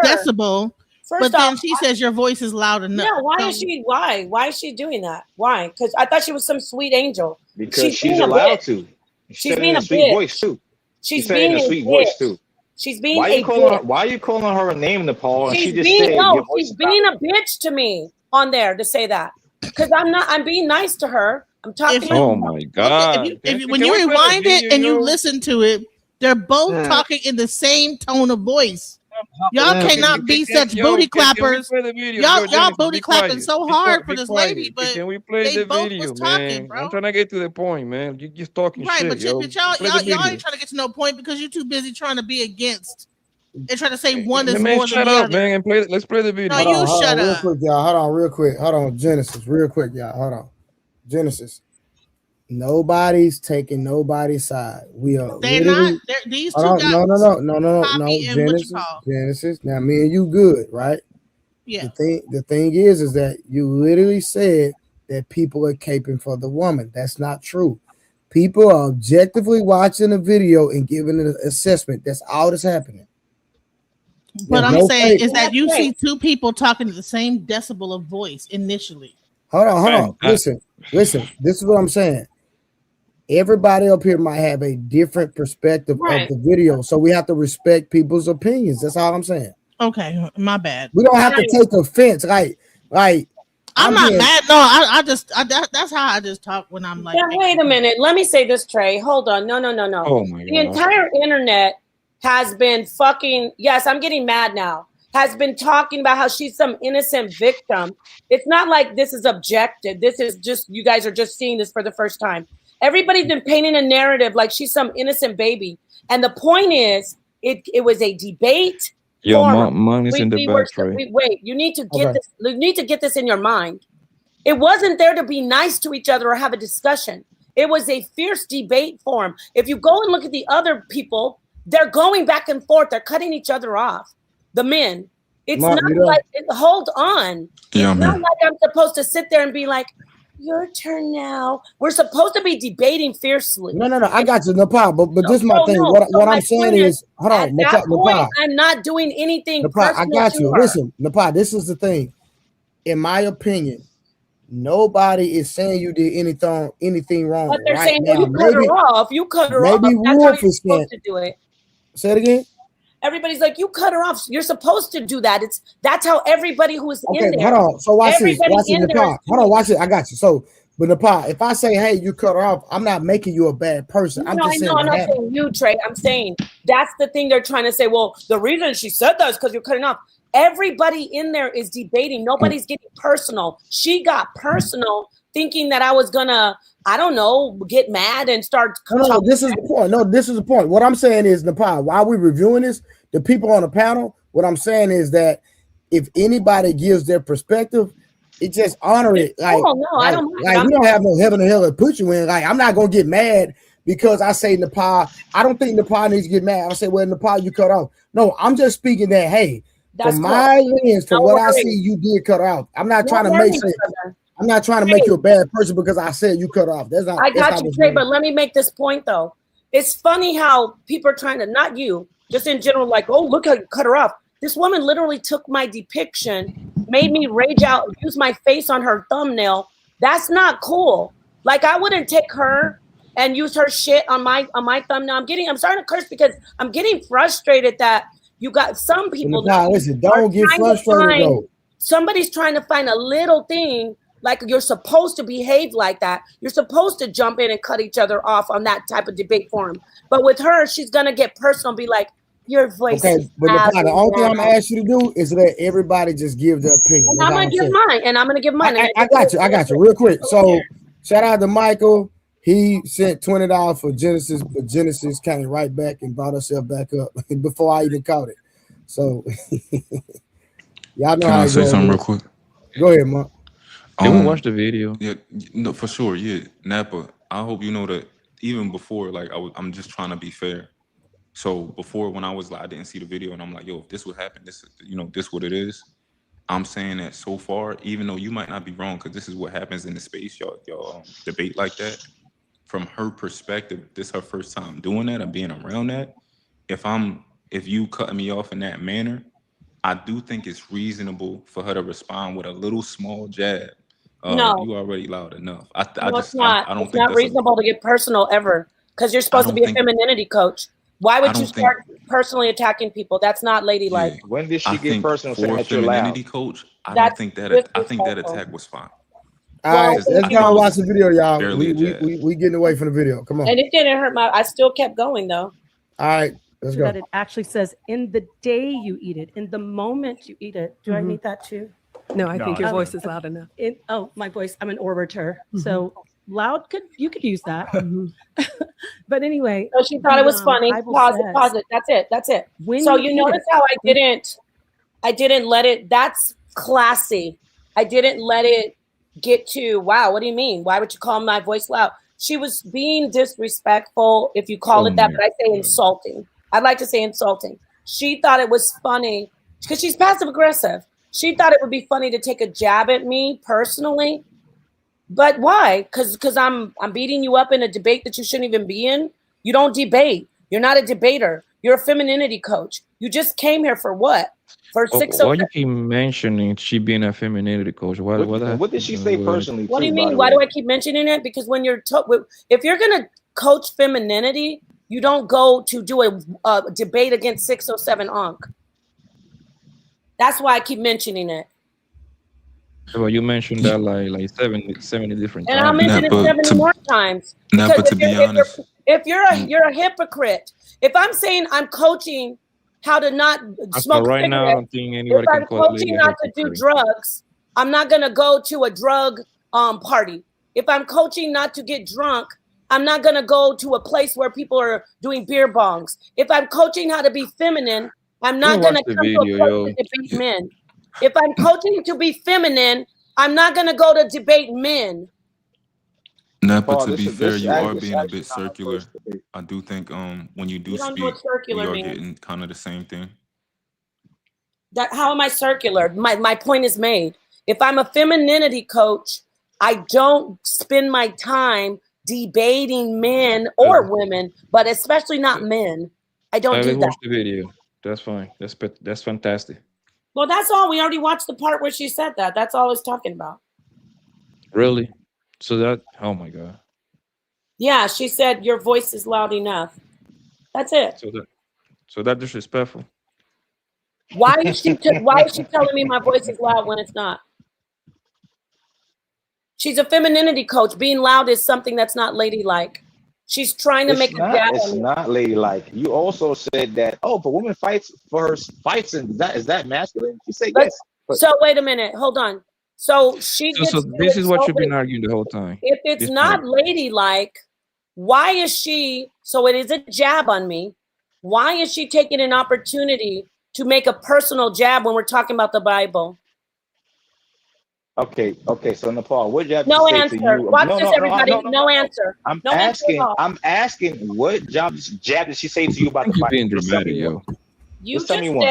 [SPEAKER 7] decibel, but then she says your voice is loud enough.
[SPEAKER 3] Yeah, why
[SPEAKER 7] So-
[SPEAKER 3] is she? Why is she doing that? Why? Because I thought she was some sweet angel.
[SPEAKER 8] Because she's
[SPEAKER 3] being a
[SPEAKER 8] allowed
[SPEAKER 3] bitch.
[SPEAKER 8] to.
[SPEAKER 3] She's
[SPEAKER 8] said it
[SPEAKER 3] being
[SPEAKER 8] in
[SPEAKER 3] a
[SPEAKER 8] a sweet
[SPEAKER 3] bitch.
[SPEAKER 8] voice too.
[SPEAKER 3] She's
[SPEAKER 8] She said it in
[SPEAKER 3] being
[SPEAKER 8] a
[SPEAKER 3] a
[SPEAKER 8] sweet
[SPEAKER 3] bitch.
[SPEAKER 8] voice too.
[SPEAKER 3] She's being
[SPEAKER 8] Why
[SPEAKER 3] a
[SPEAKER 8] you calling her?
[SPEAKER 3] bitch.
[SPEAKER 8] Why you calling her a name, Nepal? And she
[SPEAKER 3] She's
[SPEAKER 8] just
[SPEAKER 3] being
[SPEAKER 8] said your voice
[SPEAKER 3] she's
[SPEAKER 8] is
[SPEAKER 3] being a bitch to me on there to say that because I'm being nice to her. I'm talking.
[SPEAKER 1] Oh my God!
[SPEAKER 7] When you rewind it and you listen to it, they're both talking in the same tone of voice. Y'all cannot be such booty clappers. Y'all booty clapping so hard for this lady, but
[SPEAKER 1] can we play
[SPEAKER 7] they
[SPEAKER 1] the
[SPEAKER 7] both
[SPEAKER 1] video,
[SPEAKER 7] was talking,
[SPEAKER 1] man?
[SPEAKER 7] bro.
[SPEAKER 1] I'm trying to get to the point, man. You just talking
[SPEAKER 7] Right,
[SPEAKER 1] shit,
[SPEAKER 7] but
[SPEAKER 1] yo.
[SPEAKER 7] y'all
[SPEAKER 1] Play the
[SPEAKER 7] ain't
[SPEAKER 1] video.
[SPEAKER 7] trying to get to no point because you're too busy trying to be against and try to say one
[SPEAKER 1] The
[SPEAKER 7] is
[SPEAKER 1] man,
[SPEAKER 7] more than
[SPEAKER 1] shut
[SPEAKER 7] the
[SPEAKER 1] up,
[SPEAKER 7] other.
[SPEAKER 1] man, and let's play the video.
[SPEAKER 7] No, you
[SPEAKER 2] hold
[SPEAKER 7] shut
[SPEAKER 2] on, real
[SPEAKER 7] up.
[SPEAKER 2] quick, y'all. Hold on, real quick. Hold on, Genesis, real quick, y'all. Hold on, Genesis. Nobody's taking nobody's side. We are
[SPEAKER 7] They're not.
[SPEAKER 2] literally.
[SPEAKER 7] These
[SPEAKER 2] Hold
[SPEAKER 7] two
[SPEAKER 2] on,
[SPEAKER 7] guys,
[SPEAKER 2] no.
[SPEAKER 7] and what you
[SPEAKER 2] Genesis,
[SPEAKER 7] call?
[SPEAKER 2] Genesis. Now, me and you good, right?
[SPEAKER 7] Yeah.
[SPEAKER 2] The thing is that you literally said that people are caping for the woman. That's not true. People are objectively watching a video and giving an assessment. That's all that's happening.
[SPEAKER 7] What
[SPEAKER 2] There's
[SPEAKER 7] I'm
[SPEAKER 2] no
[SPEAKER 7] saying
[SPEAKER 2] fake.
[SPEAKER 7] is that you see two people talking at the same decibel of voice initially.
[SPEAKER 2] Hold on. Listen. This is what I'm saying. Everybody up here might have a different perspective of the video, so we have to respect people's opinions. That's all I'm saying.
[SPEAKER 7] Okay, my bad.
[SPEAKER 2] We don't have to take offense. Like
[SPEAKER 7] I'm not mad. No, I just that's how I just talk when I'm like.
[SPEAKER 3] Yeah, wait a minute. Let me say this, Trey. Hold on. No.
[SPEAKER 1] Oh my
[SPEAKER 3] The
[SPEAKER 1] God.
[SPEAKER 3] entire internet has been fucking. Yes, I'm getting mad now. Has been talking about how she's some innocent victim. It's not like this is objective. This is just you guys are just seeing this for the first time. Everybody's been painting a narrative like she's some innocent baby, and the point is, it was a debate.
[SPEAKER 1] Yo,
[SPEAKER 3] forum.
[SPEAKER 1] mom is in the back, Trey.
[SPEAKER 3] Wait, you need to get this. You need to get this in your mind. It wasn't there to be nice to each other or have a discussion. It was a fierce debate forum. If you go and look at the other people, they're going back and forth. They're cutting each other off. The men. It's
[SPEAKER 2] Mark,
[SPEAKER 3] not like, hold on.
[SPEAKER 11] Yeah,
[SPEAKER 3] It's
[SPEAKER 11] man.
[SPEAKER 3] not like I'm supposed to sit there and be like, your turn now. We're supposed to be debating fiercely.
[SPEAKER 2] No. I got you, no problem. But this is my thing.
[SPEAKER 3] No.
[SPEAKER 2] What
[SPEAKER 3] So
[SPEAKER 2] I'm
[SPEAKER 3] my
[SPEAKER 2] saying
[SPEAKER 3] point
[SPEAKER 2] is, hold on,
[SPEAKER 3] at that point,
[SPEAKER 2] Napal.
[SPEAKER 3] I'm not doing anything
[SPEAKER 2] Napal,
[SPEAKER 3] personal
[SPEAKER 2] I got
[SPEAKER 3] to
[SPEAKER 2] you.
[SPEAKER 3] her.
[SPEAKER 2] Listen, Napal, this is the thing. In my opinion, nobody is saying you did anything wrong.
[SPEAKER 3] But they're
[SPEAKER 2] right
[SPEAKER 3] saying,
[SPEAKER 2] now,
[SPEAKER 3] well, you cut her off. You cut her off.
[SPEAKER 2] maybe
[SPEAKER 3] That's how
[SPEAKER 2] Wolf
[SPEAKER 3] you're
[SPEAKER 2] is saying.
[SPEAKER 3] supposed to do it.
[SPEAKER 2] Say it again.
[SPEAKER 3] Everybody's like, you cut her off. You're supposed to do that. That's how everybody who is in there.
[SPEAKER 2] Hold on. So watch this.
[SPEAKER 3] Everybody
[SPEAKER 2] Watch it,
[SPEAKER 3] in there
[SPEAKER 2] Nepal.
[SPEAKER 3] is
[SPEAKER 2] Hold on. Watch it. I got you. So, but Nepal, if I say, hey, you cut her off, I'm not making you a bad person. I'm just saying.
[SPEAKER 3] I'm not saying you, Trey. I'm saying that's the thing they're trying to say. Well, the reason she said that is because you're cutting off. Everybody in there is debating. Nobody's getting personal. She got personal, thinking that I was gonna, I don't know, get mad and start.
[SPEAKER 2] No, this is the point. No, this is the point. What I'm saying is, Nepal, while we're reviewing this, the people on the panel, what I'm saying is that if anybody gives their perspective, it just honor it. Like,
[SPEAKER 3] oh no, I don't.
[SPEAKER 2] Like we don't have no heaven or hell to put you in. Like, I'm not gonna get mad because I say Nepal. I don't think Nepal needs to get mad. I say, well, Nepal, you cut off. No, I'm just speaking that, hey, from my lens, from what I see, you did cut off. I'm not trying to make sense. I'm not trying to make you a bad person because I said you cut off. That's not.
[SPEAKER 3] I got you, Trey. But let me make this point though. It's funny how people are trying to, not you, just in general, like, oh, look how you cut her off. This woman literally took my depiction, made me rage out, use my face on her thumbnail. That's not cool. Like, I wouldn't take her and use her shit on my thumbnail. I'm starting to curse because I'm getting frustrated that you got some people.
[SPEAKER 2] Listen, don't get frustrated though.
[SPEAKER 3] Somebody's trying to find a little thing. Like, you're supposed to behave like that. You're supposed to jump in and cut each other off on that type of debate forum. But with her, she's gonna get personal and be like, your voice.
[SPEAKER 2] Okay, but the only thing I'm gonna ask you to do is let everybody just give their opinion.
[SPEAKER 3] And I'm gonna give mine. And I'm gonna give mine.
[SPEAKER 2] I got you. Real quick. So shout out to Michael. He sent $20 for Genesis, but Genesis came right back and brought herself back up before I even caught it. So y'all know
[SPEAKER 11] Can
[SPEAKER 2] how
[SPEAKER 11] I say something real quick?
[SPEAKER 2] Go ahead, Mark.
[SPEAKER 1] Can we watch the video?
[SPEAKER 11] Yeah, no, for sure. Yeah, Napa. I hope you know that even before, like, I'm just trying to be fair. So before, when I was like, I didn't see the video, and I'm like, yo, if this would happen, this, this what it is. I'm saying that so far, even though you might not be wrong, because this is what happens in the space, y'all debate like that. From her perspective, this her first time doing that or being around that. If you cut me off in that manner, I do think it's reasonable for her to respond with a little small jab.
[SPEAKER 3] No,
[SPEAKER 11] you already loud enough.
[SPEAKER 3] it's not.
[SPEAKER 11] I don't
[SPEAKER 3] it's
[SPEAKER 11] think
[SPEAKER 3] not reasonable to get personal ever, because you're supposed to be a femininity coach. Why would you start personally attacking people? That's not ladylike.
[SPEAKER 8] Yeah. When did she get
[SPEAKER 11] think
[SPEAKER 8] personal saying
[SPEAKER 11] for a
[SPEAKER 8] that you're loud?
[SPEAKER 11] femininity coach, I think that attack was fine.
[SPEAKER 2] All right, let's go and watch the video, y'all. We getting away from the video. Come on.
[SPEAKER 3] And it didn't hurt I still kept going though.
[SPEAKER 2] All right, let's go.
[SPEAKER 9] That it actually says in the day you eat it, in the moment you eat it. Do I need that too?
[SPEAKER 15] No, I think your voice is loud enough.
[SPEAKER 9] My voice. I'm an orator. So Loud you could use that. But anyway,
[SPEAKER 3] so she thought it was funny.
[SPEAKER 9] Bible
[SPEAKER 3] Pause it.
[SPEAKER 9] says,
[SPEAKER 3] Pause it. That's it.
[SPEAKER 9] when
[SPEAKER 3] So
[SPEAKER 9] you
[SPEAKER 3] you
[SPEAKER 9] eat
[SPEAKER 3] notice
[SPEAKER 9] it-
[SPEAKER 3] how I didn't let it. That's classy. I didn't let it get to, wow, what do you mean? Why would you call my voice loud? She was being disrespectful, if you call it that, but I say insulting. I'd like to say insulting. She thought it was funny because she's passive aggressive. She thought it would be funny to take a jab at me personally. But why? Because I'm beating you up in a debate that you shouldn't even be in. You don't debate. You're not a debater. You're a femininity coach. You just came here for what? For
[SPEAKER 1] Why you keep mentioning she being a femininity coach?
[SPEAKER 8] What did she say personally?
[SPEAKER 3] What do you
[SPEAKER 8] too, by
[SPEAKER 3] mean?
[SPEAKER 8] the
[SPEAKER 3] Why
[SPEAKER 8] way?
[SPEAKER 3] do I keep mentioning it? Because when you're if you're gonna coach femininity, you don't go to do a debate against 607 Ankh. That's why I keep mentioning it.
[SPEAKER 1] Well, you mentioned that like 70 different
[SPEAKER 3] And
[SPEAKER 1] times.
[SPEAKER 3] I'll mention it 70 more times.
[SPEAKER 11] Nah,
[SPEAKER 3] Because
[SPEAKER 11] but to be honest,
[SPEAKER 3] if you're a hypocrite, if I'm saying I'm coaching how to not
[SPEAKER 1] So
[SPEAKER 3] smoke
[SPEAKER 1] right now, I
[SPEAKER 3] cigarettes,
[SPEAKER 1] don't think
[SPEAKER 3] if
[SPEAKER 1] anybody
[SPEAKER 3] I'm
[SPEAKER 1] can call a lady
[SPEAKER 3] coaching
[SPEAKER 1] a
[SPEAKER 3] not to do
[SPEAKER 1] hypocrite.
[SPEAKER 3] drugs, I'm not gonna go to a drug party. If I'm coaching not to get drunk, I'm not gonna go to a place where people are doing beer bongs. If I'm coaching how to be feminine, I'm not
[SPEAKER 1] watch
[SPEAKER 3] gonna
[SPEAKER 1] the
[SPEAKER 3] come to
[SPEAKER 1] video,
[SPEAKER 3] a place
[SPEAKER 1] yo.
[SPEAKER 3] to debate men. If I'm coaching to be feminine, I'm not gonna go to debate men.
[SPEAKER 11] nah, but
[SPEAKER 8] Paul,
[SPEAKER 11] to
[SPEAKER 8] this
[SPEAKER 11] be
[SPEAKER 8] is
[SPEAKER 11] fair,
[SPEAKER 8] this
[SPEAKER 11] you are
[SPEAKER 8] this
[SPEAKER 11] being a
[SPEAKER 8] actually
[SPEAKER 11] bit
[SPEAKER 8] not our
[SPEAKER 11] circular.
[SPEAKER 8] first debate.
[SPEAKER 11] I do think when you do
[SPEAKER 3] You don't know
[SPEAKER 11] speak,
[SPEAKER 3] what circular
[SPEAKER 11] we are
[SPEAKER 3] means.
[SPEAKER 11] getting kind of the same thing.
[SPEAKER 3] That how am I circular? My point is made. If I'm a femininity coach, I don't spend my time debating men or women, but especially not men. I don't do
[SPEAKER 1] Let's
[SPEAKER 3] that.
[SPEAKER 1] watch the video. That's fine. That's fantastic.
[SPEAKER 3] Well, that's all. We already watched the part where she said that. That's all I was talking about.
[SPEAKER 1] Really? So that, oh my God.
[SPEAKER 3] Yeah, she said your voice is loud enough. That's it.
[SPEAKER 1] So that disrespectful.
[SPEAKER 3] Why is she telling me my voice is loud when it's not? She's a femininity coach. Being loud is something that's not ladylike. She's trying to make a jab
[SPEAKER 8] It's
[SPEAKER 3] on me.
[SPEAKER 8] not ladylike. You also said that, oh, if a woman fights for her fights, and is that masculine? She said yes.
[SPEAKER 3] So wait a minute, hold on. So she gets
[SPEAKER 1] So this is what you've been arguing the whole time.
[SPEAKER 3] if it's
[SPEAKER 1] This
[SPEAKER 3] not
[SPEAKER 1] point.
[SPEAKER 3] ladylike, why is she? So it is a jab on me. Why is she taking an opportunity to make a personal jab when we're talking about the Bible?
[SPEAKER 8] Okay. So Nepal, what jab
[SPEAKER 3] No
[SPEAKER 8] did she say
[SPEAKER 3] answer.
[SPEAKER 8] to you?
[SPEAKER 3] Watch this, everybody. No answer.
[SPEAKER 8] I'm
[SPEAKER 3] No answer at all.
[SPEAKER 8] asking what jab did she say to you about the
[SPEAKER 1] You're
[SPEAKER 8] Bible?
[SPEAKER 1] being
[SPEAKER 8] Just tell
[SPEAKER 1] dramatic,
[SPEAKER 8] me
[SPEAKER 1] yo.
[SPEAKER 8] one.
[SPEAKER 3] You
[SPEAKER 8] Just tell me one.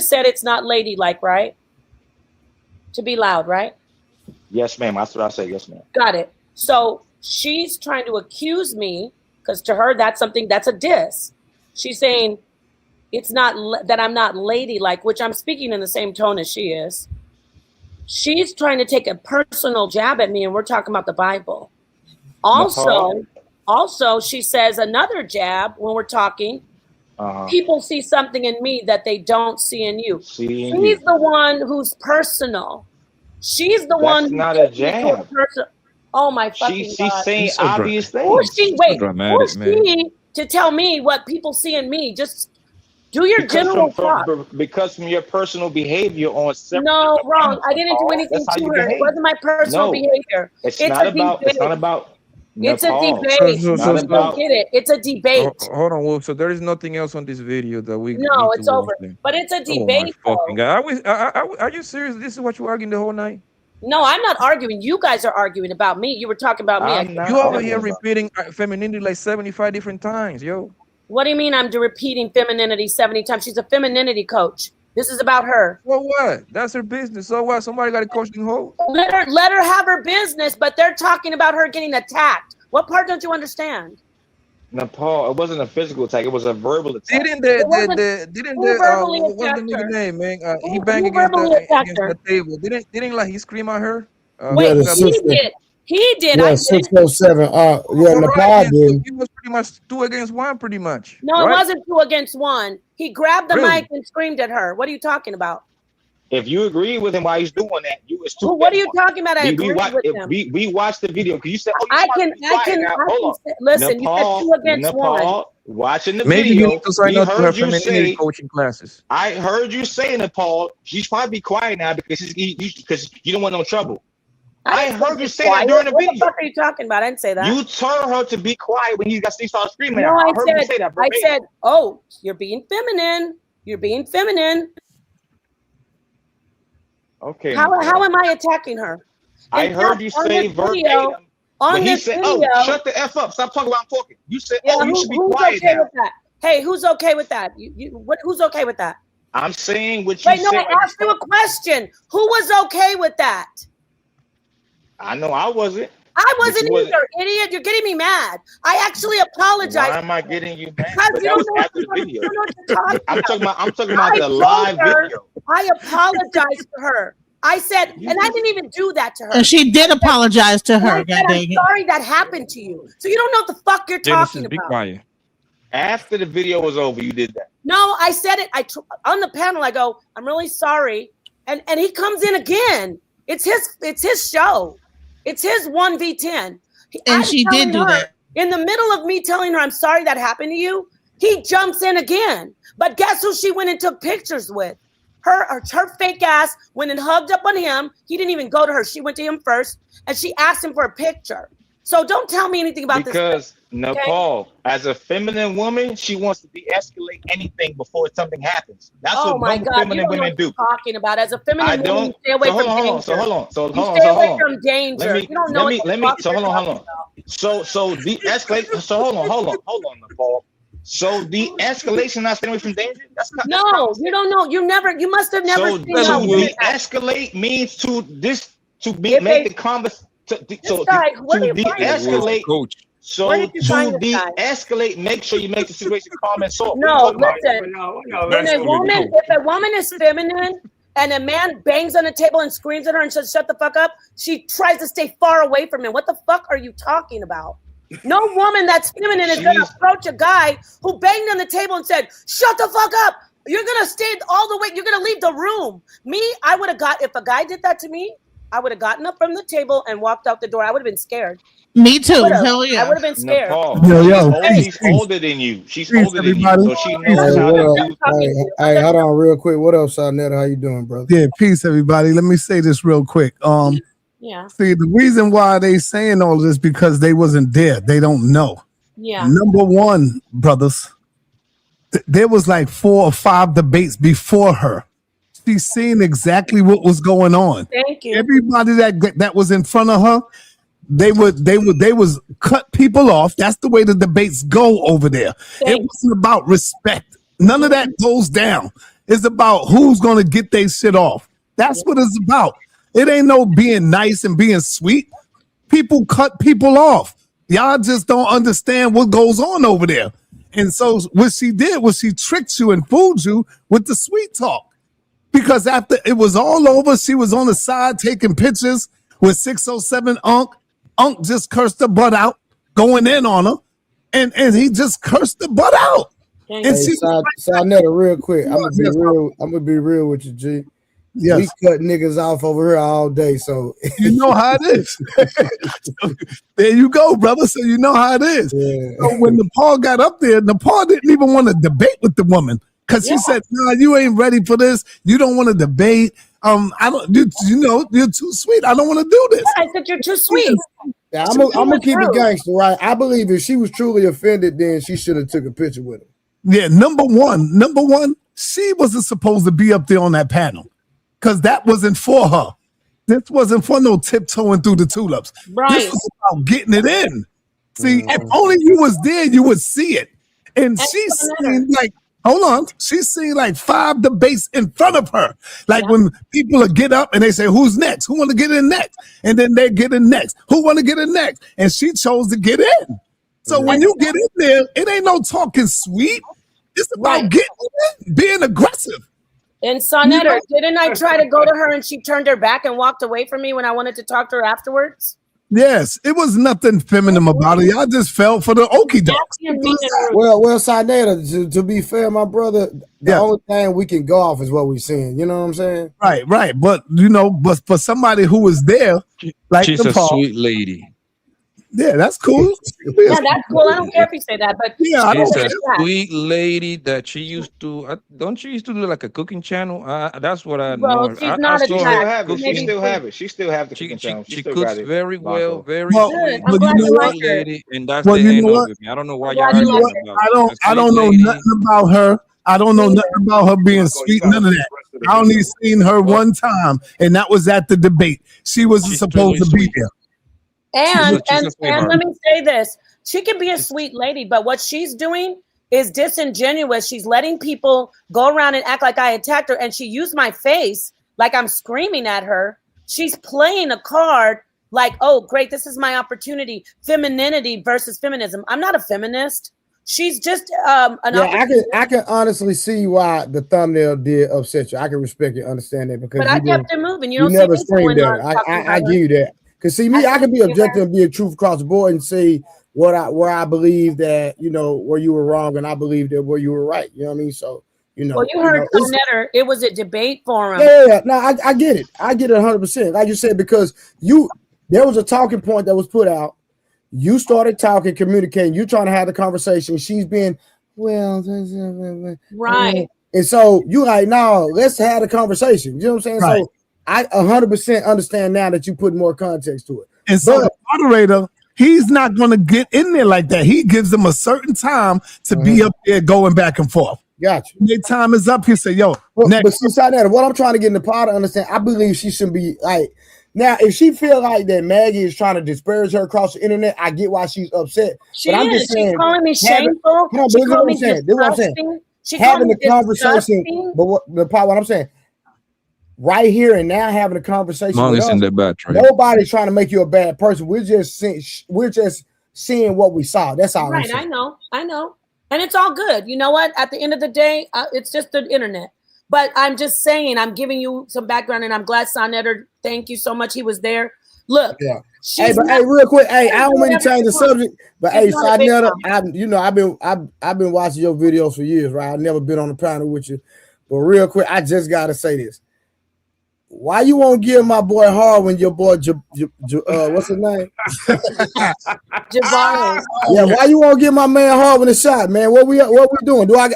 [SPEAKER 3] said it's not ladylike, right? To be loud, right?
[SPEAKER 8] Yes, ma'am. That's what I said. Yes, ma'am.
[SPEAKER 3] Got it. So she's trying to accuse me because to her that's a diss. She's saying it's not that I'm not ladylike, which I'm speaking in the same tone as she is. She's trying to take a personal jab at me, and we're talking about the Bible. Also, she says another jab when we're talking. People see something in me that they don't see in you. She's the one who's personal. She's the one who's
[SPEAKER 8] not a jab.
[SPEAKER 3] Oh my fucking
[SPEAKER 8] She's
[SPEAKER 3] God.
[SPEAKER 8] saying
[SPEAKER 1] She's so
[SPEAKER 8] obvious
[SPEAKER 3] Who's
[SPEAKER 8] things.
[SPEAKER 3] she? Wait,
[SPEAKER 1] dramatic,
[SPEAKER 3] who's
[SPEAKER 1] man.
[SPEAKER 3] she to tell me what people see in me? Just do your general talk.
[SPEAKER 8] Because from your personal behavior on several
[SPEAKER 3] No,
[SPEAKER 8] different
[SPEAKER 3] wrong.
[SPEAKER 8] things,
[SPEAKER 3] I didn't do anything
[SPEAKER 8] that's how
[SPEAKER 3] to
[SPEAKER 8] you
[SPEAKER 3] her. It
[SPEAKER 8] behave.
[SPEAKER 3] wasn't my personal
[SPEAKER 8] No,
[SPEAKER 3] behavior.
[SPEAKER 8] It's
[SPEAKER 3] a
[SPEAKER 8] not about.
[SPEAKER 3] debate.
[SPEAKER 8] It's not about.
[SPEAKER 3] It's a
[SPEAKER 8] Nepal.
[SPEAKER 3] debate.
[SPEAKER 8] It's not
[SPEAKER 3] You don't
[SPEAKER 8] about.
[SPEAKER 3] get it. It's a debate.
[SPEAKER 1] Hold on, Wolf. So there is nothing else on this video that we
[SPEAKER 3] No,
[SPEAKER 1] need to
[SPEAKER 3] it's
[SPEAKER 1] watch
[SPEAKER 3] over.
[SPEAKER 1] then.
[SPEAKER 3] But it's a
[SPEAKER 1] Oh my
[SPEAKER 3] debate.
[SPEAKER 1] fucking God. Are you serious? This is what you arguing the whole night?
[SPEAKER 3] No, I'm not arguing. You guys are arguing about me. You were talking about me.
[SPEAKER 1] You over here repeating femininity like 75 different times, yo.
[SPEAKER 3] What do you mean I'm repeating femininity 70 times? She's a femininity coach. This is about her.
[SPEAKER 1] Well, what? That's her business. So what? Somebody got to coach the whole.
[SPEAKER 3] Let her have her business, but they're talking about her getting attacked. What part don't you understand?
[SPEAKER 8] Nepal, it wasn't a physical attack; it was a verbal attack.
[SPEAKER 1] What's the nigga name, man? He banged against the table. Didn't like he scream at her?
[SPEAKER 3] Wait, he did. He did.
[SPEAKER 2] Yeah,
[SPEAKER 3] I didn't.
[SPEAKER 2] 607. Yeah, Nepal did.
[SPEAKER 1] He was pretty much 2 against 1, pretty much.
[SPEAKER 3] No,
[SPEAKER 1] right?
[SPEAKER 3] it wasn't 2 against 1. He grabbed the
[SPEAKER 1] Really?
[SPEAKER 3] mic and screamed at her. What are you talking about?
[SPEAKER 8] If you agree with him while he's doing that, you was too.
[SPEAKER 3] Well, what are you talking about? I agree with him.
[SPEAKER 8] We watched the video because you said, "Oh,
[SPEAKER 3] I can listen.
[SPEAKER 8] Nepal,
[SPEAKER 3] you said 2 against 1.
[SPEAKER 8] Watching the
[SPEAKER 1] Maybe
[SPEAKER 8] video,
[SPEAKER 1] you need to sign up to her femininity
[SPEAKER 8] say,
[SPEAKER 1] coaching classes.
[SPEAKER 8] I heard you say, Nepal, she's probably quiet now because you don't want no trouble. I
[SPEAKER 3] didn't say
[SPEAKER 8] heard you
[SPEAKER 3] be
[SPEAKER 8] say that
[SPEAKER 3] quiet.
[SPEAKER 8] during the
[SPEAKER 3] What the
[SPEAKER 8] video.
[SPEAKER 3] fuck are you talking about? I didn't say that.
[SPEAKER 8] You told her to be quiet when he started screaming.
[SPEAKER 3] No,
[SPEAKER 8] I heard you say that.
[SPEAKER 3] I said, oh, you're being feminine. You're being feminine.
[SPEAKER 8] Okay.
[SPEAKER 3] How am I attacking her?
[SPEAKER 8] I heard you say verbatim.
[SPEAKER 3] On
[SPEAKER 8] he
[SPEAKER 3] this
[SPEAKER 8] said,
[SPEAKER 3] video,
[SPEAKER 8] "Oh, shut the f up! Stop talking while I'm talking." You said,
[SPEAKER 3] yeah,
[SPEAKER 8] "Oh, you should be
[SPEAKER 3] who's
[SPEAKER 8] quiet
[SPEAKER 3] okay
[SPEAKER 8] now."
[SPEAKER 3] with that? Hey, who's okay with that? Who's okay with that?
[SPEAKER 8] I'm saying what you
[SPEAKER 3] Wait, no,
[SPEAKER 8] said.
[SPEAKER 3] I asked you a question. Who was okay with that?
[SPEAKER 8] I know I wasn't.
[SPEAKER 3] I wasn't either, idiot. You're getting me mad. I actually apologize.
[SPEAKER 8] Why am I getting you mad?
[SPEAKER 3] Because
[SPEAKER 8] But
[SPEAKER 3] you
[SPEAKER 8] that
[SPEAKER 3] don't
[SPEAKER 8] was
[SPEAKER 3] know
[SPEAKER 8] after the video. I'm talking
[SPEAKER 3] I
[SPEAKER 8] about the
[SPEAKER 3] told
[SPEAKER 8] live
[SPEAKER 3] her,
[SPEAKER 8] video.
[SPEAKER 3] I apologized to her. I said, and I didn't even do that to her.
[SPEAKER 7] And she did apologize to her.
[SPEAKER 3] I said, I'm sorry that happened to you. So you don't know what the fuck you're talking
[SPEAKER 1] Genesis, be
[SPEAKER 3] about.
[SPEAKER 1] quiet.
[SPEAKER 8] After the video was over, you did that.
[SPEAKER 3] No, I said it. On the panel, I go, I'm really sorry. And he comes in again. It's his show. It's his 1v10.
[SPEAKER 7] And she did do that.
[SPEAKER 3] In the middle of me telling her I'm sorry that happened to you, he jumps in again. But guess who she went and took pictures with? Her fake ass went and hugged up on him. He didn't even go to her. She went to him first, and she asked him for a picture. So don't tell me anything about this.
[SPEAKER 8] Because Nepal, as a feminine woman, she wants to de-escalate anything before something happens. That's what feminine women do.
[SPEAKER 3] Talking about as a feminine
[SPEAKER 8] I
[SPEAKER 3] woman,
[SPEAKER 8] don't.
[SPEAKER 3] you stay away from danger.
[SPEAKER 8] So hold on.
[SPEAKER 3] Stay away from danger. You don't know
[SPEAKER 8] Hold on. So de-escalate. So hold on, Nepal. So de-escalation, not staying away from danger. That's not.
[SPEAKER 3] No, you don't know. You must have never seen how
[SPEAKER 8] de-escalate means to make the conversation. To de-escalate. So to de-escalate, make sure you make the situation calm and soft.
[SPEAKER 3] No, listen. If a woman is feminine and a man bangs on the table and screams at her and says, "Shut the fuck up," she tries to stay far away from him. What the fuck are you talking about? No woman that's feminine is going to approach a guy who banged on the table and said, "Shut the fuck up." You're going to stay all the way. You're going to leave the room. Me, I would have if a guy did that to me, I would have gotten up from the table and walked out the door. I would have been scared.
[SPEAKER 7] Me too. Hell yeah.
[SPEAKER 3] I would have been scared.
[SPEAKER 8] She's older than you. She's older than you, so she knows how to do.
[SPEAKER 2] Hey, hold on real quick. What up, Sonetta? How you doing, brother?
[SPEAKER 6] Yeah, peace, everybody. Let me say this real quick.
[SPEAKER 3] Yeah.
[SPEAKER 6] See, the reason why they saying all of this because they wasn't there. They don't know.
[SPEAKER 3] Yeah.
[SPEAKER 6] Number one, brothers, there was like 4 or 5 debates before her. She's seen exactly what was going on.
[SPEAKER 3] Thank you.
[SPEAKER 6] Everybody that was in front of her, they was cut people off. That's the way the debates go over there. It wasn't about respect. None of that goes down. It's about who's gonna get their shit off. That's what it's about. It ain't no being nice and being sweet. People cut people off. Y'all just don't understand what goes on over there. And so what she did was she tricked you and fooled you with the sweet talk. Because after it was all over, she was on the side taking pictures with 607 Unc. Unc just cursed her butt out, going in on her, and he just cursed the butt out.
[SPEAKER 2] And Sonetta, real quick, I'm gonna be real with you, G.
[SPEAKER 6] Yes.
[SPEAKER 2] We cut niggas off over here all day, so
[SPEAKER 6] you know how it is. There you go, brother. So you know how it is. Yeah. So when Nepal got up there, Nepal didn't even want to debate with the woman. Because she said, "No, you ain't ready for this. You don't want to debate. I don't. You're too sweet. I don't want to do this."
[SPEAKER 3] I said you're too sweet.
[SPEAKER 2] Yeah, I'm gonna keep it gangster, right? I believe if she was truly offended, then she should have took a picture with him.
[SPEAKER 6] Yeah, number one, she wasn't supposed to be up there on that panel because that wasn't for her. This wasn't for no tiptoeing through the tulips.
[SPEAKER 3] Right.
[SPEAKER 6] This was about getting it in. See, if only you was there, you would see it. And she's seen like. Hold on. She's seen like 5 debates in front of her. Like when people will get up and they say, "Who's next? Who want to get in next?" And then they get in next. Who want to get in next? And she chose to get in. So when you get in there, it ain't no talking sweet. It's about getting in, being aggressive.
[SPEAKER 3] And Sonetta, didn't I try to go to her and she turned her back and walked away from me when I wanted to talk to her afterwards?
[SPEAKER 6] Yes, it was nothing feminine about it. Y'all just fell for the okie doke.
[SPEAKER 2] Well, Sonetta, to be fair, my brother, the only thing we can go off is what we're seeing. You know what I'm saying?
[SPEAKER 6] Right. But but for somebody who was there, like
[SPEAKER 1] she's a sweet lady.
[SPEAKER 6] Yeah, that's cool.
[SPEAKER 3] Yeah, that's cool. I don't care if you say that, but
[SPEAKER 6] Yeah, I don't
[SPEAKER 1] She's a
[SPEAKER 6] care.
[SPEAKER 1] sweet lady that she used to. Don't she used to do like a cooking channel? That's what I
[SPEAKER 3] Well,
[SPEAKER 1] know.
[SPEAKER 3] she's
[SPEAKER 1] I
[SPEAKER 3] not
[SPEAKER 8] She
[SPEAKER 1] saw her
[SPEAKER 8] still
[SPEAKER 3] attached.
[SPEAKER 8] have it. She
[SPEAKER 3] Maybe
[SPEAKER 1] cooking.
[SPEAKER 8] still have it. She still have the cooking channel. She
[SPEAKER 1] She
[SPEAKER 8] still got
[SPEAKER 1] cooks
[SPEAKER 8] it.
[SPEAKER 1] very well,
[SPEAKER 8] Blanco.
[SPEAKER 1] very
[SPEAKER 6] Well,
[SPEAKER 3] good.
[SPEAKER 1] sweet,
[SPEAKER 3] I'm
[SPEAKER 6] but you
[SPEAKER 3] glad
[SPEAKER 6] know
[SPEAKER 3] you
[SPEAKER 6] what?
[SPEAKER 3] like
[SPEAKER 1] sweet
[SPEAKER 3] her.
[SPEAKER 1] lady, and that's
[SPEAKER 6] Well,
[SPEAKER 1] the
[SPEAKER 6] you know
[SPEAKER 1] end of
[SPEAKER 6] what?
[SPEAKER 1] it. I don't know why
[SPEAKER 3] I'm
[SPEAKER 1] y'all
[SPEAKER 3] glad you
[SPEAKER 6] You know
[SPEAKER 3] like
[SPEAKER 6] what?
[SPEAKER 1] arguing
[SPEAKER 3] her.
[SPEAKER 1] about a
[SPEAKER 6] I
[SPEAKER 1] sweet
[SPEAKER 6] don't know
[SPEAKER 1] lady.
[SPEAKER 6] nothing about her. I don't know
[SPEAKER 3] Me
[SPEAKER 6] nothing
[SPEAKER 3] either.
[SPEAKER 6] about her being
[SPEAKER 12] Blanco, you
[SPEAKER 6] sweet.
[SPEAKER 12] gotta
[SPEAKER 6] None of
[SPEAKER 12] see
[SPEAKER 6] that.
[SPEAKER 12] the rest of the
[SPEAKER 6] I only
[SPEAKER 12] video.
[SPEAKER 6] seen her
[SPEAKER 1] Well,
[SPEAKER 6] one time, and that was at the debate. She wasn't
[SPEAKER 1] she's
[SPEAKER 6] supposed
[SPEAKER 1] extremely
[SPEAKER 6] to be
[SPEAKER 1] sweet.
[SPEAKER 6] there.
[SPEAKER 3] And
[SPEAKER 1] She's a
[SPEAKER 3] and
[SPEAKER 1] sweetheart.
[SPEAKER 3] let me say this: she can be a
[SPEAKER 1] She's
[SPEAKER 3] sweet lady, but what she's doing is disingenuous. She's letting people go around and act like I attacked her, and she used my face like I'm screaming at her. She's playing a card like, "Oh, great, this is my opportunity." Femininity versus feminism. I'm not a feminist. She's just an
[SPEAKER 2] Yeah,
[SPEAKER 3] opportunity.
[SPEAKER 2] I can honestly see why the thumbnail did upset you. I can respect and understand that
[SPEAKER 3] But
[SPEAKER 2] because
[SPEAKER 3] I kept it moving. You
[SPEAKER 2] you
[SPEAKER 3] don't see
[SPEAKER 2] never
[SPEAKER 3] me
[SPEAKER 2] screamed
[SPEAKER 3] going
[SPEAKER 2] at
[SPEAKER 3] on
[SPEAKER 2] her.
[SPEAKER 3] talking
[SPEAKER 2] I
[SPEAKER 3] about her.
[SPEAKER 2] give you that. Cause see
[SPEAKER 3] I
[SPEAKER 2] me, I
[SPEAKER 3] didn't
[SPEAKER 2] can be
[SPEAKER 3] see her.
[SPEAKER 2] objective and be a truth across the board and say where I believe that where you were wrong and I believe that where you were right. You know what I mean? So
[SPEAKER 3] Well, you heard Sonetter. It was a debate forum.
[SPEAKER 2] yeah. No, I get it. I get it 100%. Like you said, because there was a talking point that was put out. You started talking, communicating. You trying to have the conversation. She's been
[SPEAKER 3] Right.
[SPEAKER 2] and so you like, no, let's have the conversation. You know what I'm saying?
[SPEAKER 6] Right.
[SPEAKER 2] So I 100% understand now that you put more context to it.
[SPEAKER 6] And so the moderator, he's not going to get in there like that. He gives them a certain time to be up there going back and forth.
[SPEAKER 2] Gotcha.
[SPEAKER 6] When their time is up, he say, "Yo, next."
[SPEAKER 2] But since what I'm trying to get in the pot to understand, I believe she shouldn't be like. Now, if she feel like that Maggie is trying to disparage her across the internet, I get why she's upset.
[SPEAKER 3] She
[SPEAKER 2] but I'm
[SPEAKER 3] is.
[SPEAKER 2] just saying,
[SPEAKER 3] She's calling me shameful.
[SPEAKER 2] Hold on,
[SPEAKER 3] She
[SPEAKER 2] but this is
[SPEAKER 3] called
[SPEAKER 2] what
[SPEAKER 3] me
[SPEAKER 2] I'm saying. This is what I'm saying.
[SPEAKER 3] disgusting. She called
[SPEAKER 2] Having
[SPEAKER 3] me
[SPEAKER 2] the conversation,
[SPEAKER 3] disgusting.
[SPEAKER 2] but what I'm saying, right here and now, having a conversation
[SPEAKER 1] long
[SPEAKER 2] with
[SPEAKER 1] as
[SPEAKER 2] us,
[SPEAKER 1] in the bad trade.
[SPEAKER 2] nobody's trying to make you a bad person. We're just seeing what we saw. That's all I'm
[SPEAKER 3] Right.
[SPEAKER 2] saying.
[SPEAKER 3] I know. And it's all good. You know what? At the end of the day, it's just the internet. But I'm just saying, I'm giving you some background, and I'm glad Sonetter, thank you so much. He was there. Look.
[SPEAKER 2] Yeah.
[SPEAKER 3] She's
[SPEAKER 2] Hey, real quick. Hey, I don't mean to change the subject, but hey,
[SPEAKER 3] not a big
[SPEAKER 2] Sonetta, I've been watching your videos for years, right? I've never been on the panel with you, but real quick, I just gotta say this. Why you won't give my boy Harwin your boy what's his name?
[SPEAKER 3] Javaris.
[SPEAKER 2] Yeah, why you won't give my man Harwin a shot, man? What we doing? Do I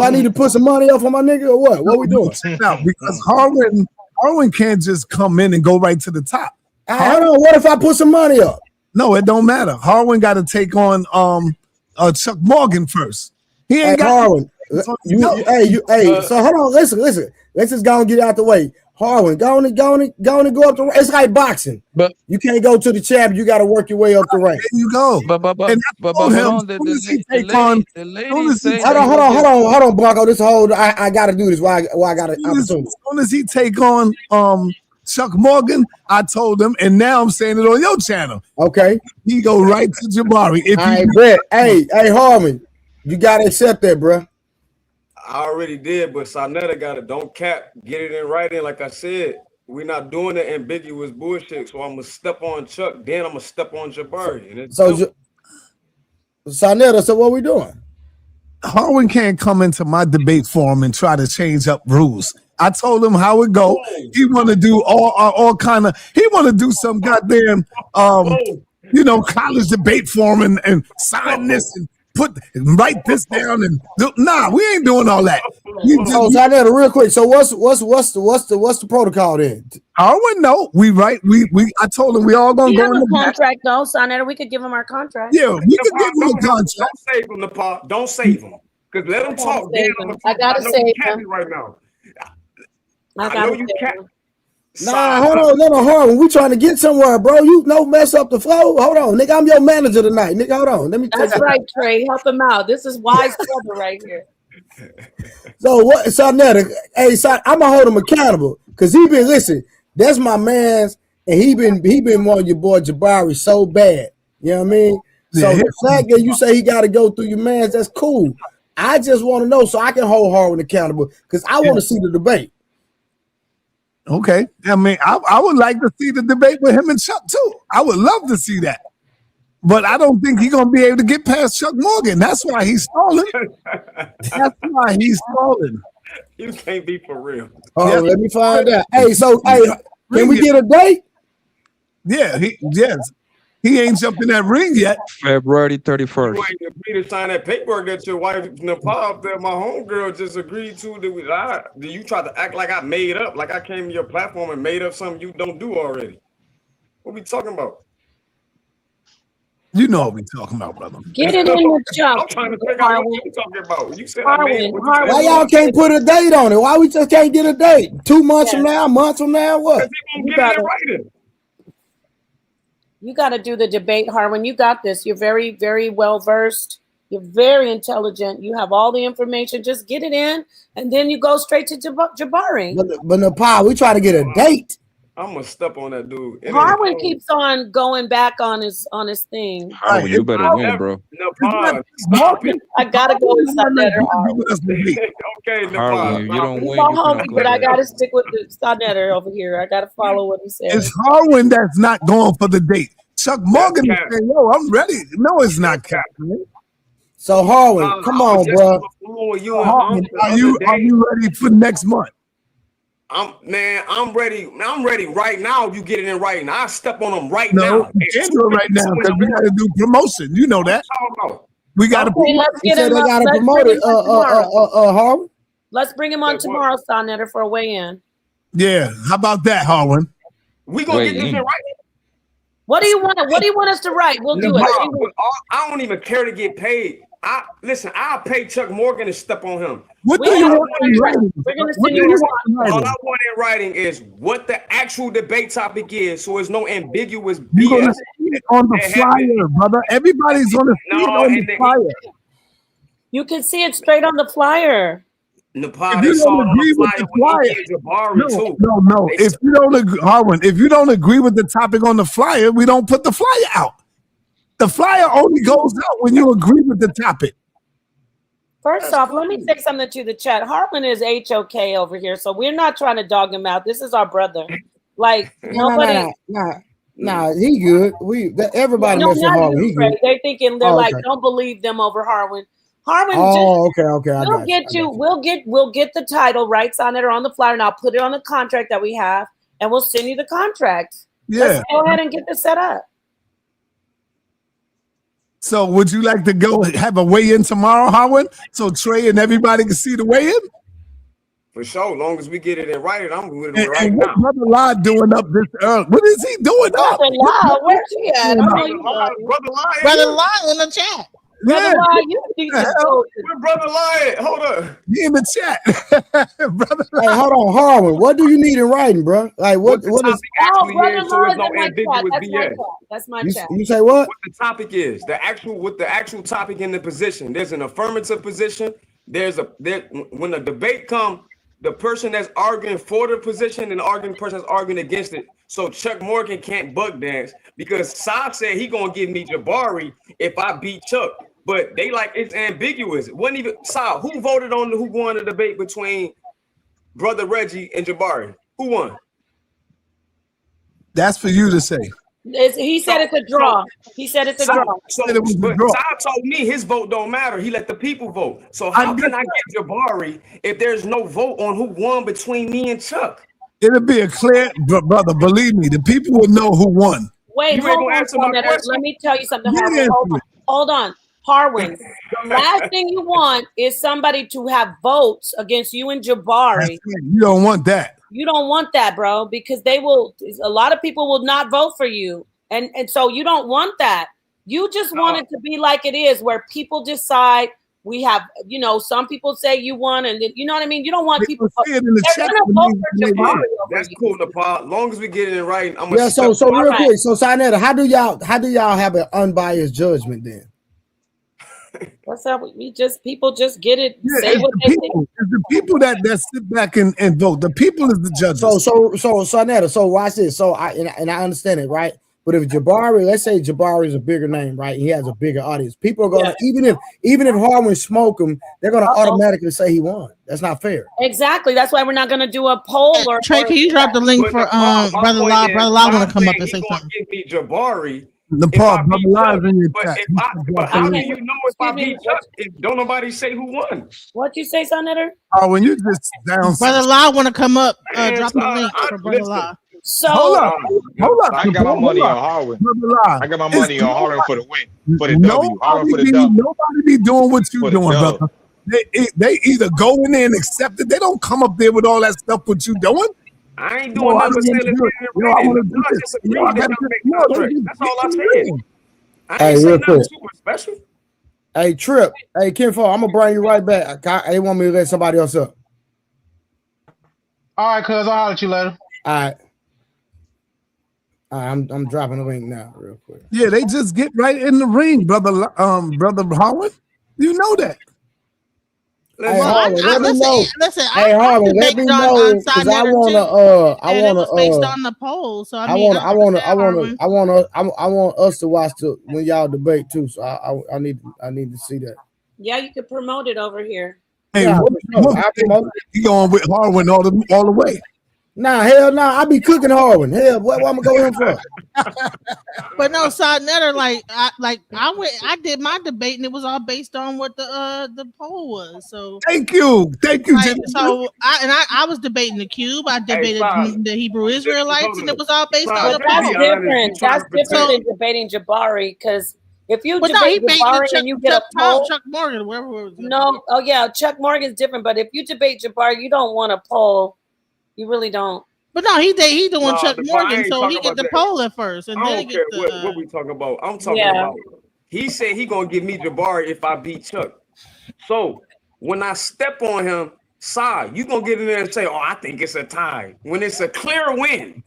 [SPEAKER 2] need to put some money up for my nigga or what? What we doing?
[SPEAKER 6] No, because Harwin can't just come in and go right to the top.
[SPEAKER 2] Hold on. What if I put some money up?
[SPEAKER 6] No, it don't matter. Harwin got to take on Chuck Morgan first. He ain't got
[SPEAKER 2] Harwin. So hold on. Listen. Let's just go and get it out the way. Harwin, go on and go up the. It's like boxing,
[SPEAKER 1] but
[SPEAKER 2] you can't go to the champ. You got to work your way up the rank.
[SPEAKER 6] There you go.
[SPEAKER 1] But hold on. The lady say
[SPEAKER 2] hold on, Blanco. This whole I got to do this. Why I got an opportunity.
[SPEAKER 6] As soon as he take on Chuck Morgan, I told him, and now I'm saying it on your channel.
[SPEAKER 2] Okay,
[SPEAKER 6] he go right to Jabari. If
[SPEAKER 2] I
[SPEAKER 6] you
[SPEAKER 2] bet. Hey, Harmon, you gotta accept that, bro.
[SPEAKER 12] I already did, but Sonetta got it. Don't cap. Get it in writing. Like I said, we're not doing the ambiguous bullshit. So I'm gonna step on Chuck, then I'm gonna step on Jabari. And it's
[SPEAKER 2] Sonetta, so what we doing?
[SPEAKER 6] Harwin can't come into my debate forum and try to change up rules. I told him how it go. He want to do all kind of. He want to do some goddamn college debate forum and sign this and write this down and nah. We ain't doing all that.
[SPEAKER 2] Sonetta, real quick. So what's the protocol then?
[SPEAKER 6] Harwin, no. We I told him we all gonna go in the
[SPEAKER 3] contract though, Sonetta. We could give him our contract.
[SPEAKER 6] Yeah, we could give him a contract.
[SPEAKER 12] Don't save him, Nepal. Don't save him. Because let him talk.
[SPEAKER 3] I gotta save him
[SPEAKER 12] right now.
[SPEAKER 3] I
[SPEAKER 12] know you can't.
[SPEAKER 2] Nah, hold on, Harwin. We trying to get somewhere, bro. You mess up the flow. Hold on, nigga. I'm your manager tonight, nigga. Hold on. Let me.
[SPEAKER 3] That's right, Trey. Help him out. This is wise brother right here.
[SPEAKER 2] So what, Sonetta? Hey, I'm gonna hold him accountable because listen. That's my man's, and he been wanting your boy Jabari so bad. You know what I mean? So the fact that you say he got to go through your man's, that's cool. I just want to know so I can hold Harwin accountable because I want to see the debate.
[SPEAKER 6] Okay. I mean, I would like to see the debate with him and Chuck too. I would love to see that. But I don't think he's going to be able to get past Chuck Morgan. That's why he's stalling.
[SPEAKER 12] You can't be for real.
[SPEAKER 2] Oh, let me find out. Hey, can we get a date?
[SPEAKER 6] Yeah, yes. He ain't jumped in that ring yet.
[SPEAKER 1] February
[SPEAKER 13] You
[SPEAKER 1] 31st.
[SPEAKER 13] ain't agreed to sign that paperwork that your wife Nepal up there, my homegirl just agreed to. Do you try to act like I made up, like I came to your platform and made up something you don't do already? What we talking about?
[SPEAKER 6] You know what we talking about, brother.
[SPEAKER 3] Get it in the jump.
[SPEAKER 13] I'm trying to figure out what you talking about. You said I made it.
[SPEAKER 2] Why y'all can't put a date on it? Why we just can't get a date? 2 months from now, months from now, what?
[SPEAKER 3] You got to do the debate, Harwin. You got this. You're very, very well versed. You're very intelligent. You have all the information. Just get it in, and then you go straight to Jabari.
[SPEAKER 2] But Nepal, we try to get a date.
[SPEAKER 13] I'm gonna step on that dude.
[SPEAKER 3] Harwin keeps on going back on his thing.
[SPEAKER 1] Harwin, you better win, bro.
[SPEAKER 3] I gotta go inside that.
[SPEAKER 13] Okay,
[SPEAKER 1] Harwin, if you don't
[SPEAKER 3] He's
[SPEAKER 1] win,
[SPEAKER 3] all
[SPEAKER 1] you
[SPEAKER 3] hungry,
[SPEAKER 1] finna
[SPEAKER 3] but I
[SPEAKER 1] clip
[SPEAKER 3] gotta stick with the Sodnetter over here. I gotta follow what he says.
[SPEAKER 6] It's Harwin that's not going for the date. Chuck Morgan is saying, yo, I'm ready. No, it's not Cap.
[SPEAKER 2] So Harwin, come on, bro.
[SPEAKER 6] Harwin, are you ready for next month?
[SPEAKER 13] I'm ready. I'm ready right now. If you get it in writing, I step on them right
[SPEAKER 6] No,
[SPEAKER 13] now.
[SPEAKER 6] you can't do it right now because we got to do promotion. You know that. We got to.
[SPEAKER 3] Let's get him.
[SPEAKER 2] They got to
[SPEAKER 3] Let's
[SPEAKER 2] promote
[SPEAKER 3] bring
[SPEAKER 2] it.
[SPEAKER 3] him on tomorrow.
[SPEAKER 2] Harwin.
[SPEAKER 3] Let's bring him on tomorrow, Sodnetter, for a weigh-in.
[SPEAKER 6] Yeah, how about that, Harwin?
[SPEAKER 13] We gonna get this in writing.
[SPEAKER 3] What do you want? What do you want us to write? We'll do it.
[SPEAKER 13] I don't even care to get paid. I'll pay Chuck Morgan to step on him.
[SPEAKER 6] What do you want in writing?
[SPEAKER 3] We're gonna send you a
[SPEAKER 13] All I want in writing is what the actual debate topic is, so there's no ambiguous
[SPEAKER 6] You're
[SPEAKER 13] BS.
[SPEAKER 6] gonna see it on the flyer, brother. Everybody's gonna see it on the flyer.
[SPEAKER 3] You can see it straight on the flyer.
[SPEAKER 13] Nepal,
[SPEAKER 6] If
[SPEAKER 13] they
[SPEAKER 6] you
[SPEAKER 13] saw
[SPEAKER 6] don't
[SPEAKER 13] it on
[SPEAKER 6] agree
[SPEAKER 13] the
[SPEAKER 6] with
[SPEAKER 13] flyer
[SPEAKER 6] the
[SPEAKER 13] when he
[SPEAKER 6] flyer,
[SPEAKER 13] did Jabari too.
[SPEAKER 6] no. If you don't agree, Harwin, if you don't agree with the topic on the flyer, we don't put the flyer out. The flyer only goes out when you agree with the topic.
[SPEAKER 3] First off, let me say something to the chat. Hartman is HOK over here, so we're not trying to dog him out. This is our brother. Like nobody.
[SPEAKER 2] Nah, he good. Everybody mess with Harwin. He good.
[SPEAKER 3] They're thinking don't believe them over Harwin. Harwin,
[SPEAKER 2] okay. I
[SPEAKER 3] we'll get you. We'll get the title rights on it or on the flyer, and I'll put it on the contract that we have, and we'll send you the contract.
[SPEAKER 6] Yeah.
[SPEAKER 3] Let's go ahead and get this set up.
[SPEAKER 6] So would you like to go have a weigh-in tomorrow, Harwin? So Trey and everybody can see the weigh-in?
[SPEAKER 13] For sure, long as we get it in writing, I'm with it right
[SPEAKER 6] and
[SPEAKER 13] now.
[SPEAKER 6] what Brother La doing up this early? What is he doing up?
[SPEAKER 3] Brother La, where's he at?
[SPEAKER 13] Brother La
[SPEAKER 7] in the chat.
[SPEAKER 3] Brother La, you need to go.
[SPEAKER 13] Where Brother La at? Hold up.
[SPEAKER 6] He in the chat. Brother La.
[SPEAKER 2] Hey, hold on, Harwin. What do you need in writing, bro? Like what is?
[SPEAKER 3] Brother La is in my chat. That's my chat.
[SPEAKER 2] You say what?
[SPEAKER 13] What the topic is? The actual topic in the position. There's an affirmative position. When the debate comes, the person that's arguing for the position and the arguing person that's arguing against it. So Chuck Morgan can't bug dance because Saab said he gonna give me Jabari if I beat Chuck. But they like it's ambiguous. It wasn't even Saab. Who voted on who won the debate between Brother Reggie and Jabari? Who won?
[SPEAKER 6] That's for you to say.
[SPEAKER 3] He said it's a draw. He said it's a draw.
[SPEAKER 13] But Saab told me his vote don't matter. He let the people vote. So how can I get Jabari if there's no vote on who won between me and Chuck?
[SPEAKER 6] It'll be a clear, brother. Believe me, the people will know who won.
[SPEAKER 3] Wait, hold on. Let me tell you something. Hold on. Harwin, the last thing you want is somebody to have votes against you and Jabari.
[SPEAKER 6] You don't want that.
[SPEAKER 3] You don't want that, bro, because a lot of people will not vote for you. And so you don't want that. You just want it to be like it is, where people decide we have, some people say you won, and then, you know what I mean? You don't want people
[SPEAKER 6] to in the chat.
[SPEAKER 13] That's cool, Nepal. As long as we get it in writing, I'm
[SPEAKER 2] gonna so real quick. So Sinetta, how do y'all have an unbiased judgment then?
[SPEAKER 3] What's up? People just get it.
[SPEAKER 6] Yeah,
[SPEAKER 3] say what they think.
[SPEAKER 6] It's the people that sit back and vote. The people is the judges.
[SPEAKER 2] So Netta, so watch this. So I understand it, right? But if Jabari, let's say Jabari is a bigger name, right? He has a bigger audience. People are gonna even if Harwin smoke him, they're gonna automatically say he won. That's not fair.
[SPEAKER 3] Exactly. That's why we're not gonna do a poll. Or
[SPEAKER 7] Trey, can you drop the link for Brother La? Brother La want to come up and say something.
[SPEAKER 13] Give me Jabari.
[SPEAKER 6] But how do you
[SPEAKER 13] know if I beat Chuck if don't nobody say who won?
[SPEAKER 3] What you say, Sodnetter?
[SPEAKER 6] Oh, when you just down.
[SPEAKER 7] Brother La want to come up, drop the link for Brother La.
[SPEAKER 3] So
[SPEAKER 6] hold up.
[SPEAKER 8] I got my money on Harwin. I got my money on Harwin for the win, for the W. Harwin for the W.
[SPEAKER 6] Nobody be doing what you doing, brother. They either go in there and accept it. They don't come up there with all that stuff what you doing.
[SPEAKER 13] I ain't doing nothing but saying let's get in the
[SPEAKER 6] I want to
[SPEAKER 13] ring.
[SPEAKER 6] do
[SPEAKER 13] I
[SPEAKER 6] this.
[SPEAKER 13] disagree that y'all make contracts. That's all I said. I
[SPEAKER 2] Hey,
[SPEAKER 13] ain't
[SPEAKER 2] real
[SPEAKER 13] saying nothing
[SPEAKER 2] quick.
[SPEAKER 13] super special.
[SPEAKER 2] Hey, Trip. Hey, Kinfo, I'm gonna bring you right back. I want me to let somebody else up.
[SPEAKER 18] All right, cuz I'll holler at you later.
[SPEAKER 2] All right. I'm dropping the link now, real quick.
[SPEAKER 6] Yeah, they just get right in the ring, brother. Brother Howard, you know that.
[SPEAKER 2] Hey, Harlan, let me know.
[SPEAKER 7] Listen,
[SPEAKER 2] Hey, Harlan, let me know because I wanna.
[SPEAKER 7] It was based on the poll. So I
[SPEAKER 2] want us to watch when y'all debate too. So I need to see that.
[SPEAKER 3] Yeah, you could promote it over here.
[SPEAKER 6] Hey,
[SPEAKER 2] Yeah,
[SPEAKER 6] you going with Harwin all the way?
[SPEAKER 2] Nah, hell no. I be cooking Harwin. Hell, what I'm gonna go in for?
[SPEAKER 7] But no, side netter, I did my debate and it was all based on what the poll was. So
[SPEAKER 6] thank you,
[SPEAKER 7] Jimmy. So I was debating the cube. I debated the Hebrew Israelites, and it was all based on the
[SPEAKER 3] That's
[SPEAKER 7] poll.
[SPEAKER 3] different. That's different than debating Jabari, because if you debate Jabari and you get a poll,
[SPEAKER 7] Chuck Morgan, whatever it was.
[SPEAKER 3] No, oh yeah, Chuck Morgan's different. But if you debate Jabari, you don't want a poll. You really don't.
[SPEAKER 7] But no, he doing Chuck
[SPEAKER 13] I
[SPEAKER 7] Morgan,
[SPEAKER 13] ain't
[SPEAKER 7] so he
[SPEAKER 13] talking
[SPEAKER 7] get
[SPEAKER 13] about
[SPEAKER 7] the
[SPEAKER 13] that.
[SPEAKER 7] poll at first, and
[SPEAKER 13] I
[SPEAKER 7] then
[SPEAKER 13] don't
[SPEAKER 7] he
[SPEAKER 13] care
[SPEAKER 7] gets the.
[SPEAKER 13] what we talking about. I'm talking about. He said he gonna give me Jabari if I beat Chuck. So when I step on him, you gonna get in there and say, "Oh, I think it's a tie." When it's a clear win.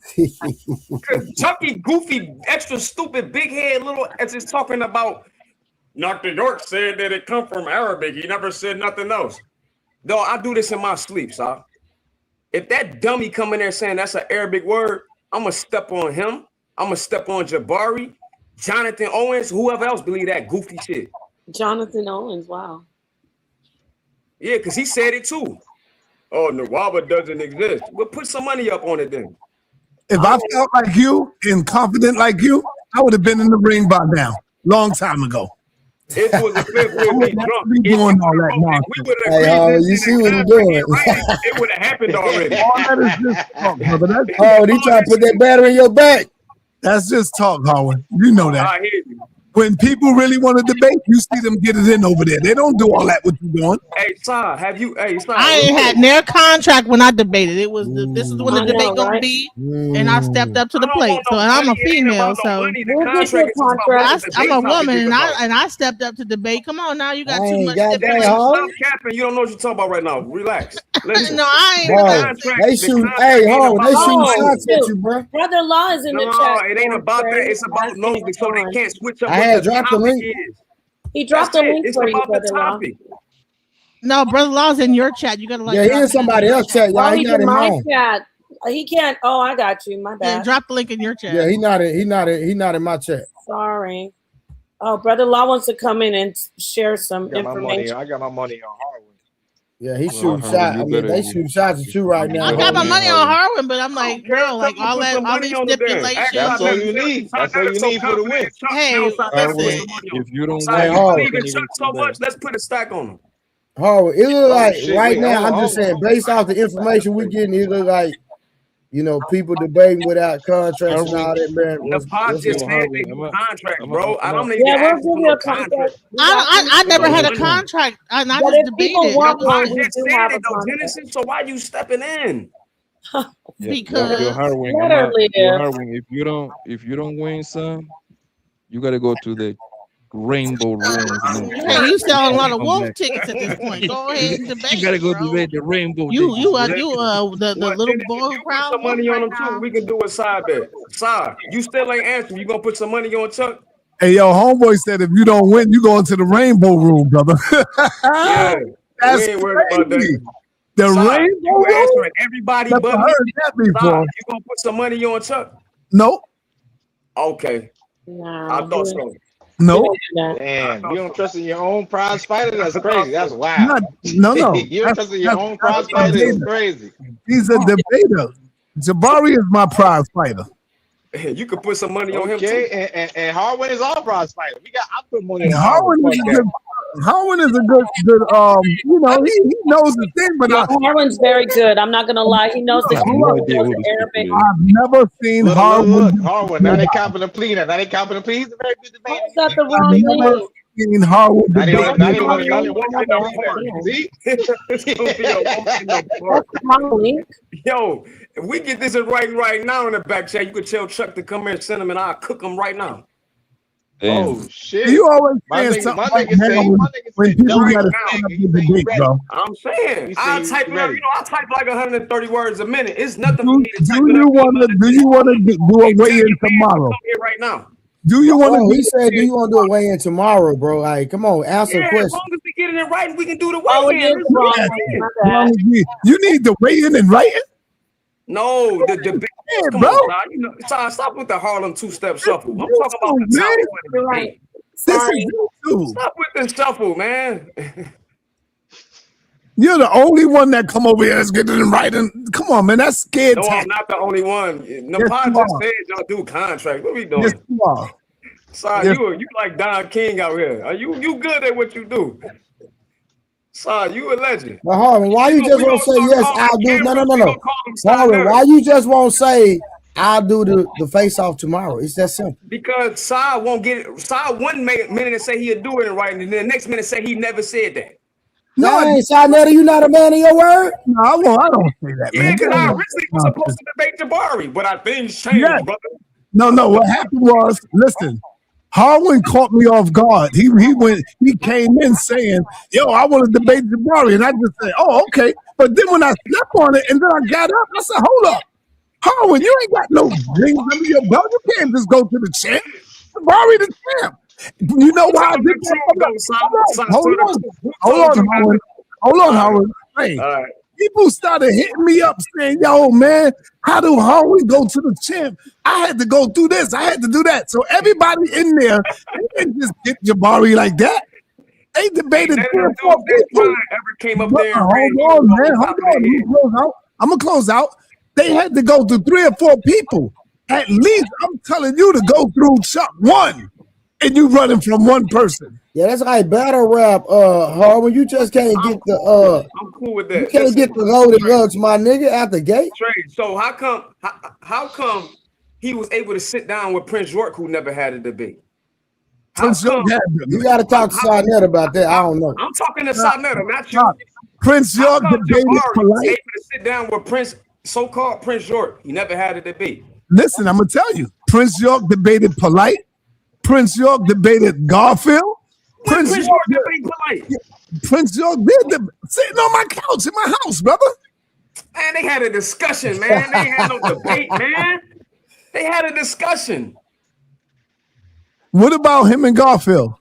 [SPEAKER 13] Because Chucky, goofy, extra stupid, big head, little as is talking about. Dr. York said that it come from Arabic. He never said nothing else. Though I do this in my sleep, so if that dummy come in there saying that's an Arabic word, I'm gonna step on him. I'm gonna step on Jabari, Jonathan Owens, whoever else believe that goofy shit.
[SPEAKER 3] Jonathan Owens, wow.
[SPEAKER 13] Yeah, because he said it too. Oh, Nawaba doesn't exist. Well, put some money up on it then.
[SPEAKER 6] If I felt like you and confident like you, I would have been in the ring by now, long time ago.
[SPEAKER 13] It was a flip with me drunk.
[SPEAKER 6] Be doing all that nonsense.
[SPEAKER 13] We would have agreed this in a contract in writing. It would have happened already.
[SPEAKER 6] All that is just talk, brother. That's
[SPEAKER 2] he trying to put that battery in your back.
[SPEAKER 6] That's just talk, Howard. You know that.
[SPEAKER 13] I hear you.
[SPEAKER 6] When people really want to debate, you see them get it in over there. They don't do all that what you doing.
[SPEAKER 13] Hey, Sa, have you? Hey, Sa,
[SPEAKER 7] I ain't had near contract when I debated. It was this is when the debate gonna be, and I stepped up to the plate. So and I'm a female, so I'm a woman, and I stepped up to debate. Come on now, you got too much.
[SPEAKER 13] Stop capping. You don't know what you're talking about right now. Relax. Listen.
[SPEAKER 7] No, I ain't.
[SPEAKER 2] They shoot. Hey, Harlan, they shoot shots at you, bro.
[SPEAKER 3] Brother Law is in the chat.
[SPEAKER 13] No, it ain't about that. It's about knowing so they can't switch up.
[SPEAKER 2] I had dropped the link.
[SPEAKER 3] He dropped the link
[SPEAKER 13] It's
[SPEAKER 3] for you,
[SPEAKER 13] about the
[SPEAKER 3] Brother Law.
[SPEAKER 13] topic.
[SPEAKER 7] No, Brother Law's in your chat. You gotta
[SPEAKER 2] Yeah, he in somebody else's chat, y'all.
[SPEAKER 3] Oh,
[SPEAKER 2] He
[SPEAKER 3] he's
[SPEAKER 2] got
[SPEAKER 3] in
[SPEAKER 2] him
[SPEAKER 3] my
[SPEAKER 2] on.
[SPEAKER 3] chat. He can't. Oh, I got you. My bad.
[SPEAKER 7] Yeah, drop the link in your chat.
[SPEAKER 2] Yeah, he not in my chat.
[SPEAKER 3] Sorry. Oh, Brother Law wants to come in and share some information.
[SPEAKER 8] I got my money on Harwin.
[SPEAKER 2] Yeah, he shooting shots. I mean, they shooting shots at you right now.
[SPEAKER 7] I got my money on Harwin, but I'm like, bro, like all these stipulations.
[SPEAKER 8] That's all you need. That's all you need for the win.
[SPEAKER 7] Hey, listen.
[SPEAKER 11] If you don't
[SPEAKER 13] Sorry,
[SPEAKER 11] win,
[SPEAKER 13] you
[SPEAKER 11] you
[SPEAKER 13] believe in
[SPEAKER 11] can't
[SPEAKER 13] Chuck
[SPEAKER 11] even
[SPEAKER 13] so much. Let's put a stack on him.
[SPEAKER 2] Harwin, it look like
[SPEAKER 8] shit,
[SPEAKER 2] right
[SPEAKER 8] wait,
[SPEAKER 2] now.
[SPEAKER 8] hold
[SPEAKER 2] I'm just
[SPEAKER 8] on,
[SPEAKER 2] saying, based off the information we're getting, it look like people debating without contracts and all that, man.
[SPEAKER 13] The pod just said they do contracts, bro. I don't even
[SPEAKER 3] Yeah, we'll
[SPEAKER 13] ask
[SPEAKER 3] give
[SPEAKER 13] for
[SPEAKER 3] you
[SPEAKER 13] no
[SPEAKER 3] a contract.
[SPEAKER 7] I never had a contract. I
[SPEAKER 3] But
[SPEAKER 7] just
[SPEAKER 3] if people
[SPEAKER 7] debated.
[SPEAKER 3] want one,
[SPEAKER 13] I
[SPEAKER 3] we
[SPEAKER 13] just
[SPEAKER 3] do
[SPEAKER 13] said
[SPEAKER 3] have
[SPEAKER 13] it
[SPEAKER 3] a
[SPEAKER 13] though,
[SPEAKER 3] contract.
[SPEAKER 13] Genesis. So why you stepping in?
[SPEAKER 7] Because
[SPEAKER 11] Yo, Harwin, if you don't win, son, you gotta go to the rainbow rooms, man.
[SPEAKER 7] hey, you selling a lot of
[SPEAKER 11] Come
[SPEAKER 7] wolf
[SPEAKER 11] back.
[SPEAKER 7] tickets at this point. Go ahead and debate.
[SPEAKER 11] You gotta go
[SPEAKER 7] bro.
[SPEAKER 11] debate the rainbow.
[SPEAKER 7] You
[SPEAKER 11] digits.
[SPEAKER 7] the little boy
[SPEAKER 13] You put
[SPEAKER 7] crowd.
[SPEAKER 13] some money on him too. We can do a side bet. Side, you still ain't answering. You gonna put some money on Chuck?
[SPEAKER 6] Hey, yo, homeboy said if you don't win, you go into the rainbow room, brother.
[SPEAKER 13] Yeah,
[SPEAKER 6] That's
[SPEAKER 13] we ain't worried about
[SPEAKER 6] crazy.
[SPEAKER 13] that.
[SPEAKER 6] The
[SPEAKER 13] Side,
[SPEAKER 6] rainbow
[SPEAKER 13] you
[SPEAKER 6] room.
[SPEAKER 13] answering everybody
[SPEAKER 6] Never
[SPEAKER 13] but me.
[SPEAKER 6] heard that before.
[SPEAKER 13] Side, you gonna put some money on Chuck?
[SPEAKER 6] No,
[SPEAKER 13] Okay,
[SPEAKER 3] Nah,
[SPEAKER 13] I thought so.
[SPEAKER 6] no,
[SPEAKER 8] Damn, you don't trust in your own prize fighter? That's crazy. That's wild.
[SPEAKER 6] no.
[SPEAKER 8] You don't trust in your own prize
[SPEAKER 6] that's
[SPEAKER 8] fighter? It's
[SPEAKER 6] debater.
[SPEAKER 8] crazy.
[SPEAKER 6] He's a debater. Jabari is my prize fighter.
[SPEAKER 13] You could put some money on him too.
[SPEAKER 8] Okay, and Harwin is our prize fighter. I put money
[SPEAKER 6] And
[SPEAKER 8] on Harwin.
[SPEAKER 6] Harwin is a good.
[SPEAKER 21] Harwin is a good, he knows the thing, but
[SPEAKER 3] Harwin's very good. I'm not gonna lie. He knows the
[SPEAKER 1] I have no idea who this
[SPEAKER 3] Arabic.
[SPEAKER 21] I've never seen Harwin.
[SPEAKER 8] Harwin. Now they copping the plea. Now they copping the plea. He's a very good debater.
[SPEAKER 3] Is that the wrong
[SPEAKER 21] Never seen Harwin
[SPEAKER 8] Now they
[SPEAKER 21] debate.
[SPEAKER 8] want to see.
[SPEAKER 13] Yo, if we get this in writing right now in the back chat, you could tell Chuck to come here and send them, and I'll cook them right now.
[SPEAKER 8] Oh shit!
[SPEAKER 21] You always
[SPEAKER 8] my
[SPEAKER 21] saying
[SPEAKER 8] nigga,
[SPEAKER 21] something
[SPEAKER 8] my
[SPEAKER 21] like
[SPEAKER 8] nigga
[SPEAKER 21] that
[SPEAKER 8] say,
[SPEAKER 21] when,
[SPEAKER 8] my nigga
[SPEAKER 21] when
[SPEAKER 8] say,
[SPEAKER 21] people
[SPEAKER 8] right
[SPEAKER 21] got to
[SPEAKER 8] now.
[SPEAKER 21] stand up in the debate, bro.
[SPEAKER 13] I'm saying, I type, I type like 130 words a minute. It's nothing for me to type.
[SPEAKER 21] Do you want to do a weigh-in tomorrow?
[SPEAKER 13] Here right now.
[SPEAKER 21] Do you want to?
[SPEAKER 2] He said, "Do you want to do a weigh-in tomorrow, bro? Like, come on, answer a
[SPEAKER 13] As
[SPEAKER 2] question."
[SPEAKER 13] long as we get it in writing, we can do the
[SPEAKER 3] Oh, it
[SPEAKER 13] weigh-in.
[SPEAKER 3] is wrong.
[SPEAKER 21] You need the weigh-in and writing.
[SPEAKER 13] No, the debate. Come
[SPEAKER 21] bro.
[SPEAKER 13] on, stop with the Harlem two-step shuffle. I'm talking about the topic.
[SPEAKER 3] You're right.
[SPEAKER 13] Stop with the shuffle, man.
[SPEAKER 21] You're the only one that come over here that's getting in writing. Come on, man, that's scared.
[SPEAKER 13] No, I'm not the only one. Napod just said y'all do contract. What we doing?
[SPEAKER 21] Yes, you are.
[SPEAKER 13] Sorry,
[SPEAKER 21] Yes.
[SPEAKER 13] you like Don King out here. Are you good at what you do? Sorry, you a legend.
[SPEAKER 2] But Harvin, why you just won't say yes? I'll do. No. Harvin, why you just won't say I'll do the face off tomorrow? It's that simple.
[SPEAKER 13] Because Sai won't get it. Sai one minute and say he'll do it in writing, and then the next minute say he never said that.
[SPEAKER 2] No, Sinetta, you not a man of your word?
[SPEAKER 21] No, I don't say that,
[SPEAKER 13] Yeah,
[SPEAKER 21] man.
[SPEAKER 13] because I originally was supposed to debate Jabari, but I things changed, brother.
[SPEAKER 21] No. What happened was, listen, Harwin caught me off guard. He came in saying, "Yo, I want to debate Jabari," and I just said, "Oh, okay." But then when I slept on it, and then I got up, I said, "Hold up, Harwin, you ain't got no rings under your belt. You can't just go to the champ. Jabari the champ." You know why I did that? Hold on, Howard. Hey, people started hitting me up saying, "Yo, man, how do Harwin go to the champ? I had to go through this. I had to do that." So everybody in there, they didn't just get Jabari like that. They debated 3 or 4 people.
[SPEAKER 13] Ever came up there?
[SPEAKER 21] Hold on, man. Hold on. I'm gonna close out. They had to go through 3 or 4 people. At least I'm telling you to go through Chuck one. And you running from one person.
[SPEAKER 2] Yeah, that's like battle rap, Harvin. You just can't get the
[SPEAKER 13] I'm cool with that.
[SPEAKER 2] You can't get the loaded rugs, my nigga, out the gate.
[SPEAKER 13] So how come he was able to sit down with Prince York, who never had a debate?
[SPEAKER 2] You got to talk to Sinetta about that. I don't know.
[SPEAKER 13] I'm talking to Sinetta, not you.
[SPEAKER 21] Prince York debated polite.
[SPEAKER 13] Able to sit down with Prince, so-called Prince York. He never had a debate.
[SPEAKER 21] Listen, I'm gonna tell you, Prince York debated polite. Prince York debated Garfield. Prince York
[SPEAKER 13] debated polite.
[SPEAKER 21] Prince York did sitting on my couch in my house, brother.
[SPEAKER 13] Man, they had a discussion, man. They ain't had no debate, man. They had a discussion.
[SPEAKER 21] What about him and Garfield?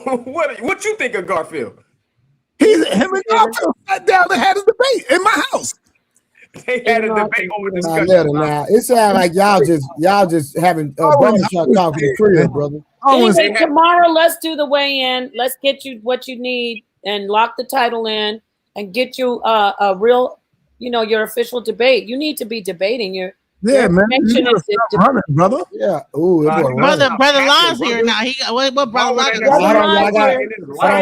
[SPEAKER 13] What you think of Garfield?
[SPEAKER 21] Him and Garfield sat down and had a debate in my house.
[SPEAKER 13] They had a debate over discussion.
[SPEAKER 2] Now it sounds like y'all just having barbershop talk in the crib, brother.
[SPEAKER 3] Anyway, tomorrow let's do the weigh-in. Let's get you what you need and lock the title in and get you a real, your official debate. You need to be debating your
[SPEAKER 21] man. You running, brother.
[SPEAKER 2] Yeah. Ooh,
[SPEAKER 7] brother Lion's here now. What brother Lion?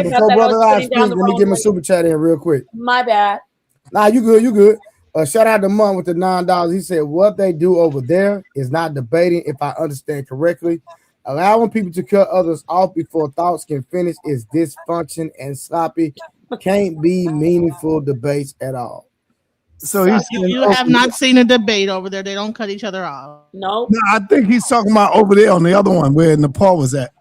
[SPEAKER 2] Before brother Lion speak, let me get my super chat in real quick.
[SPEAKER 3] My bad.
[SPEAKER 2] Nah, you good. You good. Shout out to Mon with the $9. He said, "What they do over there is not debating, if I understand correctly. Allowing people to cut others off before thoughts can finish is dysfunction and sloppy. Can't be meaningful debates at all."
[SPEAKER 21] So
[SPEAKER 7] you have not seen a debate over there. They don't cut each other off.
[SPEAKER 3] No.
[SPEAKER 21] No, I think he's talking about over there on the other one where Nepal was at.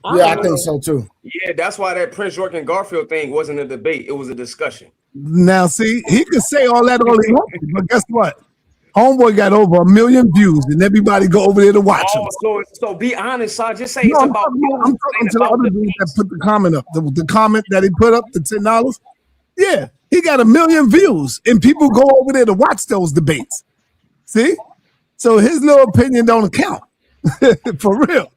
[SPEAKER 2] Yeah, I think so too.
[SPEAKER 13] Yeah, that's why that Prince York and Garfield thing wasn't a debate. It was a discussion.
[SPEAKER 21] Now, see, he could say all that all he wants, but guess what? Homeboy got over 1 million views, and everybody go over there to watch him.
[SPEAKER 13] So be honest, son. Just say
[SPEAKER 21] I'm talking to the other dude that put the comment up. The comment that he put up, the $10. Yeah, he got 1 million views, and people go over there to watch those debates. See? So his little opinion don't count. For real.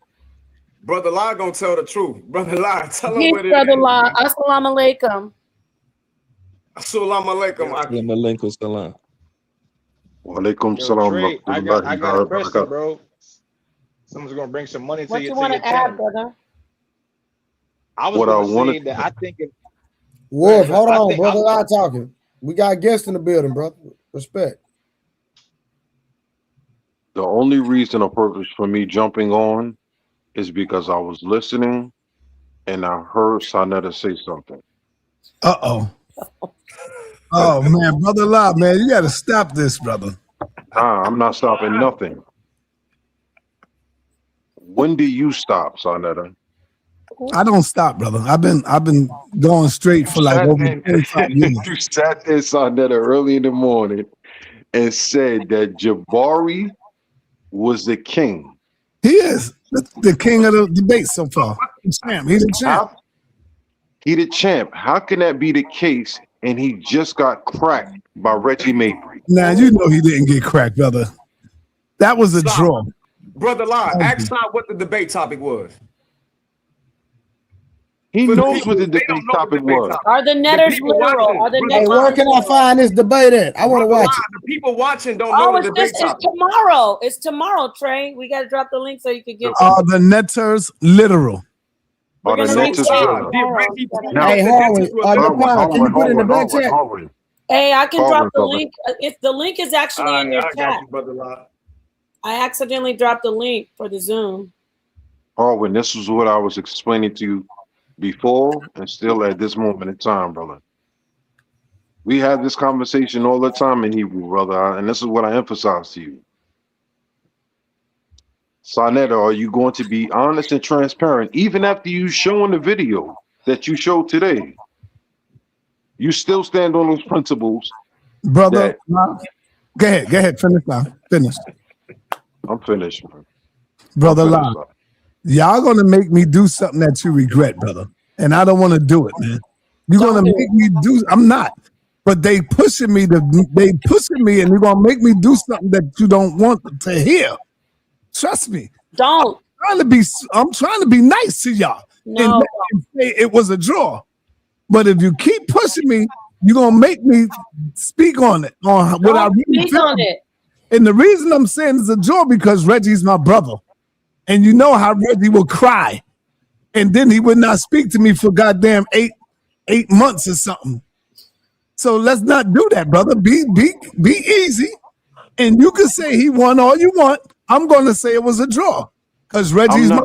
[SPEAKER 13] Brother La gonna tell the truth. Brother La, tell him
[SPEAKER 3] Yes,
[SPEAKER 13] what it
[SPEAKER 3] Brother
[SPEAKER 13] is.
[SPEAKER 3] La. Assalamu alaikum.
[SPEAKER 13] Assalamu alaikum.
[SPEAKER 1] Alaikum salam.
[SPEAKER 18] Walaikum salam.
[SPEAKER 8] Trey, I got a question, bro. Someone's gonna bring some money to
[SPEAKER 3] What
[SPEAKER 8] you.
[SPEAKER 3] you want to add, brother?
[SPEAKER 8] I was
[SPEAKER 18] What I
[SPEAKER 8] gonna say
[SPEAKER 18] wanted,
[SPEAKER 8] that I think it,
[SPEAKER 2] Wolf, hold
[SPEAKER 8] I
[SPEAKER 2] on,
[SPEAKER 8] think
[SPEAKER 2] brother. I'm talking. We got guests in the building, brother. Respect.
[SPEAKER 18] the only reason or purpose for me jumping on is because I was listening and I heard Sonetta say something.
[SPEAKER 6] Uh-oh. Oh man, brother Lob, man, you gotta stop this, brother.
[SPEAKER 18] Nah, I'm not stopping nothing. When do you stop, Sonetta?
[SPEAKER 6] I don't stop, brother. I've been going straight for like over 25 years.
[SPEAKER 18] You sat there, Sonetta, early in the morning and said that Jabari was the king.
[SPEAKER 6] He is the king of the debate so far. He's champ. He's a champ.
[SPEAKER 18] He the champ. How can that be the case? And he just got cracked by Reggie Mabry.
[SPEAKER 6] Now you know he didn't get cracked, brother. That was a draw.
[SPEAKER 13] Brother Lie, ask not what the debate topic was.
[SPEAKER 18] He
[SPEAKER 13] For the
[SPEAKER 18] knows
[SPEAKER 13] people,
[SPEAKER 18] what the
[SPEAKER 13] they
[SPEAKER 18] debate
[SPEAKER 13] don't know
[SPEAKER 18] topic
[SPEAKER 13] the debate
[SPEAKER 18] was.
[SPEAKER 13] topic.
[SPEAKER 3] Are the netters
[SPEAKER 13] people
[SPEAKER 3] literal?
[SPEAKER 13] watching,
[SPEAKER 3] Are the
[SPEAKER 13] brother
[SPEAKER 2] Hey,
[SPEAKER 3] netters
[SPEAKER 2] where can I find this debate at? I want to
[SPEAKER 13] Brother
[SPEAKER 2] watch
[SPEAKER 13] Lie,
[SPEAKER 2] it.
[SPEAKER 13] the people watching don't
[SPEAKER 3] Oh,
[SPEAKER 13] know the debate
[SPEAKER 3] it's
[SPEAKER 13] topic.
[SPEAKER 3] tomorrow. It's tomorrow, Trey. We got to drop the link so you can get.
[SPEAKER 6] Are the netters literal?
[SPEAKER 3] We're
[SPEAKER 18] Are the
[SPEAKER 3] gonna
[SPEAKER 18] netters
[SPEAKER 3] replay it
[SPEAKER 18] literal?
[SPEAKER 3] tomorrow.
[SPEAKER 18] Now,
[SPEAKER 2] Hey, Harwin, can you put in the back chat?
[SPEAKER 3] Hey, I can drop the
[SPEAKER 18] brother.
[SPEAKER 3] link. If the link is actually in your
[SPEAKER 13] I
[SPEAKER 3] chat.
[SPEAKER 13] got you, Brother Lie.
[SPEAKER 3] I accidentally dropped the link for the Zoom.
[SPEAKER 18] Harwin, this is what I was explaining to you before and still at this moment in time, brother. We have this conversation all the time in Hebrew, brother, and this is what I emphasize to you. Sonetta, are you going to be honest and transparent even after you showing the video that you showed today? You still stand on those principles,
[SPEAKER 6] Brother, go ahead, finish now. Finish.
[SPEAKER 18] I'm finished, man.
[SPEAKER 6] Brother Lie. Y'all gonna make me do something that you regret, brother. And I don't want to do it, man. You're gonna make me do I'm not. But they pushing me and they're gonna make me do something that you don't want to hear. Trust me.
[SPEAKER 3] Don't.
[SPEAKER 6] I'm trying to be nice to y'all.
[SPEAKER 3] No.
[SPEAKER 6] And say it was a draw. But if you keep pushing me, you're gonna make me speak on it, on what I really
[SPEAKER 3] speak
[SPEAKER 6] feel.
[SPEAKER 3] on it.
[SPEAKER 6] And the reason I'm saying it's a draw because Reggie's my brother. And you know how Reggie will cry. And then he would not speak to me for goddamn eight months or something. So let's not do that, brother. Be easy. And you can say he won all you want. I'm gonna say it was a draw. Because Reggie's my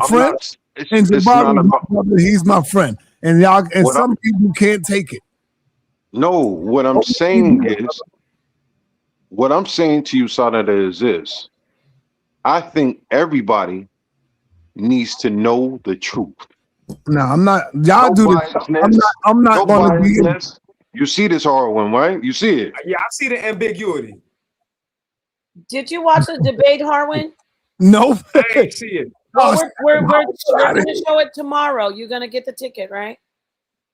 [SPEAKER 6] friend. And Jabari's my brother, he's my friend. And y'all and some people can't take it.
[SPEAKER 18] No, what I'm saying to you, Sonetta, is this. I think everybody needs to know the truth.
[SPEAKER 6] No, I'm not. Y'all do this. I'm not going to be.
[SPEAKER 18] You see this hard one, right? You see it.
[SPEAKER 13] Yeah, I see the ambiguity.
[SPEAKER 3] Did you watch the debate, Harwin?
[SPEAKER 6] No.
[SPEAKER 13] I ain't see it.
[SPEAKER 3] Well, we're going to show it tomorrow. You're going to get the ticket, right?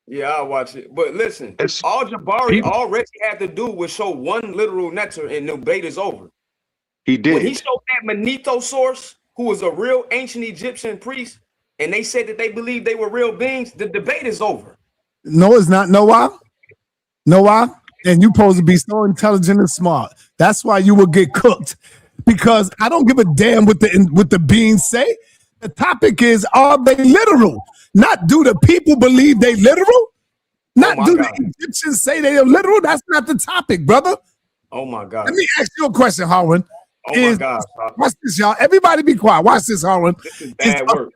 [SPEAKER 13] Yeah, I'll watch it. But listen, all Jabari already had to do was show one literal netter and the debate is over.
[SPEAKER 18] He did.
[SPEAKER 13] When he showed that Manetho source, who was a real ancient Egyptian priest, and they said that they believed they were real beings, the debate is over.
[SPEAKER 6] No, it's not. Know why? Know why? And you supposed to be so intelligent and smart. That's why you will get cooked. Because I don't give a damn what the beings say. The topic is, are they literal? Not do the people believe they literal? Not do the Egyptians say they are literal? That's not the topic, brother.
[SPEAKER 13] Oh my God.
[SPEAKER 6] Let me ask you a question, Harwin.
[SPEAKER 13] Oh my God.
[SPEAKER 6] Watch this, y'all. Everybody be quiet. Watch this, Harwin.
[SPEAKER 13] This is bad work.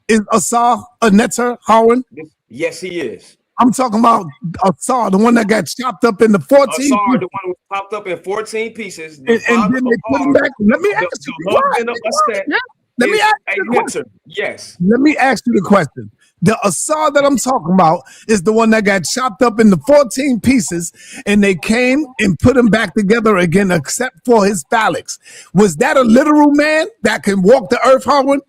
[SPEAKER 6] Is Asar a netter, Harwin?
[SPEAKER 13] Yes, he is.
[SPEAKER 6] I'm talking about Asar, the one that got chopped up in the 14.
[SPEAKER 13] Asar, the one who popped up in 14 pieces.
[SPEAKER 6] And then they put him back. Let me ask you the question. Let me ask you the question.
[SPEAKER 13] Yes.
[SPEAKER 6] Let me ask you the question. The Asar that I'm talking about is the one that got chopped up into 14 pieces, and they came and put him back together again, except for his phalanx. Was that a literal man that can walk the earth, Harwin?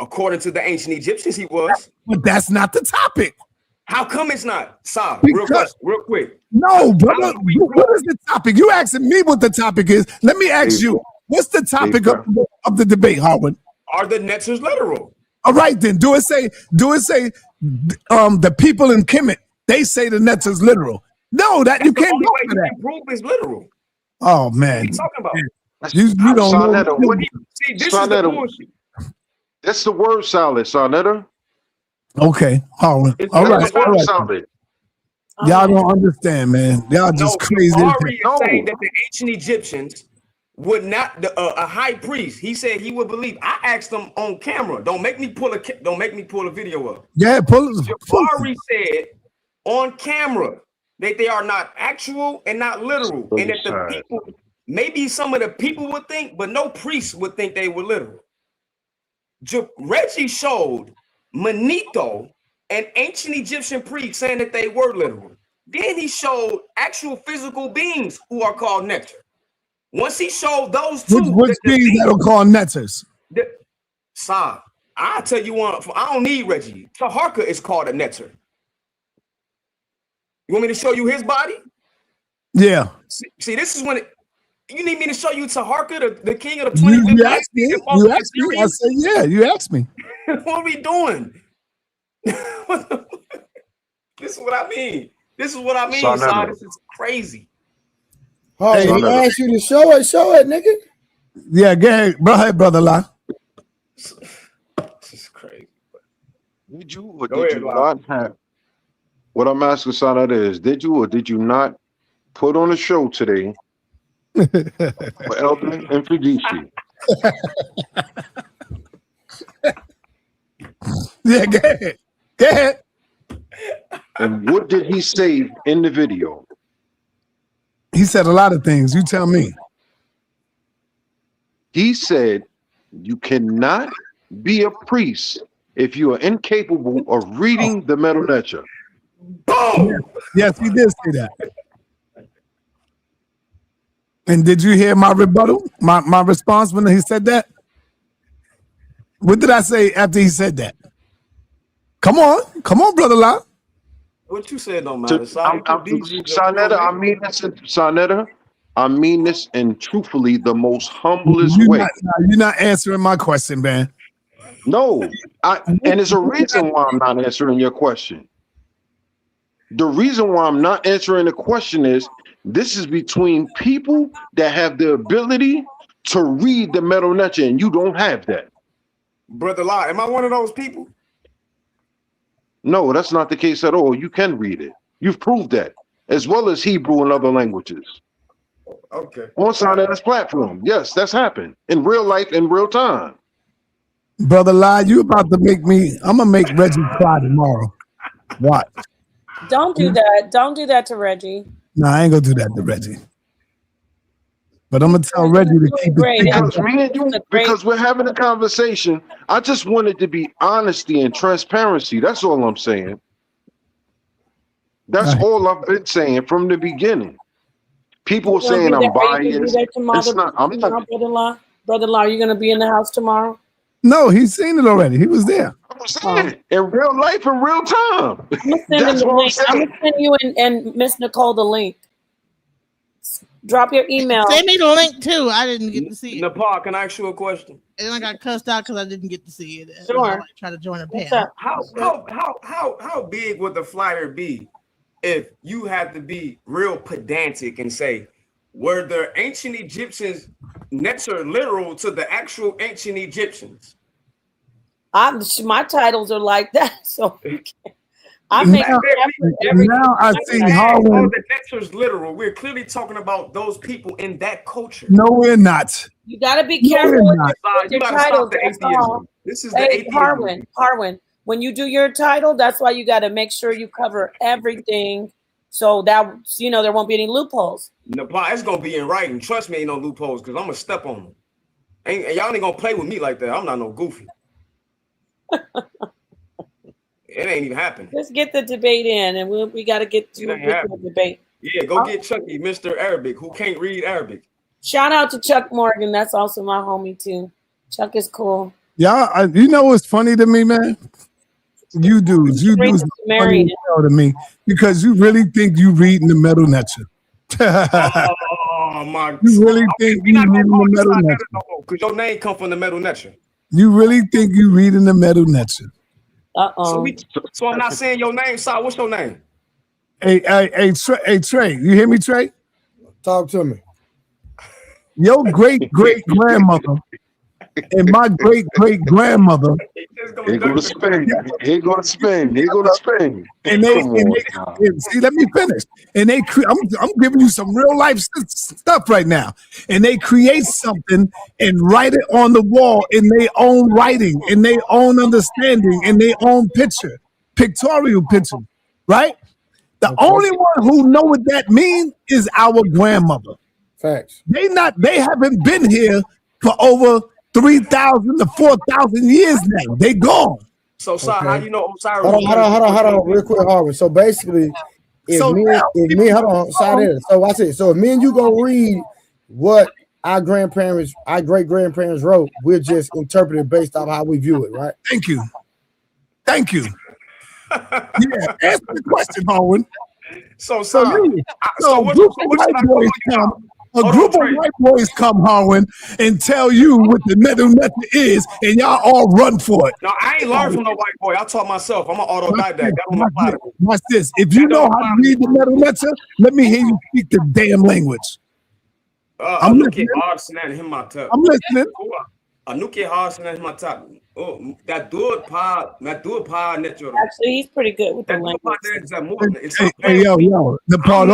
[SPEAKER 13] According to the ancient Egyptians, he was.
[SPEAKER 6] But that's not the topic.
[SPEAKER 13] How come it's not? Saab, real quick.
[SPEAKER 6] No, brother. What is the topic? You asking me what the topic is. Let me ask you, what's the topic of the debate, Harwin?
[SPEAKER 13] Are the netters literal?
[SPEAKER 6] All right, then. Do it say the people in Kemet, they say the netters literal. No, that you can't go for that.
[SPEAKER 13] Prove is literal.
[SPEAKER 6] Oh man.
[SPEAKER 13] What are you talking about?
[SPEAKER 6] You don't know.
[SPEAKER 13] See, this is the bullshit.
[SPEAKER 18] That's the word salad, Sonetta.
[SPEAKER 20] Okay. All right.
[SPEAKER 13] It's
[SPEAKER 20] All
[SPEAKER 13] very
[SPEAKER 20] right.
[SPEAKER 18] That's what
[SPEAKER 20] All
[SPEAKER 18] it
[SPEAKER 20] right.
[SPEAKER 18] sounded.
[SPEAKER 20] Y'all don't understand, man. Y'all
[SPEAKER 13] No,
[SPEAKER 20] just crazy.
[SPEAKER 13] Jabari is
[SPEAKER 18] No.
[SPEAKER 13] saying that the ancient Egyptians would not a high priest. He said he would believe. I asked him on camera. Don't make me pull a video up.
[SPEAKER 20] Yeah, pull it.
[SPEAKER 13] Jabari said on camera that they are not actual and not literal, and that the people, maybe some of the people would think, but no priest would think they were literal. Reggie showed Manito, an ancient Egyptian priest, saying that they were literal. Then he showed actual physical beings who are called nectar. Once he showed those two,
[SPEAKER 20] which beings that are called netters?
[SPEAKER 13] I'll tell you one. I don't need Reggie. Taharka is called a netter. You want me to show you his body?
[SPEAKER 20] Yeah.
[SPEAKER 13] See, this is when you need me to show you Taharka, the king of the 25th
[SPEAKER 20] You asked me. You asked me. I said, yeah. You asked me.
[SPEAKER 13] What are we doing? This is what I mean. This is what I mean, son. This is crazy.
[SPEAKER 2] Oh, hey, he asked you to show it, nigga.
[SPEAKER 20] Yeah, go ahead, brother La.
[SPEAKER 13] This is crazy.
[SPEAKER 18] Did you or did you not have? What I'm asking, son, is did you or did you not put on a show today for Elder and for DC?
[SPEAKER 20] Yeah, go ahead. Go ahead.
[SPEAKER 18] And what did he say in the video?
[SPEAKER 20] He said a lot of things. You tell me.
[SPEAKER 18] He said you cannot be a priest if you are incapable of reading the Metal Nature.
[SPEAKER 20] Boom! Yes, he did say that. And did you hear my rebuttal? My response when he said that? What did I say after he said that? Come on, brother La.
[SPEAKER 13] What you said don't matter.
[SPEAKER 18] Sonetta, I mean this and truthfully the most humblest way.
[SPEAKER 20] You're not answering my question, man.
[SPEAKER 18] No, and there's a reason why I'm not answering your question. The reason why I'm not answering the question is this is between people that have the ability to read the Metal Nature, and you don't have that.
[SPEAKER 13] Brother La, am I one of those people?
[SPEAKER 18] No, that's not the case at all. You can read it. You've proved that, as well as Hebrew and other languages.
[SPEAKER 13] Okay.
[SPEAKER 18] On Sonetta's platform. Yes, that's happened in real life, in real time.
[SPEAKER 20] Brother La, you about to make me, I'm going to make Reggie cry tomorrow. Watch.
[SPEAKER 3] Don't do that. Don't do that to Reggie.
[SPEAKER 20] No, I ain't going to do that to Reggie. But I'm going to tell Reggie to keep it.
[SPEAKER 18] Because we're having a conversation. I just wanted to be honesty and transparency. That's all I'm saying. That's all I've been saying from the beginning. People are saying I'm biased. It's not. I'm not.
[SPEAKER 3] Brother-in-law, are you going to be in the house tomorrow?
[SPEAKER 20] No, he's seen it already. He was there.
[SPEAKER 18] I'm saying in real life, in real time.
[SPEAKER 3] I'm going to send you and Miss Nicole the link. Drop your email.
[SPEAKER 7] Send me the link too. I didn't get to see it.
[SPEAKER 13] Nepal, can I ask you a question?
[SPEAKER 7] And I got cussed out because I didn't get to see it.
[SPEAKER 3] Sure.
[SPEAKER 7] Try to join a panel.
[SPEAKER 13] How big would the flyer be if you had to be real pedantic and say, were the ancient Egyptians netter literal to the actual ancient Egyptians?
[SPEAKER 3] My titles are like that, so I
[SPEAKER 20] Now,
[SPEAKER 3] make
[SPEAKER 20] now I see Harlan.
[SPEAKER 13] All the netter's literal. We're clearly talking about those people in that culture.
[SPEAKER 20] No, we're not.
[SPEAKER 3] You got to be careful with your
[SPEAKER 13] gotta
[SPEAKER 3] titles.
[SPEAKER 13] stop the atheism. This is the atheism.
[SPEAKER 3] Harwin, when you do your title, that's why you got to make sure you cover everything, so that there won't be any loopholes.
[SPEAKER 13] Nepal, it's gonna be in writing. Trust me, ain't no loopholes because I'm gonna step on them. Y'all ain't gonna play with me like that. I'm not no goofy. It ain't even happening.
[SPEAKER 3] Let's get the debate in, and we got to get to the debate.
[SPEAKER 13] Yeah, go get Chucky, Mr. Arabic, who can't read Arabic.
[SPEAKER 3] Shout out to Chuck Morgan. That's also my homie too. Chuck is cool.
[SPEAKER 20] Yeah, you know what's funny to me, man? You dudes funny to me because you really think you reading the Metal Nature.
[SPEAKER 13] Oh my!
[SPEAKER 20] You really think you reading the Metal Nature?
[SPEAKER 13] Because your name come from the Metal Nature.
[SPEAKER 20] You really think you reading the Metal Nature?
[SPEAKER 13] So I'm not saying your name, Sal. What's your name?
[SPEAKER 20] Hey, Trey. You hear me, Trey?
[SPEAKER 2] Talk to me.
[SPEAKER 20] Your great grandmother and my great grandmother
[SPEAKER 18] Here go to Spain. Here go to Spain. Here go to Spain.
[SPEAKER 6] And see, let me finish. And I'm giving you some real life stuff right now. And they create something and write it on the wall in their own writing, in their own understanding, in their own picture, pictorial picture, right? The only one who know what that means is our grandmother.
[SPEAKER 2] Facts.
[SPEAKER 6] They haven't been here for over 3,000 to 4,000 years now. They gone.
[SPEAKER 13] So, how you know Osiris?
[SPEAKER 2] Hold on, real quick, Harvard. So basically, if me, hold on, so watch it. So if me and you go read what our great grandparents wrote, we'll just interpret it based off how we view it, right?
[SPEAKER 6] Thank you. Yeah, answer the question, Harwin. A group of white boys come, Harwin, and tell you what the middle method is, and y'all all run for it.
[SPEAKER 13] No, I ain't learned from no white boy. I taught myself. I'm an autodidact.
[SPEAKER 6] Watch this. If you know how to read the middle method, let me hear you speak the damn language. I'm listening. I'm listening.
[SPEAKER 3] Actually, he's pretty good with the language.
[SPEAKER 6] Hey, yo, the part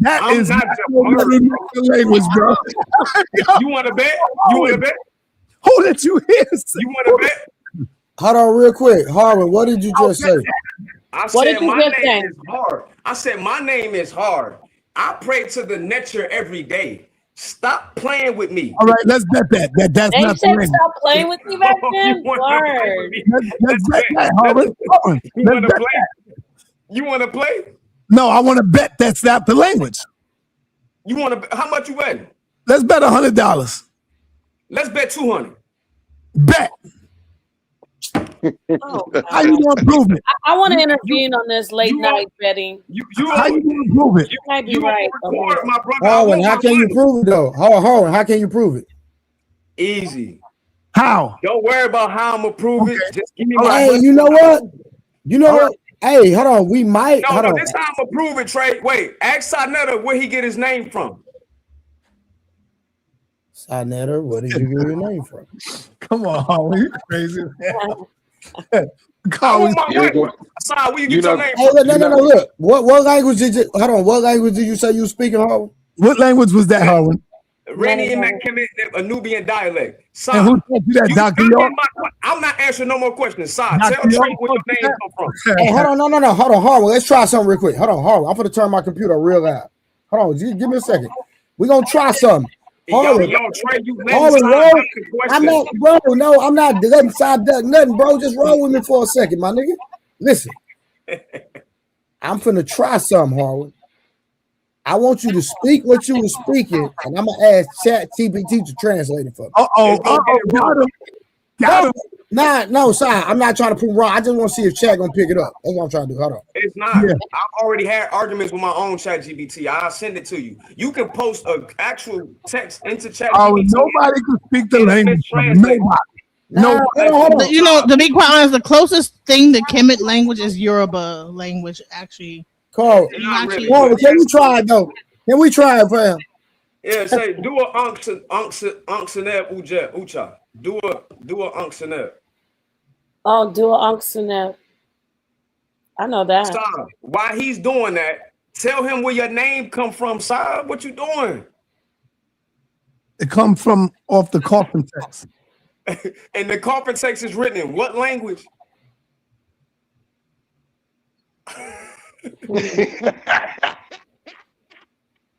[SPEAKER 6] that is not the language, bro.
[SPEAKER 13] You want to bet? You want to bet?
[SPEAKER 6] Who did you hear?
[SPEAKER 13] You want to bet?
[SPEAKER 2] Hold on, real quick, Harvin. What did you just say?
[SPEAKER 13] I said my name is hard. I said my name is hard. I pray to the nature every day. Stop playing with me.
[SPEAKER 6] All right, let's bet that. That's
[SPEAKER 3] they
[SPEAKER 6] not
[SPEAKER 3] said
[SPEAKER 6] the
[SPEAKER 3] stop playing with me back then. Word.
[SPEAKER 6] Let's bet that, Harvin.
[SPEAKER 13] You want to play?
[SPEAKER 6] No, I want to bet that's not the language.
[SPEAKER 13] You want to? How much you bet?
[SPEAKER 6] Let's bet $100.
[SPEAKER 13] Let's bet 200.
[SPEAKER 6] Bet. How you gonna prove it?
[SPEAKER 3] I want to intervene on this late night betting.
[SPEAKER 6] How you gonna prove it?
[SPEAKER 3] You might be right.
[SPEAKER 2] Harwin, how can you prove it though? Harwin, how can you prove it?
[SPEAKER 13] Easy.
[SPEAKER 6] How?
[SPEAKER 13] Don't worry about how I'm gonna prove it. Just give me my.
[SPEAKER 2] Hey, you know what? You know what? Hey, hold on. We might.
[SPEAKER 13] No,
[SPEAKER 2] hold on.
[SPEAKER 13] This time I'm gonna prove it, Trey. Wait, ask Sinetta where he get his name from.
[SPEAKER 2] Sinetta, where did you get your name from?
[SPEAKER 6] Come on, Harwin, you crazy.
[SPEAKER 13] Where you get your name
[SPEAKER 2] Hey,
[SPEAKER 13] from?
[SPEAKER 2] no. Look, what language did you? Hold on. What language did you say you were speaking, Harwin?
[SPEAKER 6] What language was that, Harwin?
[SPEAKER 13] Rainy and Kemet, a Nubian dialect.
[SPEAKER 6] And who taught you that, Dr. York?
[SPEAKER 13] I'm not answering no more questions. Tell Trey where your name come from.
[SPEAKER 2] Hey, hold on, no. Hold on, Harwin. Let's try something real quick. Hold on, Harwin. I'm gonna turn my computer real loud. Hold on, give me a second. We're gonna try something. Harwin,
[SPEAKER 13] Trey, you
[SPEAKER 2] I'm not, bro. No, I'm not letting side duck nothing, bro. Just roll with me for a second, my nigga. Listen, I'm finna try something, Harwin. I want you to speak what you were speaking, and I'm gonna ask ChatGPT to translate it for me.
[SPEAKER 6] Got him.
[SPEAKER 2] No, sorry. I'm not trying to prove wrong. I just want to see if Chat gonna pick it up. That's what I'm trying to do. Hold on.
[SPEAKER 13] It's not. Yeah. I've already had arguments with my own ChatGPT. I'll send it to you. You can post an actual text into ChatGPT.
[SPEAKER 6] Oh, nobody can speak the language. Nobody.
[SPEAKER 7] You know, to be quite honest, the closest thing to Kemet language is Yoruba language, actually.
[SPEAKER 2] Carl, can we try it though? Can we try it, fam?
[SPEAKER 13] Yeah, say do a unctioneb ucha. Do a unctioneb.
[SPEAKER 3] Oh, do a unctioneb. I know that.
[SPEAKER 13] Stop. While he's doing that, tell him where your name come from, Saab. What you doing?
[SPEAKER 6] It come from off the coffin text.
[SPEAKER 13] And the coffin text is written in what language?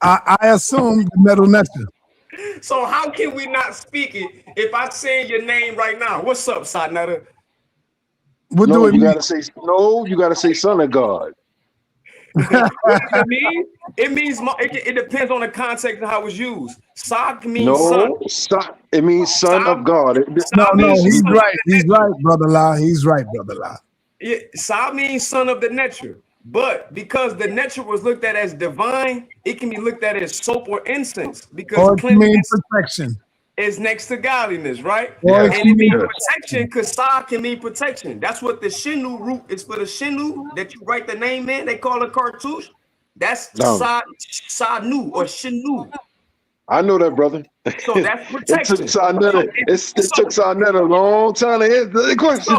[SPEAKER 6] I assume the middle nectar.
[SPEAKER 13] So how can we not speak it if I say your name right now? What's up, Sinetta?
[SPEAKER 18] You gotta say son of God.
[SPEAKER 13] What does it mean? It means it depends on the context of how it's used. Sa means son.
[SPEAKER 18] It means son of God.
[SPEAKER 6] No, he's right. He's right, brother La. He's right, brother La.
[SPEAKER 13] Yeah, Sa means son of the nature. But because the nature was looked at as divine, it can be looked at as soap or incense because
[SPEAKER 6] cleanliness protection
[SPEAKER 13] is next to godliness, right?
[SPEAKER 6] Yeah.
[SPEAKER 13] And it means protection because Sa can mean protection. That's what the Shinu root is for. The Shinu that you write the name in, they call it cartouche. That's Sa Nu or Shinu.
[SPEAKER 18] I know that, brother.
[SPEAKER 13] So that's
[SPEAKER 18] It
[SPEAKER 13] protection.
[SPEAKER 18] took Sarnetta. It took Sarnetta a long time to answer the question.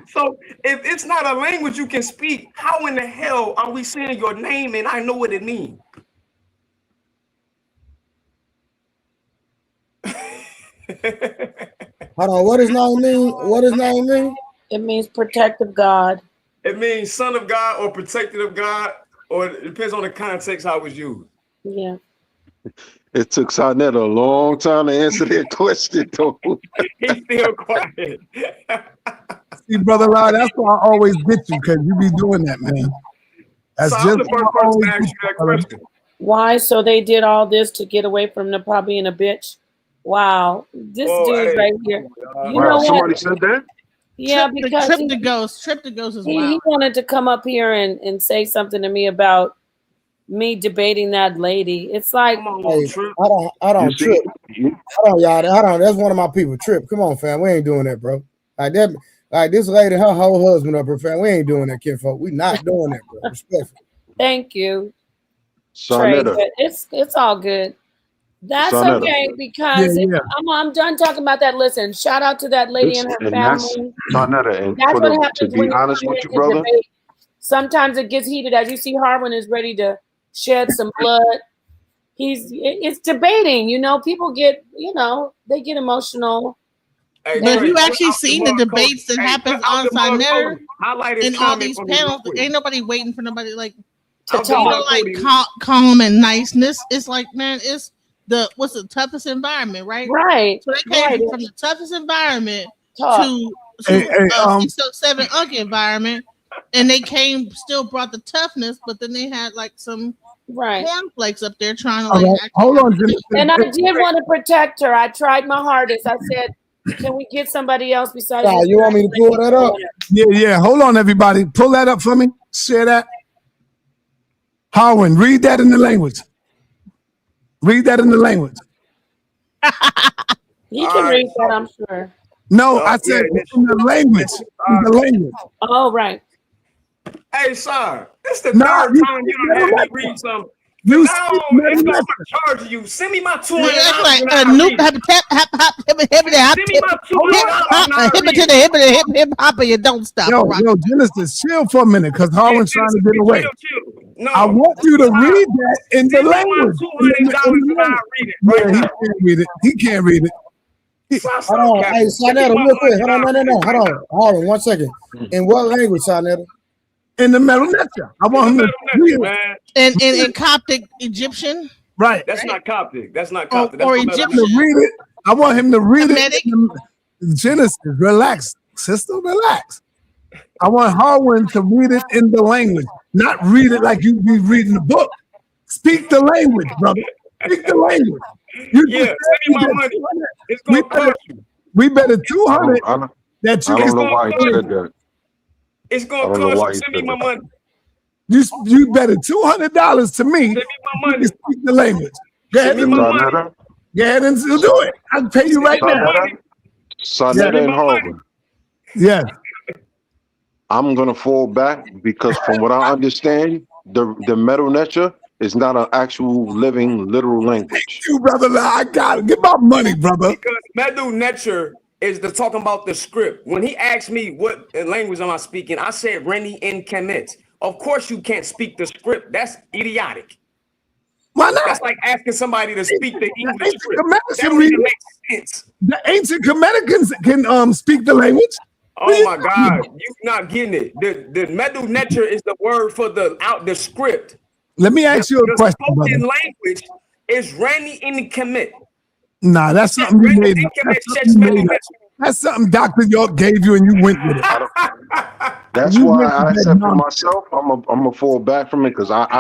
[SPEAKER 13] So if it's not a language you can speak, how in the hell are we saying your name and I know what it means?
[SPEAKER 2] Hold on, what does name mean? What does name mean?
[SPEAKER 3] It means protective God.
[SPEAKER 13] It means son of God or protected of God, or it depends on the context how it was used.
[SPEAKER 3] Yeah.
[SPEAKER 18] It took Sarnetta a long time to answer that question, though.
[SPEAKER 13] He's still quiet.
[SPEAKER 6] See, brother Rod, that's why I always get you, because you be doing that, man. That's
[SPEAKER 13] So
[SPEAKER 6] just
[SPEAKER 13] I'm the first person to ask you that question.
[SPEAKER 3] Why? So they did all this to get away from the probably being a bitch. Wow, this dude right here. You know
[SPEAKER 18] somebody
[SPEAKER 3] what?
[SPEAKER 18] said that?
[SPEAKER 3] Yeah, because
[SPEAKER 7] Trip the Ghost is
[SPEAKER 3] he
[SPEAKER 7] wild.
[SPEAKER 3] wanted to come up here and say something to me about me debating that lady. It's like,
[SPEAKER 2] Hey, I don't trip. Hold on, y'all. Hold on. That's one of my people. Trip. Come on, fam. We ain't doing that, bro. Like that. Like this lady, her whole husband up her, fam. We ain't doing that, kinfolk. We not doing that, bro. Respectfully.
[SPEAKER 3] thank you, Trey.
[SPEAKER 18] Sarnetta.
[SPEAKER 3] But it's all good. That's
[SPEAKER 18] Sarnetta.
[SPEAKER 3] okay because I'm done talking about that. Listen, shout out to that lady and her
[SPEAKER 18] And that's
[SPEAKER 3] family.
[SPEAKER 18] Sarnetta. And
[SPEAKER 3] That's
[SPEAKER 18] for
[SPEAKER 3] what
[SPEAKER 18] to
[SPEAKER 3] happens
[SPEAKER 18] be
[SPEAKER 3] when you
[SPEAKER 18] honest
[SPEAKER 3] come
[SPEAKER 18] with you,
[SPEAKER 3] in to
[SPEAKER 18] brother,
[SPEAKER 3] debate. Sometimes it gets heated. As you see, Harwin is ready to shed some blood. It's debating. You know, people get, they get emotional.
[SPEAKER 13] Hey,
[SPEAKER 7] But
[SPEAKER 13] Trey,
[SPEAKER 7] you
[SPEAKER 13] put
[SPEAKER 7] actually
[SPEAKER 13] out
[SPEAKER 7] seen
[SPEAKER 13] the
[SPEAKER 7] the
[SPEAKER 13] mug
[SPEAKER 7] debates
[SPEAKER 13] code.
[SPEAKER 7] that
[SPEAKER 13] Hey,
[SPEAKER 7] happens
[SPEAKER 13] put out
[SPEAKER 7] on
[SPEAKER 13] the mug
[SPEAKER 7] Sarnetta
[SPEAKER 13] code. Highlight his
[SPEAKER 7] and all
[SPEAKER 13] comment
[SPEAKER 7] these
[SPEAKER 13] for me real
[SPEAKER 7] panels.
[SPEAKER 13] quick.
[SPEAKER 7] Ain't nobody waiting for nobody like
[SPEAKER 3] to
[SPEAKER 13] Out the
[SPEAKER 7] you
[SPEAKER 3] talk.
[SPEAKER 7] know,
[SPEAKER 13] mug
[SPEAKER 7] like
[SPEAKER 13] code.
[SPEAKER 7] calm and niceness. It's like, man, it's what's the toughest environment, right?
[SPEAKER 3] Right.
[SPEAKER 7] So they came
[SPEAKER 3] Right.
[SPEAKER 7] from the toughest environment
[SPEAKER 3] Talk.
[SPEAKER 7] to
[SPEAKER 6] Hey,
[SPEAKER 7] 607 environment, and they still brought the toughness, but then they had like some
[SPEAKER 3] Right.
[SPEAKER 7] cornflakes up there trying to
[SPEAKER 6] all
[SPEAKER 7] like.
[SPEAKER 6] right, hold on, Jennifer.
[SPEAKER 3] And I did want to protect her. I tried my hardest. I said, can we get somebody else besides
[SPEAKER 2] Nah,
[SPEAKER 3] this
[SPEAKER 2] you want me to pull that up?
[SPEAKER 6] Yeah. Hold on, everybody. Pull that up for me. Share that. Harwin, read that in the language. Read that in the language.
[SPEAKER 3] He can read that, I'm sure.
[SPEAKER 6] No, I said in the language. In the language.
[SPEAKER 3] Oh, right.
[SPEAKER 13] Hey, sir, this the
[SPEAKER 6] Nah,
[SPEAKER 13] third
[SPEAKER 6] you
[SPEAKER 13] time you
[SPEAKER 6] speak
[SPEAKER 13] done had me
[SPEAKER 6] Metalectra.
[SPEAKER 13] read something.
[SPEAKER 6] You
[SPEAKER 13] Now
[SPEAKER 6] speak
[SPEAKER 13] it's gonna
[SPEAKER 6] Metalectra.
[SPEAKER 13] charge you. Send me my $200
[SPEAKER 7] Yeah, it's like
[SPEAKER 13] and
[SPEAKER 7] a
[SPEAKER 13] I'll
[SPEAKER 7] new
[SPEAKER 13] read it. Send me my $200 and I'll
[SPEAKER 7] hip
[SPEAKER 13] read
[SPEAKER 7] to the
[SPEAKER 13] it.
[SPEAKER 7] hip hop, and you don't stop.
[SPEAKER 6] Yo, Genesis, chill for a minute, because Harwin's trying to get away.
[SPEAKER 13] Chill. No,
[SPEAKER 6] I want you to read that in the
[SPEAKER 13] send me my
[SPEAKER 6] language.
[SPEAKER 13] $200 and I'll read it right
[SPEAKER 6] Yeah,
[SPEAKER 13] now.
[SPEAKER 6] he can't read it. He can't read it.
[SPEAKER 2] Hold on. Hey, Sarnetta, real quick. Hold on. No. Hold on. Hold on. 1 second. In what language, Sarnetta?
[SPEAKER 6] In the Metalectra. I want him to read it.
[SPEAKER 13] Man.
[SPEAKER 7] In Coptic Egyptian.
[SPEAKER 6] Right.
[SPEAKER 13] That's not Coptic. That's not
[SPEAKER 7] Or
[SPEAKER 13] Coptic. That's
[SPEAKER 7] Egyptian.
[SPEAKER 6] To read it. I want him to read
[SPEAKER 7] Semitic?
[SPEAKER 6] it. Genesis, relax. Sister, relax. I want Harwin to read it in the language, not read it like you be reading the book. Speak the language, brother. Speak the language.
[SPEAKER 13] Yeah, send me my money. It's gonna cost you.
[SPEAKER 6] We better 200 that you
[SPEAKER 18] I don't know
[SPEAKER 6] can
[SPEAKER 18] why he said that.
[SPEAKER 13] It's
[SPEAKER 18] I
[SPEAKER 13] gonna
[SPEAKER 18] don't know
[SPEAKER 13] cost
[SPEAKER 18] why
[SPEAKER 13] you.
[SPEAKER 18] he
[SPEAKER 13] Send me
[SPEAKER 18] said
[SPEAKER 13] my
[SPEAKER 18] that.
[SPEAKER 13] money.
[SPEAKER 6] You better $200 to me.
[SPEAKER 13] Send me my money.
[SPEAKER 6] Speak the language. Go ahead
[SPEAKER 13] Send me
[SPEAKER 6] and
[SPEAKER 13] my money.
[SPEAKER 6] go ahead and do it. I'll pay you right now.
[SPEAKER 18] Sarnetta and Harvard.
[SPEAKER 6] Yes.
[SPEAKER 18] I'm gonna fall back because from what I understand, the metal nature is not an actual living literal language.
[SPEAKER 6] You brother, I got it. Get my money, brother.
[SPEAKER 13] Because Medu Netcher is talking about the script. When he asked me what language am I speaking, I said Rennie in Kemet. Of course you can't speak the script. That's idiotic.
[SPEAKER 6] Why not?
[SPEAKER 13] That's like asking somebody to speak the English script.
[SPEAKER 6] Kemetans
[SPEAKER 13] That
[SPEAKER 6] can
[SPEAKER 13] don't
[SPEAKER 6] read
[SPEAKER 13] even
[SPEAKER 6] it.
[SPEAKER 13] make sense.
[SPEAKER 6] The ancient Kemeticans can speak the language.
[SPEAKER 13] Oh my God, you not getting it. The Medu Netcher is the word for the script.
[SPEAKER 6] Let me ask you a question, brother.
[SPEAKER 13] The language is Rennie in Kemet.
[SPEAKER 6] Nah, that's something you made up. That's something Dr. York gave you and you went with it.
[SPEAKER 18] That's why I said for myself, I'm gonna fall back from it because I've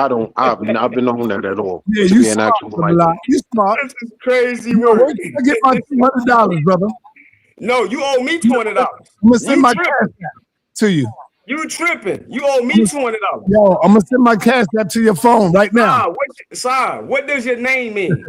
[SPEAKER 18] not been on that at all.
[SPEAKER 6] Yeah,
[SPEAKER 18] to
[SPEAKER 6] you
[SPEAKER 18] be an actual
[SPEAKER 6] smart.
[SPEAKER 18] language.
[SPEAKER 6] You smart.
[SPEAKER 13] This is crazy
[SPEAKER 6] You know,
[SPEAKER 13] work.
[SPEAKER 6] wait till I get my $200, brother.
[SPEAKER 13] No, you owe me $200.
[SPEAKER 6] I'm gonna send my cash app to you.
[SPEAKER 13] You tripping? You owe me $200.
[SPEAKER 6] Yo, I'm gonna send my cash app to your phone right now.
[SPEAKER 13] What does your name mean?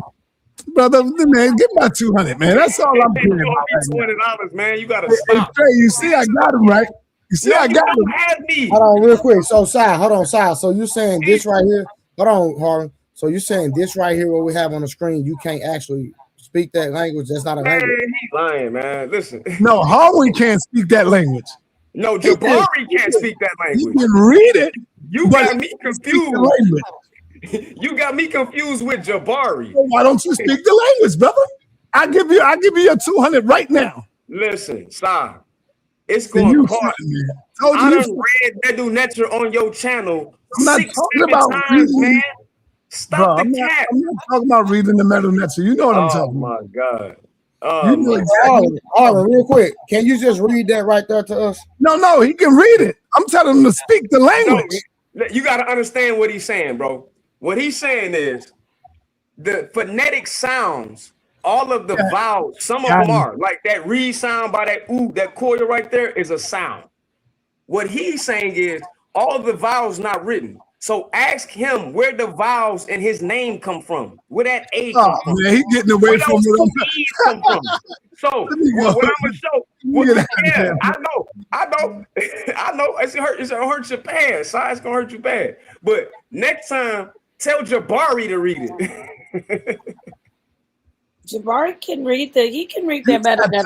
[SPEAKER 6] Brother, man, get my 200, man. That's all I'm
[SPEAKER 13] You
[SPEAKER 6] doing.
[SPEAKER 13] owe me $200, man. You gotta
[SPEAKER 6] Hey,
[SPEAKER 13] stop.
[SPEAKER 6] Trey, you see I got him, right? You see I got him.
[SPEAKER 13] Have me.
[SPEAKER 2] Hold on, real quick. So, Si, hold on, Si. So you saying this right here? Hold on, Harlan. So you're saying this right here, what we have on the screen, you can't actually speak that language? That's not a
[SPEAKER 13] Man,
[SPEAKER 2] language.
[SPEAKER 13] he lying, man. Listen.
[SPEAKER 6] No, Harwin can't speak that language.
[SPEAKER 13] No, Jabari can't speak that
[SPEAKER 6] He
[SPEAKER 13] language.
[SPEAKER 6] can read it.
[SPEAKER 13] You
[SPEAKER 6] but
[SPEAKER 13] got me
[SPEAKER 6] he can't speak the
[SPEAKER 13] confused.
[SPEAKER 6] language.
[SPEAKER 13] You got me confused with Jabari.
[SPEAKER 6] Well, why don't you speak the language, brother? I'll give you your 200 right now.
[SPEAKER 13] Listen, stop. It's
[SPEAKER 6] See,
[SPEAKER 13] going
[SPEAKER 6] you
[SPEAKER 13] to cost.
[SPEAKER 6] fronting, man. Told you
[SPEAKER 13] I
[SPEAKER 6] you
[SPEAKER 13] done
[SPEAKER 6] fronting.
[SPEAKER 13] read that do Netzer on your channel
[SPEAKER 6] I'm not
[SPEAKER 13] 6,
[SPEAKER 6] talking
[SPEAKER 13] 7
[SPEAKER 6] about
[SPEAKER 13] times,
[SPEAKER 6] reading,
[SPEAKER 13] man.
[SPEAKER 6] bro.
[SPEAKER 13] Stop the cap.
[SPEAKER 6] I'm not talking about reading the metal net. So you know what I'm
[SPEAKER 13] Oh
[SPEAKER 6] talking
[SPEAKER 13] my
[SPEAKER 6] about.
[SPEAKER 13] God.
[SPEAKER 6] You know exactly.
[SPEAKER 2] Arlen, real quick, can you just read that right there to us?
[SPEAKER 6] No, he can read it. I'm telling him to speak the language.
[SPEAKER 13] No, you got to understand what he's saying, bro. What he's saying is the phonetic sounds, all of the vowels, some of them are like that re sound by that ooh, that coil right there is a sound. What he's saying is all the vowels not written. So ask him where the vowels in his name come from, where that A come from.
[SPEAKER 6] Man, he getting away
[SPEAKER 13] Where
[SPEAKER 6] from
[SPEAKER 13] those
[SPEAKER 6] what
[SPEAKER 13] two E's come from. So what I'm gonna show, yeah, I know, I know. It's gonna hurt your pants. It's gonna hurt you bad. But next time, tell Jabari to read it.
[SPEAKER 3] Jabari can read he can read that better than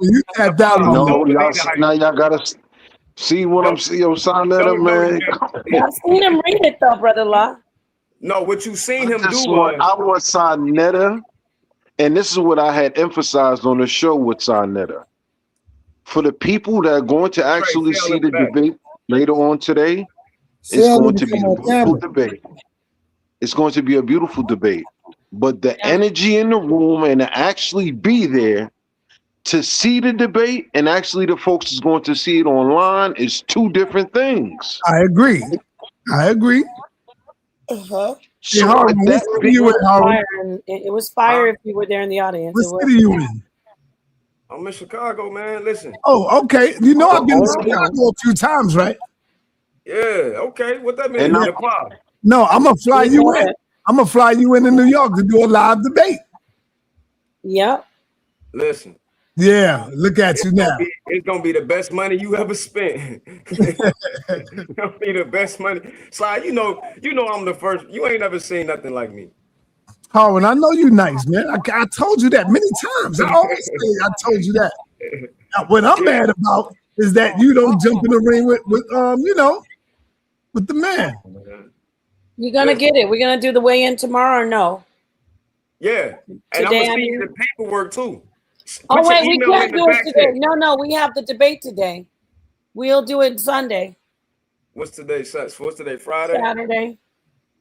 [SPEAKER 6] You tapped out on
[SPEAKER 18] No, y'all, now y'all gotta see what I'm seeing. Yo, sign that up, man.
[SPEAKER 3] I've seen him read it though, brother Law.
[SPEAKER 13] No, what you seen him do
[SPEAKER 18] I want Sonetta, and this is what I had emphasized on the show with Sonetta. For the people that are going to actually see the debate later on today, it's going to be a beautiful debate. It's going to be a beautiful debate. But the energy in the room and to actually be there to see the debate and actually the folks is going to see it online is two different things.
[SPEAKER 6] I agree.
[SPEAKER 3] Uh-huh.
[SPEAKER 6] So Harwin, what city you in, Harwin?
[SPEAKER 3] It was fire if you were there in the audience.
[SPEAKER 6] What city you in?
[SPEAKER 13] I'm in Chicago, man. Listen.
[SPEAKER 6] Oh, okay. You know I've been to Chicago a few times, right?
[SPEAKER 13] Yeah, okay. What that means?
[SPEAKER 6] No, I'm gonna fly you in. I'm gonna fly you into New York to do a live debate.
[SPEAKER 3] Yep.
[SPEAKER 13] Listen.
[SPEAKER 6] Yeah, look at you now.
[SPEAKER 13] It's gonna be the best money you ever spent. It's gonna be the best money. Sly, you know I'm the first. You ain't never seen nothing like me.
[SPEAKER 6] Harwin, I know you nice, man. I told you that many times. I always say I told you that. Now, what I'm mad about is that you don't jump in the ring with the man.
[SPEAKER 3] You're gonna get it. We're gonna do the weigh-in tomorrow or no?
[SPEAKER 13] Yeah. And I'm
[SPEAKER 3] Today,
[SPEAKER 13] gonna see you the paperwork too.
[SPEAKER 3] Oh
[SPEAKER 13] Put your
[SPEAKER 3] wait, we
[SPEAKER 13] email
[SPEAKER 3] can't
[SPEAKER 13] in the
[SPEAKER 3] do it
[SPEAKER 13] back
[SPEAKER 3] today.
[SPEAKER 13] check.
[SPEAKER 3] No, we have the debate today. We'll do it Sunday,
[SPEAKER 13] What's today? What's today? Friday?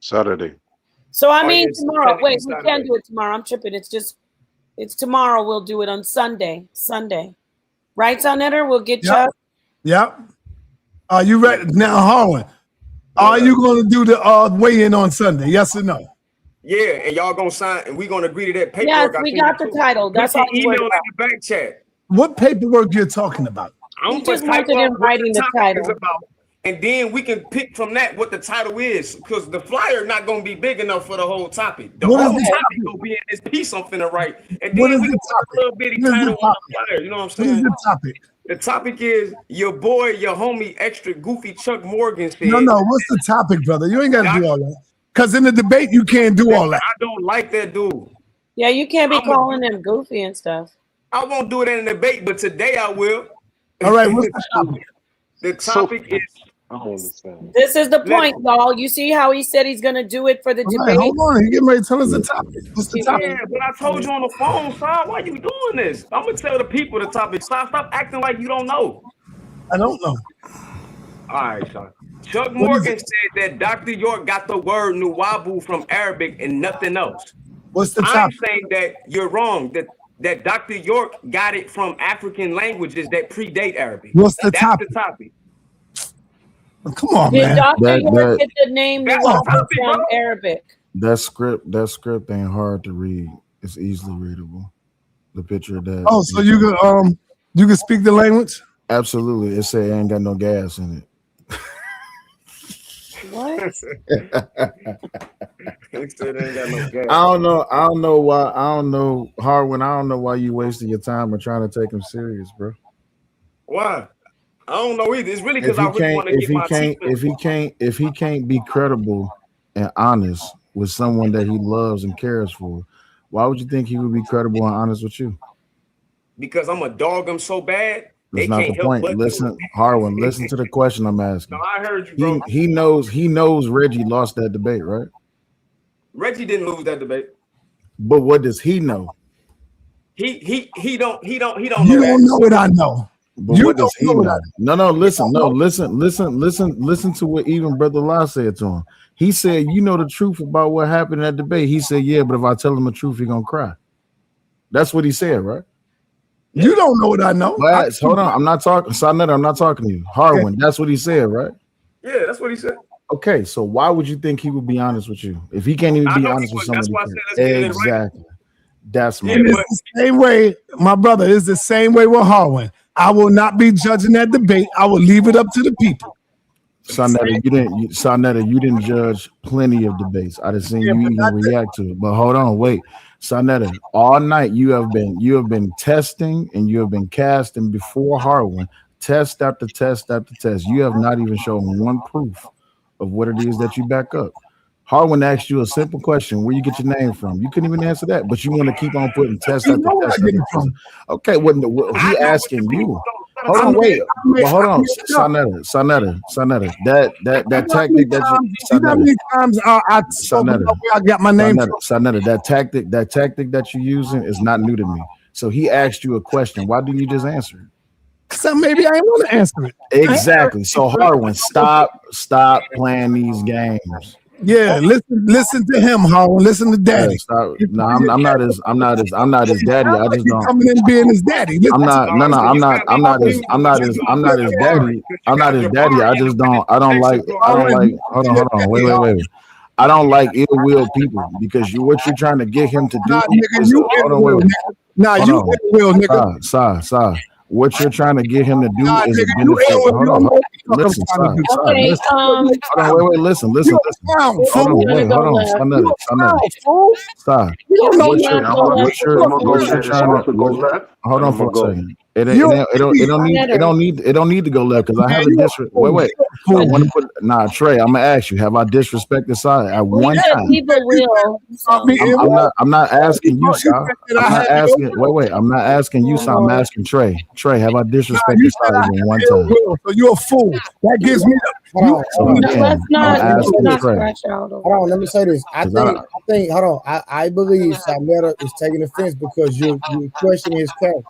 [SPEAKER 18] Saturday.
[SPEAKER 3] So I
[SPEAKER 13] Oh,
[SPEAKER 3] mean
[SPEAKER 13] yes,
[SPEAKER 3] tomorrow. Wait, we
[SPEAKER 13] Saturday.
[SPEAKER 3] can't do it tomorrow. I'm tripping. It's tomorrow. We'll do it on Sunday. Right, Sonetter? We'll get you.
[SPEAKER 6] Yep. Are you ready now, Harwin? Are you going to do the weigh-in on Sunday? Yes or no?
[SPEAKER 13] Yeah, and y'all gonna sign, and we gonna agree to that paperwork.
[SPEAKER 3] Yes,
[SPEAKER 13] I
[SPEAKER 3] we
[SPEAKER 13] think
[SPEAKER 3] got the
[SPEAKER 13] too.
[SPEAKER 3] title.
[SPEAKER 13] Put
[SPEAKER 3] That's
[SPEAKER 13] your
[SPEAKER 3] all I'm
[SPEAKER 13] email
[SPEAKER 3] worried
[SPEAKER 13] in
[SPEAKER 3] about.
[SPEAKER 13] the back chat.
[SPEAKER 6] What paperwork you're talking about?
[SPEAKER 13] I'm
[SPEAKER 3] He just wanted in writing the
[SPEAKER 13] is
[SPEAKER 3] title.
[SPEAKER 13] about, and then we can pick from that what the title is, because the flyer not gonna be big enough for the whole topic. The
[SPEAKER 6] What is
[SPEAKER 13] whole
[SPEAKER 6] the
[SPEAKER 13] topic
[SPEAKER 6] topic?
[SPEAKER 13] gonna be in this piece I'm finna write, and
[SPEAKER 6] What
[SPEAKER 13] then
[SPEAKER 6] is
[SPEAKER 13] we
[SPEAKER 6] the
[SPEAKER 13] can put a
[SPEAKER 6] topic?
[SPEAKER 13] little bitty
[SPEAKER 6] What is the
[SPEAKER 13] title on
[SPEAKER 6] topic?
[SPEAKER 13] the flyer. You know what I'm
[SPEAKER 6] What is
[SPEAKER 13] saying?
[SPEAKER 6] the topic?
[SPEAKER 13] The topic is your boy, your homie, extra goofy Chuck Morgan said.
[SPEAKER 6] No, what's the topic, brother? You ain't got to do all that. Because in the debate, you can't do all that.
[SPEAKER 13] I don't like that dude.
[SPEAKER 3] Yeah, you can't be calling them goofy and stuff.
[SPEAKER 13] I won't do it in a debate, but today I will.
[SPEAKER 6] All right, what's the topic?
[SPEAKER 13] The topic is.
[SPEAKER 18] I don't understand.
[SPEAKER 3] This is the point, y'all. You see how he said he's going to do it for the
[SPEAKER 6] All
[SPEAKER 3] debate?
[SPEAKER 6] right, hold on. He getting ready to tell us the topic. What's the topic?
[SPEAKER 13] Yeah, but I told you on the phone, son. Why you doing this? I'm gonna tell the people the topic. Stop acting like you don't know.
[SPEAKER 6] I don't know.
[SPEAKER 13] All right, son. Chuck Morgan said that Dr. York got the word nuwabu from Arabic and nothing else.
[SPEAKER 6] What's the
[SPEAKER 13] I'm
[SPEAKER 6] topic?
[SPEAKER 13] saying that you're wrong. That Dr. York got it from African languages that predate Arabic.
[SPEAKER 6] What's the
[SPEAKER 13] That's
[SPEAKER 6] topic?
[SPEAKER 13] the topic.
[SPEAKER 6] Come on,
[SPEAKER 3] Did
[SPEAKER 6] man.
[SPEAKER 3] Dr. York get the name
[SPEAKER 13] That's the topic,
[SPEAKER 3] from
[SPEAKER 13] bro.
[SPEAKER 3] Arabic?
[SPEAKER 21] That script ain't hard to read. It's easily readable. The picture of that.
[SPEAKER 6] Oh, so you can speak the language?
[SPEAKER 21] Absolutely. It say it ain't got no gas in it.
[SPEAKER 3] What?
[SPEAKER 13] He said ain't got no gas.
[SPEAKER 21] I don't know why. I don't know, Harwin. I don't know why you wasting your time and trying to take him serious, bro.
[SPEAKER 13] Why? I don't know either. It's really
[SPEAKER 21] If
[SPEAKER 13] because I really want to get my teeth.
[SPEAKER 21] he can't be credible and honest, with someone that he loves and cares for, why would you think he would be credible and honest with you?
[SPEAKER 13] Because I'm a dog him so bad,
[SPEAKER 21] That's
[SPEAKER 13] they
[SPEAKER 21] not the
[SPEAKER 13] can't help
[SPEAKER 21] point.
[SPEAKER 13] but do
[SPEAKER 21] Listen,
[SPEAKER 13] it.
[SPEAKER 21] Harwin, listen to the question I'm asking.
[SPEAKER 13] No, I heard you, bro.
[SPEAKER 21] He knows Reggie lost that debate, right?
[SPEAKER 13] Reggie didn't lose that debate.
[SPEAKER 21] But what does he know?
[SPEAKER 13] He don't
[SPEAKER 20] You
[SPEAKER 13] know
[SPEAKER 20] don't
[SPEAKER 13] that.
[SPEAKER 20] know what I know.
[SPEAKER 21] But
[SPEAKER 20] You
[SPEAKER 21] what does he
[SPEAKER 20] don't know what I
[SPEAKER 21] know?
[SPEAKER 20] know.
[SPEAKER 21] Listen to what even Brother La said to him. He said, you know the truth about what happened in that debate. He said, yeah, but if I tell him the truth, he's gonna cry. That's what he said, right?
[SPEAKER 20] You don't know what I know.
[SPEAKER 21] But hold on, I'm not talking, Sonetta, I'm not talking to you. Harwin, that's what he said, right?
[SPEAKER 13] Yeah, that's what he said.
[SPEAKER 21] Okay, so why would you think he would be honest with you if he can't even
[SPEAKER 13] I
[SPEAKER 21] be
[SPEAKER 13] know he
[SPEAKER 21] honest with
[SPEAKER 13] was. That's
[SPEAKER 21] somebody?
[SPEAKER 13] why I said let's get it in
[SPEAKER 21] Exactly. That's my
[SPEAKER 20] And it's the same way, my brother, it's the same way with Harwin. I will not be judging that debate. I will leave it up to the people.
[SPEAKER 21] Sonetta, you didn't judge plenty of debates. I didn't see you even react to it. But hold on, wait. Sonetta, all night you have been testing and you have been casting before Harwin, test after test after test. You have not even shown one proof of what it is that you back up. Harwin asked you a simple question: where you get your name from? You couldn't even answer that, but you want to keep on putting test after test after test. Okay, he asking you. Hold on, wait. But hold on, Sonetta. That tactic that
[SPEAKER 20] you know how many times I spoke about where I got my name from?
[SPEAKER 21] Sonetta, that tactic that you're using is not new to me. So he asked you a question. Why didn't you just answer it?
[SPEAKER 20] So maybe I ain't want to answer it.
[SPEAKER 21] Exactly. So Harwin, stop playing these games.
[SPEAKER 20] Yeah, listen to him, Harwin. Listen to Daddy.
[SPEAKER 21] Yeah, no, I'm not his daddy. I just don't.
[SPEAKER 20] Coming in being his daddy.
[SPEAKER 21] I'm not his daddy. I'm not his daddy. I don't like. Hold on. Wait. I don't like ill will people because what you're trying to get him to do. Hold on, wait.
[SPEAKER 20] Nah, you ill will, nigga.
[SPEAKER 21] Sorry. What you're trying to get him to do is a benefit. Hold on. Listen,
[SPEAKER 3] Okay,
[SPEAKER 21] wait, listen. Hold on, stop. What you're trying to hold on for a second. It don't need to go left because I haven't wait. I want to put Trey. I'm gonna ask you, have I disrespected side at one time?
[SPEAKER 3] People will.
[SPEAKER 21] I'm not asking you, Sal. I'm not asking. Wait. I'm not asking you, Sal. I'm asking Trey. Trey, have I disrespected side even one time?
[SPEAKER 20] So you're a fool. That gives me.
[SPEAKER 3] Hold
[SPEAKER 2] on, let me say this. I think. Hold on. I believe Sametta is taking offense because you're questioning his character.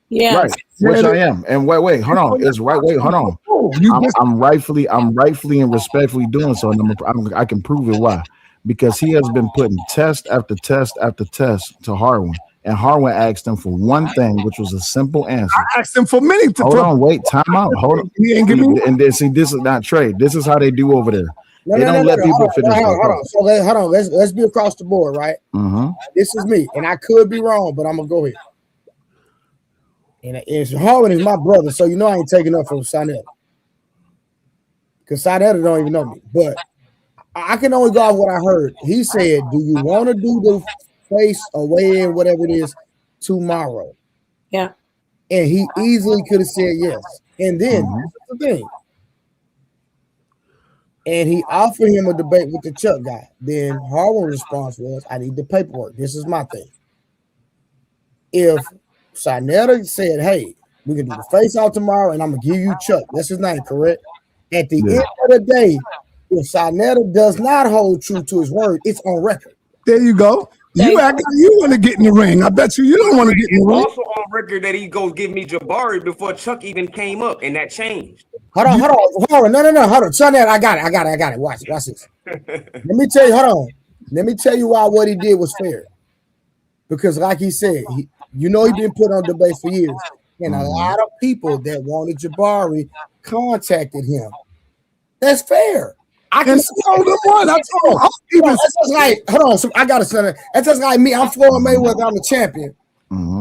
[SPEAKER 3] Yeah,
[SPEAKER 21] right. Which I am. And wait, hold on. It's right. Wait, hold on. I'm rightfully and respectfully doing so, and I can prove it. Why? Because he has been putting test after test after test to Harwin, and Harwin asked him for one thing, which was a simple answer.
[SPEAKER 20] I asked him for many.
[SPEAKER 21] Hold on, wait, time out. Hold on.
[SPEAKER 20] He ain't giving me.
[SPEAKER 21] And then see, this is not trade. This is how they do over there. They don't let people finish.
[SPEAKER 2] Hold on. So hold on. Let's be across the board, right?
[SPEAKER 21] Mm-hmm.
[SPEAKER 2] This is me, and I could be wrong, but I'm gonna go here. And Harwin is my brother, so you know I ain't taking up from Sonetta. Because Sonetta don't even know me. But I can only go off what I heard. He said, do you want to do the face or weigh-in, whatever it is, tomorrow?
[SPEAKER 3] Yeah.
[SPEAKER 2] And he easily could have said yes. And then, this is the thing. And he offered him a debate with the Chuck guy. Then Harwin's response was, I need the paperwork. This is my thing. If Sonetta said, hey, we can do the face out tomorrow and I'm going to give you Chuck. That's his name, correct? At the end of the day, if Sonetta does not hold true to his word, it's on record.
[SPEAKER 20] There you go. You act like you want to get in the ring. I bet you don't want to get in the ring.
[SPEAKER 13] Also on record that he goes give me Jabari before Chuck even came up, and that changed.
[SPEAKER 2] Hold on. No. Hold on. Sonetta, I got it. Watch this. Let me tell you, hold on. Let me tell you why what he did was fair. Because like he said, he been put on debate for years. And a lot of people that wanted Jabari contacted him. That's fair. I can see one. That's just like, hold on. So I got to say that. That's just like me. I'm Floyd Mayweather. I'm the champion.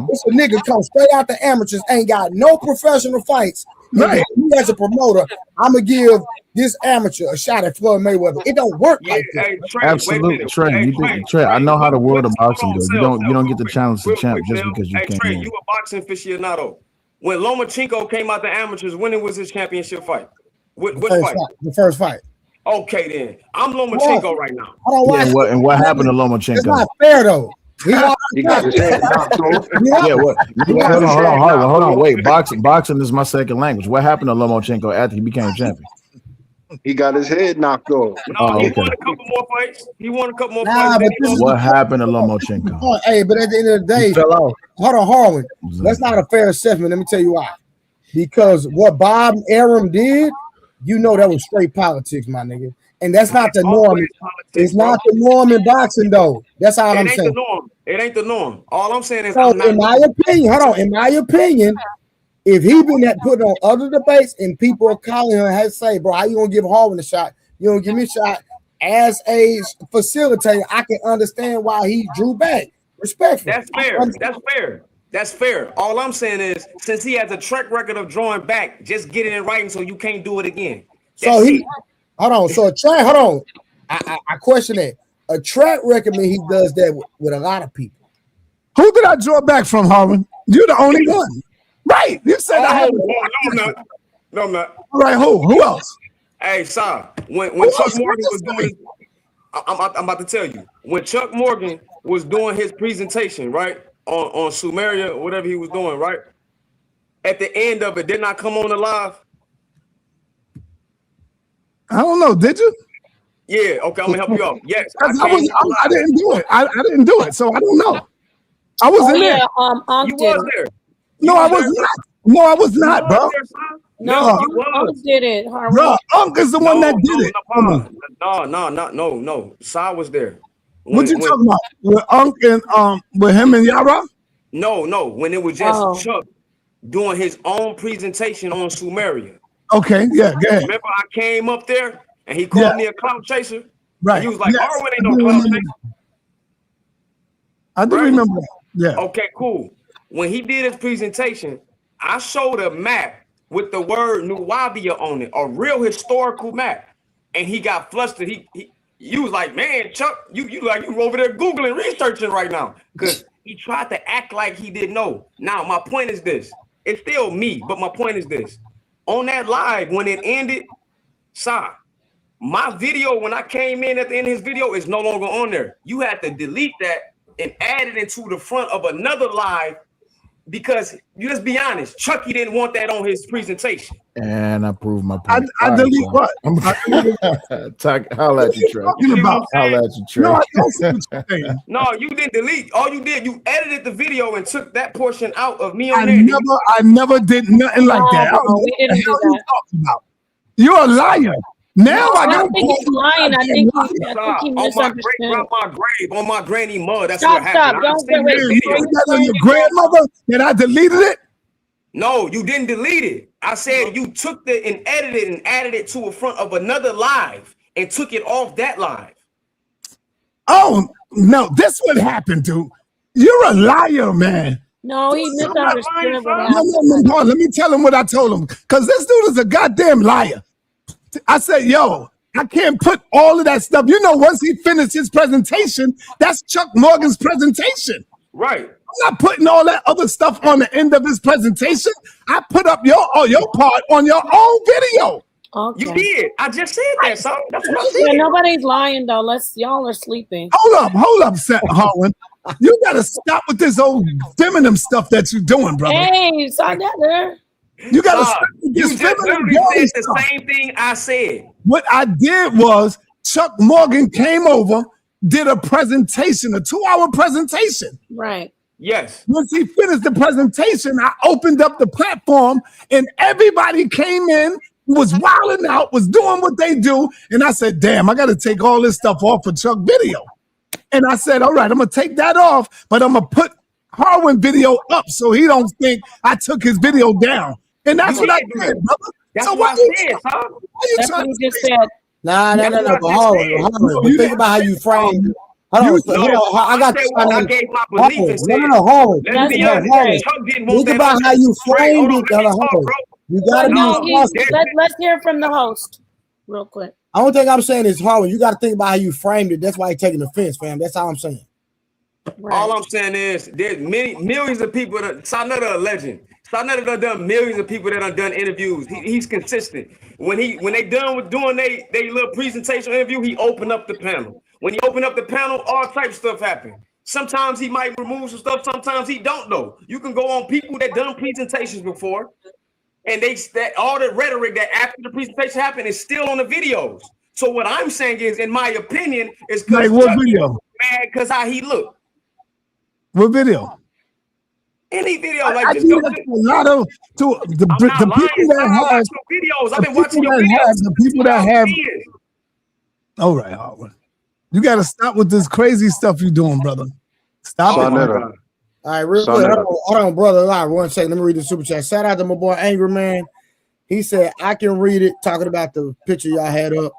[SPEAKER 2] This a nigga come straight out the amateurs, ain't got no professional fights. Right. Me as a promoter, I'm gonna give this amateur a shot at Floyd Mayweather. It don't work like that.
[SPEAKER 21] Hey, Trey, absolutely, Trey. Trey, I know how the world of boxing goes. You don't get the challenge to champ just because you can't.
[SPEAKER 13] Trey, you a boxing aficionado. When Lomachenko came out the amateurs, when it was his championship fight? What fight?
[SPEAKER 2] The first fight.
[SPEAKER 13] Okay, then I'm Lomachenko right now.
[SPEAKER 2] Hold on, watch.
[SPEAKER 21] And what happened to
[SPEAKER 2] It's
[SPEAKER 21] Lomachenko?
[SPEAKER 2] not fair though.
[SPEAKER 18] He got his head knocked off.
[SPEAKER 21] Yeah, what?
[SPEAKER 18] He
[SPEAKER 21] Wait,
[SPEAKER 18] got
[SPEAKER 21] hold
[SPEAKER 18] his
[SPEAKER 21] on,
[SPEAKER 18] head knocked
[SPEAKER 21] hold on.
[SPEAKER 18] off.
[SPEAKER 21] Wait, boxing is my second language. What happened to Lomachenko after he became champion?
[SPEAKER 18] He got his head knocked off.
[SPEAKER 21] Oh,
[SPEAKER 13] He
[SPEAKER 21] okay.
[SPEAKER 13] won a couple more fights.
[SPEAKER 2] Nah, but this is
[SPEAKER 21] What happened to Lomachenko?
[SPEAKER 2] Hey, but at the end of the day,
[SPEAKER 21] He fell off.
[SPEAKER 2] hold on, Harlan. That's not a fair assessment. Let me tell you why. Because what Bob Arum did, you know that was straight politics, my nigga. And that's not the norm. It's not the norm in boxing, though. That's all I'm saying.
[SPEAKER 13] It ain't the norm. All I'm saying is,
[SPEAKER 2] So, in my opinion, if he been put on other debates and people are calling him and say, bro, how you gonna give Harlan a shot? You don't give me a shot. As a facilitator, I can understand why he drew back. Respectfully.
[SPEAKER 13] That's fair. That's fair. All I'm saying is, since he has a track record of drawing back, just get it in writing so you can't do it again.
[SPEAKER 2] So hold on. So hold on. I question that. A track record means he does that with a lot of people.
[SPEAKER 6] Who did I draw back from, Harlan? You're the only one. Right. You said I have.
[SPEAKER 13] No, I'm not.
[SPEAKER 6] All right, who else?
[SPEAKER 13] Hey, Sa, when Chuck Morgan was doing his, I'm about to tell you. When Chuck Morgan was doing his presentation, right, on Sumeria, or whatever he was doing, right? At the end of it, didn't I come on the live?
[SPEAKER 6] I don't know. Did you?
[SPEAKER 13] Yeah. Okay, I'm gonna help you out. Yes.
[SPEAKER 6] I didn't do it. I didn't do it, so I don't know. I wasn't there.
[SPEAKER 13] You was there.
[SPEAKER 6] No, I was not. No, I was not, bro.
[SPEAKER 3] No, Unc did it.
[SPEAKER 6] Bro, Unc is the one that did it.
[SPEAKER 13] No. Sa was there.
[SPEAKER 6] What you talking about? With Unc and with him and Yara?
[SPEAKER 13] No. When it was just Chuck doing his own presentation on Sumeria.
[SPEAKER 6] Okay, yeah, go ahead.
[SPEAKER 13] Remember, I came up there and he called me a clout chaser.
[SPEAKER 6] Right.
[SPEAKER 13] And he was like, "Harlan ain't no clout chaser."
[SPEAKER 6] I do remember that. Yeah.
[SPEAKER 13] Okay, cool. When he did his presentation, I showed a map with the word Nuwabia on it, a real historical map, and he got flustered. You was like, "Man, Chuck, you over there Googling, researching right now," because he tried to act like he didn't know. Now, my point is this: it's still me, but my point is this: on that live when it ended, my video when I came in at the end of his video is no longer on there. You had to delete that and add it into the front of another live because you just be honest, Chucky didn't want that on his presentation.
[SPEAKER 21] And I proved my point.
[SPEAKER 6] I delete what?
[SPEAKER 21] Holla at you, Trey. Holla at you, Trey.
[SPEAKER 6] No, I don't see what you're saying.
[SPEAKER 13] No, you didn't delete. All you did, you edited the video and took that portion out of me on
[SPEAKER 6] I
[SPEAKER 13] there.
[SPEAKER 6] never did nothing like that.
[SPEAKER 3] We didn't do that.
[SPEAKER 6] You're a liar. Now I
[SPEAKER 3] I
[SPEAKER 6] got
[SPEAKER 3] don't think he's lying. I think he
[SPEAKER 13] on my
[SPEAKER 3] misunderstood.
[SPEAKER 13] grave, on my granny mud. That's
[SPEAKER 3] Stop,
[SPEAKER 13] what happened.
[SPEAKER 3] don't
[SPEAKER 13] I
[SPEAKER 3] wait.
[SPEAKER 6] You put that on your grandmother and I deleted it?
[SPEAKER 13] No, you didn't delete it. I said you took it and edited and added it to a front of another live and took it off that live.
[SPEAKER 6] Oh, no, this what happened, dude. You're a liar, man.
[SPEAKER 3] No, he misunderstood what happened.
[SPEAKER 6] No, let me tell him what I told him. Because this dude is a goddamn liar. I said, yo, I can't put all of that stuff. You know, once he finished his presentation, that's Chuck Morgan's presentation.
[SPEAKER 13] Right.
[SPEAKER 6] I'm not putting all that other stuff on the end of his presentation. I put up your part on your own video.
[SPEAKER 3] Okay.
[SPEAKER 13] You did. I just said that, son. That's what I said.
[SPEAKER 3] Yeah, nobody's lying though. Y'all are sleeping.
[SPEAKER 6] Hold up, Harlan. You gotta stop with this old feminine stuff that you're doing, brother.
[SPEAKER 3] Hey, saw that there.
[SPEAKER 6] You gotta stop with
[SPEAKER 13] You
[SPEAKER 6] this
[SPEAKER 13] just
[SPEAKER 6] feminine
[SPEAKER 13] literally said
[SPEAKER 6] stuff.
[SPEAKER 13] the same thing I said.
[SPEAKER 6] What I did was Chuck Morgan came over, did a presentation, a 2-hour presentation.
[SPEAKER 3] Right.
[SPEAKER 13] Yes.
[SPEAKER 6] Once he finished the presentation, I opened up the platform and everybody came in, was wilding out, was doing what they do. And I said, damn, I got to take all this stuff off for Chuck video. And I said, all right, I'm going to take that off, but I'm going to put Harlan video up so he don't think I took his video down. And that's what I did, brother.
[SPEAKER 13] That's
[SPEAKER 6] So
[SPEAKER 13] what I said, huh?
[SPEAKER 3] That's what he just said.
[SPEAKER 2] Nah. But Harlan, think about how you framed it. Hold on, I got you.
[SPEAKER 13] I gave my belief and said,
[SPEAKER 2] Harlan.
[SPEAKER 13] let's be honest, Chuck didn't want
[SPEAKER 2] Think
[SPEAKER 13] that
[SPEAKER 2] about
[SPEAKER 13] on
[SPEAKER 2] how you
[SPEAKER 13] his
[SPEAKER 2] framed
[SPEAKER 13] screen.
[SPEAKER 2] it. Harlan. You gotta be responsible.
[SPEAKER 3] Let's hear from the host real quick.
[SPEAKER 2] The only thing I'm saying is, Harlan, you got to think about how you framed it. That's why you're taking offense, fam. That's all I'm saying.
[SPEAKER 13] All I'm saying is there's millions of people that Sanada a legend. Sarnetta done millions of people that done interviews. He's consistent. When they done with doing they little presentation interview, he opened up the panel. When he opened up the panel, all types of stuff happened. Sometimes he might remove some stuff. Sometimes he don't know. You can go on people that done presentations before, and that all the rhetoric that after the presentation happened is still on the videos. So what I'm saying is, in my opinion, is because
[SPEAKER 6] Like what video?
[SPEAKER 13] mad because how he looked.
[SPEAKER 6] What video?
[SPEAKER 13] Any video like
[SPEAKER 6] I
[SPEAKER 13] this.
[SPEAKER 6] do that to a lot of the people that have
[SPEAKER 13] videos. I've
[SPEAKER 6] the
[SPEAKER 13] been watching
[SPEAKER 6] people
[SPEAKER 13] your
[SPEAKER 6] that
[SPEAKER 13] videos.
[SPEAKER 6] have the people that have. All right, you got to stop with this crazy stuff you're doing, brother. Stop it.
[SPEAKER 2] All right, real quick. Hold on, brother. Live 1 second. Let me read the super chat. Shout out to my boy Angry Man. He said, I can read it, talking about the picture y'all had up.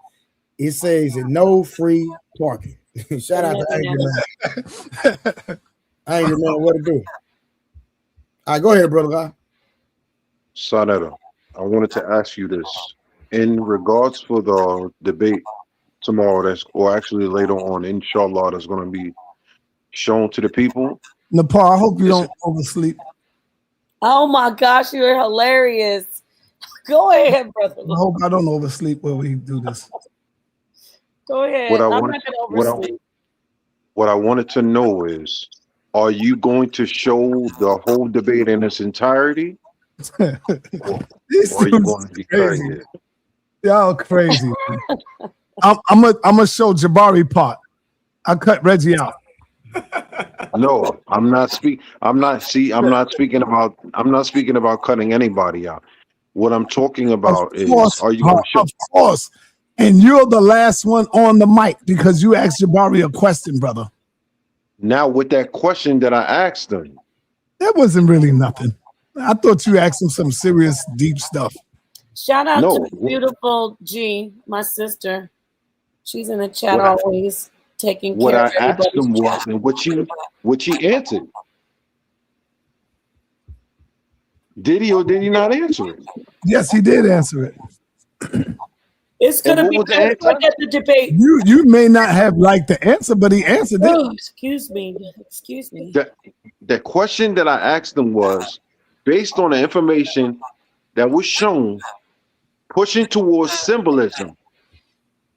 [SPEAKER 2] It says, no free parking. Shout out to Angry Man. Angry Man, what it do? All right, go ahead, brother guy.
[SPEAKER 18] Sarnetta, I wanted to ask you this. In regards for the debate tomorrow, or actually later on, inshallah, that's going to be shown to the people.
[SPEAKER 6] Nepal, I hope you don't oversleep.
[SPEAKER 3] Oh my gosh, you're hilarious. Go ahead, brother.
[SPEAKER 6] I hope I don't oversleep when we do this.
[SPEAKER 3] Go ahead.
[SPEAKER 18] What I
[SPEAKER 3] I'm
[SPEAKER 18] wanted,
[SPEAKER 3] not gonna oversleep.
[SPEAKER 18] what I wanted to know is, are you going to show the whole debate in its entirety? Or are you going to be cutting it?
[SPEAKER 6] Y'all crazy. I'm gonna show Jabari part. I cut Reggie out.
[SPEAKER 18] No, I'm not speaking about cutting anybody out. What I'm talking about is, are you going to show?
[SPEAKER 6] Of course. And you're the last one on the mic because you asked Jabari a question, brother.
[SPEAKER 18] Now, with that question that I asked him,
[SPEAKER 6] that wasn't really nothing. I thought you asked him some serious, deep stuff.
[SPEAKER 3] Shout out to beautiful G, my sister. She's in the chat always taking
[SPEAKER 18] what
[SPEAKER 3] care
[SPEAKER 18] I
[SPEAKER 3] of
[SPEAKER 18] asked him
[SPEAKER 3] everybody's
[SPEAKER 18] was,
[SPEAKER 3] chat.
[SPEAKER 18] and what she answered. Did he or did he not answer it?
[SPEAKER 6] Yes, he did answer it.
[SPEAKER 3] It's gonna be just like at the debate.
[SPEAKER 6] You may not have liked the answer, but he answered it.
[SPEAKER 3] Oh, excuse me. Excuse me.
[SPEAKER 18] The question that I asked him was, based on the information that was shown, pushing towards symbolism,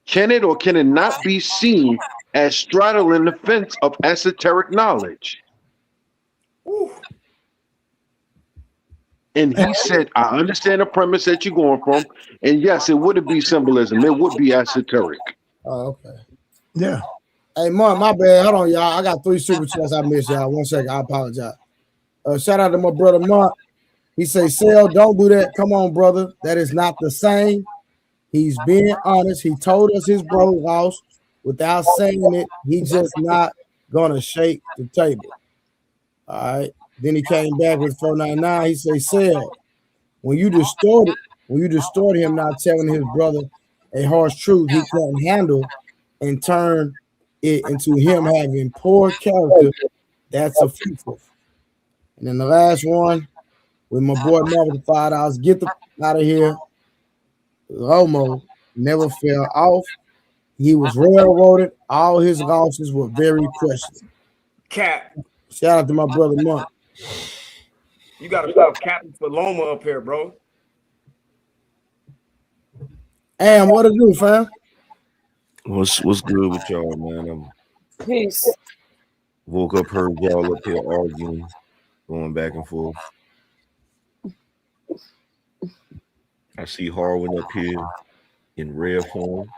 [SPEAKER 18] can it or can it not be seen as straddling the fence of esoteric knowledge?
[SPEAKER 13] Ooh.
[SPEAKER 18] And he said, I understand the premise that you're going from. And yes, it would be symbolism. It would be esoteric.
[SPEAKER 2] Oh, okay.
[SPEAKER 6] Yeah.
[SPEAKER 2] Hey, Mark, my bad. Hold on, y'all. I got 3 super chats I missed, y'all. 1 second. I apologize. Shout out to my brother Mark. He say, Sel, don't do that. Come on, brother. That is not the same. He's being honest. He told us his bro lost without saying it. He just not gonna shake the table. All right. Then he came back with 499. He say, Sel, when you distort him not telling his brother a harsh truth he can't handle and turn it into him having poor character, that's offensive. And then the last one with my boy Marvin for $5. Get the out of here. Romo never fell off. He was railroaded. All his losses were very precious.
[SPEAKER 13] Cap.
[SPEAKER 2] Shout out to my brother Mark.
[SPEAKER 13] You gotta stop capping for Loma up here, bro.
[SPEAKER 2] Am, what to do, fam?
[SPEAKER 16] What's good with y'all, man?
[SPEAKER 3] Peace.
[SPEAKER 16] Woke up, heard y'all up here arguing, going back and forth. I see Harwin up here in rare form.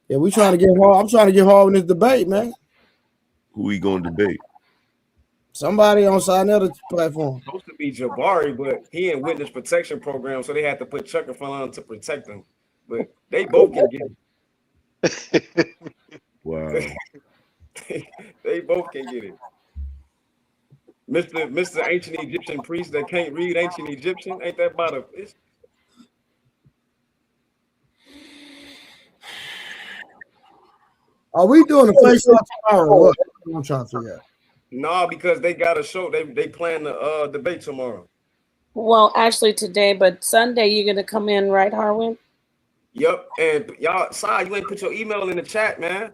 [SPEAKER 2] Yeah, we trying to get Harwin. I'm trying to get Harwin in this debate, man.
[SPEAKER 16] Who we gonna debate?
[SPEAKER 2] Somebody on Sarnetta's platform.
[SPEAKER 13] Supposed to be Jabari, but he in witness protection program, so they had to put Chuck in front of him to protect him. But they both can get it.
[SPEAKER 16] Wow.
[SPEAKER 13] They both can get it. Mr. Ancient Egyptian priest that can't read ancient Egyptian, ain't that about a fish?
[SPEAKER 2] Are we doing a face off tomorrow or what? I'm trying to figure out.
[SPEAKER 13] No, because they got a show. They plan the debate tomorrow.
[SPEAKER 3] Well, actually today, but Sunday you're gonna come in, right, Harwin?
[SPEAKER 13] Yep. And y'all, Si, you ain't put your email in the chat, man.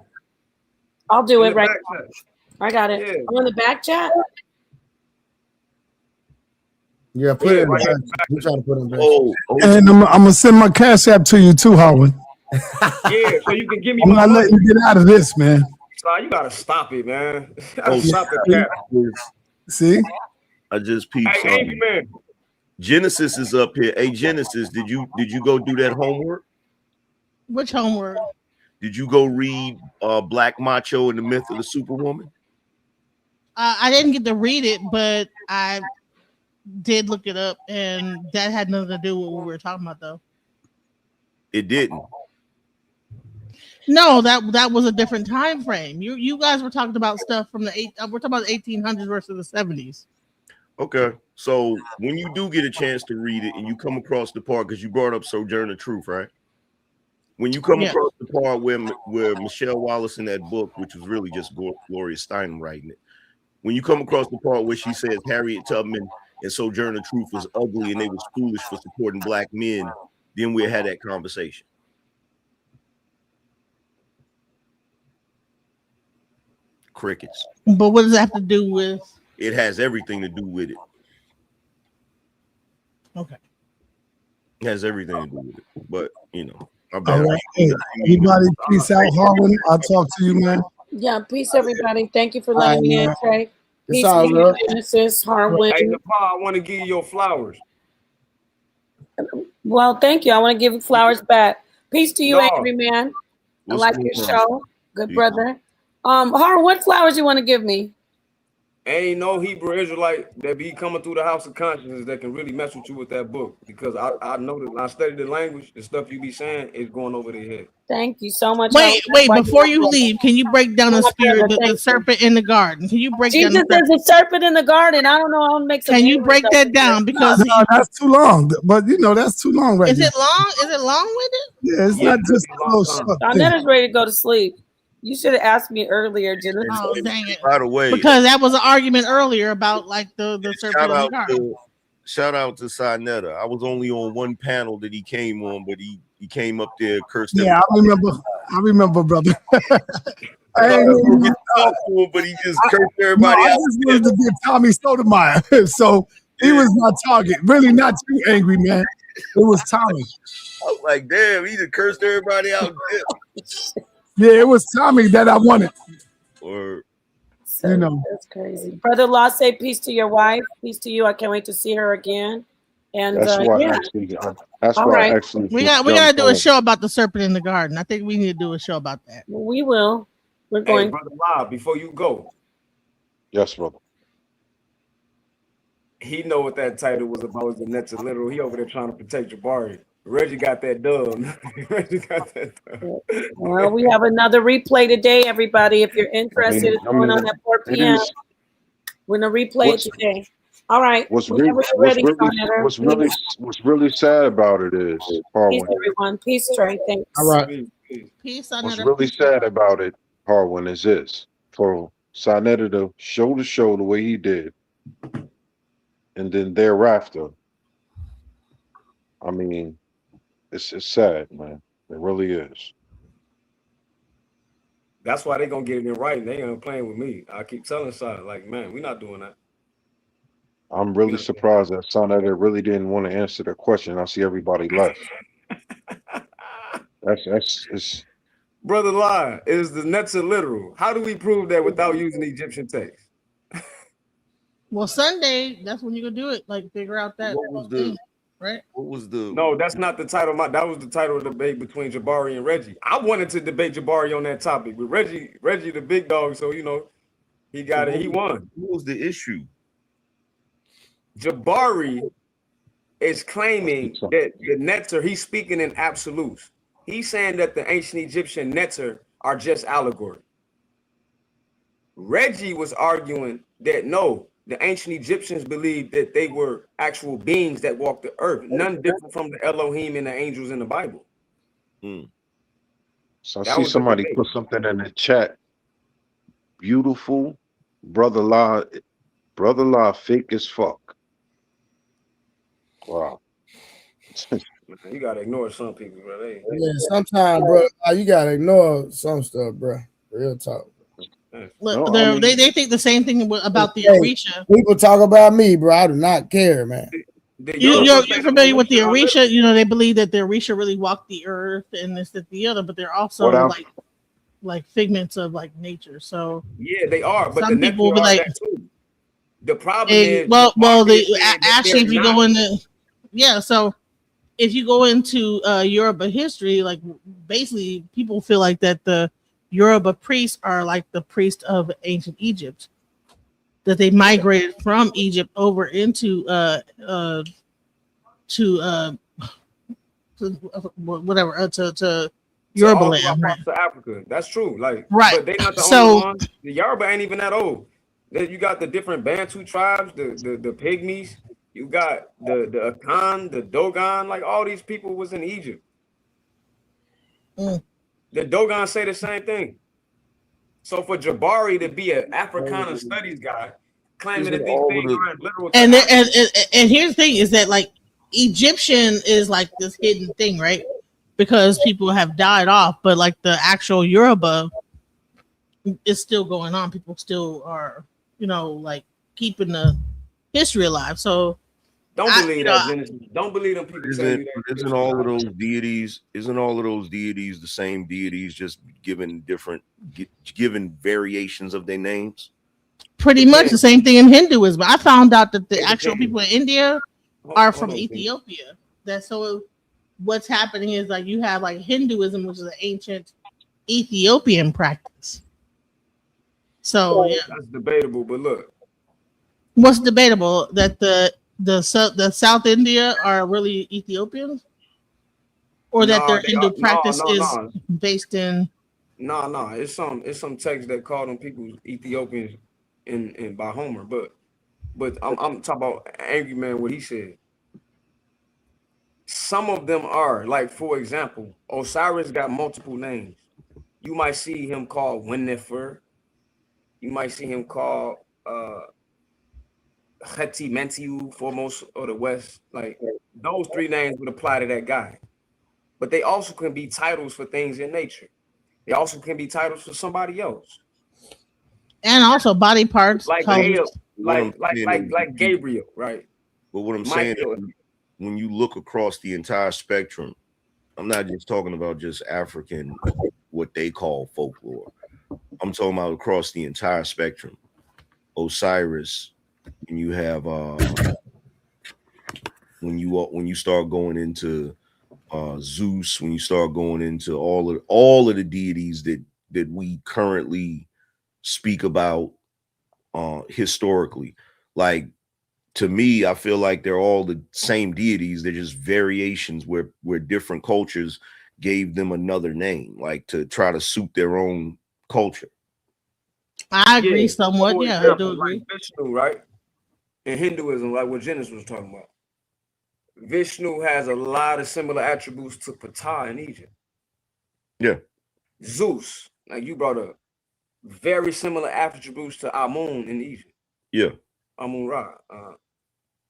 [SPEAKER 3] I'll do
[SPEAKER 13] In
[SPEAKER 3] it
[SPEAKER 13] the
[SPEAKER 3] right
[SPEAKER 13] back
[SPEAKER 3] now.
[SPEAKER 13] chat.
[SPEAKER 3] I got it.
[SPEAKER 13] Yeah.
[SPEAKER 3] I'm in the back chat.
[SPEAKER 2] Yeah, put
[SPEAKER 13] Yeah,
[SPEAKER 2] it in
[SPEAKER 13] right
[SPEAKER 2] the
[SPEAKER 13] here.
[SPEAKER 2] back. We try to put it in the back.
[SPEAKER 16] Oh,
[SPEAKER 20] And I'm gonna send my cash app to you too, Howard.
[SPEAKER 13] Yeah, so you can give me
[SPEAKER 20] I'm
[SPEAKER 13] my
[SPEAKER 20] not
[SPEAKER 13] money.
[SPEAKER 20] letting you get out of this, man.
[SPEAKER 13] Nah, you gotta stop it, man. You gotta
[SPEAKER 16] oh,
[SPEAKER 13] stop the
[SPEAKER 20] See?
[SPEAKER 13] cap.
[SPEAKER 20] See?
[SPEAKER 16] I just peeped
[SPEAKER 13] Hey,
[SPEAKER 16] something.
[SPEAKER 13] Andy, man.
[SPEAKER 16] Genesis is up here. Hey, Genesis, did you go do that homework?
[SPEAKER 7] Which homework?
[SPEAKER 16] Did you go read Black Macho and the Myth of the Superwoman?
[SPEAKER 7] I didn't get to read it, but I did look it up, and that had nothing to do with what we were talking about, though.
[SPEAKER 16] It didn't.
[SPEAKER 7] No, that was a different time frame. You guys were talking about stuff from we're talking about the 1800s versus the 70s.
[SPEAKER 16] Okay, so when you do get a chance to read it and you come across the part, because you brought up Sojourner Truth, right? When you come across the part where Michelle Wallace in that book, which was really just Gloria Steinem writing it, when you come across the part where she says Harriet Tubman and Sojourner Truth was ugly and they was foolish for supporting black men, then we'll have that conversation. Crickets.
[SPEAKER 7] But what does that have to do with?
[SPEAKER 16] It has everything to do with it.
[SPEAKER 7] Okay.
[SPEAKER 16] It has everything to do with it. But, you know.
[SPEAKER 20] All right. Hey, everybody, peace out, Harlan. I'll talk to you, man.
[SPEAKER 3] Yeah, peace, everybody. Thank you for
[SPEAKER 20] All
[SPEAKER 3] letting
[SPEAKER 20] right,
[SPEAKER 3] me in,
[SPEAKER 20] man.
[SPEAKER 3] Trey.
[SPEAKER 20] It's
[SPEAKER 3] Peace,
[SPEAKER 20] all good.
[SPEAKER 3] Genesis, Harwin.
[SPEAKER 13] Hey, Nepal, I want to give you your flowers.
[SPEAKER 3] Well, thank you. I want to give you flowers back. Peace to you,
[SPEAKER 13] No.
[SPEAKER 3] Angry Man. I
[SPEAKER 16] What's
[SPEAKER 3] like
[SPEAKER 16] going
[SPEAKER 3] your
[SPEAKER 16] on?
[SPEAKER 3] show. Good
[SPEAKER 16] Peace.
[SPEAKER 3] brother. Har, what flowers you want to give me?
[SPEAKER 13] Ain't no Hebrew Israelite that be coming through the house of consciousness that can really mess with you with that book, because I know that I studied the language, the stuff you be saying is going over their head.
[SPEAKER 3] Thank you so much.
[SPEAKER 7] Wait, before you leave, can you break down the spirit, the serpent in the garden? Can you break down
[SPEAKER 3] Jesus is a serpent in the garden. I don't know. I'll make some.
[SPEAKER 7] Can you break that down? Because
[SPEAKER 20] No, that's too long. But you know, that's too long right
[SPEAKER 7] is
[SPEAKER 20] now.
[SPEAKER 7] it long? Is it long with it?
[SPEAKER 20] Yeah, it's not just a little short thing.
[SPEAKER 3] Donnetta's ready to go to sleep. You should have asked me earlier, Genesis.
[SPEAKER 7] Oh, dang it.
[SPEAKER 16] By the way,
[SPEAKER 7] Because that was an argument earlier about like the serpent in the garden.
[SPEAKER 16] Shout out to Sinetta. I was only on one panel that he came on, but he came up there, cursed
[SPEAKER 20] Yeah, I remember, brother.
[SPEAKER 16] I was get to talk to him, but he just cursed everybody
[SPEAKER 20] I
[SPEAKER 16] out.
[SPEAKER 20] just wanted to get Tommy Sotomayor. So he was my target. Really not you, Angry Man. It was Tommy.
[SPEAKER 16] I was like, damn, he just cursed everybody out.
[SPEAKER 20] Yeah, it was Tommy that I wanted.
[SPEAKER 16] Or
[SPEAKER 3] So, that's crazy. Brother Law, say peace to your wife. Peace to you. I can't wait to see her again. And
[SPEAKER 18] That's why
[SPEAKER 3] yeah.
[SPEAKER 18] that's
[SPEAKER 3] All
[SPEAKER 18] why
[SPEAKER 3] right.
[SPEAKER 18] I actually
[SPEAKER 7] We gotta do a show about the serpent in the garden. I think we need to do a show about that.
[SPEAKER 3] We will. We're
[SPEAKER 13] Hey,
[SPEAKER 3] going.
[SPEAKER 13] brother Bob, before you go,
[SPEAKER 18] Yes, brother.
[SPEAKER 13] he know what that title was about. Was the Nets are literal. He over there trying to protect Jabari. Reggie got that dub. Reggie got that dub.
[SPEAKER 3] Well, we have another replay today, everybody. If you're interested, it's going on at 4 p.m. We're gonna replay it today. All right. Whenever you're ready, Donetta,
[SPEAKER 18] what's really sad about it is,
[SPEAKER 3] peace,
[SPEAKER 18] Harwin,
[SPEAKER 3] everyone. Peace, Trey. Thanks.
[SPEAKER 2] All right.
[SPEAKER 7] Peace,
[SPEAKER 18] what's really sad about it, Harwin, is this: for Sinetta to show the show the way he did, and then thereafter, I mean, it's sad, man. It really is.
[SPEAKER 13] That's why they gonna get it in writing. They ain't playing with me. I keep telling Side, like, man, we're not doing that.
[SPEAKER 18] I'm really surprised that Sinetta really didn't want to answer the question. I see everybody left. It's
[SPEAKER 13] Brother Lie, is the Nets are literal? How do we prove that without using Egyptian text?
[SPEAKER 7] Well, Sunday, that's when you're gonna do it. Like figure out that thing, right?
[SPEAKER 16] What was the?
[SPEAKER 13] No, that's not the title. That was the title of the debate between Jabari and Reggie. I wanted to debate Jabari on that topic, but Reggie the big dog, so you know he got it. He won.
[SPEAKER 16] What was the issue?
[SPEAKER 13] Jabari is claiming that the Netzer, he's speaking in absolutes. He's saying that the ancient Egyptian Netzer are just allegory. Reggie was arguing that no, the ancient Egyptians believed that they were actual beings that walked the earth, none different from the Elohim and the angels in the Bible.
[SPEAKER 18] So I
[SPEAKER 13] That
[SPEAKER 18] see
[SPEAKER 13] was the
[SPEAKER 18] somebody
[SPEAKER 13] debate.
[SPEAKER 18] put something in the chat. Beautiful brother law, fake as fuck. Wow.
[SPEAKER 13] You gotta ignore some people, bro.
[SPEAKER 2] Yeah, sometimes, bro, you gotta ignore some stuff, bro. Real talk.
[SPEAKER 7] They think the same thing about the
[SPEAKER 2] Hey,
[SPEAKER 7] Orisha.
[SPEAKER 2] people talk about me, bro. I do not care, man.
[SPEAKER 7] You're familiar with the Orisha? You know, they believe that the Orisha really walked the earth and this, that, the other, but they're also
[SPEAKER 18] What else?
[SPEAKER 7] like figments of like nature. So
[SPEAKER 13] Yeah, they are, but
[SPEAKER 7] some
[SPEAKER 13] the
[SPEAKER 7] people will
[SPEAKER 13] Nephilim
[SPEAKER 7] be
[SPEAKER 13] are
[SPEAKER 7] like,
[SPEAKER 13] that too. The problem is,
[SPEAKER 7] actually, if you go into, so if you go into Yoruba history, like basically people feel like that the Yoruba priests are like the priests of ancient Egypt, that they migrated from Egypt over into whatever to Yoruba
[SPEAKER 13] all throughout
[SPEAKER 7] land, right?
[SPEAKER 13] parts of Africa. That's true. Like,
[SPEAKER 7] Right.
[SPEAKER 13] but they not the only
[SPEAKER 7] So
[SPEAKER 13] ones. The Yoruba ain't even that old. You got the different Bantu tribes, the Pygmies. You got the Akan, the Dogon. Like all these people was in Egypt. The Dogon say the same thing. So for Jabari to be an Africana studies guy, claiming that these things aren't literal to
[SPEAKER 7] and
[SPEAKER 13] Africa,
[SPEAKER 7] and here's the thing is that like Egyptian is like this hidden thing, right? Because people have died off, but like the actual Yoruba is still going on. People still are, like keeping the history alive. So
[SPEAKER 13] don't believe that, Genesis. Don't believe them people telling you that.
[SPEAKER 16] Isn't all of those deities? Isn't all of those deities the same deities, just given given variations of their names?
[SPEAKER 7] Pretty much the same thing in Hinduism. I found out that the actual people in India are from Ethiopia. That's so. What's happening is like you have like Hinduism, which is an ancient Ethiopian practice. So yeah,
[SPEAKER 13] that's debatable. But look,
[SPEAKER 7] what's debatable that the South India are really Ethiopians, or that their Hindu practice is based in?
[SPEAKER 13] No. It's some text that call them people Ethiopians in by Homer. But I'm talking about Angry Man. What he said. Some of them are like, for example, Osiris got multiple names. You might see him called Winnefer. You might see him called Heti Mentiu, foremost of the West. Like those three names would apply to that guy. But they also can be titles for things in nature. They also can be titles for somebody else.
[SPEAKER 7] And also body parts,
[SPEAKER 13] like
[SPEAKER 7] colors.
[SPEAKER 13] like Gabriel, right?
[SPEAKER 16] But what I'm saying is, when you look across the entire spectrum, I'm not just talking about just African, what they call folklore. I'm talking about across the entire spectrum. Osiris, and you have when you start going into Zeus, when you start going into all of the deities that we currently speak about historically, like, to me, I feel like they're all the same deities. They're just variations where different cultures gave them another name, like to try to suit their own culture.
[SPEAKER 7] I agree somewhat. Yeah, I do agree.
[SPEAKER 13] Like Vishnu, right? In Hinduism, like what Genesis was talking about. Vishnu has a lot of similar attributes to Ptah in Egypt.
[SPEAKER 16] Yeah.
[SPEAKER 13] Zeus, like you brought up, very similar attributes to Amun in Egypt.
[SPEAKER 16] Yeah.
[SPEAKER 13] Amun Ra.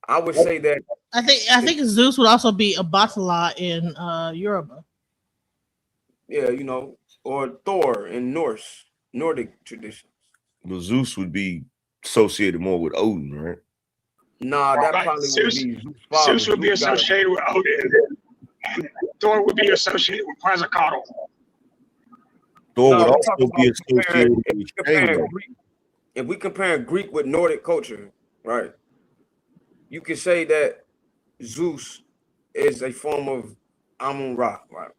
[SPEAKER 13] I would say that
[SPEAKER 7] I think Zeus would also be a Batala in Yoruba.
[SPEAKER 13] Yeah, or Thor in Nordic traditions.
[SPEAKER 16] But Zeus would be associated more with Odin, right?
[SPEAKER 13] Nah, that probably would be Zeus' father.
[SPEAKER 14] Zeus would be associated with Odin. And Thor would be associated with Quetzalcoatl.
[SPEAKER 16] Thor would also be associated with Shayla.
[SPEAKER 13] If we compare Greek with Nordic culture, right? You could say that Zeus is a form of Amun Ra, right?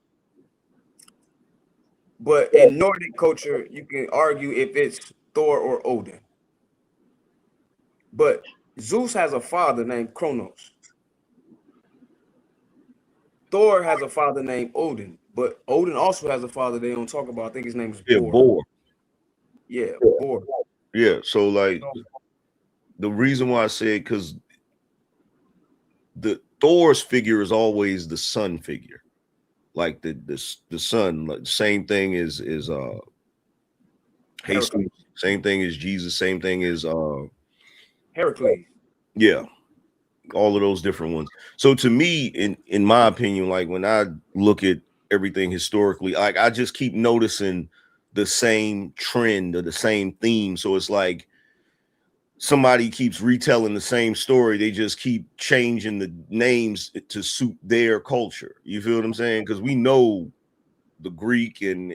[SPEAKER 13] But in Nordic culture, you can argue if it's Thor or Odin. But Zeus has a father named Kronos. Thor has a father named Odin, but Odin also has a father they don't talk about. I think his name is
[SPEAKER 16] Bor.
[SPEAKER 13] Yeah, Bor.
[SPEAKER 16] Yeah, so like the reason why I say because the Thor's figure is always the sun figure, like the sun. Like, same thing is Jesus, same thing as Jesus, same thing as
[SPEAKER 13] Heracles.
[SPEAKER 16] Yeah, all of those different ones. So to me, in my opinion, like when I look at everything historically, like I just keep noticing the same trend or the same theme. So it's like somebody keeps retelling the same story. They just keep changing the names to suit their culture. You feel what I'm saying? Because we know the Greek and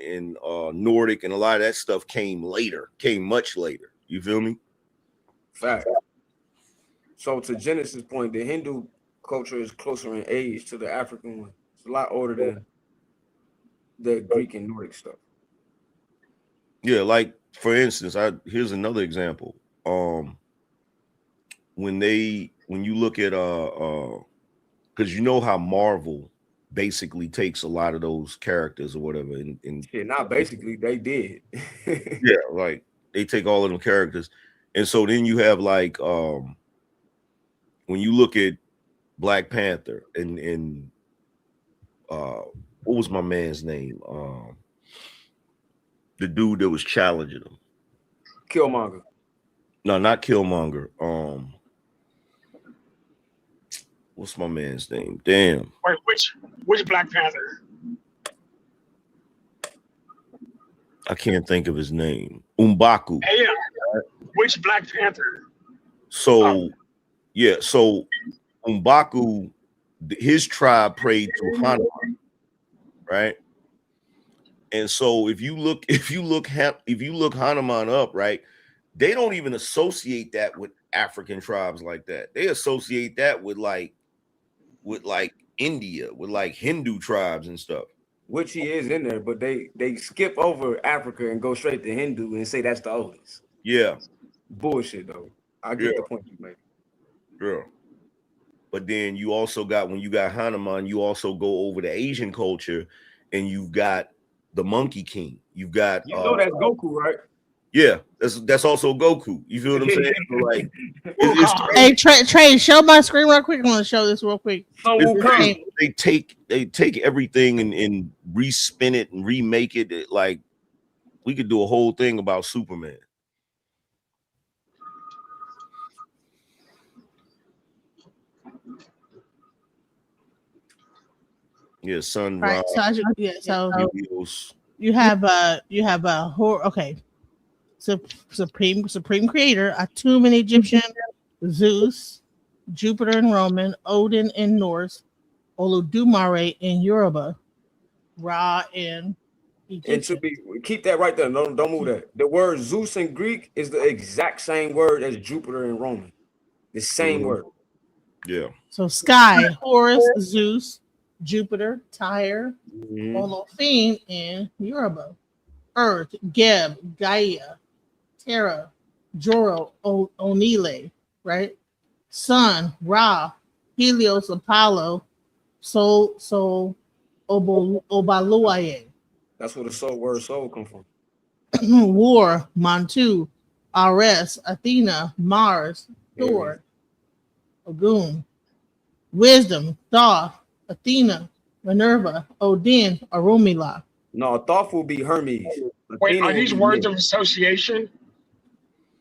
[SPEAKER 16] Nordic and a lot of that stuff came much later. You feel me?
[SPEAKER 13] Fact. So to Genesis' point, the Hindu culture is closer in age to the African one. It's a lot older than the Greek and Nordic stuff.
[SPEAKER 16] Yeah, like for instance, here's another example. When you look at because you know how Marvel basically takes a lot of those characters or whatever and
[SPEAKER 13] Yeah, not basically, they did.
[SPEAKER 16] yeah, like they take all of them characters, and so then you have like when you look at Black Panther and what was my man's name? The dude that was challenging him.
[SPEAKER 13] Killmonger.
[SPEAKER 16] No, not Killmonger. What's my man's name? Damn.
[SPEAKER 14] Wait, which Black Panther?
[SPEAKER 16] I can't think of his name. M'Baku.
[SPEAKER 14] Hey, yeah. Which Black Panther?
[SPEAKER 16] So yeah, so M'Baku, his tribe prayed to Hanuman, right? And so if you look Hanuman up, right, they don't even associate that with African tribes like that. They associate that with like India, with like Hindu tribes and stuff.
[SPEAKER 13] Which he is in there, but they skip over Africa and go straight to Hindu and say that's the oldest.
[SPEAKER 16] Yeah.
[SPEAKER 13] Bullshit though. I get the point you made.
[SPEAKER 16] Yeah. But then you also got, when you got Hanuman, you also go over the Asian culture and you've got the Monkey King. You've got
[SPEAKER 13] that's Goku, right?
[SPEAKER 16] Yeah, that's also Goku. You feel what I'm saying? So like,
[SPEAKER 7] hey, Trey, show my screen real quick. I want to show this real quick.
[SPEAKER 16] They take everything and respin it and remake it. Like, we could do a whole thing about Superman. Yeah, Sun
[SPEAKER 7] Right.
[SPEAKER 16] Ra,
[SPEAKER 7] So
[SPEAKER 16] Helios.
[SPEAKER 7] you have a horror. Okay. Supreme creator, Atum in Egyptian, Zeus, Jupiter in Roman, Odin in Norse, Olodumare in Yoruba, Ra in Egyptian.
[SPEAKER 13] And to be keep that right there. Don't move that. The word Zeus in Greek is the exact same word as Jupiter in Roman. The same word.
[SPEAKER 16] Yeah.
[SPEAKER 7] So sky, Horus, Zeus, Jupiter, Tyre, Olofin in Yoruba, Earth, Geb, Gaia, Terra, Joro, Onile, right? Sun, Ra, Helios, Apollo, Sol, Obaluaye.
[SPEAKER 13] That's where the word soul come from.
[SPEAKER 7] War, Mantu, Ares, Athena, Mars, Thor, Ogun. Wisdom, Thoth, Athena, Minerva, Odin, Arumila.
[SPEAKER 13] No, Thoth will be Hermes.
[SPEAKER 14] Wait,
[SPEAKER 13] Athena
[SPEAKER 14] are these
[SPEAKER 13] will be
[SPEAKER 14] words
[SPEAKER 13] Mid.
[SPEAKER 14] of association?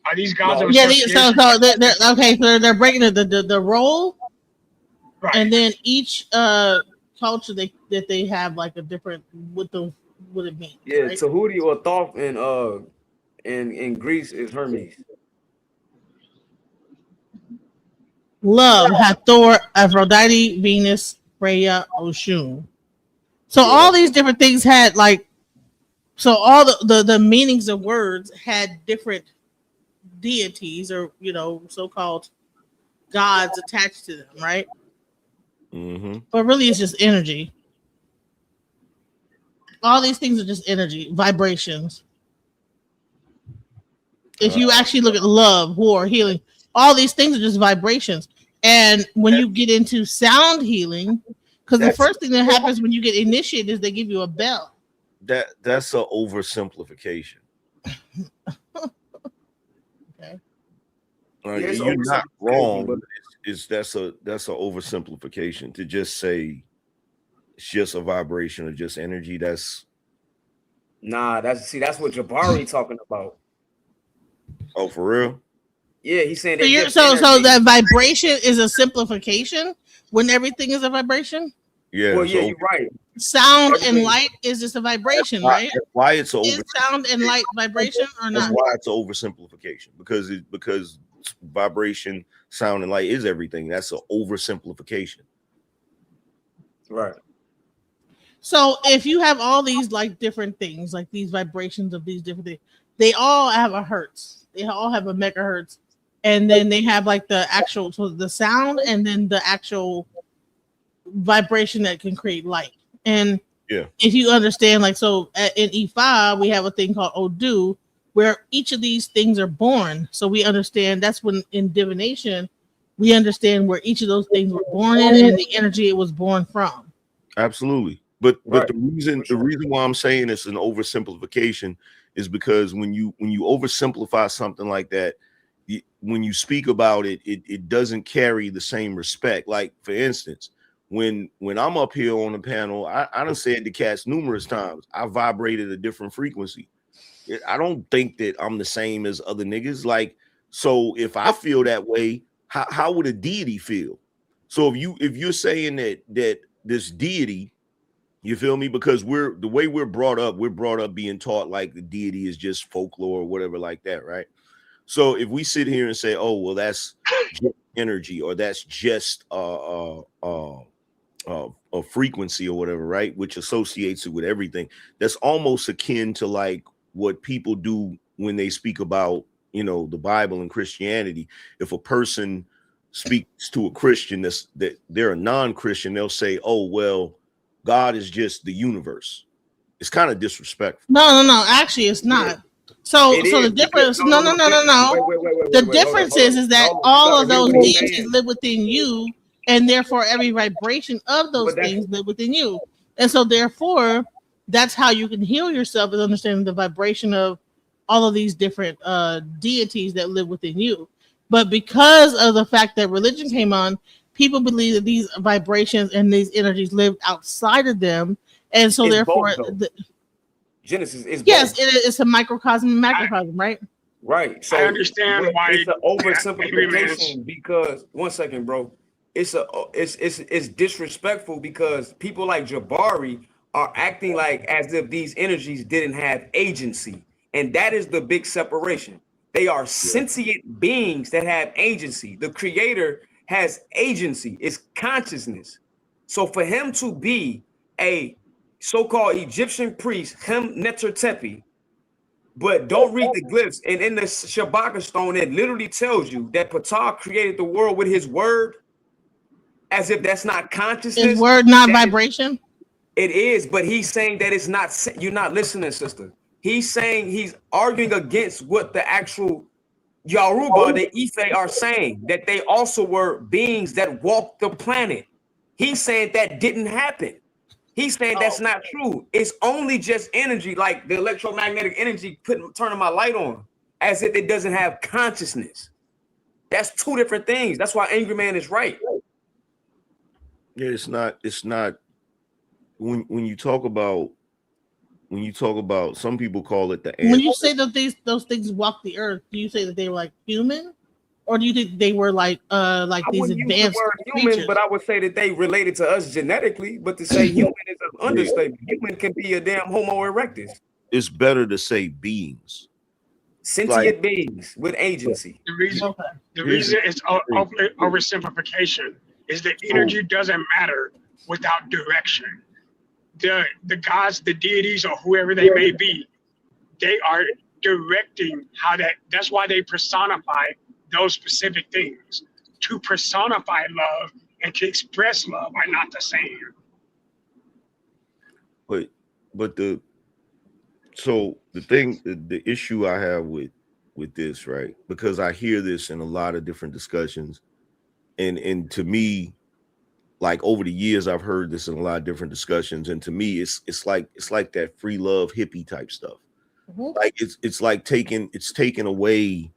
[SPEAKER 14] Are these gods of
[SPEAKER 7] Yeah,
[SPEAKER 14] association?
[SPEAKER 7] so they're okay. So they're breaking the role,
[SPEAKER 14] right?
[SPEAKER 7] And then each culture that they have like a different what it means.
[SPEAKER 13] Yeah,
[SPEAKER 7] right?
[SPEAKER 13] Tahuti or Thoth in Greece is Hermes.
[SPEAKER 7] Love, Hathor, Aphrodite, Venus, Freya, Oshun. So all these different things had like, so all the meanings of words had different deities or so-called gods attached to them, right? But really it's just energy. All these things are just energy, vibrations. If you actually look at love, war, healing, all these things are just vibrations. And when you get into sound healing, because the first thing that happens when you get initiated is they give you a bell.
[SPEAKER 16] That's an oversimplification.
[SPEAKER 7] Okay.
[SPEAKER 16] You're not wrong, but that's an oversimplification to just say it's just a vibration or just energy. That's
[SPEAKER 13] that's what Jabari talking about.
[SPEAKER 16] Oh, for real?
[SPEAKER 13] Yeah, he's saying
[SPEAKER 7] So that vibration is a simplification when everything is a vibration.
[SPEAKER 16] Yeah.
[SPEAKER 13] Well, yeah, you're right.
[SPEAKER 7] sound and light is just a vibration, right?
[SPEAKER 16] Why it's
[SPEAKER 7] Is sound and light vibration or
[SPEAKER 16] That's
[SPEAKER 7] not?
[SPEAKER 16] why it's an oversimplification, because vibration, sound, and light is everything. That's an oversimplification.
[SPEAKER 13] Right.
[SPEAKER 7] So if you have all these like different things, like these vibrations of these different things, they all have a hertz. They all have a megahertz, and then they have like the actual, so the sound, and then the actual vibration that can create light. And
[SPEAKER 16] yeah,
[SPEAKER 7] if you understand, like, so in E5 we have a thing called Odu, where each of these things are born. So we understand that's when in divination we understand where each of those things were born in and the energy it was born from.
[SPEAKER 16] Absolutely. But the reason why I'm saying it's an oversimplification is because when you oversimplify something like that, when you speak about it, it doesn't carry the same respect. Like, for instance, when I'm up here on the panel, I done said to cats numerous times, I vibrated a different frequency. I don't think that I'm the same as other niggas. Like, so if I feel that way, how would a deity feel? So if you're saying that this deity, you feel me? Because the way we're brought up being taught like the deity is just folklore or whatever like that, right? So if we sit here and say, oh, well, that's just energy, or that's just a frequency or whatever, right? Which associates it with everything. That's almost akin to like what people do when they speak about, the Bible and Christianity. If a person speaks to a Christian that they're a non-Christian, they'll say, oh, well, God is just the universe. It's kind of disrespectful.
[SPEAKER 7] No. Actually, it's not. So the difference. No. The difference is that all of those deities live within you, and therefore every vibration of those things live within you. And so therefore, that's how you can heal yourself, is understanding the vibration of all of these different deities that live within you. But because of the fact that religion came on, people believe that these vibrations and these energies live outside of them, and so
[SPEAKER 13] It's
[SPEAKER 7] therefore,
[SPEAKER 13] both, Genesis is
[SPEAKER 7] yes,
[SPEAKER 13] both.
[SPEAKER 7] it's a microcosm and macrocosm, right?
[SPEAKER 13] Right. So
[SPEAKER 14] I understand why
[SPEAKER 13] it's an
[SPEAKER 14] agreements.
[SPEAKER 13] oversimplification, because 1 second, bro. It's disrespectful because people like Jabari are acting like as if these energies didn't have agency. And that is the big separation. They are sentient beings that have agency. The creator has agency, it's consciousness. So for him to be a so-called Egyptian priest, Hem Netertepi, but don't read the glyphs, and in the Shabaka stone, it literally tells you that Ptah created the world with his word, as if that's not consciousness.
[SPEAKER 7] Is word not vibration?
[SPEAKER 13] It is, but he's saying that it's not. You're not listening, sister. He's saying, he's arguing against what the actual Yaruba, the Ife, are saying, that they also were beings that walked the planet. He's saying that didn't happen. He's saying that's not true. It's only just energy, like the electromagnetic energy turning my light on, as if it doesn't have consciousness. That's two different things. That's why Angry Man is right.
[SPEAKER 16] Yeah, it's not when you talk about some people call it the
[SPEAKER 7] When you say that those things walk the earth, do you say that they were like human, or do you think they were like these advanced
[SPEAKER 13] human,
[SPEAKER 7] creatures?
[SPEAKER 13] but I would say that they related to us genetically. But to say human is an understatement. Human can be a damn Homo erectus.
[SPEAKER 16] It's better to say beings.
[SPEAKER 13] Sentient beings with agency.
[SPEAKER 14] The reason it's oversimplification is that energy doesn't matter without direction. The gods, the deities, or whoever they may be, they are directing how that's why they personify those specific things. To personify love and to express love are not the same.
[SPEAKER 16] But the issue I have with this, right? Because I hear this in a lot of different discussions, and to me, like over the years, I've heard this in a lot of different discussions, and to me, it's like that free love hippie type stuff.
[SPEAKER 7] Mm-hmm.
[SPEAKER 16] Like it's like taking away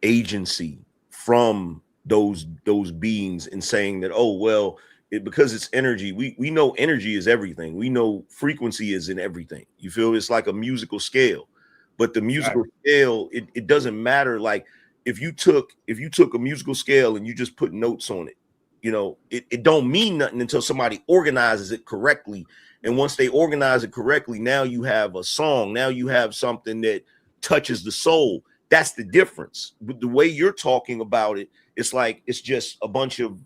[SPEAKER 16] agency from those beings and saying that, oh well, because it's energy. We know energy is everything. We know frequency is in everything. You feel it's like a musical scale, but the musical scale, it doesn't matter. Like if you took a musical scale and you just put notes on it, You know, it don't mean nothing until somebody organizes it correctly. And once they organize it correctly, now you have a song. Now you have something that touches the soul. That's the difference. But the way you're talking about it, it's like it's just a bunch of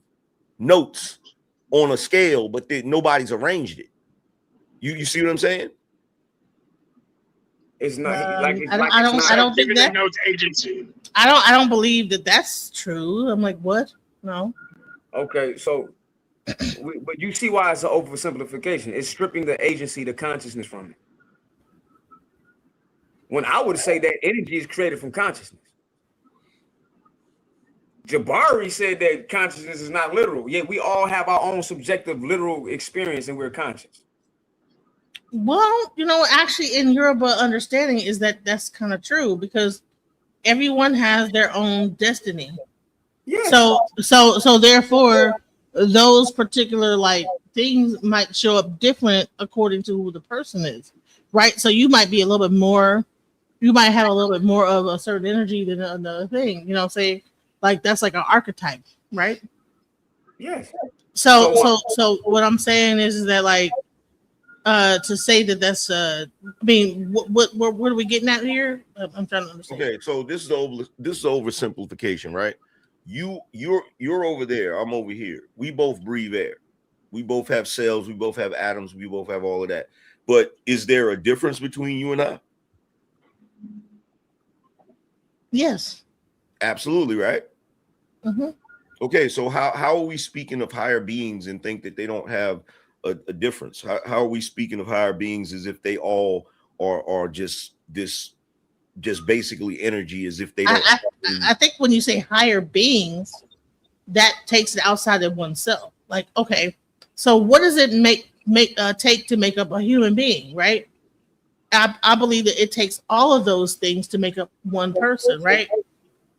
[SPEAKER 16] notes on a scale, but nobody's arranged it. You see what I'm saying?
[SPEAKER 13] It's not
[SPEAKER 7] I don't think that
[SPEAKER 14] notes agency.
[SPEAKER 7] I don't believe that that's true. I'm like, what? No.
[SPEAKER 13] Okay, so but you see why it's an oversimplification. It's stripping the agency, the consciousness from it. When I would say that energy is created from consciousness. Jabari said that consciousness is not literal. Yet we all have our own subjective literal experience and we're conscious.
[SPEAKER 7] Well, you know, actually in Yoruba understanding is that that's kind of true because everyone has their own destiny.
[SPEAKER 13] Yes.
[SPEAKER 7] So therefore those particular like things might show up different according to who the person is, right? So you might be a little bit more, you might have a little bit more of a certain energy than another thing, you know, say like that's like an archetype, right?
[SPEAKER 13] Yes.
[SPEAKER 7] So what I'm saying is that like to say that that's I mean what are we getting at here? I'm trying to understand.
[SPEAKER 16] Okay, so this is oversimplification, right? You're over there, I'm over here. We both breathe air. We both have cells, we both have atoms, we both have all of that. But is there a difference between you and I?
[SPEAKER 7] Yes.
[SPEAKER 16] Absolutely, right?
[SPEAKER 7] Mm-hmm.
[SPEAKER 16] Okay, so how are we speaking of higher beings and think that they don't have a difference? How are we speaking of higher beings as if they all are just basically energy, as if they don't?
[SPEAKER 7] I think when you say higher beings, that takes it outside of oneself. Like, okay, so what does it take to make up a human being, right? I believe that it takes all of those things to make up one person, right?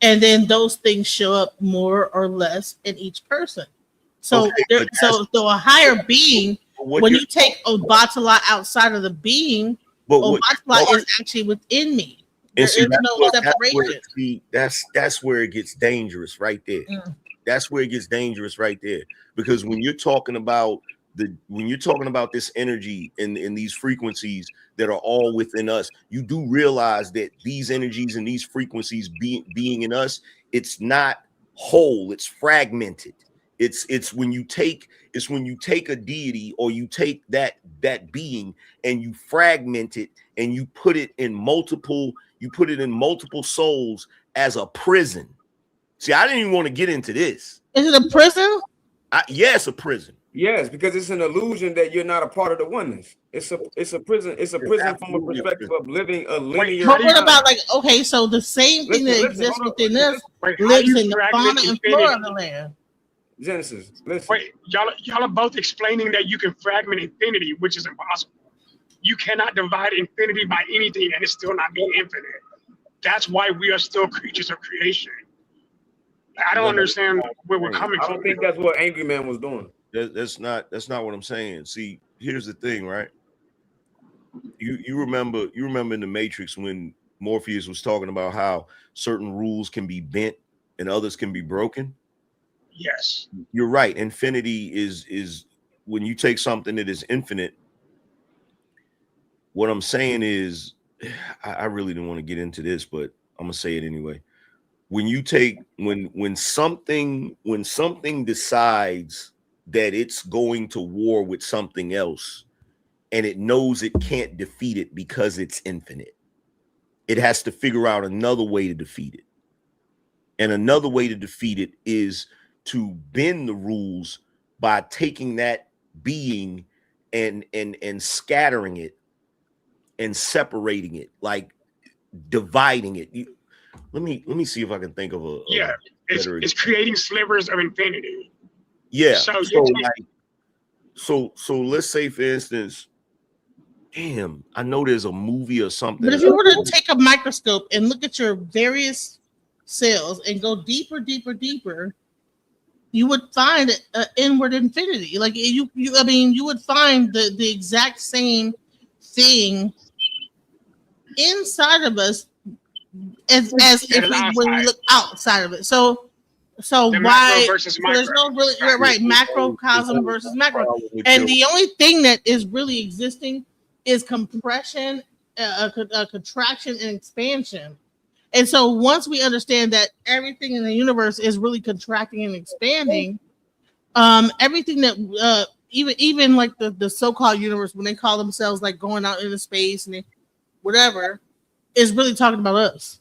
[SPEAKER 7] And then those things show up more or less in each person. So,
[SPEAKER 16] Okay,
[SPEAKER 7] so a higher being, when you take Obatala outside of the being, Obatala is actually within me. There is no separation.
[SPEAKER 16] That's where it gets dangerous right there. That's where it gets dangerous right there. Because when you're talking about this energy and these frequencies that are all within us, you do realize that these energies and these frequencies being in us, it's not whole, it's fragmented. It's when you take a deity or you take that being and you fragment it and you put it in multiple souls as a prison. See, I didn't even want to get into this.
[SPEAKER 7] Is it a prison?
[SPEAKER 16] Yes, a prison.
[SPEAKER 13] Yes, because it's an illusion that you're not a part of the oneness. It's a prison. It's a prison from a perspective of living a linear.
[SPEAKER 7] But what about like, okay, so the same thing that exists within us lives in the fauna and flora of the land.
[SPEAKER 13] Genesis, listen.
[SPEAKER 14] Wait, y'all are both explaining that you can fragment infinity, which is impossible. You cannot divide infinity by anything and it still not be infinite. That's why we are still creatures of creation. I don't understand where we're coming from.
[SPEAKER 13] I don't think that's what Angry Man was doing.
[SPEAKER 16] That's not what I'm saying. See, here's the thing, right? You remember in the Matrix when Morpheus was talking about how certain rules can be bent and others can be broken?
[SPEAKER 14] Yes.
[SPEAKER 16] You're right. Infinity is when you take something that is infinite. What I'm saying is, I really didn't want to get into this, but I'm gonna say it anyway. When you take when something decides that it's going to war with something else and it knows it can't defeat it because it's infinite, it has to figure out another way to defeat it. And another way to defeat it is to bend the rules by taking that being and scattering it and separating it, like dividing it. Let me see if I can think of a
[SPEAKER 14] it's creating slivers of infinity.
[SPEAKER 16] Yeah.
[SPEAKER 14] So
[SPEAKER 16] let's say, for instance, damn, I know there's a movie or something.
[SPEAKER 7] But if you were to take a microscope and look at your various cells and go deeper, you would find an inward infinity. Like you would find the exact same thing inside of us as if when we look outside of it. So So
[SPEAKER 14] The
[SPEAKER 7] why?
[SPEAKER 14] macro versus
[SPEAKER 7] So there's
[SPEAKER 14] micro.
[SPEAKER 7] no really right macrocosm versus macro, and the only thing that is really existing is compression, contraction, and expansion. And so once we understand that everything in the universe is really contracting and expanding, everything that even like the so-called universe, when they call themselves like going out into space and whatever, is really talking about us.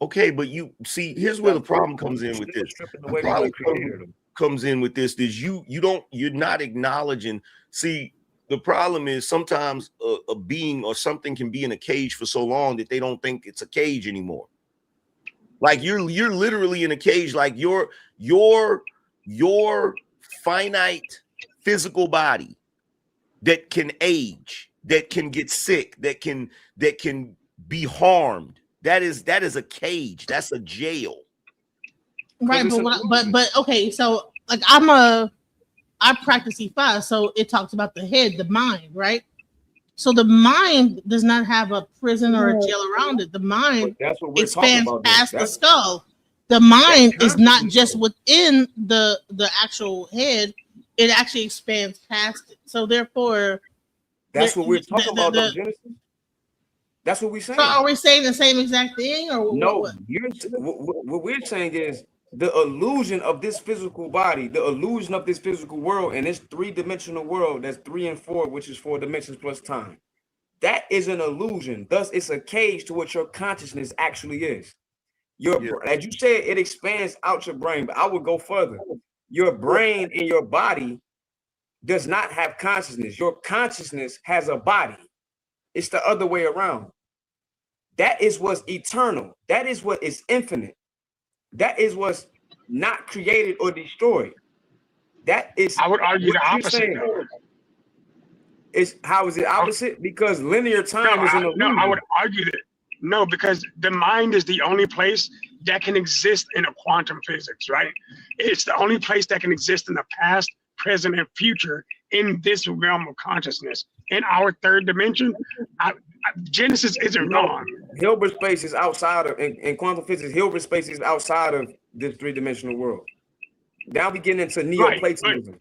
[SPEAKER 16] Okay, but you see, here's where the problem comes in with this. The problem comes in with this is you're not acknowledging. See, the problem is sometimes a being or something can be in a cage for so long that they don't think it's a cage anymore. Like you're literally in a cage, like your finite physical body that can age, that can get sick, that can be harmed. That is a cage. That's a jail.
[SPEAKER 7] Right, but okay, so like I practice E5, so it talks about the head, the mind, right? So the mind does not have a prison or a jail around it. The mind expands past the skull. The mind is not just within the actual head; it actually expands past it. So therefore,
[SPEAKER 13] that's what we're talking about, though, Genesis. That's what we're saying.
[SPEAKER 7] So are we saying the same exact thing, or
[SPEAKER 13] no? What we're saying is the illusion of this physical body, the illusion of this physical world, and this three-dimensional world that's 3 and 4, which is 4 dimensions plus time. That is an illusion. Thus, it's a cage to what your consciousness actually is. As you said, it expands out your brain, but I would go further. Your brain and your body does not have consciousness. Your consciousness has a body. It's the other way around. That is what's eternal. That is what is infinite. That is what's not created or destroyed. That is.
[SPEAKER 14] I would argue the opposite.
[SPEAKER 13] How is it opposite? Because linear time is an illusion.
[SPEAKER 14] No, I would argue that no, because the mind is the only place that can exist in a quantum physics, right? It's the only place that can exist in the past, present, and future in this realm of consciousness. In our third dimension, Genesis isn't wrong.
[SPEAKER 13] Hilbert space is outside of, in quantum physics, Hilbert space is outside of this three-dimensional world. Now we get into Neoplatonism.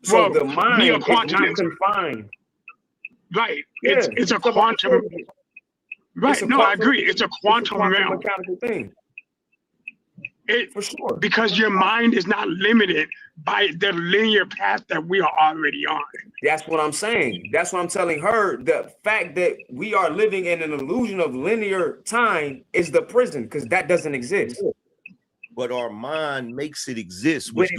[SPEAKER 13] So the mind is not confined.
[SPEAKER 14] Right. It's a quantum. Right. No, I agree. It's a quantum realm.
[SPEAKER 13] Mechanical thing.
[SPEAKER 14] For sure. Because your mind is not limited by the linear path that we are already on.
[SPEAKER 13] That's what I'm saying. That's what I'm telling her. The fact that we are living in an illusion of linear time is the prison, because that doesn't exist.
[SPEAKER 16] But our mind makes it exist,
[SPEAKER 13] But
[SPEAKER 16] which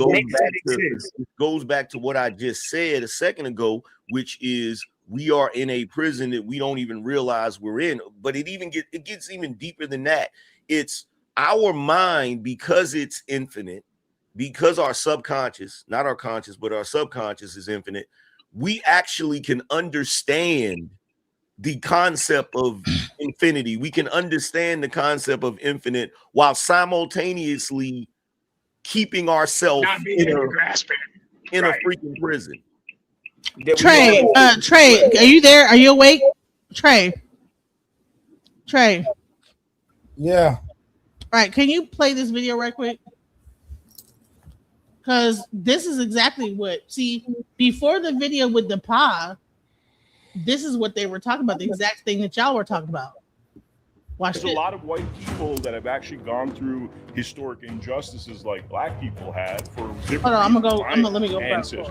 [SPEAKER 16] goes back to what I just said a second ago, which is we are in a prison that we don't even realize we're in. But it gets even deeper than that. It's our mind, because it's infinite, because our subconscious, not our conscious, but our subconscious is infinite. We actually can understand the concept of infinity. We can understand the concept of infinite while simultaneously keeping ourselves in a freaking prison.
[SPEAKER 7] Trey, are you there? Are you awake? Trey.
[SPEAKER 2] Yeah.
[SPEAKER 7] Right. Can you play this video right quick? Because this is exactly what, see, before the video with the pa, this is what they were talking about, the exact thing that y'all were talking about. Watch
[SPEAKER 19] There's a lot of white people that have actually gone through historic injustices like black people had for different
[SPEAKER 7] Hold on, let me go
[SPEAKER 19] ancestors.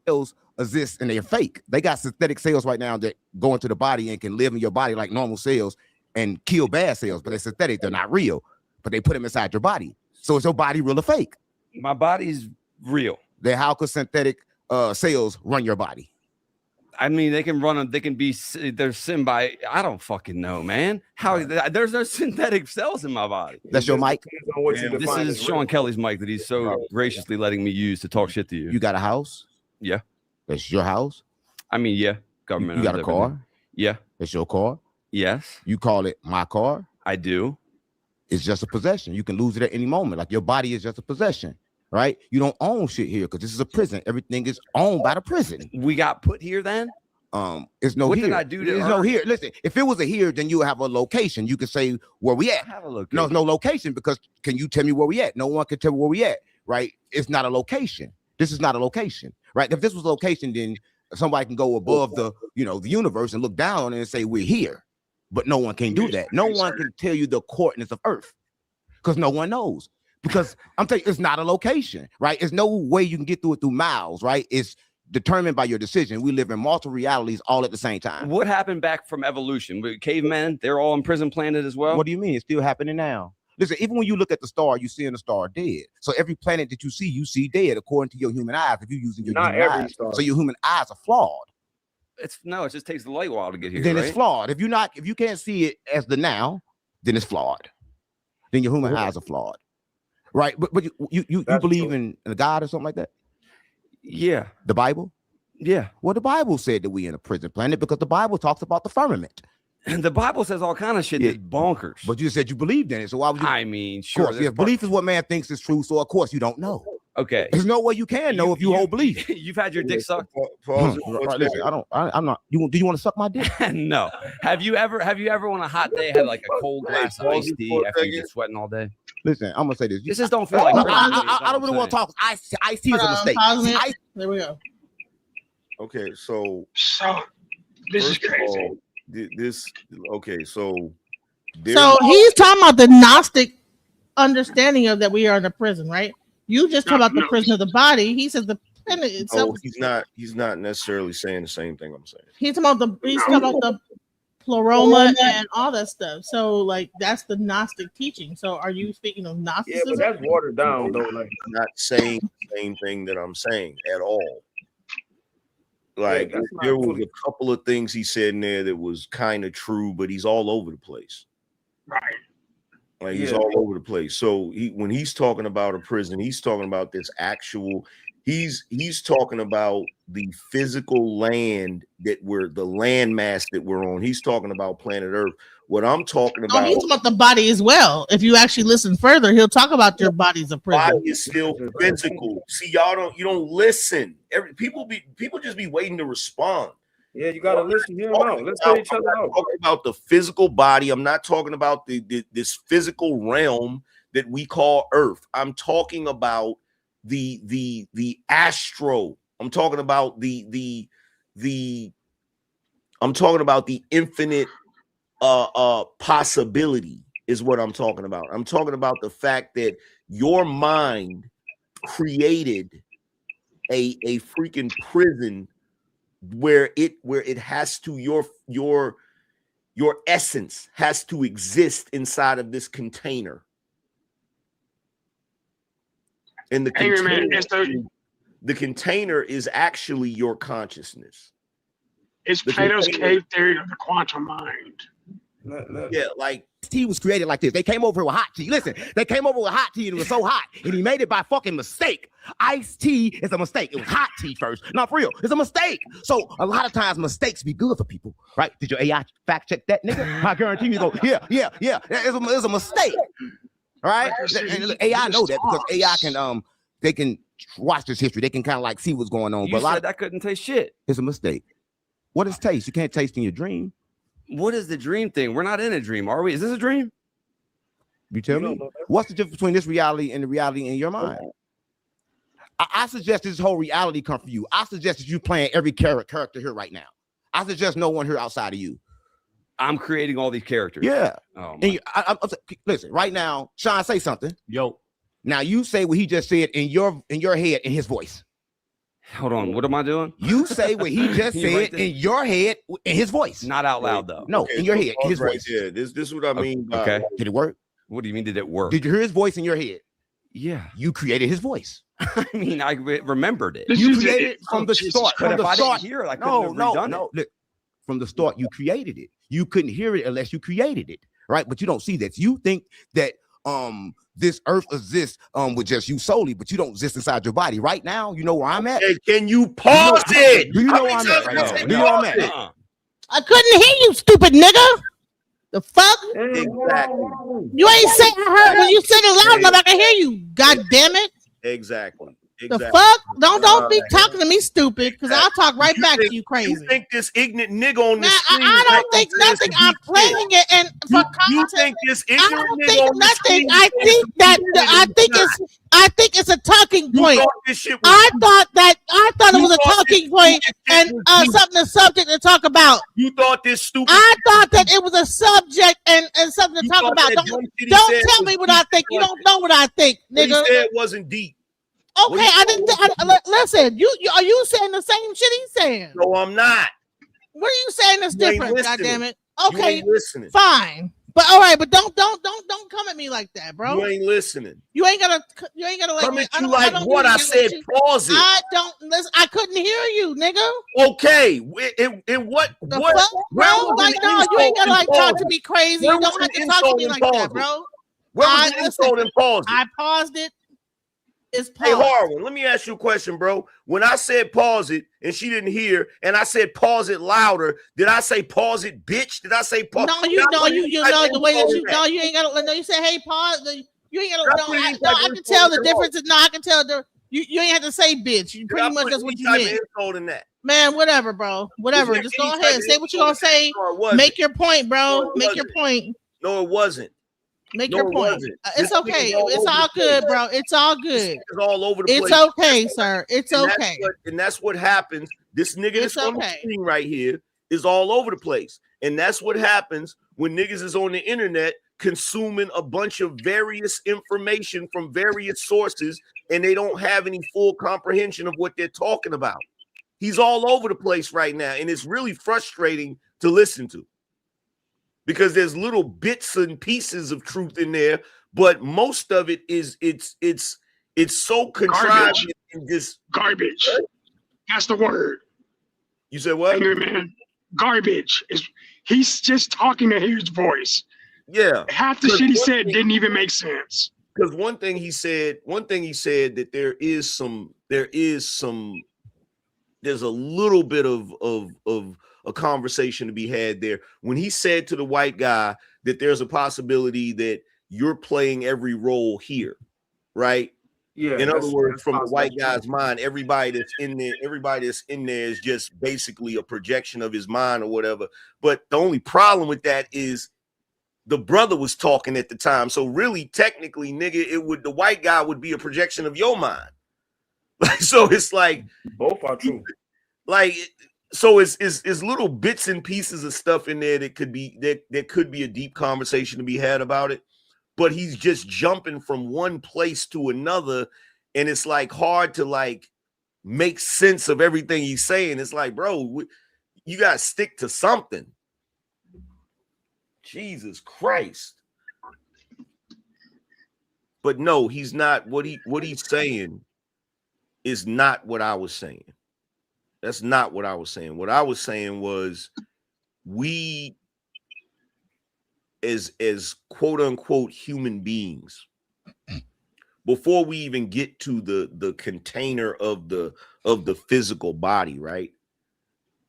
[SPEAKER 22] Cells exist and they're fake. They got synthetic cells right now that go into the body and can live in your body like normal cells and kill bad cells, but they're synthetic, they're not real, but they put them inside your body. So is your body real or fake?
[SPEAKER 23] My body's real.
[SPEAKER 22] Then how could synthetic cells run your body?
[SPEAKER 23] I mean, they can run them. They can be. They're symbiotic. I don't fucking know, man. How there's no synthetic cells in my body.
[SPEAKER 22] That's your mic.
[SPEAKER 23] This is Sean Kelly's mic that he's so graciously letting me use to talk shit to you.
[SPEAKER 22] You got a house?
[SPEAKER 23] Yeah.
[SPEAKER 22] That's your house?
[SPEAKER 23] I mean, yeah. Government.
[SPEAKER 22] You got a car?
[SPEAKER 23] Yeah.
[SPEAKER 22] That's your car?
[SPEAKER 23] Yes.
[SPEAKER 22] You call it my car?
[SPEAKER 23] I do.
[SPEAKER 22] It's just a possession. You can lose it at any moment. Like your body is just a possession. Right? You don't own shit here because this is a prison. Everything is owned by the prison.
[SPEAKER 23] We got put here then?
[SPEAKER 22] It's no
[SPEAKER 23] What
[SPEAKER 22] here.
[SPEAKER 23] did I do to
[SPEAKER 22] There's no
[SPEAKER 23] earn-
[SPEAKER 22] here. Listen, if it was a here, then you would have a location. You could say where we at.
[SPEAKER 23] Have a location.
[SPEAKER 22] No, no location, because can you tell me where we at? No one can tell me where we at, right? It's not a location. This is not a location, right? If this was a location, then somebody can go above the, the universe and look down on it and say we're here. But no one can do that. No one can tell you the coordinates of Earth because no one knows. Because I'm telling you, it's not a location, right? There's no way you can get through it through miles, right? It's determined by your decision. We live in multiple realities all at the same time.
[SPEAKER 23] What happened back from evolution? Cavemen, they're all on prison planet as well.
[SPEAKER 22] What do you mean? It's still happening now. Listen, even when you look at the star, you see the star dead. So every planet that you see dead according to your human eyes. If you're using your
[SPEAKER 13] Not
[SPEAKER 22] human
[SPEAKER 13] every
[SPEAKER 22] eyes,
[SPEAKER 13] star.
[SPEAKER 22] so your human eyes are flawed.
[SPEAKER 23] It just takes the light a while to get here.
[SPEAKER 22] Then
[SPEAKER 23] right?
[SPEAKER 22] it's flawed. If you can't see it as the now, then it's flawed. Then your human eyes are flawed, right? But you believe in a God or something like that?
[SPEAKER 23] Yeah.
[SPEAKER 22] The Bible?
[SPEAKER 23] Yeah.
[SPEAKER 22] Well, the Bible said that we in a prison planet because the Bible talks about the firmament.
[SPEAKER 23] And the Bible says all kind of shit that's bonkers.
[SPEAKER 22] But you said you believed in it, so why would you?
[SPEAKER 23] I mean,
[SPEAKER 22] Of
[SPEAKER 23] sure.
[SPEAKER 22] course, if belief is what man thinks is true, so of course you don't know.
[SPEAKER 23] Okay.
[SPEAKER 22] There's no way you can know if you hold belief.
[SPEAKER 23] You've had your dick sucked.
[SPEAKER 22] Right, listen, I'm not. Do you want to suck my dick?
[SPEAKER 23] No. Have you ever on a hot day had like a cold glass of iced tea after you've been sweating all day?
[SPEAKER 22] Listen, I'm gonna say this.
[SPEAKER 23] This just don't feel like.
[SPEAKER 22] I don't really want to talk. Iced tea is a mistake.
[SPEAKER 7] There we go.
[SPEAKER 16] Okay, so
[SPEAKER 14] this is
[SPEAKER 16] first of
[SPEAKER 14] crazy.
[SPEAKER 16] all, okay, so
[SPEAKER 7] So he's talking about the Gnostic understanding of that we are in a prison, right? You just talk about the prison of the body. He says the planet itself.
[SPEAKER 16] he's not necessarily saying the same thing I'm saying.
[SPEAKER 7] He's talking about the pleroma and all that stuff. So like that's the Gnostic teaching. So are you speaking of Gnosticism?
[SPEAKER 13] Yeah, but that's watered down though. Like,
[SPEAKER 16] I'm not saying the same thing that I'm saying at all. Like there was a couple of things he said in there that was kind of true, but he's all over the place.
[SPEAKER 14] Right.
[SPEAKER 16] Like he's all over the place. So when he's talking about a prison, he's talking about this actual. He's talking about the physical land that the landmass that we're on. He's talking about planet Earth. What I'm talking about,
[SPEAKER 7] he's talking about the body as well. If you actually listen further, he'll talk about your body's a prison.
[SPEAKER 16] Body is still physical. See, you don't listen. People just be waiting to respond.
[SPEAKER 13] yeah, you gotta listen. Hear them out. Let's get each other out.
[SPEAKER 16] I'm talking about the physical body. I'm not talking about this physical realm that we call Earth. I'm talking about the astro. I'm talking about the infinite possibility is what I'm talking about. I'm talking about the fact that your mind created a freaking prison where it has to your essence has to exist inside of this container. And the container is actually your consciousness.
[SPEAKER 14] It's Plato's cave theory of the quantum mind.
[SPEAKER 16] Yeah, like
[SPEAKER 22] tea was created like this. They came over with hot tea. Listen, they came over with hot tea and it was so hot, and he made it by fucking mistake. Iced tea is a mistake. It was hot tea first. Not for real. It's a mistake. So a lot of times mistakes be good for people, right? Did your AI fact check that, nigga? I guarantee you go, yeah. It's a mistake, right? And AI know that because AI can they can watch this history. They can kind of like see what's going on.
[SPEAKER 23] You said I couldn't taste shit.
[SPEAKER 22] It's a mistake. What is taste? You can't taste in your dream.
[SPEAKER 23] What is the dream thing? We're not in a dream, are we? Is this a dream?
[SPEAKER 22] You tell me. What's the difference between this reality and the reality in your mind? I suggest this whole reality come from you. I suggest that you playing every character here right now. I suggest no one here outside of you.
[SPEAKER 23] I'm creating all these characters.
[SPEAKER 22] Yeah.
[SPEAKER 23] Oh,
[SPEAKER 22] and listen, right now, Sean, say something.
[SPEAKER 23] Yo.
[SPEAKER 22] Now you say what he just said in your head in his voice.
[SPEAKER 23] Hold on, what am I doing?
[SPEAKER 22] You say what he just said in your head in his voice.
[SPEAKER 23] Not out loud though.
[SPEAKER 22] No, in your head, in his voice.
[SPEAKER 16] Yeah, this is what I mean by
[SPEAKER 23] okay.
[SPEAKER 22] Did it work?
[SPEAKER 23] What do you mean did it work?
[SPEAKER 22] Did you hear his voice in your head?
[SPEAKER 23] Yeah.
[SPEAKER 22] You created his voice.
[SPEAKER 23] I mean, I remembered it.
[SPEAKER 22] You created it from the start.
[SPEAKER 23] But
[SPEAKER 22] From
[SPEAKER 23] if
[SPEAKER 22] the
[SPEAKER 23] I
[SPEAKER 22] start.
[SPEAKER 23] didn't hear it, I couldn't have redone it.
[SPEAKER 22] Look, from the start, you created it. You couldn't hear it unless you created it, right? But you don't see that. You think that this earth exists with just you solely, but you don't exist inside your body. Right now, you know where I'm at.
[SPEAKER 16] Hey, can you pause it?
[SPEAKER 22] Do you know where I'm at right now? Do you know where I'm at?
[SPEAKER 7] I couldn't hear you, stupid nigga. The fuck?
[SPEAKER 16] Exactly.
[SPEAKER 7] You ain't saying I heard when you said it loud enough. I can hear you. God damn it.
[SPEAKER 16] Exactly.
[SPEAKER 7] The fuck? Don't be talking to me stupid, because I'll talk right back to you crazy.
[SPEAKER 16] You think this ignorant nigga on this screen?
[SPEAKER 7] I don't think nothing. I'm playing it, and for
[SPEAKER 16] you think this ignorant
[SPEAKER 7] I don't
[SPEAKER 16] nigga
[SPEAKER 7] think
[SPEAKER 16] on the screen?
[SPEAKER 7] I think it's a talking point.
[SPEAKER 16] This shit
[SPEAKER 7] I thought it was a talking point and something, a subject to talk about.
[SPEAKER 16] You thought this stupid.
[SPEAKER 7] I thought that it was a subject and something to talk about. Don't tell me what I think. You don't know what I think, nigga.
[SPEAKER 16] He said it wasn't deep.
[SPEAKER 7] Okay, I didn't. Listen, you are you saying the same shit he's saying?
[SPEAKER 16] No, I'm not.
[SPEAKER 7] What are you saying that's different? God damn it. Okay,
[SPEAKER 16] you ain't listening.
[SPEAKER 7] Fine, but all right, but don't come at me like that, bro.
[SPEAKER 16] You ain't listening.
[SPEAKER 7] You ain't gotta let
[SPEAKER 16] Come
[SPEAKER 7] me.
[SPEAKER 16] at you like what I said. Pause it.
[SPEAKER 7] I don't listen. I couldn't hear you, nigga.
[SPEAKER 16] Okay, in what?
[SPEAKER 7] The fuck, bro? Like, no, you ain't gotta like talk to me crazy. You don't have to talk to me like that, bro.
[SPEAKER 16] Where was the insult and pause?
[SPEAKER 7] I paused it. It's paused.
[SPEAKER 16] Hey, Harwin, let me ask you a question, bro. When I said pause it and she didn't hear, and I said pause it louder, did I say pause it, bitch? Did I say pause?
[SPEAKER 7] No, you know the way that you know you ain't gotta. No, you say hey pause. You ain't gotta. I can tell the difference. No, I can tell you ain't have to say bitch. You pretty much that's what you meant. Man, whatever, bro. Whatever. Just go ahead. Say what you gonna say. Make your point, bro. Make your point.
[SPEAKER 16] No, it wasn't.
[SPEAKER 7] Make your point. It's okay. It's all good, bro. It's all good.
[SPEAKER 16] It's all over the place.
[SPEAKER 7] It's okay, sir. It's okay.
[SPEAKER 16] And that's what happens. This nigga that's on the screen right here is all over the place. And that's what happens when niggas is on the internet consuming a bunch of various information from various sources and they don't have any full comprehension of what they're talking about. He's all over the place right now, and it's really frustrating to listen to. Because there's little bits and pieces of truth in there, but most of it is it's so contrived and just
[SPEAKER 14] garbage. That's the word.
[SPEAKER 16] You said what?
[SPEAKER 14] Angry man. Garbage. He's just talking to hear his voice.
[SPEAKER 16] Yeah.
[SPEAKER 14] Half the shit he said didn't even make sense.
[SPEAKER 16] Because one thing he said that there's a little bit of a conversation to be had there when he said to the white guy that there's a possibility that you're playing every role here, right?
[SPEAKER 13] Yeah.
[SPEAKER 16] In other words, from the white guy's mind, everybody that's in there is just basically a projection of his mind or whatever. But the only problem with that is the brother was talking at the time. So really, technically, nigga, the white guy would be a projection of your mind. So it's like
[SPEAKER 13] both are true.
[SPEAKER 16] Like, so it's little bits and pieces of stuff in there that could be a deep conversation to be had about it, but he's just jumping from one place to another, and it's like hard to like make sense of everything he's saying. It's like, bro, you gotta stick to something. Jesus Christ. But no, he's not. What he's saying is not what I was saying. That's not what I was saying. What I was saying was we as quote unquote human beings, before we even get to the container of the physical body, right?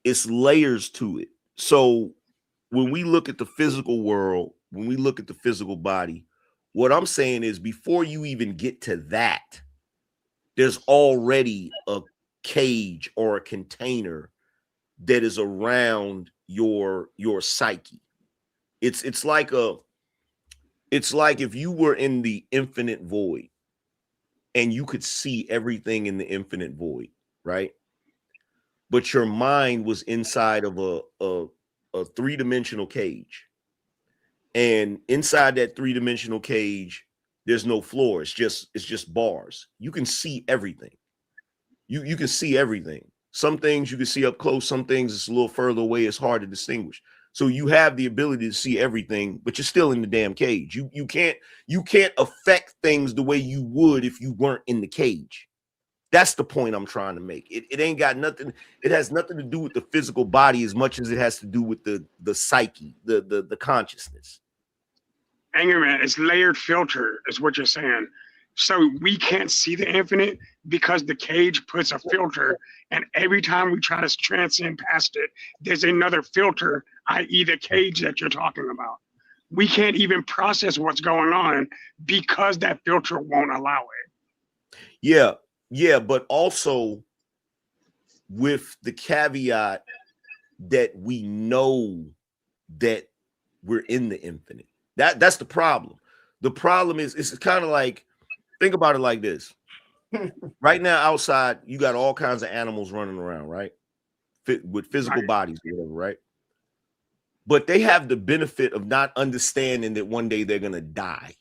[SPEAKER 16] It's layers to it. So when we look at the physical world, when we look at the physical body, what I'm saying is before you even get to that, there's already a cage or a container that is around your psyche. It's like if you were in the infinite void and you could see everything in the infinite void, right? But your mind was inside of a three-dimensional cage. And inside that three-dimensional cage, there's no floor. It's just bars. You can see everything. You can see everything. Some things you can see up close, some things it's a little further away, it's hard to distinguish. So you have the ability to see everything, but you're still in the damn cage. You can't affect things the way you would if you weren't in the cage. That's the point I'm trying to make. It ain't got nothing, it has nothing to do with the physical body as much as it has to do with the psyche, the consciousness.
[SPEAKER 14] Anger man, it's layered filter, is what you're saying. So we can't see the infinite because the cage puts a filter, and every time we try to transcend past it, there's another filter, i.e. the cage that you're talking about. We can't even process what's going on because that filter won't allow it.
[SPEAKER 16] Yeah, Yeah, but also with the caveat that we know that we're in the infinite. That's the problem. The problem is it's kind of like, think about it like this. Right now outside, you got all kinds of animals running around, right? With physical bodies or whatever, right? But they have the benefit of not understanding that one day they're gonna die.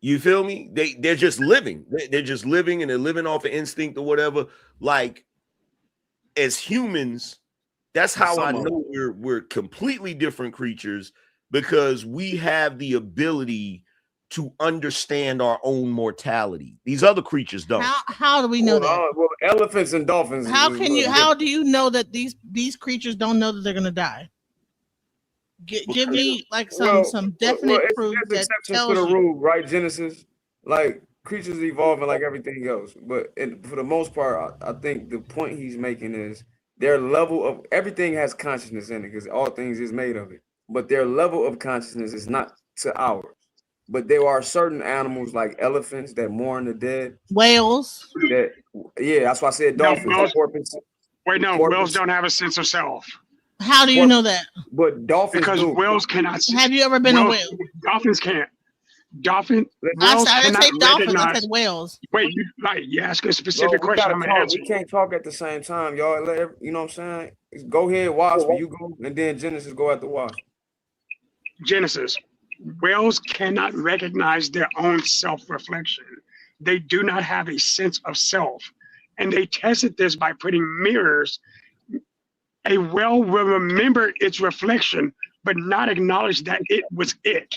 [SPEAKER 16] You feel me? They're just living. They're just living, and they're living off of instinct or whatever. Like, as humans, that's how I know we're completely different creatures, because we have the ability to understand our own mortality. These other creatures don't.
[SPEAKER 7] How do we know that?
[SPEAKER 13] Well, elephants and dolphins.
[SPEAKER 7] How do you know that these creatures don't know that they're gonna die? Give me like some definite proof that
[SPEAKER 13] exceptions
[SPEAKER 7] tells
[SPEAKER 13] to the
[SPEAKER 7] you.
[SPEAKER 13] rule, right? Genesis, like creatures evolving like everything else, but for the most part, I think the point he's making is their level of everything has consciousness in it, because all things is made of it. But their level of consciousness is not to ours. But there are certain animals like elephants that mourn the dead.
[SPEAKER 7] Whales.
[SPEAKER 13] That's why I said dolphins.
[SPEAKER 14] Whales don't have a sense of self.
[SPEAKER 7] How do you know that?
[SPEAKER 13] But dolphins
[SPEAKER 14] because
[SPEAKER 13] do.
[SPEAKER 14] whales cannot.
[SPEAKER 7] Have you ever been a whale?
[SPEAKER 14] Dolphins can't. Whales
[SPEAKER 7] I
[SPEAKER 14] cannot
[SPEAKER 7] say dolphins. I
[SPEAKER 14] recognize.
[SPEAKER 7] said whales.
[SPEAKER 14] Wait, you ask a specific
[SPEAKER 13] Bro,
[SPEAKER 14] question. I'm gonna answer.
[SPEAKER 13] We can't talk at the same time, y'all. You know what I'm saying? Go ahead, Wasp. You go, and then Genesis go after Wasp.
[SPEAKER 14] Genesis. Whales cannot recognize their own self-reflection. They do not have a sense of self. And they tested this by putting mirrors. A whale will remember its reflection, but not acknowledge that it was it.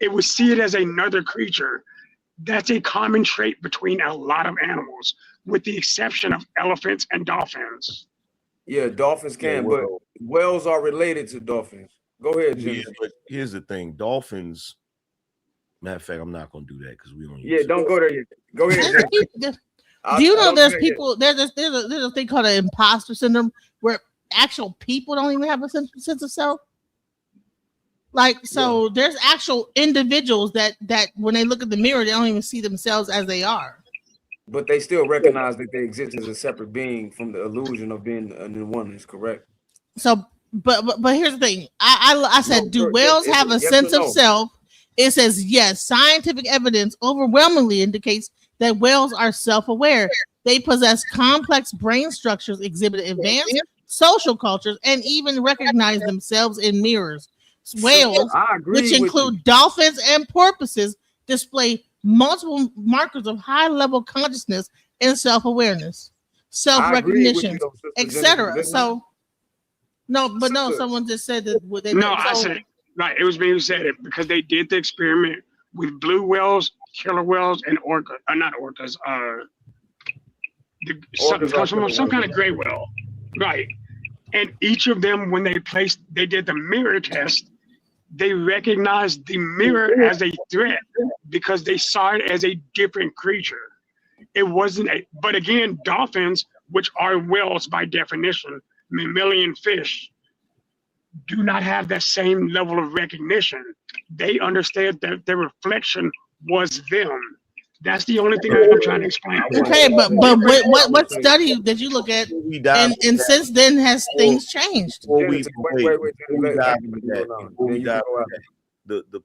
[SPEAKER 14] It would see it as another creature. That's a common trait between a lot of animals, with the exception of elephants and dolphins.
[SPEAKER 13] Yeah, dolphins can, but whales are related to dolphins. Go ahead, Jimmy.
[SPEAKER 16] Yeah, but here's the thing: dolphins. Matter of fact, I'm not gonna do that because we don't.
[SPEAKER 13] Don't go there yet. Go ahead.
[SPEAKER 7] Do you know there's people? There's a thing called an imposter syndrome where actual people don't even have a sense of self. Like, so there's actual individuals that when they look at the mirror, they don't even see themselves as they are.
[SPEAKER 13] But they still recognize that they exist as a separate being from the illusion of being in oneness, correct?
[SPEAKER 7] So, but here's the thing. I said, do whales have a sense of self? It says yes. Scientific evidence overwhelmingly indicates that whales are self-aware. They possess complex brain structures, exhibit advanced social cultures, and even recognize themselves in mirrors. Whales, which include dolphins and porpoises, display multiple markers of high-level consciousness and self-awareness, self-recognition, etc. So, someone just said that.
[SPEAKER 14] I said it. Right, it was me who said it, because they did the experiment with blue whales, killer whales, and not orcas. Some kind of gray whale. Right, and each of them, when they did the mirror test, they recognized the mirror as a threat because they saw it as a different creature. It wasn't but again, dolphins, which are whales by definition, mammalian fish, do not have that same level of recognition. They understand that their reflection was them. That's the only thing I'm trying to explain.
[SPEAKER 7] Okay, but what study did you look at? And since then, has things changed?
[SPEAKER 16] The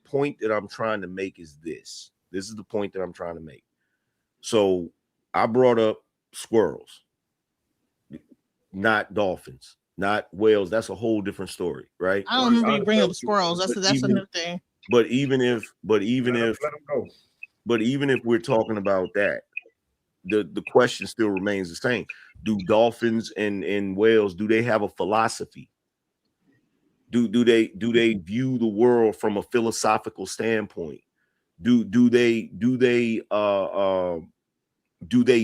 [SPEAKER 16] point that I'm trying to make is this. This is the point that I'm trying to make. So I brought up squirrels, not dolphins. Not whales. That's a whole different story, right?
[SPEAKER 7] I don't remember you bring up squirrels. That's a new thing.
[SPEAKER 16] But even if we're talking about that, the question still remains the same. Do dolphins and whales, do they have a philosophy? Do they view the world from a philosophical standpoint? Do they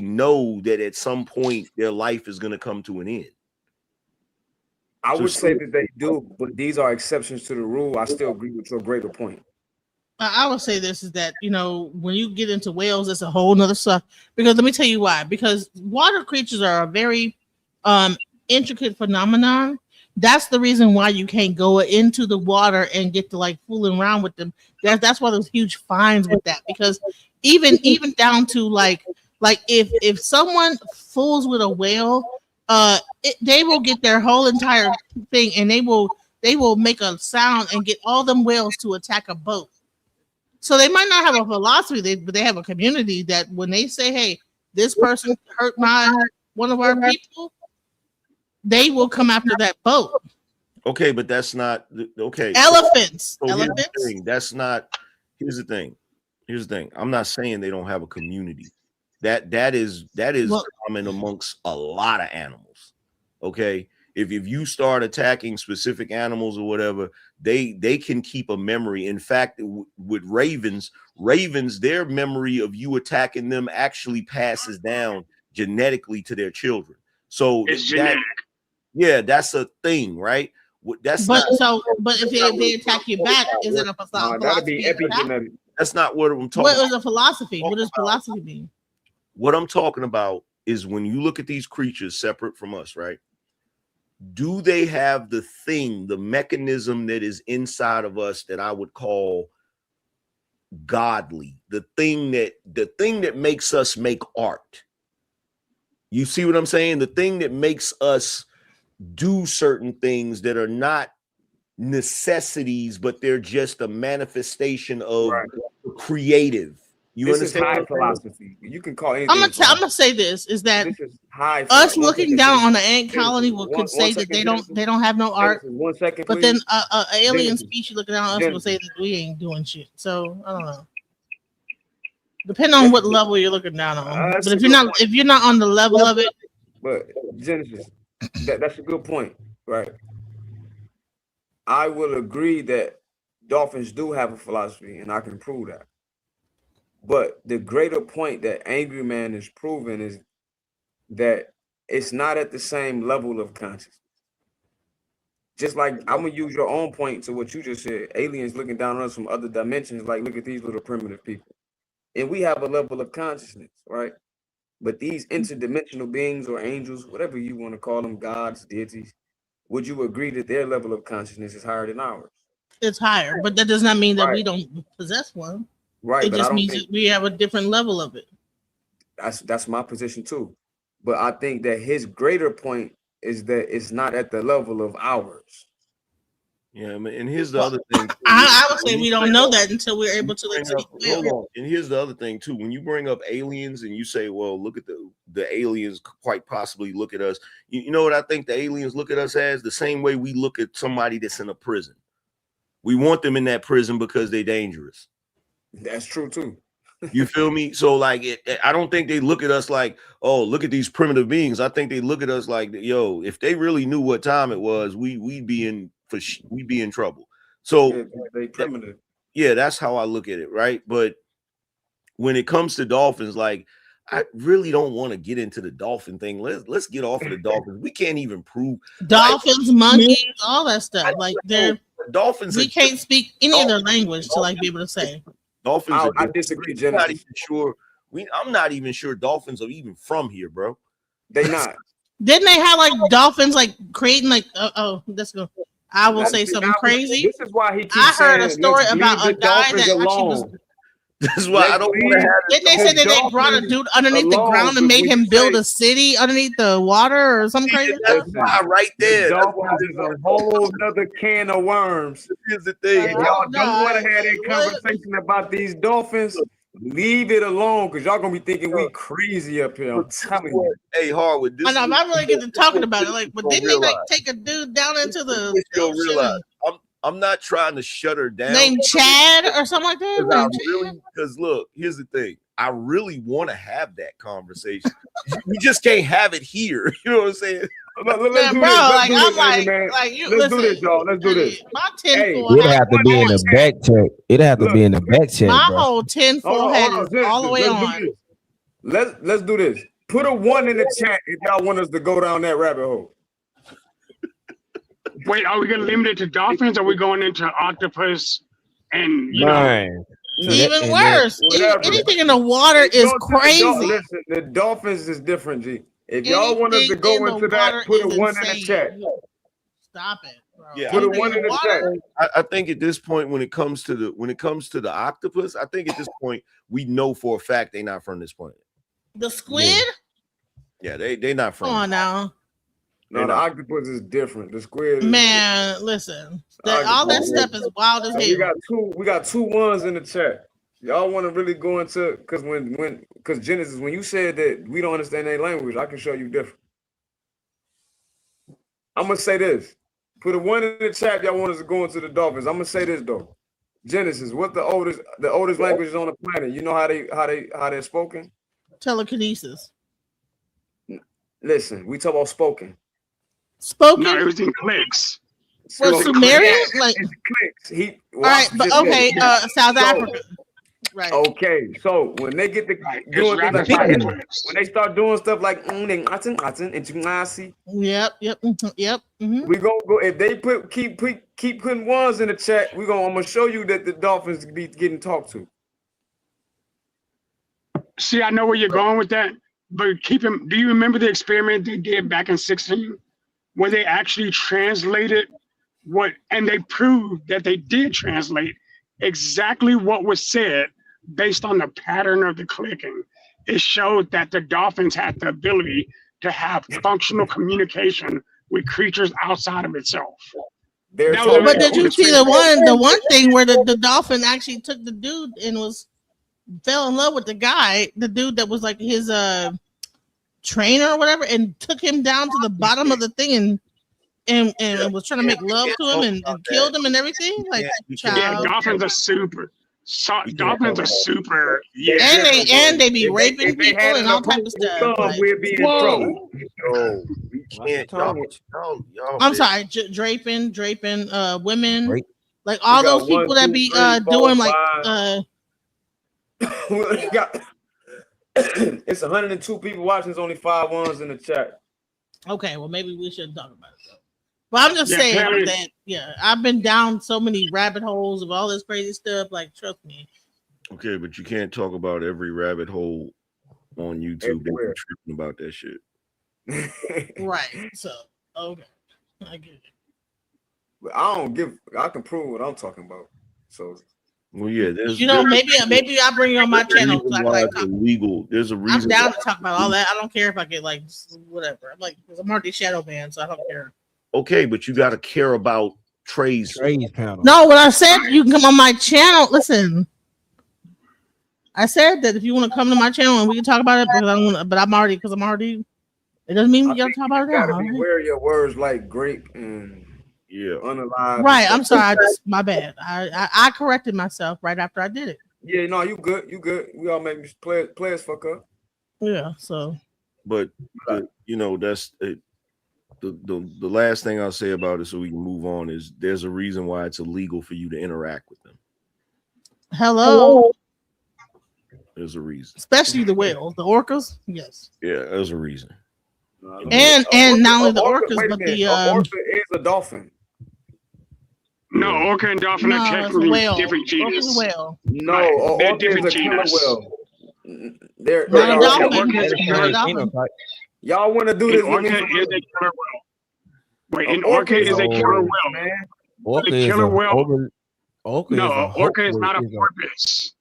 [SPEAKER 16] know that at some point their life is going to come to an end?
[SPEAKER 13] I would say that they do, but these are exceptions to the rule. I still agree with your greater point.
[SPEAKER 7] I would say this is that, when you get into whales, it's a whole nother stuff. Because let me tell you why. Because water creatures are a very intricate phenomenon. That's the reason why you can't go into the water and get to fooling around with them. That's why there's huge fines with that. Because even down to like Like if someone fools with a whale, they will get their whole entire thing, and they will make a sound and get all them whales to attack a boat. So they might not have a philosophy, but they have a community that when they say, "Hey, this person hurt one of our people," they will come after that boat.
[SPEAKER 16] Okay, but that's not okay.
[SPEAKER 7] Elephants.
[SPEAKER 16] So
[SPEAKER 7] Elephants.
[SPEAKER 16] Here's the thing. That's not. Here's the thing. Here's the thing. I'm not saying they don't have a community. That is common amongst a lot of animals. Okay, if you start attacking specific animals or whatever, they can keep a memory. In fact, with ravens, their memory of you attacking them actually passes down genetically to their children. So
[SPEAKER 14] it's genetic.
[SPEAKER 16] Yeah, that's a thing, right?
[SPEAKER 7] But if they attack you back, is it a philosophy?
[SPEAKER 13] That'd be epigenetic.
[SPEAKER 16] That's not what I'm talking
[SPEAKER 7] What
[SPEAKER 16] about.
[SPEAKER 7] is a philosophy? What does philosophy mean?
[SPEAKER 16] What I'm talking about is when you look at these creatures separate from us, right? Do they have the thing, the mechanism that is inside of us that I would call godly? The thing that makes us make art. You see what I'm saying? The thing that makes us do certain things that are not necessities, but they're just a manifestation of creative. You
[SPEAKER 13] This
[SPEAKER 16] understand?
[SPEAKER 13] is high philosophy. You can call anything.
[SPEAKER 7] I'm gonna say this is that
[SPEAKER 13] this is high
[SPEAKER 7] us looking down on the ant colony could say that they don't have no art.
[SPEAKER 13] 1 second,
[SPEAKER 7] but then
[SPEAKER 13] please.
[SPEAKER 7] an alien
[SPEAKER 13] Genesis.
[SPEAKER 7] species looking down on us will
[SPEAKER 13] Genesis.
[SPEAKER 7] say that we ain't doing shit. So I don't know. Depending on what level you're looking down on.
[SPEAKER 13] That's
[SPEAKER 7] But
[SPEAKER 13] a good point.
[SPEAKER 7] if you're not on the level of it,
[SPEAKER 13] But Genesis, that's a good point, right? I will agree that dolphins do have a philosophy, and I can prove that. But the greater point that Angry Man is proving is that it's not at the same level of consciousness. Just like I'm gonna use your own point to what you just said, aliens looking down on us from other dimensions, like look at these little primitive people. And we have a level of consciousness, right? But these interdimensional beings or angels, whatever you want to call them, gods, deities, would you agree that their level of consciousness is higher than ours?
[SPEAKER 7] it's higher. But that does not mean that we don't possess one.
[SPEAKER 13] Right,
[SPEAKER 7] It
[SPEAKER 13] but I
[SPEAKER 7] just
[SPEAKER 13] don't
[SPEAKER 7] means
[SPEAKER 13] think
[SPEAKER 7] that we have a different level of it.
[SPEAKER 13] that's my position too. But I think that his greater point is that it's not at the level of ours.
[SPEAKER 16] Yeah, and here's the other thing.
[SPEAKER 7] I would say we don't know that until we're able to like
[SPEAKER 16] Hold on. And here's the other thing too. When you bring up aliens and you say, well, look at the aliens quite possibly look at us. You know what I think the aliens look at us as? The same way we look at somebody that's in a prison. We want them in that prison because they're dangerous.
[SPEAKER 13] That's true too.
[SPEAKER 16] You feel me? So like, I don't think they look at us like, oh, look at these primitive beings. I think they look at us like, yo, if they really knew what time it was, we'd be in trouble. So
[SPEAKER 13] they primitive.
[SPEAKER 16] Yeah, that's how I look at it, right? But when it comes to dolphins, like, I really don't want to get into the dolphin thing. Let's get off of the dolphins. We can't even prove
[SPEAKER 7] Dolphins, monkeys, all that stuff. Like they're
[SPEAKER 16] dolphins.
[SPEAKER 7] We can't speak any of their language to like be able to say.
[SPEAKER 16] Dolphins.
[SPEAKER 13] I disagree,
[SPEAKER 16] I'm not
[SPEAKER 13] Genesis.
[SPEAKER 16] even sure. I'm not even sure dolphins are even from here, bro.
[SPEAKER 13] They not.
[SPEAKER 7] Didn't they have like dolphins like creating like that's good. I will say something crazy.
[SPEAKER 13] This is why he keeps
[SPEAKER 7] I heard a
[SPEAKER 13] saying,
[SPEAKER 7] story
[SPEAKER 13] "Let's
[SPEAKER 7] about a
[SPEAKER 13] leave the
[SPEAKER 7] guy
[SPEAKER 13] dolphins
[SPEAKER 7] that actually was.
[SPEAKER 13] alone."
[SPEAKER 16] That's why I don't want to have.
[SPEAKER 7] Didn't they say that they brought a dude underneath the ground and made him build a city underneath the water or something crazy?
[SPEAKER 16] That's why right there.
[SPEAKER 13] Dolphins is a whole nother can of worms.
[SPEAKER 16] Here's the thing.
[SPEAKER 13] If y'all don't want to have that conversation about these dolphins, leave it alone, because y'all gonna be thinking we crazy up here. I'm telling you.
[SPEAKER 16] Hey, Harwood.
[SPEAKER 7] I know. If I really get to talking about it, like, but didn't they like take a dude down into the
[SPEAKER 16] You'll realize I'm not trying to shut her down.
[SPEAKER 7] named Chad or something like that?
[SPEAKER 16] Because look, here's the thing. I really want to have that conversation. We just can't have it here. You know what I'm saying?
[SPEAKER 13] Let's do this, y'all. Let's do this.
[SPEAKER 7] My tinfoil
[SPEAKER 4] It'd have to be in the back check. It'd have to be in the back check,
[SPEAKER 7] my
[SPEAKER 4] bro.
[SPEAKER 7] whole tinfoil head is all the way on.
[SPEAKER 13] Let's do this. Put a 1 in the chat if y'all want us to go down that rabbit hole.
[SPEAKER 14] Wait, are we going to limit it to dolphins? Or are we going into octopus and you know?
[SPEAKER 7] Even worse, anything in the water is crazy.
[SPEAKER 13] Listen, the dolphins is different, G. If y'all want us to go into that, put a 1 in the chat.
[SPEAKER 7] Stop it, bro.
[SPEAKER 16] Yeah,
[SPEAKER 13] Put a 1 in the chat.
[SPEAKER 16] I think at this point, when it comes to the octopus, I think at this point we know for a fact they're not from this planet.
[SPEAKER 7] The squid?
[SPEAKER 16] Yeah, they not
[SPEAKER 7] Come
[SPEAKER 16] from.
[SPEAKER 7] on now.
[SPEAKER 13] No, the octopus is different. The squid is
[SPEAKER 7] Man, listen. All that stuff is wild as
[SPEAKER 13] So
[SPEAKER 7] hell.
[SPEAKER 13] we got two ones in the chat. Y'all want to really go into because Genesis, when you said that we don't understand their language, I can show you different. I'm gonna say this. Put a one in the chat. Y'all want us to go into the dolphins. I'm gonna say this though. Genesis, what the oldest languages on the planet? You know how they're spoken?
[SPEAKER 7] Telekinesis.
[SPEAKER 13] Listen, we talk about spoken.
[SPEAKER 7] Spoken?
[SPEAKER 14] No, it was in clicks.
[SPEAKER 7] Was Sumerian? Like
[SPEAKER 13] it's clicks.
[SPEAKER 7] All right, but okay, South Africa. Right.
[SPEAKER 13] Okay, so when they get the doing things like when they start doing stuff like
[SPEAKER 7] Yep.
[SPEAKER 13] we gonna go if they keep putting ones in the chat. I'm gonna show you that the dolphins be getting talked to.
[SPEAKER 14] See, I know where you're going with that, but do you remember the experiment they did back in 2016 where they actually translated and they proved that they did translate exactly what was said based on the pattern of the clicking? It showed that the dolphins had the ability to have functional communication with creatures outside of itself.
[SPEAKER 7] But did you see the one thing where the dolphin actually took the dude and fell in love with the dude that was like his trainer or whatever, and took him down to the bottom of the thing and was trying to make love to him and killed him and everything? Like,
[SPEAKER 14] Yeah, dolphins are super. Dolphins are super. Yeah,
[SPEAKER 7] and they be raping people and all type of stuff. Like,
[SPEAKER 13] we'd be in trouble.
[SPEAKER 16] No, we can't. Y'all,
[SPEAKER 7] I'm sorry, draping women, like all
[SPEAKER 13] We got
[SPEAKER 7] those people
[SPEAKER 13] 1,
[SPEAKER 7] that
[SPEAKER 13] 2,
[SPEAKER 7] be
[SPEAKER 13] 3, 4,
[SPEAKER 7] doing like
[SPEAKER 13] 5. We got it's 102 people watching. There's only 5 ones in the chat.
[SPEAKER 7] Okay, well maybe we shouldn't talk about it. But I'm just saying that I've been down so many rabbit holes of all this crazy stuff. Like, trust me.
[SPEAKER 16] Okay, but you can't talk about every rabbit hole on YouTube. They're tripping about that shit.
[SPEAKER 7] Right. So okay, I get it.
[SPEAKER 13] But I can prove what I'm talking about. So
[SPEAKER 16] well, yeah, there's
[SPEAKER 7] maybe I'll bring you on my channel. So
[SPEAKER 16] illegal. There's a reason.
[SPEAKER 7] I'm down to talk about all that. I don't care if I get like whatever. I'm like, because I'm already shadow banned, so I don't care.
[SPEAKER 16] Okay, but you got to care about Trey's
[SPEAKER 21] panel.
[SPEAKER 7] No, what I said, you can come on my channel. Listen, I said that if you want to come to my channel and we can talk about it, but I'm already. It doesn't mean we gotta talk about it now.
[SPEAKER 13] Gotta beware your words like grape and unalive.
[SPEAKER 7] Right. I'm sorry. My bad. I corrected myself right after I did it.
[SPEAKER 13] Yeah, no, you good. You good. We all make players fuck up.
[SPEAKER 7] Yeah. So.
[SPEAKER 16] But that's it. The last thing I'll say about it, so we can move on, is there's a reason why it's illegal for you to interact with them.
[SPEAKER 7] Hello.
[SPEAKER 16] There's a reason.
[SPEAKER 7] Especially the whales, the orcas. Yes.
[SPEAKER 16] Yeah, there's a reason.
[SPEAKER 7] And not only the orcas, but the
[SPEAKER 13] orca is a dolphin.
[SPEAKER 14] No, orca and dolphin are technically different genus.
[SPEAKER 7] Orca's a whale.
[SPEAKER 13] No, orca is a killer whale. They're
[SPEAKER 7] not a dolphin.
[SPEAKER 13] Y'all want to do this?
[SPEAKER 14] Orca is a killer whale. Wait, an orca is a killer whale, man.
[SPEAKER 21] Orca
[SPEAKER 14] is a
[SPEAKER 21] whale.
[SPEAKER 14] Orca is not a porpoise.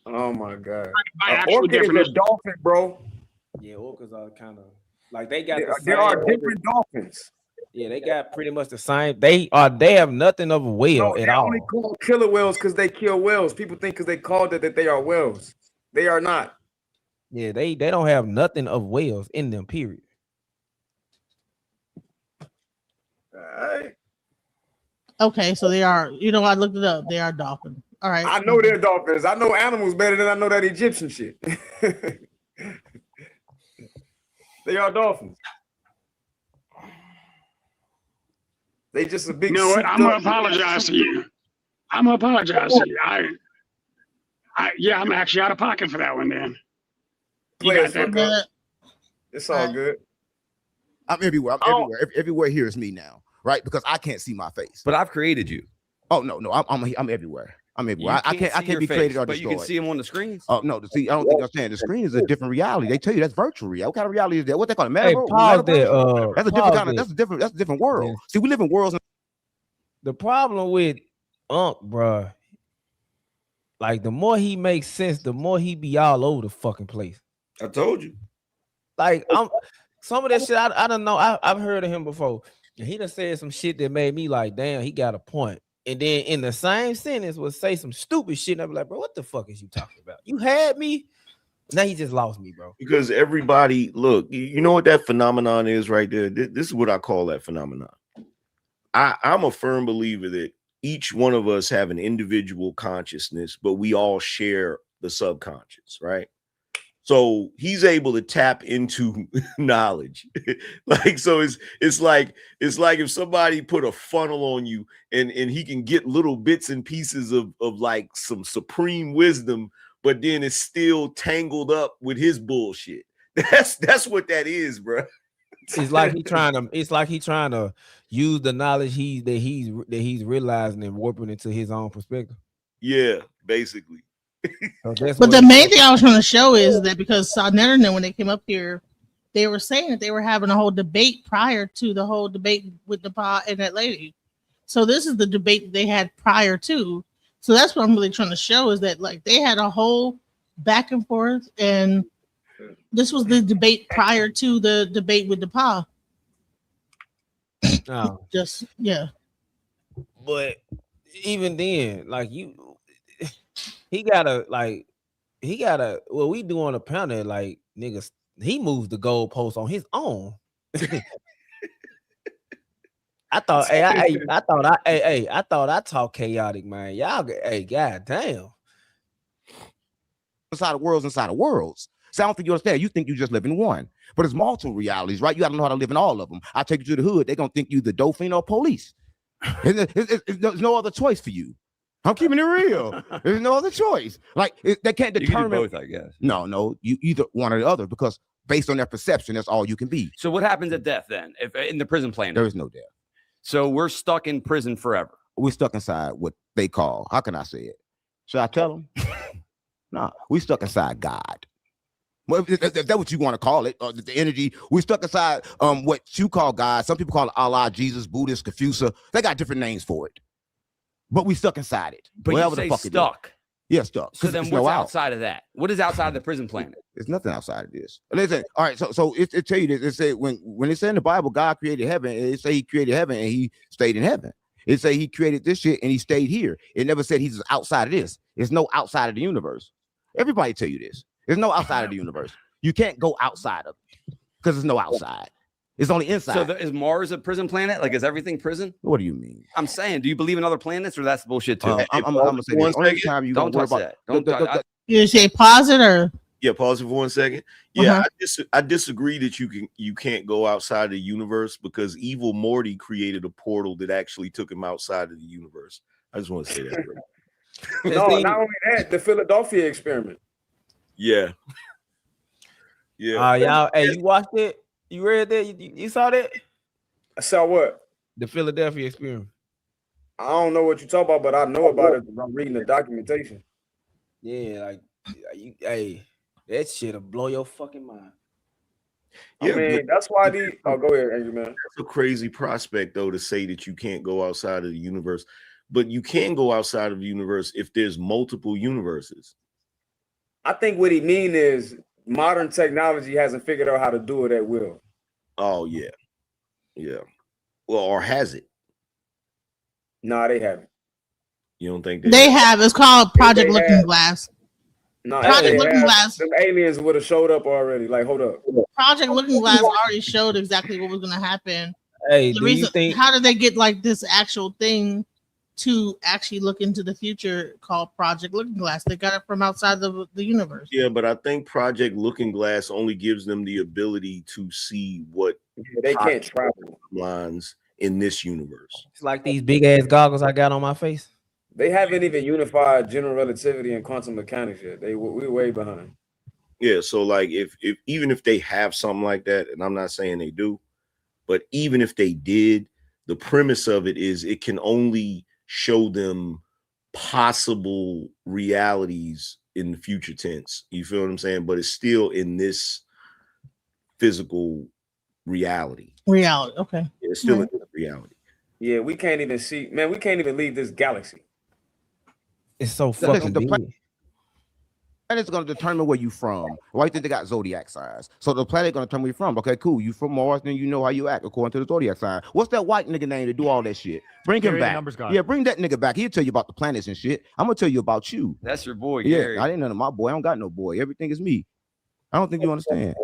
[SPEAKER 13] Oh my god!
[SPEAKER 14] Orca
[SPEAKER 13] is a dolphin, bro.
[SPEAKER 5] Yeah, orcas are kind of like they got.
[SPEAKER 13] There are different dolphins.
[SPEAKER 5] Yeah, they got pretty much the same. They have nothing of a whale at all.
[SPEAKER 13] Only call killer whales because they kill whales. People think because they called it that they are whales. They are not.
[SPEAKER 5] Yeah, they don't have nothing of whales in them. Period.
[SPEAKER 13] All right.
[SPEAKER 7] Okay, so they are. I looked it up. They are dolphins. All right.
[SPEAKER 13] I know they're dolphins. I know animals better than I know that Egyptian shit. They are dolphins. They just a big.
[SPEAKER 14] You know what? I'm gonna apologize to you. I'm actually out of pocket for that one. Then.
[SPEAKER 13] It's all good.
[SPEAKER 22] I'm everywhere. Everywhere here is me now, right? Because I can't see my face.
[SPEAKER 23] But I've created you.
[SPEAKER 22] Oh no, I'm everywhere. I'm everywhere. I can't be created or destroyed.
[SPEAKER 23] But you can see them on the screens.
[SPEAKER 22] Oh no, see, I don't think I'm saying the screen is a different reality. They tell you that's virtual reality. What kind of reality is that? What they call it? Metaverse? That's a different kind of. That's a different world. Yeah. See, we live in worlds.
[SPEAKER 5] The problem with bruh, like the more he makes sense, the more he be all over the fucking place.
[SPEAKER 16] I told you.
[SPEAKER 5] Like some of that shit I don't know. I've heard of him before. And he done said some shit that made me like, damn, he got a point. And then in the same sentence would say some stupid shit. And I'd be like, bro, what the fuck is you talking about? You had me. Now he just lost me, bro.
[SPEAKER 16] Because everybody, look, you know what that phenomenon is right there? This is what I call that phenomenon. I'm a firm believer that each one of us have an individual consciousness, but we all share the subconscious, right? So he's able to tap into knowledge. Like, so it's like if somebody put a funnel on you and he can get little bits and pieces of like some supreme wisdom, but then it's still tangled up with his bullshit. That's what that is, bro.
[SPEAKER 5] It's like he trying to use the knowledge that he's realizing and warping into his own perspective.
[SPEAKER 16] Yeah, basically.
[SPEAKER 7] But the main thing I was trying to show is that because South Internet, when they came up here, they were saying that they were having a whole debate prior to the whole debate with the pa and that lady. So this is the debate that they had prior to. So that's what I'm really trying to show is that like they had a whole back and forth, and this was the debate prior to the debate with the pa.
[SPEAKER 5] Oh.
[SPEAKER 7] Just yeah.
[SPEAKER 5] But even then, like he gotta what we do on the panel, like niggas, he moves the goalpost on his own. I thought I talk chaotic, man. Y'all, goddamn.
[SPEAKER 22] Inside of worlds. So I don't think you understand. You think you just live in one, but it's multiple realities, right? You got to know how to live in all of them. I take you to the hood, they're gonna think you the Dauphin or police. There's no other choice for you. I'm keeping it real. There's no other choice. Like they can't determine.
[SPEAKER 23] You can do both, I guess.
[SPEAKER 22] No, you either one or the other because based on their perception, that's all you can be.
[SPEAKER 23] So what happens at death then? If in the prison planet,
[SPEAKER 22] There is no death.
[SPEAKER 23] so we're stuck in prison forever.
[SPEAKER 22] We're stuck inside what they call. How can I say it? Should I tell them? No, we stuck inside God. Well, if that's what you want to call it, or the energy, we stuck inside what you call God. Some people call it Allah, Jesus, Buddhist, Confucius. They got different names for it. But we stuck inside it.
[SPEAKER 23] But
[SPEAKER 22] Whatever
[SPEAKER 23] you say
[SPEAKER 22] the fuck
[SPEAKER 23] stuck.
[SPEAKER 22] Yeah, stuck.
[SPEAKER 23] So then
[SPEAKER 22] There's
[SPEAKER 23] what's
[SPEAKER 22] no out.
[SPEAKER 23] outside of that? What is outside of the prison planet?
[SPEAKER 22] There's nothing outside of this. Listen, all right, so it tell you this. It said when it said in the Bible, God created heaven, it say he created heaven and he stayed in heaven. It say he created this shit and he stayed here. It never said he's outside of this. There's no outside of the universe. Everybody tell you this. There's no outside of the universe. You can't go outside of it because there's no outside. It's only inside.
[SPEAKER 23] So is Mars a prison planet? Like, is everything prison?
[SPEAKER 22] What do you mean?
[SPEAKER 23] I'm saying, do you believe in other planets, or that's bullshit too?
[SPEAKER 22] I'm gonna say this. Only time you
[SPEAKER 23] don't
[SPEAKER 22] gonna
[SPEAKER 23] touch
[SPEAKER 22] worry
[SPEAKER 23] that.
[SPEAKER 22] about
[SPEAKER 7] You say pause it or
[SPEAKER 16] Yeah, pause it for 1 second. Yeah, I disagree that you can't go outside of the universe because evil Morty created a portal that actually took him outside of the universe. I just want to say that.
[SPEAKER 13] No, not only that, the Philadelphia experiment.
[SPEAKER 16] Yeah. Yeah.
[SPEAKER 5] Y'all, hey, you watched it? You read that? You saw that?
[SPEAKER 13] I saw what?
[SPEAKER 5] The Philadelphia experiment.
[SPEAKER 13] I don't know what you're talking about, but I know about it from reading the documentation.
[SPEAKER 5] Yeah, like hey, that shit'll blow your fucking mind.
[SPEAKER 13] I mean, that's why go ahead, Angry Man.
[SPEAKER 16] That's a crazy prospect, though, to say that you can't go outside of the universe. But you can go outside of the universe if there's multiple universes.
[SPEAKER 13] I think what he mean is modern technology hasn't figured out how to do it at will.
[SPEAKER 16] Oh, yeah. Yeah. Well, or has it?
[SPEAKER 13] No, they haven't.
[SPEAKER 16] You don't think
[SPEAKER 7] they have? It's called Project Looking Glass.
[SPEAKER 13] No,
[SPEAKER 7] Project Looking Glass.
[SPEAKER 13] Them aliens would have showed up already. Like, hold up.
[SPEAKER 7] Project Looking Glass already showed exactly what was going to happen.
[SPEAKER 5] Hey,
[SPEAKER 7] How did they get like this actual thing to actually look into the future called Project Looking Glass? They got it from outside the universe.
[SPEAKER 16] Yeah, but I think Project Looking Glass only gives them the ability to see what
[SPEAKER 13] they can't travel
[SPEAKER 16] lines in this universe.
[SPEAKER 5] It's like these big ass goggles I got on my face.
[SPEAKER 13] They haven't even unified general relativity and quantum mechanics yet. We're way behind.
[SPEAKER 16] Yeah, so like if even if they have something like that, and I'm not saying they do, but even if they did, the premise of it is it can only show them possible realities in the future tense. You feel what I'm saying? But it's still in this physical reality.
[SPEAKER 7] Okay.
[SPEAKER 16] It's still in this reality.
[SPEAKER 13] Yeah, we can't even see, man. We can't even leave this galaxy.
[SPEAKER 5] It's so fucking big.
[SPEAKER 22] planet's going to determine where you from. Why do you think they got zodiac signs? So the planet going to determine where you from. Okay, cool. You from Mars, then you know how you act according to the zodiac sign. What's that white nigga name to do all that shit? Bring him
[SPEAKER 23] Gary, the
[SPEAKER 22] back.
[SPEAKER 23] numbers guy.
[SPEAKER 22] Yeah, bring that nigga back. He'll tell you about the planets and shit. I'm gonna tell you about you.
[SPEAKER 23] That's your boy,
[SPEAKER 22] Yeah,
[SPEAKER 23] Gary.
[SPEAKER 22] I didn't know my boy. I don't got no boy. Everything is me. I don't think you understand.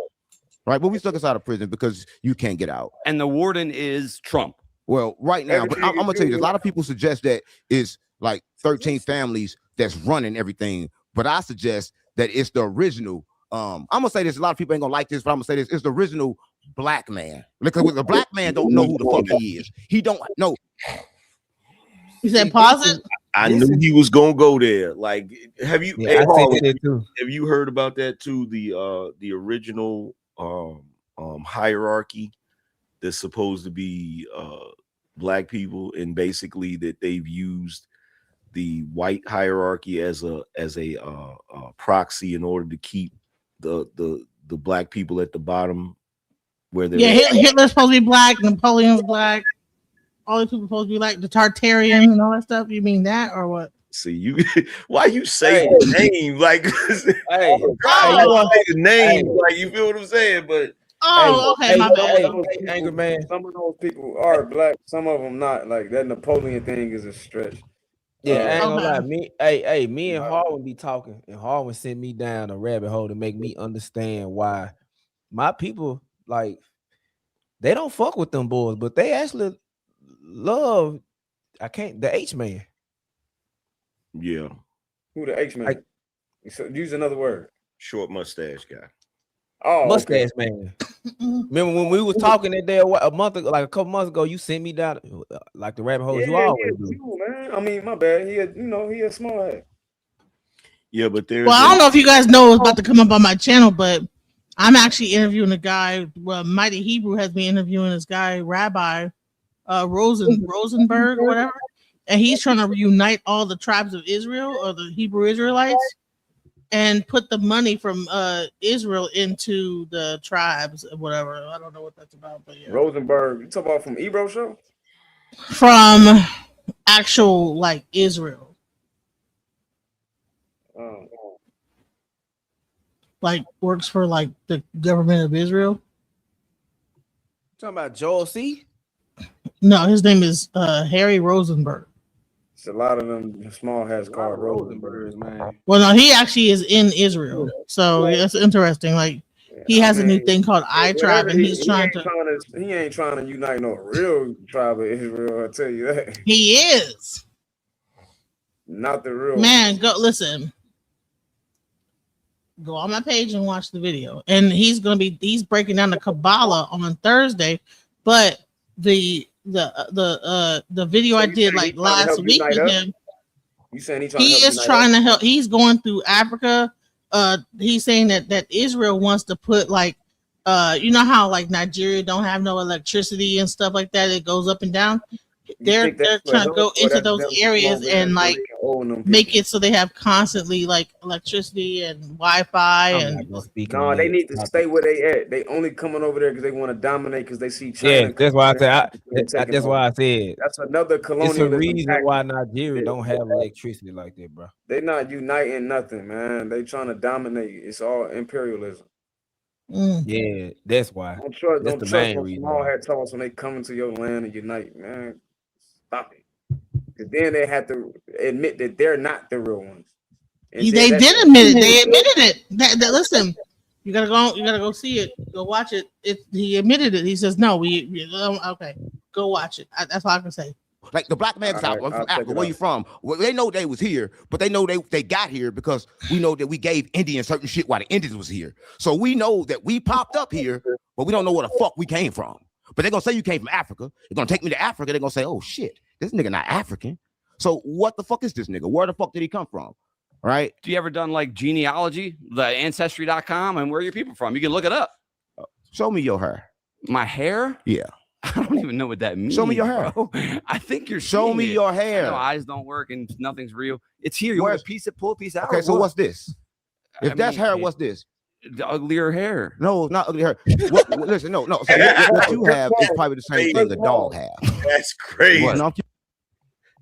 [SPEAKER 22] Right, but we stuck us out of prison because you can't get out.
[SPEAKER 23] And the warden is Trump.
[SPEAKER 22] Well, right now, but I'm gonna tell you this. A lot of people suggest that it's like 13 families that's running everything, but I suggest that it's the original. I'm gonna say this. A lot of people ain't gonna like this, but I'm gonna say this. It's the original black man. Because the black man don't know who the fuck he is. He don't know.
[SPEAKER 7] You said pause it.
[SPEAKER 16] I knew he was gonna go there. Like, have you?
[SPEAKER 5] Yeah, I
[SPEAKER 16] Harlan,
[SPEAKER 5] said that too.
[SPEAKER 16] have you heard about that too? The original hierarchy that's supposed to be black people, and basically that they've used the white hierarchy as a proxy in order to keep the black people at the bottom where they're
[SPEAKER 7] Hitler's supposed to be black, Napoleon's black, all these people supposed to be like the Tartarians and all that stuff. You mean that or what?
[SPEAKER 16] See, you why you say the name like
[SPEAKER 5] hey,
[SPEAKER 16] the name like you feel what I'm saying, but
[SPEAKER 7] okay, my bad.
[SPEAKER 5] Angry man.
[SPEAKER 13] Some of those people are black, some of them not. Like that Napoleon thing is a stretch.
[SPEAKER 5] Yeah, I ain't gonna lie. Me and Harlan be talking, and Harlan sent me down a rabbit hole to make me understand why my people, like, they don't fuck with them boys, but they actually love the H man.
[SPEAKER 16] Yeah.
[SPEAKER 13] Who the H man? So use another word.
[SPEAKER 16] Short mustache guy.
[SPEAKER 13] Oh,
[SPEAKER 5] mustache man. Remember when we was talking that day a couple months ago, you sent me down like the rabbit holes you always do.
[SPEAKER 13] Man. I mean, my bad. He a small head.
[SPEAKER 16] Yeah, but there's
[SPEAKER 7] Well, I don't know if you guys know what's about to come up on my channel, but I'm actually interviewing a guy. Well, Mighty Hebrew has me interviewing this guy, Rabbi Rosenberg or whatever, and he's trying to reunite all the tribes of Israel or the Hebrew Israelites and put the money from Israel into the tribes or whatever. I don't know what that's about, but yeah.
[SPEAKER 13] Rosenberg, you talk about from Ebro show?
[SPEAKER 7] From actual like Israel. Like works for like the government of Israel.
[SPEAKER 5] Talking about Joel C?
[SPEAKER 7] No, his name is Harry Rosenberg.
[SPEAKER 13] It's a lot of them small heads called Rosenbergs, man.
[SPEAKER 7] Well, no, he actually is in Israel, so that's interesting. Like he has a new thing called iTribe, and he's trying to.
[SPEAKER 13] He ain't trying to unite no real tribe of Israel. I tell you that.
[SPEAKER 7] He is
[SPEAKER 13] not the real
[SPEAKER 7] man. Go listen. Go on my page and watch the video. And he's breaking down the Kabbalah on Thursday, but the video I did like last week with him.
[SPEAKER 13] You saying
[SPEAKER 7] he is trying to help. He's going through Africa. He's saying that Israel wants to put like you know how like Nigeria don't have no electricity and stuff like that. It goes up and down. They're trying to go into those areas and like make it so they have constantly like electricity and Wi-Fi and.
[SPEAKER 13] No, they need to stay where they at. They only coming over there because they want to dominate because they see China.
[SPEAKER 5] Yeah, that's why I said. That's why I said.
[SPEAKER 13] That's another colonial.
[SPEAKER 5] It's a reason why Nigeria don't have electricity like that, bro.
[SPEAKER 13] They not uniting nothing, man. They trying to dominate. It's all imperialism.
[SPEAKER 5] Yeah, that's why.
[SPEAKER 13] Don't trust
[SPEAKER 5] the main reason.
[SPEAKER 13] Small head talks when they come into your land and unite, man. Stop it. Because then they have to admit that they're not the real ones. And
[SPEAKER 7] they did admit it. They admitted it. Listen, you gotta go see it. Go watch it. He admitted it. He says no. Okay. Go watch it. That's all I can say.
[SPEAKER 22] Like the black man from Africa, where you from? Well, they know they was here, but they know they got here because we know that we gave Indians certain shit while the Indians was here. So we know that we popped up here, but we don't know where the fuck we came from. But they're gonna say you came from Africa. They're gonna take me to Africa. They're gonna say, oh shit, this nigga not African. So what the fuck is this nigga? Where the fuck did he come from? Right?
[SPEAKER 23] Do you ever done like genealogy, the ancestry.com, and where are your people from? You can look it up.
[SPEAKER 22] Show me your hair.
[SPEAKER 23] My hair?
[SPEAKER 22] Yeah.
[SPEAKER 23] I don't even know what that means.
[SPEAKER 22] Show me your hair.
[SPEAKER 23] Bro. I think you're
[SPEAKER 22] show me your hair.
[SPEAKER 23] I know eyes don't work and nothing's real. It's here. You want to pull a piece out.
[SPEAKER 22] Okay, so what's this? If that's hair, what's this?
[SPEAKER 23] The uglier hair.
[SPEAKER 22] No, not ugly hair. Listen, no. So what you have is probably the same thing a dog has.
[SPEAKER 16] That's crazy.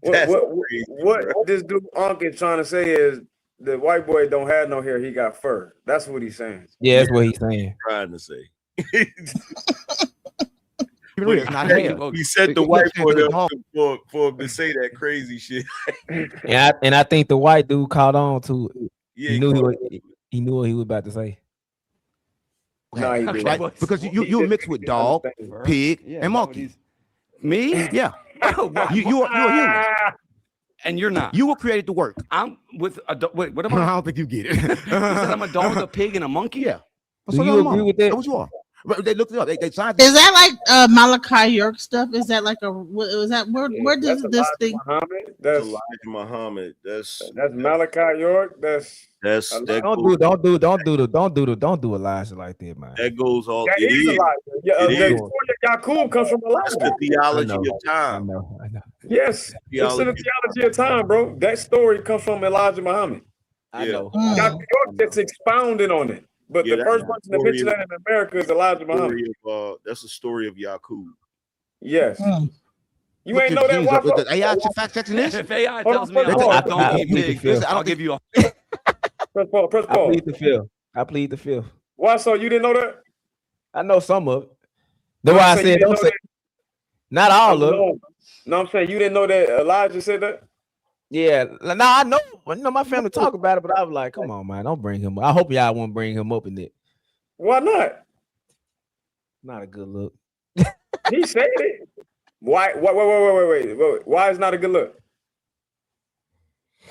[SPEAKER 13] What this dude Unc is trying to say is the white boy don't have no hair, he got fur. That's what he's saying.
[SPEAKER 5] Yeah, that's what he's saying.
[SPEAKER 16] Trying to say.
[SPEAKER 22] It's not hair.
[SPEAKER 16] He set the white boy up for him to say that crazy shit.
[SPEAKER 5] And I think the white dude caught on to it.
[SPEAKER 16] Yeah,
[SPEAKER 5] he knew what he was about to say.
[SPEAKER 13] No, he didn't.
[SPEAKER 22] Right? Because you mix with dog, pig, and monkey.
[SPEAKER 23] Me?
[SPEAKER 22] Yeah.
[SPEAKER 23] Oh, wow.
[SPEAKER 22] You're a human.
[SPEAKER 23] And you're not.
[SPEAKER 22] You were created to work.
[SPEAKER 23] I'm with a wait. What am I?
[SPEAKER 22] I don't think you get it.
[SPEAKER 23] You said I'm a dog, a pig, and a monkey.
[SPEAKER 22] Yeah.
[SPEAKER 5] Do you agree with that?
[SPEAKER 22] That's what you are. They looked it up. They signed
[SPEAKER 7] Is that like Malachi York stuff? Is that like was that where does this thing?
[SPEAKER 13] Muhammad. That's
[SPEAKER 16] Elijah Muhammad. That's
[SPEAKER 13] Malachi York.
[SPEAKER 5] Don't do Elijah like that, man.
[SPEAKER 16] That goes all.
[SPEAKER 13] That is Elijah. The story of Yaqub comes from Elijah.
[SPEAKER 16] That's the theology of time.
[SPEAKER 5] I know.
[SPEAKER 13] Yes, it's in the theology of time, bro. That story comes from Elijah Muhammad.
[SPEAKER 5] I know.
[SPEAKER 13] Yaqub York just expounded on it. But the first person to mention that in America is Elijah Muhammad.
[SPEAKER 16] That's the story of Yaqub.
[SPEAKER 13] Yes. You ain't know that. Why?
[SPEAKER 22] AI fact checking this?
[SPEAKER 23] If AI tells me I'm big, I'll give you a.
[SPEAKER 13] Press pause.
[SPEAKER 5] I plead the fifth.
[SPEAKER 13] Why? So you didn't know that?
[SPEAKER 5] I know some of it. That's why I said don't say. Not all of it.
[SPEAKER 13] No, I'm saying you didn't know that Elijah said that.
[SPEAKER 5] Yeah, now I know. You know my family talk about it, but I was like, "Come on, man, don't bring him up." I hope y'all won't bring him up in it.
[SPEAKER 13] Why not?
[SPEAKER 5] Not a good look.
[SPEAKER 13] He said it. Why? Wait. Why is not a good look?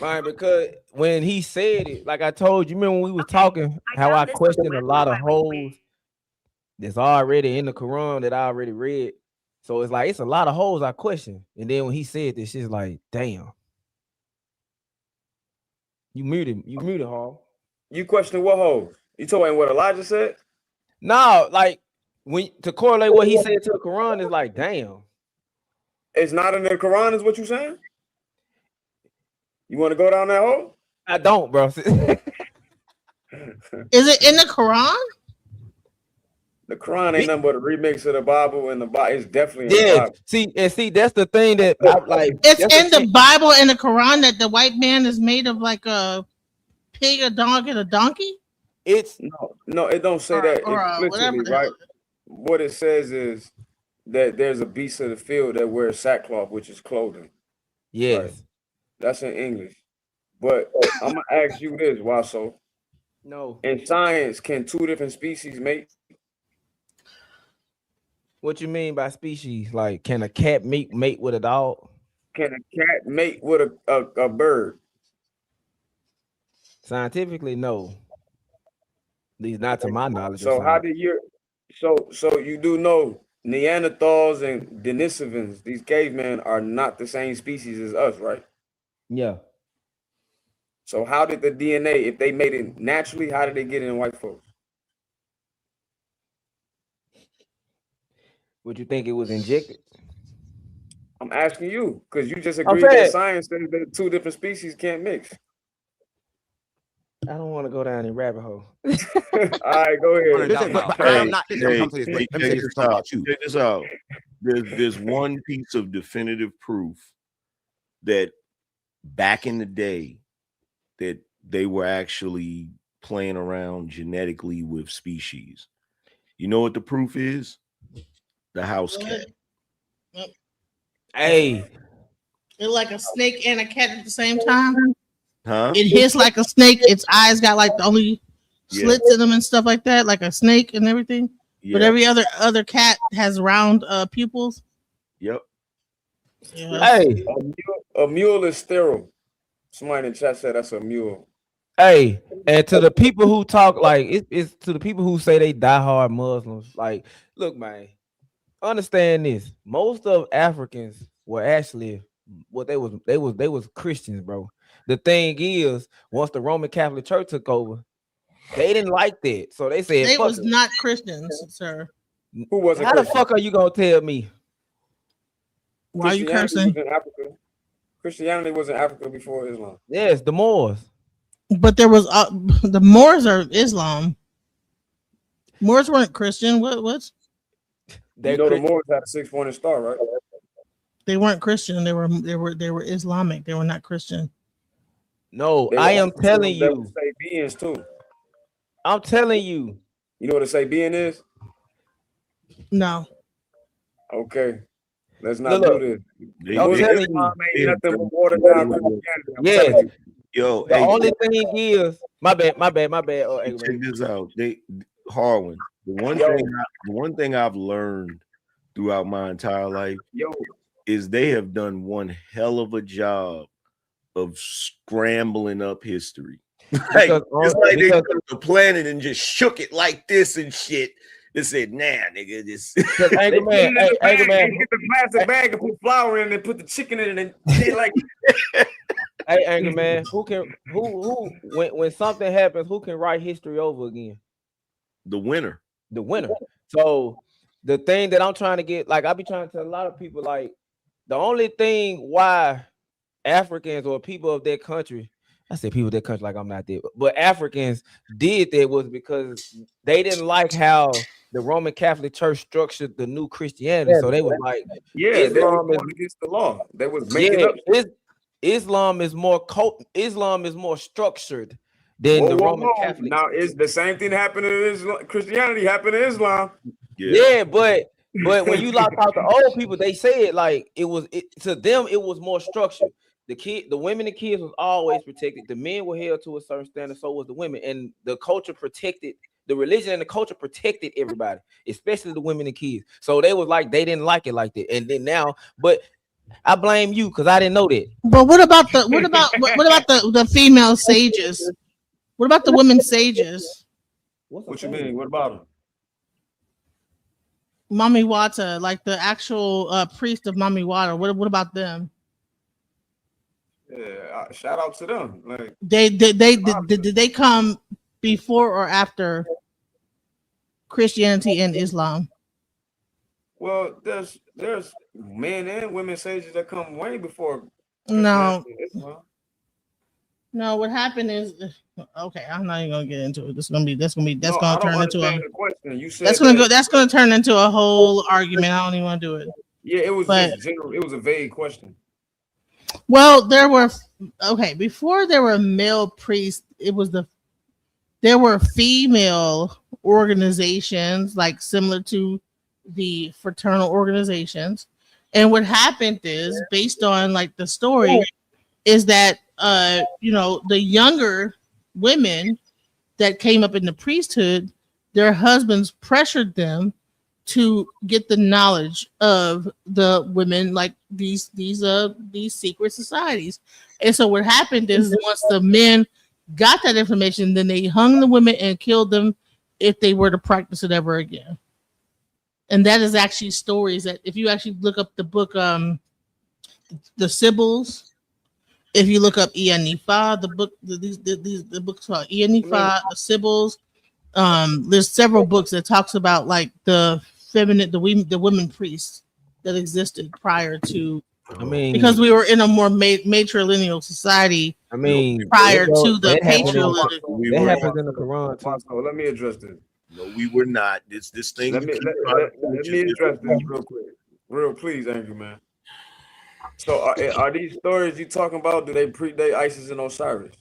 [SPEAKER 5] Right, because when he said it, like I told you, remember when we was talking, how I questioned a lot of holes that's already in the Quran that I already read. So it's like it's a lot of holes I question, and then when he said this, shit's like, damn. You muted, Hall.
[SPEAKER 13] You question what hole? You talking what Elijah said?
[SPEAKER 5] No, like when to correlate what he said to the Quran is like, damn.
[SPEAKER 13] It's not in the Quran, is what you saying? You want to go down that hole?
[SPEAKER 5] I don't, bro.
[SPEAKER 7] Is it in the Quran?
[SPEAKER 13] The Quran ain't nothing but a remix of the Bible, and the Bible is definitely in the Bible.
[SPEAKER 5] See, that's the thing that I, like.
[SPEAKER 7] It's in the Bible and the Quran that the white man is made of like a pig, a dog, and a donkey.
[SPEAKER 5] It's
[SPEAKER 13] no, it don't say that explicitly, right? What it says is that there's a beast of the field that wears sackcloth, which is clothing.
[SPEAKER 5] Yes,
[SPEAKER 13] right? That's in English. But I'm gonna ask you this, Wasso.
[SPEAKER 5] No.
[SPEAKER 13] In science, can two different species mate?
[SPEAKER 5] What you mean by species? Like, can a cat mate with a dog?
[SPEAKER 13] Can a cat mate with a bird?
[SPEAKER 5] Scientifically, no. At least not to my knowledge.
[SPEAKER 13] So how did you? So you do know Neanderthals and Denisovans, these cavemen, are not the same species as us, right?
[SPEAKER 5] Yeah.
[SPEAKER 13] So how did the DNA, if they made it naturally, how did they get it in white folks?
[SPEAKER 5] Would you think it was injected?
[SPEAKER 13] I'm asking you because you just agreed that science says that two different species can't mix.
[SPEAKER 22] I don't want to go down a rabbit hole.
[SPEAKER 13] All right, go ahead.
[SPEAKER 16] Check this out. There's one piece of definitive proof that back in the day that they were actually playing around genetically with species. You know what the proof is? The house cat.
[SPEAKER 5] Hey.
[SPEAKER 7] It's like a snake and a cat at the same time.
[SPEAKER 16] Huh?
[SPEAKER 7] It hits like a snake. Its eyes got like the only slits in them and stuff like that, like a snake and everything.
[SPEAKER 16] Yeah.
[SPEAKER 7] But every other cat has round pupils.
[SPEAKER 16] Yep.
[SPEAKER 7] Yeah.
[SPEAKER 5] Hey,
[SPEAKER 13] a mule is sterile. Somebody in the chat said that's a mule.
[SPEAKER 5] Hey, and to the people who talk like it's to the people who say they diehard Muslims. Like, look, man, understand this. Most of Africans were actually what they was Christians, bro. The thing is, once the Roman Catholic Church took over, they didn't like that, so they said
[SPEAKER 7] they
[SPEAKER 5] fuck
[SPEAKER 7] was
[SPEAKER 5] it.
[SPEAKER 7] not Christians, sir.
[SPEAKER 13] Who was?
[SPEAKER 5] How the fuck are you gonna tell me?
[SPEAKER 7] Why are you cursing?
[SPEAKER 13] Christianity was in Africa before Islam.
[SPEAKER 5] Yes, the Moors.
[SPEAKER 7] But there was the Moors are Islam. Moors weren't Christian. What's?
[SPEAKER 13] You know the Moors had a 6-pointed star, right?
[SPEAKER 7] They weren't Christian. They were Islamic. They were not Christian.
[SPEAKER 5] No,
[SPEAKER 13] They
[SPEAKER 5] I
[SPEAKER 13] will
[SPEAKER 5] am
[SPEAKER 13] also
[SPEAKER 5] telling
[SPEAKER 13] that will
[SPEAKER 5] you.
[SPEAKER 13] say beings too.
[SPEAKER 5] I'm telling you.
[SPEAKER 13] You know what a say being is?
[SPEAKER 7] No.
[SPEAKER 13] Okay. Let's not
[SPEAKER 5] Look,
[SPEAKER 13] do
[SPEAKER 16] They,
[SPEAKER 5] I'm
[SPEAKER 16] they,
[SPEAKER 5] telling
[SPEAKER 13] Islam
[SPEAKER 5] you.
[SPEAKER 16] they
[SPEAKER 13] ain't
[SPEAKER 16] have
[SPEAKER 13] nothing
[SPEAKER 16] done
[SPEAKER 13] but watered
[SPEAKER 16] way
[SPEAKER 13] down
[SPEAKER 16] more.
[SPEAKER 13] Christianity. I'm
[SPEAKER 5] Yes.
[SPEAKER 13] telling you.
[SPEAKER 16] Yo,
[SPEAKER 5] The
[SPEAKER 16] hey,
[SPEAKER 5] only thing is, my bad.
[SPEAKER 16] check this out. Harlan. The one thing I've learned throughout my entire life is they have done one hell of a job of scrambling up history. Like it's like they took the planet and just shook it like this and shit. They said, "Nah, nigga, this."
[SPEAKER 13] They put it in the bag, they get the plastic bag and put flour in it, and put the chicken in it, and shit like.
[SPEAKER 5] Hey, Angry Man, who when something happens, who can write history over again?
[SPEAKER 16] The winner.
[SPEAKER 5] The winner. So the thing that I'm trying to get, like I be trying to tell a lot of people, like the only thing why Africans or people of that country, I say people of that country like I'm not there, but Africans did that was because they didn't like how the Roman Catholic Church structured the new Christianity. So they was like,
[SPEAKER 13] Yeah, they were
[SPEAKER 5] Islam is
[SPEAKER 13] going against the law. They was making up.
[SPEAKER 5] Islam is more structured than the Roman Catholic.
[SPEAKER 13] Now it's the same thing happened in Islam. Christianity happened in Islam.
[SPEAKER 5] Yeah, but when you lock out the old people, they said like to them it was more structured. The women and kids was always protected. The men were held to a certain standard, so was the women, and the culture protected. The religion and the culture protected everybody, especially the women and kids. So they was like they didn't like it like that, and then now, but I blame you because I didn't know that.
[SPEAKER 7] But what about the female sages? What about the women sages?
[SPEAKER 13] What you mean? What about them?
[SPEAKER 7] Mami Wata, like the actual priest of Mami Wata. What about them?
[SPEAKER 13] Yeah, shout out to them. Like
[SPEAKER 7] Did they come before or after Christianity and Islam?
[SPEAKER 13] Well, there's men and women sages that come way before.
[SPEAKER 7] No.
[SPEAKER 13] Christianity and Islam.
[SPEAKER 7] No, what happened is okay. I'm not even gonna get into it. That's gonna turn into
[SPEAKER 13] the question. You said
[SPEAKER 7] that's gonna turn into a whole argument. I don't even want to do it.
[SPEAKER 13] Yeah, it was
[SPEAKER 7] But-
[SPEAKER 13] just general. It was a vague question.
[SPEAKER 7] Well, before there were male priests, there were female organizations like similar to the fraternal organizations. And what happened is, based on like the story, is that the younger women that came up in the priesthood, their husbands pressured them to get the knowledge of the women, like these secret societies. And so what happened is, once the men got that information, then they hung the women and killed them if they were to practice it ever again. And that is actually stories that, if you actually look up the book, the Sibyls, if you look up Ianifa, the book, the books called Ianifa, the Sibyls, there's several books that talks about like the women priests that existed prior to.
[SPEAKER 5] I mean,
[SPEAKER 7] because we were in a more matrilineal society.
[SPEAKER 5] I mean,
[SPEAKER 7] prior to the
[SPEAKER 5] that happens
[SPEAKER 7] patriarchy.
[SPEAKER 5] in the Quran too.
[SPEAKER 13] So let me address this.
[SPEAKER 16] No, we were not. This thing.
[SPEAKER 13] Let me address this real quick. Real please, Angry Man. So are these stories you talking about, do they predate Isis and Osiris?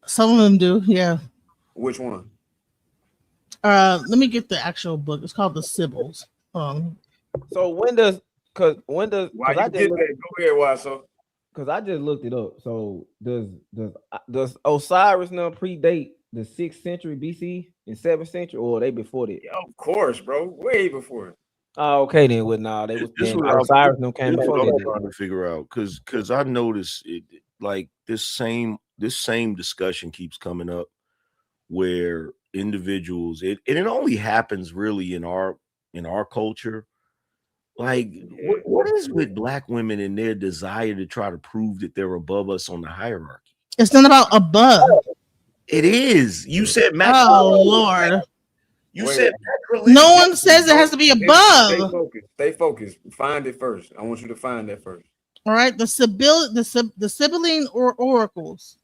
[SPEAKER 7] Some of them do, yeah.
[SPEAKER 13] Which one?
[SPEAKER 7] Let me get the actual book. It's called The Sibyls.
[SPEAKER 5] So when does
[SPEAKER 13] Why you get that? Go ahead, why so?
[SPEAKER 5] Because I just looked it up. So does Osiris now predate the 6th century BC and 7th century, or are they before that?
[SPEAKER 13] Yeah, of course, bro. Way before it.
[SPEAKER 5] Oh, okay then. Well, nah, they was Osiris no came before
[SPEAKER 16] I'm
[SPEAKER 5] that.
[SPEAKER 16] trying to figure out because I noticed it, like this same discussion keeps coming up where individuals and it only happens really in our culture. Like what is with black women and their desire to try to prove that they're above us on the hierarchy?
[SPEAKER 7] It's not about above.
[SPEAKER 16] It is. You said
[SPEAKER 7] oh Lord.
[SPEAKER 16] You said
[SPEAKER 7] no one says it has to be above.
[SPEAKER 13] Stay focused. Find it first. I want you to find that first.
[SPEAKER 7] All right, the Sibylline oracles,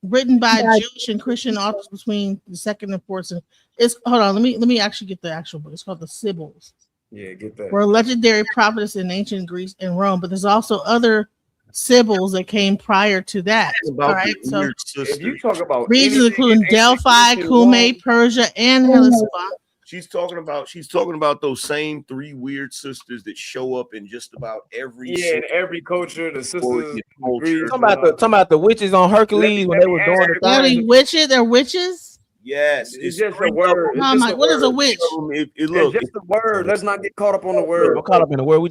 [SPEAKER 7] written by Jewish and Christian authors between the 2nd and 4th century. Hold on, let me actually get the actual book. It's called The Sibyls.
[SPEAKER 13] Yeah, get that.
[SPEAKER 7] were legendary prophetess in ancient Greece and Rome, but there's also other Sibyls that came prior to that. All right, so
[SPEAKER 13] If you talk about
[SPEAKER 7] regions
[SPEAKER 13] anything
[SPEAKER 7] including
[SPEAKER 13] in ancient
[SPEAKER 7] Delphi,
[SPEAKER 13] Greece and
[SPEAKER 7] Cumae,
[SPEAKER 13] Rome,
[SPEAKER 7] Persia, and Hellespont.
[SPEAKER 16] She's talking about those same three weird sisters that show up in just about every
[SPEAKER 13] yeah, in every culture, the sisters,
[SPEAKER 16] Orient
[SPEAKER 13] the Greeks,
[SPEAKER 16] culture.
[SPEAKER 5] Talking about the witches on Hercules when they were doing the
[SPEAKER 7] They're
[SPEAKER 5] thing.
[SPEAKER 7] witches. They're witches.
[SPEAKER 16] Yes,
[SPEAKER 13] it's just a word. It's
[SPEAKER 7] Oh
[SPEAKER 13] just
[SPEAKER 7] my,
[SPEAKER 13] a
[SPEAKER 7] what is a
[SPEAKER 13] word.
[SPEAKER 7] witch?
[SPEAKER 16] Look,
[SPEAKER 13] It's just a word. Let's not get caught up on the word.
[SPEAKER 5] I'm caught up in the word.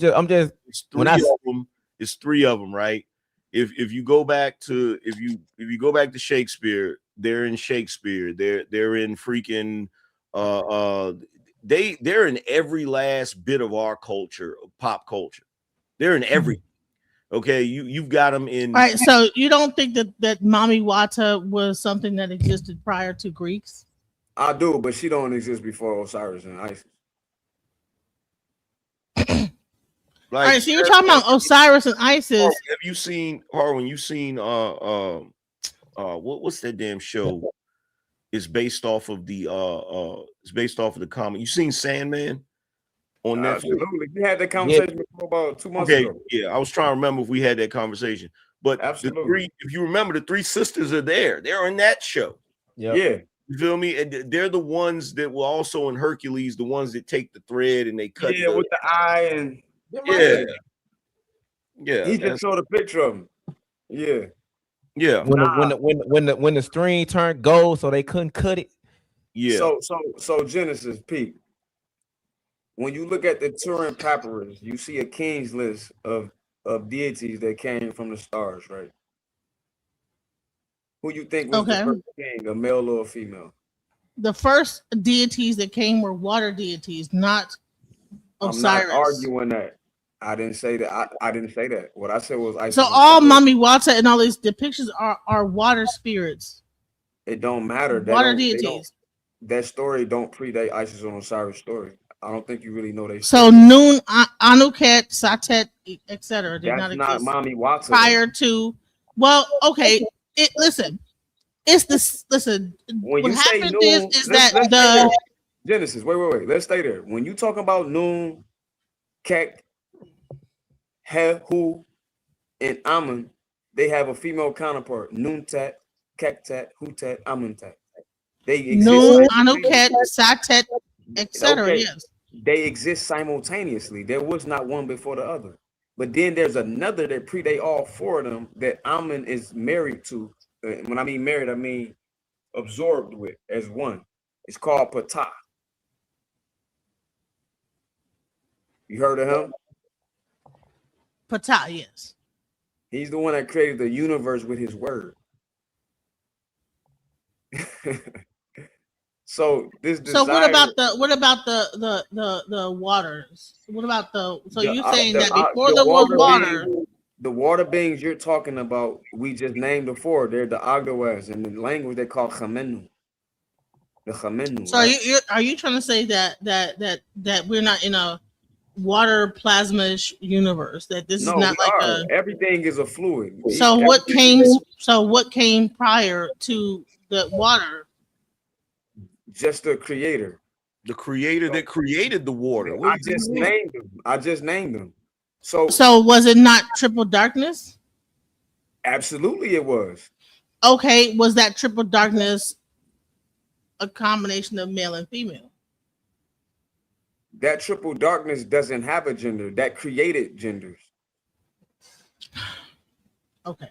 [SPEAKER 16] It's three of them, right? If you go back to if you go back to Shakespeare, they're in Shakespeare. They're in freaking they're in every last bit of our culture, pop culture. They're in every. Okay, you've got them in.
[SPEAKER 7] All right, so you don't think that Mami Wata was something that existed prior to Greeks?
[SPEAKER 13] I do, but she don't exist before Osiris and Isis.
[SPEAKER 7] All right, so you're talking about Osiris and Isis.
[SPEAKER 16] Have you seen Harwin? You seen what's that damn show? It's based off of the comic. You seen Sandman on Netflix?
[SPEAKER 13] Absolutely. We had that conversation before about 2 months ago.
[SPEAKER 16] Yeah, I was trying to remember if we had that conversation. But if you remember, the three sisters are there. They're in that show.
[SPEAKER 13] Yeah.
[SPEAKER 16] You feel me? And they're the ones that were also in Hercules, the ones that take the thread and they cut.
[SPEAKER 13] Yeah, with the eye and
[SPEAKER 16] yeah.
[SPEAKER 13] He just showed a picture of him. Yeah.
[SPEAKER 16] Yeah.
[SPEAKER 5] When the string turned gold, so they couldn't cut it.
[SPEAKER 16] Yeah.
[SPEAKER 13] So Genesis, Pete. When you look at the Turin Papyrus, you see a king's list of deities that came from the stars, right? Who you think was the first king, a male or a female?
[SPEAKER 7] The first deities that came were water deities, not Osiris.
[SPEAKER 13] I'm not arguing that. I didn't say that. I didn't say that. What I said was Isis.
[SPEAKER 7] So all Mami Wata and all these depictions are water spirits.
[SPEAKER 13] It don't matter.
[SPEAKER 7] Water deities.
[SPEAKER 13] That story don't predate Isis and Osiris story. I don't think you really know they.
[SPEAKER 7] So Nun, Anuket, Satet, etc. did not
[SPEAKER 13] That's
[SPEAKER 7] exist
[SPEAKER 13] not Mami Wata.
[SPEAKER 7] prior to. Well, okay. Listen. It's this. Listen.
[SPEAKER 13] When
[SPEAKER 7] what
[SPEAKER 13] you say
[SPEAKER 7] happened
[SPEAKER 13] Nun,
[SPEAKER 7] is
[SPEAKER 13] let's
[SPEAKER 7] that
[SPEAKER 13] stay
[SPEAKER 7] the
[SPEAKER 13] there. Genesis. Wait. Let's stay there. When you talk about Nun, Kek, Hu, and Amun, they have a female counterpart. Nuntat, Kektat, Hutat, Amuntat. They exist.
[SPEAKER 7] Nun, Anuket, Satet, etc.
[SPEAKER 13] Okay.
[SPEAKER 7] Yes.
[SPEAKER 13] They exist simultaneously. There was not one before the other. But then there's another that predate all four of them that Amun is married to. When I mean married, I mean absorbed with as one. It's called Ptah. You heard of him?
[SPEAKER 7] Ptah, yes.
[SPEAKER 13] He's the one that created the universe with his word. So this desire,
[SPEAKER 7] So what about the waters? What about you saying that before there was water?
[SPEAKER 13] The water beings you're talking about, we just named before. They're the Agdawaz, and in the language they call Chamenu. The Chamenu.
[SPEAKER 7] So are you trying to say that we're not in a water plasma-ish universe? That this is not like
[SPEAKER 13] everything is a fluid.
[SPEAKER 7] So what came prior to the water?
[SPEAKER 13] Just the creator.
[SPEAKER 16] The creator that created the water.
[SPEAKER 13] I just named them. So
[SPEAKER 7] was it not triple darkness?
[SPEAKER 13] Absolutely it was.
[SPEAKER 7] Okay, was that triple darkness a combination of male and female?
[SPEAKER 13] That triple darkness doesn't have a gender. That created genders.
[SPEAKER 7] Okay.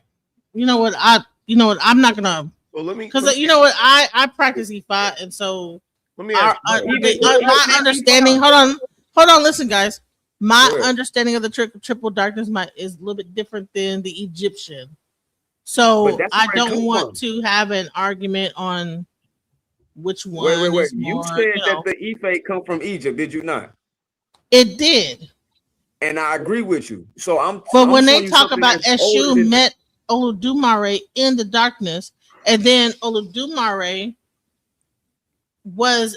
[SPEAKER 7] You know what? I'm not gonna.
[SPEAKER 16] Well, let me.
[SPEAKER 7] Because you know what? I practice E5, and so
[SPEAKER 16] let me ask
[SPEAKER 7] my understanding. Hold on. Listen, guys. My understanding of the triple darkness is a little bit different than the Egyptian. So I don't want to have an argument on which one.
[SPEAKER 13] Wait. You said that the Ife come from Egypt, did you not?
[SPEAKER 7] It did.
[SPEAKER 13] And I agree with you. So
[SPEAKER 7] But when they talk about Eshu met Olodumare in the darkness, and then Olodumare was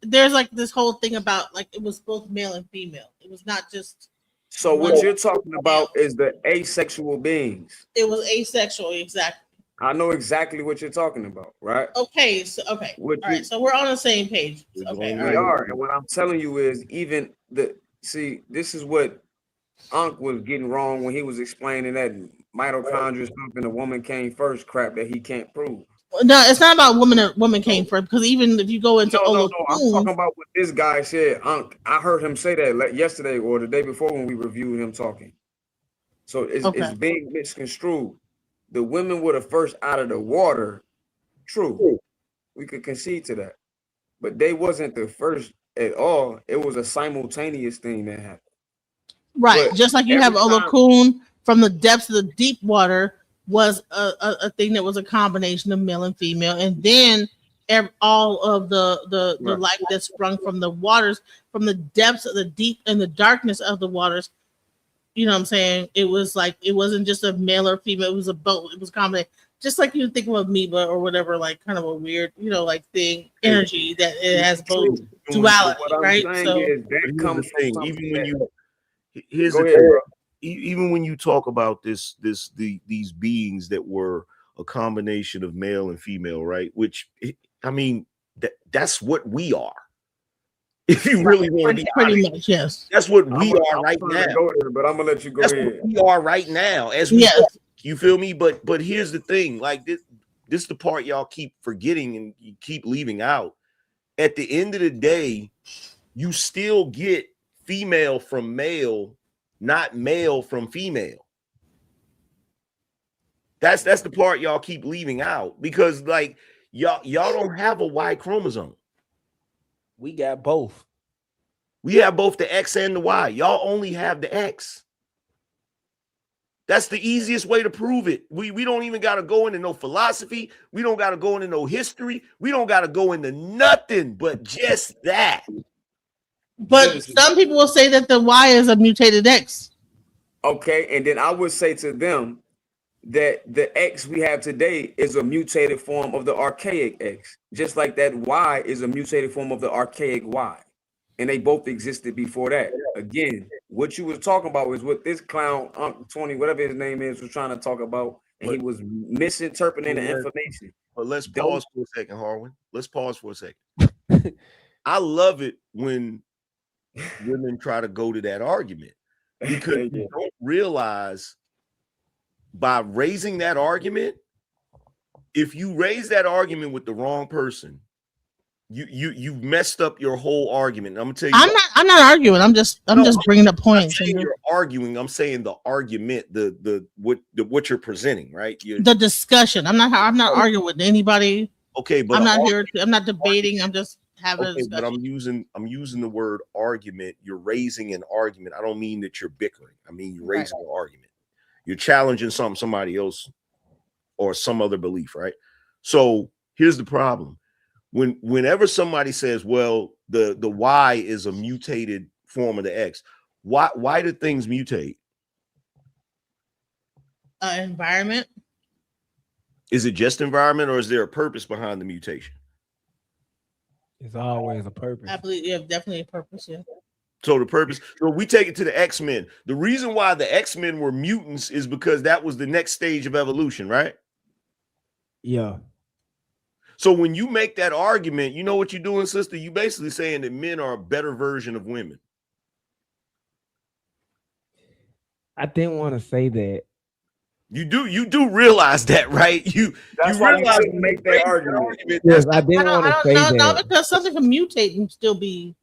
[SPEAKER 7] there's like this whole thing about like it was both male and female. It was not just.
[SPEAKER 13] So what you're talking about is the asexual beings.
[SPEAKER 7] It was asexual, exactly.
[SPEAKER 13] I know exactly what you're talking about, right?
[SPEAKER 7] Okay, so all right, so we're on the same page. Okay, all
[SPEAKER 13] We
[SPEAKER 7] right.
[SPEAKER 13] are, and what I'm telling you is even this is what Unc was getting wrong when he was explaining that mitochondria stuff and the woman came first crap that he can't prove.
[SPEAKER 7] No, it's not about woman came first, because even if you go into
[SPEAKER 13] No, I'm talking about what this guy said. Unc, I heard him say that yesterday or the day before when we reviewed him talking. So it's being misconstrued. The women were the first out of the water. True, we could concede to that, but they wasn't the first at all. It was a simultaneous thing that happened.
[SPEAKER 7] Right,
[SPEAKER 13] But
[SPEAKER 7] just like you have
[SPEAKER 13] every time-
[SPEAKER 7] Olokun from the depths of the deep water was a thing that was a combination of male and female, and then all of the life that sprung from the waters, from the depths of the deep and the darkness of the waters. You know what I'm saying? It was like, it wasn't just a male or female, it was a both. It was a combination. Just like you think of amoeba or whatever, like kind of a weird, like thing, energy that it has both duality, right? So
[SPEAKER 16] that comes from even when you here's
[SPEAKER 13] Go
[SPEAKER 16] the
[SPEAKER 13] ahead,
[SPEAKER 16] thing.
[SPEAKER 13] bro.
[SPEAKER 16] Even when you talk about these beings that were a combination of male and female, right? Which I mean, that's what we are. If you really want to be
[SPEAKER 7] pretty
[SPEAKER 16] honest,
[SPEAKER 7] much, yes.
[SPEAKER 16] that's what we are
[SPEAKER 13] I'm
[SPEAKER 16] right
[SPEAKER 13] trying to
[SPEAKER 16] now.
[SPEAKER 13] go there, but I'm gonna let you go
[SPEAKER 16] That's
[SPEAKER 13] ahead.
[SPEAKER 16] what we are right now. As we, you feel me? But here's the thing: like this is the part y'all keep forgetting and you keep leaving out. At the end of the day, you still get female from male, not male from female. That's the part y'all keep leaving out, because like y'all don't have a Y chromosome.
[SPEAKER 5] We got both.
[SPEAKER 16] We have both the X and the Y. Y'all only have the X. That's the easiest way to prove it. We don't even got to go into no philosophy. We don't got to go into no history. We don't got to go into nothing but just that.
[SPEAKER 7] But some people will say that the Y is a mutated X.
[SPEAKER 13] Okay, and then I would say to them that the X we have today is a mutated form of the archaic X, just like that Y is a mutated form of the archaic Y. And they both existed before that. Again, what you was talking about was what this clown, Uncle 20, whatever his name is, was trying to talk about, and he was misinterpreting the information.
[SPEAKER 16] But let's pause for a second, Harwin. Let's pause for a second. I love it when women try to go to that argument, because you don't realize by raising that argument, if you raise that argument with the wrong person, you've messed up your whole argument. I'm gonna tell you.
[SPEAKER 7] I'm not arguing. I'm just bringing up points.
[SPEAKER 16] You're arguing. I'm saying the argument, what you're presenting, right?
[SPEAKER 7] The discussion. I'm not arguing with anybody.
[SPEAKER 16] Okay, but
[SPEAKER 7] I'm not here. I'm not debating. I'm just having a discussion.
[SPEAKER 16] But I'm using the word argument. You're raising an argument. I don't mean that you're bickering. I mean you're raising an argument. You're challenging somebody else or some other belief, right? So here's the problem. Whenever somebody says, well, the Y is a mutated form of the X, why do things mutate?
[SPEAKER 7] Environment.
[SPEAKER 16] Is it just environment, or is there a purpose behind the mutation?
[SPEAKER 5] It's always a purpose.
[SPEAKER 7] I believe you have definitely a purpose, yeah.
[SPEAKER 16] So the purpose, so we take it to the X-Men. The reason why the X-Men were mutants is because that was the next stage of evolution, right?
[SPEAKER 5] Yeah.
[SPEAKER 16] So when you make that argument, you know what you're doing, sister? You basically saying that men are a better version of women.
[SPEAKER 5] I didn't want to say that.
[SPEAKER 16] You do realize that, right? You realize
[SPEAKER 13] you make that argument.
[SPEAKER 5] Yes, I didn't want to say that.
[SPEAKER 7] No, because something can mutate and still be.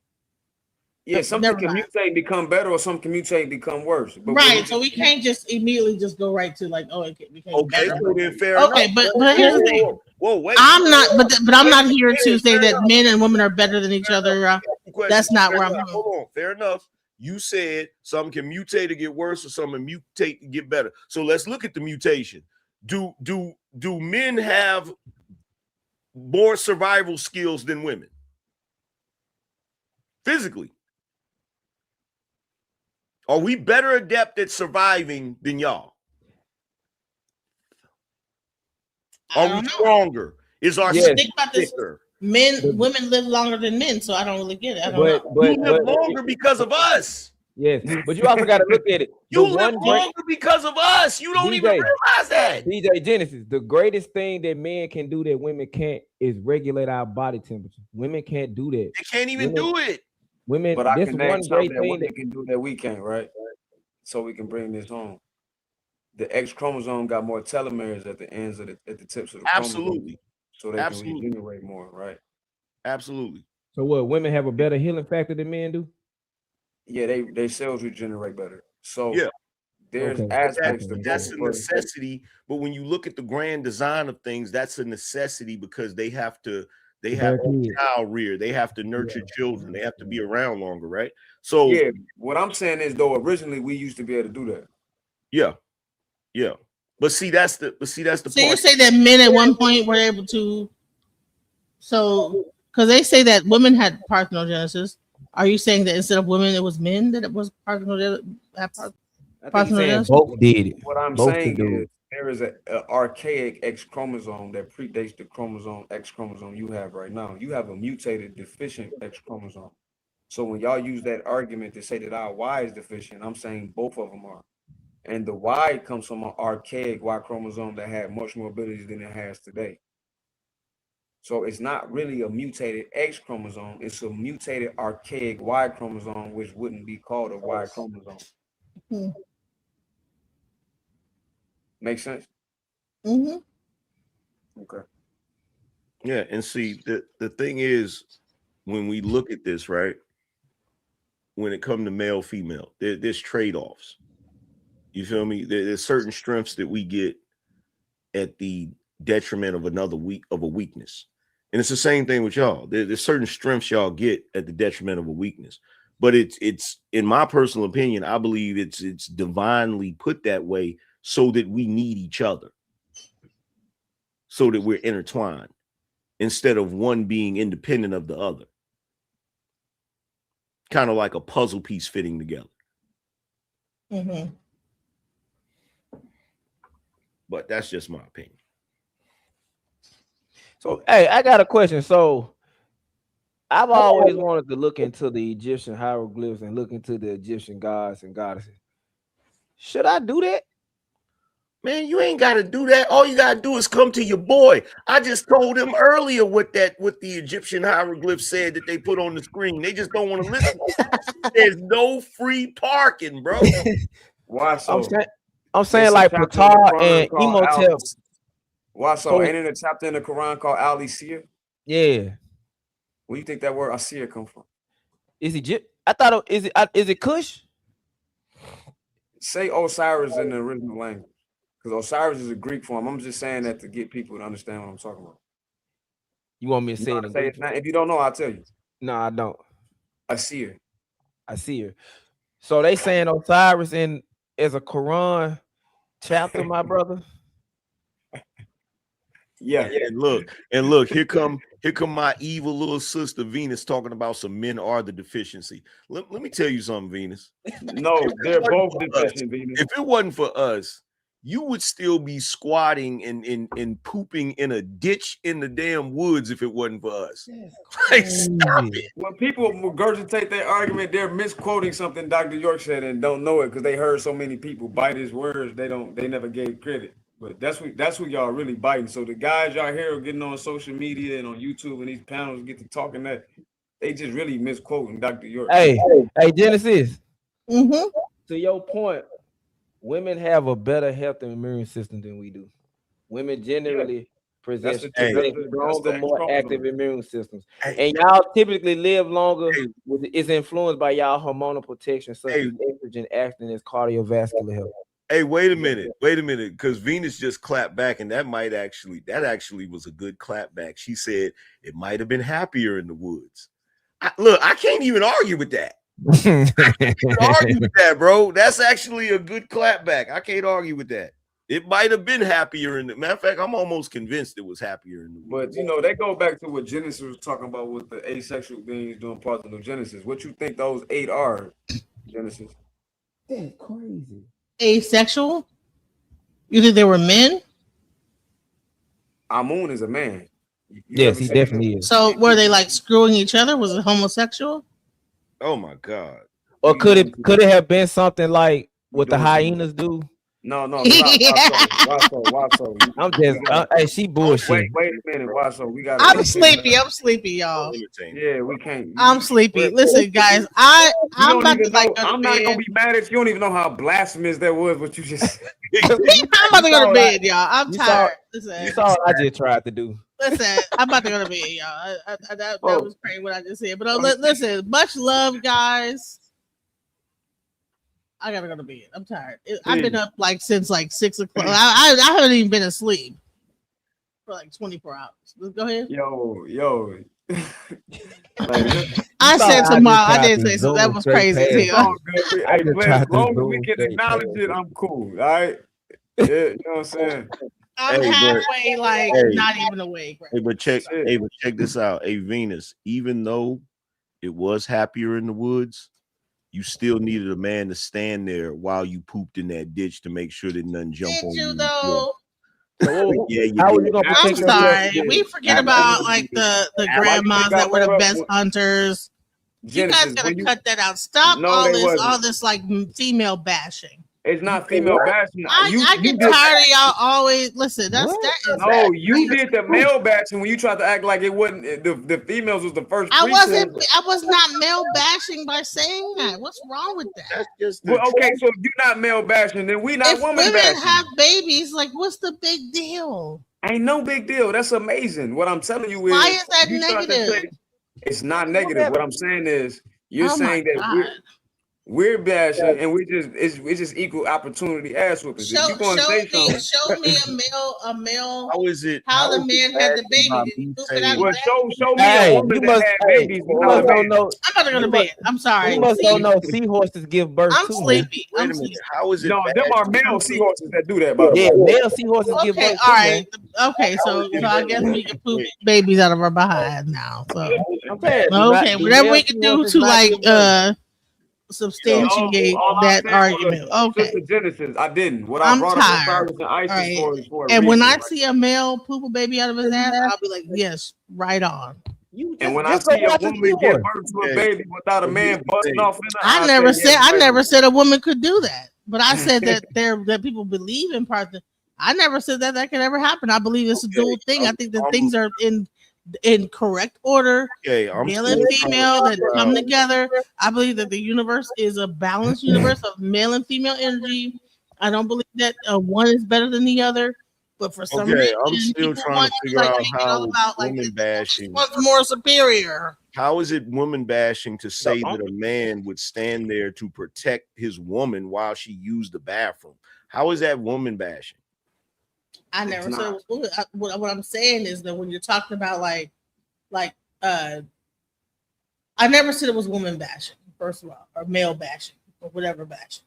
[SPEAKER 13] Yeah, something can mutate and become better, or some can mutate and become worse. But
[SPEAKER 7] right, so we can't just immediately just go right to like, oh, it became better.
[SPEAKER 16] So then fair
[SPEAKER 7] okay,
[SPEAKER 16] enough.
[SPEAKER 7] but here's the thing.
[SPEAKER 16] Whoa, wait.
[SPEAKER 7] I'm not, but I'm not here to say that men and women are better than each other. That's not where I'm.
[SPEAKER 16] Hold on, fair enough. You said some can mutate to get worse, or some can mutate to get better. So let's look at the mutation. Do men have more survival skills than women? Physically. Are we better adept at surviving than y'all? Are we stronger? Is our
[SPEAKER 7] think about this?
[SPEAKER 16] thicker?
[SPEAKER 7] Women live longer than men, so I don't really get it. I don't know.
[SPEAKER 16] We live longer because of us.
[SPEAKER 5] Yes, but you also got to look at it.
[SPEAKER 16] You live longer because of us. You don't even realize that.
[SPEAKER 5] DJ Genesis, the greatest thing that men can do that women can't is regulate our body temperature. Women can't do that.
[SPEAKER 16] They can't even do it.
[SPEAKER 5] Women,
[SPEAKER 13] But I
[SPEAKER 5] this
[SPEAKER 13] can name
[SPEAKER 5] one
[SPEAKER 13] something
[SPEAKER 5] great
[SPEAKER 13] that
[SPEAKER 5] thing
[SPEAKER 13] women
[SPEAKER 5] that
[SPEAKER 13] can do that we can't, right? So we can bring this home. The X chromosome got more telomeres at the ends of at the tips of the
[SPEAKER 16] Absolutely.
[SPEAKER 13] chromosome, so they can regenerate more, right?
[SPEAKER 16] Absolutely.
[SPEAKER 5] So what? Women have a better healing factor than men do.
[SPEAKER 13] Yeah, they cells regenerate better. So
[SPEAKER 16] Yeah.
[SPEAKER 13] there's aspects to
[SPEAKER 16] That's
[SPEAKER 13] both.
[SPEAKER 16] a necessity. But when you look at the grand design of things, that's a necessity because they have to child rear, they have to nurture children, they have to be around longer, right? So
[SPEAKER 13] yeah, what I'm saying is though, originally we used to be able to do that.
[SPEAKER 16] Yeah. But see, that's the
[SPEAKER 7] So you
[SPEAKER 16] part.
[SPEAKER 7] say that men at one point were able to, so because they say that women had parthenogenesis. Are you saying that instead of women, it was men that it was parthenogenesis?
[SPEAKER 5] Both did it.
[SPEAKER 13] What I'm
[SPEAKER 5] Both
[SPEAKER 13] saying
[SPEAKER 5] could do
[SPEAKER 13] is
[SPEAKER 5] it.
[SPEAKER 13] there is an archaic X chromosome that predates the chromosome X chromosome you have right now. You have a mutated deficient X chromosome. So when y'all use that argument to say that our Y is deficient, I'm saying both of them are. And the Y comes from an archaic Y chromosome that had much more abilities than it has today. So it's not really a mutated X chromosome. It's a mutated archaic Y chromosome, which wouldn't be called a Y chromosome.
[SPEAKER 7] Hmm.
[SPEAKER 13] Make sense?
[SPEAKER 7] Mm-hmm.
[SPEAKER 13] Okay.
[SPEAKER 16] Yeah, and see, the thing is, when we look at this, right, when it comes to male, female, there's trade-offs. You feel me? There's certain strengths that we get at the detriment of a weakness. And it's the same thing with y'all. There's certain strengths y'all get at the detriment of a weakness. But it's in my personal opinion, I believe it's divinely put that way so that we need each other, so that we're intertwined instead of one being independent of the other. Kind of like a puzzle piece fitting together.
[SPEAKER 7] Mm-hmm.
[SPEAKER 16] But that's just my opinion.
[SPEAKER 5] So, hey, I got a question. So, I've always wanted to look into the Egyptian hieroglyphs and look into the Egyptian gods and goddesses. Should I do that?
[SPEAKER 16] Man, you ain't got to do that. All you got to do is come to your boy. I just told him earlier what the Egyptian hieroglyph said that they put on the screen. They just don't want to listen. There's no free parking, bro.
[SPEAKER 13] Why so?
[SPEAKER 5] I'm saying like Ptah and Imhotep.
[SPEAKER 13] Why so? Ain't in a chapter in the Quran called Ali Seer?
[SPEAKER 5] Yeah.
[SPEAKER 13] Where you think that word Asir come from?
[SPEAKER 5] Is Egypt? I thought is it Cush?
[SPEAKER 13] Say Osiris in the original language, because Osiris is a Greek form. I'm just saying that to get people to understand what I'm talking about.
[SPEAKER 5] You want me to say it in Greek?
[SPEAKER 13] If you don't know, I'll tell you.
[SPEAKER 5] No, I don't.
[SPEAKER 13] Asir.
[SPEAKER 5] Asir. So they saying Osiris is a Quran chapter, my brother.
[SPEAKER 13] Yeah.
[SPEAKER 16] And look, here come my evil little sister Venus talking about some men are the deficiency. Let me tell you something, Venus.
[SPEAKER 13] No, they're both deficient, Venus.
[SPEAKER 16] If it wasn't for us, you would still be squatting and pooping in a ditch in the damn woods if it wasn't for us. Like, stop it.
[SPEAKER 13] When people regurgitate their argument, they're misquoting something Dr. York said and don't know it because they heard so many people bite his words. They never gave credit. But that's what y'all really biting. So the guys y'all here are getting on social media and on YouTube and these panels get to talking that they just really misquoting Dr. York.
[SPEAKER 5] Hey, Genesis.
[SPEAKER 7] Mm-hmm.
[SPEAKER 5] To your point, women have a better health and immune system than we do. Women generally possess stronger, more active immune systems. And y'all typically live longer. It's influenced by y'all hormonal protection, such as estrogen acting as cardiovascular health.
[SPEAKER 16] Hey, wait a minute, because Venus just clapped back, and that actually was a good clap back. She said it might have been happier in the woods. I can't even argue with that. I can't even argue with that, bro. That's actually a good clap back. I can't argue with that. It might have been happier in the matter of fact, I'm almost convinced it was happier in the woods.
[SPEAKER 13] But they go back to what Genesis was talking about with the asexual beings doing parthenogenesis. What you think those 8 are, Genesis?
[SPEAKER 5] That's crazy.
[SPEAKER 7] Asexual? You think they were men?
[SPEAKER 13] Amun is a man.
[SPEAKER 5] Yes, he definitely is.
[SPEAKER 7] So were they like screwing each other? Was it homosexual?
[SPEAKER 16] Oh my God.
[SPEAKER 5] Or could it have been something like what the hyenas do?
[SPEAKER 13] No, why so?
[SPEAKER 5] I'm just, hey, she bullshit.
[SPEAKER 13] Wait a minute, why so? We got.
[SPEAKER 7] I'm sleepy, y'all.
[SPEAKER 13] Yeah, we can't.
[SPEAKER 7] I'm sleepy. Listen, guys, I'm about to like go to
[SPEAKER 13] I'm not
[SPEAKER 7] bed.
[SPEAKER 13] gonna be mad if you don't even know how blasphemous that was. What you just.
[SPEAKER 7] I'm about to go to bed, y'all. I'm tired.
[SPEAKER 5] You saw what I just tried to do.
[SPEAKER 7] Listen, I'm about to go to bed, y'all. That was crazy what I just said. But listen, much love, guys. I gotta go to bed. I'm tired. I've been up like since like 6 o'clock. I haven't even been asleep for like 24 hours. Go ahead.
[SPEAKER 13] Yo.
[SPEAKER 7] I said tomorrow. I didn't say so. That was crazy as hell.
[SPEAKER 13] Hey, as long as we can acknowledge it, I'm cool. All right. Yeah, you know what I'm saying?
[SPEAKER 7] I'm halfway, not even awake. Right?
[SPEAKER 16] But check this out. Hey, Venus, even though it was happier in the woods, you still needed a man to stand there while you pooped in that ditch to make sure that nothing jumped on you.
[SPEAKER 7] Though?
[SPEAKER 16] Yeah,
[SPEAKER 7] I'm sorry. We forget about like the grandmas that were the best hunters. You guys gotta cut that out. Stop all this like female bashing.
[SPEAKER 13] It's not female bashing.
[SPEAKER 7] I get tired of y'all always listen.
[SPEAKER 13] You did the male bashing when you tried to act like it wasn't the females was the first.
[SPEAKER 7] I was not male bashing by saying that. What's wrong with that?
[SPEAKER 13] That's just okay. So if you're not male bashing, then we not women bashing.
[SPEAKER 7] Women have babies. Like, what's the big deal?
[SPEAKER 13] Ain't no big deal. That's amazing. What I'm telling you is,
[SPEAKER 7] why is that negative?
[SPEAKER 13] It's not negative. What I'm saying is, you're saying that we're bashing and it's just equal opportunity ass whooping.
[SPEAKER 7] Show me a male.
[SPEAKER 16] How is it?
[SPEAKER 7] How the man had the baby?
[SPEAKER 13] Show me a woman that had babies.
[SPEAKER 7] I'm about to go to bed. I'm sorry.
[SPEAKER 5] You must don't know seahorses give birth.
[SPEAKER 7] I'm sleepy.
[SPEAKER 16] How is it?
[SPEAKER 13] No, them are male seahorses that do that.
[SPEAKER 5] Yeah, male seahorses give birth.
[SPEAKER 7] All right. Okay, so I guess we can poop babies out of our behind now. So okay, whatever we can do to like substantiate that argument. Okay.
[SPEAKER 13] Genesis, I didn't. What
[SPEAKER 7] I'm
[SPEAKER 13] I brought
[SPEAKER 7] tired.
[SPEAKER 13] up ISIS for
[SPEAKER 7] and when I see a male poop a baby out of his ass, I'll be like, yes, right on.
[SPEAKER 13] And when I see a woman give birth to a baby without a man busting off in her,
[SPEAKER 7] I never said a woman could do that, but I said that people believe in parts. I never said that could ever happen. I believe it's a dual thing. I think that things are in correct order, male and female that come together. I believe that the universe is a balanced universe of male and female energy. I don't believe that one is better than the other, but for some reason,
[SPEAKER 16] I'm still trying to figure out how woman bashing.
[SPEAKER 7] What's more superior?
[SPEAKER 16] How is it woman bashing to say that a man would stand there to protect his woman while she used the bathroom? How is that woman bashing?
[SPEAKER 7] I never said what I'm saying is that when you're talking about I never said it was woman bashing, first of all, or male bashing, or whatever bashing.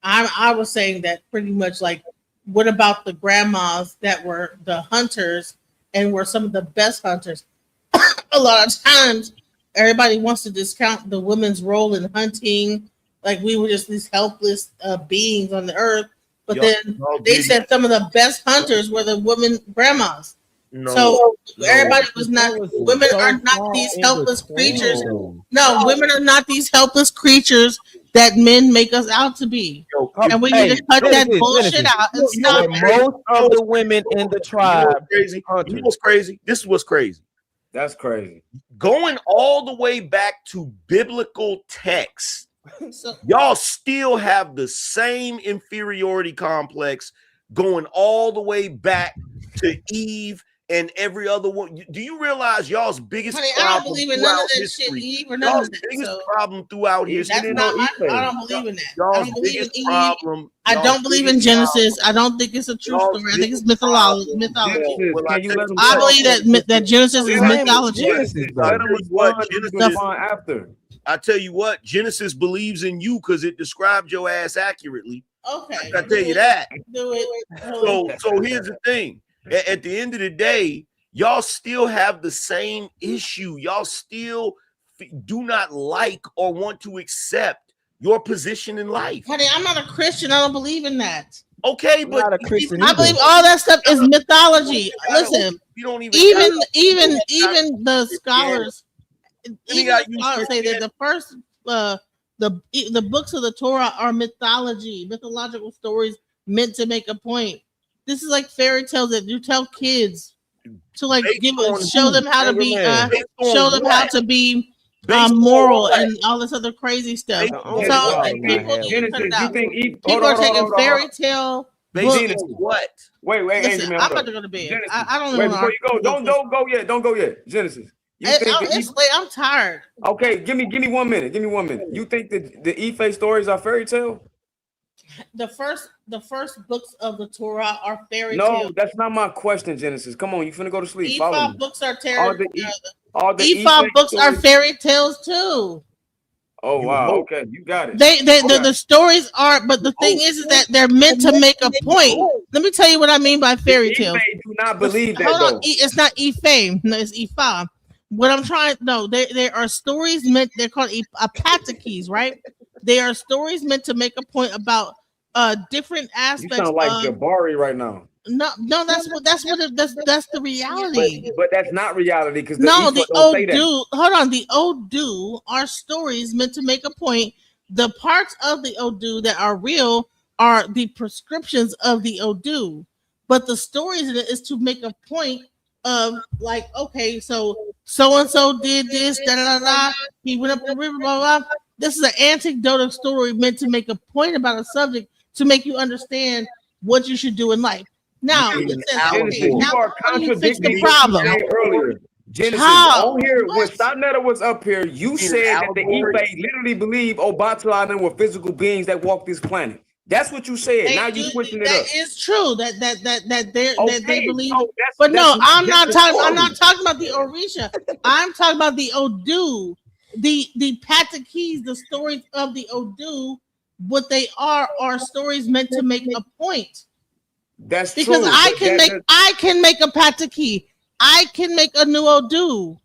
[SPEAKER 7] I was saying that pretty much like, what about the grandmas that were the hunters and were some of the best hunters? A lot of times, everybody wants to discount the women's role in hunting, like we were just these helpless beings on the earth. But then they said some of the best hunters were the women grandmas. Everybody was not. Women are not these helpless creatures. No, women are not these helpless creatures that men make us out to be. And we need to cut that bullshit out and stop.
[SPEAKER 5] Most of the women in the tribe.
[SPEAKER 16] You know what's crazy? This is what's crazy.
[SPEAKER 13] That's crazy.
[SPEAKER 16] Going all the way back to biblical texts. Y'all still have the same inferiority complex going all the way back to Eve and every other one. Do you realize y'all's biggest problem?
[SPEAKER 7] I don't believe in none of that shit, Eve, or none of that.
[SPEAKER 16] Biggest problem throughout history.
[SPEAKER 7] I don't believe in that. I don't believe in Eve. I don't believe in Genesis. I don't think it's a true story. I think it's mythology. I believe that Genesis is mythology.
[SPEAKER 16] I tell you what, Genesis believes in you because it described your ass accurately.
[SPEAKER 7] Okay.
[SPEAKER 16] I tell you that.
[SPEAKER 7] Do it.
[SPEAKER 16] So here's the thing. At the end of the day, y'all still have the same issue. Y'all still do not like or want to accept your position in life.
[SPEAKER 7] Honey, I'm not a Christian. I don't believe in that.
[SPEAKER 16] Okay, but
[SPEAKER 5] not a Christian
[SPEAKER 7] I believe all that stuff is mythology. Listen, even the scholars. Even scholars say that the first The books of the Torah are mythological stories meant to make a point. This is like fairy tales that you tell kids to like show them how to be moral and all this other crazy stuff. So people are taking fairy tale books.
[SPEAKER 13] What? Wait,
[SPEAKER 7] Listen,
[SPEAKER 13] Angel,
[SPEAKER 7] I'm about to go to bed. I don't
[SPEAKER 13] wait
[SPEAKER 7] know.
[SPEAKER 13] before you go. Don't go yet. Don't go yet. Genesis.
[SPEAKER 7] It's late. I'm tired.
[SPEAKER 13] Okay, give me 1 minute. Give me 1 minute. You think that the Ife stories are fairy tale?
[SPEAKER 7] The first books of the Torah are fairy
[SPEAKER 13] No,
[SPEAKER 7] tales.
[SPEAKER 13] that's not my question, Genesis. Come on, you finna go to sleep. Follow
[SPEAKER 7] Ephah
[SPEAKER 13] me.
[SPEAKER 7] books are
[SPEAKER 13] All the
[SPEAKER 7] Ephah
[SPEAKER 13] Ife
[SPEAKER 7] books are
[SPEAKER 13] stories-
[SPEAKER 7] fairy tales too.
[SPEAKER 13] Oh wow, okay, you got it.
[SPEAKER 7] The stories are, but the thing is that they're meant to make a point. Let me tell you what I mean by fairy tales.
[SPEAKER 13] Do not believe that
[SPEAKER 7] Hold on,
[SPEAKER 13] though.
[SPEAKER 7] it's not Ephah. No, it's Ephah. What I'm trying, no, there are stories meant. They're called apatakees, right? They are stories meant to make a point about different
[SPEAKER 13] You
[SPEAKER 7] aspects.
[SPEAKER 13] sound like Jabari right now.
[SPEAKER 7] No, that's the reality.
[SPEAKER 13] But that's not reality because
[SPEAKER 7] No, the
[SPEAKER 13] don't say that.
[SPEAKER 7] hold on. The Odu are stories meant to make a point. The parts of the Odu that are real are the prescriptions of the Odu, but the stories in it is to make a point of like, okay, so and so did this, da da da da. He went up the river, blah blah. Blah. This is an anecdotal story meant to make a point about a subject to make you understand what you should do in life. Now, it says, okay,
[SPEAKER 13] you
[SPEAKER 7] now
[SPEAKER 13] are
[SPEAKER 7] how do you fix the
[SPEAKER 13] contradicting
[SPEAKER 7] problem?
[SPEAKER 13] what you said earlier. Genesis,
[SPEAKER 7] How?
[SPEAKER 13] on here, when Stopnetta was up here, you said that the Ife literally believe Obatala and them were physical beings that walk this planet. That's what you said. Now you switching it up.
[SPEAKER 7] That is true. That they believe.
[SPEAKER 13] so
[SPEAKER 7] But no,
[SPEAKER 13] that's
[SPEAKER 7] I'm not
[SPEAKER 13] just
[SPEAKER 7] talking. I'm
[SPEAKER 13] story.
[SPEAKER 7] not talking about the Orisha. I'm talking about the Odu, the Patakees, the stories of the Odu. What they are stories meant to make a point.
[SPEAKER 13] That's
[SPEAKER 7] because
[SPEAKER 13] true.
[SPEAKER 7] I can make a Patakee. I can make a new Odu.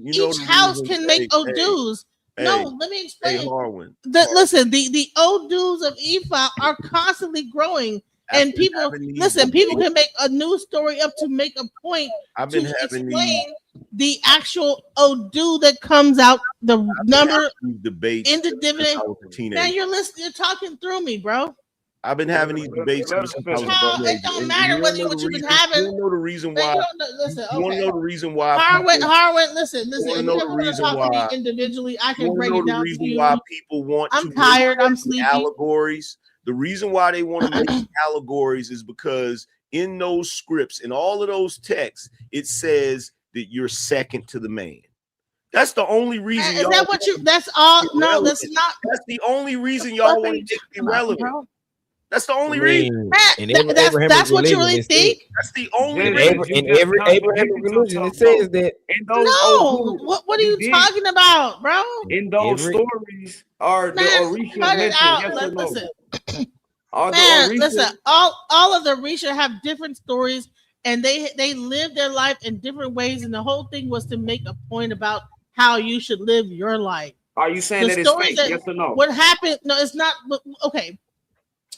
[SPEAKER 7] Each house can make Odus. No, let me explain.
[SPEAKER 16] Hey, Harwin.
[SPEAKER 7] Listen, the Odus of Ephah are constantly growing, and people people can make a new story up to make a point to explain the actual Odu that comes out, the number
[SPEAKER 16] debates
[SPEAKER 7] in the dividend.
[SPEAKER 16] Now
[SPEAKER 7] you're listening. You're talking through me, bro.
[SPEAKER 16] I've been having these debates ever since I was a
[SPEAKER 7] Child, it
[SPEAKER 16] teenager.
[SPEAKER 7] don't
[SPEAKER 16] And
[SPEAKER 7] matter
[SPEAKER 16] you
[SPEAKER 7] whether
[SPEAKER 16] know
[SPEAKER 7] what
[SPEAKER 16] the
[SPEAKER 7] you've been
[SPEAKER 16] reason-
[SPEAKER 7] having.
[SPEAKER 16] You know the reason
[SPEAKER 7] Man,
[SPEAKER 16] why.
[SPEAKER 7] you don't know- listen,
[SPEAKER 16] You want to
[SPEAKER 7] okay.
[SPEAKER 16] know the reason why?
[SPEAKER 7] Harwin, listen.
[SPEAKER 16] You
[SPEAKER 7] If
[SPEAKER 16] wanna
[SPEAKER 7] you
[SPEAKER 16] know
[SPEAKER 7] ever
[SPEAKER 16] the
[SPEAKER 7] want to
[SPEAKER 16] reason
[SPEAKER 7] talk to
[SPEAKER 16] why?
[SPEAKER 7] me individually, I
[SPEAKER 16] You
[SPEAKER 7] can
[SPEAKER 16] want to
[SPEAKER 7] break
[SPEAKER 16] know
[SPEAKER 7] it
[SPEAKER 16] the
[SPEAKER 7] down for
[SPEAKER 16] reason
[SPEAKER 7] you.
[SPEAKER 16] why people want
[SPEAKER 7] I'm
[SPEAKER 16] to
[SPEAKER 7] tired. I'm
[SPEAKER 16] make
[SPEAKER 7] sleepy.
[SPEAKER 16] allegories? The reason why they want to make allegories is because in those scripts, in all of those texts, it says that you're second to the man. That's the only reason.
[SPEAKER 7] Is that what you? That's all. No, that's not.
[SPEAKER 16] That's the only reason y'all want to make it irrelevant. That's the only reason.
[SPEAKER 7] That's what you really think.
[SPEAKER 16] That's the only
[SPEAKER 5] In
[SPEAKER 16] reason.
[SPEAKER 5] every Abrahamic religion, it says that.
[SPEAKER 7] No, what are you talking about, bro?
[SPEAKER 13] In those stories are the Orisha
[SPEAKER 7] cut it
[SPEAKER 13] mentioned?
[SPEAKER 7] out.
[SPEAKER 13] Yes or no?
[SPEAKER 7] Listen,
[SPEAKER 13] Are the
[SPEAKER 7] man,
[SPEAKER 13] Orisha-
[SPEAKER 7] listen. All of the Orisha have different stories, and they live their life in different ways. And the whole thing was to make a point about how you should live your life.
[SPEAKER 13] Are you saying that it's fake? Yes or no?
[SPEAKER 7] What happened? No, it's not. Okay.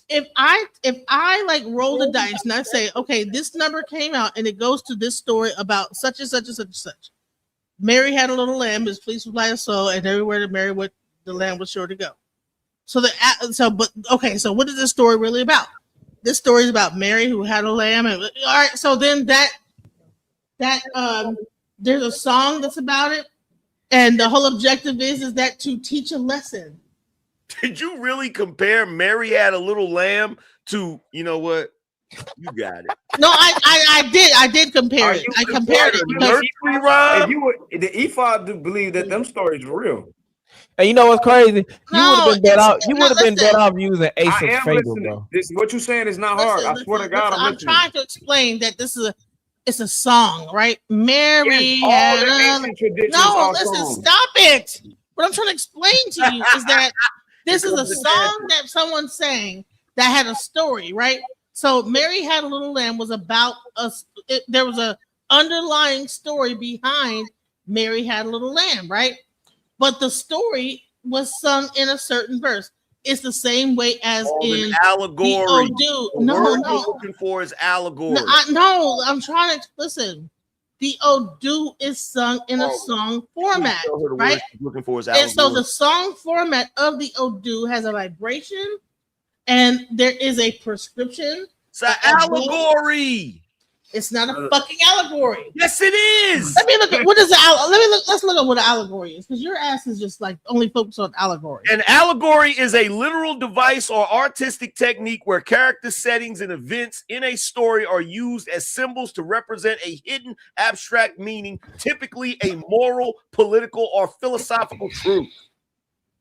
[SPEAKER 7] If I like roll the dice and I say, okay, this number came out and it goes to this story about such and such and such and such. Mary had a little lamb, is pleased with light soul, and everywhere that Mary went, the lamb was sure to go. So so what is this story really about? This story is about Mary who had a lamb, and all right. So then there's a song that's about it, and the whole objective is that to teach a lesson.
[SPEAKER 16] Did you really compare Mary had a little lamb to, you know what? You got it.
[SPEAKER 7] No, I did compare it. I compared it because
[SPEAKER 13] if you would, the Ephah do believe that them stories were real.
[SPEAKER 5] And you know what's crazy? You would have been better off. You
[SPEAKER 7] no,
[SPEAKER 5] would have been
[SPEAKER 7] listen.
[SPEAKER 5] better off using Ace
[SPEAKER 13] I
[SPEAKER 5] of
[SPEAKER 13] am
[SPEAKER 5] Fable,
[SPEAKER 13] listening.
[SPEAKER 5] bro.
[SPEAKER 13] This what you're saying is not hard. I swear to God, I'm listening.
[SPEAKER 7] trying to explain that it's a song, right? Mary
[SPEAKER 13] Yes, all
[SPEAKER 7] had
[SPEAKER 13] the
[SPEAKER 7] a-
[SPEAKER 13] ancient traditions
[SPEAKER 7] No,
[SPEAKER 13] are
[SPEAKER 7] listen,
[SPEAKER 13] songs.
[SPEAKER 7] stop it. What I'm trying to explain to you is that this is a song that someone sang that had a story, right? So Mary Had a Little Lamb was about there was a underlying story behind Mary Had a Little Lamb, right? But the story was sung in a certain verse. It's the same way as in
[SPEAKER 16] allegory.
[SPEAKER 7] the Odu.
[SPEAKER 16] The word you're looking for is allegory.
[SPEAKER 7] No, I'm trying to listen. the Odu is sung in a song format,
[SPEAKER 16] Tell her the
[SPEAKER 7] right?
[SPEAKER 16] word she's looking for is
[SPEAKER 7] And so
[SPEAKER 16] allegory.
[SPEAKER 7] the song format of the Odu has a vibration, and there is a prescription.
[SPEAKER 16] It's an allegory.
[SPEAKER 7] It's not a fucking allegory.
[SPEAKER 16] Yes, it is.
[SPEAKER 7] Let me look at what is the let's look at what an allegory is, because your ass is just like only focused on allegory.
[SPEAKER 16] An allegory is a literal device or artistic technique where character settings and events in a story are used as symbols to represent a hidden abstract meaning, typically a moral, political, or philosophical truth.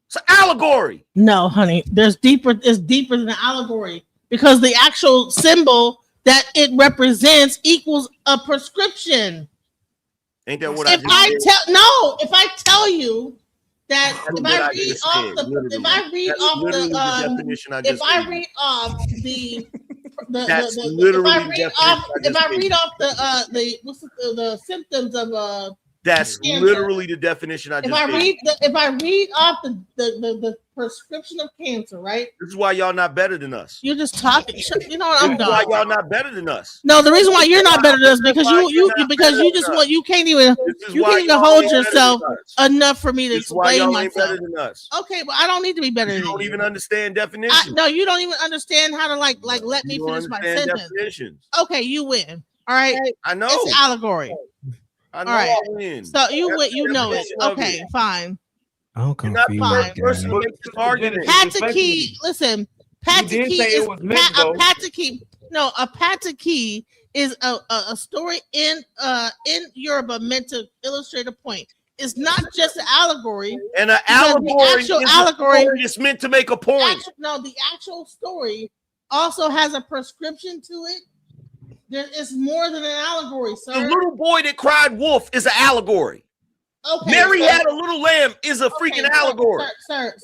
[SPEAKER 16] It's an allegory.
[SPEAKER 7] No, honey, it's deeper than an allegory, because the actual symbol that it represents equals a prescription.
[SPEAKER 16] Ain't that what
[SPEAKER 7] If I tell you that if I read off the symptoms of
[SPEAKER 16] that's
[SPEAKER 7] cancer.
[SPEAKER 16] literally the definition I just gave.
[SPEAKER 7] If I read off the prescription of cancer, right?
[SPEAKER 16] This is why y'all not better than us.
[SPEAKER 7] You're just talking. You know what? I'm
[SPEAKER 16] This is why
[SPEAKER 7] done.
[SPEAKER 16] y'all not better than us.
[SPEAKER 7] No, the reason why you're not better than us because you can't even hold yourself enough for me to explain myself. Okay, but I don't need to be better than you.
[SPEAKER 16] You don't even understand definitions.
[SPEAKER 7] No, you don't even understand how to like let me finish my sentence.
[SPEAKER 16] Definitions.
[SPEAKER 7] Okay, you win. All right.
[SPEAKER 16] I know.
[SPEAKER 7] It's allegory.
[SPEAKER 16] I know.
[SPEAKER 7] All right.
[SPEAKER 16] I win.
[SPEAKER 7] So you win. You know it. Okay, fine.
[SPEAKER 4] I'm confused.
[SPEAKER 7] Pataki, listen. Pataki is a pataki. No, a pataki is a story in Yoruba meant to illustrate a point. It's not just an allegory.
[SPEAKER 16] And an allegory is meant to make a point.
[SPEAKER 7] The actual story also has a prescription to it. There is more than an allegory, sir.
[SPEAKER 16] The little boy that cried wolf is an allegory.
[SPEAKER 7] Okay,
[SPEAKER 16] Mary had a little lamb is a freaking allegory.
[SPEAKER 7] Sir.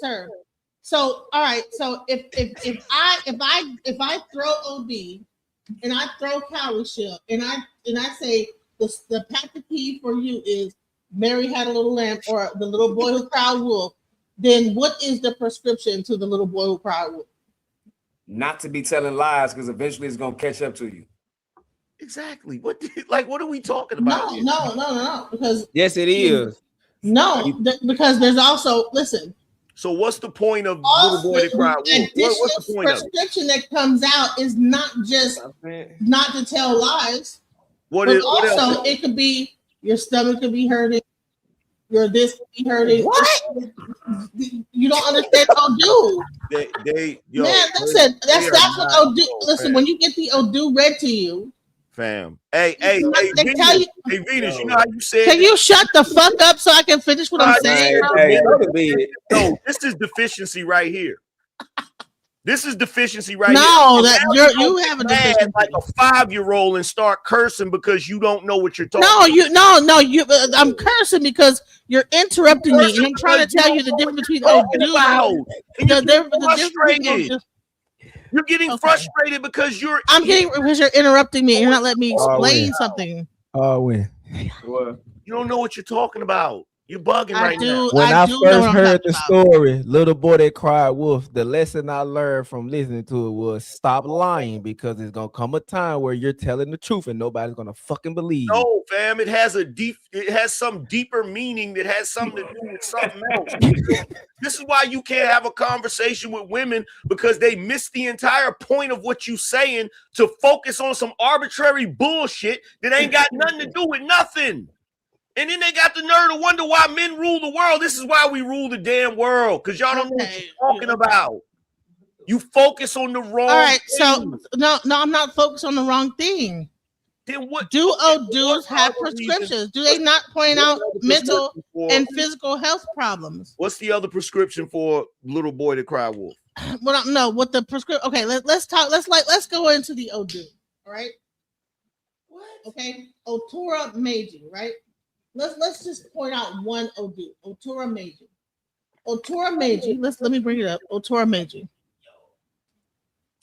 [SPEAKER 7] So all right. So if I throw OD and I throw cowrie shell and I say the pataki for you is Mary had a little lamb or the little boy who cried wolf, then what is the prescription to the little boy who cried wolf?
[SPEAKER 13] Not to be telling lies, because eventually it's gonna catch up to you.
[SPEAKER 16] Exactly. What are we talking about?
[SPEAKER 7] No. Because
[SPEAKER 5] yes, it is.
[SPEAKER 7] No, because there's also
[SPEAKER 16] So what's the point of little boy that cried wolf? What's the point of it?
[SPEAKER 7] Prescription that comes out is not just not to tell lies.
[SPEAKER 16] What
[SPEAKER 7] else? It could be your stomach could be hurting, your this could be hurting. What? You don't understand Odu. Listen, that's what Odu. Listen, when you get the Odu read to you.
[SPEAKER 16] Fam. Hey, Venus, you know how you said.
[SPEAKER 7] Can you shut the fuck up so I can finish what I'm saying?
[SPEAKER 16] No, this is deficiency right here. This is deficiency right here.
[SPEAKER 7] No, you have a deficiency.
[SPEAKER 16] Like a 5-year-old and start cursing because you don't know what you're talking
[SPEAKER 7] about. No, I'm cursing because you're interrupting me and I'm trying to tell you the difference between
[SPEAKER 16] You're getting frustrated because you're
[SPEAKER 7] interrupting me. You're not letting me explain something.
[SPEAKER 4] Oh, when
[SPEAKER 16] you don't know what you're talking about. You're bugging now.
[SPEAKER 5] When I first heard the story, little boy that cried wolf, the lesson I learned from listening to it was stop lying, because it's gonna come a time where you're telling the truth and nobody's gonna fucking believe.
[SPEAKER 16] No, fam, it has some deeper meaning that has something to do with something else. This is why you can't have a conversation with women, because they miss the entire point of what you saying to focus on some arbitrary bullshit that ain't got nothing to do with nothing. And then they got the nerve to wonder why men rule the world. This is why we rule the damn world, because y'all don't know what you're talking about. You focus on the wrong.
[SPEAKER 7] All right,
[SPEAKER 16] thing.
[SPEAKER 7] so no, I'm not focused on the wrong thing.
[SPEAKER 16] Then what?
[SPEAKER 7] Do Odus have prescriptions? Do they not point out mental and physical health problems?
[SPEAKER 16] What's the other prescription for little boy to cry wolf?
[SPEAKER 7] Well, no, what the prescription? Okay, let's talk. Let's go into the Odu. All right. What? Okay, Otura Meiji, right? Let's just point out one Odu. Otura Meiji. Otura Meiji. Let me bring it up. Otura Meiji.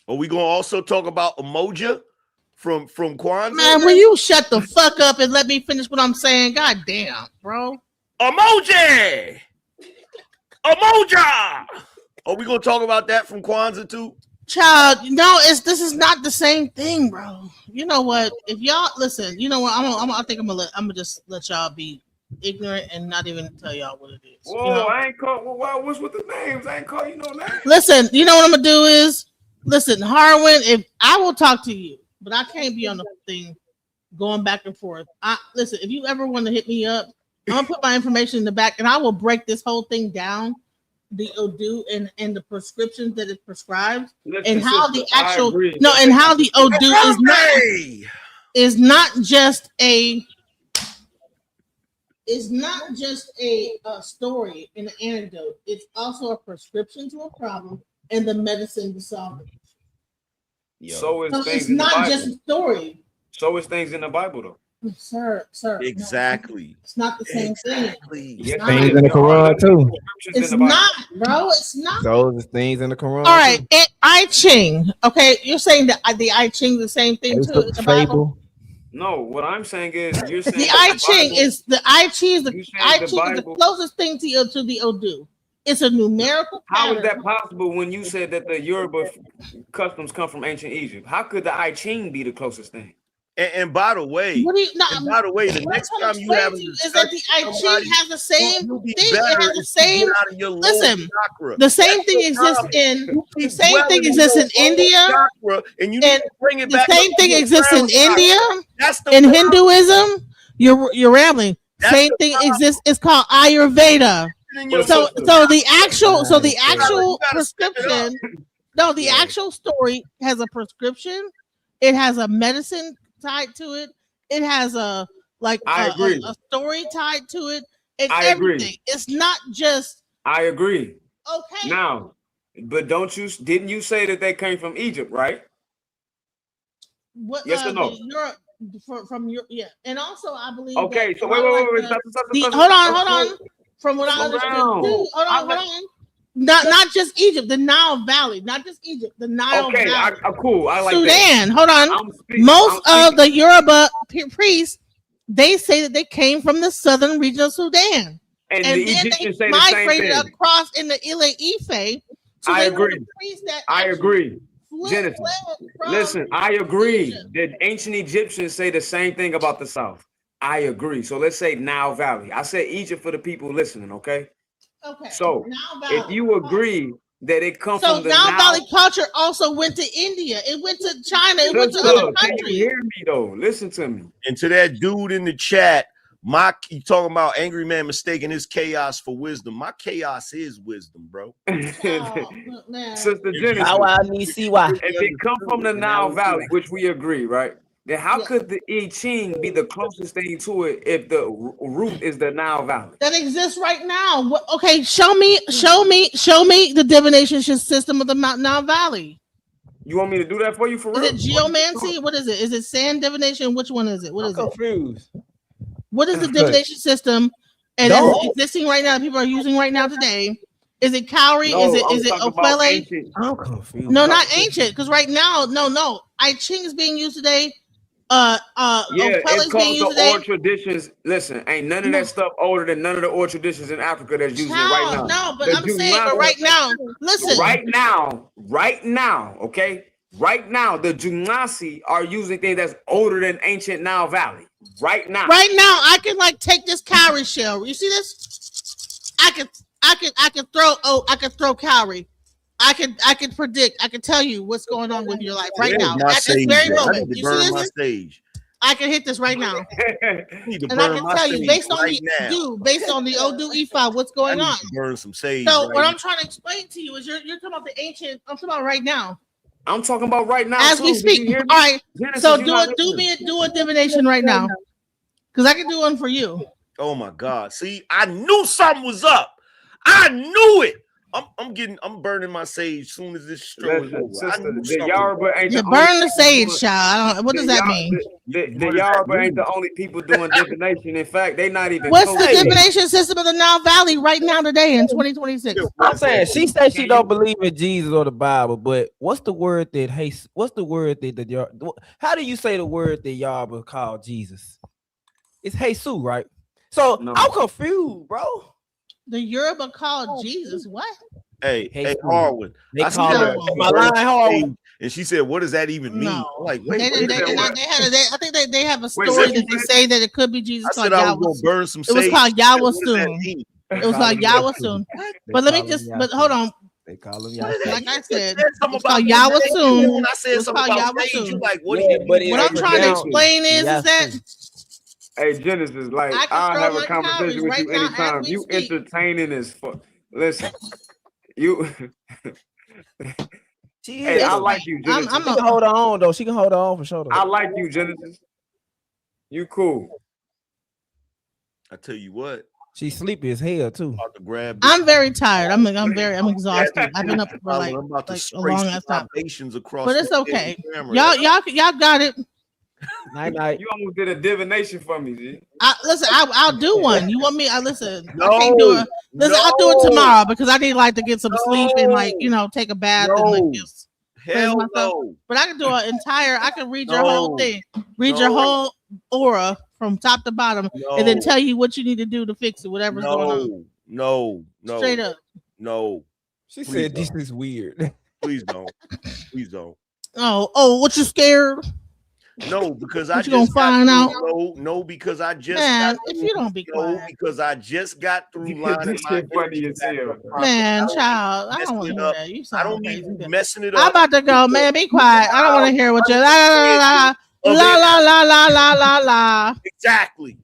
[SPEAKER 16] Are we gonna also talk about Emoja from Kwanzaa?
[SPEAKER 7] Man, will you shut the fuck up and let me finish what I'm saying? God damn, bro.
[SPEAKER 16] Emoja. Are we gonna talk about that from Kwanzaa too?
[SPEAKER 7] Child, no, this is not the same thing, bro. You know what? If y'all listen, you know what? I think I'm gonna just let y'all be ignorant and not even tell y'all what it is.
[SPEAKER 13] Whoa,
[SPEAKER 7] You know?
[SPEAKER 13] I ain't call. Well, what's with the names? I ain't call you no names.
[SPEAKER 7] Listen, you know what I'm gonna do is listen, Harwin. If I will talk to you, but I can't be on the thing going back and forth. Listen. If you ever want to hit me up, I'm gonna put my information in the back, and I will break this whole thing down. The Odu and the prescriptions that it prescribes, and how the actual and how the Odu is not just a story and an antidote. It's also a prescription to a problem and the medicine to solve it.
[SPEAKER 13] So
[SPEAKER 7] it's not just a story.
[SPEAKER 13] So is things in the Bible though.
[SPEAKER 7] Sir.
[SPEAKER 16] Exactly.
[SPEAKER 7] No, it's not the same thing.
[SPEAKER 5] Yes, things in the Quran too.
[SPEAKER 7] It's not, bro. It's not.
[SPEAKER 5] So there's things in the Quran.
[SPEAKER 7] All right, I Ching. Okay, you're saying that the I Ching the same thing too in the Bible.
[SPEAKER 13] No, what I'm saying is you're saying
[SPEAKER 7] the I Ching is the closest thing to the Odu. It's a numerical pattern.
[SPEAKER 13] How is that possible when you said that the Yoruba customs come from ancient Egypt? How could the I Ching be the closest thing?
[SPEAKER 16] And by the way, the next time you have
[SPEAKER 7] is that the I Ching has the same thing. It has the same. Listen, the same thing exists in India,
[SPEAKER 16] and you need to bring it back.
[SPEAKER 7] The same thing exists in India. In Hinduism, you're rambling. Same thing exists. It's called Ayurveda. So the actual prescription. No, the actual story has a prescription. It has a medicine tied to it. It has a story tied to it, and everything.
[SPEAKER 13] Agree.
[SPEAKER 7] It's not just.
[SPEAKER 13] I agree.
[SPEAKER 7] Okay.
[SPEAKER 13] Now, but didn't you say that they came from Egypt, right?
[SPEAKER 7] What?
[SPEAKER 13] Yes or no?
[SPEAKER 7] From Europe, yeah. And also, I believe.
[SPEAKER 13] Okay,
[SPEAKER 7] that
[SPEAKER 13] so wait.
[SPEAKER 7] Hold on. From what I understood, hold on. Not just Egypt, the Nile Valley, not just Egypt, the Nile Valley.
[SPEAKER 13] Cool. I like
[SPEAKER 7] Sudan.
[SPEAKER 13] That.
[SPEAKER 7] Hold on. Most of the Yoruba priests, they say that they came from the southern region of Sudan,
[SPEAKER 13] and
[SPEAKER 7] then
[SPEAKER 13] the Egyptians say
[SPEAKER 7] migrated
[SPEAKER 13] the same thing.
[SPEAKER 7] Across in the Ile Ife. So
[SPEAKER 13] I agree. I agree. Genesis. Listen, I agree. The ancient Egyptians say the same thing about the South. I agree. So let's say Nile Valley. I said Egypt for the people listening. Okay.
[SPEAKER 7] Okay.
[SPEAKER 13] So if you agree that it comes from the
[SPEAKER 7] Nile Valley culture also went to India. It went to China. It went to other countries.
[SPEAKER 13] Can you hear me though? Listen to me.
[SPEAKER 16] And to that dude in the chat, you talking about angry man mistaking his chaos for wisdom. My chaos is wisdom, bro.
[SPEAKER 13] Sister Genesis.
[SPEAKER 5] If
[SPEAKER 13] it come from the Nile Valley, which we agree, right? Then how could the I Ching be the closest thing to it if the root is the Nile Valley?
[SPEAKER 7] That exists right now. Okay, show me the divination system of the Nile Valley.
[SPEAKER 13] You want me to do that for you for real?
[SPEAKER 7] Is it geomancy? What is it? Is it sand divination? Which one is it? What is it?
[SPEAKER 5] Confused.
[SPEAKER 7] What is the divination system? And that's existing right now. People are using right now today. Is it Cowrie?
[SPEAKER 13] No,
[SPEAKER 7] is it Okwele?
[SPEAKER 5] I'm confused.
[SPEAKER 7] No, not ancient. Because right now, no. I Ching is being used today.
[SPEAKER 13] It's called the old traditions. Listen, ain't none of that stuff older than none of the old traditions in Africa that's using it right now.
[SPEAKER 7] No, but I'm saying, but right now, listen.
[SPEAKER 13] Right now, okay? Right now, the Junasi are using things that's older than ancient Nile Valley. Right now,
[SPEAKER 7] I can take this cowrie shell. You see this? I can throw cowrie. I can predict. I can tell you what's going on with your life right now. At this very moment. You see this?
[SPEAKER 16] Stage.
[SPEAKER 7] I can hit this right now. And I can tell you based on the Odu Ifa, what's going on.
[SPEAKER 16] Burn some sage.
[SPEAKER 7] So what I'm trying to explain to you is you're talking about the ancient. I'm talking about right now.
[SPEAKER 13] I'm talking about right now
[SPEAKER 7] as we speak. All right. So do a divination right now, because I can do one for you.
[SPEAKER 16] Oh my God! See, I knew something was up. I knew it. I'm burning my sage soon as this stroll is over.
[SPEAKER 7] You burn the sage, child. What does that mean?
[SPEAKER 13] The Yoruba ain't the only people doing divination. In fact, they not even.
[SPEAKER 7] What's the divination system of the Nile Valley right now today in 2026?
[SPEAKER 5] I'm saying she says she don't believe in Jesus or the Bible, but what's the word that how do you say the word that Yoruba call Jesus? It's Jesus, right? So I'm confused, bro.
[SPEAKER 7] The Yoruba called Jesus what?
[SPEAKER 16] Hey,
[SPEAKER 5] Hey,
[SPEAKER 16] hey,
[SPEAKER 5] school.
[SPEAKER 16] Harwin.
[SPEAKER 5] They
[SPEAKER 16] I
[SPEAKER 5] call
[SPEAKER 16] said,
[SPEAKER 5] it. Am I lying, Harwin?
[SPEAKER 16] and she said, "What does that even mean?" I'm like, wait,
[SPEAKER 7] They,
[SPEAKER 16] wait
[SPEAKER 7] they,
[SPEAKER 16] a
[SPEAKER 7] they,
[SPEAKER 16] minute.
[SPEAKER 7] I think they have a
[SPEAKER 16] Wait,
[SPEAKER 7] story
[SPEAKER 16] what
[SPEAKER 7] that
[SPEAKER 16] you
[SPEAKER 7] they
[SPEAKER 16] said?
[SPEAKER 7] say that it could be Jesus
[SPEAKER 16] I
[SPEAKER 7] called
[SPEAKER 16] said I was
[SPEAKER 7] Yahweh.
[SPEAKER 16] gonna burn some
[SPEAKER 7] It was
[SPEAKER 16] sage.
[SPEAKER 7] called
[SPEAKER 16] She said,
[SPEAKER 7] Yahweh
[SPEAKER 16] what does that
[SPEAKER 7] soon.
[SPEAKER 16] mean?
[SPEAKER 7] It was called Yahweh soon. But let me just, but hold on.
[SPEAKER 5] They call him Yahweh.
[SPEAKER 7] Like I said,
[SPEAKER 16] something
[SPEAKER 7] it's called
[SPEAKER 16] about
[SPEAKER 7] Yahweh
[SPEAKER 16] sage.
[SPEAKER 7] soon.
[SPEAKER 16] When I
[SPEAKER 7] It
[SPEAKER 16] said
[SPEAKER 7] was
[SPEAKER 16] something
[SPEAKER 7] called
[SPEAKER 16] about
[SPEAKER 7] Yahweh
[SPEAKER 16] sage, you
[SPEAKER 7] soon.
[SPEAKER 16] like, what do
[SPEAKER 5] Yeah,
[SPEAKER 16] you
[SPEAKER 5] but
[SPEAKER 16] mean?
[SPEAKER 7] What I'm trying to explain is that
[SPEAKER 13] Hey, Genesis, like
[SPEAKER 7] I can
[SPEAKER 13] I'll
[SPEAKER 7] throw
[SPEAKER 13] have a
[SPEAKER 7] my
[SPEAKER 13] conversation
[SPEAKER 7] calories
[SPEAKER 13] with
[SPEAKER 7] right
[SPEAKER 13] you
[SPEAKER 7] now as
[SPEAKER 13] anytime.
[SPEAKER 7] we
[SPEAKER 13] You
[SPEAKER 7] speak.
[SPEAKER 13] entertaining as fuck. Listen, you.
[SPEAKER 5] She
[SPEAKER 13] Hey,
[SPEAKER 5] is.
[SPEAKER 13] I
[SPEAKER 5] Though.
[SPEAKER 13] like you, Genesis.
[SPEAKER 5] She can hold her own though. She can hold her own for sure. Though.
[SPEAKER 13] I like you, Genesis. You cool.
[SPEAKER 16] I tell you what,
[SPEAKER 5] she's sleepy as hell too.
[SPEAKER 16] About to grab
[SPEAKER 7] I'm very tired. I'm exhausted. I've been up for
[SPEAKER 16] I'm about to
[SPEAKER 7] like a
[SPEAKER 16] spray
[SPEAKER 7] long
[SPEAKER 16] some
[SPEAKER 7] ass time.
[SPEAKER 16] libations across
[SPEAKER 7] But it's
[SPEAKER 16] that
[SPEAKER 7] okay.
[SPEAKER 16] damn camera.
[SPEAKER 7] Y'all got it.
[SPEAKER 5] Night night.
[SPEAKER 13] You almost did a divination for me, G.
[SPEAKER 7] Listen, I'll do one. You want me? I listen.
[SPEAKER 16] No,
[SPEAKER 7] I can't do it. Listen, I'll do it
[SPEAKER 16] no.
[SPEAKER 7] tomorrow because I need like to get some sleep and like take a bath and like just cleanse myself.
[SPEAKER 16] No.
[SPEAKER 7] But I can do an entire. I can read your
[SPEAKER 16] No.
[SPEAKER 7] whole thing, read your whole aura from top to bottom, and then
[SPEAKER 16] No.
[SPEAKER 7] tell you what you need to do to fix it, whatever's going on.
[SPEAKER 16] No.
[SPEAKER 7] Straight up.
[SPEAKER 16] No.
[SPEAKER 5] She
[SPEAKER 16] Please
[SPEAKER 5] said this
[SPEAKER 16] don't.
[SPEAKER 5] is weird.
[SPEAKER 16] Please don't. Please don't.
[SPEAKER 7] Oh, what you scared?
[SPEAKER 16] No, because
[SPEAKER 7] What
[SPEAKER 16] I
[SPEAKER 7] you gonna
[SPEAKER 16] just got
[SPEAKER 7] find out?
[SPEAKER 16] No, because I just
[SPEAKER 7] Man,
[SPEAKER 16] got
[SPEAKER 7] if you don't be quiet.
[SPEAKER 16] because I just got through lining
[SPEAKER 13] This
[SPEAKER 16] my
[SPEAKER 13] shit funny
[SPEAKER 16] energy
[SPEAKER 13] as
[SPEAKER 16] back
[SPEAKER 13] hell.
[SPEAKER 16] up properly.
[SPEAKER 7] Man,
[SPEAKER 16] I don't
[SPEAKER 7] child, I
[SPEAKER 16] need
[SPEAKER 7] don't
[SPEAKER 16] you
[SPEAKER 7] want to
[SPEAKER 16] messing it
[SPEAKER 7] hear
[SPEAKER 16] up.
[SPEAKER 7] that. You
[SPEAKER 16] I
[SPEAKER 7] sound
[SPEAKER 16] don't need
[SPEAKER 7] crazy.
[SPEAKER 16] you messing it
[SPEAKER 7] I'm
[SPEAKER 16] up.
[SPEAKER 7] about to go, man. Be quiet. I don't want to hear what you're la la.
[SPEAKER 16] Exactly.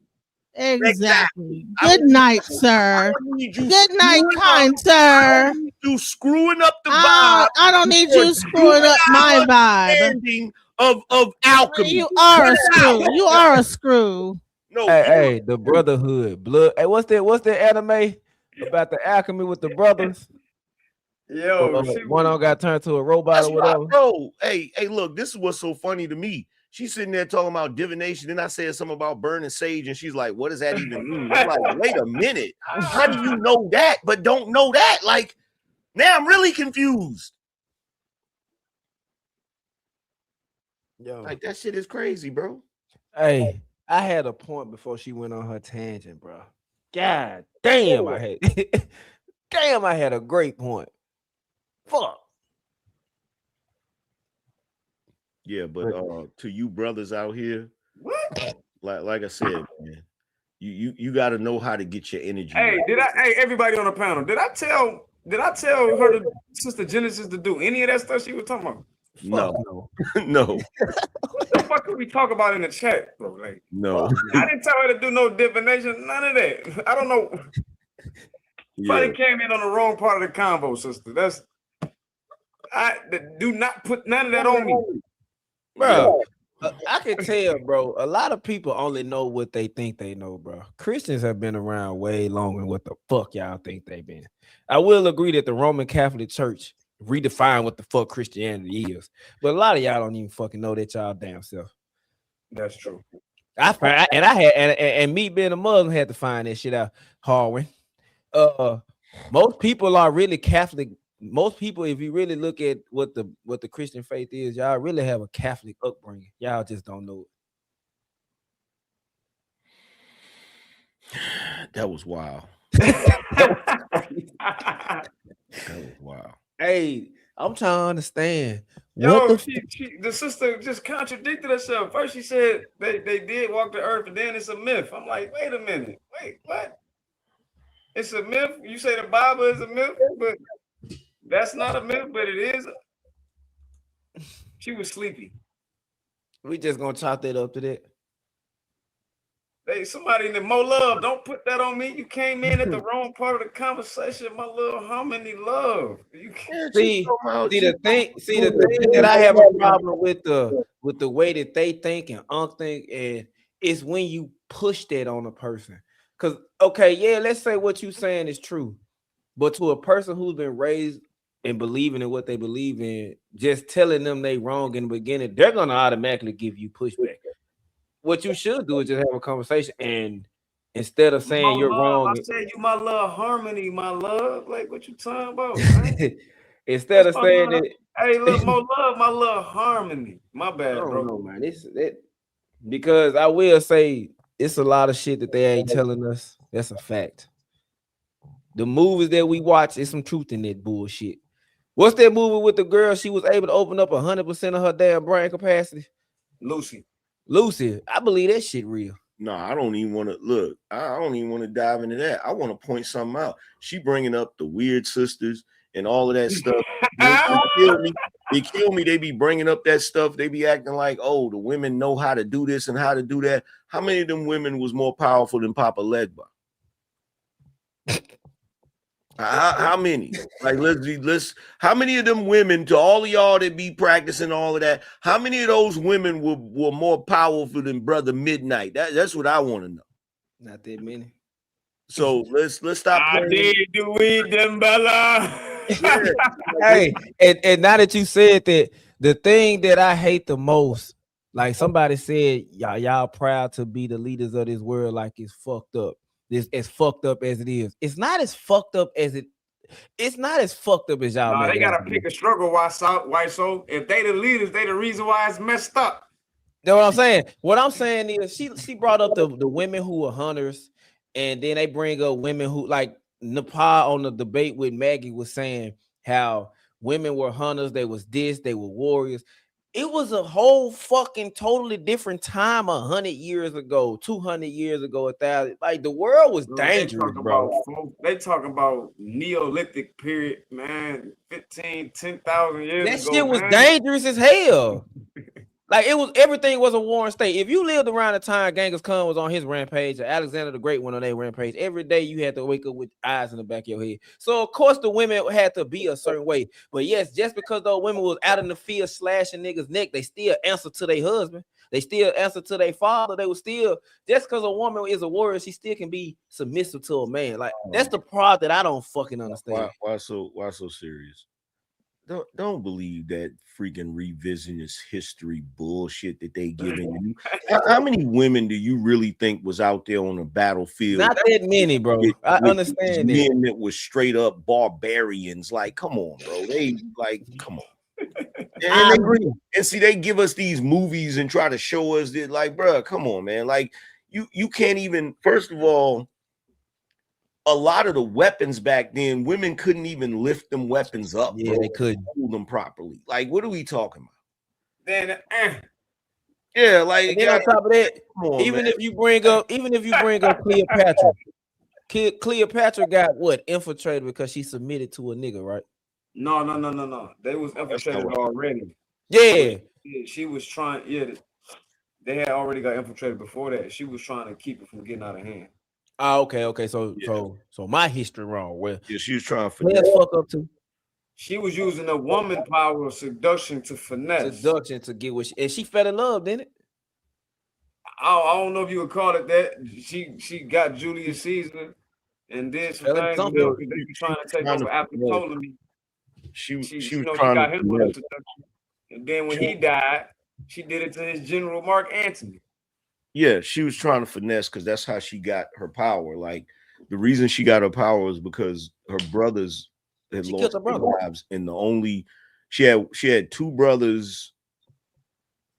[SPEAKER 7] Exactly. Good night, sir. Good night, kind sir.
[SPEAKER 16] You screwing up the vibe.
[SPEAKER 7] I don't need you screwing up my vibe.
[SPEAKER 16] Understanding of alchemy.
[SPEAKER 7] You are a screw. You are a screw.
[SPEAKER 16] No,
[SPEAKER 5] hey, the brotherhood, blood. Hey, what's that anime about the alchemy with the brothers?
[SPEAKER 13] Yo,
[SPEAKER 5] one of them got turned to a robot
[SPEAKER 16] That's
[SPEAKER 5] or whatever.
[SPEAKER 16] right, bro. Hey, look, this is what's so funny to me. She's sitting there talking about divination. Then I said something about burning sage, and she's like, "What does that even mean?" I'm like, "Wait a minute. How do you know that, but don't know that?" Like, now I'm really confused.
[SPEAKER 5] Yo,
[SPEAKER 16] like that shit is crazy, bro.
[SPEAKER 5] Hey, I had a point before she went on her tangent, bro. God damn, I had a great point. Fuck.
[SPEAKER 16] Yeah, but to you brothers out here, like I said, man, you got to know how to get your energy.
[SPEAKER 13] Hey,
[SPEAKER 16] right.
[SPEAKER 13] hey, everybody on the panel, did I tell her Sister Genesis to do any of that stuff she was talking about?
[SPEAKER 16] No. No.
[SPEAKER 13] What the fuck did we talk about in the chat, bro? Like,
[SPEAKER 16] No.
[SPEAKER 13] I didn't tell her to do no divination, none of that. I don't know. Probably came in on the wrong part of the convo, sister. Do not put none of that on me.
[SPEAKER 5] Bro, I can tell, bro. A lot of people only know what they think they know, bro. Christians have been around way longer than what the fuck y'all think they've been. I will agree that the Roman Catholic Church redefined what the fuck Christianity is, but a lot of y'all don't even fucking know that y'all damn self.
[SPEAKER 13] That's true.
[SPEAKER 5] And me being a Muslim had to find that shit out. Harwin. Most people are really Catholic. Most people, if you really look at what the Christian faith is, y'all really have a Catholic upbringing. Y'all just don't know
[SPEAKER 16] it. That was wild. That was wild.
[SPEAKER 5] Hey, I'm trying to understand.
[SPEAKER 13] Yo, the sister just contradicted herself. First, she said they did walk the earth, and then it's a myth. I'm like, wait a minute. Wait, what? It's a myth? You say the Bible is a myth, but that's not a myth, but it is. She was sleepy.
[SPEAKER 5] We just gonna chalk that up to that.
[SPEAKER 13] Hey, somebody in the more love. Don't put that on me. You came in at the wrong part of the conversation. My little harmony love. You can't
[SPEAKER 5] See the thing that I have a problem with the way that they think and think, and it's when you push that on a person. Cause okay, yeah, let's say what you saying is true, but to a person who's been raised and believing in what they believe in, just telling them they wrong in the beginning, they're gonna automatically give you pushback. What you should do is just have a conversation, and instead of saying you're wrong,
[SPEAKER 13] I said you my love harmony, my love. Like what you talking about?
[SPEAKER 5] instead of saying it,
[SPEAKER 13] hey, look, more love, my love harmony. My bad, bro.
[SPEAKER 5] No, man. Because I will say it's a lot of shit that they ain't telling us. That's a fact. the movies that we watch, there's some truth in that bullshit. What's that movie with the girl? She was able to open up 100% of her damn brain capacity.
[SPEAKER 13] Lucy.
[SPEAKER 5] I believe that shit real.
[SPEAKER 16] No, I don't even want to look. I don't even want to dive into that. I want to point something out. She bringing up the weird sisters and all of that stuff. It kill me. It kill me. They be bringing up that stuff. They be acting like, oh, the women know how to do this and how to do that. How many of them women was more powerful than Papa Legba? How many? Like, let's. How many of them women, to all of y'all that be practicing all of that, how many of those women were more powerful than Brother Midnight? That's what I want to know.
[SPEAKER 5] Not that many.
[SPEAKER 16] So let's stop.
[SPEAKER 13] I did do weed them, Bella.
[SPEAKER 5] Hey, and now that you said that, the thing that I hate the most, like somebody said, y'all proud to be the leaders of this world, like it's fucked up. This as fucked up as it is. It's not as fucked up as it's not as fucked up as y'all.
[SPEAKER 13] Nah, they gotta pick a struggle. Why so? If they the leaders, they the reason why it's messed up.
[SPEAKER 5] You know what I'm saying? What I'm saying is she brought up the women who are hunters, and then they bring up women who, like Nepal on the debate with Maggie was saying how women were hunters, they was this, they were warriors. It was a whole fucking totally different time 100 years ago, 200 years ago, 1,000. Like the world was dangerous, bro.
[SPEAKER 13] They talking about Neolithic period, man. 10,000 years
[SPEAKER 5] That
[SPEAKER 13] ago.
[SPEAKER 5] shit was
[SPEAKER 13] man.
[SPEAKER 5] dangerous as hell. Like it was, everything was a warring state. If you lived around the time Genghis Khan was on his rampage, or Alexander the Great went on their rampage, every day you had to wake up with eyes in the back of your head. So of course the women had to be a certain way. But yes, just because those women was out in the field slashing niggas' neck, they still answer to their husband. They still answer to their father. They were still, just because a woman is a warrior, she still can be submissive to a man. Like that's the part that I don't fucking understand.
[SPEAKER 16] Why so serious? Don't believe that freaking revisionist history bullshit that they giving you. How many women do you really think was out there on the battlefield?
[SPEAKER 5] Not that many, bro. I understand that.
[SPEAKER 16] Men that was straight up barbarians. Like, come on, bro. They like, come on. And see, they give us these movies and try to show us that, like, bro, come on, man. Like, you can't even. First of all, a lot of the weapons back then, women couldn't even lift them weapons up.
[SPEAKER 5] Yeah, they couldn't
[SPEAKER 16] hold them properly. Like, what are we talking about?
[SPEAKER 13] Then,
[SPEAKER 16] yeah, like,
[SPEAKER 5] and then on top of that, even if you bring up Cleopatra, Cleopatra got what? Infiltrated because she submitted to a nigga, right?
[SPEAKER 13] No. They was infiltrated already.
[SPEAKER 5] Yeah.
[SPEAKER 13] She was trying. Yeah, they had already got infiltrated before that. She was trying to keep it from getting out of hand.
[SPEAKER 5] Oh, okay. So my history wrong. Well,
[SPEAKER 16] yeah, she was trying to
[SPEAKER 5] fuck up too.
[SPEAKER 13] She was using a woman power of seduction to finesse.
[SPEAKER 5] Seduction to get what and she fell in love, didn't it?
[SPEAKER 13] I don't know if you would call it that. She got Julius Caesar and did some things. They were trying to take over after Ptolemy.
[SPEAKER 16] She was
[SPEAKER 13] she
[SPEAKER 16] trying
[SPEAKER 13] got
[SPEAKER 16] to
[SPEAKER 13] him with a seduction. And then when he died, she did it to his general Mark Antony.
[SPEAKER 16] Yeah, she was trying to finesse because that's how she got her power. Like the reason she got her power was because her brothers had lost their lives, and she had two brothers.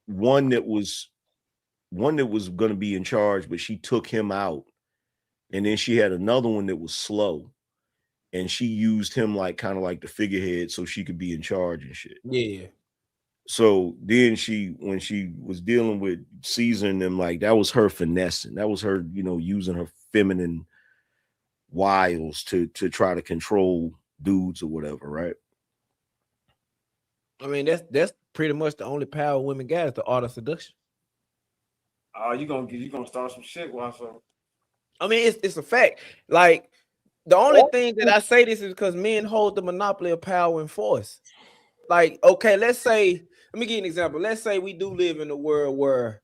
[SPEAKER 16] One that was going to be in charge, but she took him out, and then she had another one that was slow, and she used him like kind of like the figurehead so she could be in charge and shit.
[SPEAKER 5] Yeah.
[SPEAKER 16] So then when she was dealing with Caesar and them, like that was her finessing. That was her, using her feminine wiles to try to control dudes or whatever, right?
[SPEAKER 5] I mean, that's pretty much the only power women got is the art of seduction.
[SPEAKER 13] You gonna start some shit, so.
[SPEAKER 5] I mean, it's a fact. Like the only thing that I say this is because men hold the monopoly of power and force. Like, okay, let me give you an example. Let's say we do live in a world where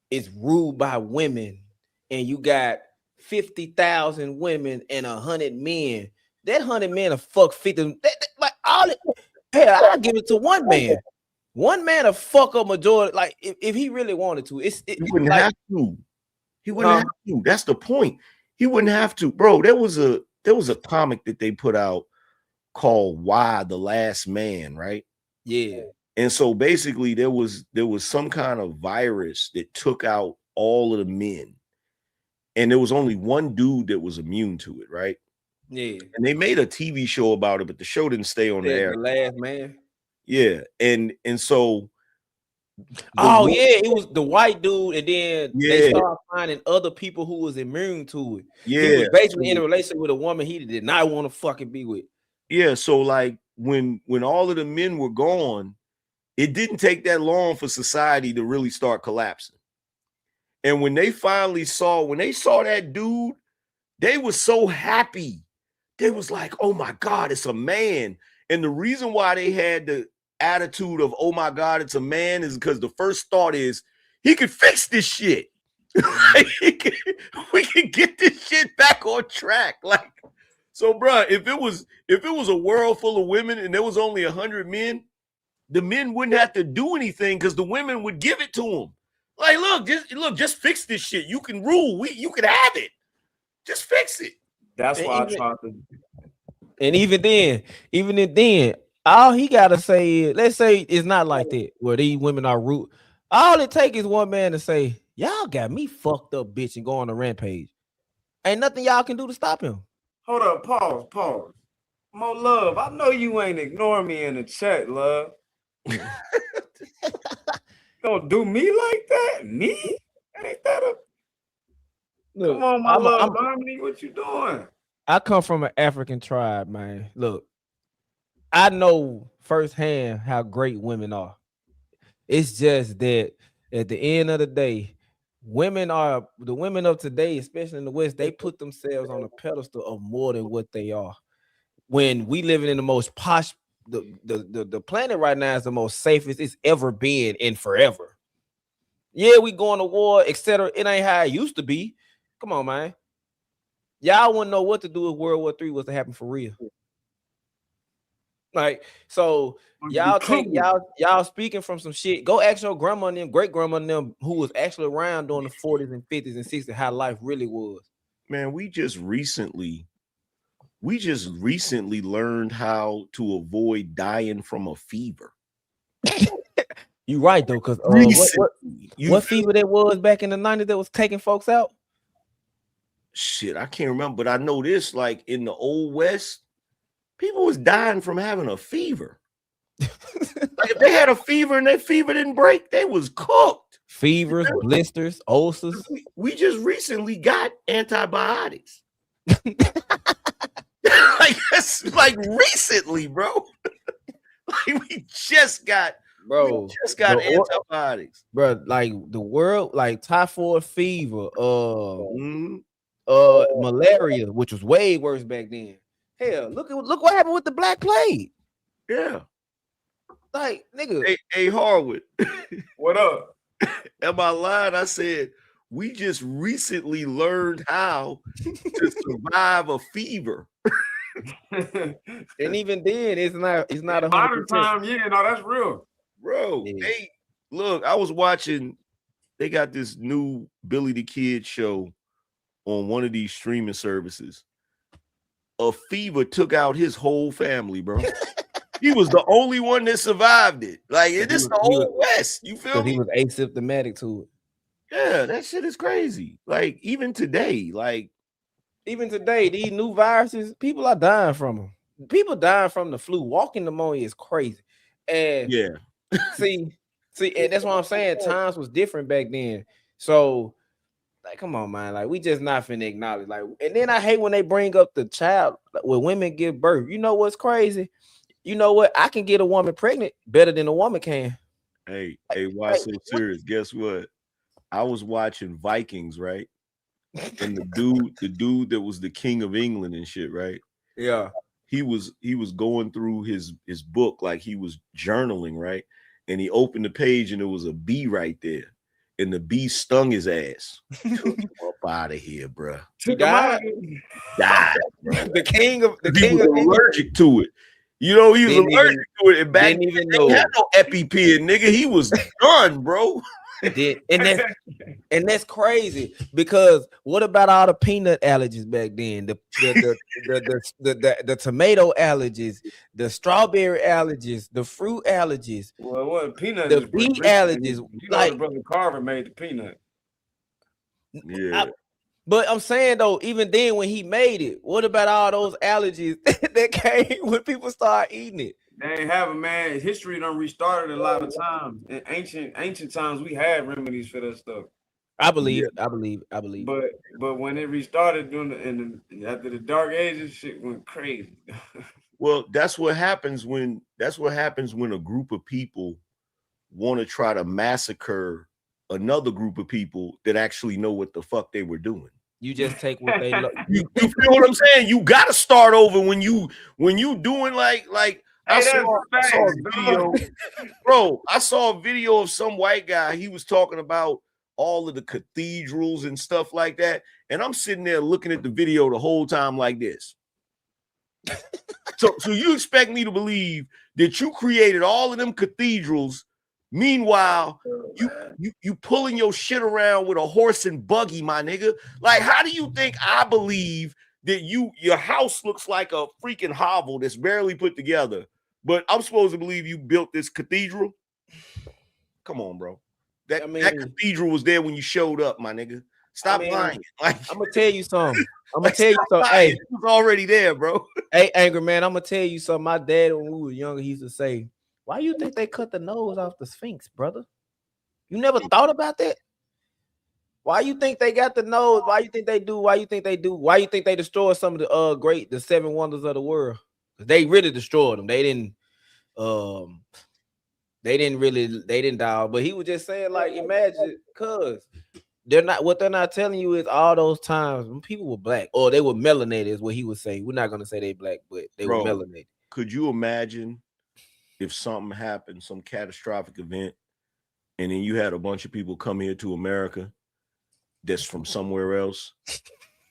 [SPEAKER 5] it's ruled by women and you got 50,000 women and 100 men. That 100 men will fuck 50. Like all it. Hell, I'll give it to one man. One man will fuck a majority. Like if he really wanted to, he
[SPEAKER 16] wouldn't have to. He wouldn't have to. That's the point. He wouldn't have to, bro. There was a comic that they put out called "Why the Last Man," right?
[SPEAKER 5] Yeah.
[SPEAKER 16] And so basically there was some kind of virus that took out all of the men. And there was only one dude that was immune to it, right?
[SPEAKER 5] Yeah.
[SPEAKER 16] And they made a TV show about it, but the show didn't stay on the air.
[SPEAKER 5] The Last Man.
[SPEAKER 16] Yeah, and so.
[SPEAKER 5] Oh yeah, it was the white dude, and then they
[SPEAKER 16] Yeah.
[SPEAKER 5] started finding other people who was immune to it. He
[SPEAKER 16] Yeah.
[SPEAKER 5] was basically in a relationship with a woman he did not want to fucking be with.
[SPEAKER 16] Yeah, so like when all of the men were gone, it didn't take that long for society to really start collapsing. And when they finally saw that dude, they were so happy. They was like, oh my God, it's a man. And the reason why they had the attitude of, oh my God, it's a man, is because the first thought is he could fix this shit. We can get this shit back on track. Like, so bruh, if it was a world full of women and there was only 100 men, the men wouldn't have to do anything because the women would give it to them. Like, just fix this shit. You can rule. You can have it. Just fix it.
[SPEAKER 13] That's why I tried to.
[SPEAKER 5] And even then, all he gotta say is, let's say it's not like that where these women are rude. All it takes is one man to say, y'all got me fucked up, bitch, and go on a rampage. Ain't nothing y'all can do to stop him.
[SPEAKER 13] Hold up, pause. More love. I know you ain't ignoring me in the chat, love. Don't do me like that. Me? Ain't that a
[SPEAKER 5] Look,
[SPEAKER 13] come on, my love, Harmony? What you doing?
[SPEAKER 5] I come from an African tribe, man. Look, I know firsthand how great women are. It's just that at the end of the day, the women of today, especially in the West, they put themselves on a pedestal of more than what they are. When we living in the most posh, the planet right now is the most safest it's ever been in forever. Yeah, we going to war, etc. It ain't how it used to be. Come on, man. Y'all wouldn't know what to do if World War III was to happen for real. Like, so y'all speaking from some shit. Go ask your grandma and them, great grandma and them, who was actually around during the 40s and 50s and 60s, how life really was.
[SPEAKER 16] Man, we just recently learned how to avoid dying from a fever.
[SPEAKER 5] You right though, because what fever that was back in the 90s that was taking folks out?
[SPEAKER 16] Shit, I can't remember, but I know this, like in the old West, people was dying from having a fever. Like if they had a fever and that fever didn't break, they was cooked.
[SPEAKER 5] Fevers, blisters, ulcers.
[SPEAKER 16] We just recently got antibiotics. like recently, bro. Like we just got antibiotics.
[SPEAKER 5] Bro, like the world, like typhoid fever, malaria, which was way worse back then. Hell, look what happened with the Black Plague.
[SPEAKER 16] Yeah.
[SPEAKER 5] Like, nigga.
[SPEAKER 16] Hey Harwood.
[SPEAKER 13] What up?
[SPEAKER 16] Am I lying? I said we just recently learned how to survive a fever.
[SPEAKER 5] And even then, it's not 100%.
[SPEAKER 13] Modern time, yeah, no, that's real.
[SPEAKER 16] Bro,
[SPEAKER 5] Yeah.
[SPEAKER 16] hey, look, I was watching, they got this new Billy the Kid show on one of these streaming services. A fever took out his whole family, bro. He was the only one that survived it. Like, it is the old West. You feel me?
[SPEAKER 5] He was asymptomatic to it.
[SPEAKER 16] Yeah, that shit is crazy. Like, even today,
[SPEAKER 5] these new viruses, people are dying from them. People dying from the flu. Walking pneumonia is crazy. And
[SPEAKER 16] yeah,
[SPEAKER 5] see, and that's what I'm saying. Times was different back then. So, like, come on, man. Like, we just not finna acknowledge. Like, and then I hate when they bring up the child when women give birth. You know what's crazy? You know what? I can get a woman pregnant better than a woman can.
[SPEAKER 16] Hey, why so serious? Guess what? I was watching Vikings, right? And the dude that was the king of England and shit, right?
[SPEAKER 5] Yeah.
[SPEAKER 16] He was going through his book, like he was journaling, right? And he opened the page and there was a bee right there. And the bee stung his ass. Took him up out of here, bro.
[SPEAKER 5] He died.
[SPEAKER 16] Bro.
[SPEAKER 5] The king of
[SPEAKER 16] allergic to it. You know, he was allergic to it. And back then,
[SPEAKER 5] even
[SPEAKER 16] they had no EpiPen, nigga. He was done, bro.
[SPEAKER 5] And that's crazy, because what about all the peanut allergies back then? The tomato allergies, the strawberry allergies, the fruit allergies.
[SPEAKER 13] Well, it wasn't peanut.
[SPEAKER 5] The bee allergies.
[SPEAKER 13] You know, like Brother Carver made the peanut.
[SPEAKER 16] Yeah.
[SPEAKER 5] But I'm saying though, even then when he made it, what about all those allergies that came when people start eating it?
[SPEAKER 13] They ain't have a man. History done restarted a lot of times. In ancient times, we had remedies for that stuff.
[SPEAKER 5] I believe. I believe.
[SPEAKER 13] But when it restarted after the dark ages, shit went crazy.
[SPEAKER 16] Well, that's what happens when a group of people want to try to massacre another group of people that actually know what the fuck they were doing.
[SPEAKER 5] You just take what they know.
[SPEAKER 16] You feel what I'm saying? You got to start over when you doing like I saw a video, bro. I saw a video of some white guy. He was talking about all of the cathedrals and stuff like that, and I'm sitting there looking at the video the whole time like this. So you expect me to believe that you created all of them cathedrals? Meanwhile, you pulling your shit around with a horse and buggy, my nigga. Like, how do you think I believe that your house looks like a freaking hovel that's barely put together, but I'm supposed to believe you built this cathedral? Come on, bro. That cathedral was there when you showed up, my nigga. Stop lying. Like,
[SPEAKER 5] I'm gonna tell you something. Hey,
[SPEAKER 16] it was already there, bro.
[SPEAKER 5] Hey, Angry Man, I'm gonna tell you something. My dad, when we were younger, he used to say, "Why you think they cut the nose off the Sphinx, brother? You never thought about that? Why you think they got the nose? Why you think they do? Why you think they do? Why you think they destroyed some of the seven wonders of the world? They really destroyed them. They didn't die. But he was just saying, like, imagine, cuz they're not telling you is all those times when people were black or they were melanated, is what he was saying. We're not gonna say they black, but they were melanated.
[SPEAKER 16] Could you imagine if something happened, some catastrophic event, and then you had a bunch of people come here to America that's from somewhere else,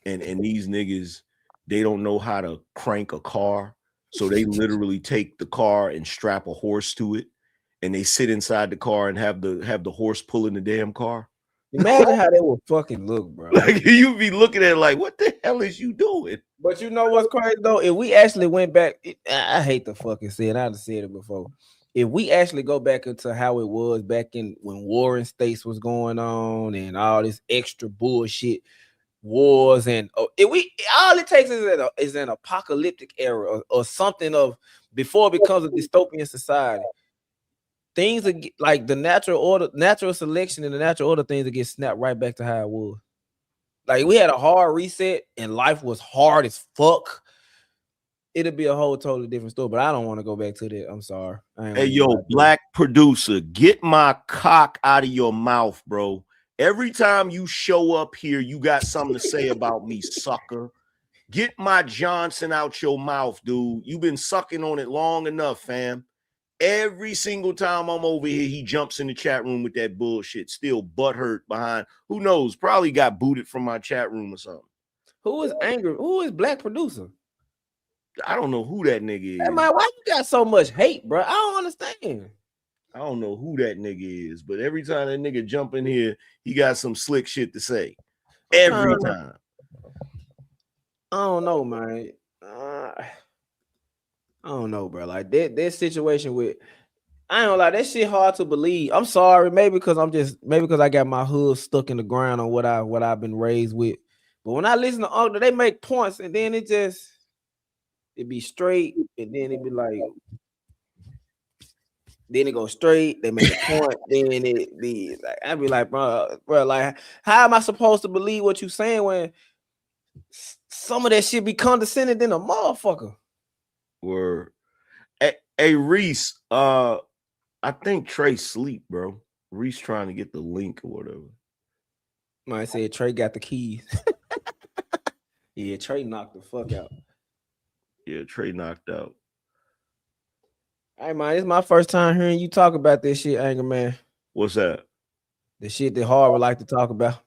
[SPEAKER 16] and these niggas, they don't know how to crank a car, so they literally take the car and strap a horse to it, and they sit inside the car and have the horse pulling the damn car.
[SPEAKER 5] Imagine how they would fucking look, bro.
[SPEAKER 16] Like, you'd be looking at it like, what the hell is you doing?
[SPEAKER 5] But you know what's crazy though? If we actually went back, I hate to fucking say it. I've said it before. If we actually go back into how it was back in when warring states was going on and all this extra bullshit wars, and all it takes is an apocalyptic era or something of before it becomes a dystopian society. Things are like the natural selection and the natural order, things that get snapped right back to how it was. Like, we had a hard reset and life was hard as fuck. It'll be a whole totally different story, but I don't want to go back to that. I'm sorry.
[SPEAKER 16] Hey, yo, black producer, get my cock out of your mouth, bro. Every time you show up here, you got something to say about me, sucker. Get my Johnson out your mouth, dude. You've been sucking on it long enough, fam. Every single time I'm over here, he jumps in the chat room with that bullshit, still butthurt behind. Who knows? Probably got booted from my chat room or something.
[SPEAKER 5] Who is angry? Who is black producer?
[SPEAKER 16] I don't know who that nigga is.
[SPEAKER 5] Hey, man, why you got so much hate, bro? I don't understand.
[SPEAKER 16] I don't know who that nigga is, but every time that nigga jump in here, he got some slick shit to say. Every time.
[SPEAKER 5] I don't know, man. I don't know, bro. Like that situation with, I don't like that shit hard to believe. I'm sorry, maybe because I got my hood stuck in the ground on what I've been raised with. But when I listen to Uncle, they make points and then it be straight, and then it be like, then it goes straight. They make a point, then it be like, I be like, bro, like, how am I supposed to believe what you saying when some of that shit be condescending than a motherfucker?
[SPEAKER 16] Word. Hey, Reese, I think Trey sleep, bro. Reese trying to get the link or whatever.
[SPEAKER 5] I said Trey got the keys. Yeah, Trey knocked the fuck out.
[SPEAKER 16] Yeah, Trey knocked out.
[SPEAKER 5] Hey, man, it's my first time hearing you talk about this shit, Anger Man.
[SPEAKER 16] What's that?
[SPEAKER 5] The shit that Harvard like to talk about.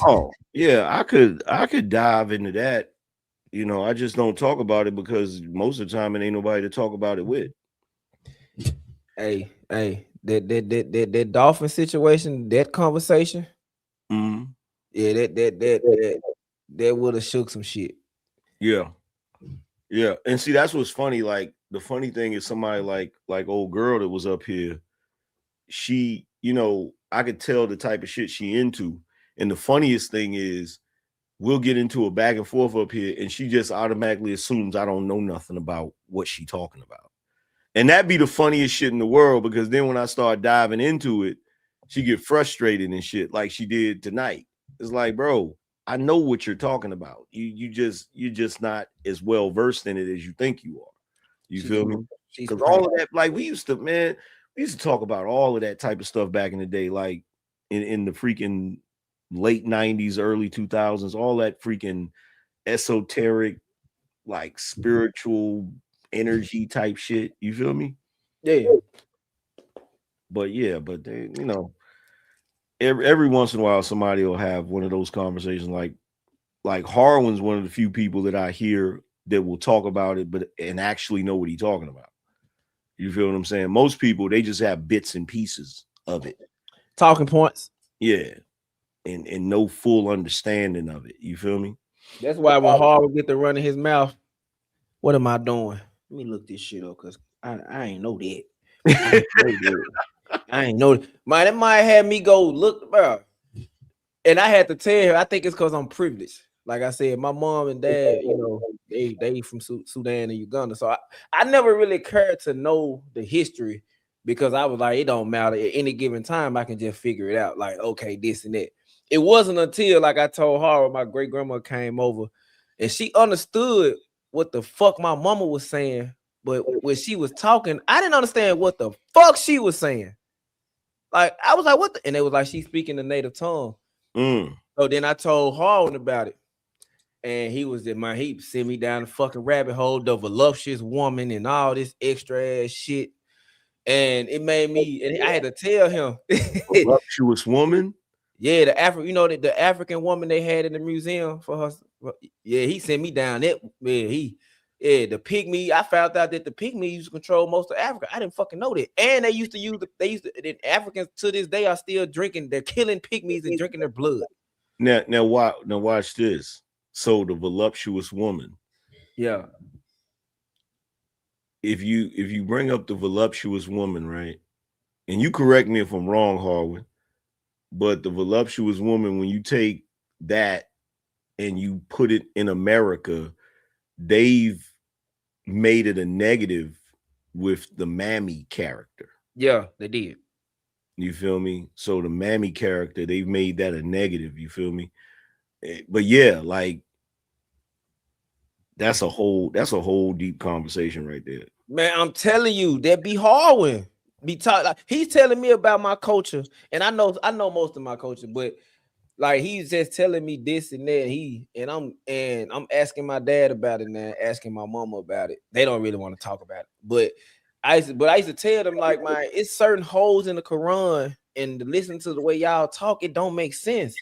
[SPEAKER 16] Oh, yeah, I could dive into that. You know, I just don't talk about it because most of the time it ain't nobody to talk about it with.
[SPEAKER 5] Hey, that dolphin situation, that conversation.
[SPEAKER 16] Mm-hmm.
[SPEAKER 5] Yeah, that would have shook some shit.
[SPEAKER 16] Yeah. Yeah. And see, that's what's funny. Like, the funny thing is somebody like old girl that was up here, she, you know, I could tell the type of shit she into. And the funniest thing is, we'll get into a back and forth up here, and she just automatically assumes I don't know nothing about what she talking about. And that'd be the funniest shit in the world, because then when I start diving into it, she get frustrated and shit like she did tonight. It's like, bro, I know what you're talking about. You're just not as well versed in it as you think you are. You feel me? Because all of that, like we used to talk about all of that type of stuff back in the day, like in the freaking late 90s, early 2000s, all that freaking esoteric, like spiritual energy type shit. You feel me?
[SPEAKER 5] Yeah.
[SPEAKER 16] But they, every once in a while somebody will have one of those conversations. Like Harwin's one of the few people that I hear that will talk about it, and actually know what he's talking about. You feel what I'm saying? Most people, they just have bits and pieces of it,
[SPEAKER 5] talking points.
[SPEAKER 16] Yeah, and no full understanding of it. You feel me?
[SPEAKER 5] That's why when Harwin get to run in his mouth, what am I doing? Let me look this shit up, because I ain't know that. I ain't know that. Man, that might have me go look, bro. And I had to tell her, I think it's because I'm privileged. Like I said, my mom and dad, they from Sudan and Uganda. So I never really cared to know the history, because I was like, it don't matter. At any given time, I can just figure it out. Like, okay, this and that. It wasn't until, like I told her, my great grandma came over and she understood what the fuck my mama was saying. But when she was talking, I didn't understand what the fuck she was saying. Like, I was like, what the? And it was like, she's speaking the native tongue. So then I told Harwin about it. And he was in my heap, sent me down the fucking rabbit hole, the voluptuous woman and all this extra ass shit. And it made me, and I had to tell him.
[SPEAKER 16] Voluptuous woman?
[SPEAKER 5] Yeah, the African woman they had in the museum for her. Yeah, he sent me down that. The pygmy. I found out that the pygmy used to control most of Africa. I didn't fucking know that. And the Africans to this day are still drinking. They're killing pygmies and drinking their blood.
[SPEAKER 16] Now watch this. So the voluptuous woman.
[SPEAKER 5] Yeah.
[SPEAKER 16] If you bring up the voluptuous woman, right? And you correct me if I'm wrong, Harwin, but the voluptuous woman, when you take that and you put it in America, they've made it a negative with the mammy character.
[SPEAKER 5] Yeah, they did.
[SPEAKER 16] You feel me? So the mammy character, they've made that a negative. You feel me? But yeah, like that's a whole deep conversation right there.
[SPEAKER 5] Man, I'm telling you, that be Harwin. Like, he's telling me about my culture, and I know most of my culture, but like he's just telling me this and that. I'm asking my dad about it now, asking my mama about it. They don't really want to talk about it, but I used to tell them, like, man, it's certain holes in the Quran, and to listen to the way y'all talk, it don't make sense.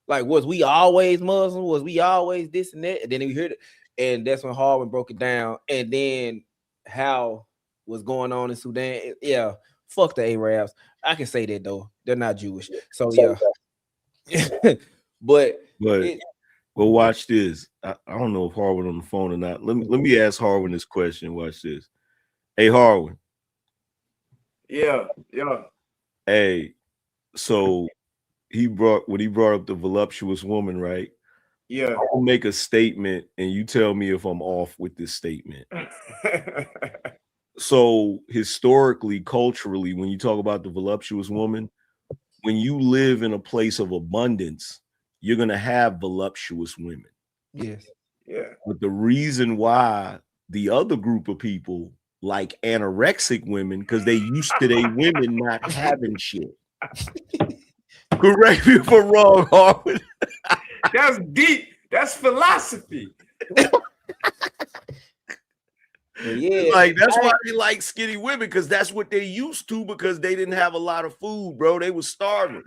[SPEAKER 5] Like, was we always Muslim? Was we always this and that? And then we heard it, and that's when Harwin broke it down, and then how was going on in Sudan. Yeah, fuck the Arabs. I can say that though. They're not Jewish. So yeah. but
[SPEAKER 16] watch this. I don't know if Harwin on the phone or not. Let me ask Harwin this question. Watch this. Hey, Harwin.
[SPEAKER 13] Yeah.
[SPEAKER 16] Hey, so when he brought up the voluptuous woman, right?
[SPEAKER 13] Yeah.
[SPEAKER 16] I'll make a statement and you tell me if I'm off with this statement. So historically, culturally, when you talk about the voluptuous woman, when you live in a place of abundance, you're going to have voluptuous women.
[SPEAKER 5] Yes.
[SPEAKER 13] Yeah.
[SPEAKER 16] But the reason why the other group of people like anorexic women, because they used to their women not having shit. Correct me if I'm wrong, Harwin.
[SPEAKER 13] That's deep. That's philosophy.
[SPEAKER 5] Yeah,
[SPEAKER 16] like that's why they like skinny women, because that's what they used to, because they didn't have a lot of food, bro. They was starving.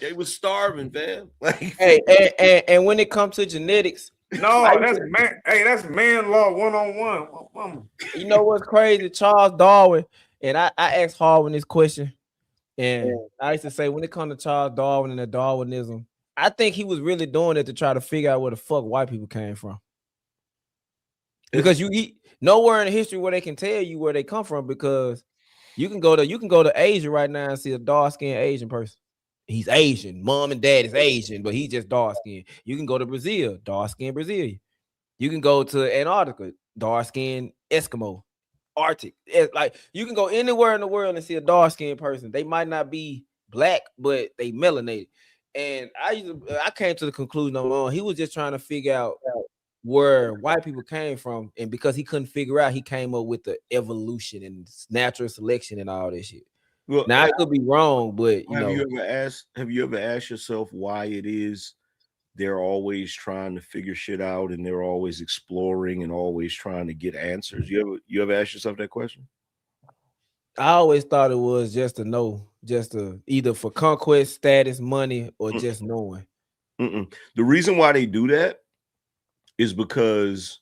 [SPEAKER 16] They was starving, man. Like,
[SPEAKER 5] hey, and when it comes to genetics,
[SPEAKER 13] that's man law 101.
[SPEAKER 5] You know what's crazy? Charles Darwin, and I asked Harwin this question, and I used to say, when it comes to Charles Darwin and the Darwinism, I think he was really doing it to try to figure out where the fuck white people came from. Because you eat nowhere in history where they can tell you where they come from, because you can go to Asia right now and see a dark-skinned Asian person. he's Asian. Mom and dad is Asian, but he's just dark skinned. You can go to Brazil, dark skinned Brazilian. You can go to Antarctica, dark skinned Eskimo, Arctic. Like you can go anywhere in the world and see a dark skinned person. They might not be black, but they melanated. And I came to the conclusion he was just trying to figure out where white people came from, and because he couldn't figure out, he came up with the evolution and natural selection and all this shit.
[SPEAKER 16] Well,
[SPEAKER 5] now I could be wrong, but
[SPEAKER 16] have you ever asked yourself why it is they're always trying to figure shit out and they're always exploring and always trying to get answers? You ever asked yourself that question?
[SPEAKER 5] I always thought it was just to know, just to either for conquest, status, money, or just knowing.
[SPEAKER 16] The reason why they do that is because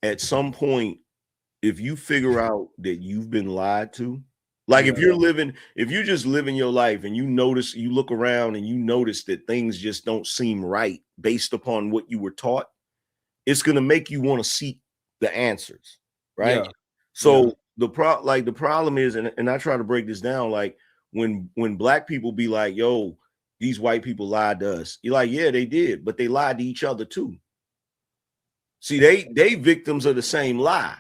[SPEAKER 16] at some point, if you figure out that you've been lied to, like if you're just living your life and you look around and you notice that things just don't seem right based upon what you were taught, it's going to make you want to seek the answers, right?
[SPEAKER 5] Yeah.
[SPEAKER 16] So the problem is, and I try to break this down, like when black people be like, yo, these white people lied to us, you're like, yeah, they did, but they lied to each other too. See, they victims of the same lie.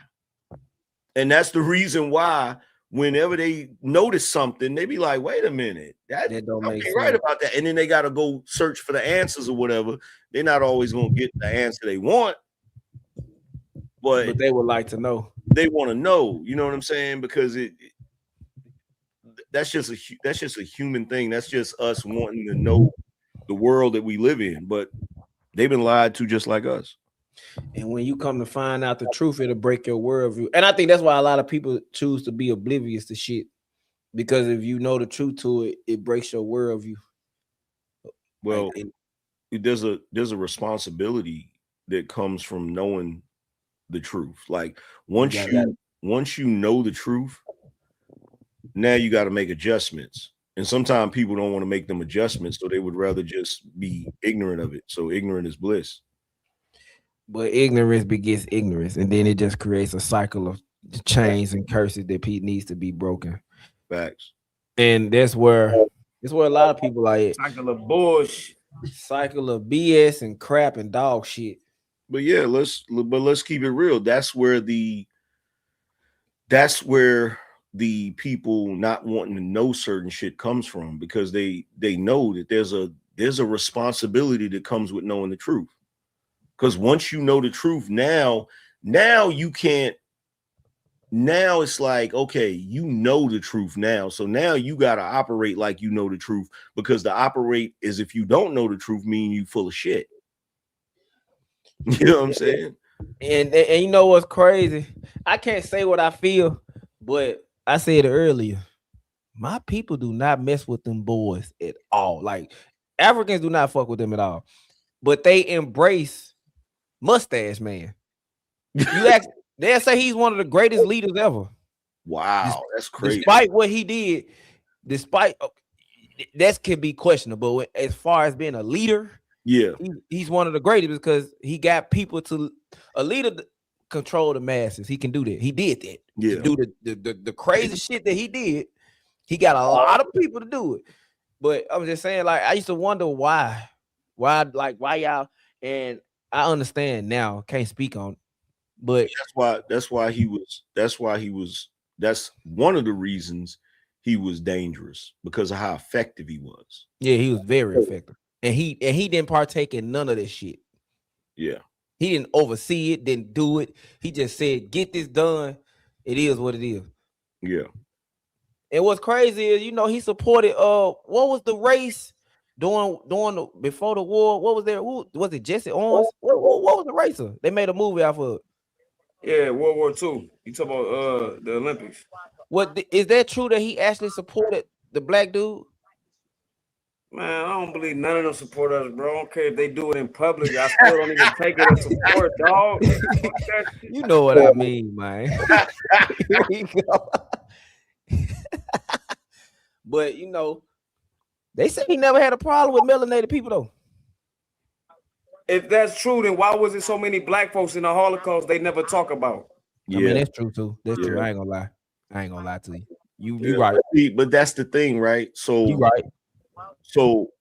[SPEAKER 16] And that's the reason why whenever they notice something, they be like, wait a minute, that don't make sense. Right about that. And then they got to go search for the answers or whatever. They're not always going to get the answer they want. But
[SPEAKER 5] they would like to know.
[SPEAKER 16] They want to know, you know what I'm saying? Because that's just a human thing. That's just us wanting to know the world that we live in. But they've been lied to just like us.
[SPEAKER 5] And when you come to find out the truth, it'll break your worldview. And I think that's why a lot of people choose to be oblivious to shit. Because if you know the truth to it, it breaks your worldview.
[SPEAKER 16] Well, there's a responsibility that comes from knowing the truth. Like once you know the truth, now you got to make adjustments. And sometimes people don't want to make them adjustments, so they would rather just be ignorant of it. So ignorant is bliss.
[SPEAKER 5] But ignorance begets ignorance, and then it just creates a cycle of chains and curses that needs to be broken.
[SPEAKER 16] Facts.
[SPEAKER 5] And that's where a lot of people are at.
[SPEAKER 13] Cycle of bullshit,
[SPEAKER 5] cycle of BS and crap and dog shit.
[SPEAKER 16] But yeah, let's keep it real. That's where the people not wanting to know certain shit comes from, because they know that there's a responsibility that comes with knowing the truth. Because once you know the truth, now you can't. Now it's like, okay, you know the truth now. So now you got to operate like you know the truth, because to operate is, if you don't know the truth, mean you full of shit. You know what I'm saying?
[SPEAKER 5] And you know what's crazy? I can't say what I feel, but I said it earlier. My people do not mess with them boys at all. Like Africans do not fuck with them at all. But they embrace Mustache Man. They'll say he's one of the greatest leaders ever.
[SPEAKER 16] Wow, that's crazy.
[SPEAKER 5] Despite what he did, that can be questionable as far as being a leader.
[SPEAKER 16] Yeah,
[SPEAKER 5] he's one of the greatest because he got people to a leader to control the masses. He can do that. He did that.
[SPEAKER 16] Yeah,
[SPEAKER 5] to do the crazy shit that he did. He got a lot of people to do it. But I'm just saying, like, I used to wonder why y'all, and I understand now, can't speak on it, but
[SPEAKER 16] that's one of the reasons he was dangerous, because of how effective he was.
[SPEAKER 5] Yeah, he was very effective. And he didn't partake in none of this shit.
[SPEAKER 16] Yeah.
[SPEAKER 5] He didn't oversee it, didn't do it. He just said, get this done. It is what it is.
[SPEAKER 16] Yeah.
[SPEAKER 5] And what's crazy is, he supported what was the race before the war? What was there? Who was it? Jesse Owens? What was the racer? They made a movie off of it.
[SPEAKER 13] Yeah, World War II. You talk about the Olympics.
[SPEAKER 5] Is that true that he actually supported the black dude?
[SPEAKER 13] Man, I don't believe none of them support us, bro. I don't care if they do it in public. I still don't even take it as support, dog.
[SPEAKER 5] You know what I mean, man. Here we go. But they say he never had a problem with melanated people, though.
[SPEAKER 13] If that's true, then why was it so many black folks in the Holocaust they never talk about?
[SPEAKER 5] Yeah. I mean, that's true too. That's true. I ain't gonna lie to you. You right.
[SPEAKER 16] But that's the thing, right? So
[SPEAKER 5] you right.
[SPEAKER 16] So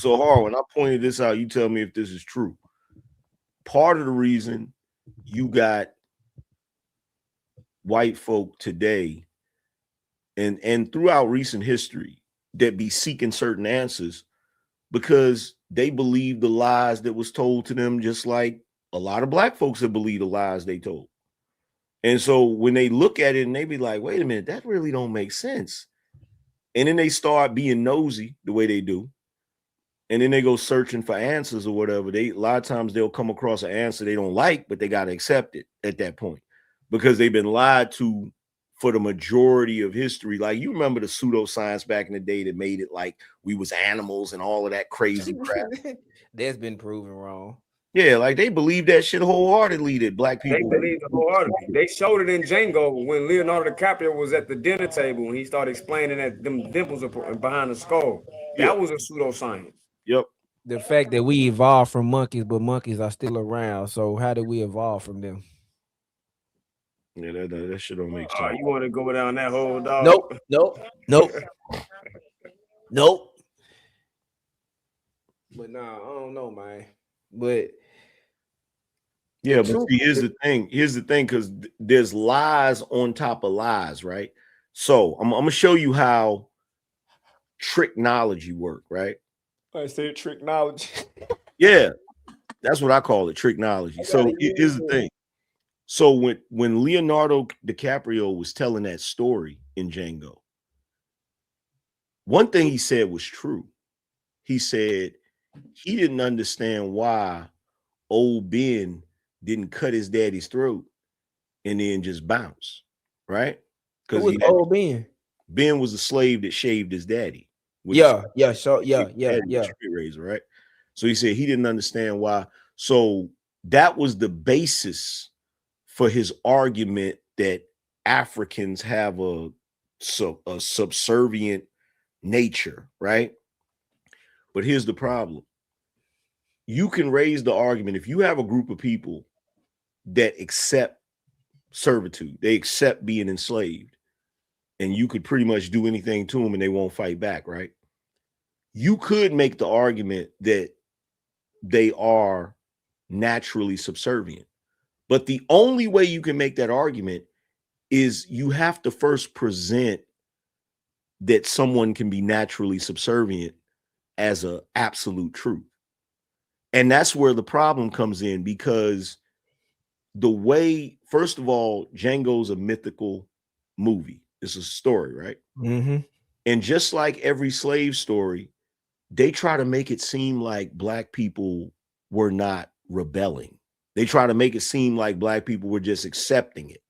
[SPEAKER 16] Har, when I pointed this out, you tell me if this is true. Part of the reason you got white folk today and throughout recent history that be seeking certain answers because they believe the lies that was told to them, just like a lot of black folks that believe the lies they told. And so when they look at it and they be like, wait a minute, that really don't make sense. And then they start being nosy the way they do. And then they go searching for answers or whatever. A lot of times they'll come across an answer they don't like, but they got to accept it at that point because they've been lied to for the majority of history. Like, you remember the pseudoscience back in the day that made it like we was animals and all of that crazy crap.
[SPEAKER 5] That's been proven wrong.
[SPEAKER 16] Yeah, like they believe that shit wholeheartedly that black people.
[SPEAKER 13] They believe it wholeheartedly. They showed it in Django when Leonardo DiCaprio was at the dinner table and he started explaining that them dimples are behind the skull. That was a pseudoscience.
[SPEAKER 16] Yep.
[SPEAKER 5] The fact that we evolved from monkeys, but monkeys are still around. So how did we evolve from them?
[SPEAKER 16] Yeah, that shit don't make sense.
[SPEAKER 13] You want to go down that whole dog?
[SPEAKER 5] Nope. But nah, I don't know, man. But
[SPEAKER 16] yeah, but see, here's the thing. Because there's lies on top of lies, right? So I'm gonna show you how tricknology work, right?
[SPEAKER 5] I said tricknology.
[SPEAKER 16] Yeah, that's what I call it, tricknology. So here's the thing. So when Leonardo DiCaprio was telling that story in Django, one thing he said was true. He said he didn't understand why old Ben didn't cut his daddy's throat and then just bounce, right? Because
[SPEAKER 5] old Ben.
[SPEAKER 16] Ben was a slave that shaved his daddy.
[SPEAKER 5] Yeah.
[SPEAKER 16] Straight razor, right? So he said he didn't understand why. So that was the basis for his argument that Africans have a subservient nature, right? But here's the problem. You can raise the argument if you have a group of people that accept servitude, they accept being enslaved, and you could pretty much do anything to them and they won't fight back, right? You could make the argument that they are naturally subservient. But the only way you can make that argument is you have to first present that someone can be naturally subservient as an absolute truth. And that's where the problem comes in, because the way, first of all, Django's a mythical movie. It's a story, right?
[SPEAKER 5] Mm-hmm.
[SPEAKER 16] And just like every slave story, they try to make it seem like black people were not rebelling. They try to make it seem like black people were just accepting it.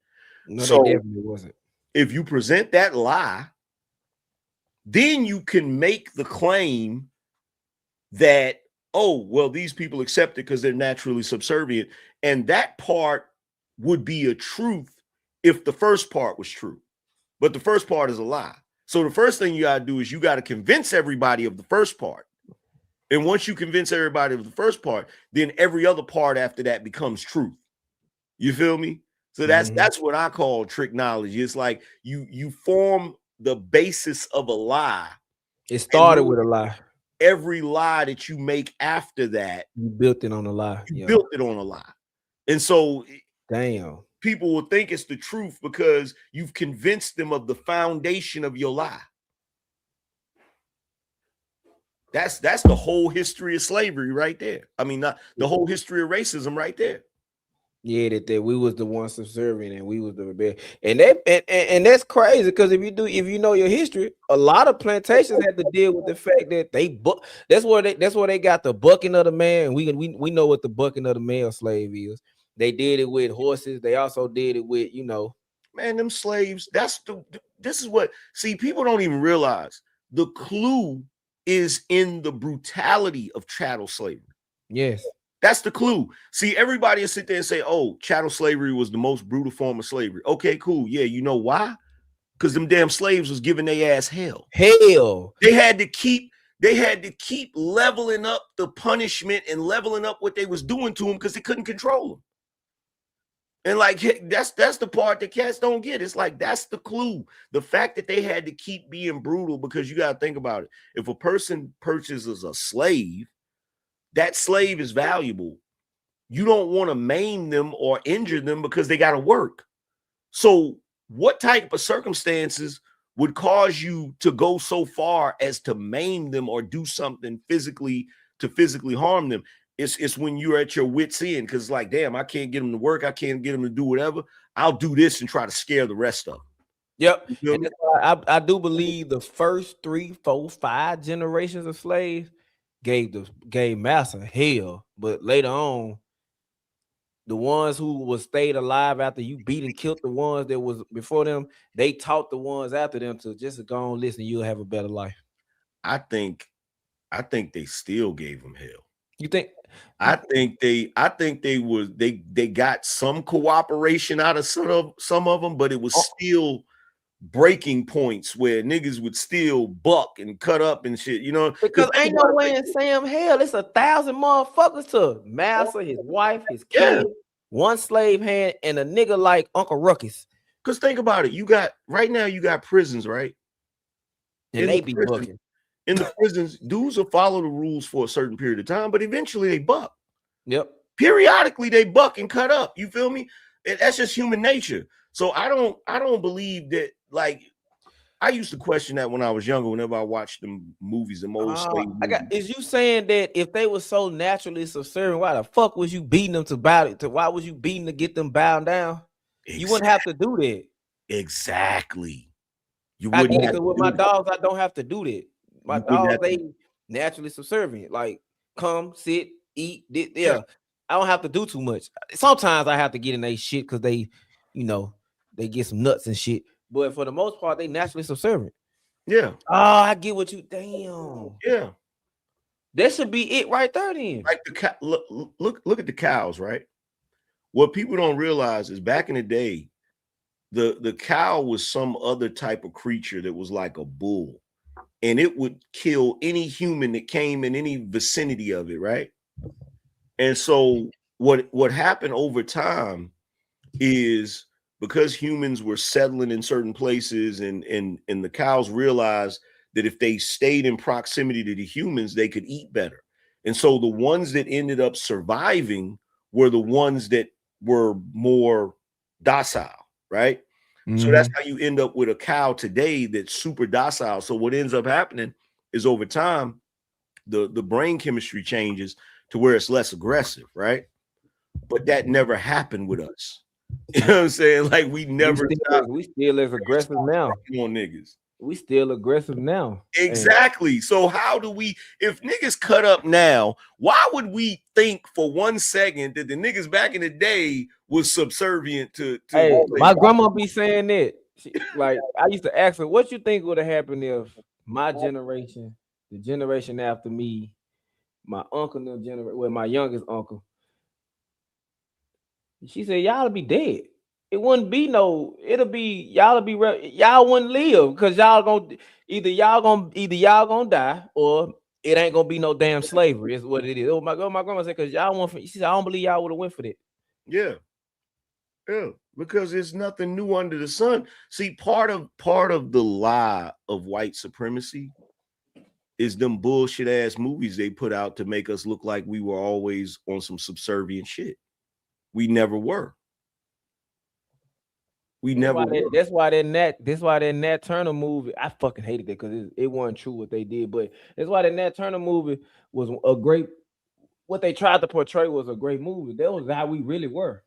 [SPEAKER 5] No,
[SPEAKER 16] so
[SPEAKER 5] they definitely wasn't.
[SPEAKER 16] If you present that lie, then you can make the claim that, oh, well, these people accept it because they're naturally subservient. And that part would be a truth if the first part was true. But the first part is a lie. So the first thing you got to do is you got to convince everybody of the first part. And once you convince everybody of the first part, then every other part after that becomes truth. You feel me? So that's what I call tricknology. It's like you form the basis of a lie.
[SPEAKER 5] It started with a lie.
[SPEAKER 16] Every lie that you make after that,
[SPEAKER 5] you built it on a lie.
[SPEAKER 16] You built it on a lie. And so
[SPEAKER 5] damn,
[SPEAKER 16] people will think it's the truth because you've convinced them of the foundation of your lie. That's the whole history of slavery right there. I mean, not the whole history of racism right there.
[SPEAKER 5] Yeah, that we was the ones subservient and we was the rebellion. And that's crazy, because if you know your history, a lot of plantations had to deal with the fact that that's where they got the bucking of the man. We know what the bucking of the male slave is. They did it with horses. They also did it with,
[SPEAKER 16] man, them slaves. This is what, see, people don't even realize the clue is in the brutality of chattel slavery.
[SPEAKER 5] Yes.
[SPEAKER 16] That's the clue. See, everybody will sit there and say, oh, chattel slavery was the most brutal form of slavery. Okay, cool. Yeah, you know why? Because them damn slaves was giving their ass hell.
[SPEAKER 5] Hell.
[SPEAKER 16] They had to keep leveling up the punishment and leveling up what they was doing to them because they couldn't control them. And like that's the part that cats don't get. It's like that's the clue. The fact that they had to keep being brutal, because you got to think about it. If a person purchases a slave, that slave is valuable. You don't want to maim them or injure them because they got to work. So what type of circumstances would cause you to go so far as to maim them or do something physically harm them? It's when you're at your wit's end, because like, damn, I can't get them to work. I can't get them to do whatever. I'll do this and try to scare the rest of them.
[SPEAKER 5] Yep. And that's why I do believe the first 3, 4, 5 generations of slaves gave massa hell, but later on, the ones who stayed alive after you beat and killed the ones that was before them, they taught the ones after them to just go on, listen, you'll have a better life.
[SPEAKER 16] I think they still gave them hell.
[SPEAKER 5] You think?
[SPEAKER 16] I think they got some cooperation out of some of them, but it was still breaking points where niggas would still buck and cut up and shit, you know.
[SPEAKER 5] Because ain't no way in Sam hell it's 1,000 motherfuckers to Massa, his wife, his kid, one slave hand, and a nigga like Uncle Ruckus.
[SPEAKER 16] Because think about it, you got prisons, right?
[SPEAKER 5] And they be bucking.
[SPEAKER 16] In the prisons, dudes will follow the rules for a certain period of time, but eventually they buck.
[SPEAKER 5] Yep.
[SPEAKER 16] Periodically they buck and cut up. You feel me? That's just human nature. So I don't believe that. Like, I used to question that when I was younger. Whenever I watched them movies, them old slave movies.
[SPEAKER 5] Is you saying that if they were so naturally subservient, why the fuck was you beating them to bow it? Why was you beating to get them bound down? Exactly. You wouldn't have to do that.
[SPEAKER 16] Exactly. You
[SPEAKER 5] I
[SPEAKER 16] wouldn't.
[SPEAKER 5] get it, with my dogs, I don't have to do that. My dogs, they naturally subservient. Like, come, sit, eat. Yeah. I don't have to do too much. Sometimes I have to get in their shit because they, they get some nuts and shit. But for the most part, they naturally subservient.
[SPEAKER 16] Yeah.
[SPEAKER 5] Oh, I get what you. Damn.
[SPEAKER 16] Yeah.
[SPEAKER 5] That should be it right there. Then,
[SPEAKER 16] like look at the cows, right? What people don't realize is back in the day, the cow was some other type of creature that was like a bull, and it would kill any human that came in any vicinity of it, right? And so what happened over time is, because humans were settling in certain places, and the cows realized that if they stayed in proximity to the humans, they could eat better. And so the ones that ended up surviving were the ones that were more docile, right? Mm-hmm. So that's how you end up with a cow today that's super docile. So what ends up happening is, over time, the brain chemistry changes to where it's less aggressive, right? But that never happened with us. You know what I'm saying? Like, we
[SPEAKER 5] still as aggressive now.
[SPEAKER 16] On niggas.
[SPEAKER 5] We still aggressive now.
[SPEAKER 16] Exactly. So how do we, if niggas cut up now, why would we think for 1 second that the niggas back in the day was subservient to
[SPEAKER 5] hey, my grandma be saying that. Like, I used to ask her, what you think would have happened if my generation, the generation after me, my uncle, my youngest uncle, she said, y'all be dead. It wouldn't be it'll be, y'all wouldn't live, because y'all gonna die, or it ain't gonna be no damn slavery, is what it is. Oh, my grandma said, because she said, I don't believe y'all would have went for that.
[SPEAKER 16] Yeah. Yeah, because there's nothing new under the sun. See, part of the lie of white supremacy is them bullshit ass movies they put out to make us look like we were always on some subservient shit. We never were.
[SPEAKER 5] That's why that Nat Turner movie, I fucking hated it, because it wasn't true what they did. But that's why that Nat Turner movie was a great. What they tried to portray was a great movie. That was how we really were.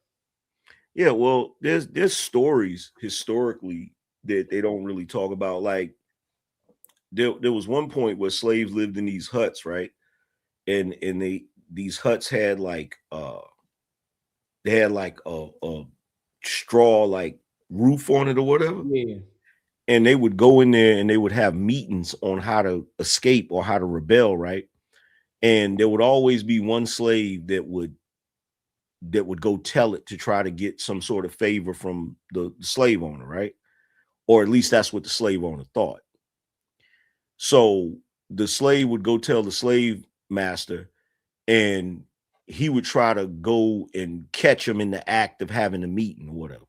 [SPEAKER 16] Yeah, well, there's stories historically that they don't really talk about. Like, there was one point where slaves lived in these huts, right? And these huts had like a straw like roof on it or whatever.
[SPEAKER 5] Yeah.
[SPEAKER 16] And they would go in there and they would have meetings on how to escape or how to rebel, right? And there would always be one slave that would go tell it to try to get some sort of favor from the slave owner, right? Or at least that's what the slave owner thought. So the slave would go tell the slave master, and he would try to go and catch him in the act of having a meeting or whatever.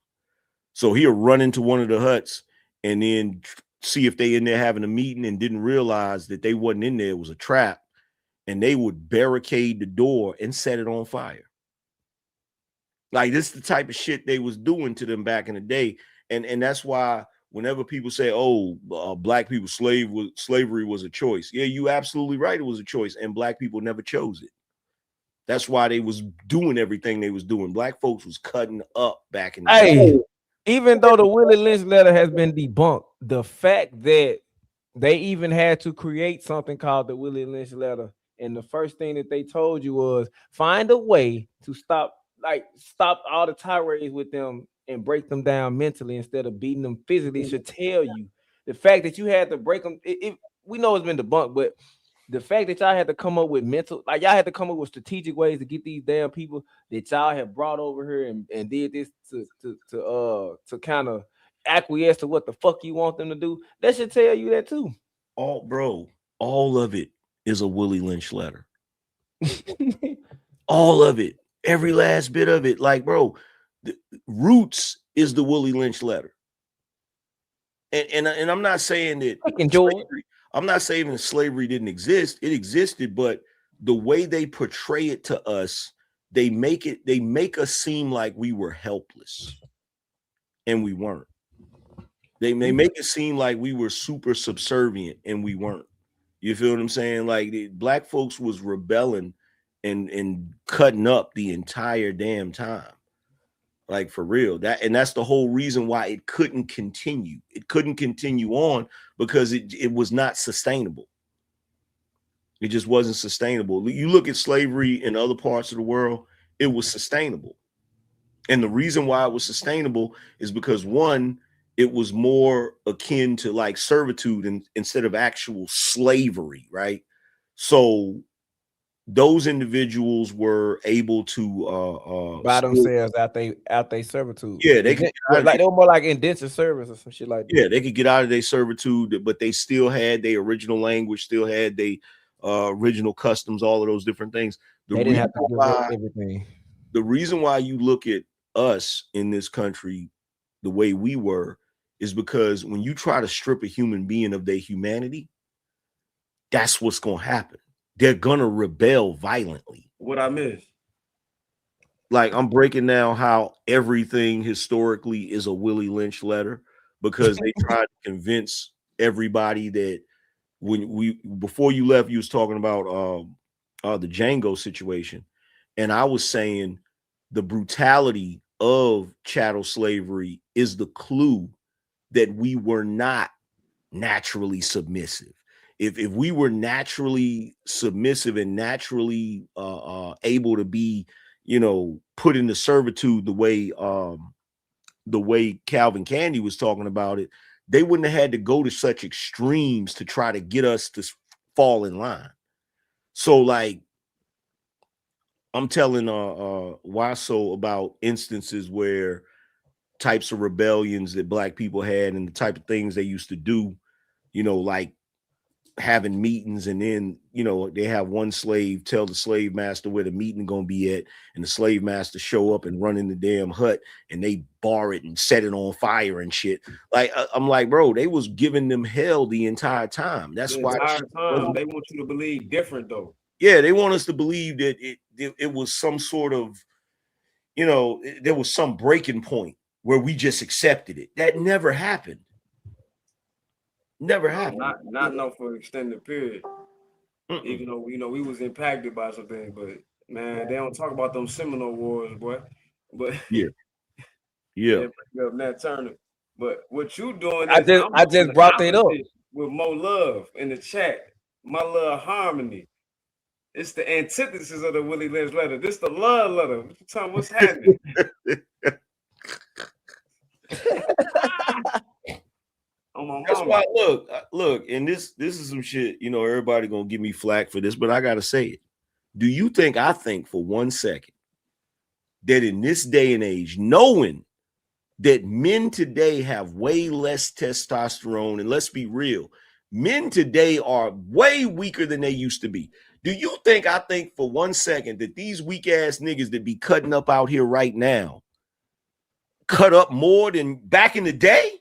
[SPEAKER 16] So he'll run into one of the huts and then see if they in there having a meeting and didn't realize that they wasn't in there. It was a trap. And they would barricade the door and set it on fire. Like, this is the type of shit they was doing to them back in the day. And that's why whenever people say, oh, black people slavery was a choice. Yeah, you absolutely right. It was a choice. And black people never chose it. That's why they was doing everything they was doing. Black folks was cutting up back in the day.
[SPEAKER 5] Even though the Willie Lynch letter has been debunked, the fact that they even had to create something called the Willie Lynch letter, and the first thing that they told you was find a way to stop all the tirades with them and break them down mentally instead of beating them physically, should tell you the fact that you had to break them. We know it's been debunked, but the fact that y'all had to come up with y'all had to come up with strategic ways to get these damn people that y'all have brought over here and did this to kind of acquiesce to what the fuck you want them to do. That should tell you that too.
[SPEAKER 16] All of it is a Willie Lynch letter. All of it, every last bit of it. Like, bro, the Roots is the Willie Lynch letter. And I'm not saying that I'm not saying that slavery didn't exist. It existed, but the way they portray it to us, they make us seem like we were helpless, and we weren't. They make it seem like we were super subservient, and we weren't. You feel what I'm saying? Like, the black folks was rebelling and cutting up the entire damn time. Like, for real. That's the whole reason why it couldn't continue. It couldn't continue on because it was not sustainable. It just wasn't sustainable. You look at slavery in other parts of the world, it was sustainable. And the reason why it was sustainable is because, one, it was more akin to like servitude instead of actual slavery, right? So those individuals were able to
[SPEAKER 5] buy themselves out they servitude.
[SPEAKER 16] Yeah, they could
[SPEAKER 5] they were more like indentured service or some shit like that.
[SPEAKER 16] Yeah, they could get out of their servitude, but they still had their original language, still had their original customs, all of those different things.
[SPEAKER 5] They didn't have to give up everything.
[SPEAKER 16] The reason why you look at us in this country the way we were is because when you try to strip a human being of their humanity, that's what's going to happen. They're going to rebel violently.
[SPEAKER 13] What I missed?
[SPEAKER 16] Like, I'm breaking down how everything historically is a Willie Lynch letter, because they tried to convince everybody that before you left, you was talking about the Django situation. And I was saying the brutality of chattel slavery is the clue that we were not naturally submissive. If we were naturally submissive and naturally able to be, put into servitude the way Calvin Candy was talking about it, they wouldn't have had to go to such extremes to try to get us to fall in line. So, like, I'm telling Waso about instances where types of rebellions that black people had and the type of things they used to do, like having meetings, and then they have one slave tell the slave master where the meeting gonna be at, and the slave master show up and run in the damn hut and they bar it and set it on fire and shit. Like, I'm like, bro, they was giving them hell the entire time. That's why
[SPEAKER 13] they want you to believe different, though.
[SPEAKER 16] Yeah, they want us to believe that it was some sort of, there was some breaking point where we just accepted it. That never happened. Never happened.
[SPEAKER 13] Not no for an extended period. Even though we was impacted by something, but man, they don't talk about them Seminole Wars, boy. But
[SPEAKER 16] yeah.
[SPEAKER 13] Nat Turner. But what you doing?
[SPEAKER 5] I just brought that up
[SPEAKER 13] with more love in the chat. My love harmony. It's the antithesis of the Willie Lynch letter. This the love letter. What you talking? What's happening?
[SPEAKER 16] That's why, look, and this is some shit, everybody gonna give me flack for this, but I gotta say it. Do you think I think for 1 second that in this day and age, knowing that men today have way less testosterone, and let's be real, men today are way weaker than they used to be. Do you think I think for 1 second that these weak ass niggas that be cutting up out here right now cut up more than back in the day?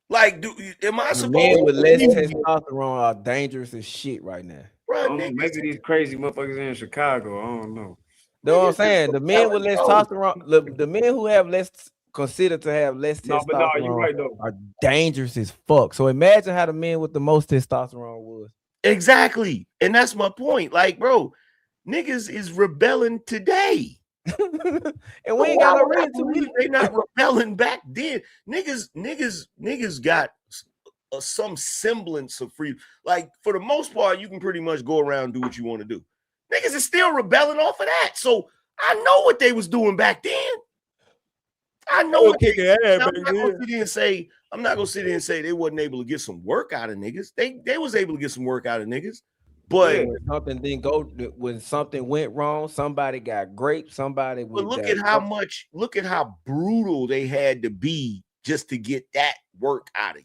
[SPEAKER 16] Like, am I
[SPEAKER 5] The
[SPEAKER 16] supposed
[SPEAKER 5] men with less
[SPEAKER 16] to
[SPEAKER 5] testosterone are dangerous as shit right now.
[SPEAKER 13] Maybe these crazy motherfuckers in Chicago. I don't know.
[SPEAKER 5] Know what I'm saying? The men with less testosterone, the men who have less considered to have less
[SPEAKER 13] No, but no, you
[SPEAKER 5] testosterone
[SPEAKER 13] right though.
[SPEAKER 5] are dangerous as fuck. So imagine how the men with the most testosterone was.
[SPEAKER 16] Exactly. And that's my point. Like, bro, niggas is rebelling today.
[SPEAKER 5] And we ain't got no reason to.
[SPEAKER 16] They not rebelling back then. Niggas got some semblance of freedom. Like, for the most part, you can pretty much go around and do what you want to do. Niggas is still rebelling off of that. So I know what they was doing back then. I know what they I'm not gonna sit here and say, I'm not gonna sit here and say they wasn't able to get some work out of niggas. They was able to get some work out of niggas. But
[SPEAKER 5] when something didn't go, when something went wrong, somebody got raped, somebody.
[SPEAKER 16] But look at how brutal they had to be just to get that work out of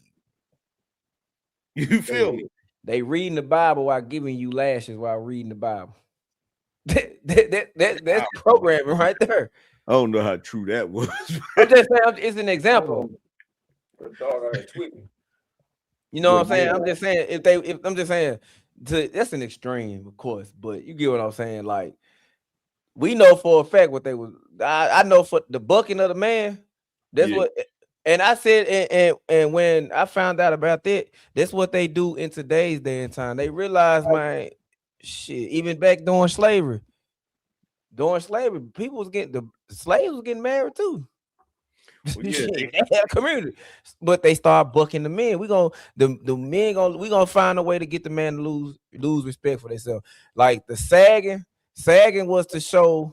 [SPEAKER 16] you. You feel me?
[SPEAKER 5] They reading the Bible while giving you lashes while reading the Bible. That's programming right there.
[SPEAKER 16] I don't know how true that was.
[SPEAKER 5] I'm just saying, it's an example. You know what I'm saying? I'm just saying that's an extreme, of course, but you get what I'm saying. Like, we know for a fact what they was. I know for the bucking of the man. That's what. And I said, and when I found out about that, that's what they do in today's day and time. They realize, man, shit. Even back during slavery, people was getting the slaves was getting married too. Well, yeah, they had a community, but they start bucking the men. We gonna find a way to get the man to lose respect for themselves. Like the sagging was to show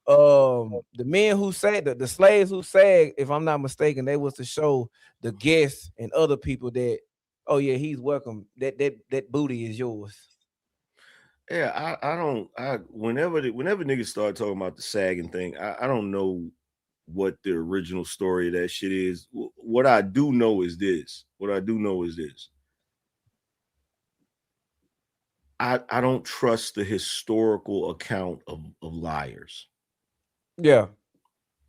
[SPEAKER 5] the men who sag, the slaves who sag, if I'm not mistaken, they was to show the guests and other people that, oh yeah, he's welcome. That booty is yours.
[SPEAKER 16] Yeah, whenever niggas start talking about the sagging thing, I don't know what the original story of that shit is. What I do know is this. I don't trust the historical account of liars.
[SPEAKER 5] Yeah.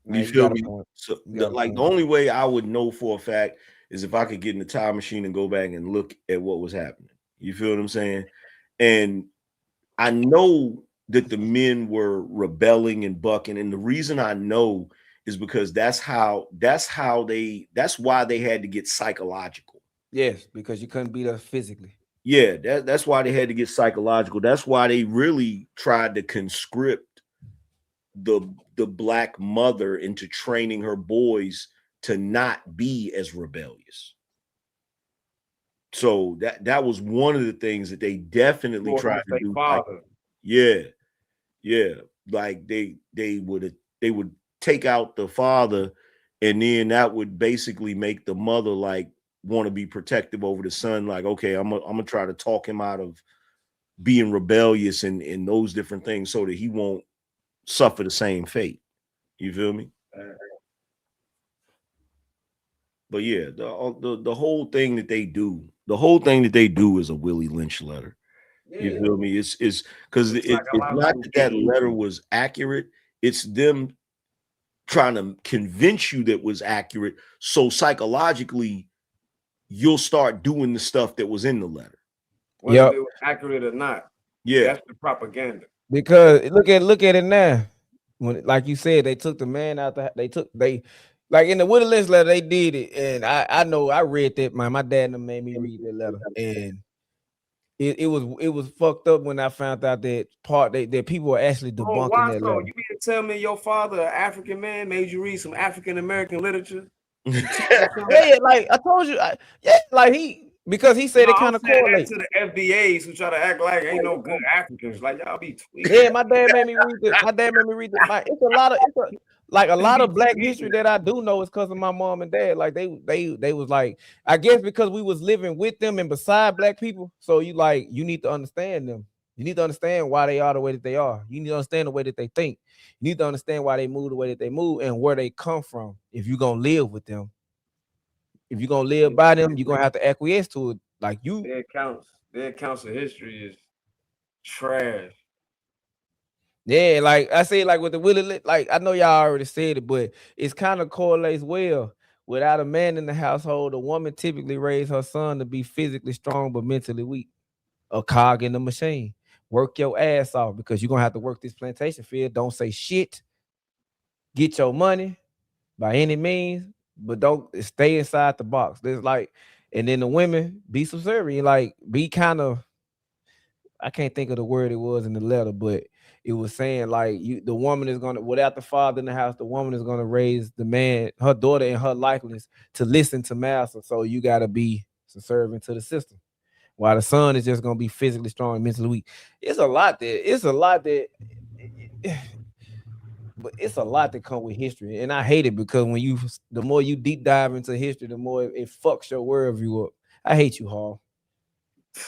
[SPEAKER 16] You feel me? So the only way I would know for a fact is if I could get in the time machine and go back and look at what was happening. You feel what I'm saying? And I know that the men were rebelling and bucking, and the reason I know is because that's why they had to get psychological.
[SPEAKER 5] Yes, because you couldn't beat us physically.
[SPEAKER 16] Yeah, that's why they had to get psychological. That's why they really tried to conscript the black mother into training her boys to not be as rebellious. So that was one of the things that they definitely tried to do. Like they would take out the father, and then that would basically make the mother like want to be protective over the son. Like, okay, I'm gonna try to talk him out of being rebellious and those different things so that he won't suffer the same fate. You feel me? But yeah, the whole thing that they do, is a Willie Lynch letter. You feel me? It's because it's not that letter was accurate. It's them trying to convince you that was accurate, so psychologically you'll start doing the stuff that was in the letter.
[SPEAKER 13] Whether it was accurate or not.
[SPEAKER 16] Yeah,
[SPEAKER 13] that's the propaganda.
[SPEAKER 5] Because look at it now. When, like you said, they took the man out. Like in the Willie Lynch letter, they did it, and I know I read that. My dad made me read that letter, and it was fucked up when I found out that people were actually debunking that letter.
[SPEAKER 13] You mean to tell me your father, an African man, made you read some African American literature?
[SPEAKER 5] Yeah, like I told you, because he said it kind of correlates
[SPEAKER 13] to the FBAs who try to act like ain't no good Africans. Like y'all be tweaking.
[SPEAKER 5] Yeah, my dad made me read it. It's a lot of black history that I do know is because of my mom and dad. Like they was like, I guess because we was living with them and beside black people. So you need to understand them. You need to understand why they are the way that they are. You need to understand the way that they think. You need to understand why they move the way that they move and where they come from. If you're gonna live with them, if you're gonna live by them, you're gonna have to acquiesce to it. Like you,
[SPEAKER 13] their accounts of history is Trash.
[SPEAKER 5] Yeah, like I say, like with the Willie, like I know y'all already said it, but it's kind of correlates well. Without a man in the household, a woman typically raised her son to be physically strong but mentally weak. A cog in the machine. Work your ass off because you're gonna have to work this plantation field. Don't say shit. Get your money by any means, but don't stay inside the box. There's like, and then the women be subservient, like be kind of, I can't think of the word it was in the letter, but it was saying like the woman is gonna, without the father in the house, the woman is gonna raise the man, her daughter in her likeness to listen to master. So you gotta be subservient to the system. While the son is just gonna be physically strong and mentally weak. It's a lot that but it's a lot that come with history, and I hate it because the more you deep dive into history, the more it fucks your worldview up. I hate you, Hall.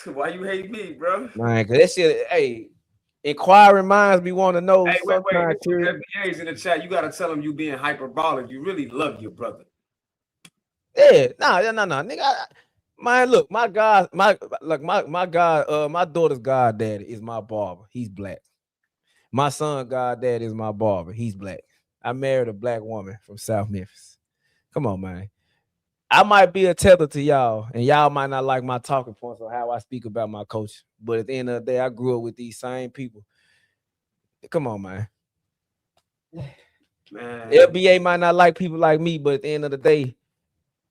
[SPEAKER 13] Why you hate me, bro?
[SPEAKER 5] Man, cause that shit, hey, inquiring minds be want to know
[SPEAKER 13] Hey, wait.
[SPEAKER 5] sometimes.
[SPEAKER 13] This FBA's in the chat. You gotta tell him you being hyperbolic. You really love your brother.
[SPEAKER 5] Yeah, nah, nigga. Man, look, my God, my God, my daughter's goddaddy is my barber. He's black. My son goddaddy is my barber. He's black. I married a black woman from South Memphis. Come on, man. I might be a tether to y'all, and y'all might not like my talking points or how I speak about my coach. But at the end of the day, I grew up with these same people. Come on, man. FBA might not like people like me, but at the end of the day,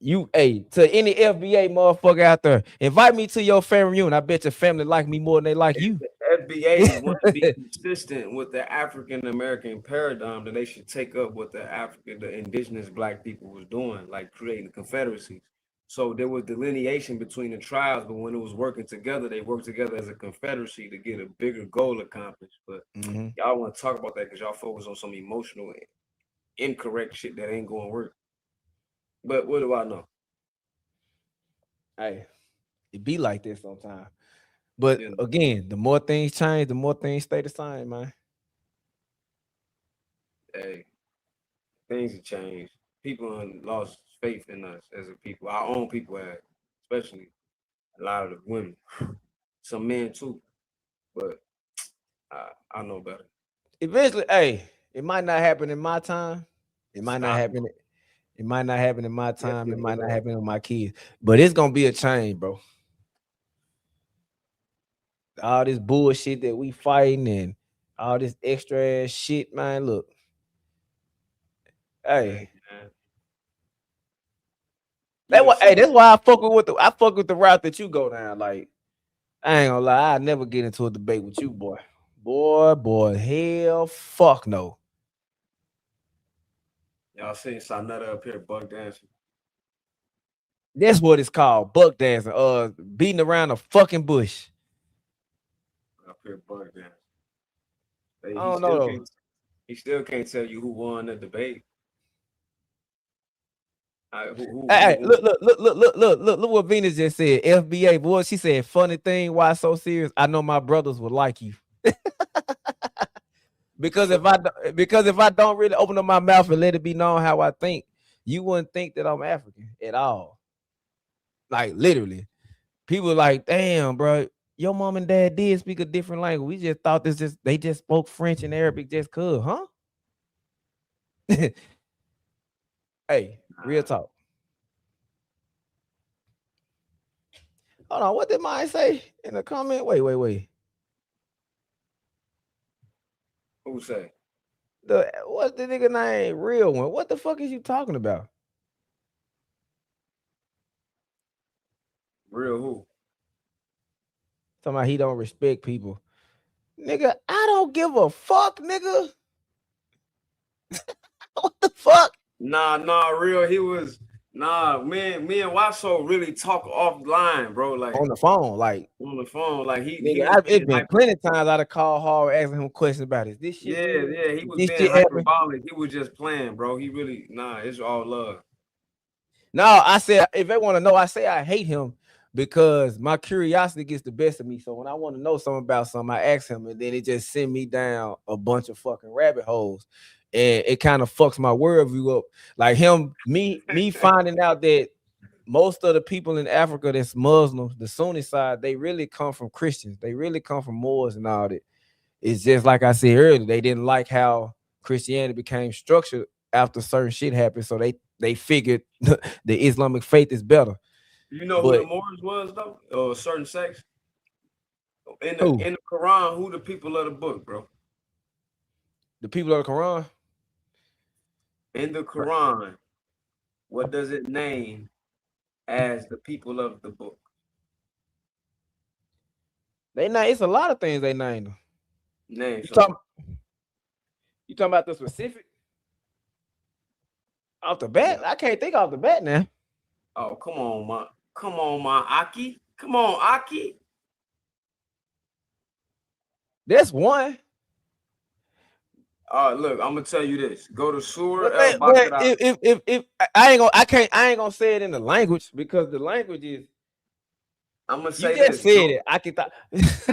[SPEAKER 5] to any FBA motherfucker out there, invite me to your family reunion. I bet your family like me more than they like you.
[SPEAKER 13] FBA want to be consistent with the African American paradigm that they should take up what the indigenous black people was doing, like creating the confederacies. So there was delineation between the tribes, but when it was working together, they worked together as a confederacy to get a bigger goal accomplished. But y'all want to talk about that because y'all focus on some emotional, incorrect shit that ain't going to work. But what do I know?
[SPEAKER 5] Hey, it be like this sometimes. But again, the more things change, the more things stay the same, man.
[SPEAKER 13] Hey, things have changed. People have lost faith in us as a people. Our own people have, especially a lot of the women. Some men too. But I know better.
[SPEAKER 5] Eventually, hey, it might not happen in my time. It might not happen. It might not happen in my time. It might not happen with my kids. But it's gonna be a change, bro. All this bullshit that we fighting and all this extra ass shit, man. Look, hey, that's why I fuck with the route that you go down. Like, I ain't gonna lie, I never get into a debate with you, boy. Boy, hell, fuck no.
[SPEAKER 13] Y'all seen Sanetta up here bug dancing?
[SPEAKER 5] That's what it's called, buck dancing. Beating around a fucking bush.
[SPEAKER 13] Up here bug dancing.
[SPEAKER 5] I don't know.
[SPEAKER 13] He still can't tell you who won the debate.
[SPEAKER 5] Look what Venus just said. FBA, boy, she said, funny thing, why so serious? I know my brothers would like you. because if I don't really open up my mouth and let it be known how I think, you wouldn't think that I'm African at all. Like literally. People are like, damn, bro, your mom and dad did speak a different language. We just thought they just spoke French and Arabic just could, huh? Hey, real talk. Hold on, what did mine say in the comment? Wait.
[SPEAKER 13] Who say?
[SPEAKER 5] What's the nigga name? Real one. What the fuck is you talking about?
[SPEAKER 13] Real who?
[SPEAKER 5] Talking about he don't respect people. Nigga, I don't give a fuck, nigga. What the fuck?
[SPEAKER 13] Nah, real. He was me and Waso really talk offline, bro. Like
[SPEAKER 5] on the phone, like
[SPEAKER 13] on the phone, like
[SPEAKER 5] it's been plenty of times I'd call Hall asking him questions about it. This shit.
[SPEAKER 13] Yeah, he was being hyperbolic. He was just playing, bro. He really it's all love.
[SPEAKER 5] No, I said if they want to know, I say I hate him because my curiosity gets the best of me. So when I want to know something about something, I ask him, and then it just send me down a bunch of fucking rabbit holes. And it kind of fucks my worldview up. Like me finding out that most of the people in Africa that's Muslim, the Sunni side, they really come from Christians. They really come from Moors and all that. It's just like I said earlier, they didn't like how Christianity became structured after certain shit happened, so they figured the Islamic faith is better.
[SPEAKER 13] You know who
[SPEAKER 5] But
[SPEAKER 13] the Moors was though? Or a certain sex? In
[SPEAKER 5] who?
[SPEAKER 13] the Quran, who the people of the book, bro?
[SPEAKER 5] The people of the Quran?
[SPEAKER 13] In the Quran, what does it name as the people of the book?
[SPEAKER 5] They name it's a lot of things they named them.
[SPEAKER 13] Name
[SPEAKER 5] You
[SPEAKER 13] some.
[SPEAKER 5] talking about the specific? Off the bat? I can't think off the bat now.
[SPEAKER 13] Oh, come on, my Aki. Come on, Aki.
[SPEAKER 5] That's one.
[SPEAKER 13] Look, I'm gonna tell you this. Go to Surah
[SPEAKER 5] But,
[SPEAKER 13] El
[SPEAKER 5] but
[SPEAKER 13] Baqarah.
[SPEAKER 5] if I ain't gonna say it in the language because the language is
[SPEAKER 13] I'm gonna
[SPEAKER 5] you
[SPEAKER 13] say
[SPEAKER 5] just
[SPEAKER 13] this.
[SPEAKER 5] said it. I can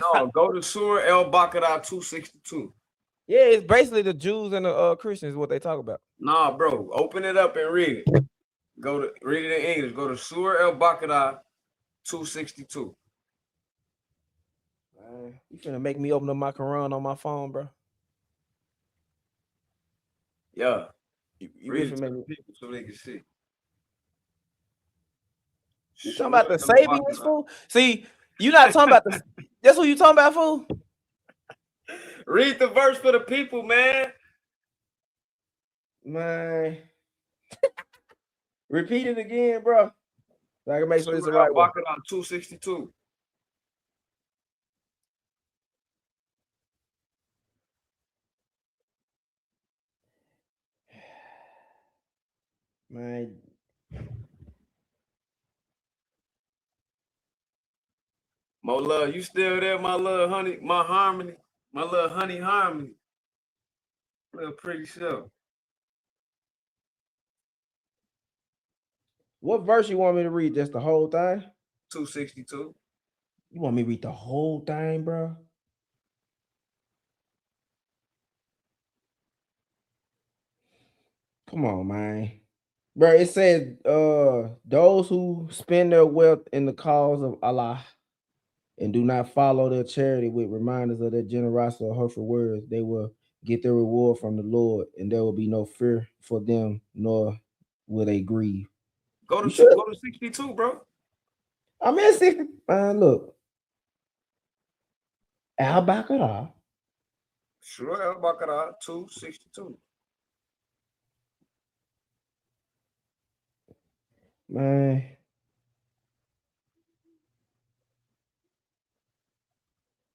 [SPEAKER 13] No, go to Surah El Baqarah 262.
[SPEAKER 5] Yeah, it's basically the Jews and the Christians what they talk about.
[SPEAKER 13] Nah, bro, open it up and read it. Read it in English. Go to Surah El Baqarah 262.
[SPEAKER 5] You finna make me open up my Quran on my phone, bro.
[SPEAKER 13] Yeah.
[SPEAKER 5] You
[SPEAKER 13] read
[SPEAKER 5] finna
[SPEAKER 13] it to
[SPEAKER 5] make
[SPEAKER 13] the
[SPEAKER 5] me.
[SPEAKER 13] people so they can see.
[SPEAKER 5] You talking about the
[SPEAKER 13] Surah El
[SPEAKER 5] Sabians,
[SPEAKER 13] Baqarah.
[SPEAKER 5] fool? See, you not talking about the. That's who you talking about, fool?
[SPEAKER 13] Read the verse for the people, man.
[SPEAKER 5] Man, repeat it again, bro. So I can make sure it's the
[SPEAKER 13] Surah El
[SPEAKER 5] right one.
[SPEAKER 13] Baqarah 262.
[SPEAKER 5] Man,
[SPEAKER 13] My love, you still there, my love, honey, my harmony, my little honey harmony. Little pretty show.
[SPEAKER 5] what verse you want me to read? Just the whole thing?
[SPEAKER 13] 262.
[SPEAKER 5] You want me to read the whole thing, bro? Come on, man. Bro, it says those who spend their wealth in the cause of Allah and do not follow their charity with reminders of their generosity or hurtful words, they will get their reward from the Lord, and there will be no fear for them, nor will they grieve.
[SPEAKER 13] Go
[SPEAKER 5] You
[SPEAKER 13] to
[SPEAKER 5] should.
[SPEAKER 13] go to 62, bro.
[SPEAKER 5] I'm at 60. Look. Al-Baqarah.
[SPEAKER 13] Surah El Baqarah 262.
[SPEAKER 5] Man.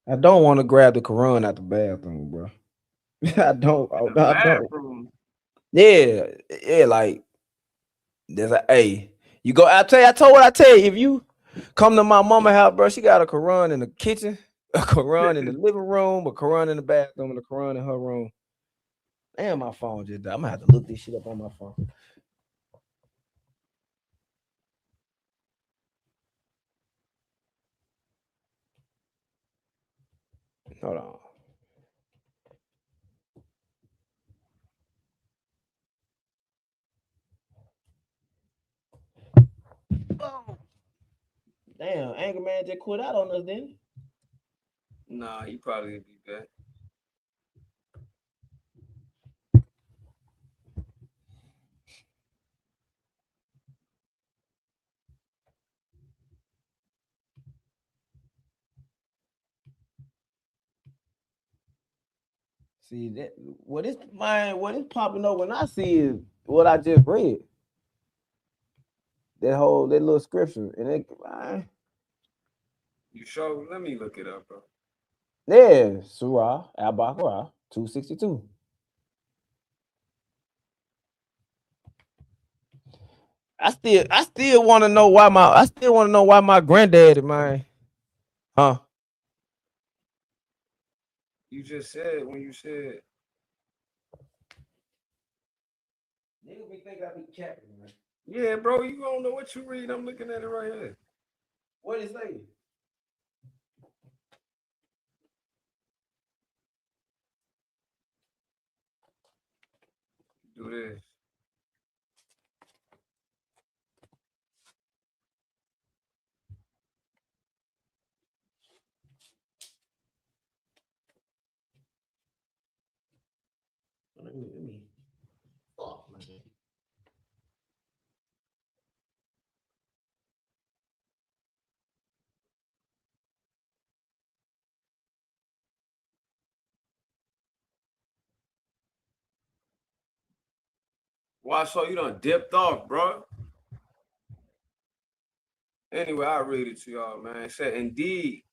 [SPEAKER 5] I don't want to grab the Quran out the bathroom, bro. I don't. I don't.
[SPEAKER 13] Bathroom.
[SPEAKER 5] Yeah, like there's a hey. You go. I tell you, if you come to my mama house, bro, she got a Quran in the kitchen, a Quran in the living room, a Quran in the bathroom, and a Quran in her room. Damn, my phone just died. I'm gonna have to look this shit up on my phone. Hold on. Oh. Damn, Anger Man just quit out on us, didn't he?
[SPEAKER 13] Nah, he probably be back.
[SPEAKER 5] See that what is popping up when I see is what I just read. That little scripture and
[SPEAKER 13] You sure? Let me look it up, bro.
[SPEAKER 5] yeah, Surah Al-Baqarah 262. I still want to know why my granddaddy, man. Huh?
[SPEAKER 13] You just said when you said
[SPEAKER 5] Nigga be think I be capping, man.
[SPEAKER 13] yeah, bro, you don't know what you read. I'm looking at it right here.
[SPEAKER 5] What is it?
[SPEAKER 13] Do this. Why? So you done dipped off, bro. Anyway, I'll read it to y'all, man. It said, indeed,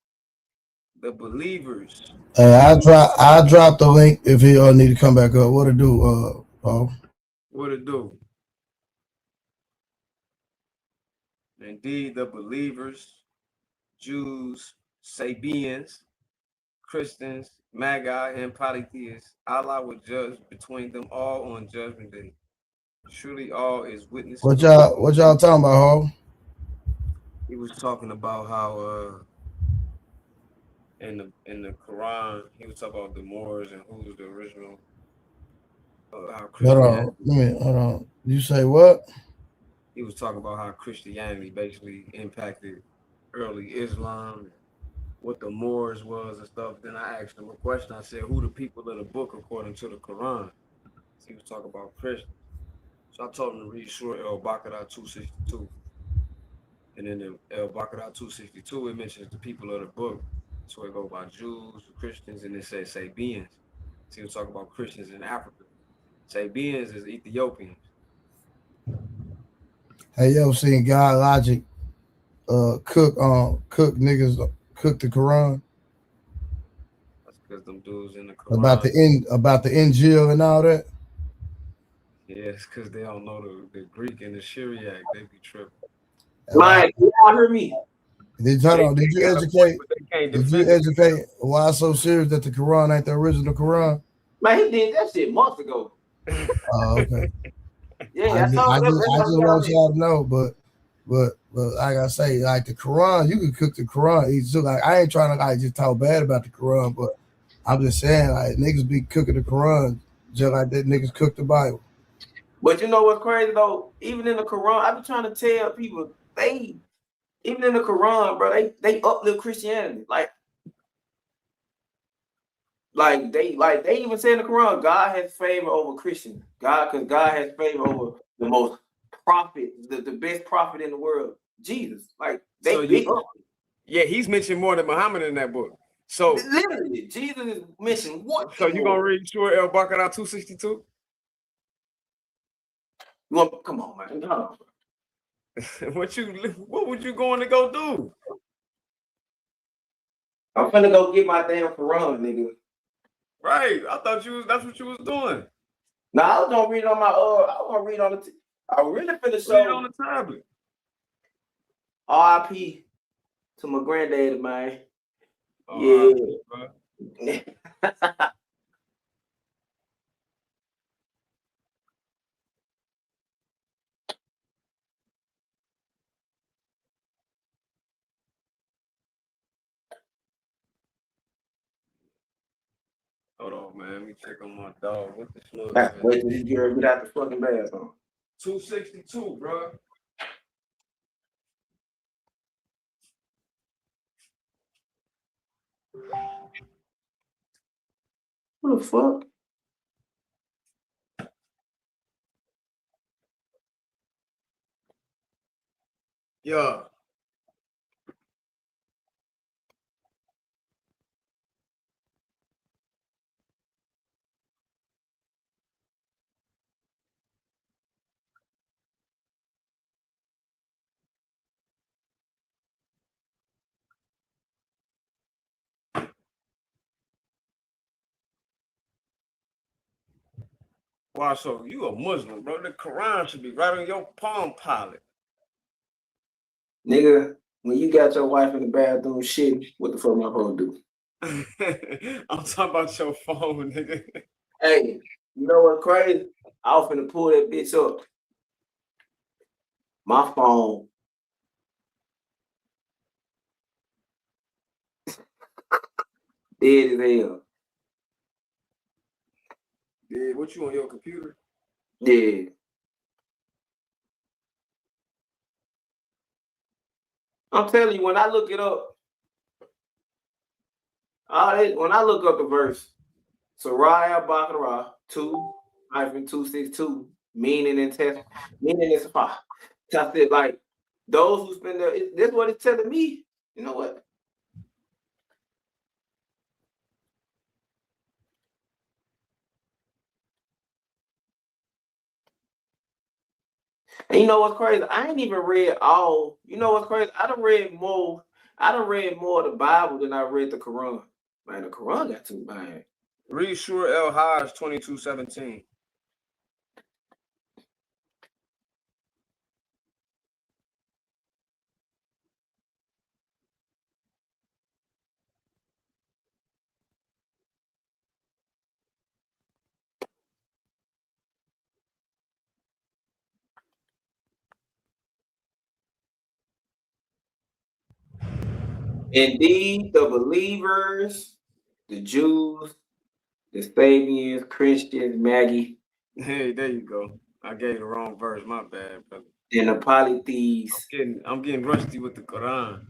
[SPEAKER 13] the believers.
[SPEAKER 2] I drop the link if he need to come back up. What to do, Paul?
[SPEAKER 13] What it do? Indeed, the believers, Jews, Sabians, Christians, Magi, and polytheists, Allah will judge between them all on Judgment Day. Surely all is witness.
[SPEAKER 2] What y'all talking about, Hall?
[SPEAKER 13] He was talking about how in the Quran he was talking about the Moors and who was the original. How
[SPEAKER 2] Hold on. You say what?
[SPEAKER 13] He was talking about how Christianity basically impacted early Islam, what the Moors was and stuff. Then I asked him a question. I said, who the people of the book according to the Quran? So he was talking about Christians. So I told him to read Surah Al-Baqarah 262. And then in Al-Baqarah 262, it mentions the people of the book. So it goes by Jews, Christians, and it says Sabians. So he was talking about Christians in Africa. Sabians is Ethiopians.
[SPEAKER 2] Hey, yo, seen God Logic cook niggas cook the Quran?
[SPEAKER 13] That's because them dudes in the Quran.
[SPEAKER 2] About the Injil and all that?
[SPEAKER 13] Yeah, it's because they don't know the Greek and the Syriac. They be tripping.
[SPEAKER 10] Mike, y'all hear me?
[SPEAKER 2] Did you educate why it's so serious that the Quran ain't the original Quran?
[SPEAKER 10] Man, he did that shit months ago.
[SPEAKER 2] Oh, okay.
[SPEAKER 10] Yeah,
[SPEAKER 2] I just want y'all to know, but like I say, like the Quran, you can cook the Quran easy too. Like I ain't trying to just talk bad about the Quran, but I'm just saying like niggas be cooking the Quran just like that niggas cook the Bible.
[SPEAKER 10] But you know what's crazy though? Even in the Quran, I be trying to tell people even in the Quran, bro, they uplift Christianity. They even say in the Quran, God has favor over Christians. Because God has favor over the most prophet, the best prophet in the world, Jesus.
[SPEAKER 13] Yeah, he's mentioned more than Muhammad in that book. So
[SPEAKER 10] literally, Jesus is mentioned one.
[SPEAKER 13] So you gonna read Surah Al-Baqarah 262?
[SPEAKER 10] Come on, man. No.
[SPEAKER 13] What would you going to go do?
[SPEAKER 10] I'm finna go get my damn Quran, nigga.
[SPEAKER 13] Right. I thought that's what you was doing.
[SPEAKER 10] Nah, I was gonna read on my I was gonna read on the I really finna show
[SPEAKER 13] read on the tablet.
[SPEAKER 10] RIP to my granddaddy, man. Yeah.
[SPEAKER 13] Hold on, man. Let me check on my dog. What the fuck?
[SPEAKER 10] Wait till you get out the fucking bathroom.
[SPEAKER 13] 262, bro.
[SPEAKER 10] What the fuck?
[SPEAKER 13] Yeah. Wow, so you a Muslim, bro. The Quran should be right on your Palm Pilot.
[SPEAKER 10] Nigga, when you got your wife in the bathroom shit, what the fuck am I supposed to
[SPEAKER 13] do? I'm talking about your phone, nigga.
[SPEAKER 10] Hey, you know what's crazy? I was finna pull that bitch up. My phone. Dead as hell.
[SPEAKER 13] Yeah, what you on your computer?
[SPEAKER 10] Yeah. I'm telling you, when I look it up, when I look up the verse, Surah Al-Baqarah 2-262, meaning is tested like those who spend their, this is what it's telling me. You know what? And you know what's crazy? I ain't even read all. You know what's crazy? I done read more of the Bible than I read the Quran. Man, the Quran got too man.
[SPEAKER 13] Read Surah El-Hajj 22:17.
[SPEAKER 10] Indeed, the believers, the Jews, the Sabians, Christians, Maggie,
[SPEAKER 13] Hey, there you go. I gave the wrong verse. My bad, brother.
[SPEAKER 10] and the polytheists.
[SPEAKER 13] I'm getting rusty with the Quran.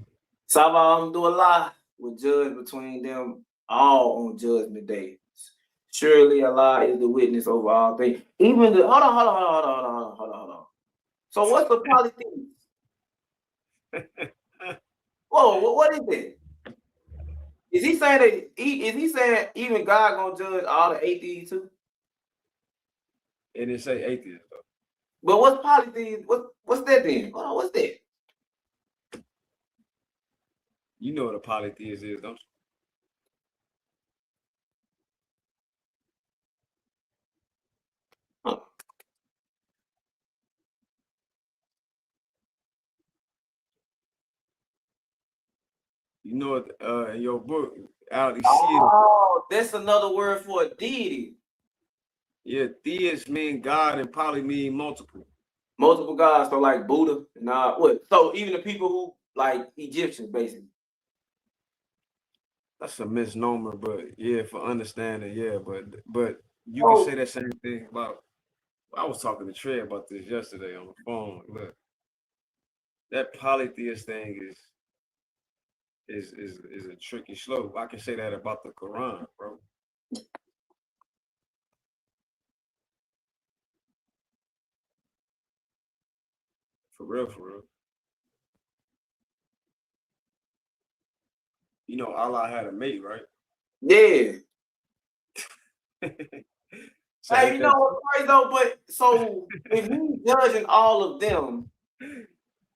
[SPEAKER 10] Sabah Allah will judge between them all on judgment day. Surely Allah is the witness over all things. Even the hold on. So what's the polytheist? Whoa, what is it? Is he saying that is he saying even God gonna judge all the atheists too?
[SPEAKER 13] It didn't say atheist though.
[SPEAKER 10] But what's polytheist? What's that then? Hold on, what's that?
[SPEAKER 13] You know what a polytheist is, don't you? You know what? In your book, out
[SPEAKER 10] Oh, that's another word for a deity.
[SPEAKER 13] Yeah, theist mean God and poly mean multiple.
[SPEAKER 10] Multiple gods, so like Buddha and what? So even the people who like Egyptians, basically.
[SPEAKER 13] That's a misnomer, but yeah, for understanding, yeah, but you can say that same thing about. I was talking to Trey about this yesterday on the phone. Look, that polytheist thing is a tricky slope. I can say that about the Quran, bro. For real, for real. You know, Allah had a mate, right?
[SPEAKER 10] Yeah.
[SPEAKER 13] So
[SPEAKER 10] hey, you know what's crazy though? But so if you judging all of them,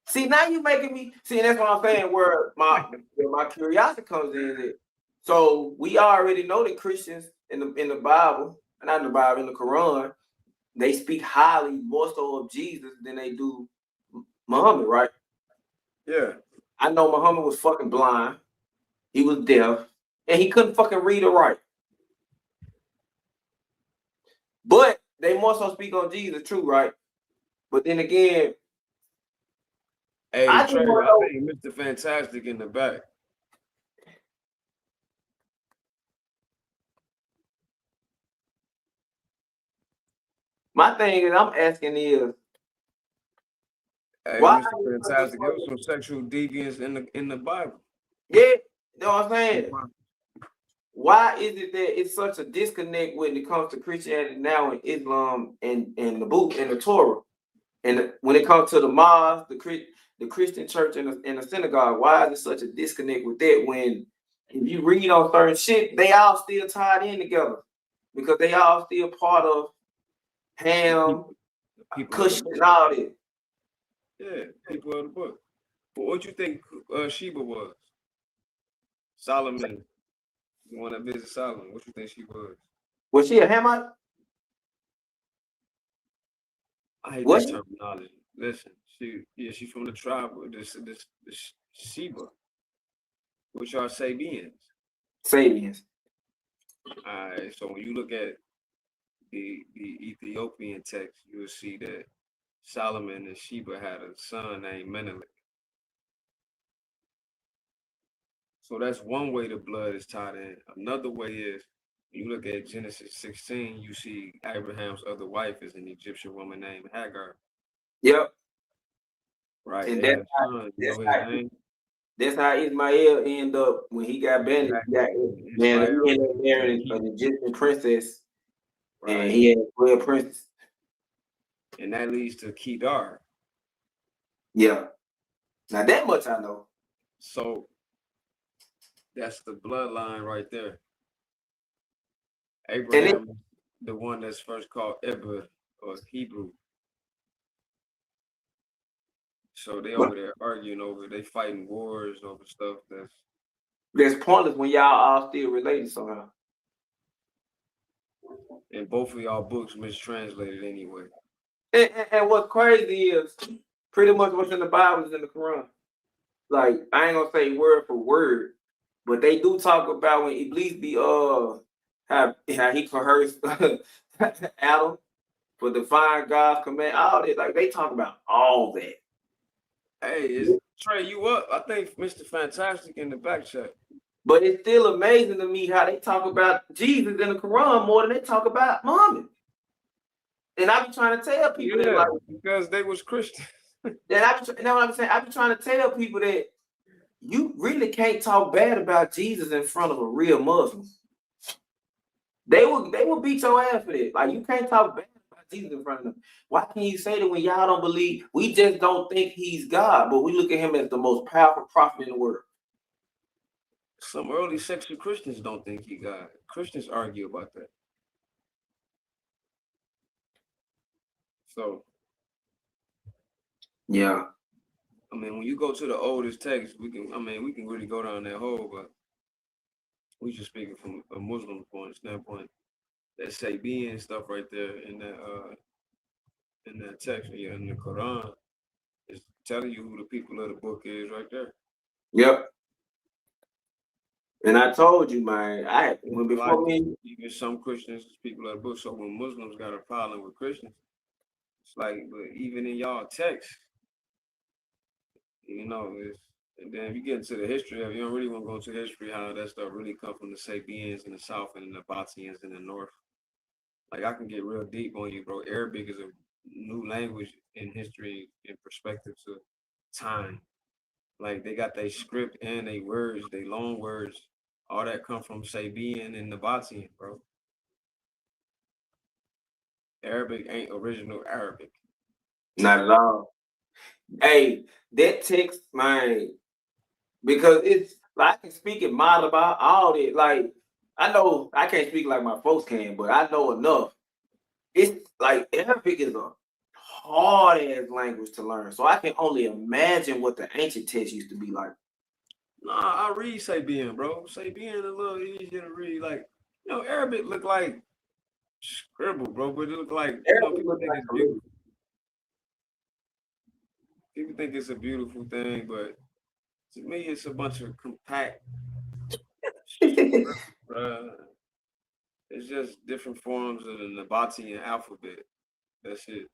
[SPEAKER 10] see now you making me see. That's what I'm saying. Where my curiosity comes in. Is it? So we already know that Christians in the Bible, not in the Bible, in the Quran, they speak highly more so of Jesus than they do Muhammad, right?
[SPEAKER 13] Yeah.
[SPEAKER 10] I know Muhammad was fucking blind. He was deaf, and he couldn't fucking read or write. But they more so speak on Jesus, true, right? But then again,
[SPEAKER 13] hey,
[SPEAKER 10] I
[SPEAKER 13] Trey, I think Mr. Fantastic in the back.
[SPEAKER 10] My thing is, I'm asking is,
[SPEAKER 13] hey,
[SPEAKER 10] why?
[SPEAKER 13] Mr. Fantastic, there was some sexual deviance in the Bible.
[SPEAKER 10] Yeah, you know what I'm saying? Why is it that it's such a disconnect when it comes to Christianity now and Islam and the book and the Torah? And when it comes to the mosque, the Christian church and the synagogue, why is it such a disconnect with that when if you read on certain shit, they all still tied in together because they all still part of Ham, Cush, and all that.
[SPEAKER 13] Yeah, people of the book. But what you think Sheba was? Solomon, the one that visited Solomon. What you think she was?
[SPEAKER 10] Was she a Hamite?
[SPEAKER 13] I hate
[SPEAKER 10] Was
[SPEAKER 13] that
[SPEAKER 10] she?
[SPEAKER 13] terminology. Listen, she's from the tribe of this Sheba, which are Sabians.
[SPEAKER 10] Sabians.
[SPEAKER 13] All right, so when you look at the Ethiopian text, you will see that Solomon and Sheba had a son named Menelik. So that's one way the blood is tied in. Another way is when you look at Genesis 16, you see Abraham's other wife is an Egyptian woman named Hagar.
[SPEAKER 10] Yep.
[SPEAKER 13] Right.
[SPEAKER 10] And
[SPEAKER 13] They had a son. You know his name?
[SPEAKER 10] that's how Ismail ended up when he got banished.
[SPEAKER 13] Exactly.
[SPEAKER 10] He ended up marrying an Egyptian princess, and he had 12 princes.
[SPEAKER 13] And that leads to Kedar.
[SPEAKER 10] Yeah. Now that much I know.
[SPEAKER 13] So that's the bloodline right there. Abraham, the one that's first called Eber or Hebrew.
[SPEAKER 10] So they over there arguing over, they fighting wars over stuff
[SPEAKER 22] that's pointless when y'all all still related somehow.
[SPEAKER 10] and both of y'all books mistranslated anyway.
[SPEAKER 22] And what's crazy is pretty much what's in the Bible is in the Quran. Like, I ain't gonna say word for word, but they do talk about when Iblis be how he coerced Adam for defying God's command, all that. Like, they talk about all that.
[SPEAKER 10] Hey, is Trey, you up? I think Mr. Fantastic in the back chat.
[SPEAKER 22] But it's still amazing to me how they talk about Jesus in the Quran more than they talk about Muhammad. And I be trying to tell people that, like,
[SPEAKER 10] because they was Christian.
[SPEAKER 22] That you know what I'm saying? I be trying to tell people that you really can't talk bad about Jesus in front of a real Muslim. They will beat your ass for that. Like, you can't talk bad about Jesus in front of them. Why can you say that when y'all don't believe? We just don't think he's God, but we look at him as the most powerful prophet in the world.
[SPEAKER 10] Some early sexual Christians don't think he God. Christians argue about that. So,
[SPEAKER 22] yeah.
[SPEAKER 10] I mean, when you go to the oldest text, we can really go down that hole, but we just speaking from a Muslim standpoint. That Sabian stuff right there in that text in the Quran is telling you who the people of the book is right there.
[SPEAKER 22] Yep. And I told you, man,
[SPEAKER 10] even some Christians, people of the book. So when Muslims got a problem with Christians, it's like, but even in y'all text, you know, and then if you get into the history of, you don't really want to go into history how that stuff really come from the Sabians in the south and the Nabateans in the north. Like, I can get real deep on you, bro. Arabic is a new language in history in perspective to time. Like, they got their script and their words, their long words. All that come from Sabian and Nabatean, bro. Arabic ain't original Arabic.
[SPEAKER 22] Not at all. Hey, that text, man, because it's like I can speak it mild about all that. Like, I know I can't speak like my folks can, but I know enough. It's like Arabic is a hard ass language to learn. So I can only imagine what the ancient text used to be like.
[SPEAKER 10] Nah, I read Sabian, bro. Sabian is a little easier to read. Like, you know, Arabic look like scribble, bro, but it look like, you know, people think it's beautiful. People think it's a beautiful thing, but to me, it's a bunch of compact. It's just different forms of the Nabatean alphabet. That's it.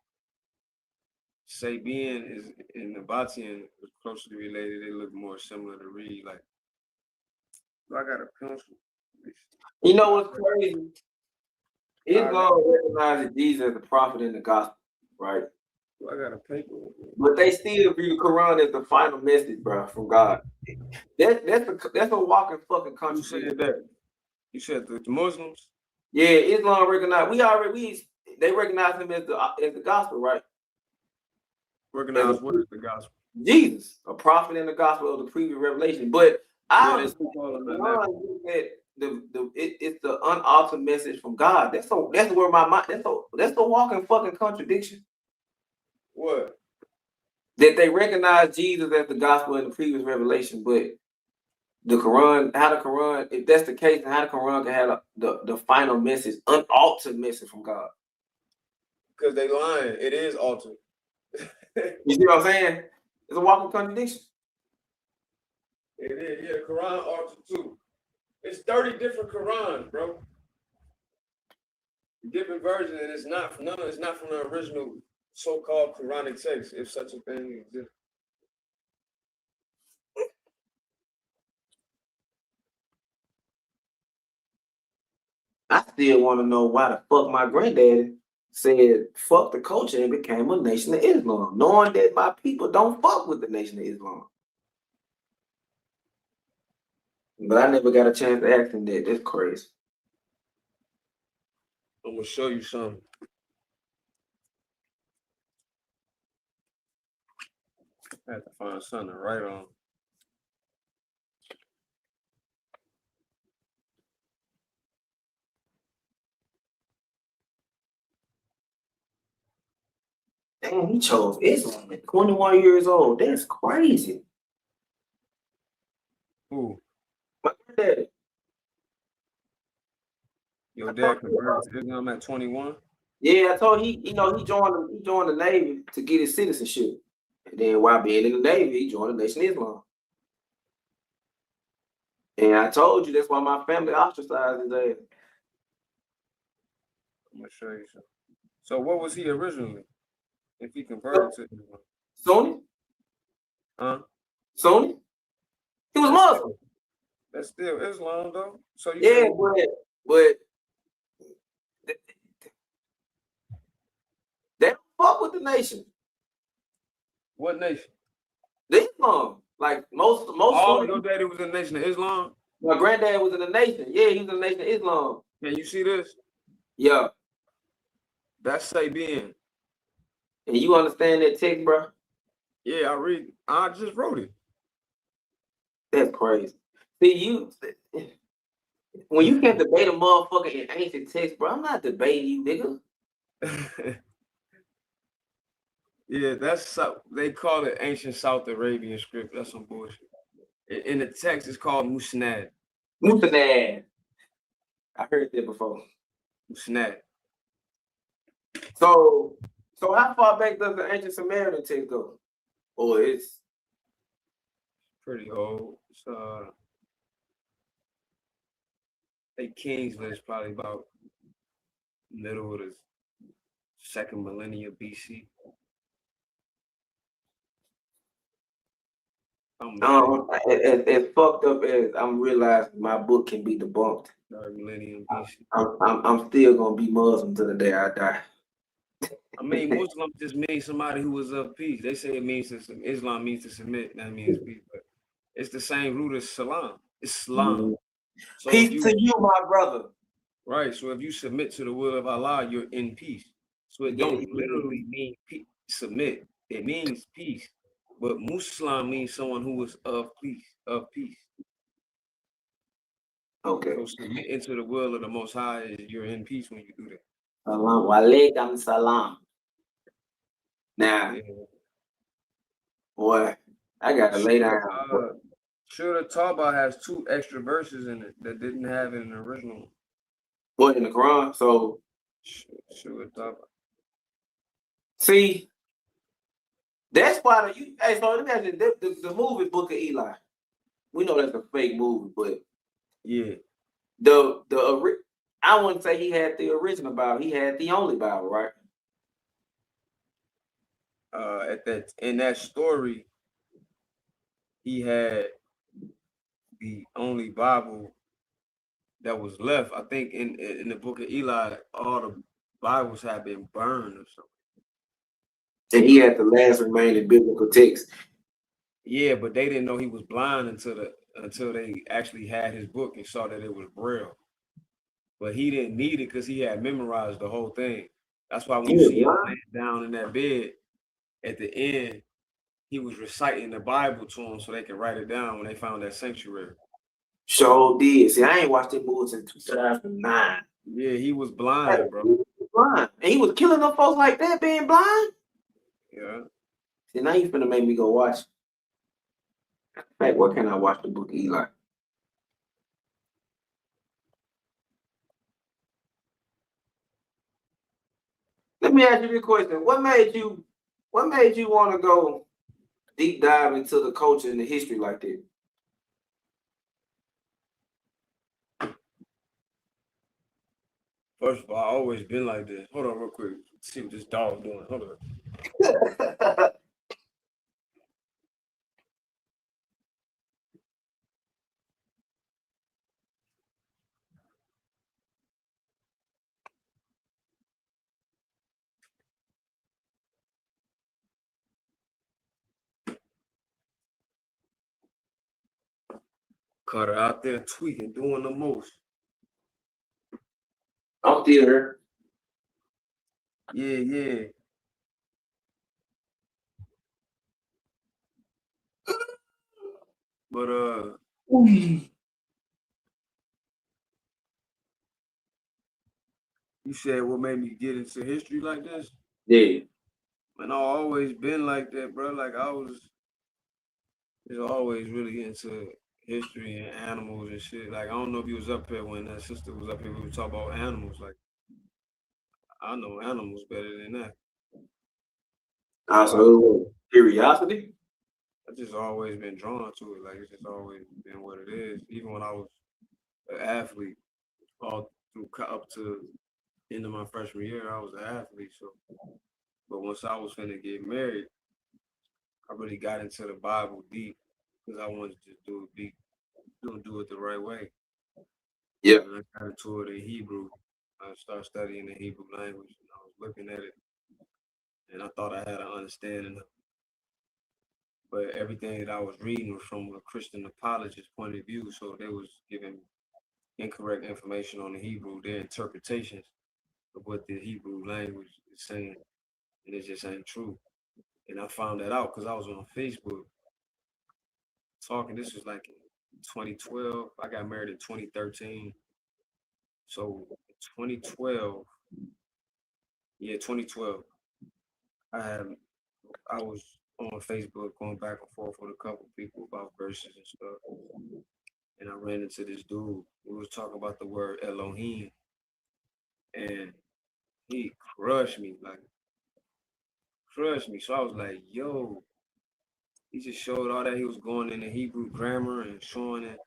[SPEAKER 10] Sabian is in Nabatean is closely related. They look more similar to read. Like, I got a pencil.
[SPEAKER 22] You know what's crazy? Islam recognizes Jesus as the prophet in the gospel, right?
[SPEAKER 10] I got a paper.
[SPEAKER 22] But they still view the Quran as the final message, bro, from God. That's a walking fucking contradiction.
[SPEAKER 10] You said that. You said the Muslims?
[SPEAKER 22] Yeah, Islam recognize they recognize him as the gospel, right?
[SPEAKER 10] Recognize what is the gospel?
[SPEAKER 22] Jesus, a prophet in the gospel of the previous revelation. But I understand it's the unaltered message from God. That's where my mind. That's the walking fucking contradiction.
[SPEAKER 10] What?
[SPEAKER 22] That they recognize Jesus as the gospel in the previous revelation, but the Quran, if that's the case, then how the Quran can have the final message, unaltered message from God?
[SPEAKER 10] Because they lying. It is altered.
[SPEAKER 22] You see what I'm saying? It's a walking contradiction.
[SPEAKER 10] It is, yeah. Quran altered too. It's 30 different Qurans, bro. Different versions, and it's not from the original so-called Quranic text, if such a thing exists.
[SPEAKER 22] I still want to know why the fuck my granddaddy said fuck the culture and became a nation of Islam, knowing that my people don't fuck with the nation of Islam. But I never got a chance to ask him that. That's crazy.
[SPEAKER 10] I'm gonna show you something. I have to find something to write on. Damn, he chose Islam at 21 years old. That's crazy.
[SPEAKER 13] Who?
[SPEAKER 10] My granddaddy.
[SPEAKER 13] Your dad converted to Islam at 21?
[SPEAKER 10] Yeah, I told he joined the Navy to get his citizenship. And then while being in the Navy, he joined the Nation of Islam. And I told you that's why my family ostracized his ass.
[SPEAKER 13] I'm gonna show you something. So what was he originally? If he converted to Islam?
[SPEAKER 10] Sunni?
[SPEAKER 13] Huh?
[SPEAKER 10] Sunni? He was Muslim.
[SPEAKER 13] That's still Islam though. So you
[SPEAKER 10] Yeah,
[SPEAKER 13] said
[SPEAKER 10] but they don't fuck with the nation.
[SPEAKER 13] what nation?
[SPEAKER 10] The Islam. Like most
[SPEAKER 13] Oh,
[SPEAKER 10] Sunni.
[SPEAKER 13] your daddy was in the Nation of Islam?
[SPEAKER 10] My granddad was in the nation. Yeah, he was in the Nation of Islam.
[SPEAKER 13] Can you see this?
[SPEAKER 10] Yeah.
[SPEAKER 13] That's Sabian.
[SPEAKER 10] And you understand that text, bro?
[SPEAKER 13] Yeah, I read. I just wrote it.
[SPEAKER 10] That's crazy. See, when you can't debate a motherfucker in ancient text, bro, I'm not debating you, nigga.
[SPEAKER 13] Yeah, they call it ancient South Arabian script. That's some bullshit. In the text, it's called Musnad.
[SPEAKER 10] Musnad. I heard that before.
[SPEAKER 13] Musnad.
[SPEAKER 10] So how far back does the ancient Samaritan text go? Oh, it's
[SPEAKER 13] pretty old. It's a King's List, probably about middle of the second millennium BC.
[SPEAKER 10] As fucked up as I'm realizing my book can be debunked.
[SPEAKER 13] Third millennium BC.
[SPEAKER 10] I'm still gonna be Muslim to the day I die.
[SPEAKER 13] I mean, Muslim just means somebody who is of peace. They say it means Islam means to submit. That means peace, but it's the same root as salam. Islam. So
[SPEAKER 10] peace to you, my brother.
[SPEAKER 13] Right. So if you submit to the will of Allah, you're in peace. So it don't literally mean peace, submit. It means peace. But Muslim means someone who is of peace,
[SPEAKER 10] Okay.
[SPEAKER 13] So submitting to the will of the Most High is you're in peace when you do that.
[SPEAKER 10] Salam walaikum salam. Now, boy, I gotta lay down.
[SPEAKER 13] Surah Tawbah has 2 extra verses in it that didn't have in the original.
[SPEAKER 10] What, in the Quran? So
[SPEAKER 13] Surah Tawbah.
[SPEAKER 10] See, that's why hey, so let me ask you, the movie Book of Eli. We know that's a fake movie, but
[SPEAKER 13] yeah,
[SPEAKER 10] I wouldn't say he had the original Bible. He had the only Bible, right?
[SPEAKER 13] In that story, he had the only Bible that was left. I think in the Book of Eli, all the Bibles had been burned or something.
[SPEAKER 10] And he had the last remaining biblical text.
[SPEAKER 13] Yeah, but they didn't know he was blind until they actually had his book and saw that it was Braille. But he didn't need it because he had memorized the whole thing. That's why when you see him laying down in that bed, at the end, he was reciting the Bible to them so they could write it down when they found that sanctuary.
[SPEAKER 10] Sure did. See, I ain't watched that movie since 2009.
[SPEAKER 13] Yeah, he was blind, bro.
[SPEAKER 10] He was blind. And he was killing them folks like that, being blind?
[SPEAKER 13] Yeah.
[SPEAKER 10] See, now you finna make me go watch. Hey, where can I watch the Book of Eli? Let me ask you this question. What made you want to go deep dive into the culture and the history like that?
[SPEAKER 13] First of all, I always been like this. Hold on real quick. Let's see what this dog's doing. Hold on. Carter out there tweaking, doing the most.
[SPEAKER 10] I'm still here.
[SPEAKER 13] Yeah. But you said what made me get into history like this?
[SPEAKER 10] Yeah. Man, I always been like that, bro. Like I was just always really into history and animals and shit. Like I don't know if you was up here when that sister was up here. We were talking about animals. Like I know animals better than that.
[SPEAKER 9] So curiosity.
[SPEAKER 10] I just always been drawn to it. Like it's just always been what it is. Even when I was an athlete, all through up to the end of my freshman year, I was an athlete. So, but once I was finna get married, I really got into the Bible deep because I wanted to do it the right way.
[SPEAKER 9] Yeah.
[SPEAKER 10] And I got into it in Hebrew. I started studying the Hebrew language, and I was looking at it, and I thought I had an understanding of it. But everything that I was reading was from a Christian apologist point of view, so they was giving incorrect information on the Hebrew, their interpretations of what the Hebrew language is saying, and it just ain't true. And I found that out because I was on Facebook talking. This was like in 2012. I got married in 2013. So 2012, 2012, I was on Facebook going back and forth with a couple people about verses and stuff. And I ran into this dude who was talking about the word Elohim. And he crushed me. So I was like, yo, he just showed all that he was going into Hebrew grammar and showing it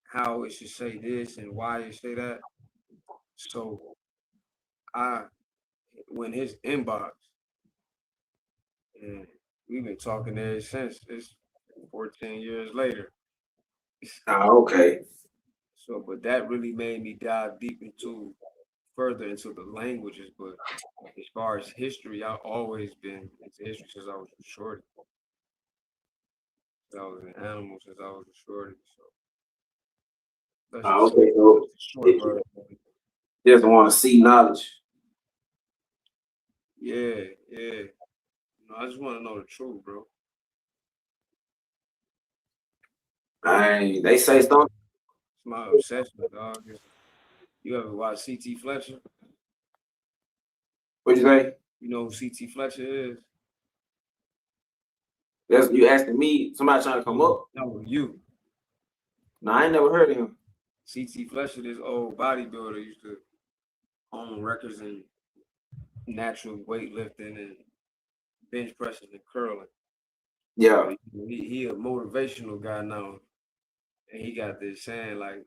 [SPEAKER 10] how it should say this and why it say that. So I went his inbox and we've been talking ever since. It's 14 years later.
[SPEAKER 9] Okay.
[SPEAKER 10] So, but that really made me dive deep further into the languages. But as far as history, I've always been into history since I was a shorty. I was in animals since I was a shorty. So that's
[SPEAKER 9] Okay. So
[SPEAKER 10] short version.
[SPEAKER 9] Just want to see knowledge.
[SPEAKER 10] Yeah. I just want to know the truth, bro.
[SPEAKER 9] They say something.
[SPEAKER 10] It's my obsession, dog. You ever watch C.T. Fletcher?
[SPEAKER 9] What'd you say?
[SPEAKER 10] You know who C.T. Fletcher is?
[SPEAKER 9] That's you asking me. Somebody trying to come up?
[SPEAKER 10] No, you.
[SPEAKER 9] No, I ain't never heard of him.
[SPEAKER 10] C.T. Fletcher, this old bodybuilder, used to own records in natural weightlifting and bench pressing and curling.
[SPEAKER 9] Yeah.
[SPEAKER 10] He a motivational guy now, and he got this saying like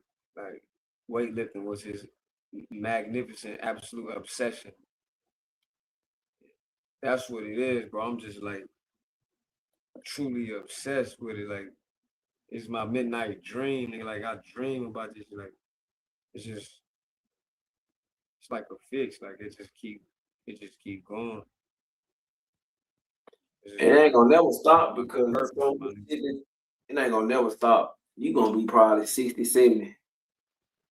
[SPEAKER 10] weightlifting was his magnificent absolute obsession. That's what it is, bro. I'm just like truly obsessed with it. Like it's my midnight dream. And like I dream about this. Like it's like a fix. Like it just keep going.
[SPEAKER 9] It ain't gonna never stop because it ain't gonna never stop. You gonna be probably 60, 70.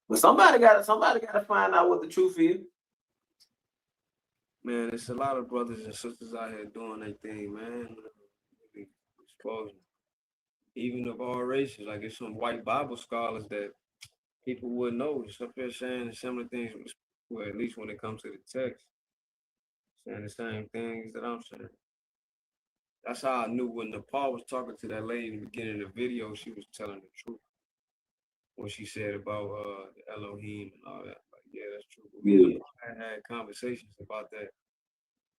[SPEAKER 9] But somebody gotta find out what the truth is.
[SPEAKER 10] Man, it's a lot of brothers and sisters out here doing their thing, man. Exposing. Even of all races. Like it's some white Bible scholars that people would know. Just up here saying similar things, well, at least when it comes to the text, saying the same things that I'm saying. That's how I knew when Paul was talking to that lady in the beginning of the video, she was telling the truth. When she said about the Elohim and all that. Like, yeah, that's true.
[SPEAKER 9] Yeah.
[SPEAKER 10] I had conversations about that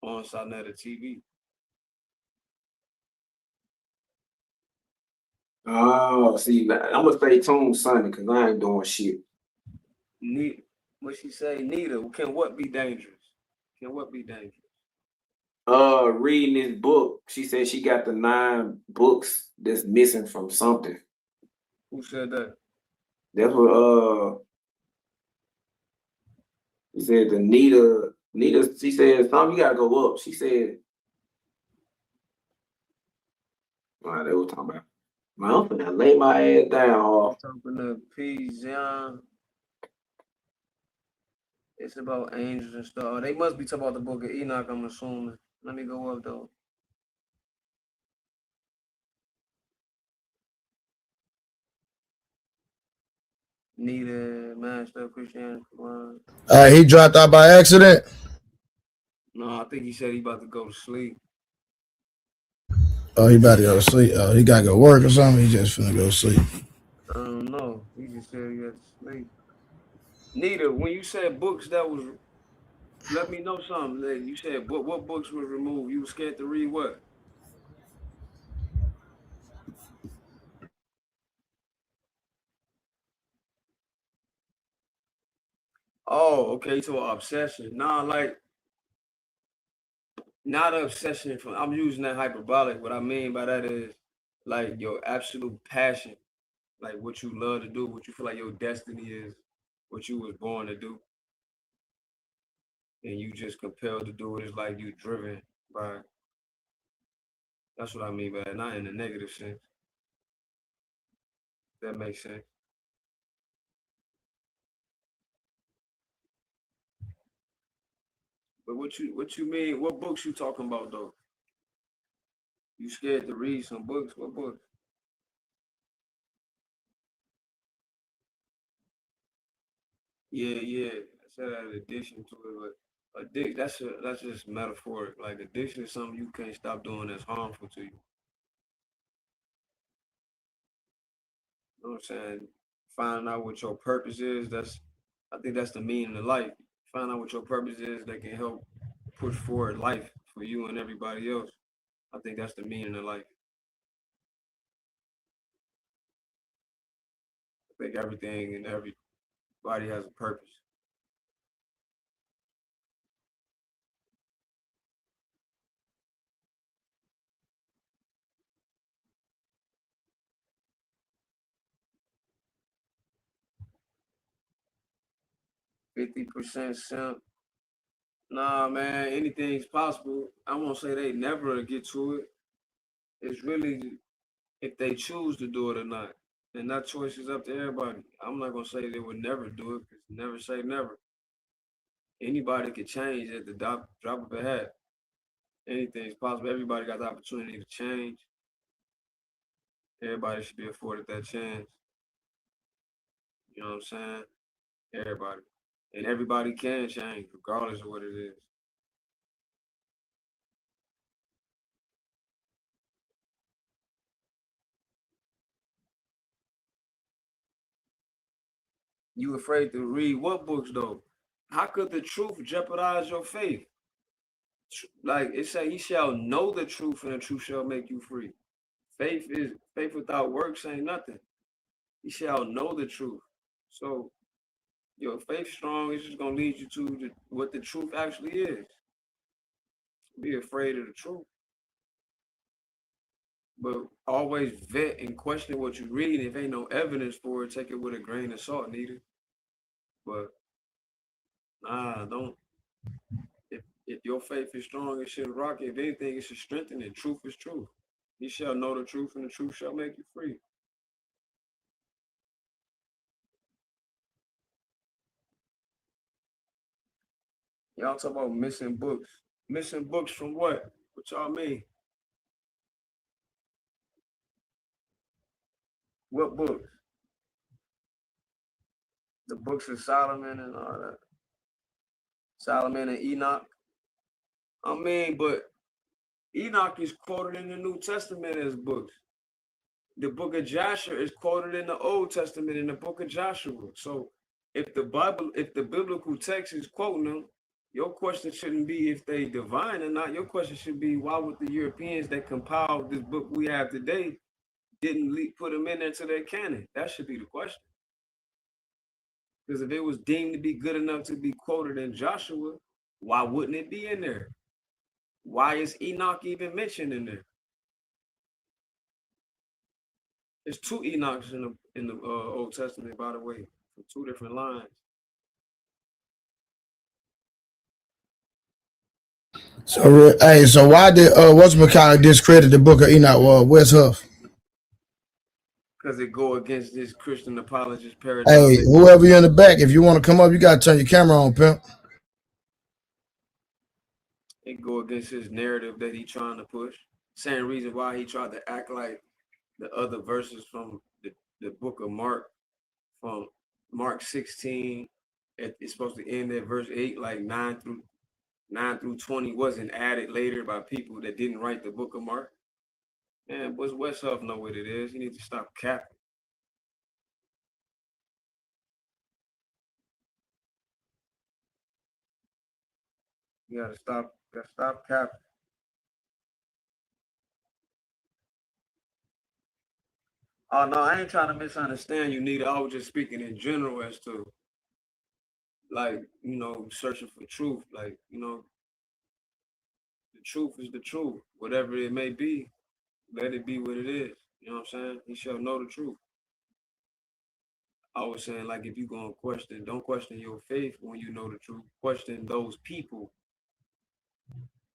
[SPEAKER 10] on Sonetta TV.
[SPEAKER 9] Oh, see, I'm gonna stay tuned Sunday because I ain't doing shit.
[SPEAKER 10] What she say, Nita, can what be dangerous? Can what be dangerous?
[SPEAKER 9] Reading this book. She said she got the 9 books that's missing from something.
[SPEAKER 10] Who said that?
[SPEAKER 9] That's what she said the Nita, she said, Tom, you gotta go up. She said, all right, they were talking about. Man, I'm finna lay my ass down.
[SPEAKER 10] Talking to Pigeon. It's about angels and stuff. They must be talking about the book of Enoch, I'm assuming. Let me go up though. Nita, Master Christianity.
[SPEAKER 2] He dropped out by accident.
[SPEAKER 10] No, I think he said he about to go to sleep.
[SPEAKER 2] Oh, he about to go to sleep. Oh, he gotta go work or something. He just finna go to sleep.
[SPEAKER 10] I don't know. He just said he had to sleep. Nita, when you said books that was, let me know something. You said what books was removed? You were scared to read what? Oh, okay. So obsession. Nah, like not obsession. From I'm using that hyperbolic. What I mean by that is like your absolute passion, like what you love to do, what you feel like your destiny is, what you was born to do, and you just compelled to do it. It's like you driven by. That's what I mean by that. Not in a negative sense. That makes sense. But what you mean? What books you talking about though? You scared to read some books? What books? Yeah. I said that in addition to it, but that's just metaphoric. Like addiction is something you can't stop doing that's harmful to you. You know what I'm saying? Finding out what your purpose is, I think that's the meaning of life. Find out what your purpose is that can help push forward life for you and everybody else. I think that's the meaning of life. I think everything and everybody has a purpose. %, simp. Nah, man, anything's possible. I won't say they never get to it. It's really if they choose to do it or not. And that choice is up to everybody. I'm not gonna say they would never do it because never say never. Anybody can change at the drop of a hat. Anything's possible. Everybody got the opportunity to change. Everybody should be afforded that chance. You know what I'm saying? Everybody. And everybody can change regardless of what it is. You afraid to read what books though? How could the truth jeopardize your faith? Like it say, he shall know the truth, and the truth shall make you free. Faith without works ain't nothing. He shall know the truth. So your faith strong is just gonna lead you to what the truth actually is. Be afraid of the truth, but always vet and question what you read. If ain't no evidence for it, take it with a grain of salt, needed. But nah, don't. If your faith is strong, it should rock it. If anything, it should strengthen it. Truth is truth. You shall know the truth, and the truth shall make you free. Y'all talk about missing books. Missing books from what? What y'all mean? What books? The books of Solomon and all that. Solomon and Enoch. I mean, but Enoch is quoted in the New Testament as books. The book of Joshua is quoted in the Old Testament in the book of Joshua. So if the biblical text is quoting them, your question shouldn't be if they divine or not. Your question should be why would the Europeans that compiled this book we have today didn't put them in there to their canon? That should be the question. Because if it was deemed to be good enough to be quoted in Joshua, why wouldn't it be in there? Why is Enoch even mentioned in there? There's two Enochs in the Old Testament, by the way, from two different lines.
[SPEAKER 2] So, hey, so why did what's McCall discredit the book of Enoch? Where's Huff?
[SPEAKER 10] Because it go against this Christian apologist paradigm.
[SPEAKER 2] Hey, whoever you're in the back, if you want to come up, you got to turn your camera on, pimp.
[SPEAKER 10] It go against his narrative that he trying to push. Same reason why he tried to act like the other verses from the book of Mark, from Mark 16, it's supposed to end at verse 8, like 9 9 through 20 wasn't added later by people that didn't write the book of Mark. Man, what's West Huff know what it is? You need to stop capping. You gotta stop capping. Oh no, I ain't trying to misunderstand you, neither. I was just speaking in general as to, like, you know, searching for truth. Like, you know, the truth is the truth. Whatever it may be, let it be what it is. You know what I'm saying? You shall know the truth. I was saying, like, if you gonna question, don't question your faith when you know the truth. Question those people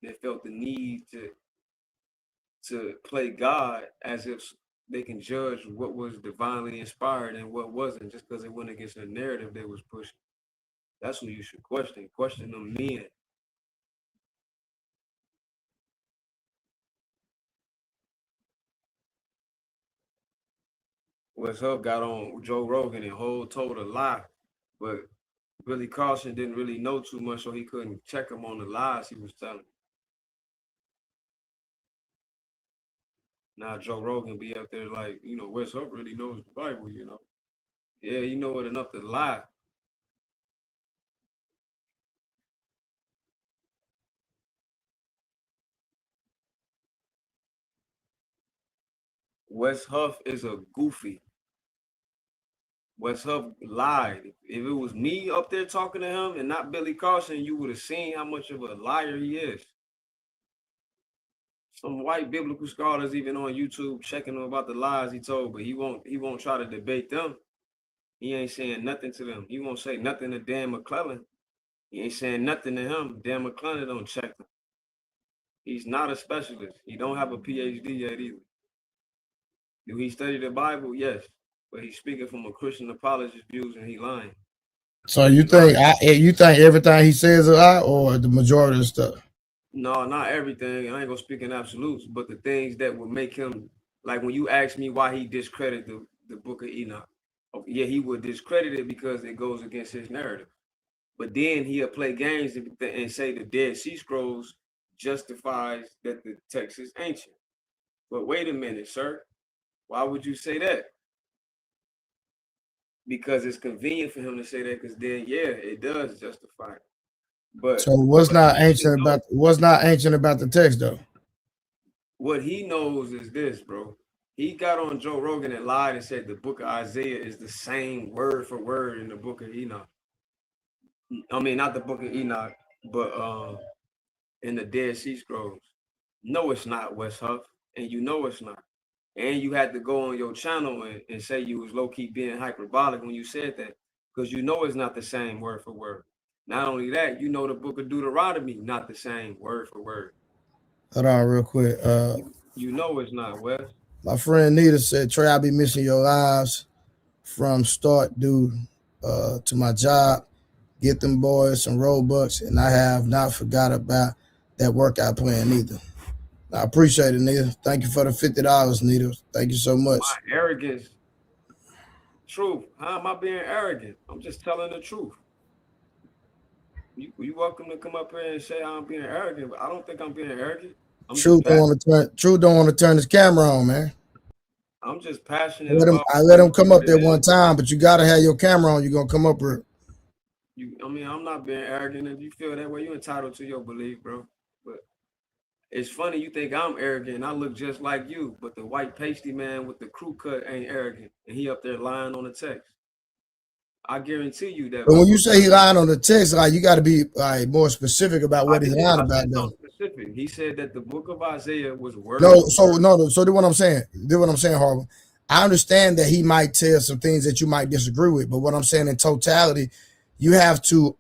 [SPEAKER 10] that felt the need to play God as if they can judge what was divinely inspired and what wasn't, just because it went against the narrative they was pushing. That's who you should question. Question them men. What's up? Got on Joe Rogan and told a lie, but Billy Carson didn't really know too much, so he couldn't check him on the lies he was telling. Now Joe Rogan be up there like, you know, West Hope really knows the Bible, you know. Yeah, you know it enough to lie. Wes Huff is a goofy. Wes Huff lied. If it was me up there talking to him and not Billy Carson, you would have seen how much of a liar he is. Some white biblical scholars even on YouTube checking him about the lies he told, but he won't try to debate them. He ain't saying nothing to them. He won't say nothing to Dan McClellan. He ain't saying nothing to him. Dan McClellan don't check him. He's not a specialist. He don't have a PhD yet either. Do he study the Bible? Yes. But he's speaking from a Christian apologist views and he lying.
[SPEAKER 2] So you think everything he says is a lie, or the majority of the stuff?
[SPEAKER 10] No, not everything. I ain't gonna speak in absolutes, but the things that would make him, like when you ask me why he discredited the book of Enoch. Yeah, he would discredit it because it goes against his narrative. But then he'll play games and say the Dead Sea Scrolls justifies that the text is ancient. But wait a minute, sir. Why would you say that? Because it's convenient for him to say that, because then, yeah, it does justify it. But
[SPEAKER 2] so what's not ancient about the text though?
[SPEAKER 10] What he knows is this, bro. He got on Joe Rogan and lied and said the book of Isaiah is the same word for word in the book of Enoch. I mean, not the book of Enoch, but in the Dead Sea Scrolls. No, it's not, Wes Huff, and you know it's not. And you had to go on your channel and say you was low-key being hyperbolic when you said that, because you know it's not the same word for word. Not only that, you know the book of Deuteronomy, not the same word for word.
[SPEAKER 2] Hold on real quick.
[SPEAKER 10] You know it's not, Wes.
[SPEAKER 2] My friend Nita said, Trey, I be missing your lives from start due to my job. Get them boys some Robux, and I have not forgot about that workout plan either. I appreciate it, Nita. Thank you for the $50, Nita. Thank you so much.
[SPEAKER 10] My arrogance. Truth. How am I being arrogant? I'm just telling the truth. You welcome to come up here and say I'm being arrogant, but I don't think I'm being arrogant.
[SPEAKER 2] Truth don't want to turn his camera on, man.
[SPEAKER 10] I'm just passionate
[SPEAKER 2] I let him come up there one time, but you gotta have your camera on. You're gonna come up here.
[SPEAKER 10] I mean, I'm not being arrogant. If you feel that way, you're entitled to your belief, bro. But it's funny, you think I'm arrogant and I look just like you, but the white pasty man with the crew cut ain't arrogant, and he up there lying on the text. I guarantee you that.
[SPEAKER 2] But when you say he lying on the text, like you got to be like more specific about what he's lying about, though.
[SPEAKER 10] Specific. He said that the book of Isaiah was word.
[SPEAKER 2] So do what I'm saying. Harvey. I understand that he might tell some things that you might disagree with, but what I'm saying in totality, you have to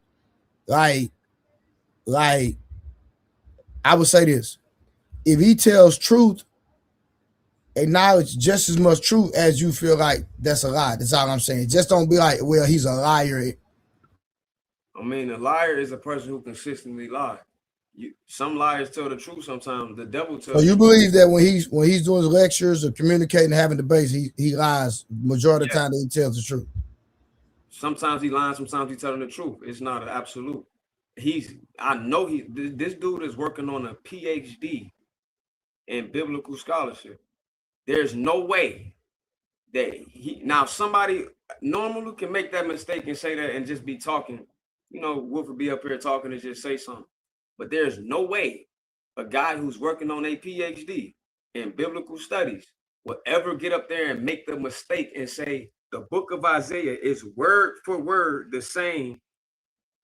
[SPEAKER 2] like I would say this: if he tells truth, acknowledge just as much truth as you feel like that's a lie. That's all I'm saying. Just don't be like, well, he's a liar.
[SPEAKER 10] I mean, a liar is a person who consistently lies. Some liars tell the truth sometimes. The devil tells.
[SPEAKER 2] So you believe that when he's doing lectures or communicating, having debates, he lies majority of the time that he tells the truth.
[SPEAKER 10] Sometimes he lies, sometimes he's telling the truth. It's not an absolute. I know this dude is working on a PhD in biblical scholarship. There's no way that now somebody normally can make that mistake and say that and just be talking. You know, Wolf would be up here talking and just say something. But there's no way a guy who's working on a PhD in biblical studies will ever get up there and make the mistake and say the book of Isaiah is word for word the same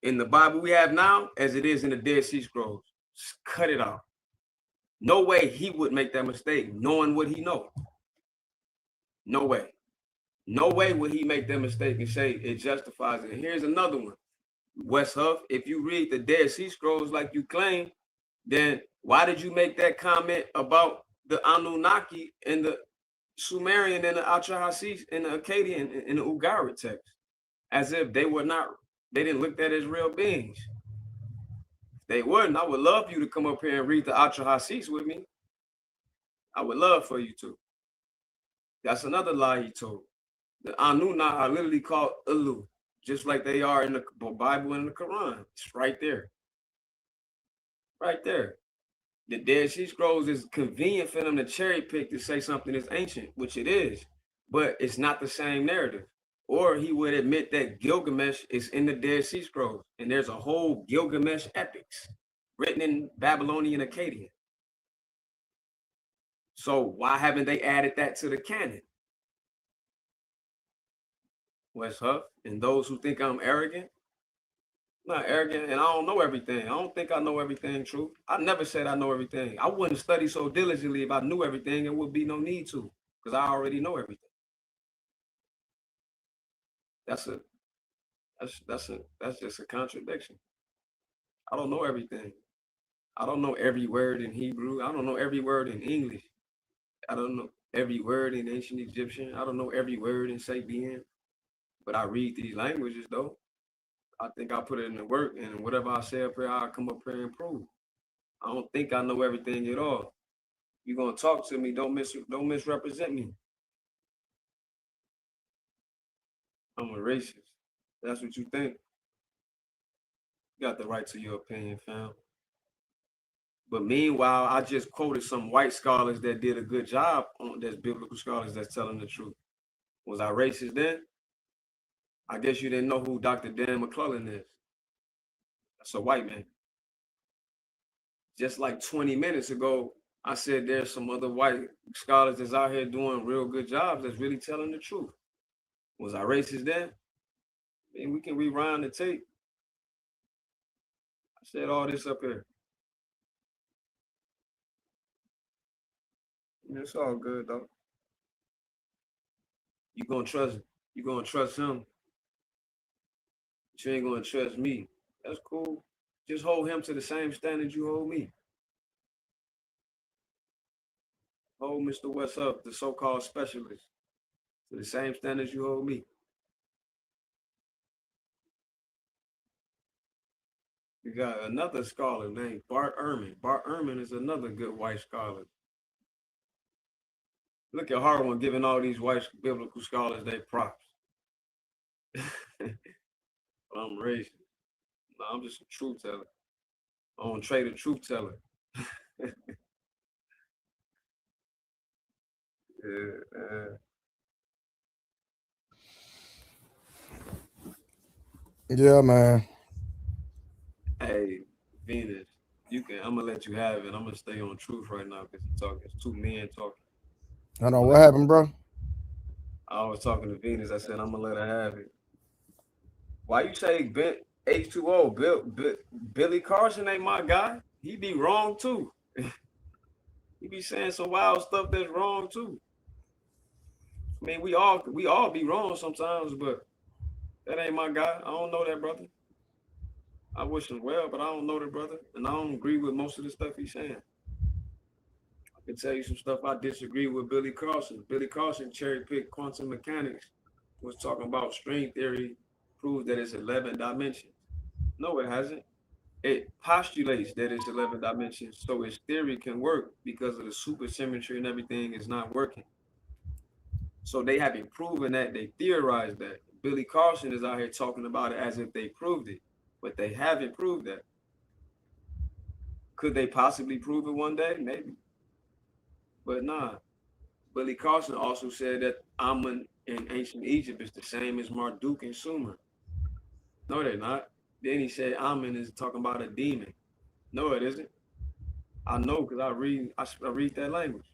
[SPEAKER 10] in the Bible we have now as it is in the Dead Sea Scrolls. Just cut it off. No way he would make that mistake knowing what he knows. No way. No way would he make that mistake and say it justifies it. And here's another one. Wes Huff, if you read the Dead Sea Scrolls like you claim, then why did you make that comment about the Anunnaki and the Sumerian and the Atrahasis and the Akkadian and the Ugarit text? As if they didn't look at as real beings. If they wouldn't, I would love you to come up here and read the Atrahasis with me. I would love for you to. That's another lie he told. The Anunnaki are literally called Elu, just like they are in the Bible and the Quran. It's right there. Right there. The Dead Sea Scrolls is convenient for them to cherry pick to say something is ancient, which it is, but it's not the same narrative. Or he would admit that Gilgamesh is in the Dead Sea Scrolls, and there's a whole Gilgamesh epics written in Babylonian Akkadian. So why haven't they added that to the canon? Wes Huff, and those who think I'm arrogant, I'm not arrogant, and I don't know everything. I don't think I know everything true. I never said I know everything. I wouldn't study so diligently if I knew everything. It would be no need to, because I already know everything. That's just a contradiction. I don't know everything. I don't know every word in Hebrew. I don't know every word in English. I don't know every word in ancient Egyptian. I don't know every word in Sabian. But I read these languages though. I think I put it in the work, and whatever I say up here, I'll come up here and improve. I don't think I know everything at all. You're gonna talk to me, don't misrepresent me. I'm a racist. That's what you think. You got the right to your opinion, fam. But meanwhile, I just quoted some white scholars that did a good job on that's biblical scholars that's telling the truth. Was I racist then? I guess you didn't know who Dr. Dan McClellan is. That's a white man. Just like 20 minutes ago, I said there's some other white scholars that's out here doing real good jobs that's really telling the truth. Was I racist then? I mean, we can rewind the tape. I said all this up here. It's all good though. You're gonna trust him. But you ain't gonna trust me. That's cool. Just hold him to the same standard you hold me. Hold Mr. West up, the so-called specialist, to the same standards you hold me. We got another scholar named Bart Ehrman. Bart Ehrman is another good white scholar. Look at Harlan giving all these white biblical scholars their props. I'm racist. No, I'm just a truth teller. I don't trade a truth teller.
[SPEAKER 2] Yeah, man.
[SPEAKER 10] Hey, Venus, I'm gonna let you have it. I'm gonna stay on truth right now because you're talking. It's two men talking.
[SPEAKER 2] Hold on, what happened, bro?
[SPEAKER 10] I was talking to Venus. I said I'm gonna let her have it. Why you say H2O? Billy Carson ain't my guy. He be wrong too. He be saying some wild stuff that's wrong too. I mean, we all be wrong sometimes, but that ain't my guy. I don't know that brother. I wish him well, but I don't know the brother, and I don't agree with most of the stuff he's saying. I can tell you some stuff I disagree with Billy Carson. Billy Carson cherry-picked quantum mechanics, was talking about string theory, proves that it's 11 dimensions. No, it hasn't. It postulates that it's 11 dimensions, so its theory can work because of the supersymmetry and everything is not working. So they haven't proven that, they theorized that. Billy Carson is out here talking about it as if they proved it. but they haven't proved that. Could they possibly prove it one day? Maybe. But nah. Billy Carson also said that Amun in ancient Egypt is the same as Marduk and Sumer. No, they're not. Then he said Amun is talking about a demon. No, it isn't. I know because I read that language.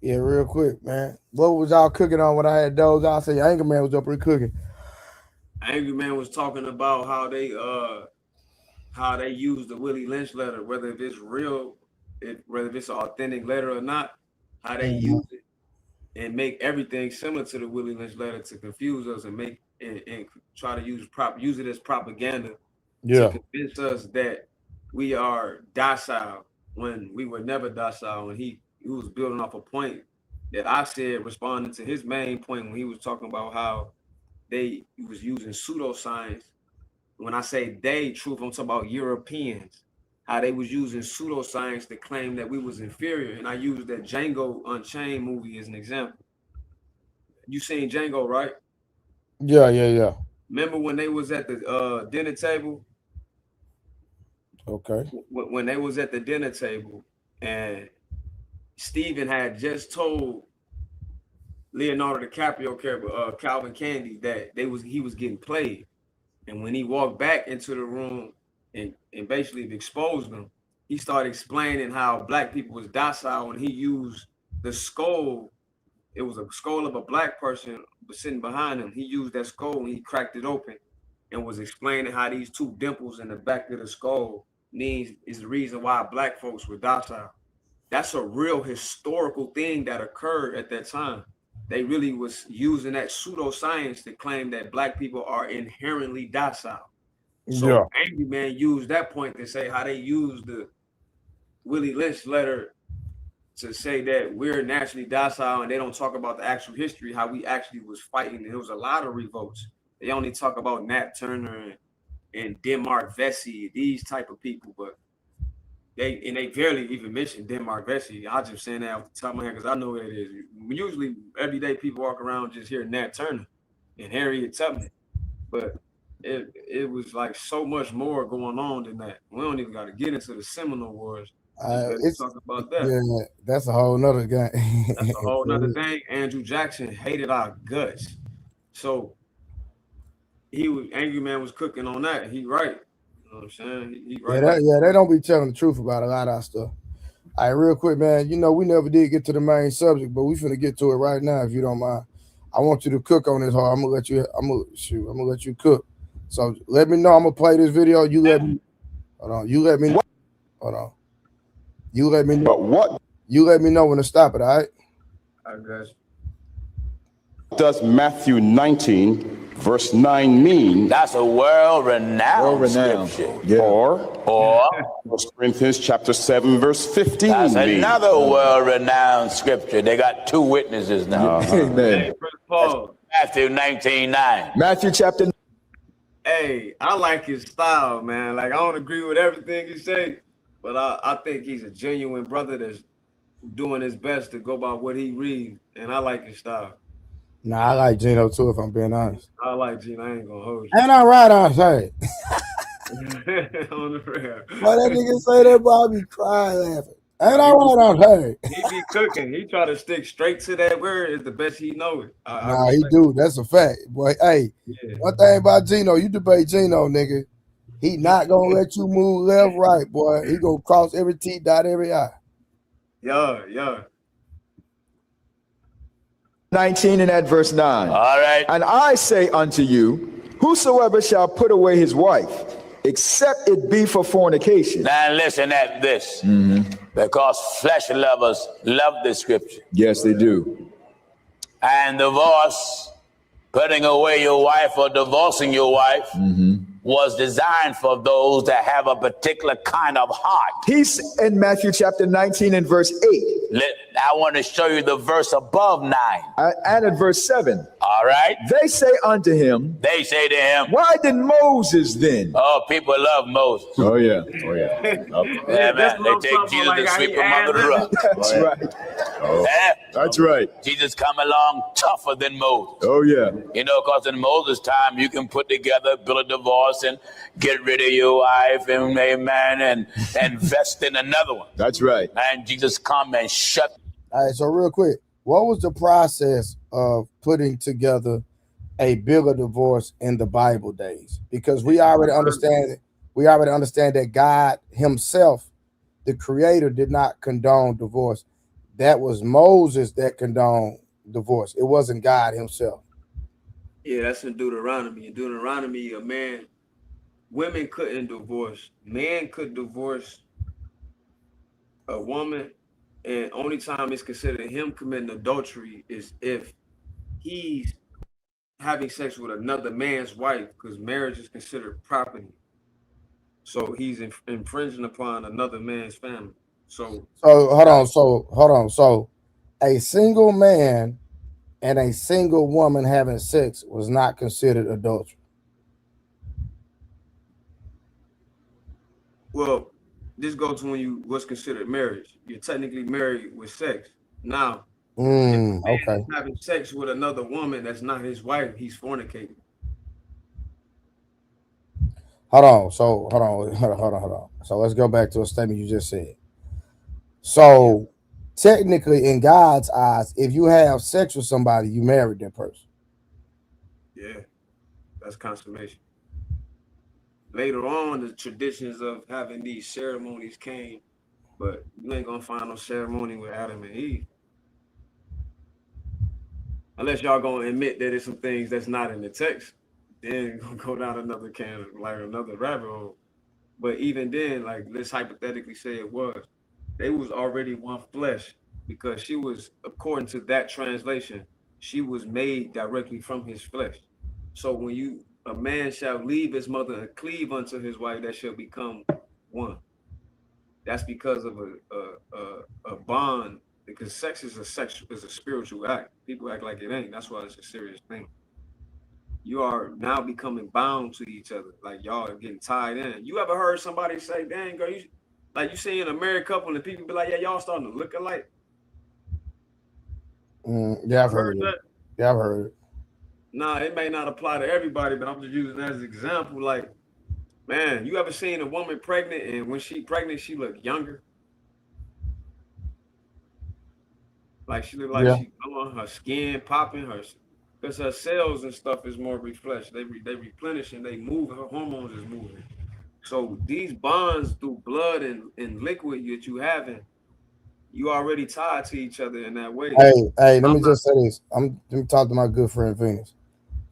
[SPEAKER 2] Yeah, real quick, man. What was y'all cooking on when I had those? I say Anger Man was up here cooking.
[SPEAKER 10] Angry Man was talking about how they use the Willie Lynch letter, whether if it's real, whether if it's an authentic letter or not, how they use it and make everything similar to the Willie Lynch letter to confuse us and make and try to use it as propaganda to convince us that we are docile when we were never docile. And he was building off a point that I said, responding to his main point when he was talking about how he was using pseudoscience. When I say they, truth, I'm talking about Europeans, how they was using pseudoscience to claim that we was inferior. And I used that Django Unchained movie as an example. You seen Django, right?
[SPEAKER 2] Yeah.
[SPEAKER 10] Remember when they was at the dinner table?
[SPEAKER 2] Okay.
[SPEAKER 10] When they was at the dinner table and Steven had just told Leonardo DiCaprio character, Calvin Candy, that he was getting played. And when he walked back into the room and basically exposed them, he started explaining how black people was docile when he used the skull. It was a skull of a black person sitting behind him. He used that skull and he cracked it open and was explaining how these two dimples in the back of the skull is the reason why black folks were docile. That's a real historical thing that occurred at that time. They really was using that pseudoscience to claim that black people are inherently docile. So Angry Man used that point to say how they used the Willie Lynch letter to say that we're naturally docile and they don't talk about the actual history, how we actually was fighting. There was a lot of revolts. They only talk about Nat Turner and Denmark Vesey, these type of people, but they barely even mention Denmark Vesey. I just saying that off the top of my head because I know what it is. Usually everyday people walk around just hear Nat Turner and Harriet Tubman, but it was like so much more going on than that. We don't even got to get into the Seminole Wars. Let's talk about that.
[SPEAKER 2] Yeah, that's a whole nother game.
[SPEAKER 10] That's a whole nother thing. Andrew Jackson hated our guts. So Angry Man was cooking on that. He right. You know what I'm saying? He right.
[SPEAKER 2] They don't be telling the truth about a lot of our stuff. All right, real quick, man. You know, we never did get to the main subject, but we finna get to it right now, if you don't mind. I want you to cook on this hard. I'm gonna let you cook. So let me know. I'm gonna play this video. You let me hold on. You let me know. Hold on. You let me know.
[SPEAKER 12] But what?
[SPEAKER 2] You let me know when to stop it, all right?
[SPEAKER 10] I guess.
[SPEAKER 12] Does Matthew 19, verse 9 mean?
[SPEAKER 15] That's a world-renowned scripture.
[SPEAKER 12] Yeah. Or 1 Corinthians chapter 7, verse 15
[SPEAKER 15] That's
[SPEAKER 12] mean?
[SPEAKER 15] another world-renowned scripture. They got two witnesses now.
[SPEAKER 12] Amen.
[SPEAKER 15] Matthew 19:9.
[SPEAKER 12] Matthew chapter.
[SPEAKER 10] Hey, I like his style, man. Like, I don't agree with everything he say, but I think he's a genuine brother that's doing his best to go by what he reads, and I like his style.
[SPEAKER 2] Nah, I like Gino too, if I'm being honest.
[SPEAKER 10] I like Gino. I ain't gonna hold you.
[SPEAKER 2] And I'm right on say.
[SPEAKER 10] On the real.
[SPEAKER 2] Why that nigga say that, boy? I be crying laughing. And I'm right on say.
[SPEAKER 10] He be cooking. He try to stick straight to that word. It's the best he knows.
[SPEAKER 2] Nah, he do. That's a fact. Boy, hey, one thing about Gino, you debate Gino, nigga. He not gonna let you move left, right, boy. He gonna cross every T, dot every I.
[SPEAKER 10] Yeah.
[SPEAKER 12] 19 and at verse 9.
[SPEAKER 15] All right.
[SPEAKER 12] And I say unto you, whosoever shall put away his wife, except it be for fornication.
[SPEAKER 15] Now listen at this. Because flesh lovers love this scripture.
[SPEAKER 12] Yes, they do.
[SPEAKER 15] And divorce, putting away your wife or divorcing your wife, was designed for those that have a particular kind of heart.
[SPEAKER 12] He's in Matthew chapter 19 and verse 8.
[SPEAKER 15] I want to show you the verse above 9.
[SPEAKER 12] And at verse 7.
[SPEAKER 15] All right.
[SPEAKER 12] They say unto him.
[SPEAKER 15] They say to him.
[SPEAKER 12] Why did Moses then?
[SPEAKER 15] Oh, people love Moses.
[SPEAKER 12] Oh, yeah.
[SPEAKER 15] Yeah, man. They take Jesus and sweep him under the rug.
[SPEAKER 12] That's right. That's right.
[SPEAKER 15] Jesus come along tougher than Moses.
[SPEAKER 12] Oh, yeah.
[SPEAKER 15] You know, because in Moses' time, you can put together a bill of divorce and get rid of your wife and amen and invest in another one.
[SPEAKER 12] That's right.
[SPEAKER 15] And Jesus come and shut.
[SPEAKER 2] All right, so real quick, what was the process of putting together a bill of divorce in the Bible days? Because we already understand that God himself, the creator, did not condone divorce. That was Moses that condoned divorce. It wasn't God himself.
[SPEAKER 10] Yeah, that's in Deuteronomy. In Deuteronomy, women couldn't divorce. Man could divorce a woman, and only time it's considered him committing adultery is if he's having sex with another man's wife, because marriage is considered property. So he's infringing upon another man's family. So
[SPEAKER 2] hold on. So a single man and a single woman having sex was not considered adultery.
[SPEAKER 10] Well, this goes to when you what's considered marriage. You're technically married with sex. Now, if a man is having sex with another woman that's not his wife, he's fornicating.
[SPEAKER 2] Hold on. So let's go back to a statement you just said. So technically, in God's eyes, if you have sex with somebody, you married that person.
[SPEAKER 10] Yeah, that's consummation. Later on, the traditions of having these ceremonies came, but you ain't gonna find no ceremony with Adam and Eve. Unless y'all gonna admit that there's some things that's not in the text, then you're gonna go down another can of like another rabbit hole. But even then, like let's hypothetically say it was, they was already one flesh because she was, according to that translation, she was made directly from his flesh. So when a man shall leave his mother and cleave unto his wife, that shall become one. That's because of a bond. Because sex is a spiritual act. People act like it ain't. That's why it's a serious thing. You are now becoming bound to each other. Like y'all are getting tied in. You ever heard somebody say, "Dang girl, you see a married couple and people be like, yeah, y'all starting to look alike."
[SPEAKER 2] Yeah, I've heard it. Yeah, I've heard it.
[SPEAKER 10] Nah, it may not apply to everybody, but I'm just using that as an example. Like, man, you ever seen a woman pregnant and when she pregnant, she look younger? Like she look like she her skin popping, because her cells and stuff is more refreshed. They replenish and they move. Her hormones is moving. So these bonds through blood and liquid that you having, you already tied to each other in that way.
[SPEAKER 2] Hey, let me just say this. Let me talk to my good friend Venus.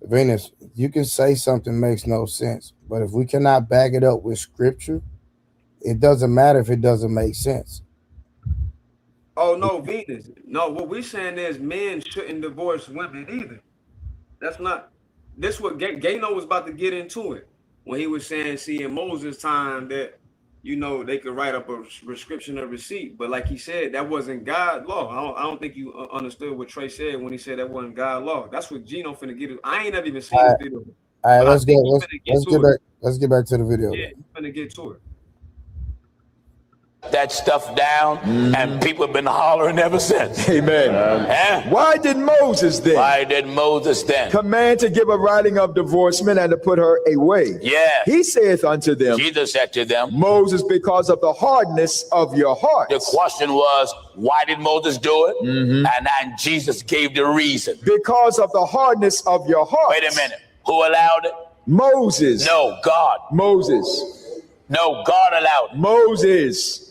[SPEAKER 2] Venus, you can say something makes no sense, but if we cannot back it up with scripture, it doesn't matter if it doesn't make sense.
[SPEAKER 10] Oh no, Venus. No, what we're saying is men shouldn't divorce women either. That's not. This what Gino was about to get into it when he was saying, see, in Moses' time that they could write up a prescription or receipt, but like he said, that wasn't God law. I don't think you understood what Trey said when he said that wasn't God law. That's what Gino finna get. I ain't never even seen the video.
[SPEAKER 2] All right, let's get back to the video.
[SPEAKER 10] Yeah, he's finna get to it.
[SPEAKER 15] That stuff down, and people have been hollering ever since.
[SPEAKER 12] Amen. Why did Moses then command to give a writing of divorcement and to put her away?
[SPEAKER 15] Yeah.
[SPEAKER 12] He saith unto them,
[SPEAKER 15] Jesus said to them,
[SPEAKER 12] Moses, because of the hardness of your heart.
[SPEAKER 15] The question was, why did Moses do it? And then Jesus gave the reason.
[SPEAKER 12] Because of the hardness of your heart.
[SPEAKER 15] Wait a minute. Who allowed it?
[SPEAKER 12] Moses.
[SPEAKER 15] No, God.
[SPEAKER 12] Moses.
[SPEAKER 15] No, God allowed it.
[SPEAKER 12] Moses.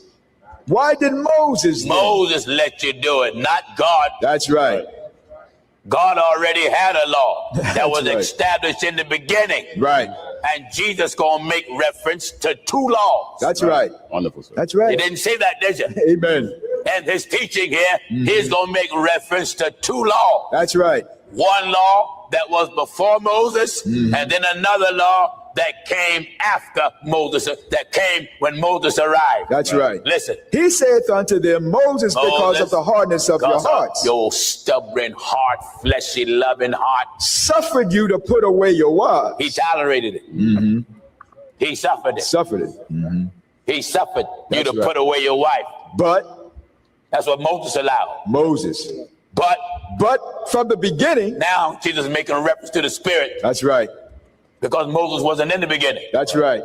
[SPEAKER 12] Why did Moses?
[SPEAKER 15] Moses let you do it, not God.
[SPEAKER 12] That's right.
[SPEAKER 15] God already had a law that was established in the beginning.
[SPEAKER 12] Right.
[SPEAKER 15] And Jesus gonna make reference to two laws.
[SPEAKER 12] That's right.
[SPEAKER 16] Wonderful, sir.
[SPEAKER 12] That's right.
[SPEAKER 15] He didn't say that, did you?
[SPEAKER 12] Amen.
[SPEAKER 15] And his teaching here, he's gonna make reference to two laws.
[SPEAKER 12] That's right.
[SPEAKER 15] One law that was before Moses, and then another law that came after Moses, that came when Moses arrived.
[SPEAKER 12] That's right.
[SPEAKER 15] Listen.
[SPEAKER 12] He saith unto them, Moses, because of the hardness of your hearts.
[SPEAKER 15] Your stubborn heart, fleshy, loving heart.
[SPEAKER 12] Suffered you to put away your wives.
[SPEAKER 15] He tolerated it. He suffered it.
[SPEAKER 12] Suffered it.
[SPEAKER 15] He suffered you to put away your wife.
[SPEAKER 12] But
[SPEAKER 15] that's what Moses allowed.
[SPEAKER 12] Moses.
[SPEAKER 15] But from the beginning. Now Jesus is making a reference to the Spirit. That's right. Because Moses wasn't in the beginning. That's right.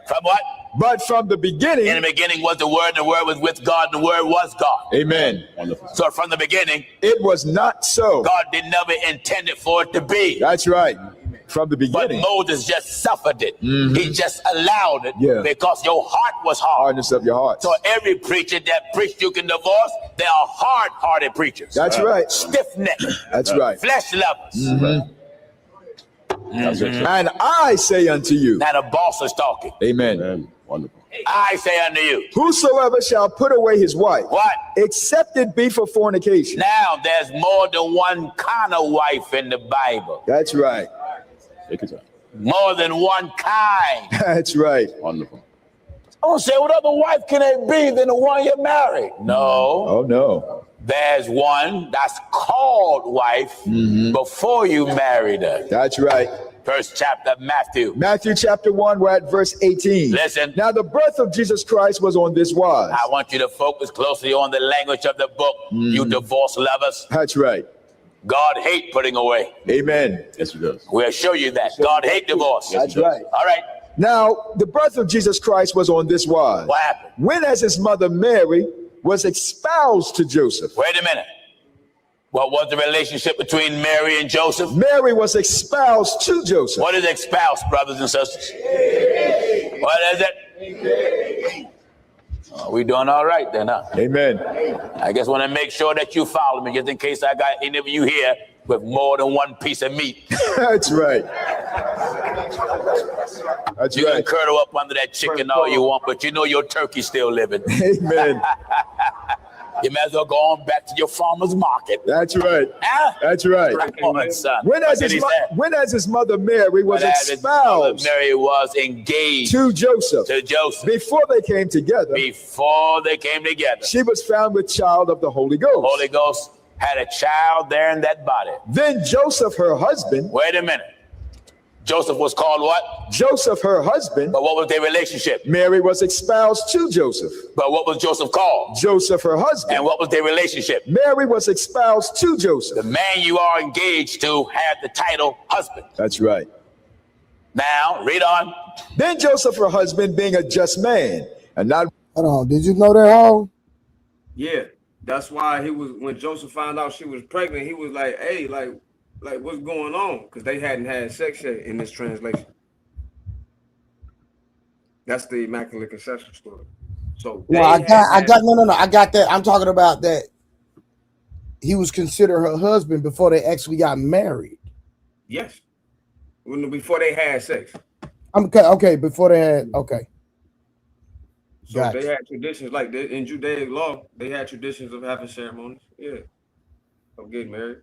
[SPEAKER 15] From what? But from the beginning. In the beginning was the Word, and the Word was with God, and the Word was God. Amen. Wonderful. So from the beginning, it was not so. God did never intend it for it to be. That's right. From the beginning. But Moses just suffered it. He just allowed it because your heart was hard. Hardness of your heart. So every preacher that preached you can divorce, they are hard-hearted preachers. That's right. Stiff-necked. That's right. Flesh lovers. And I say unto you. Now the boss is talking. Amen. Wonderful. I say unto you. Whosoever shall put away his wife. What? Except it be for fornication. Now there's more than one kind of wife in the Bible. That's right. More than one kind. That's right. Wonderful. I want to say, what other wife can it be than the one you're married? No. Oh, no. There's one that's called wife before you married her. That's right. First chapter of Matthew. Matthew chapter 1, we're at verse 18. Listen. Now the birth of Jesus Christ was on this wise. I want you to focus closely on the language of the book, you divorce lovers. That's right. God hate putting away. Amen. Yes, he does. We'll show you that. God hate divorce. That's right. All right. Now, the birth of Jesus Christ was on this wise. What happened? When as his mother Mary was espoused to Joseph. Wait a minute. What was the relationship between Mary and Joseph? Mary was espoused to Joseph. What is espoused, brothers and sisters? What is it? We doing all right then, huh? Amen. I just want to make sure that you follow me, just in case I got any of you here with more than one piece of meat. That's right. That's you can curdle up under that chicken all you want, but you know your turkey's still living. Amen. You might as well go on back to your farmer's market. That's right. Huh? That's right. On, son. When as his mother Mary was espoused, Mary was engaged to Joseph. To Joseph. Before they came together. Before they came together. She was found with child of the Holy Ghost. The Holy Ghost had a child there in that body. Then Joseph, her husband. Wait a minute. Joseph was called what? Joseph, her husband. But what was their relationship? Mary was espoused to Joseph. But what was Joseph called? Joseph, her husband. And what was their relationship? Mary was espoused to Joseph. The man you are engaged to had the title husband. That's right. Now, read on. Then Joseph, her husband, being a just man, and not...
[SPEAKER 2] Hold on, did you know that, Hall?
[SPEAKER 13] Yeah, that's why he was, when Joseph found out she was pregnant, he was like, hey, like what's going on? Because they hadn't had sex yet in this translation. That's the Immaculate Conception story. So
[SPEAKER 2] well, I got that. I'm talking about that he was considered her husband before they actually got married.
[SPEAKER 13] Yes. Before they had sex.
[SPEAKER 2] Okay, before they had, okay.
[SPEAKER 13] So gotcha. They had traditions like that in Judaic law. They had traditions of having ceremonies, yeah, of getting married.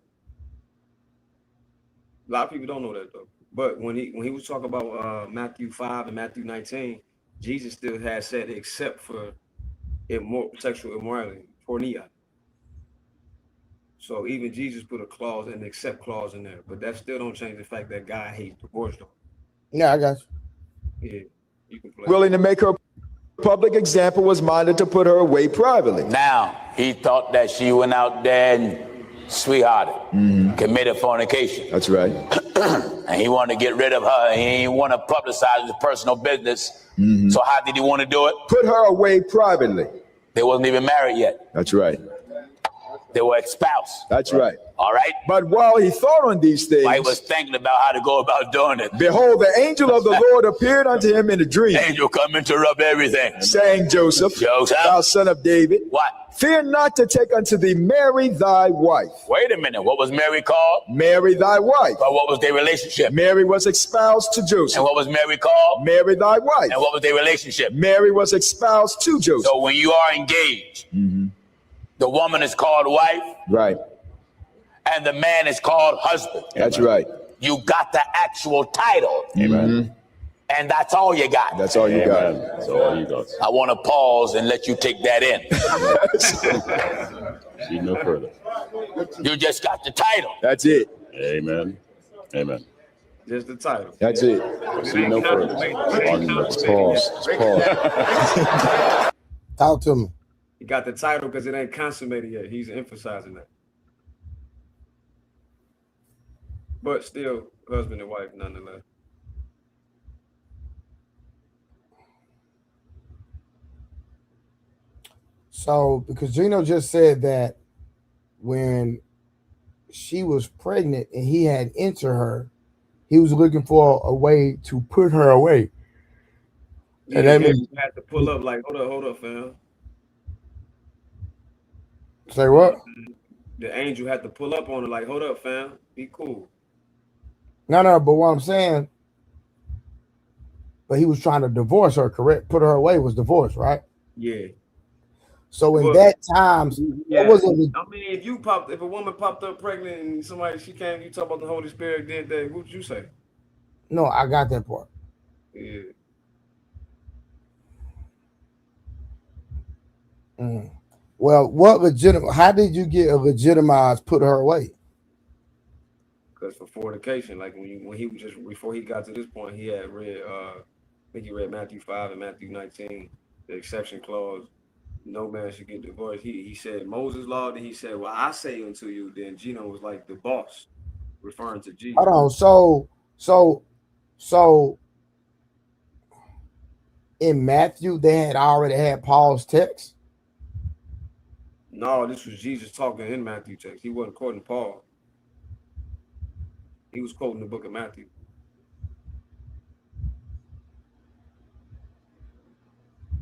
[SPEAKER 13] A lot of people don't know that though. But when he was talking about Matthew 5 and Matthew 19, Jesus still had said except for sexual immorality, porneia. So even Jesus put a clause, an except clause in there, but that still don't change the fact that God hates divorce though.
[SPEAKER 2] Yeah, I got
[SPEAKER 13] you. Yeah, you can play.
[SPEAKER 12] Willing to make her public example, was minded to put her away privately.
[SPEAKER 15] Now he thought that she went out there and sweethearted, committed fornication.
[SPEAKER 12] That's right.
[SPEAKER 15] And he wanted to get rid of her. He didn't want to publicize his personal business. So how did he want to do it?
[SPEAKER 12] Put her away privately.
[SPEAKER 15] They wasn't even married yet.
[SPEAKER 12] That's right.
[SPEAKER 15] They were espoused.
[SPEAKER 12] That's right.
[SPEAKER 15] All right.
[SPEAKER 12] But while he thought on these things,
[SPEAKER 15] while he was thinking about how to go about doing it,
[SPEAKER 12] behold, the angel of the Lord appeared unto him in a dream.
[SPEAKER 15] Angel come interrupt everything.
[SPEAKER 12] Saying, Joseph, thou son of David,
[SPEAKER 15] what?
[SPEAKER 12] Fear not to take unto thee Mary thy wife.
[SPEAKER 15] Wait a minute. What was Mary called?
[SPEAKER 12] Mary thy wife.
[SPEAKER 15] But what was their relationship?
[SPEAKER 12] Mary was espoused to Joseph.
[SPEAKER 15] And what was Mary called?
[SPEAKER 12] Mary thy wife.
[SPEAKER 15] And what was their relationship?
[SPEAKER 12] Mary was espoused to Joseph.
[SPEAKER 15] So when you are engaged, the woman is called wife.
[SPEAKER 12] Right.
[SPEAKER 15] And the man is called husband.
[SPEAKER 12] That's right.
[SPEAKER 15] You got the actual title.
[SPEAKER 12] Amen.
[SPEAKER 15] And that's all you got.
[SPEAKER 12] That's all you got.
[SPEAKER 19] That's all you got.
[SPEAKER 15] I want to pause and let you take that in.
[SPEAKER 19] See no further.
[SPEAKER 15] You just got the title.
[SPEAKER 12] That's it.
[SPEAKER 19] Amen. Amen.
[SPEAKER 13] Just the title.
[SPEAKER 12] That's it.
[SPEAKER 19] See no further.
[SPEAKER 12] Let's pause.
[SPEAKER 2] Talk to me.
[SPEAKER 13] He got the title because it ain't consummated yet. He's emphasizing that. but still husband and wife nonetheless.
[SPEAKER 2] So, because Gino just said that when she was pregnant and he had entered her, he was looking for a way to put her away.
[SPEAKER 13] Yeah,
[SPEAKER 2] And that
[SPEAKER 13] you
[SPEAKER 2] means,
[SPEAKER 13] had to pull up like, hold up, fam.
[SPEAKER 2] say what?
[SPEAKER 13] The angel had to pull up on her like, hold up, fam. Be cool.
[SPEAKER 2] No, but what I'm saying, but he was trying to divorce her, correct? Put her away was divorce, right?
[SPEAKER 13] Yeah.
[SPEAKER 2] So in
[SPEAKER 13] Well,
[SPEAKER 2] that times,
[SPEAKER 13] yeah.
[SPEAKER 2] what was it?
[SPEAKER 13] I mean, if a woman popped up pregnant and she came, you talk about the Holy Spirit did that, what would you say?
[SPEAKER 2] No, I got that part.
[SPEAKER 13] Yeah.
[SPEAKER 2] Well, how did you get a legitimized put her away?
[SPEAKER 13] Because for fornication, like when he was just before he got to this point, he had read I think he read Matthew 5 and Matthew 19, the exception clause, no man should get divorced. He said Moses' law, then he said, well, I say unto you, then Gino was like the boss, referring to Jesus.
[SPEAKER 2] Hold on, so in Matthew, they had already had Paul's text.
[SPEAKER 13] No, this was Jesus talking in Matthew text. He wasn't quoting Paul. He was quoting the book of Matthew.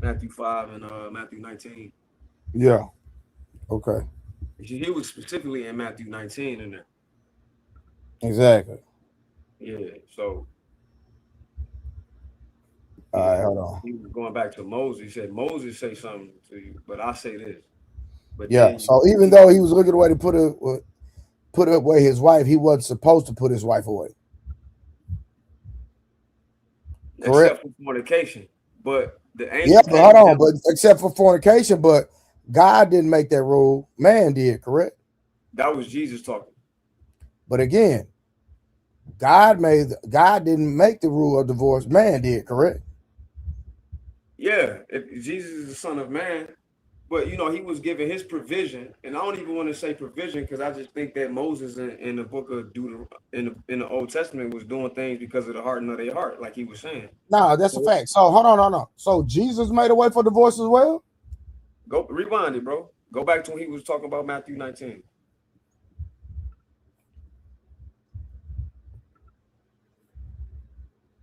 [SPEAKER 13] Matthew 5 and Matthew 19.
[SPEAKER 2] Yeah. Okay.
[SPEAKER 13] He was specifically in Matthew 19 in there.
[SPEAKER 2] Exactly.
[SPEAKER 13] Yeah. So.
[SPEAKER 2] All right, hold on.
[SPEAKER 13] He was going back to Moses. He said, Moses say something to you, but I say this. But
[SPEAKER 2] yeah. So even though he was looking away to put away his wife, he wasn't supposed to put his wife away. Correct.
[SPEAKER 13] Except for fornication. But the angel.
[SPEAKER 2] Yeah, but hold on. But except for fornication, but God didn't make that rule. Man did, correct?
[SPEAKER 13] That was Jesus talking.
[SPEAKER 2] But again, God didn't make the rule of divorce. Man did, correct?
[SPEAKER 13] Yeah, if Jesus is the Son of Man, but he was given his provision, and I don't even want to say provision because I just think that Moses in the book of in the Old Testament was doing things because of the hardening of their heart, like he was saying.
[SPEAKER 2] No, that's a fact. So hold on. So Jesus made a way for divorce as well?
[SPEAKER 13] Go rewind it, bro. Go back to when he was talking about Matthew 19.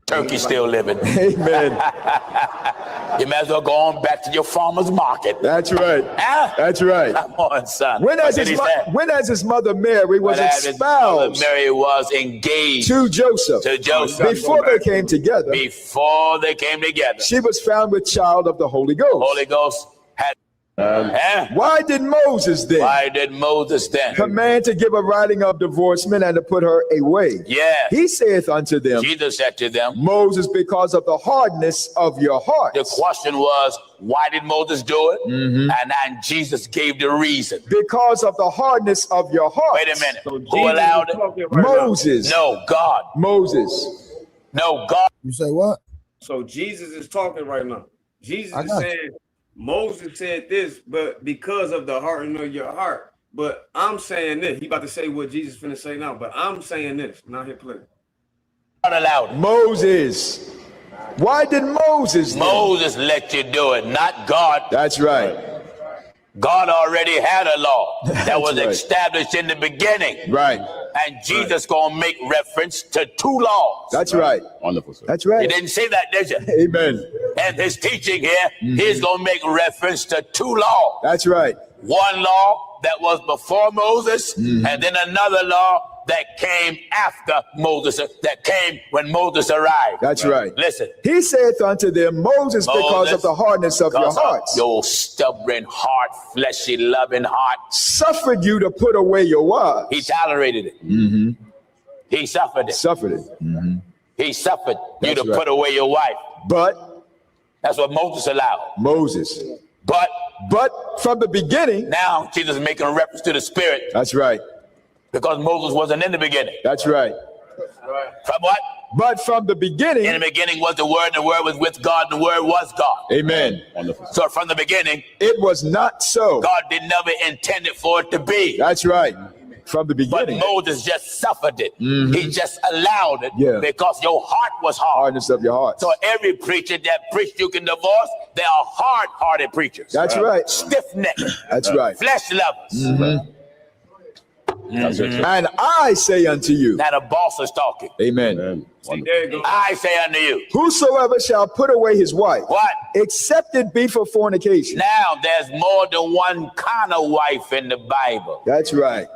[SPEAKER 15] Turkey still living. Amen. You might as well go on back to your farmer's market.
[SPEAKER 12] That's right. That's right.
[SPEAKER 15] Come on, son.
[SPEAKER 12] When as his mother Mary was espoused,
[SPEAKER 15] Mary was engaged
[SPEAKER 12] to Joseph. Before they came together.
[SPEAKER 15] Before they came together.
[SPEAKER 12] She was found with child of the Holy Ghost.
[SPEAKER 15] Holy Ghost had.
[SPEAKER 12] Why did Moses then? Command to give a writing of divorcement and to put her away?
[SPEAKER 15] Yeah.
[SPEAKER 12] He saith unto them.
[SPEAKER 15] Jesus said to them.
[SPEAKER 12] Moses, because of the hardness of your heart.
[SPEAKER 15] The question was, why did Moses do it? And then Jesus gave the reason.
[SPEAKER 12] Because of the hardness of your heart.
[SPEAKER 15] Wait a minute. Who allowed it?
[SPEAKER 12] Moses.
[SPEAKER 15] No, God.
[SPEAKER 12] Moses.
[SPEAKER 15] No, God.
[SPEAKER 2] You say what?
[SPEAKER 13] So Jesus is talking right now. Jesus is saying. Moses said this, but because of the hardening of your heart. But I'm saying this. He about to say what Jesus finna say now, but I'm saying this. Not here play.
[SPEAKER 15] God allowed it.
[SPEAKER 12] Moses. Why did Moses?
[SPEAKER 15] Moses let you do it, not God.
[SPEAKER 12] That's right.
[SPEAKER 15] God already had a law that was established in the beginning.
[SPEAKER 12] Right.
[SPEAKER 15] And Jesus gonna make reference to two laws.
[SPEAKER 12] That's right.
[SPEAKER 19] Wonderful, sir.
[SPEAKER 12] That's right.
[SPEAKER 15] He didn't say that, did you?
[SPEAKER 12] Amen.
[SPEAKER 15] And his teaching here, he's gonna make reference to two laws.
[SPEAKER 12] That's right.
[SPEAKER 15] One law that was before Moses, and then another law that came after Moses, that came when Moses arrived.
[SPEAKER 12] That's right.
[SPEAKER 15] Listen.
[SPEAKER 12] He saith unto them, Moses, because of the hardness of your hearts.
[SPEAKER 15] Your stubborn heart, fleshy, loving heart.
[SPEAKER 12] Suffered you to put away your wives.
[SPEAKER 15] He tolerated it. He suffered it.
[SPEAKER 12] Suffered it.
[SPEAKER 15] He suffered you to put away your wife.
[SPEAKER 12] But.
[SPEAKER 15] That's what Moses allowed.
[SPEAKER 12] Moses.
[SPEAKER 15] But
[SPEAKER 12] from the beginning.
[SPEAKER 15] Now Jesus is making a reference to the Spirit.
[SPEAKER 12] That's right.
[SPEAKER 15] Because Moses wasn't in the beginning.
[SPEAKER 12] That's right.
[SPEAKER 15] From what?
[SPEAKER 12] But from the beginning.
[SPEAKER 15] In the beginning was the Word, and the Word was with God, and the Word was God.
[SPEAKER 12] Amen.
[SPEAKER 19] Wonderful.
[SPEAKER 15] So from the beginning.
[SPEAKER 12] It was not so.
[SPEAKER 15] God did never intend it for it to be.
[SPEAKER 12] That's right.
[SPEAKER 15] From the beginning. But Moses just suffered it. He just allowed it because your heart was hard.
[SPEAKER 22] Hardness of your heart.
[SPEAKER 15] So every preacher that preached you can divorce, they are hard-hearted preachers.
[SPEAKER 22] That's right.
[SPEAKER 15] Stiff-necked.
[SPEAKER 22] That's right.
[SPEAKER 15] Flesh lovers.
[SPEAKER 22] And I say unto you.
[SPEAKER 15] Now the boss is talking.
[SPEAKER 22] Amen.
[SPEAKER 15] I say unto you.
[SPEAKER 22] Whosoever shall put away his wife.
[SPEAKER 15] What?
[SPEAKER 22] Except it be for fornication.
[SPEAKER 15] Now there's more than one kind of wife in the Bible.
[SPEAKER 22] That's right.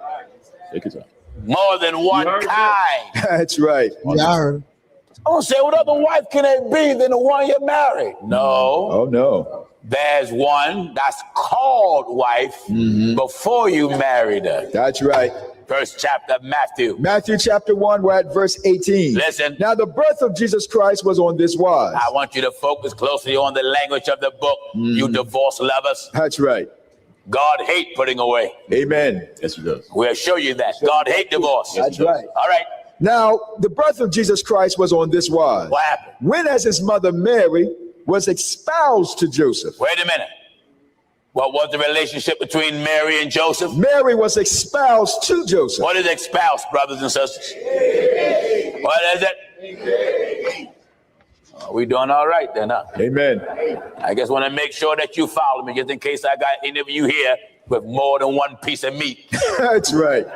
[SPEAKER 15] More than one kind.
[SPEAKER 22] That's right.
[SPEAKER 2] Yeah, I heard.
[SPEAKER 15] I'm gonna say, what other wife can it be than the one you married? No.
[SPEAKER 22] Oh no.
[SPEAKER 15] There's one that's called wife before you married her.
[SPEAKER 22] That's right.
[SPEAKER 15] First chapter of Matthew.
[SPEAKER 22] Matthew chapter 1, we're at verse 18.
[SPEAKER 15] Listen.
[SPEAKER 22] Now the birth of Jesus Christ was on this wise.
[SPEAKER 15] I want you to focus closely on the language of the book, you divorce lovers.
[SPEAKER 22] That's right.
[SPEAKER 15] God hate putting away.
[SPEAKER 22] Amen.
[SPEAKER 15] Yes, he does. We'll show you that. God hate divorce.
[SPEAKER 22] That's right.
[SPEAKER 15] All right.
[SPEAKER 22] Now, the birth of Jesus Christ was on this wise.
[SPEAKER 15] What happened?
[SPEAKER 22] When as his mother Mary was espoused to Joseph.
[SPEAKER 15] Wait a minute. What was the relationship between Mary and Joseph?
[SPEAKER 22] Mary was espoused to Joseph.
[SPEAKER 15] What is espoused, brothers and sisters? What is it? We doing all right then, huh?
[SPEAKER 22] Amen.
[SPEAKER 15] I just want to make sure that you follow me, just in case I got any of you here with more than one piece of meat.
[SPEAKER 22] That's right.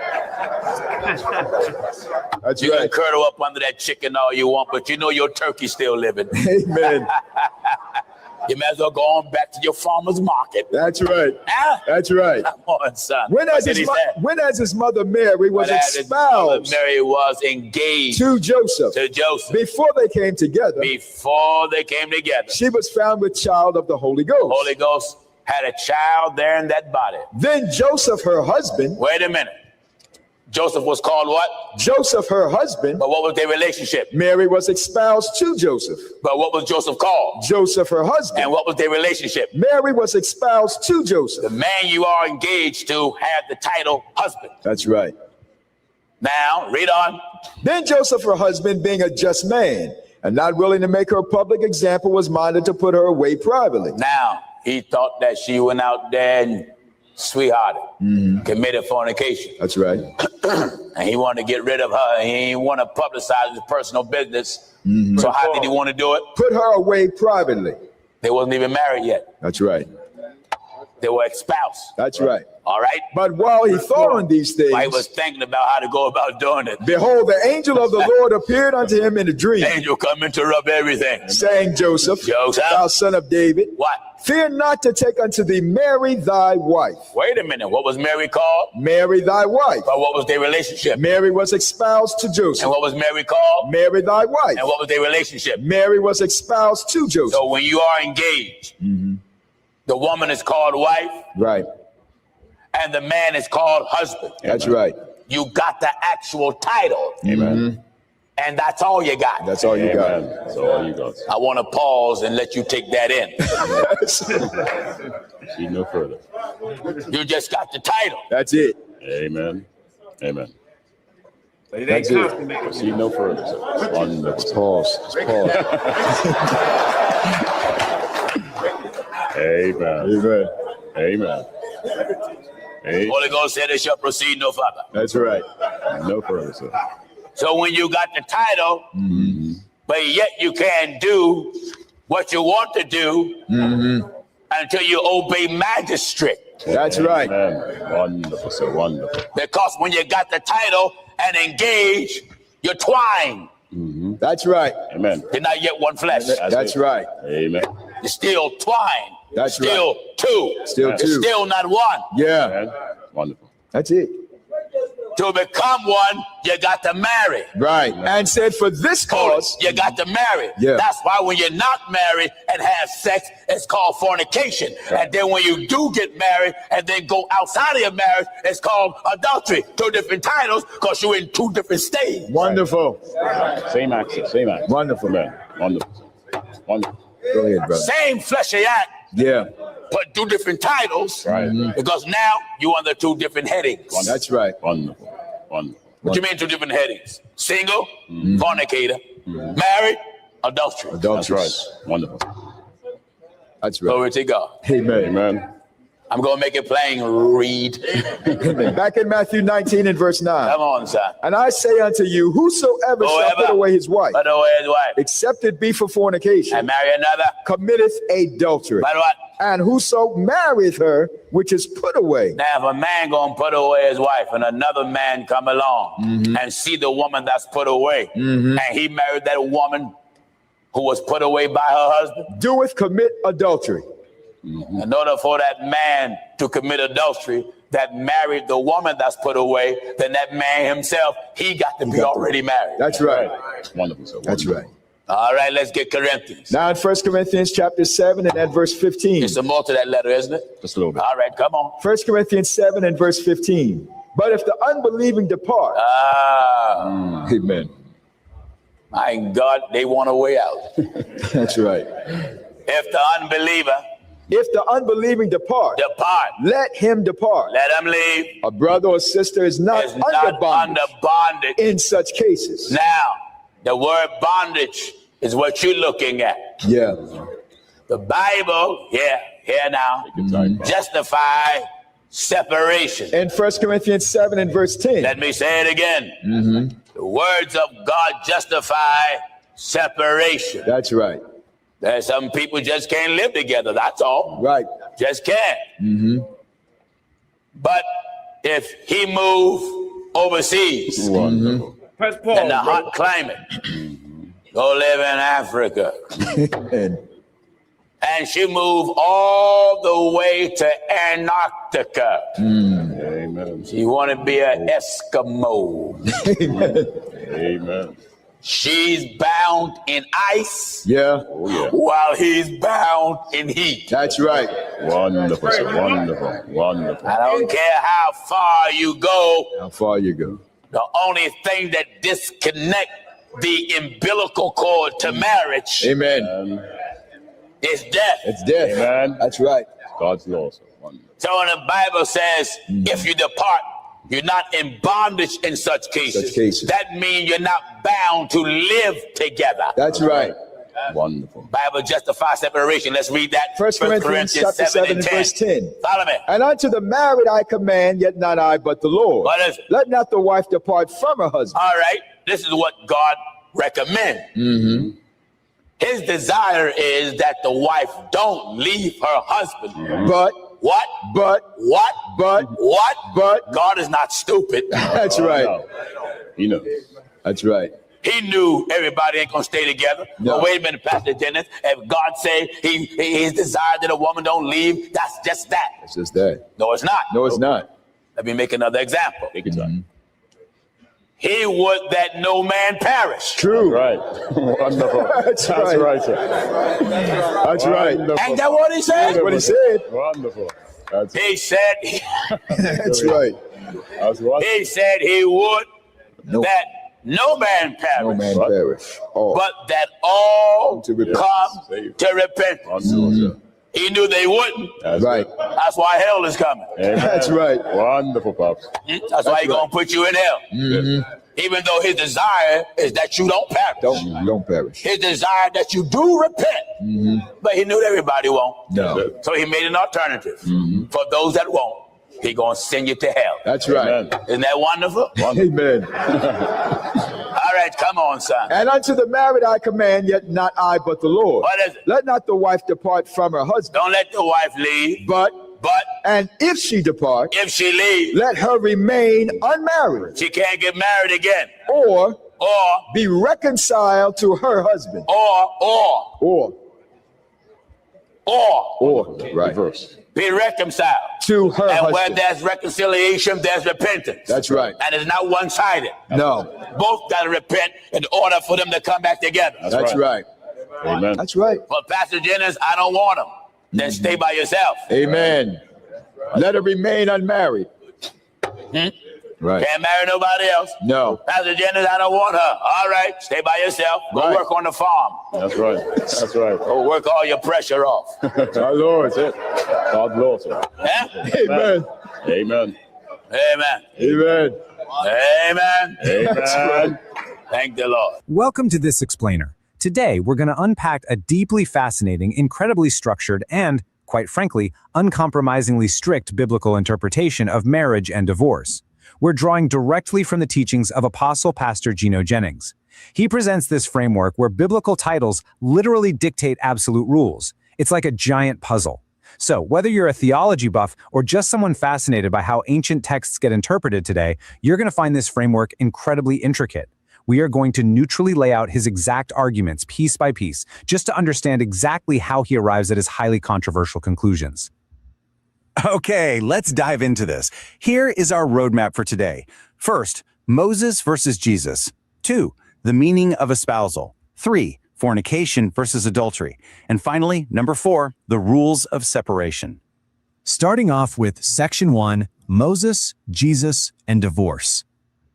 [SPEAKER 22] That's
[SPEAKER 15] you
[SPEAKER 22] right.
[SPEAKER 15] can curdle up under that chicken all you want, but you know your turkey's still living.
[SPEAKER 22] Amen.
[SPEAKER 15] You might as well go on back to your farmer's market.
[SPEAKER 22] That's right.
[SPEAKER 15] Huh?
[SPEAKER 22] That's right.
[SPEAKER 15] Come on, son.
[SPEAKER 22] When as his mother Mary was espoused,
[SPEAKER 15] Mary was engaged
[SPEAKER 22] to Joseph.
[SPEAKER 15] To Joseph.
[SPEAKER 22] Before they came together.
[SPEAKER 15] Before they came together.
[SPEAKER 22] She was found with child of the Holy Ghost.
[SPEAKER 15] Holy Ghost had a child there in that body.
[SPEAKER 22] Then Joseph, her husband.
[SPEAKER 15] Wait a minute. Joseph was called what?
[SPEAKER 22] Joseph, her husband.
[SPEAKER 15] But what was their relationship?
[SPEAKER 22] Mary was espoused to Joseph.
[SPEAKER 15] But what was Joseph called?
[SPEAKER 22] Joseph, her husband.
[SPEAKER 15] And what was their relationship?
[SPEAKER 22] Mary was espoused to Joseph.
[SPEAKER 15] The man you are engaged to had the title husband.
[SPEAKER 22] That's right.
[SPEAKER 15] Now, read on.
[SPEAKER 22] Then Joseph, her husband, being a just man, and not willing to make her a public example, was minded to put her away privately.
[SPEAKER 15] Now, he thought that she went out there and sweethearted, committed fornication.
[SPEAKER 22] That's right.
[SPEAKER 15] And he wanted to get rid of her. He didn't want to publicize his personal business. So how did he want to do it?
[SPEAKER 22] Put her away privately.
[SPEAKER 15] They wasn't even married yet.
[SPEAKER 22] That's right.
[SPEAKER 15] They were espoused.
[SPEAKER 22] That's right.
[SPEAKER 15] All right.
[SPEAKER 22] But while he thought on these things,
[SPEAKER 15] I was thinking about how to go about doing it.
[SPEAKER 22] Behold, the angel of the Lord appeared unto him in a dream.
[SPEAKER 15] Angel come interrupt everything.
[SPEAKER 22] Saying, Joseph,
[SPEAKER 15] Joseph,
[SPEAKER 22] thou son of David,
[SPEAKER 15] what?
[SPEAKER 22] Fear not to take unto thee Mary thy wife.
[SPEAKER 15] Wait a minute. What was Mary called?
[SPEAKER 22] Mary thy wife.
[SPEAKER 15] But what was their relationship?
[SPEAKER 22] Mary was espoused to Joseph.
[SPEAKER 15] And what was Mary called?
[SPEAKER 22] Mary thy wife.
[SPEAKER 15] And what was their relationship?
[SPEAKER 22] Mary was espoused to Joseph.
[SPEAKER 15] So when you are engaged, the woman is called wife.
[SPEAKER 22] Right.
[SPEAKER 15] And the man is called husband.
[SPEAKER 22] That's right.
[SPEAKER 15] You got the actual title.
[SPEAKER 22] Amen.
[SPEAKER 15] And that's all you got.
[SPEAKER 22] That's all you got.
[SPEAKER 19] That's all you got.
[SPEAKER 15] I want to pause and let you take that in.
[SPEAKER 19] See no further.
[SPEAKER 15] You just got the title.
[SPEAKER 22] That's it.
[SPEAKER 19] Amen. Amen.
[SPEAKER 13] But it ain't constant.
[SPEAKER 19] See no further.
[SPEAKER 22] Let's pause.
[SPEAKER 19] Amen. Amen.
[SPEAKER 15] Holy Ghost said it shall proceed no further.
[SPEAKER 22] That's right.
[SPEAKER 19] No further, sir.
[SPEAKER 15] So when you got the title, but yet you can't do what you want to do until you obey magistrate.
[SPEAKER 22] That's right.
[SPEAKER 19] Amen. Wonderful, sir. Wonderful.
[SPEAKER 15] Because when you got the title and engage, you're twined.
[SPEAKER 22] That's right.
[SPEAKER 19] Amen.
[SPEAKER 15] You're not yet one flesh.
[SPEAKER 22] That's right.
[SPEAKER 19] Amen.
[SPEAKER 15] You're still twined.
[SPEAKER 22] That's
[SPEAKER 15] still
[SPEAKER 22] right.
[SPEAKER 15] two.
[SPEAKER 22] Still
[SPEAKER 15] You're
[SPEAKER 22] two.
[SPEAKER 15] still not one.
[SPEAKER 22] Yeah.
[SPEAKER 19] Amen. Wonderful.
[SPEAKER 22] That's it.
[SPEAKER 15] To become one, you got to marry.
[SPEAKER 22] Right. And said for this cause,
[SPEAKER 15] you got to marry.
[SPEAKER 22] Yeah.
[SPEAKER 15] That's why when you're not married and have sex, it's called fornication. And then when you do get married and then go outside of your marriage, it's called adultery. Two different titles because you're in two different states.
[SPEAKER 22] Wonderful.
[SPEAKER 19] Same accent. Same accent.
[SPEAKER 22] Wonderful.
[SPEAKER 19] Man. Wonderful. Wonderful.
[SPEAKER 22] Go ahead, brother.
[SPEAKER 15] Same fleshy act,
[SPEAKER 22] Yeah.
[SPEAKER 15] but two different titles.
[SPEAKER 19] Right.
[SPEAKER 15] Because now you're under two different headings.
[SPEAKER 22] That's right.
[SPEAKER 19] Wonderful. Wonderful.
[SPEAKER 15] What you mean two different headings? Single, fornicator, married, adultery.
[SPEAKER 22] Adulterous.
[SPEAKER 19] That's right. Wonderful.
[SPEAKER 22] That's right.
[SPEAKER 15] Glory to God.
[SPEAKER 22] Amen.
[SPEAKER 19] Amen.
[SPEAKER 15] I'm going to make it plain, read.
[SPEAKER 12] Back in Matthew 19 and verse 9.
[SPEAKER 15] Come on, son.
[SPEAKER 12] And I say unto you, whosoever shall put away his wife, except it be for fornication,
[SPEAKER 15] and marry another,
[SPEAKER 12] committeth adultery.
[SPEAKER 15] But what?
[SPEAKER 12] And whoso marrieth her, which is put away.
[SPEAKER 15] Now, if a man going to put away his wife and another man come along and see the woman that's put away, and he married that woman who was put away by her husband,
[SPEAKER 12] doeth commit adultery.
[SPEAKER 15] In order for that man to commit adultery that married the woman that's put away, then that man himself, he got to be already married.
[SPEAKER 12] That's right.
[SPEAKER 19] Wonderful. So
[SPEAKER 12] That's right.
[SPEAKER 15] All right, let's get Corinthians.
[SPEAKER 12] Now in 1 Corinthians chapter 7 and at verse 15.
[SPEAKER 15] There's some more to that letter, isn't it?
[SPEAKER 19] Just a little bit.
[SPEAKER 15] All right, come on.
[SPEAKER 12] 1 Corinthians 7 and verse 15. But if the unbelieving depart. Amen.
[SPEAKER 15] My God, they want a way out.
[SPEAKER 12] That's right.
[SPEAKER 15] If the
[SPEAKER 12] unbelieving depart, let him depart.
[SPEAKER 15] Let him leave.
[SPEAKER 12] A brother or sister is not under bondage in such cases.
[SPEAKER 15] Now, the word bondage is what you're looking at.
[SPEAKER 12] Yeah.
[SPEAKER 15] The Bible, here now, justify separation.
[SPEAKER 12] In 1 Corinthians 7 and verse 10.
[SPEAKER 15] Let me say it again. The words of God justify separation.
[SPEAKER 12] That's right.
[SPEAKER 15] There's some people just can't live together. That's all.
[SPEAKER 12] Right.
[SPEAKER 15] Just can't. But if he move overseas in the hot climate, go live in Africa, and she move all the way to Antarctica.
[SPEAKER 19] Amen.
[SPEAKER 15] She want to be an Eskimo.
[SPEAKER 19] Amen.
[SPEAKER 15] She's bound in ice.
[SPEAKER 12] Yeah.
[SPEAKER 15] While he's bound in heat.
[SPEAKER 12] That's right.
[SPEAKER 19] Wonderful. Wonderful.
[SPEAKER 15] I don't care how far you go.
[SPEAKER 12] How far you go.
[SPEAKER 15] The only thing that disconnect the umbilical cord to marriage,
[SPEAKER 12] amen,
[SPEAKER 15] is death.
[SPEAKER 12] It's death.
[SPEAKER 19] Amen.
[SPEAKER 12] That's right.
[SPEAKER 19] God's law.
[SPEAKER 15] So when the Bible says, if you depart, you're not in bondage in such cases. That means you're not bound to live together.
[SPEAKER 12] That's right.
[SPEAKER 19] Wonderful.
[SPEAKER 15] Bible justifies separation. Let's read that.
[SPEAKER 12] 1 Corinthians chapter 7 and verse 10.
[SPEAKER 15] Follow me.
[SPEAKER 12] And unto the married I command, yet not I, but the Lord.
[SPEAKER 15] What is it?
[SPEAKER 12] Let not the wife depart from her husband.
[SPEAKER 15] All right. This is what God recommends. His desire is that the wife don't leave her husband.
[SPEAKER 12] But
[SPEAKER 15] what? God is not stupid.
[SPEAKER 12] That's right.
[SPEAKER 19] He knows.
[SPEAKER 12] That's right.
[SPEAKER 15] He knew everybody ain't gonna stay together.
[SPEAKER 12] No.
[SPEAKER 15] But wait a minute, Pastor Jennings. If God say his desire that a woman don't leave, that's just that.
[SPEAKER 12] It's just that.
[SPEAKER 15] No, it's not.
[SPEAKER 12] No, it's not.
[SPEAKER 15] Let me make another example.
[SPEAKER 19] Take your time.
[SPEAKER 15] He would that no man perish.
[SPEAKER 12] True.
[SPEAKER 19] Right. Wonderful.
[SPEAKER 12] That's right, sir. That's right.
[SPEAKER 15] Ain't that what he said?
[SPEAKER 12] That's what he said.
[SPEAKER 19] Wonderful.
[SPEAKER 15] He said.
[SPEAKER 12] That's right.
[SPEAKER 15] He said he would that no man perish.
[SPEAKER 12] No man perish. All.
[SPEAKER 15] But that all come to repentance. He knew they wouldn't.
[SPEAKER 12] That's right.
[SPEAKER 15] That's why hell is coming.
[SPEAKER 19] Amen.
[SPEAKER 12] That's right.
[SPEAKER 19] Wonderful, Pops.
[SPEAKER 15] That's why he's going to put you in hell. Even though his desire is that you don't perish.
[SPEAKER 12] Don't perish.
[SPEAKER 15] His desire that you do repent. But he knew everybody won't.
[SPEAKER 12] No.
[SPEAKER 15] So he made an alternative. For those that won't, he going to send you to hell.
[SPEAKER 12] That's right.
[SPEAKER 19] Amen.
[SPEAKER 15] Isn't that wonderful?
[SPEAKER 12] Amen.
[SPEAKER 15] All right, come on, son.
[SPEAKER 12] And unto the married I command, yet not I, but the Lord.
[SPEAKER 15] What is it?
[SPEAKER 12] Let not the wife depart from her husband.
[SPEAKER 15] Don't let the wife leave.
[SPEAKER 12] But and if she depart,
[SPEAKER 15] if she leaves,
[SPEAKER 12] let her remain unmarried.
[SPEAKER 15] She can't get married again.
[SPEAKER 12] Or
[SPEAKER 15] be
[SPEAKER 12] reconciled to her husband.
[SPEAKER 15] Or
[SPEAKER 12] right.
[SPEAKER 19] Reverse.
[SPEAKER 15] Be reconciled
[SPEAKER 12] to her
[SPEAKER 15] and
[SPEAKER 12] husband.
[SPEAKER 15] where there's reconciliation, there's repentance.
[SPEAKER 12] That's right.
[SPEAKER 15] And it's not one-sided.
[SPEAKER 12] No.
[SPEAKER 15] Both got to repent in order for them to come back together.
[SPEAKER 12] That's right.
[SPEAKER 19] Amen.
[SPEAKER 12] That's right.
[SPEAKER 15] But Pastor Jennings, I don't want them. Then stay by yourself.
[SPEAKER 12] Amen. Let her remain unmarried. Right.
[SPEAKER 15] Can't marry nobody else.
[SPEAKER 12] No.
[SPEAKER 15] Pastor Jennings, I don't want her. All right, stay by yourself. Go work on the farm.
[SPEAKER 19] That's right. That's right.
[SPEAKER 15] Go work all your pressure off.
[SPEAKER 19] Our Lord. That's it. God's law, sir.
[SPEAKER 12] Amen.
[SPEAKER 19] Amen.
[SPEAKER 15] Amen.
[SPEAKER 12] Amen.
[SPEAKER 15] Amen.
[SPEAKER 19] Amen.
[SPEAKER 15] Thank the Lord.
[SPEAKER 1] Welcome to This Explainer. Today, we're going to unpack a deeply fascinating, incredibly structured, and quite frankly, uncompromisingly strict biblical interpretation of marriage and divorce. We're drawing directly from the teachings of Apostle Pastor Gino Jennings. He presents this framework where biblical titles literally dictate absolute rules. It's like a giant puzzle. So, whether you're a theology buff or just someone fascinated by how ancient texts get interpreted today, you're going to find this framework incredibly intricate. We are going to neutrally lay out his exact arguments piece by piece, just to understand exactly how he arrives at his highly controversial conclusions. Okay, let's dive into this. Here is our roadmap for today. First, Moses versus Jesus. 2, the meaning of espousal. 3, fornication versus adultery. And finally, number 4, the rules of separation. Starting off with Section 1, Moses, Jesus, and divorce.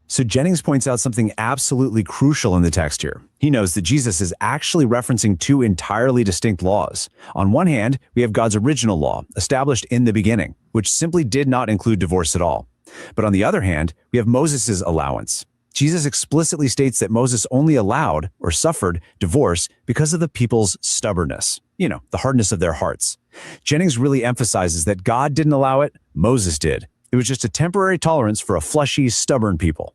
[SPEAKER 1] So Jennings points out something absolutely crucial in the text here. He knows that Jesus is actually referencing 2 entirely distinct laws. On one hand, we have God's original law, established in the beginning, which simply did not include divorce at all. But on the other hand, we have Moses' allowance. Jesus explicitly states that Moses only allowed or suffered divorce because of the people's stubbornness, the hardness of their hearts. Jennings really emphasizes that God didn't allow it, Moses did. It was just a temporary tolerance for a fleshy, stubborn people.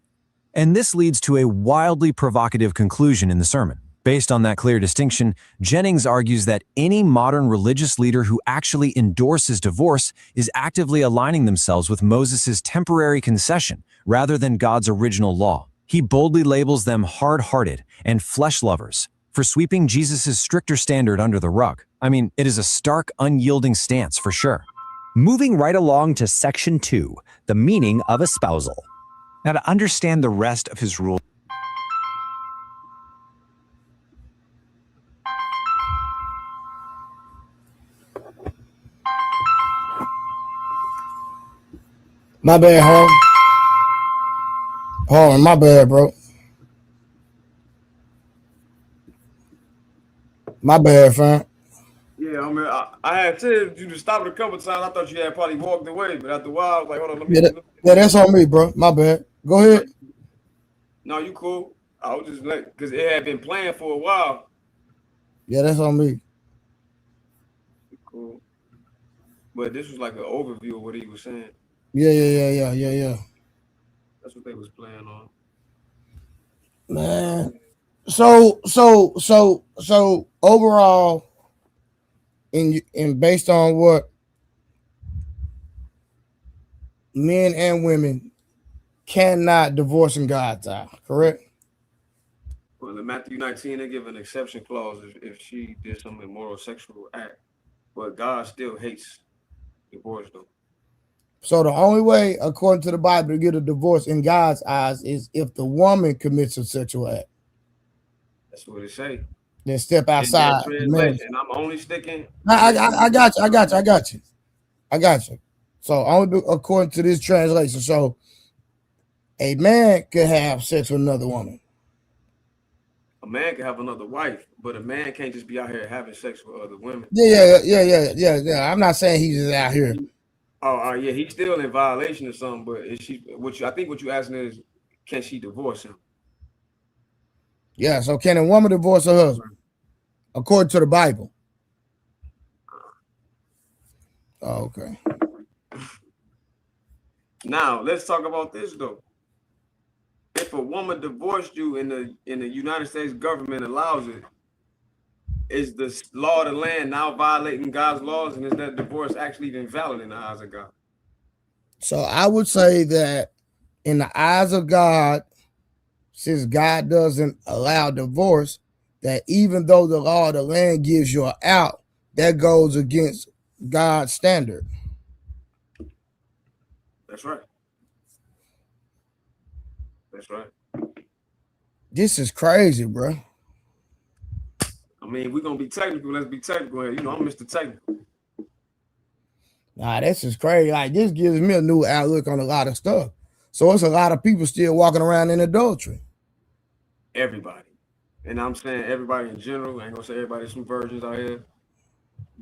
[SPEAKER 1] And this leads to a wildly provocative conclusion in the sermon. Based on that clear distinction, Jennings argues that any modern religious leader who actually endorses divorce is actively aligning themselves with Moses' temporary concession rather than God's original law. He boldly labels them hard-hearted and flesh lovers for sweeping Jesus' stricter standard under the rug. I mean, it is a stark, unyielding stance for sure. Moving right along to Section 2, the meaning of espousal. Now, to understand the rest of his rule,
[SPEAKER 2] My bad, Harlan. Harlan, my bad, bro. My bad, fam.
[SPEAKER 13] Yeah, I mean, I had told you to stop it a couple times. I thought you had probably walked away, but after a while, I was like, hold on, let me.
[SPEAKER 2] Yeah, that's on me, bro. My bad. Go ahead.
[SPEAKER 13] No, you cool. I was just like, because it had been playing for a while.
[SPEAKER 2] Yeah, that's on me.
[SPEAKER 13] Cool. But this was like an overview of what he was saying.
[SPEAKER 2] Yeah.
[SPEAKER 13] That's what they was playing on.
[SPEAKER 2] Man. So overall, and based on what men and women cannot divorce in God's eye, correct?
[SPEAKER 13] Well, in Matthew 19, they give an exception clause if she did some immoral sexual act. But God still hates divorce, though.
[SPEAKER 2] So the only way, according to the Bible, to get a divorce in God's eyes is if the woman commits a sexual act.
[SPEAKER 13] That's what it say.
[SPEAKER 2] Then step outside.
[SPEAKER 13] And I'm only sticking.
[SPEAKER 2] I got you. So only according to this translation. So a man could have sex with another woman.
[SPEAKER 13] A man can have another wife, but a man can't just be out here having sex with other women.
[SPEAKER 2] Yeah. I'm not saying he's just out here.
[SPEAKER 13] Yeah, he's still in violation of something. But I think what you asking is, can she divorce him?
[SPEAKER 2] Yeah. So can a woman divorce her husband according to the Bible? Oh, okay.
[SPEAKER 13] Now let's talk about this though. If a woman divorced you in the United States government allows it, is the law of the land now violating God's laws, and is that divorce actually even valid in the eyes of God?
[SPEAKER 2] So I would say that in the eyes of God, since God doesn't allow divorce, that even though the law of the land gives you an out, that goes against God's standard.
[SPEAKER 13] That's right. That's right.
[SPEAKER 2] This is crazy, bro.
[SPEAKER 13] I mean, we're gonna be technical. Let's be technical here. I'm Mr. Technical.
[SPEAKER 2] Nah, this is crazy. Like, this gives me a new outlook on a lot of stuff. So it's a lot of people still walking around in adultery.
[SPEAKER 13] Everybody. And I'm saying everybody in general. I ain't gonna say everybody, there's some virgins out here.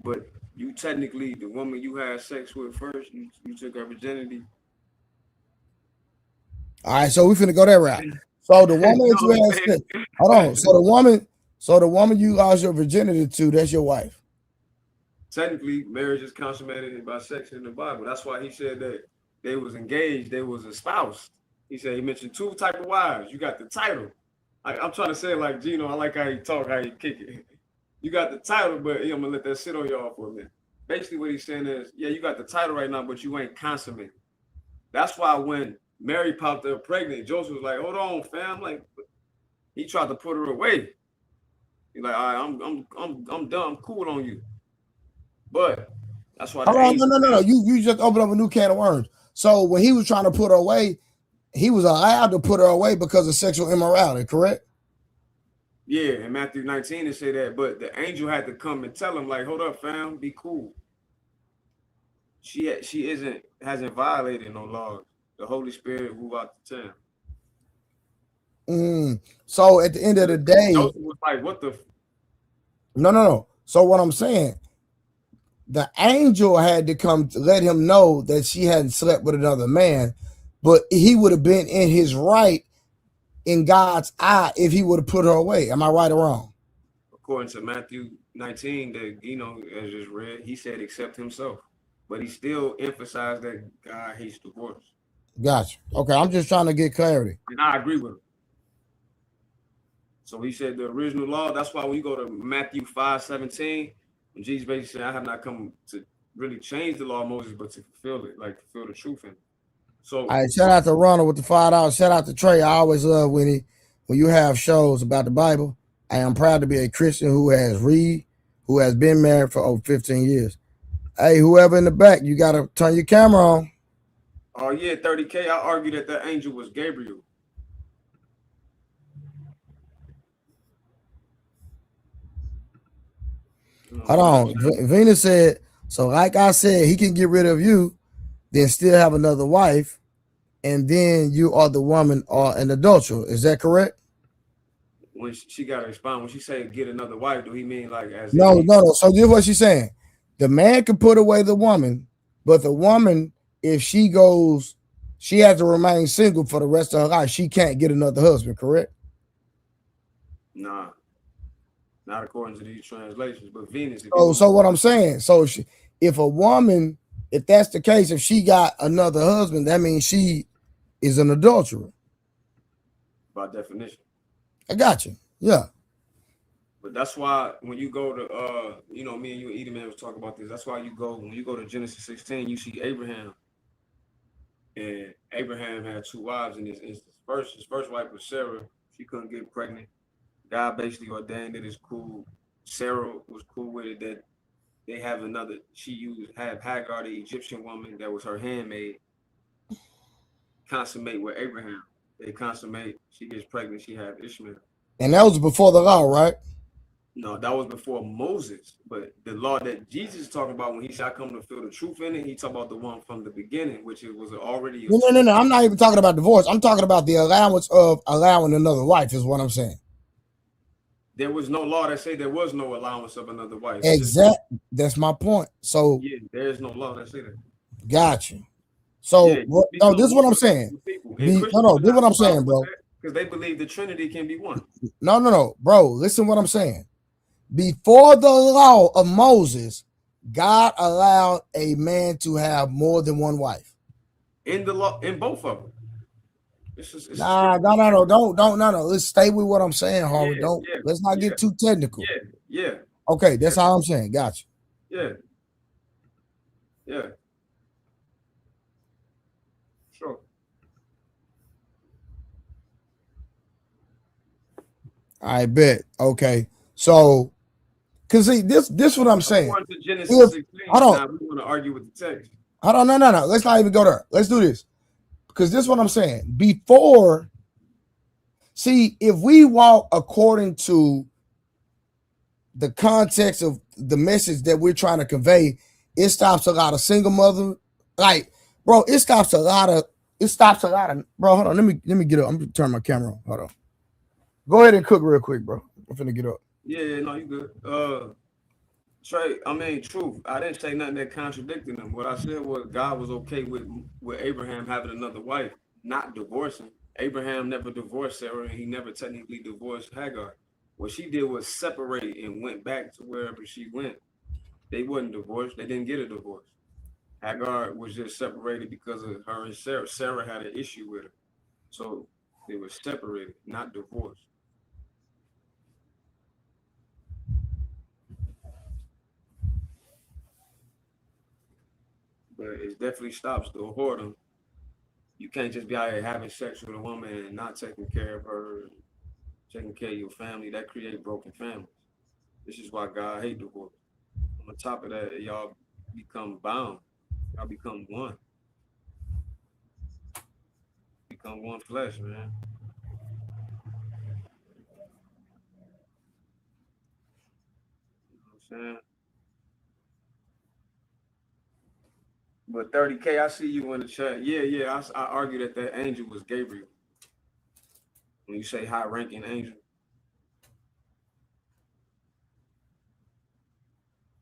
[SPEAKER 13] But you technically, the woman you had sex with first, you took her virginity.
[SPEAKER 2] All right, so we finna go that route. So the woman that you had sex, hold on. So the woman you lost your virginity to, that's your wife.
[SPEAKER 13] technically marriage is consummated by sex in the Bible. That's why he said that they was engaged, they was espoused. He said he mentioned two type of wives. You got the title. I'm trying to say it like Gino. I like how he talk, how he kick it. You got the title, but I'm gonna let that sit on y'all for a minute. Basically, what he's saying is, yeah, you got the title right now, but you ain't consummate. That's why when Mary popped up pregnant, Joseph was like, "Hold on, fam." Like, he tried to put her away. He's like, "All right, I'm done. I'm cool on you." But that's why.
[SPEAKER 2] No. You just opened up a new can of worms. So when he was trying to put her away, he was allowed to put her away because of sexual immorality, correct?
[SPEAKER 13] Yeah, in Matthew 19 it say that, but the angel had to come and tell him, like, "Hold up, fam, be cool. She hasn't violated no laws. The Holy Spirit moved out the town."
[SPEAKER 2] So at the end of the day,
[SPEAKER 13] Joseph was like, "What the?"
[SPEAKER 2] No. So what I'm saying, the angel had to come to let him know that she hadn't slept with another man, but he would have been in his right in God's eye if he would have put her away. Am I right or wrong?
[SPEAKER 13] According to Matthew 19 that Gino has just read, he said accept himself, but he still emphasized that God hates divorce.
[SPEAKER 2] Gotcha. Okay, I'm just trying to get clarity.
[SPEAKER 13] And I agree with him. So he said the original law, that's why when you go to Matthew 5:17, when Jesus basically said, "I have not come to really change the law of Moses, but to fulfill it, like fulfill the truth in it." So
[SPEAKER 2] All right, shout out to Ronald with the $5. Shout out to Trey. I always love when you have shows about the Bible. I am proud to be a Christian who has been married for over 15 years. Hey, whoever in the back, you gotta turn your camera on.
[SPEAKER 13] Oh yeah, 30K. I argue that the angel was Gabriel.
[SPEAKER 2] Hold on. Venus said, so like I said, he can get rid of you, then still have another wife, and then you are the woman or an adulterer. Is that correct?
[SPEAKER 13] When she got to respond, when she say get another wife, do he mean like as
[SPEAKER 2] No. So this is what she's saying. The man can put away the woman, but the woman, if she goes, she has to remain single for the rest of her life. She can't get another husband, correct?
[SPEAKER 13] Nah, not according to these translations. But Venus.
[SPEAKER 2] So what I'm saying, so if a woman, if that's the case, if she got another husband, that means she is an adulterer.
[SPEAKER 13] By definition.
[SPEAKER 2] I got you. Yeah.
[SPEAKER 13] But that's why when you go to me and you and Edeman was talking about this. That's why when you go to Genesis 16, you see Abraham. And Abraham had two wives in this instance. His first wife was Sarah. She couldn't get pregnant. God basically ordained it. It's cool. Sarah was cool with it that they have another. Have Hagar, the Egyptian woman that was her handmaid, consummate with Abraham. They consummate. She gets pregnant. She had Ishmael.
[SPEAKER 2] And that was before the law, right?
[SPEAKER 13] No, that was before Moses. But the law that Jesus is talking about when he said, "I come to fulfill the truth in it," he talked about the one from the beginning, which it was already.
[SPEAKER 2] No. I'm not even talking about divorce. I'm talking about the allowance of allowing another wife, is what I'm saying.
[SPEAKER 13] There was no law that said there was no allowance of another wife.
[SPEAKER 2] Exactly. That's my point. So
[SPEAKER 13] yeah, there is no law that say that.
[SPEAKER 2] Gotcha. So this is what I'm saying. This is what I'm saying, bro.
[SPEAKER 13] Because they believe the Trinity can be one.
[SPEAKER 2] No, bro. Listen to what I'm saying. Before the law of Moses, God allowed a man to have more than one wife.
[SPEAKER 13] In the law, in both of them.
[SPEAKER 2] No. Let's stay with what I'm saying, Harvey. Let's not get too technical.
[SPEAKER 13] Yeah.
[SPEAKER 2] Okay, that's all I'm saying. Gotcha.
[SPEAKER 13] Yeah. Sure.
[SPEAKER 2] I bet. Okay. So, cause see, this what I'm saying.
[SPEAKER 13] Genesis 16, hold on. We want to argue with the text.
[SPEAKER 2] Hold on, no. Let's not even go there. Let's do this. Because this is what I'm saying. Before, see, if we walk according to the context of the message that we're trying to convey, it stops a lot of single mother. Like, bro, it stops a lot of, bro, hold on. Let me get up. I'm gonna turn my camera on. Hold on. Go ahead and cook real quick, bro. I'm finna get up.
[SPEAKER 13] Yeah, no, you good. Trey, truth. I didn't say nothing that contradicted him. What I said was God was okay with Abraham having another wife, not divorcing. Abraham never divorced Sarah, and he never technically divorced Hagar. What she did was separate and went back to wherever she went. They wasn't divorced. They didn't get a divorce. Hagar was just separated because of her and Sarah. Sarah had an issue with her. So they were separated, not divorced. But it definitely stops the whoredom. You can't just be out here having sex with a woman and not taking care of her, taking care of your family. That creates broken families. This is why God hates divorce. On top of that, y'all become bound. Y'all become one. Become one flesh, man. You know what I'm saying? But 30K, I see you in the chat. Yeah. I argue that angel was Gabriel. When you say high-ranking angel.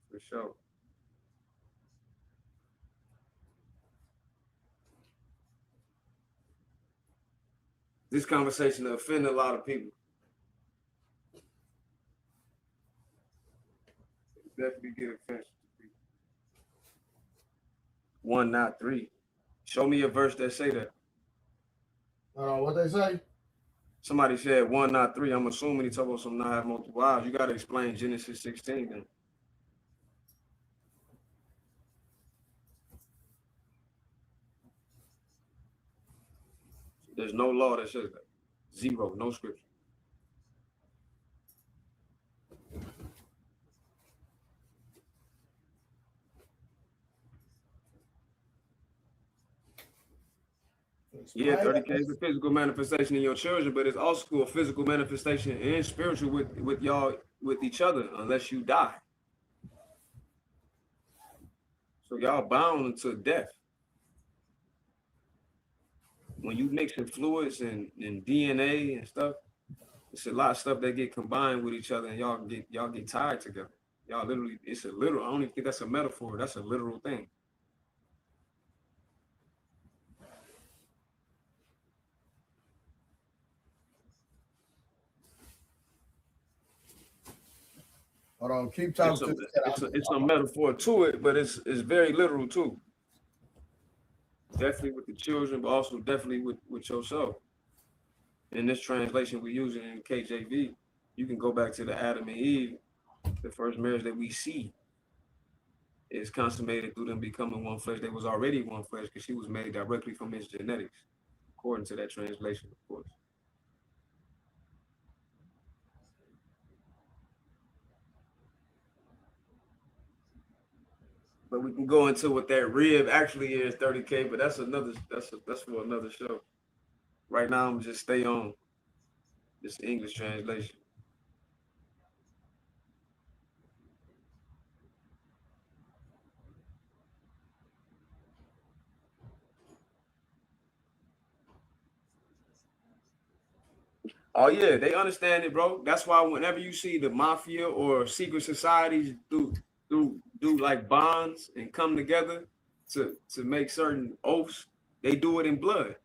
[SPEAKER 13] For sure. This conversation offended a lot of people. Definitely get offensive to people. 1, not 3. Show me a verse that say that.
[SPEAKER 2] What they say?
[SPEAKER 13] Somebody said 1, not 3. I'm assuming he talking about some not have multiple wives. You got to explain Genesis 16 then. There's no law that says that. 0, no scripture. Yeah, 30K is a physical manifestation in your children, but it's also a physical manifestation and spiritual with y'all, with each other, unless you die. So y'all bound to death. When you mixing fluids and DNA and stuff, it's a lot of stuff that get combined with each other, and y'all get tied together. Y'all literally, it's a literal. I don't even think that's a metaphor. That's a literal thing.
[SPEAKER 2] Hold on, keep talking.
[SPEAKER 13] It's a metaphor to it, but it's very literal too. Definitely with the children, but also definitely with yourself. In this translation we're using in KJV, you can go back to the Adam and Eve. The first marriage that we see is consummated through them becoming one flesh. They was already one flesh because she was made directly from his genetics, according to that translation, of course. But we can go into what that rib actually is, 30K, but that's for another show. Right now, I'm just stay on this English translation. Oh yeah, they understand it, bro. That's why whenever you see the mafia or secret societies do like bonds and come together to make certain oaths, they do it in blood.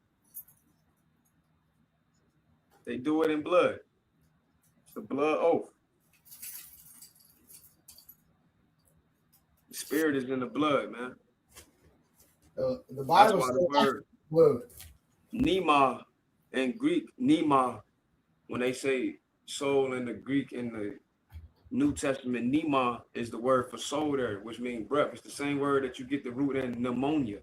[SPEAKER 13] They do it in blood. It's a blood oath. The spirit is in the blood, man.
[SPEAKER 2] The Bible
[SPEAKER 13] says the word Nema in Greek, Nema, when they say soul in the Greek in the New Testament, Nema is the word for soul there, which means breath. It's the same word that you get the root in pneumonia.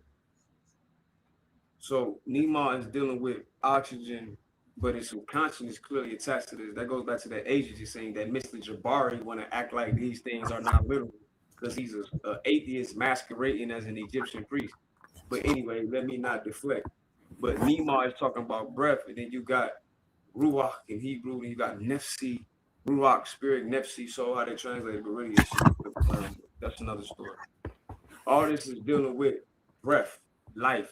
[SPEAKER 13] So Nema is dealing with oxygen, but its consciousness clearly attached to this. That goes back to that agency saying that Mr. Jabari want to act like these things are not literal because he's an atheist masquerading as an Egyptian priest. But anyway, let me not deflect. But Nema is talking about breath, and then you got Ruach in Hebrew, and you got Nefsi, Ruach, spirit, Nefsi, soul, how they translate it, but really that's another story. All this is dealing with breath, life.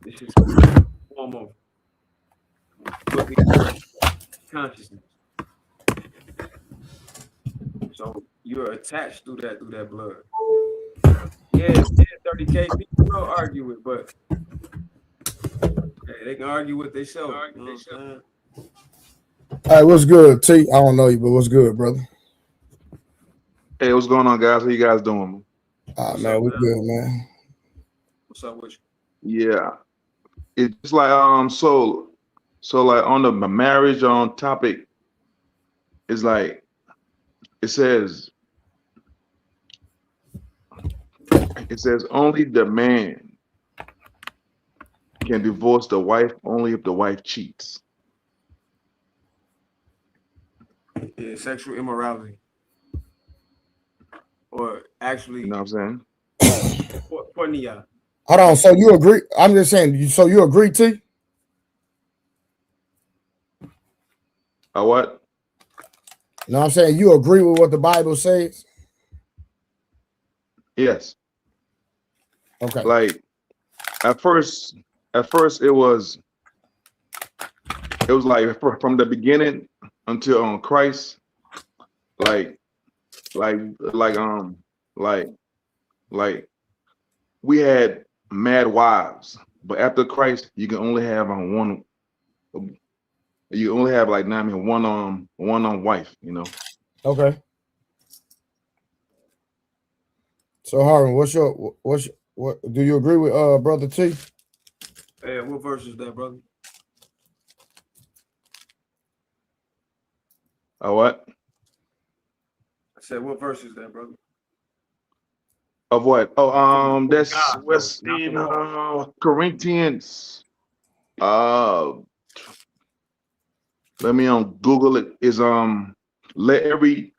[SPEAKER 13] This is a form of what we call consciousness. So you're attached through that blood. Yeah, 30K people will argue it, but hey, they can argue what they show. You know what I'm saying?
[SPEAKER 2] All right, what's good, T? I don't know you, but what's good, brother?
[SPEAKER 8] Hey, what's going on, guys? How you guys doing?
[SPEAKER 2] Man, we good, man.
[SPEAKER 13] What's up with
[SPEAKER 8] you? Yeah, it's like so like on the marriage topic, it's like it says only the man can divorce the wife only if the wife cheats.
[SPEAKER 13] Yeah, sexual immorality. Or actually,
[SPEAKER 8] you know what I'm saying?
[SPEAKER 13] For Nia.
[SPEAKER 2] Hold on. So you agree? I'm just saying. So you agree, T?
[SPEAKER 8] What?
[SPEAKER 2] No, I'm saying you agree with what the Bible says.
[SPEAKER 8] Yes.
[SPEAKER 2] Okay.
[SPEAKER 8] Like at first it was like from the beginning until Christ, like we had mad wives, but after Christ, you can only have one. You only have like one wife, you know.
[SPEAKER 2] Okay. So Harvin, what do you agree with brother T?
[SPEAKER 13] Hey, what verse is that, brother?
[SPEAKER 8] What?
[SPEAKER 13] I said, what verse is that, brother?
[SPEAKER 8] Of what? Oh, that's what's in Corinthians. Let me Google it. Is let every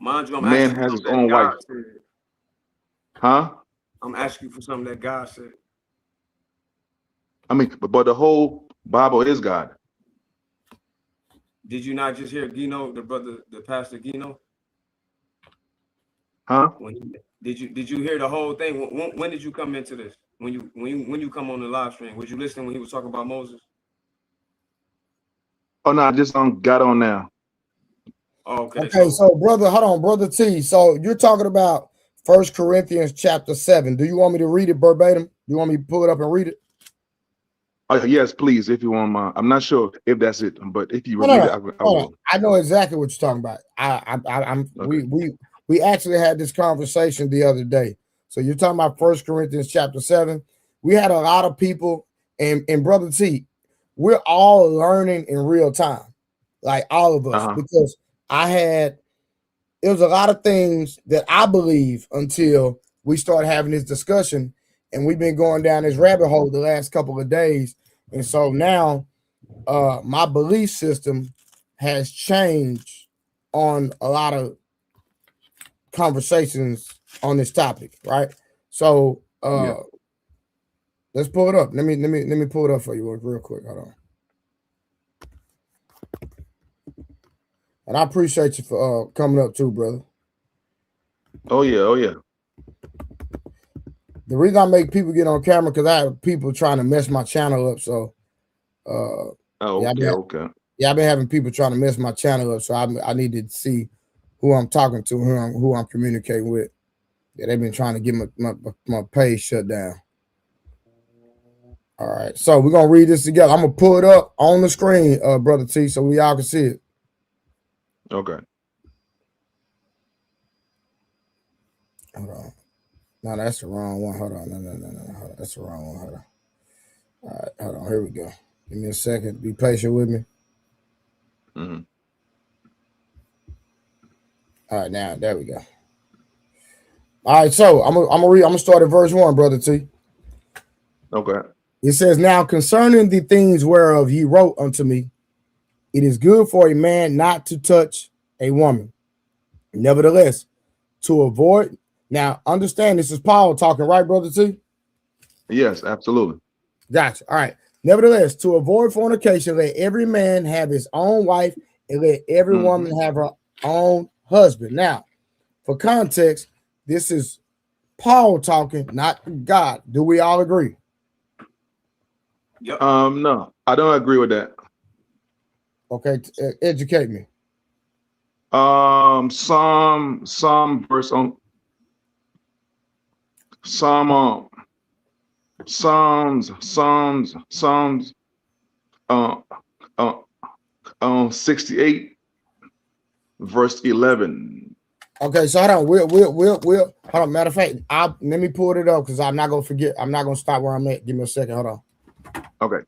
[SPEAKER 13] Mind you, I'm
[SPEAKER 8] man
[SPEAKER 13] asking
[SPEAKER 8] has
[SPEAKER 13] you
[SPEAKER 8] his
[SPEAKER 13] that
[SPEAKER 8] own
[SPEAKER 13] God
[SPEAKER 8] wife.
[SPEAKER 13] said.
[SPEAKER 8] Huh?
[SPEAKER 13] I'm asking you for something that God said.
[SPEAKER 8] I mean, but the whole Bible is God.
[SPEAKER 13] Did you not just hear Gino, the pastor Gino?
[SPEAKER 8] Huh?
[SPEAKER 13] Did you hear the whole thing? When did you come into this? When you come on the live stream, was you listening when he was talking about Moses?
[SPEAKER 8] Oh no, I just got on now.
[SPEAKER 13] Oh, okay.
[SPEAKER 2] Okay, so brother, hold on, brother T. So you're talking about 1 Corinthians chapter 7. Do you want me to read it verbatim? Do you want me to pull it up and read it?
[SPEAKER 8] Yes, please, if you want my. I'm not sure if that's it, but if you
[SPEAKER 2] No,
[SPEAKER 8] read it, I
[SPEAKER 2] no.
[SPEAKER 8] will.
[SPEAKER 2] I know exactly what you're talking about.
[SPEAKER 8] Okay.
[SPEAKER 2] We actually had this conversation the other day. So you're talking about 1 Corinthians chapter 7. We had a lot of people, and brother T, we're all learning in real time, like all of us, because it was a lot of things that I believe until we start having this discussion, and we've been going down this rabbit hole the last couple of days. And so now my belief system has changed on a lot of conversations on this topic, right? So let's pull it up. Let me pull it up for you real quick. Hold on. And I appreciate you for coming up too, brother.
[SPEAKER 8] Oh yeah.
[SPEAKER 2] The reason I make people get on camera because I have people trying to mess my channel up. So
[SPEAKER 8] okay.
[SPEAKER 2] I've been having people trying to mess my channel up. So I need to see who I'm talking to, who I'm communicating with. Yeah, they've been trying to get my page shut down. All right. So we're gonna read this together. I'm gonna pull it up on the screen, brother T, so we all can see it.
[SPEAKER 8] Okay.
[SPEAKER 2] Hold on. No, that's the wrong one. Hold on. No. Hold on. That's the wrong one. Hold on. All right, hold on. Here we go. Give me a second. Be patient with me.
[SPEAKER 8] Mm-hmm.
[SPEAKER 2] All right, now there we go. All right, so I'm gonna start at verse 1, brother T.
[SPEAKER 8] Okay.
[SPEAKER 2] It says, "Now concerning the things whereof ye wrote unto me, it is good for a man not to touch a woman. Nevertheless, to avoid." Now, understand this is Paul talking, right, brother T?
[SPEAKER 8] Yes, absolutely.
[SPEAKER 2] Gotcha. All right. Nevertheless, to avoid fornication, let every man have his own wife, and let every woman have her own husband. Now, for context, this is Paul talking, not God. Do we all agree?
[SPEAKER 13] Yep.
[SPEAKER 8] No, I don't agree with that.
[SPEAKER 2] Okay, educate me.
[SPEAKER 8] Some verse on Psalms 50 Psalm 68, verse 11.
[SPEAKER 2] Okay, so hold on. We'll hold on. Matter of fact, let me pull it up because I'm not gonna forget. I'm not gonna stop where I'm at. Give me a second. Hold on.
[SPEAKER 8] Okay.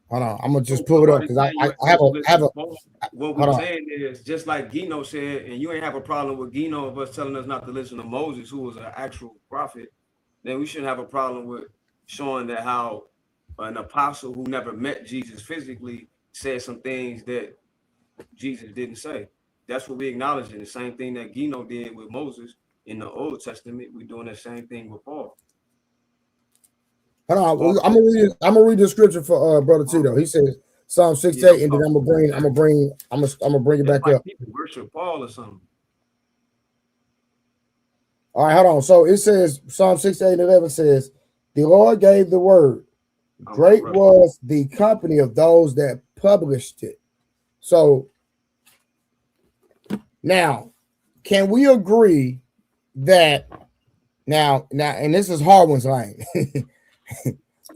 [SPEAKER 2] Hold on. I'm gonna just pull it up because I have a.
[SPEAKER 10] What we're saying is just like Gino said, and you ain't have a problem with Gino of us telling us not to listen to Moses, who was an actual prophet. Then we shouldn't have a problem with showing that how an apostle who never met Jesus physically said some things that Jesus didn't say. That's what we acknowledge. The same thing that Gino did with Moses in the Old Testament, we're doing the same thing with Paul.
[SPEAKER 2] Hold on, I'm gonna read the scripture for brother Tito. He says Psalm 68, and then I'm gonna bring it back up.
[SPEAKER 10] People worship Paul or something.
[SPEAKER 2] All right, hold on. So it says Psalm 68:11 says, "The Lord gave the word. Great was the company of those that published it." So now, can we agree that now, and this is Harwin's lane.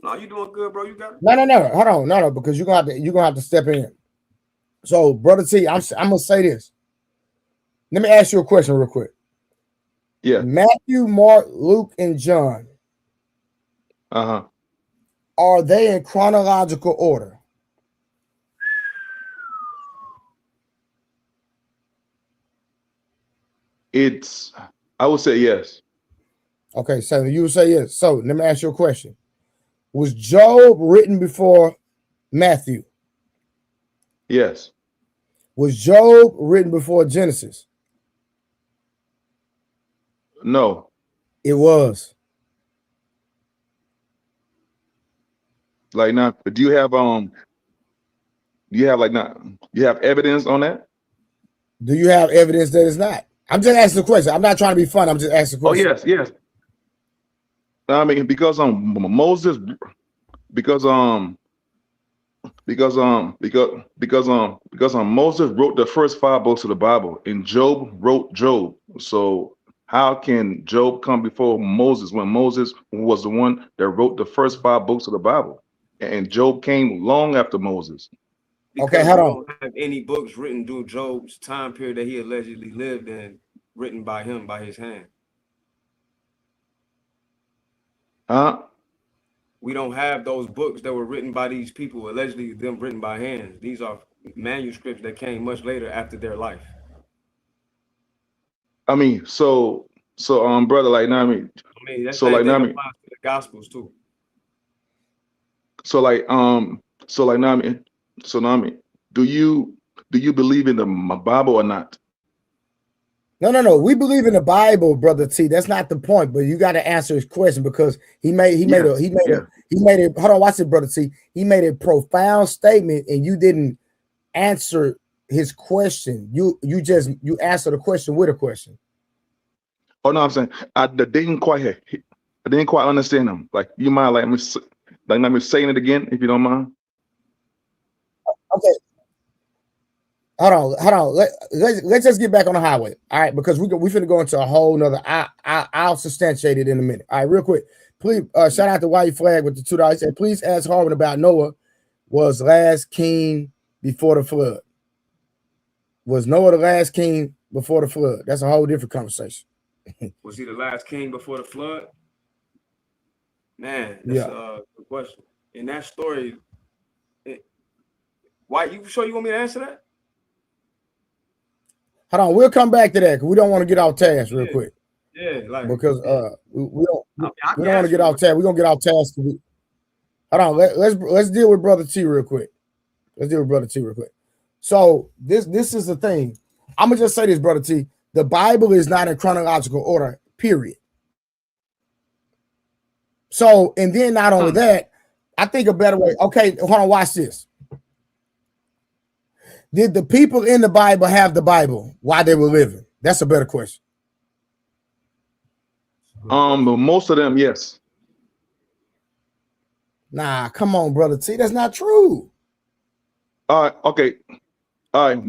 [SPEAKER 10] No, you doing good, bro. You got it.
[SPEAKER 2] No. Hold on, no, because you're gonna have to step in. So, brother T, I'm gonna say this. Let me ask you a question real quick.
[SPEAKER 8] Yeah.
[SPEAKER 2] Matthew, Mark, Luke, and John. Are they in chronological order?
[SPEAKER 8] I would say yes.
[SPEAKER 2] Okay, so you would say yes. So let me ask you a question. Was Job written before Matthew?
[SPEAKER 8] Yes.
[SPEAKER 2] Was Job written before Genesis?
[SPEAKER 8] No.
[SPEAKER 2] It was.
[SPEAKER 8] Like now, do you have evidence on that?
[SPEAKER 2] Do you have evidence that it's not? I'm just asking the question. I'm not trying to be fun. I'm just asking the question.
[SPEAKER 8] Oh yes. I mean, because Moses, because Moses wrote the first 5 books of the Bible, and Job wrote Job. So how can Job come before Moses when Moses was the one that wrote the first 5 books of the Bible, and Job came long after Moses?
[SPEAKER 10] Because we don't have any books written through Job's time period that he allegedly lived in, written by him, by his hand. We don't have those books that were written by these people, allegedly them written by hands. These are manuscripts that came much later after their life.
[SPEAKER 8] I mean, so brother, like now,
[SPEAKER 10] That same thing applies to the Gospels too.
[SPEAKER 8] Do you believe in the Bible or not?
[SPEAKER 2] No. We believe in the Bible, brother T. That's not the point. But you got to answer his question because he made it. Hold on, watch it, brother T. He made a profound statement, and you didn't answer his question. You answered the question with a question.
[SPEAKER 8] Oh no, I'm saying I didn't quite understand him. Like, you mind let me saying it again if you don't mind?
[SPEAKER 2] Okay. Hold on. Let's just get back on the highway. All right, because we finna go into a whole nother. I'll substantiate it in a minute. All right, real quick. Please shout out to White Flag with the $2. He said, please ask Harvin about Noah was last king before the flood. Was Noah the last king before the flood? That's a whole different conversation.
[SPEAKER 10] Was he the last king before the flood? Man, that's a good question. In that story, why you sure you want me to answer that?
[SPEAKER 2] Hold on, we'll come back to that because we don't want to get off task real quick.
[SPEAKER 10] Yeah, like
[SPEAKER 2] because we don't want to get off task. We're gonna get off task. Hold on, let's deal with brother T real quick. So this is the thing. I'm gonna just say this, brother T. The Bible is not in chronological order, period. So, and then not only that, I think a better way. Okay, hold on, watch this. Did the people in the Bible have the Bible while they were living? That's a better question.
[SPEAKER 8] Most of them, yes.
[SPEAKER 2] Nah, come on, brother T. That's not true.
[SPEAKER 8] Okay. All right.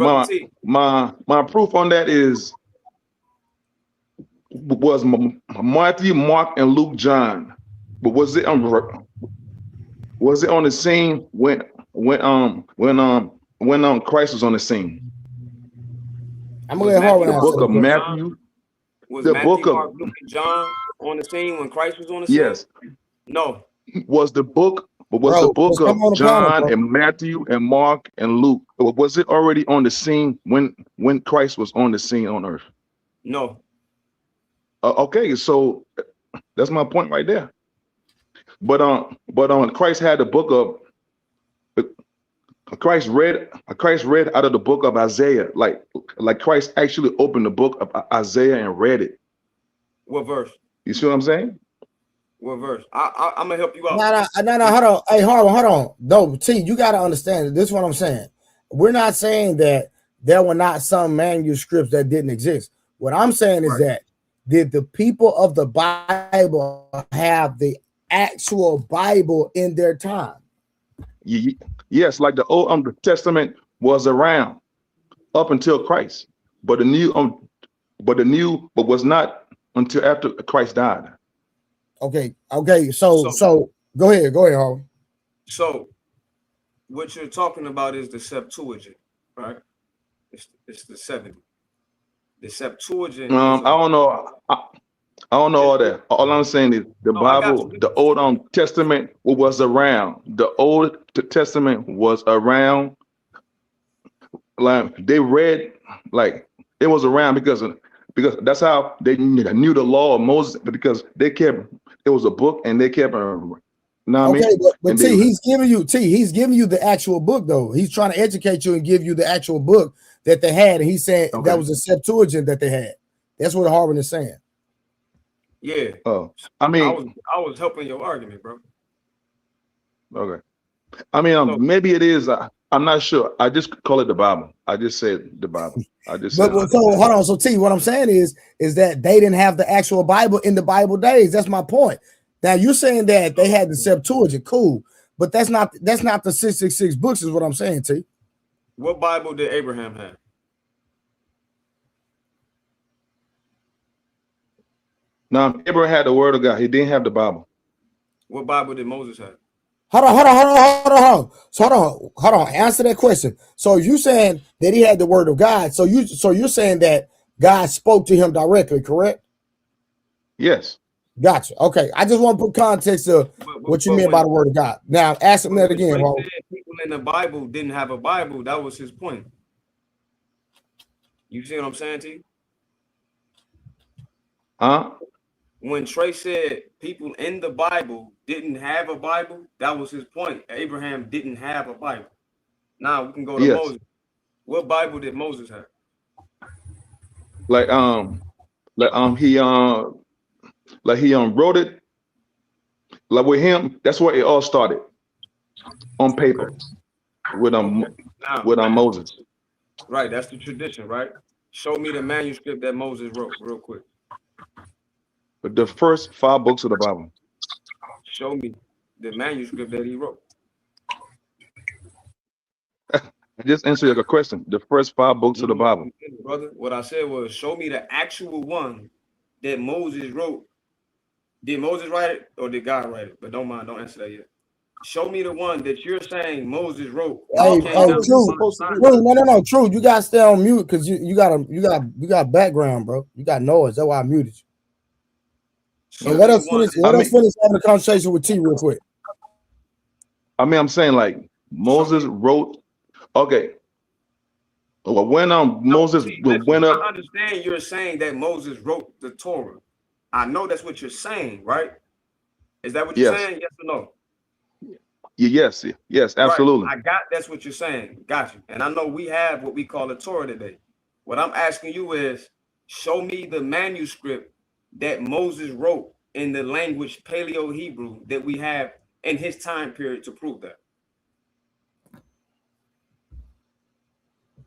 [SPEAKER 8] My proof on that was Matthew, Mark, and Luke, John. But was it on the scene when Christ was on the scene.
[SPEAKER 2] I'm gonna let Harvin
[SPEAKER 8] The
[SPEAKER 2] answer
[SPEAKER 8] book
[SPEAKER 2] the
[SPEAKER 8] of
[SPEAKER 2] question.
[SPEAKER 8] Matthew.
[SPEAKER 10] Was
[SPEAKER 8] The
[SPEAKER 10] Matthew,
[SPEAKER 8] book of
[SPEAKER 10] Mark, Luke, and John on the scene when Christ was on the scene?
[SPEAKER 8] yes.
[SPEAKER 10] No.
[SPEAKER 8] Was the book
[SPEAKER 2] Bro,
[SPEAKER 8] of
[SPEAKER 2] come on the panel,
[SPEAKER 8] John
[SPEAKER 2] bro.
[SPEAKER 8] and Matthew and Mark and Luke, was it already on the scene when Christ was on the scene on earth?
[SPEAKER 10] No.
[SPEAKER 8] Okay, so that's my point right there. But Christ had the book of Christ read out of the book of Isaiah, like Christ actually opened the book of Isaiah and read it.
[SPEAKER 10] What verse?
[SPEAKER 8] You see what I'm saying?
[SPEAKER 10] What verse? I'm gonna help you out.
[SPEAKER 2] No, hold on. Hey, Harvin, hold on. No, T, you got to understand. This is what I'm saying. We're not saying that there were not some manuscripts that didn't exist. What I'm saying is that did the people of the Bible have the actual Bible in their time?
[SPEAKER 8] Yes, like the Old Testament was around up until Christ, but the new was not until after Christ died.
[SPEAKER 2] Okay. So go ahead, Harvin.
[SPEAKER 10] So what you're talking about is the Septuagint, right? It's the 70. The Septuagint.
[SPEAKER 8] I don't know. I don't know all that. All I'm saying is the Bible, the Old Testament was around. The Old Testament was around. Like they read, like it was around because that's how they knew the law of Moses, because it was a book and they kept
[SPEAKER 2] but T, he's giving you the actual book though. He's trying to educate you and give you the actual book that they had, and he's saying that was a Septuagint that they had. That's what Harvin is saying.
[SPEAKER 10] Yeah.
[SPEAKER 8] Oh, I
[SPEAKER 10] was helping your argument, bro.
[SPEAKER 8] Okay. I mean, maybe it is. I'm not sure. I just call it the Bible. I just said the Bible.
[SPEAKER 2] So hold on. So T, what I'm saying is that they didn't have the actual Bible in the Bible days. That's my point. Now you're saying that they had the Septuagint, cool, but that's not the 666 books, is what I'm saying, T.
[SPEAKER 10] What Bible did Abraham have?
[SPEAKER 8] No, Abraham had the Word of God. He didn't have the Bible.
[SPEAKER 10] What Bible did Moses have?
[SPEAKER 2] Hold on. So hold on. Answer that question. So you saying that he had the Word of God? So you're saying that God spoke to him directly, correct?
[SPEAKER 8] Yes.
[SPEAKER 2] Gotcha. Okay. I just want to put context of what you mean by the Word of God. Now ask him that again.
[SPEAKER 10] People in the Bible didn't have a Bible. That was his point. You see what I'm saying to you?
[SPEAKER 8] Huh?
[SPEAKER 10] When Trey said people in the Bible didn't have a Bible, that was his point. Abraham didn't have a Bible. Now we can go to Moses. What Bible did Moses have?
[SPEAKER 8] He wrote it. Like with him, that's where it all started. On paper. With Moses.
[SPEAKER 10] Right, that's the tradition, right? Show me the manuscript that Moses wrote real quick.
[SPEAKER 8] But the first 5 books of the Bible.
[SPEAKER 10] Show me the manuscript that he wrote.
[SPEAKER 8] Just answer your question. The first 5 books of the Bible.
[SPEAKER 10] Brother, what I said was show me the actual one that Moses wrote. Did Moses write it or did God write it? But don't answer that yet. Show me the one that you're saying Moses wrote.
[SPEAKER 2] True. No. True. You gotta stay on mute because you got background, bro. You got noise. That's why I muted you. And let us finish having a conversation with T real quick.
[SPEAKER 8] I mean, I'm saying like Moses wrote. Okay. Well, when Moses went up.
[SPEAKER 10] I understand you're saying that Moses wrote the Torah. I know that's what you're saying, right? Is that what you're saying? Yes or no?
[SPEAKER 8] Yes, absolutely.
[SPEAKER 10] Right. I got that's what you're saying. Got you. And I know we have what we call a Torah today. What I'm asking you is show me the manuscript that Moses wrote in the language Paleo-Hebrew that we have in his time period to prove that.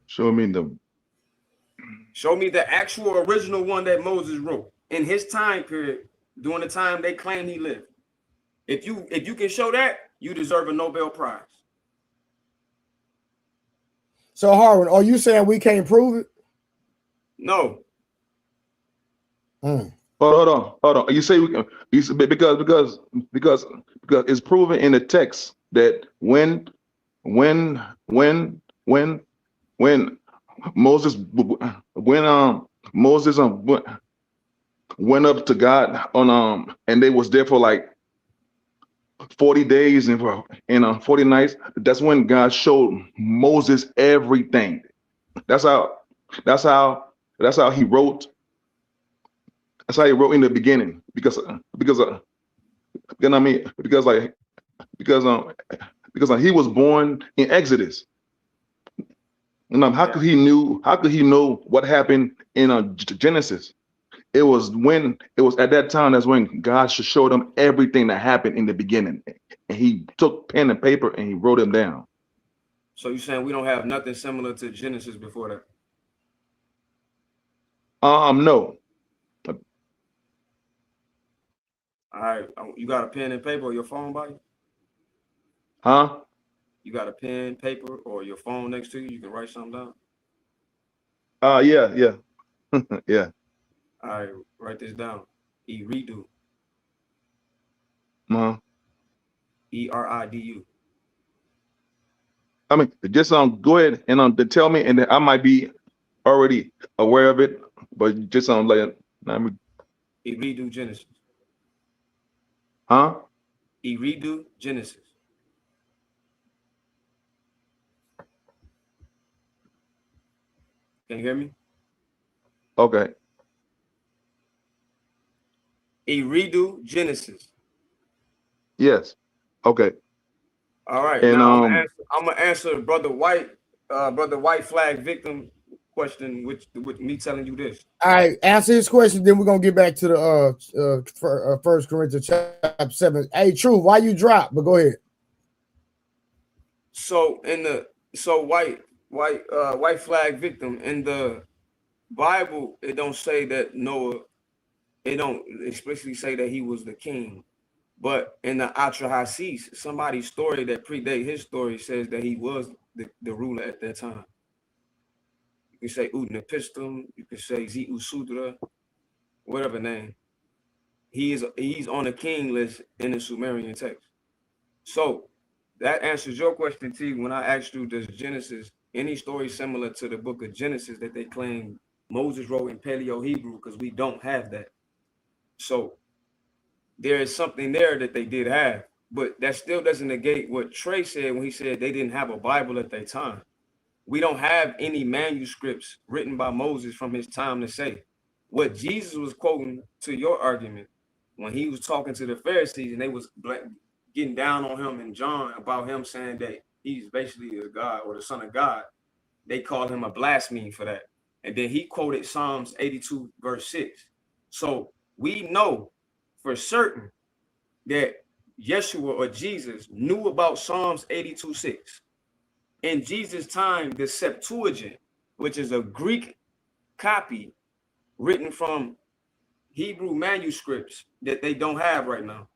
[SPEAKER 8] Show me
[SPEAKER 10] the actual original one that Moses wrote in his time period during the time they claim he lived. If you can show that, you deserve a Nobel Prize.
[SPEAKER 2] So Harvin, are you saying we can't prove it?
[SPEAKER 10] No.
[SPEAKER 8] Hold on. You say we can? Because it's proven in the text that when when Moses Moses went up to God on and they was there for like 40 days and 40 nights. That's when God showed Moses everything. That's how he wrote. That's how he wrote in the beginning, because he was born in Exodus. And how could he know what happened in Genesis? It was at that time that's when God should show them everything that happened in the beginning. And he took pen and paper and he wrote them down.
[SPEAKER 13] So you're saying we don't have nothing similar to Genesis before that?
[SPEAKER 8] No.
[SPEAKER 13] All right, you got a pen and paper or your phone by you?
[SPEAKER 8] Huh?
[SPEAKER 13] You got a pen, paper, or your phone next to you? You can write something down.
[SPEAKER 8] Yeah. Yeah.
[SPEAKER 13] All right, write this down. Eridu. ERIDU.
[SPEAKER 8] I mean, just go ahead and tell me, and I might be already aware of it, but just like
[SPEAKER 13] Eridu Genesis.
[SPEAKER 8] Huh?
[SPEAKER 13] Eridu Genesis. Can you hear me?
[SPEAKER 8] Okay.
[SPEAKER 13] Eridu Genesis.
[SPEAKER 8] Yes. Okay.
[SPEAKER 13] All right.
[SPEAKER 8] And
[SPEAKER 13] now I'm gonna answer brother White flag victim question with me telling you this.
[SPEAKER 2] All right, answer his question, then we're gonna get back to the 1 Corinthians chapter 7. Hey, Truth, why you drop? But go ahead.
[SPEAKER 13] So white flag victim in the Bible, it don't say that Noah. It don't explicitly say that he was the king, but in the Atrahasis, somebody's story that predate his story says that he was the ruler at that time. You can say Utnapistum, you can say Zi'u Sudra, whatever name. He's on the king list in the Sumerian text. So that answers your question, T. When I asked you, does Genesis, any story similar to the book of Genesis that they claim Moses wrote in Paleo Hebrew, because we don't have that. So there is something there that they did have, but that still doesn't negate what Trey said when he said they didn't have a Bible at their time. We don't have any manuscripts written by Moses from his time to say what Jesus was quoting to your argument when he was talking to the Pharisees and they was getting down on him and John about him saying that he's basically a God or the son of God. They called him a blasphemy for that. And then he quoted Psalms 82 verse 6. So we know for certain that Yeshua or Jesus knew about Psalms 82:6. In Jesus' time, the Septuagint, which is a Greek copy written from Hebrew manuscripts that they don't have right now.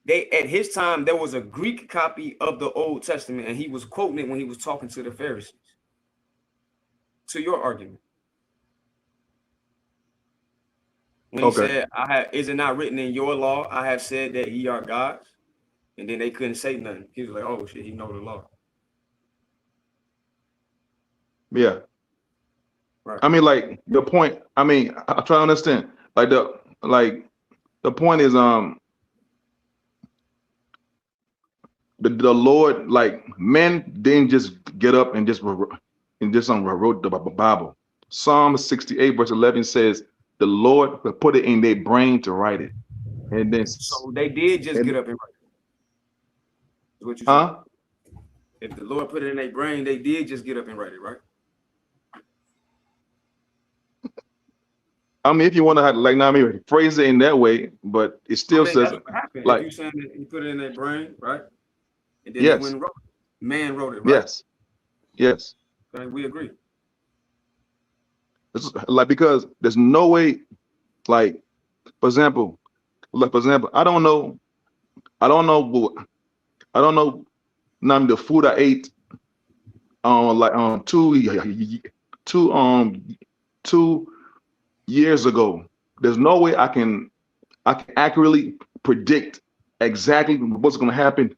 [SPEAKER 13] At his time, there was a Greek copy of the Old Testament, and he was quoting it when he was talking to the Pharisees. To your argument. When he said, is it not written in your law? I have said that ye are gods. And then they couldn't say nothing. He was like, oh shit, he know the law.
[SPEAKER 8] Yeah.
[SPEAKER 13] Right.
[SPEAKER 8] I mean, like the point, I mean, I try to understand. The point is the Lord, like, men didn't just get up and just wrote the Bible. Psalm 68 verse 11 says the Lord put it in their brain to write it. And then
[SPEAKER 13] so they did just get up and write it. Is what you said. If the Lord put it in their brain, they did just get up and write it, right?
[SPEAKER 8] I mean, if you want to phrase it in that way, but it still says
[SPEAKER 13] that's what happened.
[SPEAKER 8] Like,
[SPEAKER 13] if you saying that he put it in their brain, right? And then
[SPEAKER 8] yes.
[SPEAKER 13] they went and wrote it. Man wrote it, right?
[SPEAKER 8] Yes.
[SPEAKER 13] Okay, we agree.
[SPEAKER 8] It's like, because there's no way, like, for example, I don't know the food I ate 2 years ago. There's no way I can accurately predict exactly what's going to happen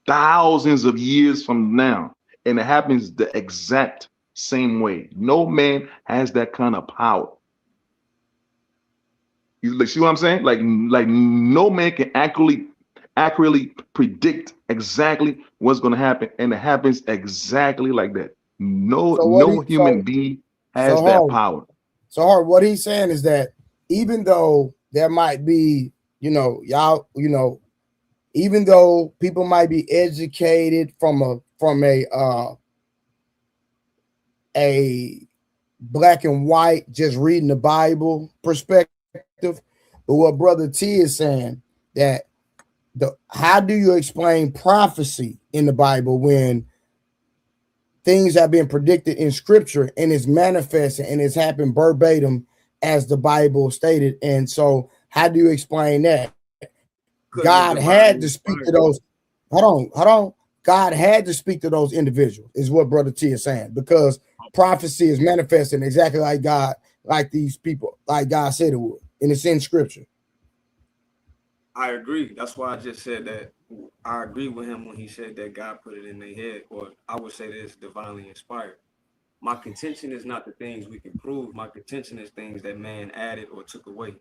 [SPEAKER 8] thousands of years from now. and it happens the exact same way. No man has that kind of power. You see what I'm saying? Like no man can accurately predict exactly what's going to happen, and it happens exactly like that. No human being has that power.
[SPEAKER 2] So Hart, what he's saying is that even though there might be, even though people might be educated from a black and white, just reading the Bible perspective, but what Brother T is saying, that how do you explain prophecy in the Bible when things have been predicted in Scripture and it's manifesting and it's happened verbatim as the Bible stated? And so, how do you explain that? God had to speak to those. Hold on. God had to speak to those individuals, is what Brother T is saying, because prophecy is manifesting exactly like God, like these people, like God said it would, and it's in Scripture.
[SPEAKER 13] I agree. That's why I just said that I agree with him when he said that God put it in their head, or I would say that it's divinely inspired. My contention is not the things we can prove. My contention is things that man added or took away.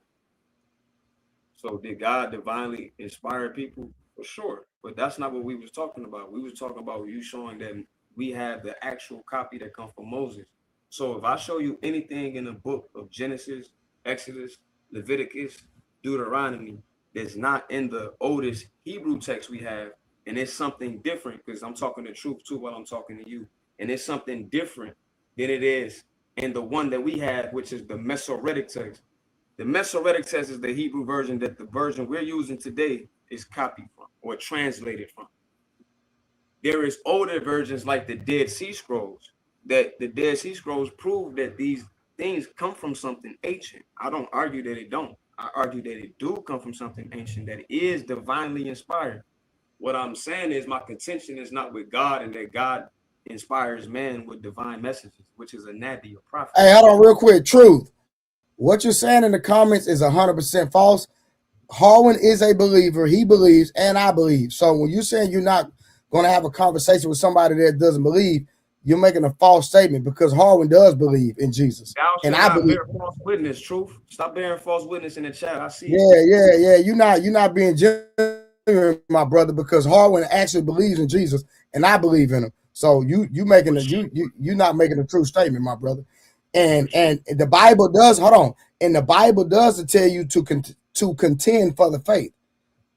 [SPEAKER 13] So did God divinely inspire people? For sure. But that's not what we was talking about. We was talking about you showing that we have the actual copy that comes from Moses. So if I show you anything in the book of Genesis, Exodus, Leviticus, Deuteronomy, that's not in the oldest Hebrew text we have, and it's something different, because I'm talking the truth too while I'm talking to you, and it's something different than it is in the one that we have, which is the Masoretic text. The Masoretic text is the Hebrew version that the version we're using today is copied from or translated from. There is older versions like the Dead Sea Scrolls, that the Dead Sea Scrolls prove that these things come from something ancient. I don't argue that it don't. I argue that it do come from something ancient that is divinely inspired. What I'm saying is my contention is not with God, and that God inspires man with divine messages, which is a nabi, a prophet.
[SPEAKER 2] Hey, hold on real quick. Truth. What you're saying in the comments is 100% false. Harwin is a believer. He believes, and I believe. So when you're saying you're not going to have a conversation with somebody that doesn't believe, you're making a false statement, because Harwin does believe in Jesus.
[SPEAKER 13] Thou
[SPEAKER 2] And
[SPEAKER 13] shalt
[SPEAKER 2] I
[SPEAKER 13] not
[SPEAKER 2] believe.
[SPEAKER 13] bear false witness, truth. Stop bearing false witness in the chat. I see
[SPEAKER 2] Yeah. You're not being genuine, my brother, because Harwin actually believes in Jesus, and I believe in him. So you're not making a true statement, my brother. And the Bible does, and the Bible does tell you to contend for the faith.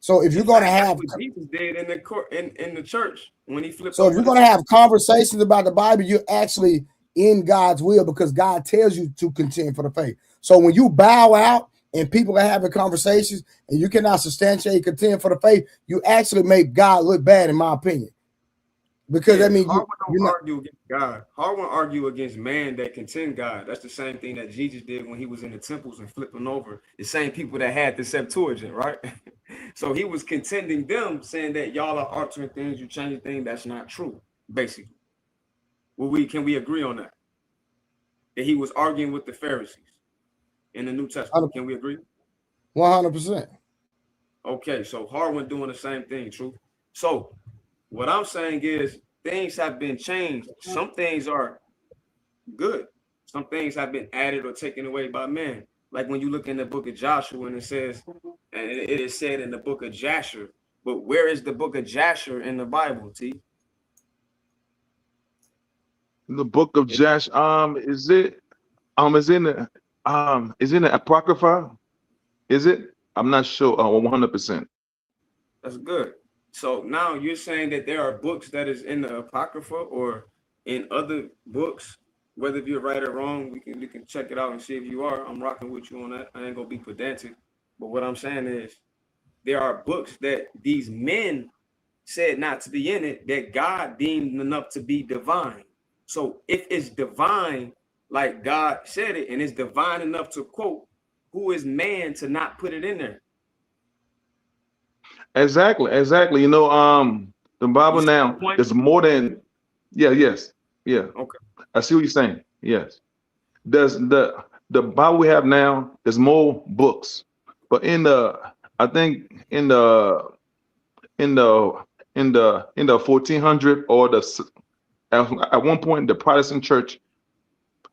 [SPEAKER 2] So if you're going to have,
[SPEAKER 13] what Jesus did in the court in the church when he flipped.
[SPEAKER 2] so if you're going to have conversations about the Bible, you're actually in God's will, because God tells you to contend for the faith. So when you bow out and people are having conversations and you cannot substantiate contend for the faith, you actually make God look bad, in my opinion. Because that means
[SPEAKER 13] Harwin don't argue against God. Harwin argue against man that contend God. That's the same thing that Jesus did when he was in the temples and flipping over the same people that had the Septuagint, right? So he was contending them, saying that y'all are altering things, you changing things. That's not true, basically. Well, can we agree on that? That he was arguing with the Pharisees in the New Testament. Can we agree?
[SPEAKER 2] 100%.
[SPEAKER 13] Okay, so Harwin doing the same thing, true. So what I'm saying is things have been changed. Some things are good. Some things have been added or taken away by men. Like when you look in the book of Joshua and it says, and it is said in the book of Jasher, but where is the book of Jasher in the Bible, T?
[SPEAKER 8] The book of Josh, is in the Apocrypha? Is it? I'm not sure. 100%.
[SPEAKER 13] That's good. So now you're saying that there are books that is in the Apocrypha or in other books, whether if you're right or wrong, we can check it out and see if you are. I'm rocking with you on that. I ain't gonna be pedantic, but what I'm saying is there are books that these men said not to be in it that God deemed enough to be divine. So if it's divine, like God said it, and it's divine enough to quote, who is man to not put it in there?
[SPEAKER 8] Exactly. You know, the Bible now is more than, yes.
[SPEAKER 13] Okay.
[SPEAKER 8] I see what you're saying. Yes. There's the Bible we have now, there's more books. But I think in the 1400 or the at one point the Protestant church,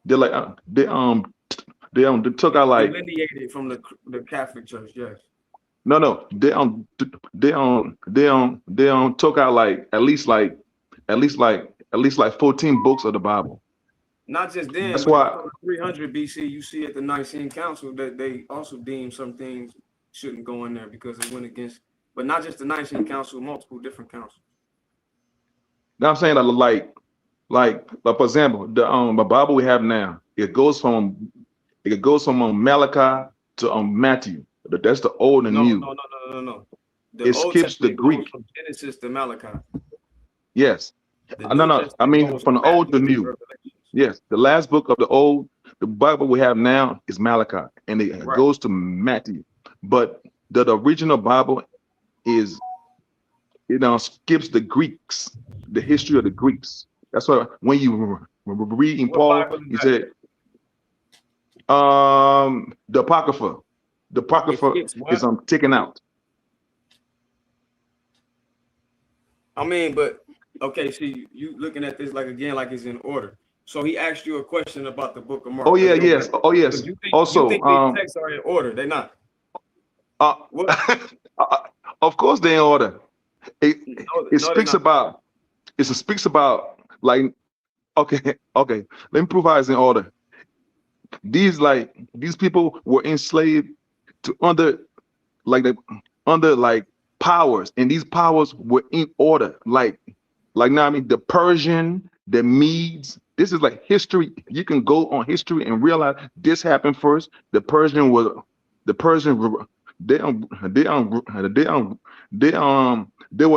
[SPEAKER 8] they like they took out like
[SPEAKER 13] delineated from the Catholic Church. Yes.
[SPEAKER 8] no they took out like at least like 14 books of the Bible.
[SPEAKER 13] Not just then,
[SPEAKER 8] That's
[SPEAKER 13] but
[SPEAKER 8] why.
[SPEAKER 13] from 300 BC, you see at the Nicene Council that they also deemed some things shouldn't go in there because it went against, but not just the Nicene Council, multiple different councils.
[SPEAKER 8] Now I'm saying that like for example, the Bible we have now, it goes from Malachi to Matthew. That's the old and new.
[SPEAKER 13] No. The
[SPEAKER 8] It
[SPEAKER 13] Old
[SPEAKER 8] skips the
[SPEAKER 13] Testament
[SPEAKER 8] Greek.
[SPEAKER 13] goes from Genesis to Malachi.
[SPEAKER 8] Yes. No. I mean from the old to new. Yes. The last book of the Bible we have now is Malachi, and it goes to Matthew. But the original Bible is, skips the Greeks, the history of the Greeks. That's why when you read in Paul, he said, the Apocrypha. The Apocrypha is taken out.
[SPEAKER 13] I mean, but okay, see, you looking at this like it's in order. So he asked you a question about the Book of Mark.
[SPEAKER 8] Oh yeah, yes. Oh yes. Also,
[SPEAKER 13] you think these texts are in order? They're not.
[SPEAKER 8] Of course they're in order. It speaks about like, okay. Let me prove how it's in order. These people were enslaved to under powers, and these powers were in order. Like now, I mean, the Persian, the Medes. This is like history. You can go on history and realize this happened first. They were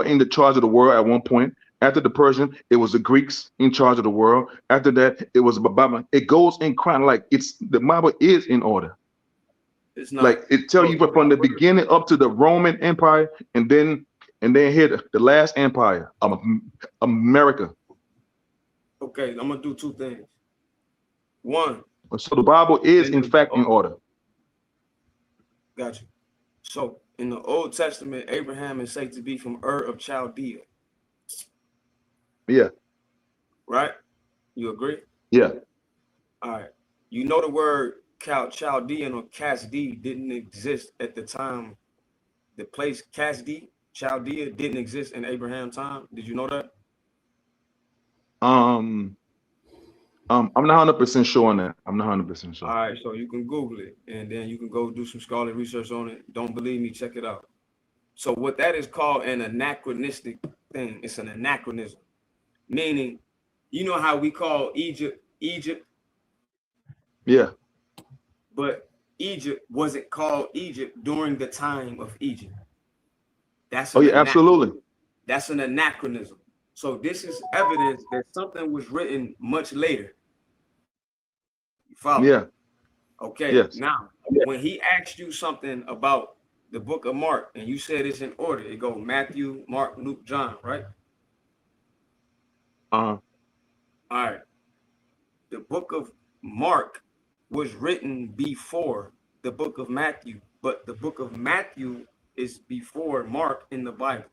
[SPEAKER 8] in the charge of the world at one point. After the Persian, it was the Greeks in charge of the world. After that, it was Bible. It goes in chronology. Like the Bible is in order.
[SPEAKER 13] It's not.
[SPEAKER 8] Like it tells you from the beginning up to the Roman Empire, and then here the last empire of America.
[SPEAKER 13] Okay, I'm gonna do two things. One.
[SPEAKER 8] So the Bible is in fact in order.
[SPEAKER 13] Got you. So in the Old Testament, Abraham is said to be from Ur of Chaldea.
[SPEAKER 8] Yeah.
[SPEAKER 13] Right? You agree?
[SPEAKER 8] Yeah.
[SPEAKER 13] All right. You know the word Chaldean or Kasdi didn't exist at the time. The place Kasdi, Chaldea, didn't exist in Abraham's time. Did you know that?
[SPEAKER 8] I'm not 100% sure on that. I'm not 100% sure.
[SPEAKER 13] All right, so you can Google it, and then you can go do some scholarly research on it. Don't believe me? Check it out. So what that is called an anachronistic thing. It's an anachronism, meaning, you know how we call Egypt.
[SPEAKER 8] Yeah.
[SPEAKER 13] But Egypt wasn't called Egypt during the time of Egypt. That's
[SPEAKER 8] absolutely.
[SPEAKER 13] That's an anachronism. So this is evidence that something was written much later. You follow?
[SPEAKER 8] Yeah.
[SPEAKER 13] Okay.
[SPEAKER 8] Yes.
[SPEAKER 13] Now, when he asked you something about the book of Mark, and you said it's in order, it goes Matthew, Mark, Luke, John, right?
[SPEAKER 8] All
[SPEAKER 13] right. The book of Mark was written before the book of Matthew, but the book of Matthew is before Mark in the Bible.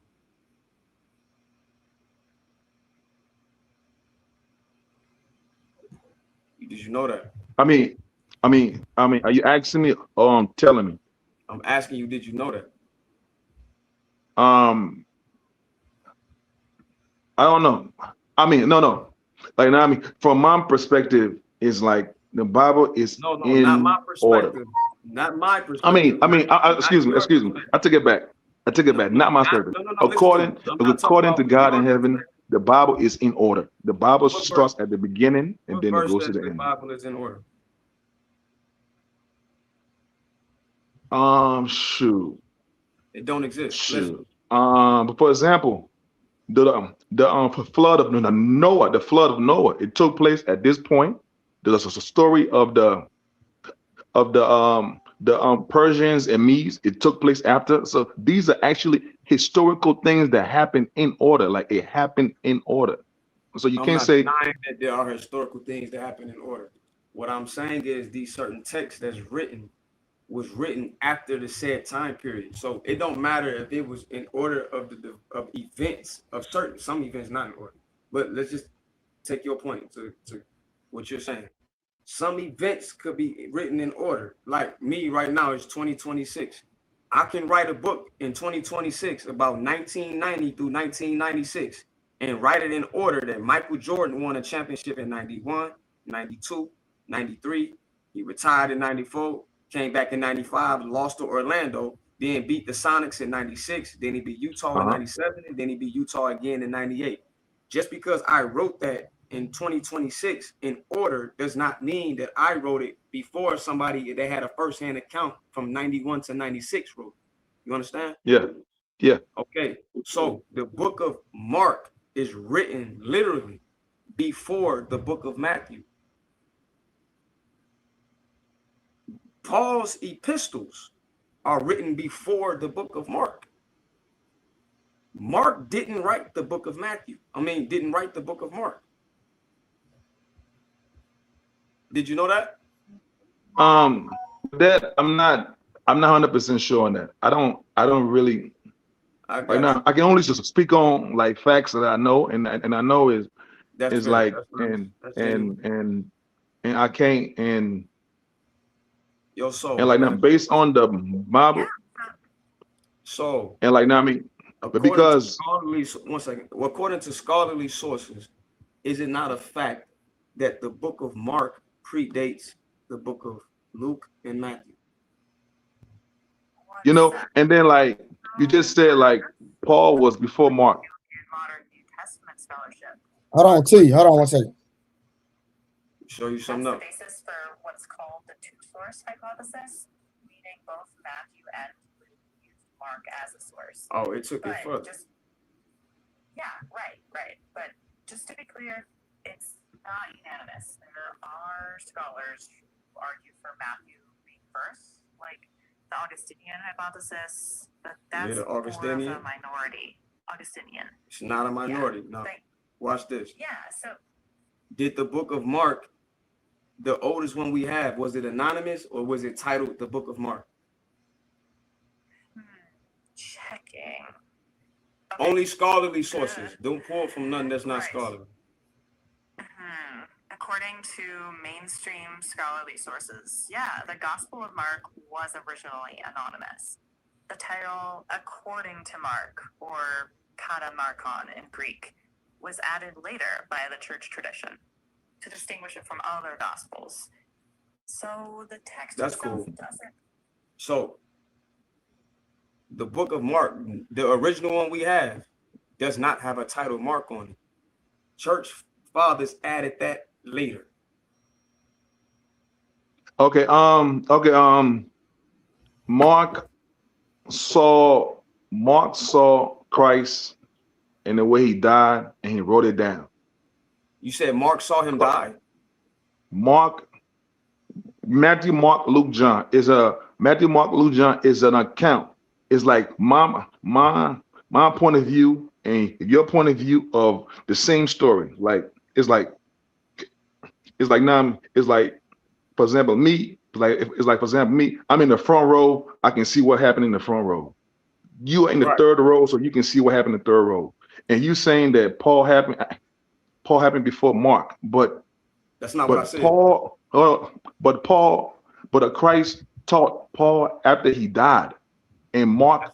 [SPEAKER 13] Did you know that?
[SPEAKER 8] I mean, are you asking me or telling me?
[SPEAKER 13] I'm asking you, did you know that?
[SPEAKER 8] I don't know. I mean, no. Like now, I mean, from my perspective, it's like the Bible is in
[SPEAKER 13] not my perspective.
[SPEAKER 8] order.
[SPEAKER 13] Not my perspective.
[SPEAKER 8] Excuse me. I take it back. Not my perspective. According to God in heaven, the Bible is in order. The Bible starts at the beginning and then it goes to the end.
[SPEAKER 13] The Bible is in order.
[SPEAKER 8] Shoot.
[SPEAKER 13] It don't exist.
[SPEAKER 8] Shoot. But for example, the flood of Noah. The flood of Noah. It took place at this point. There's a story of the Persians and Medes. It took place after. So these are actually historical things that happen in order. Like it happened in order. So you can't say
[SPEAKER 13] denying that there are historical things that happen in order. What I'm saying is these certain texts that's written was written after the said time period. So it don't matter if it was in order of events of some events not in order. But let's just take your point to what you're saying. Some events could be written in order. Like me right now, it's 2026. I can write a book in 2026 about 1990 through 1996 and write it in order that Michael Jordan won a championship in 91, 92, 93. He retired in 94, came back in 95, lost to Orlando, then beat the Sonics in 96, then he beat Utah in 97, and then he beat Utah again in 98. Just because I wrote that in 2026 in order does not mean that I wrote it before somebody that had a first-hand account from 91 to 96 wrote. You understand?
[SPEAKER 8] Yeah. Yeah.
[SPEAKER 13] Okay. So the book of Mark is written literally before the book of Matthew. Paul's epistles are written before the book of Mark. Mark didn't write the book of Matthew. Didn't write the book of Mark. Did you know that?
[SPEAKER 8] That I'm not 100% sure on that. I don't really right now. I can only just speak on like facts that I know, and I know is like and I can't and
[SPEAKER 13] Yo, so
[SPEAKER 8] and like now based on the Bible.
[SPEAKER 13] So
[SPEAKER 8] and like now but because
[SPEAKER 13] according to scholarly sources, is it not a fact that the book of Mark predates the book of Luke and Matthew?
[SPEAKER 8] And then like you just said, like Paul was before Mark.
[SPEAKER 2] Hold on, T. Hold on one second.
[SPEAKER 13] Show you something up.
[SPEAKER 6] That's the basis for what's called the two-source hypothesis, meaning both Matthew and Luke used Mark as a source.
[SPEAKER 13] Oh, it took it further.
[SPEAKER 6] Yeah, right. But just to be clear, it's not unanimous. There are scholars who argue for Matthew being first, like the Augustinian hypothesis, but that's more of a minority. Augustinian.
[SPEAKER 13] It's not a minority. Yeah, no. Watch this.
[SPEAKER 6] Yeah, so
[SPEAKER 13] did the book of Mark, the oldest one we have, was it anonymous or was it titled the book of Mark?
[SPEAKER 6] Checking.
[SPEAKER 13] Okay. Only scholarly sources. Don't pull from nothing that's not scholarly.
[SPEAKER 6] According to mainstream scholarly sources, yeah, the Gospel of Mark was originally anonymous. The title, according to Mark, or katamarkon in Greek, was added later by the church tradition to distinguish it from other Gospels. So the text itself doesn't.
[SPEAKER 13] So the book of Mark, the original one we have, does not have a title Mark on it. Church fathers added that later.
[SPEAKER 8] Okay. Mark saw Christ and the way he died, and he wrote it down.
[SPEAKER 13] You said Mark saw him die.
[SPEAKER 8] Matthew, Mark, Luke, John is an account. It's like my point of view and your point of view of the same story. Like it's like for example me. For example me. I'm in the front row. I can see what happened in the front row. You are in the third row, so you can see what happened in the third row. And you saying that Paul happened before Mark, but
[SPEAKER 13] that's not what I said.
[SPEAKER 8] But Christ taught Paul after he died, and Mark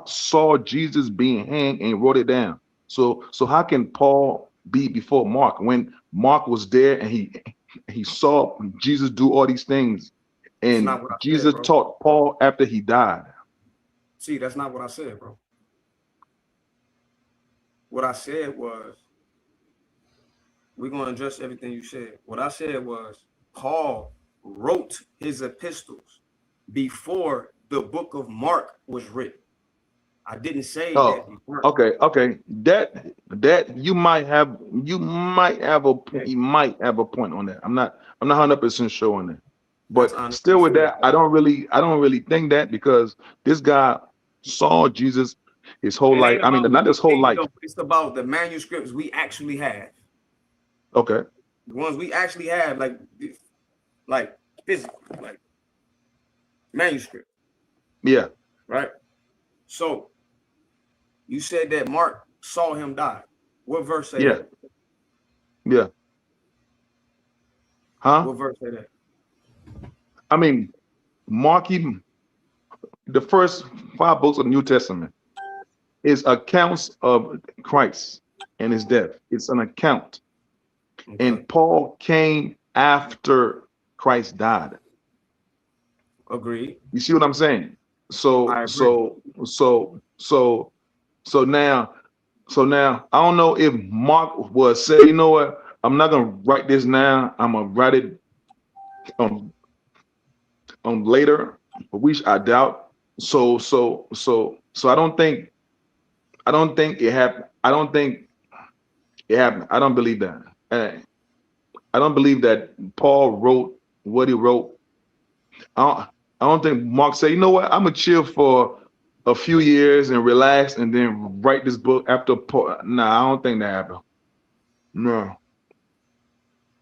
[SPEAKER 8] saw Jesus being hanged and wrote it down. So how can Paul be before Mark when Mark was there and he saw Jesus do all these things, and Jesus taught Paul after he died?
[SPEAKER 13] See, that's not what I said, bro. What I said was, we're going to address everything you said. What I said was, Paul wrote his epistles before the book of Mark was written. I didn't say that.
[SPEAKER 8] Okay. That you might have a point on that. I'm not 100% sure on that. But still with that, I don't really think that, because this guy saw Jesus his whole life. I mean, not his whole life.
[SPEAKER 13] It's about the manuscripts we actually have.
[SPEAKER 8] Okay.
[SPEAKER 13] The ones we actually have, like physical, like manuscript.
[SPEAKER 8] Yeah.
[SPEAKER 13] Right. So you said that Mark saw him die. What verse say that?
[SPEAKER 8] Yeah. Huh?
[SPEAKER 13] What verse say that?
[SPEAKER 8] I mean, Mark, even the first 5 books of the New Testament is accounts of Christ and his death. It's an account.
[SPEAKER 13] Okay.
[SPEAKER 8] And Paul came after Christ died.
[SPEAKER 13] Agreed.
[SPEAKER 8] You see what I'm saying? So
[SPEAKER 13] I agree.
[SPEAKER 8] so now I don't know if Mark was say, you know what, I'm not gonna write this now. I'm gonna write it later, but I doubt. So I don't think it happened. I don't think it happened. I don't believe that. I don't believe that Paul wrote what he wrote. I don't think Mark said, you know what, I'm gonna chill for a few years and relax and then write this book after Paul. Nah, I don't think that happened. No.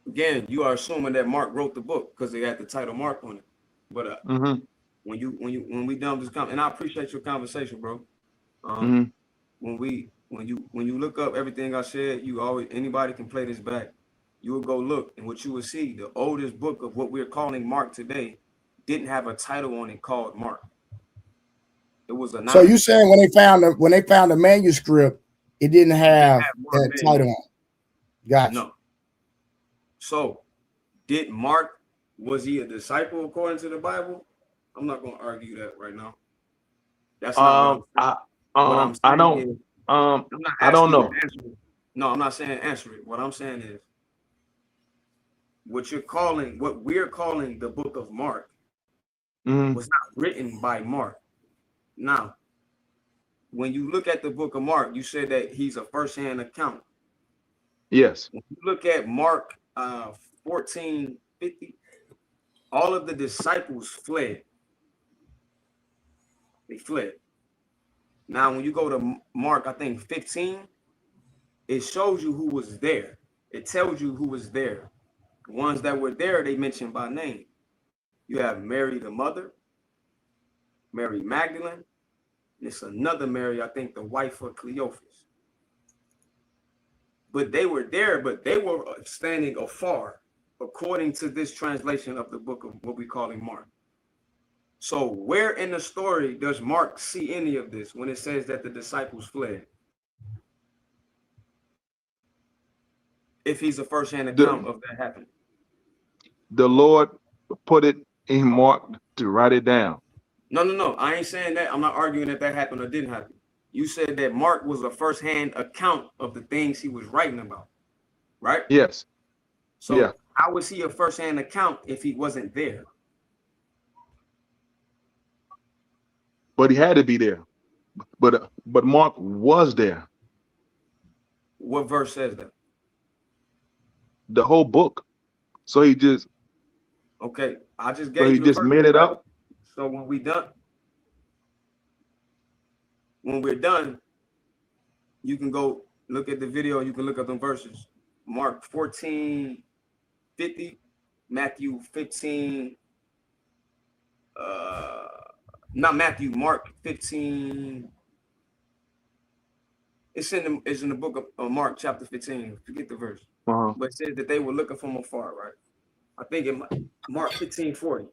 [SPEAKER 13] Again, you are assuming that Mark wrote the book because they had the title Mark on it. But when we done this and I appreciate your conversation, bro. When you look up everything I said, anybody can play this back. You will go look, and what you will see, the oldest book of what we're calling Mark today didn't have a title on it called Mark. It was a.
[SPEAKER 2] So you saying when they found the manuscript, it didn't have that title on it. Gotcha.
[SPEAKER 13] No. So, did Mark, was he a disciple according to the Bible? I'm not going to argue that right now. That's not
[SPEAKER 8] I don't know.
[SPEAKER 13] No, I'm not saying answer it. What I'm saying is, what we're calling the book of Mark was not written by Mark. Now, when you look at the book of Mark, you said that he's a first-hand account.
[SPEAKER 8] Yes.
[SPEAKER 13] When you look at Mark 14:50, all of the disciples fled. They fled. Now, when you go to Mark, I think 15, it shows you who was there. It tells you who was there. The ones that were there, they mentioned by name. You have Mary, the mother, Mary Magdalene. It's another Mary, I think the wife of Cleophas. But they were there, but they were standing afar, according to this translation of the book of what we call in Mark. So where in the story does Mark see any of this when it says that the disciples fled? If he's a first-hand account of that happening.
[SPEAKER 8] The Lord put it in Mark to write it down.
[SPEAKER 13] No. I ain't saying that. I'm not arguing that happened or didn't happen. You said that Mark was a first-hand account of the things he was writing about, right?
[SPEAKER 8] Yes.
[SPEAKER 13] So how was he a first-hand account if he wasn't there?
[SPEAKER 8] But he had to be there. But Mark was there.
[SPEAKER 13] What verse says that?
[SPEAKER 8] The whole book. So he just.
[SPEAKER 13] Okay, I just gave you.
[SPEAKER 8] So he just made it up.
[SPEAKER 13] So when we're done, you can go look at the video. You can look up them verses. Mark 14:50, Matthew 15. Mark 15. It's in the book of Mark chapter 15. Forget the verse. But it says that they were looking from afar, right? I think in Mark 15:40.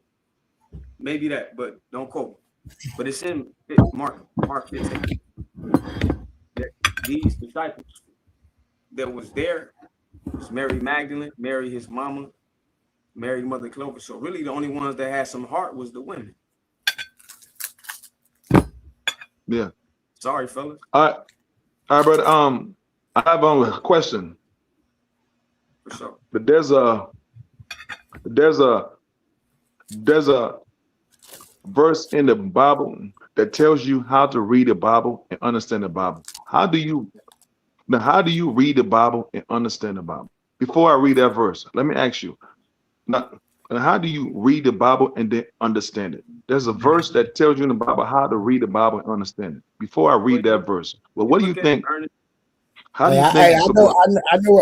[SPEAKER 13] Maybe that, but don't quote me. But it's in Mark 15. That these disciples that was there was Mary Magdalene, Mary his mama, Mary mother Clovis. So really the only ones that had some heart was the women.
[SPEAKER 8] Yeah.
[SPEAKER 13] Sorry, fellas.
[SPEAKER 8] All right, brother. I have a question.
[SPEAKER 13] For sure.
[SPEAKER 8] But there's a verse in the Bible that tells you how to read the Bible and understand the Bible. How do you read the Bible and understand the Bible? Before I read that verse, let me ask you, how do you read the Bible and then understand it? There's a verse that tells you in the Bible how to read the Bible and understand it. Before I read that verse, well, what do you think? How do you think?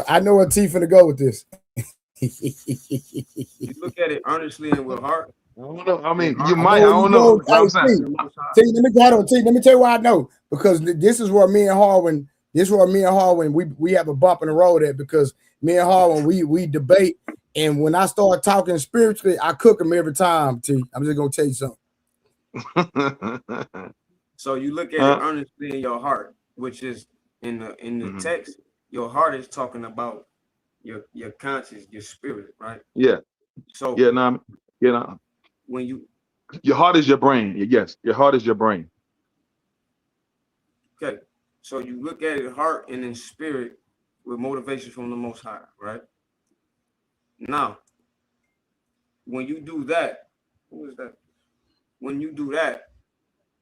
[SPEAKER 2] I know where T finna go with this.
[SPEAKER 13] You look at it earnestly and with heart.
[SPEAKER 8] I mean, you might. I don't know.
[SPEAKER 2] Let me tell you why I know. Because this is where me and Harwin, we have a bump in the road at, because Me and Harlan, we debate, and when I start talking spiritually, I cook them every time. T, I'm just gonna tell you something.
[SPEAKER 13] So you look at it earnestly in your heart, which is in the text. Your heart is talking about your conscience, your spirit, right?
[SPEAKER 8] Yeah.
[SPEAKER 13] So when
[SPEAKER 8] your heart is your brain. Yes, your heart is your brain.
[SPEAKER 13] Okay, so you look at it heart and in spirit with motivation from the Most High, right? Now, when you do that, who is that? When you do that,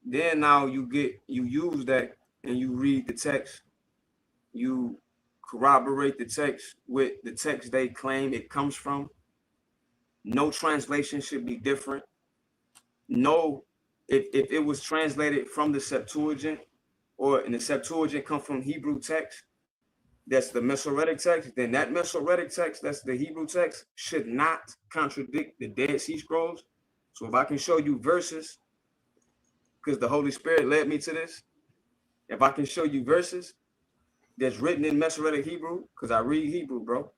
[SPEAKER 13] then now you use that and you read the text, you corroborate the text with the text they claim it comes from. No translation should be different. No, if it was translated from the Septuagint, or in the Septuagint come from Hebrew text, that's the Masoretic text, then that Masoretic text, that's the Hebrew text, should not contradict the Dead Sea Scrolls. So if I can show you verses, because the Holy Spirit led me to this, if I can show you verses that's written in Masoretic Hebrew, because I read Hebrew, bro,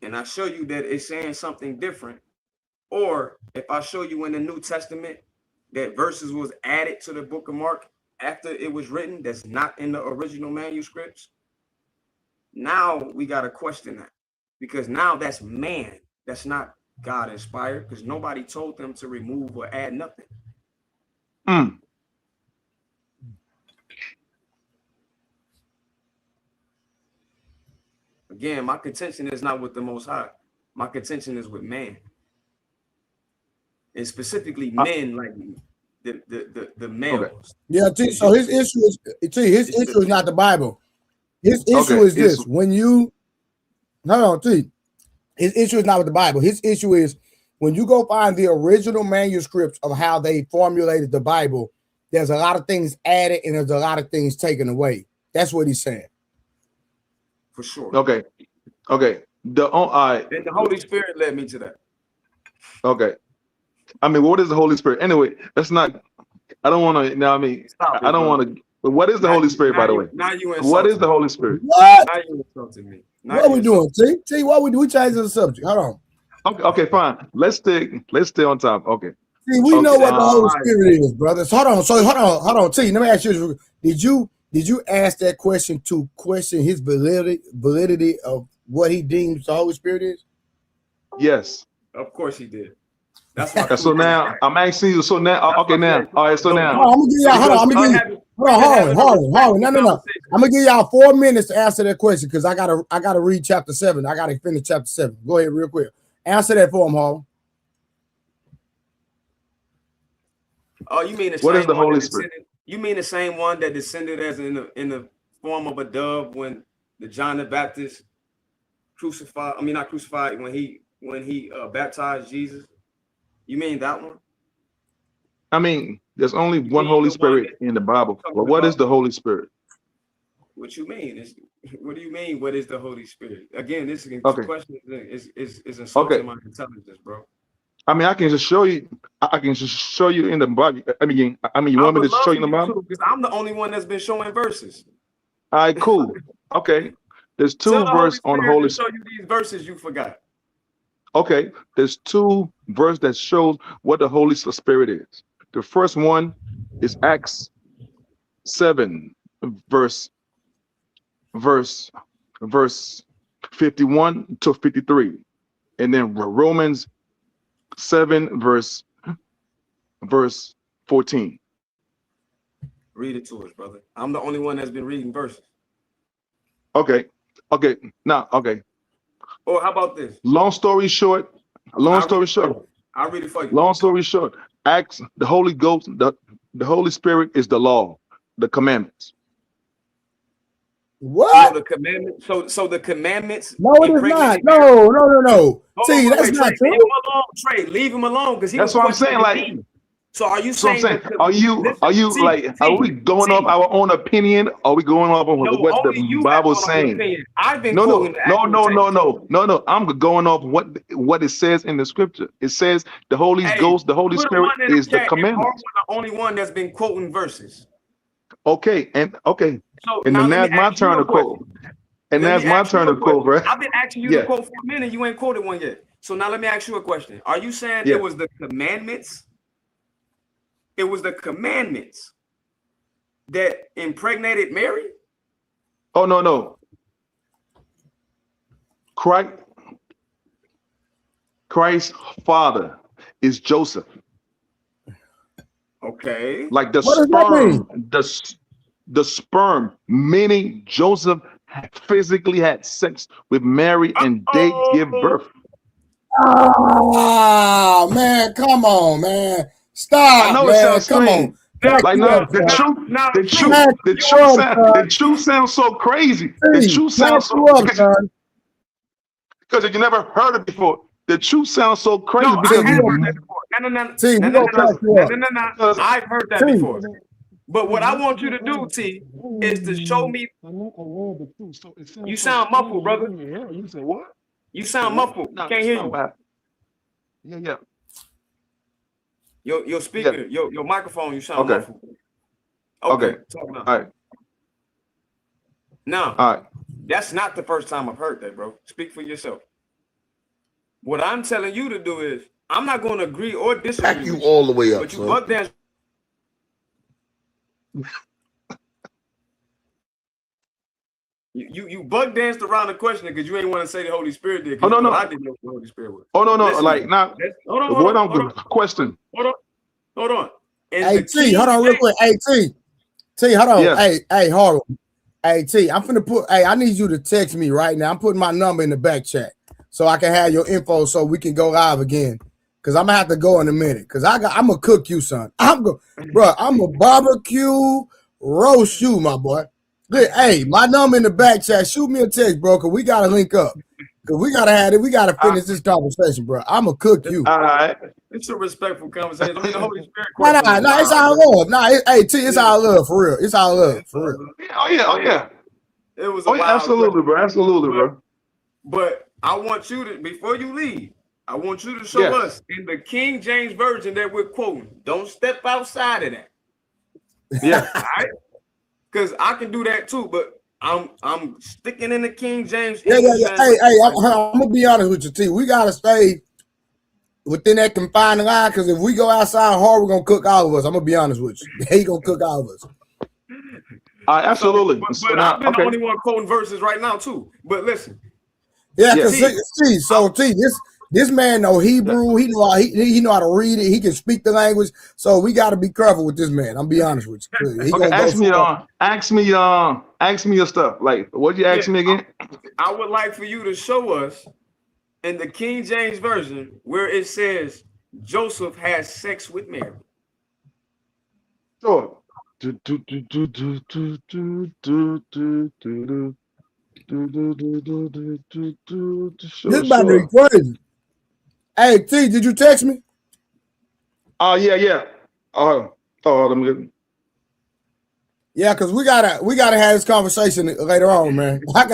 [SPEAKER 13] and I show you that it's saying something different, or if I show you in the New Testament that verses was added to the book of Mark after it was written that's not in the original manuscripts, now we got to question that, because now that's man. That's not God inspired, because nobody told them to remove or add nothing. Again, my contention is not with the Most High. My contention is with man. And specifically men like the males.
[SPEAKER 2] Okay. Yeah, T, so his issue is not the Bible. His issue is this. When you T, his issue is not with the Bible. His issue is when you go find the original manuscripts of how they formulated the Bible, there's a lot of things added and there's a lot of things taken away. That's what he's saying.
[SPEAKER 13] For sure.
[SPEAKER 8] Okay. And the
[SPEAKER 13] Holy Spirit led me to that.
[SPEAKER 8] Okay. I mean, what is the Holy Spirit? Anyway, that's not. I don't want to. Now, I mean, I don't want to. But what is the Holy Spirit, by the way?
[SPEAKER 13] Now you
[SPEAKER 8] what is the Holy Spirit?
[SPEAKER 2] What?
[SPEAKER 13] Now you insulting me.
[SPEAKER 2] What are we doing, T? T, what we do? We changing the subject. Hold on.
[SPEAKER 8] Okay, fine. Let's stay on top. Okay.
[SPEAKER 2] See, we know what the Holy Spirit is, brothers. Hold on. T, let me ask you: Did you ask that question to question his validity of what he deems the Holy Spirit is?
[SPEAKER 8] Yes.
[SPEAKER 13] Of course he did. That's why.
[SPEAKER 8] So now I'm asking you. So now, okay, now, all right. So now,
[SPEAKER 2] I'm gonna give y'all. Hold on. No. I'm gonna give y'all 4 minutes to answer that question because I gotta read chapter 7. I gotta finish chapter 7. Go ahead, real quick. Answer that for him, Harlan.
[SPEAKER 13] Oh, you mean
[SPEAKER 8] what is the Holy Spirit?
[SPEAKER 13] You mean the same one that descended as in the form of a dove when the John the Baptist crucified? I mean, not crucified when he baptized Jesus. You mean that one?
[SPEAKER 8] I mean, there's only one Holy Spirit in the Bible. But what is the Holy Spirit?
[SPEAKER 13] What you mean? What do you mean? What is the Holy Spirit? Again, this question is insulting my intelligence, bro.
[SPEAKER 8] I mean, I can just show you. I can just show you in the Bible. I mean, you want me to show you in the Bible?
[SPEAKER 13] Because I'm the only one that's been showing verses.
[SPEAKER 8] All right, cool. Okay, there's 2 verses on the Holy Spirit.
[SPEAKER 13] Show you these verses you forgot.
[SPEAKER 8] Okay, there's 2 verses that shows what the Holy Spirit is. The first one is Acts 7, verse 51 to 53, and then Romans 7, verse 14.
[SPEAKER 13] Read it to us, brother. I'm the only one that's been reading verses.
[SPEAKER 8] Okay. Now, okay.
[SPEAKER 13] Or how about this?
[SPEAKER 8] Long story short.
[SPEAKER 13] I'll read it for you.
[SPEAKER 8] Long story short. Acts, the Holy Ghost, the Holy Spirit is the law, the commandments.
[SPEAKER 2] What?
[SPEAKER 13] So the commandments. So the commandments.
[SPEAKER 2] No, it is not. No. See, that's not true.
[SPEAKER 13] Leave him alone, Trey. Leave him alone, because
[SPEAKER 8] that's what I'm saying. Like,
[SPEAKER 13] so are you saying?
[SPEAKER 8] Are we going off our own opinion? Are we going off of what the Bible is saying?
[SPEAKER 13] I've been
[SPEAKER 8] no. I'm going off what it says in the scripture. It says the Holy Ghost, the Holy Spirit is the commandments.
[SPEAKER 13] The only one that's been quoting verses.
[SPEAKER 8] Okay.
[SPEAKER 13] So
[SPEAKER 8] and now it's my turn to quote. And
[SPEAKER 13] Let
[SPEAKER 8] that's
[SPEAKER 13] me
[SPEAKER 8] my
[SPEAKER 13] ask you
[SPEAKER 8] turn
[SPEAKER 13] a
[SPEAKER 8] to quote,
[SPEAKER 13] question.
[SPEAKER 8] right?
[SPEAKER 13] I've been asking you to quote for a minute. You ain't quoted one yet. So now let me ask you a question. Are you saying it was the commandments? It was the commandments that impregnated Mary?
[SPEAKER 8] Oh, no. Christ's father is Joseph.
[SPEAKER 13] Okay.
[SPEAKER 8] Like the
[SPEAKER 2] What does that mean?
[SPEAKER 8] sperm, the sperm, meaning Joseph physically had sex with Mary and they give birth.
[SPEAKER 2] Ah, man, come on, man.
[SPEAKER 8] I
[SPEAKER 2] Stop,
[SPEAKER 8] know it
[SPEAKER 2] man.
[SPEAKER 8] sounds
[SPEAKER 2] Come on.
[SPEAKER 8] strange.
[SPEAKER 2] Back
[SPEAKER 8] Like
[SPEAKER 2] you
[SPEAKER 8] no,
[SPEAKER 2] up, son. Back
[SPEAKER 8] the
[SPEAKER 2] you
[SPEAKER 8] truth sounds so crazy.
[SPEAKER 2] up,
[SPEAKER 8] The
[SPEAKER 2] son.
[SPEAKER 8] truth
[SPEAKER 2] Back
[SPEAKER 8] sounds so
[SPEAKER 2] you up, son.
[SPEAKER 8] because you never heard it before. The truth sounds so crazy
[SPEAKER 13] No, I
[SPEAKER 8] because
[SPEAKER 13] have heard that before. No. I've heard that before. But what I want you to do, T, is to show me. You sound muffled, brother.
[SPEAKER 8] You say what?
[SPEAKER 13] You sound muffled. Can't hear you.
[SPEAKER 8] Yeah.
[SPEAKER 13] Your speaker, your microphone, you sound
[SPEAKER 8] Okay.
[SPEAKER 13] muffled. Okay.
[SPEAKER 8] Okay.
[SPEAKER 13] Talk now.
[SPEAKER 8] All right.
[SPEAKER 13] No.
[SPEAKER 8] All right.
[SPEAKER 13] That's not the first time I've heard that, bro. Speak for yourself. What I'm telling you to do is, I'm not going to agree or disagree.
[SPEAKER 11] Back you all the way up,
[SPEAKER 13] but you
[SPEAKER 11] son.
[SPEAKER 13] buck down. You bug danced around the question because you ain't want to say the Holy Spirit did.
[SPEAKER 8] Oh, no.
[SPEAKER 13] I didn't know what the Holy Spirit was.
[SPEAKER 8] Oh, no.
[SPEAKER 13] Listen,
[SPEAKER 8] Like not. Hold on. Question.
[SPEAKER 13] Hold on.
[SPEAKER 2] Hey, T, hold on real quick. Hey, T, hold on.
[SPEAKER 8] Yeah.
[SPEAKER 2] Hey, hold on. Hey, T, I'm finna put, I need you to text me right now. I'm putting my number in the back chat so I can have your info so we can go live again. Cause I'm gonna have to go in a minute. Cause I'm gonna cook you, son. I'm a barbecue roast you, my boy. Look, hey, my number in the back chat. Shoot me a text, bro. Cause we gotta link up. Cause we gotta have it. We gotta finish this conversation, bro. I'm gonna cook you.
[SPEAKER 8] All right.
[SPEAKER 13] It's a respectful conversation. I mean, the Holy Spirit.
[SPEAKER 2] No, it's all love. Hey, T, it's all love for real. It's all love for real.
[SPEAKER 8] Oh yeah.
[SPEAKER 13] It was a wild
[SPEAKER 8] absolutely, bro. Absolutely, bro.
[SPEAKER 13] But I want you to, before you leave, I want you to show us in the King James Version that we're quoting. Don't step outside of that.
[SPEAKER 8] Yeah.
[SPEAKER 13] All right? Because I can do that too, but I'm sticking in the King James.
[SPEAKER 2] Yeah. Hey, I'm gonna be honest with you, T. We gotta stay within that confined line, because if we go outside hard, we're gonna cook all of us. I'm gonna be honest with you. He gonna cook all of us.
[SPEAKER 8] Absolutely.
[SPEAKER 13] But I've been the only one quoting verses right now too. But listen.
[SPEAKER 2] Yeah, because T, this man know Hebrew. He know how to read it. He can speak the language. So we got to be careful with this man. I'm be honest with you. He
[SPEAKER 8] okay, ask me your stuff. Like, what'd you ask me again?
[SPEAKER 13] I would like for you to show us in the King James Version where it says Joseph has sex with Mary.
[SPEAKER 8] Sure.
[SPEAKER 2] This about to be crazy. Hey, T, did you text me?
[SPEAKER 8] Yeah. Let me get.
[SPEAKER 2] Yeah, because we gotta have this conversation later on, man. I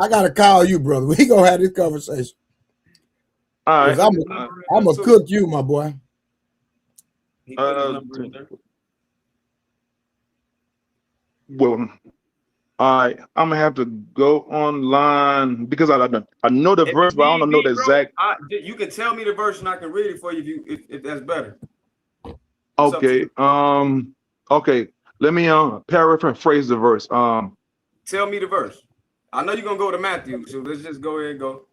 [SPEAKER 2] gotta call you, brother. We gonna have this conversation.
[SPEAKER 8] All right.
[SPEAKER 2] I'm gonna cook you, my boy.
[SPEAKER 8] Well, I'm gonna have to go online because I know the verse, but I don't know the exact.
[SPEAKER 13] You can tell me the verse and I can read it for you if that's better.
[SPEAKER 8] Okay. Okay. Let me paraphrase the verse.
[SPEAKER 13] Tell me the verse. I know you're gonna go to Matthew, so let's just go ahead and go.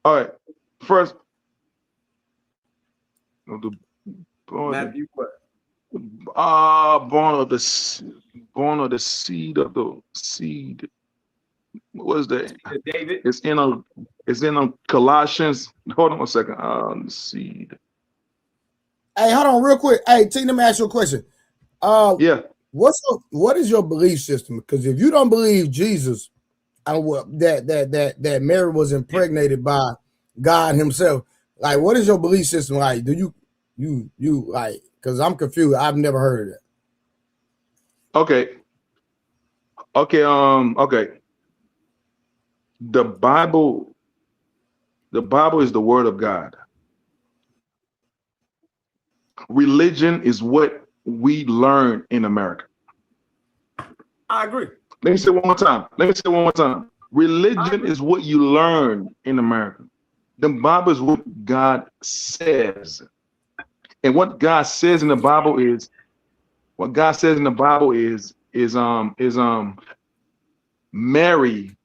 [SPEAKER 8] All right. First,
[SPEAKER 13] Matthew what?
[SPEAKER 8] Born of the seed of the seed. What is that?
[SPEAKER 13] David.
[SPEAKER 8] It's in a Colossians. Hold on a second. Seed.
[SPEAKER 2] Hey, hold on real quick. Hey, T, let me ask you a question.
[SPEAKER 8] Yeah.
[SPEAKER 2] What is your belief system? Because if you don't believe Jesus, that Mary was impregnated by God Himself, like, what is your belief system like? Do you like? Because I'm confused. I've never heard of that.
[SPEAKER 8] Okay. The Bible is the word of God. Religion is what we learn in America.
[SPEAKER 13] I agree.
[SPEAKER 8] Let me say it one more time. Religion is what you learn in America. The Bible is what God says. And what God says in the Bible is Mary,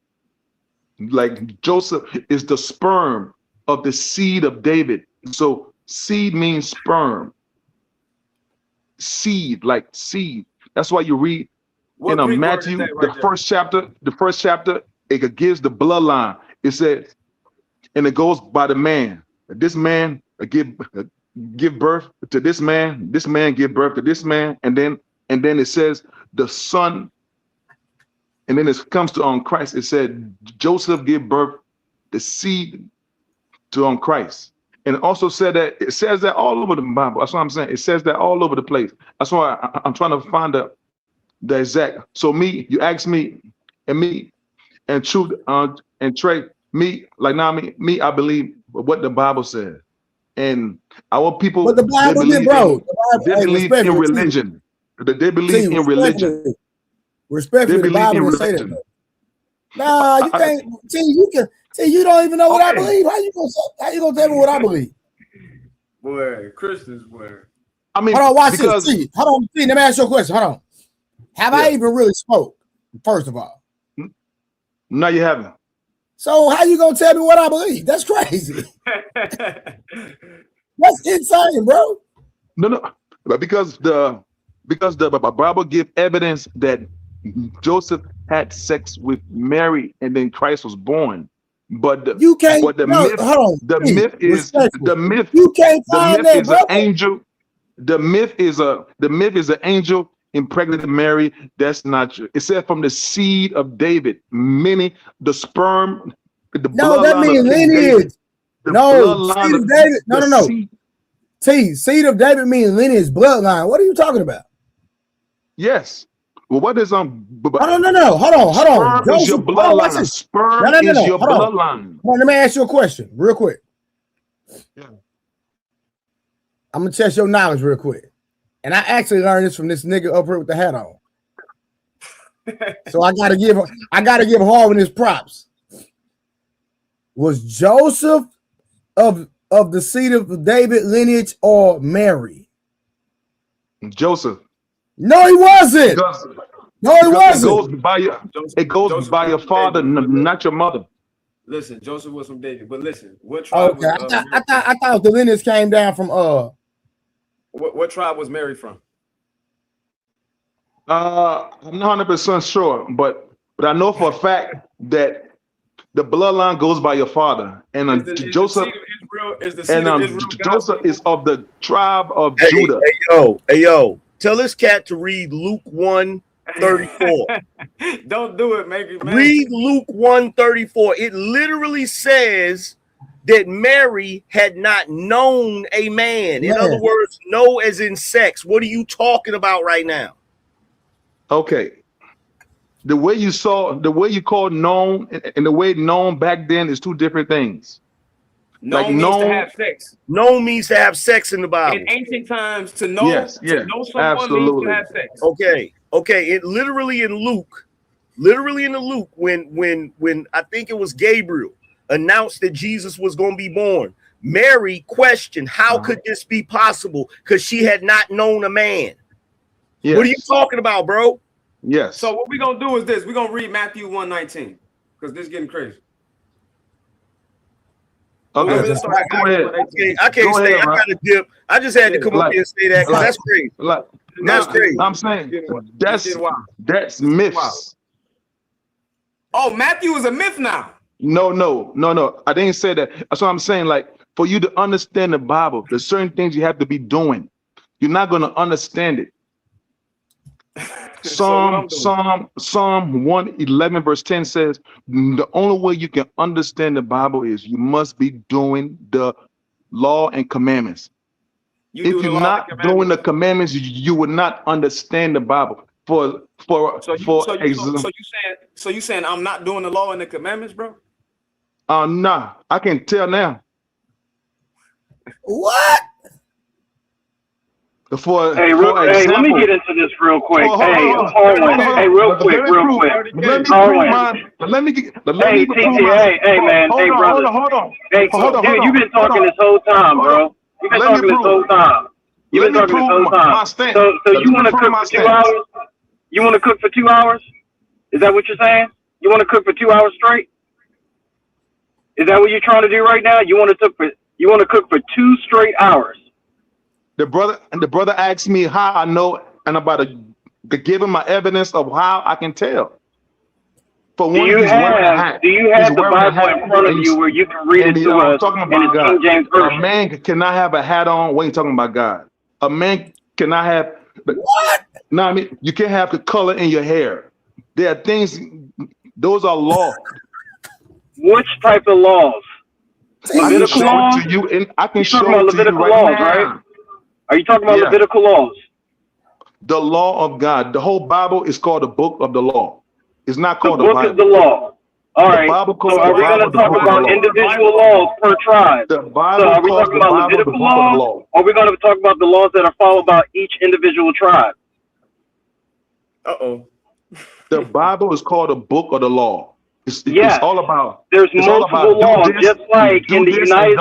[SPEAKER 8] like Joseph, is the sperm of the seed of David. So seed means sperm. Seed, like seed. That's why you read
[SPEAKER 13] What
[SPEAKER 8] in
[SPEAKER 13] Greek word is
[SPEAKER 8] Matthew,
[SPEAKER 13] that right there?
[SPEAKER 8] the first chapter, it gives the bloodline. It says, and it goes by the man. This man give birth to this man give birth to this man, and then it says the son, and then it comes to Christ. It said Joseph gave birth the seed to Christ. And it also said that, it says that all over the Bible. That's what I'm saying. It says that all over the place. That's why I'm trying to find the exact. So you ask me, and Truth, and Trey, I believe what the Bible says. And our people,
[SPEAKER 2] but the Bible, bro,
[SPEAKER 8] they believe in religion. They believe in religion.
[SPEAKER 2] Respectfully, the Bible didn't say that. Nah, you can't. You don't even know what I believe. How you gonna tell me what I believe?
[SPEAKER 13] Boy, Christians, boy.
[SPEAKER 8] I mean,
[SPEAKER 2] hold on, watch this. See, hold on, see, let me ask you a question. Hold on. Have I even really spoke? First of all,
[SPEAKER 8] no, you haven't.
[SPEAKER 2] So how you gonna tell me what I believe? That's crazy. That's insane, bro.
[SPEAKER 8] No, but because the Bible gives evidence that Joseph had sex with Mary and then Christ was born. But the myth is an angel. The myth is an angel impregnated Mary. That's not true. It said from the seed of David, meaning the sperm.
[SPEAKER 2] That means lineage. Seed of David. No. Seed of David means lineage, bloodline. What are you talking about?
[SPEAKER 8] Yes. Well, what is
[SPEAKER 2] No. Hold on.
[SPEAKER 8] Sperm is your bloodline. Sperm is your bloodline.
[SPEAKER 2] Let me ask you a question, real quick.
[SPEAKER 8] Yeah.
[SPEAKER 2] I'm gonna test your knowledge real quick. And I actually learned this from this nigga up here with the hat on. So I gotta give Harvin his props. Was Joseph of the seed of David lineage or Mary?
[SPEAKER 8] Joseph.
[SPEAKER 2] No, he wasn't. No, he wasn't.
[SPEAKER 8] It goes by your father, not your mother.
[SPEAKER 13] Listen, Joseph was from David, but listen, what tribe?
[SPEAKER 2] Okay, I thought the lineage came down from
[SPEAKER 13] What tribe was Mary from?
[SPEAKER 8] I'm not 100% sure, but I know for a fact that the bloodline goes by your father, and Joseph is of the tribe of Judah.
[SPEAKER 16] Hey yo, tell this cat to read Luke 1:34.
[SPEAKER 13] Don't do it, maybe.
[SPEAKER 16] Read Luke 1:34. It literally says that Mary had not known a man. In other words, know as in sex. What are you talking about right now?
[SPEAKER 8] Okay. The way you call known and the way known back then is two different things.
[SPEAKER 13] Known means to have sex.
[SPEAKER 16] Known means to have sex in the Bible.
[SPEAKER 13] In ancient times, to know someone means to have sex.
[SPEAKER 16] Okay. It literally in Luke, when I think it was Gabriel announced that Jesus was going to be born, Mary questioned, how could this be possible? Because she had not known a man. Yes. What are you talking about, bro?
[SPEAKER 8] Yes.
[SPEAKER 13] So what we're gonna do is this: we're gonna read Matthew 1:19 because this is getting crazy.
[SPEAKER 16] Okay. I can't stay. I got to dip. I just had to come up here and say that because that's crazy. That's crazy.
[SPEAKER 8] I'm saying that's myths.
[SPEAKER 13] Oh, Matthew is a myth now.
[SPEAKER 8] No. I didn't say that. That's what I'm saying. Like, for you to understand the Bible, there's certain things you have to be doing. You're not going to understand it. Psalm 111 verse 10 says the only way you can understand the Bible is you must be doing the law and commandments. If you're not doing the commandments, you will not understand the Bible. So
[SPEAKER 13] you saying I'm not doing the law and the commandments, bro?
[SPEAKER 8] Nah, I can tell now.
[SPEAKER 2] What?
[SPEAKER 8] For
[SPEAKER 11] hey,
[SPEAKER 8] example,
[SPEAKER 11] hey, let me get into this real quick.
[SPEAKER 8] hold
[SPEAKER 11] Hey,
[SPEAKER 8] on.
[SPEAKER 11] Hey, real quick.
[SPEAKER 8] Let me prove mine. Let me prove mine.
[SPEAKER 11] Hey, man. Hey, brother.
[SPEAKER 8] Hold on.
[SPEAKER 11] Hey, dude, you've been talking this whole time, bro. You've been talking this whole time. You've been talking this whole time. So you want to cook for 2 hours? You want to cook for 2 hours? Is that what you're saying? You want to cook for 2 hours straight? Is that what you're trying to do right now? You want to cook for 2 straight hours?
[SPEAKER 8] The brother asked me how I know, and I'm about to give him my evidence of how I can tell. For one,
[SPEAKER 11] do you have the Bible in front of you where you can read it to us in the King James Version?
[SPEAKER 8] A man cannot have a hat on when you're talking about God. A man cannot have what? No, I mean you can't have the color in your hair. There are things; those are laws.
[SPEAKER 11] Which type of laws?
[SPEAKER 8] Levitical laws? To you, and I can show
[SPEAKER 11] about
[SPEAKER 8] it to
[SPEAKER 11] Levitical
[SPEAKER 8] you
[SPEAKER 11] laws,
[SPEAKER 8] now.
[SPEAKER 11] right? Are you talking about Levitical laws?
[SPEAKER 8] The law of God. The whole Bible is called the book of the law. It's not called
[SPEAKER 11] the book
[SPEAKER 8] Bible.
[SPEAKER 11] of the law. All right. So are we going to talk about individual laws per tribe? So are we talking about Levitical laws, or are we going to talk about the laws that are followed by each individual tribe?
[SPEAKER 8] The Bible is called the book of the law. It's all about.
[SPEAKER 11] There's multiple laws, just like in the United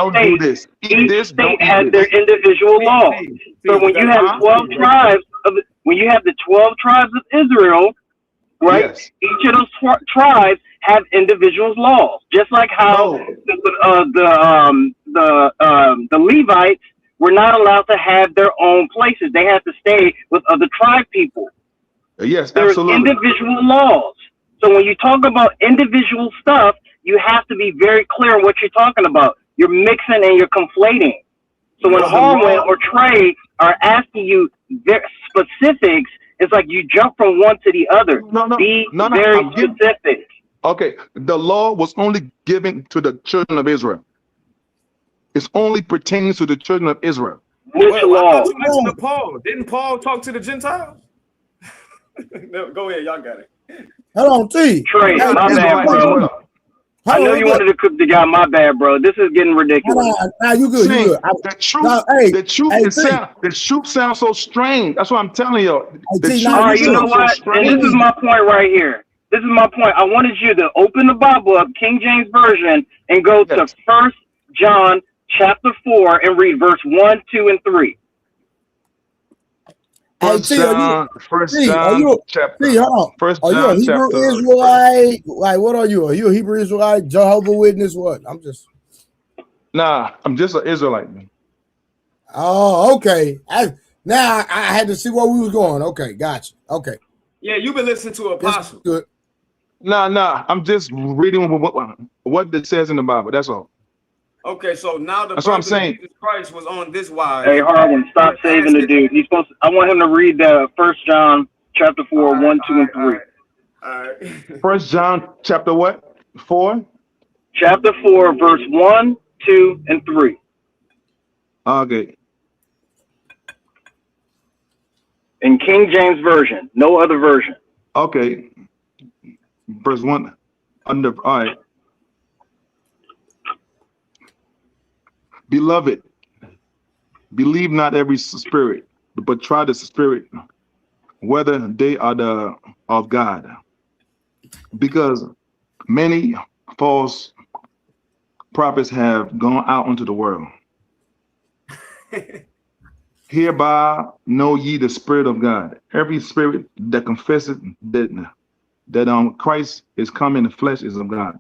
[SPEAKER 11] States, each state has their individual laws. So when you have 12 tribes, when you have the 12 tribes of Israel, right? Yes. Each of those tribes have individual laws, just like how the Levites were not allowed to have their own places; they had to stay with other tribe people.
[SPEAKER 8] Yes,
[SPEAKER 11] there's
[SPEAKER 8] absolutely.
[SPEAKER 11] Individual laws. So when you talk about individual stuff, you have to be very clear on what you're talking about. You're mixing and you're conflating. So when Harwin or Trey are asking you their specifics, it's like you jump from one to the other. Be very specific.
[SPEAKER 8] Okay, the law was only given to the children of Israel. It's only pertaining to the children of Israel.
[SPEAKER 11] Which law?
[SPEAKER 13] I thought you listened to Paul. Didn't Paul talk to the Gentiles? No, go ahead, y'all got it.
[SPEAKER 2] Hold on, T.
[SPEAKER 11] Trey, my bad, bro. I know you wanted to cook the guy. My bad, bro. This is getting ridiculous.
[SPEAKER 2] Nah, you good. You good.
[SPEAKER 8] The truth sounds so strange. That's what I'm telling you.
[SPEAKER 11] All right, you know what? And this is my point right here. This is my point. I wanted you to open the Bible up, King James Version, and go to 1 John chapter 4 and read verse 1, 2, and 3.
[SPEAKER 2] First John chapter. Are you a Hebrew Israelite? Like, what are you? Are you a Hebrew Israelite? Jehovah's Witness? What? I'm just.
[SPEAKER 8] Nah, I'm just an Israelite, man.
[SPEAKER 2] Oh, okay. Now I had to see where we was going. Okay, gotcha. Okay.
[SPEAKER 13] Yeah, you've been listening to Apostle.
[SPEAKER 2] Good.
[SPEAKER 8] Nah. I'm just reading what it says in the Bible. That's all.
[SPEAKER 13] Okay, so now
[SPEAKER 8] that's what I'm saying.
[SPEAKER 13] Jesus Christ was on this wise.
[SPEAKER 11] Hey, Harwin, stop saving the dude. He's supposed to, I want him to read the 1 John chapter 4, 1, 2, and 3.
[SPEAKER 13] All right.
[SPEAKER 8] 1 John chapter what? 4?
[SPEAKER 11] Chapter 4, verse 1, 2, and 3.
[SPEAKER 8] Okay.
[SPEAKER 11] In King James Version, no other version.
[SPEAKER 8] Okay. Verse 1. All right. Beloved, believe not every spirit, but try the spirit, whether they are of God. Because many false prophets have gone out into the world. Hereby know ye the Spirit of God. Every spirit that confesses that Christ is come in the flesh is of God.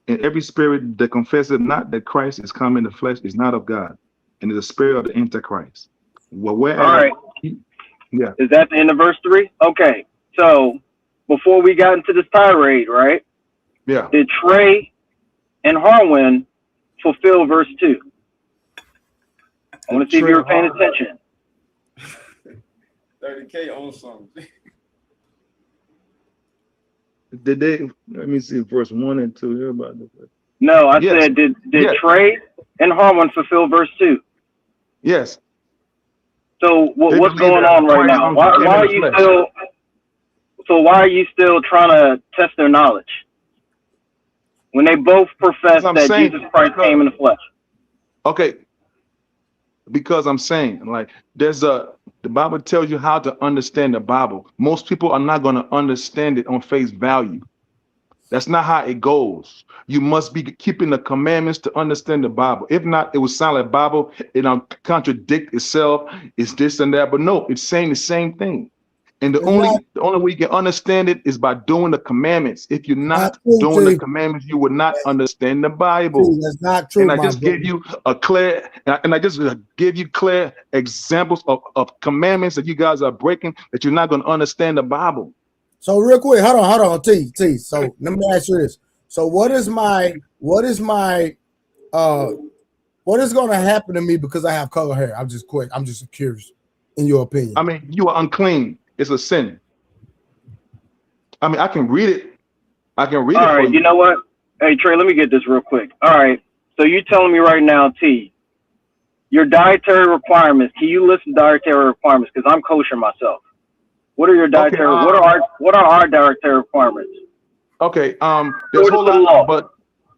[SPEAKER 8] And every spirit that confesses not that Christ is come in the flesh is not of God, and is the spirit of the Antichrist. Well, whereas,
[SPEAKER 11] all right.
[SPEAKER 8] Yeah.
[SPEAKER 11] Is that the end of verse 3? Okay. So before we got into this tirade, right?
[SPEAKER 8] Yeah.
[SPEAKER 11] Did Trey and Harwin fulfill verse 2? I want to see if you were paying attention.
[SPEAKER 13] 30K on something.
[SPEAKER 8] Did they? Let me see verse 1 and 2 here about this.
[SPEAKER 11] No, I said did Trey and Harwin fulfill verse 2?
[SPEAKER 8] Yes.
[SPEAKER 11] So what's going on right now? Why are you still? So why are you still trying to test their knowledge when they both profess that Jesus Christ came in the flesh?
[SPEAKER 8] Okay. because I'm saying, like, the Bible tells you how to understand the Bible. Most people are not going to understand it on face value. That's not how it goes. You must be keeping the commandments to understand the Bible. If not, it will sound like Bible. It contradict itself. It's this and that. But no, it's saying the same thing. And the only way you can understand it is by doing the commandments. If you're not doing the commandments, you will not understand the Bible.
[SPEAKER 2] That's not true.
[SPEAKER 8] And I just give you clear examples of commandments that you guys are breaking, that you're not going to understand the Bible.
[SPEAKER 2] So real quick, hold on, T. So let me ask you this. So what is going to happen to me because I have color hair? I'm just curious, in your opinion.
[SPEAKER 8] I mean, you are unclean. It's a sin. I mean, I can read it. All
[SPEAKER 11] right, you know what? Hey, Trey, let me get this real quick. All right, so you're telling me right now, T, your dietary requirements. Can you list the dietary requirements? Because I'm kosher myself. What are your dietary? What are our dietary requirements?
[SPEAKER 8] Okay. There's a whole lot, but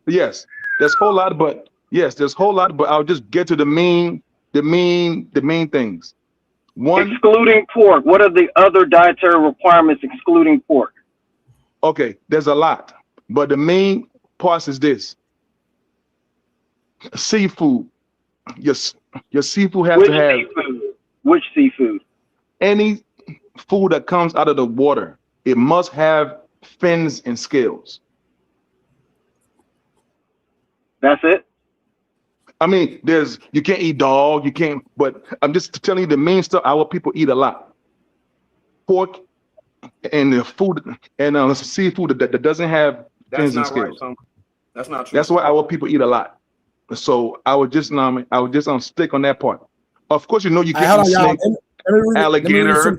[SPEAKER 8] yes, there's a whole lot, but yes, there's a whole lot. But I'll just get to the main things. One,
[SPEAKER 11] excluding pork. What are the other dietary requirements excluding pork?
[SPEAKER 8] Okay, there's a lot, but the main part is this: seafood. Your seafood has to have
[SPEAKER 11] seafood? Which seafood?
[SPEAKER 8] Any food that comes out of the water, it must have fins and scales.
[SPEAKER 11] That's it?
[SPEAKER 8] I mean, you can't eat dog, you can't, but I'm just telling you the main stuff our people eat a lot. Pork and the food and seafood that doesn't have fins and scales.
[SPEAKER 13] Right, that's not true.
[SPEAKER 8] That's what our people eat a lot. So I would just stick on that part. Of course, you can't eat snake, alligator,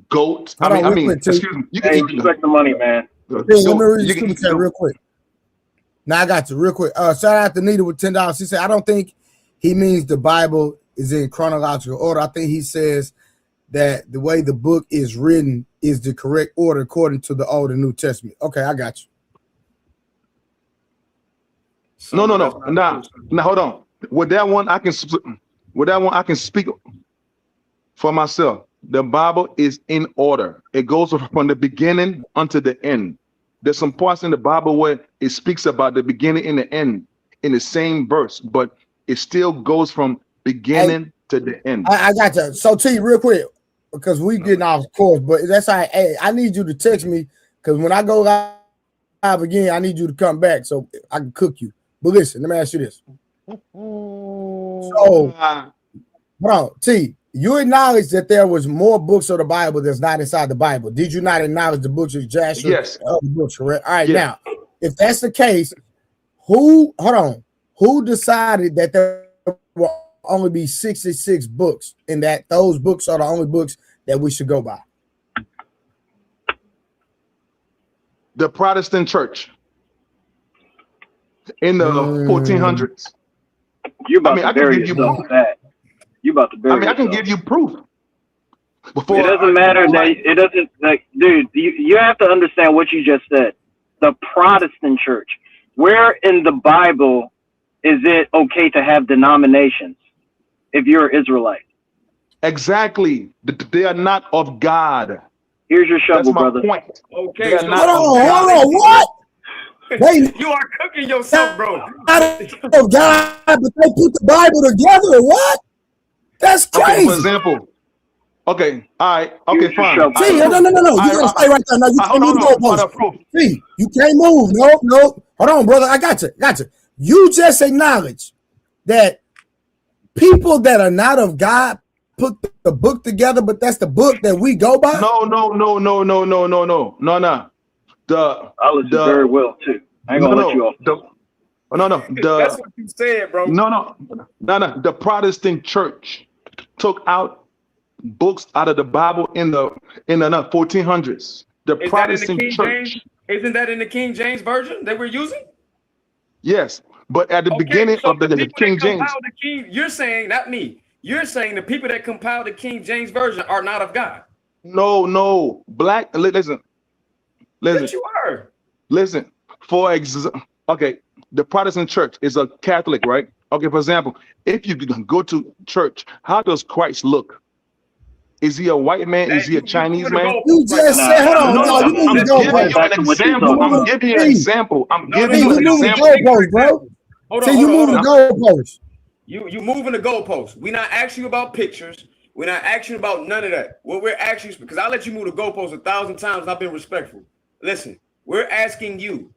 [SPEAKER 8] goat. Excuse me. You can
[SPEAKER 11] respect the money, man.
[SPEAKER 2] Let me read the super chat real quick. Now I got you real quick. Shout out to Nita with $10. She said, I don't think he means the Bible is in chronological order. I think he says that the way the book is written is the correct order according to the Old and New Testament. Okay, I got you.
[SPEAKER 8] No. Now hold on. With that one, I can speak for myself. The Bible is in order. It goes from the beginning unto the end. There's some parts in the Bible where it speaks about the beginning and the end in the same verse, but it still goes from beginning to the end.
[SPEAKER 2] I got you. So T, real quick, because we getting off course, but that's all right. Hey, I need you to text me because when I go live again, I need you to come back so I can cook you. But listen, let me ask you this. So, bro, T, you acknowledge that there was more books of the Bible that's not inside the Bible. Did you not acknowledge the books of Joshua?
[SPEAKER 8] Yes.
[SPEAKER 2] And other books, correct? All right, now, if that's the case, who decided that there will only be 66 books and that those books are the only books that we should go by?
[SPEAKER 8] The Protestant church in the 1400s.
[SPEAKER 11] You about to bury yourself with that. You about to bury yourself.
[SPEAKER 8] I can give you proof.
[SPEAKER 11] It doesn't matter that it doesn't, like, dude, you have to understand what you just said. The Protestant church. Where in the Bible is it okay to have denominations if you're an Israelite?
[SPEAKER 8] Exactly. They are not of God.
[SPEAKER 11] Here's your shovel, brother.
[SPEAKER 8] Point.
[SPEAKER 13] Okay.
[SPEAKER 2] Hold on. What?
[SPEAKER 13] You are cooking yourself, bro.
[SPEAKER 2] Oh God, but they put the Bible together. What? That's crazy.
[SPEAKER 8] Okay, for example. Okay. All right. Okay, fine.
[SPEAKER 2] See, no. You gotta stay right there. No, you can't move the goalpost. See, you can't move. No. Hold on, brother. I got you. You just acknowledged that people that are not of God put the book together, but that's the book that we go by.
[SPEAKER 8] No.
[SPEAKER 11] I'll let you very well too. I ain't gonna let you off.
[SPEAKER 13] That's what you said, bro.
[SPEAKER 8] No. The Protestant church took out books out of the Bible in the 1400s. The Protestant church.
[SPEAKER 13] Isn't that in the King James version that we're using?
[SPEAKER 8] Yes, but at the beginning of the King James.
[SPEAKER 13] You're saying, not me. You're saying the people that compiled the King James version are not of God.
[SPEAKER 8] No. Listen.
[SPEAKER 13] Yes, you are.
[SPEAKER 8] Listen. Okay, the Protestant church is a Catholic, right? Okay, for example, if you go to church, how does Christ look? Is he a white man? Is he a Chinese man?
[SPEAKER 2] You just said, hold on, no, you moving the goalposts.
[SPEAKER 8] I'm giving you an example. I'm giving you an
[SPEAKER 2] You moving the
[SPEAKER 8] example.
[SPEAKER 2] goalposts, bro. See, you moving the goalposts.
[SPEAKER 13] You moving the goalposts. We're not asking you about pictures. We're not asking you about none of that. What we're asking you, because I let you move the goalposts 1,000 times and I've been respectful. Listen, we're asking you,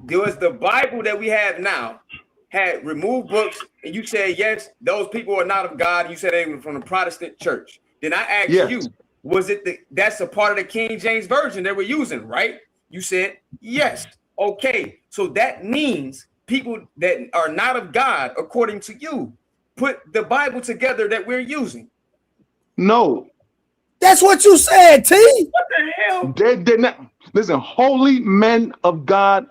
[SPEAKER 13] does the Bible that we have now had removed books, and you said yes, those people are not of God, and you said they were from the Protestant church. Then I asked you, was it that's a part of the King James Version that we're using, right? You said yes. Okay, so that means people that are not of God, according to you, put the Bible together that we're using.
[SPEAKER 8] No.
[SPEAKER 2] That's what you said, T.
[SPEAKER 13] What the hell?
[SPEAKER 8] They did not. Listen, holy men of God,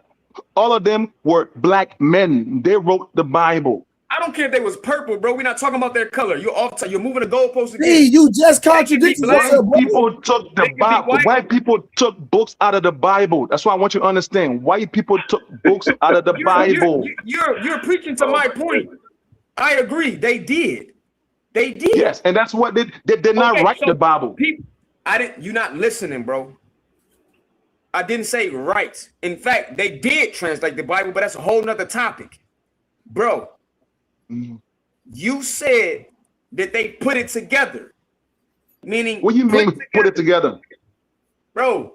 [SPEAKER 8] all of them were black men. They wrote the Bible.
[SPEAKER 13] I don't care if they was purple, bro. We're not talking about their color. You're moving the goalposts again.
[SPEAKER 2] T, you just contradicted yourself.
[SPEAKER 8] White people took the Bible. White people took books out of the Bible. That's why I want you to understand. White people took books out of the Bible.
[SPEAKER 13] You're preaching to my point. I agree. They did. They did.
[SPEAKER 8] Yes, and that's what they did not write the Bible.
[SPEAKER 13] You're not listening, bro. I didn't say right. In fact, they did translate the Bible, but that's a whole nother topic. Bro, you said that they put it together. Meaning,
[SPEAKER 8] what do you mean put it together?
[SPEAKER 13] Bro.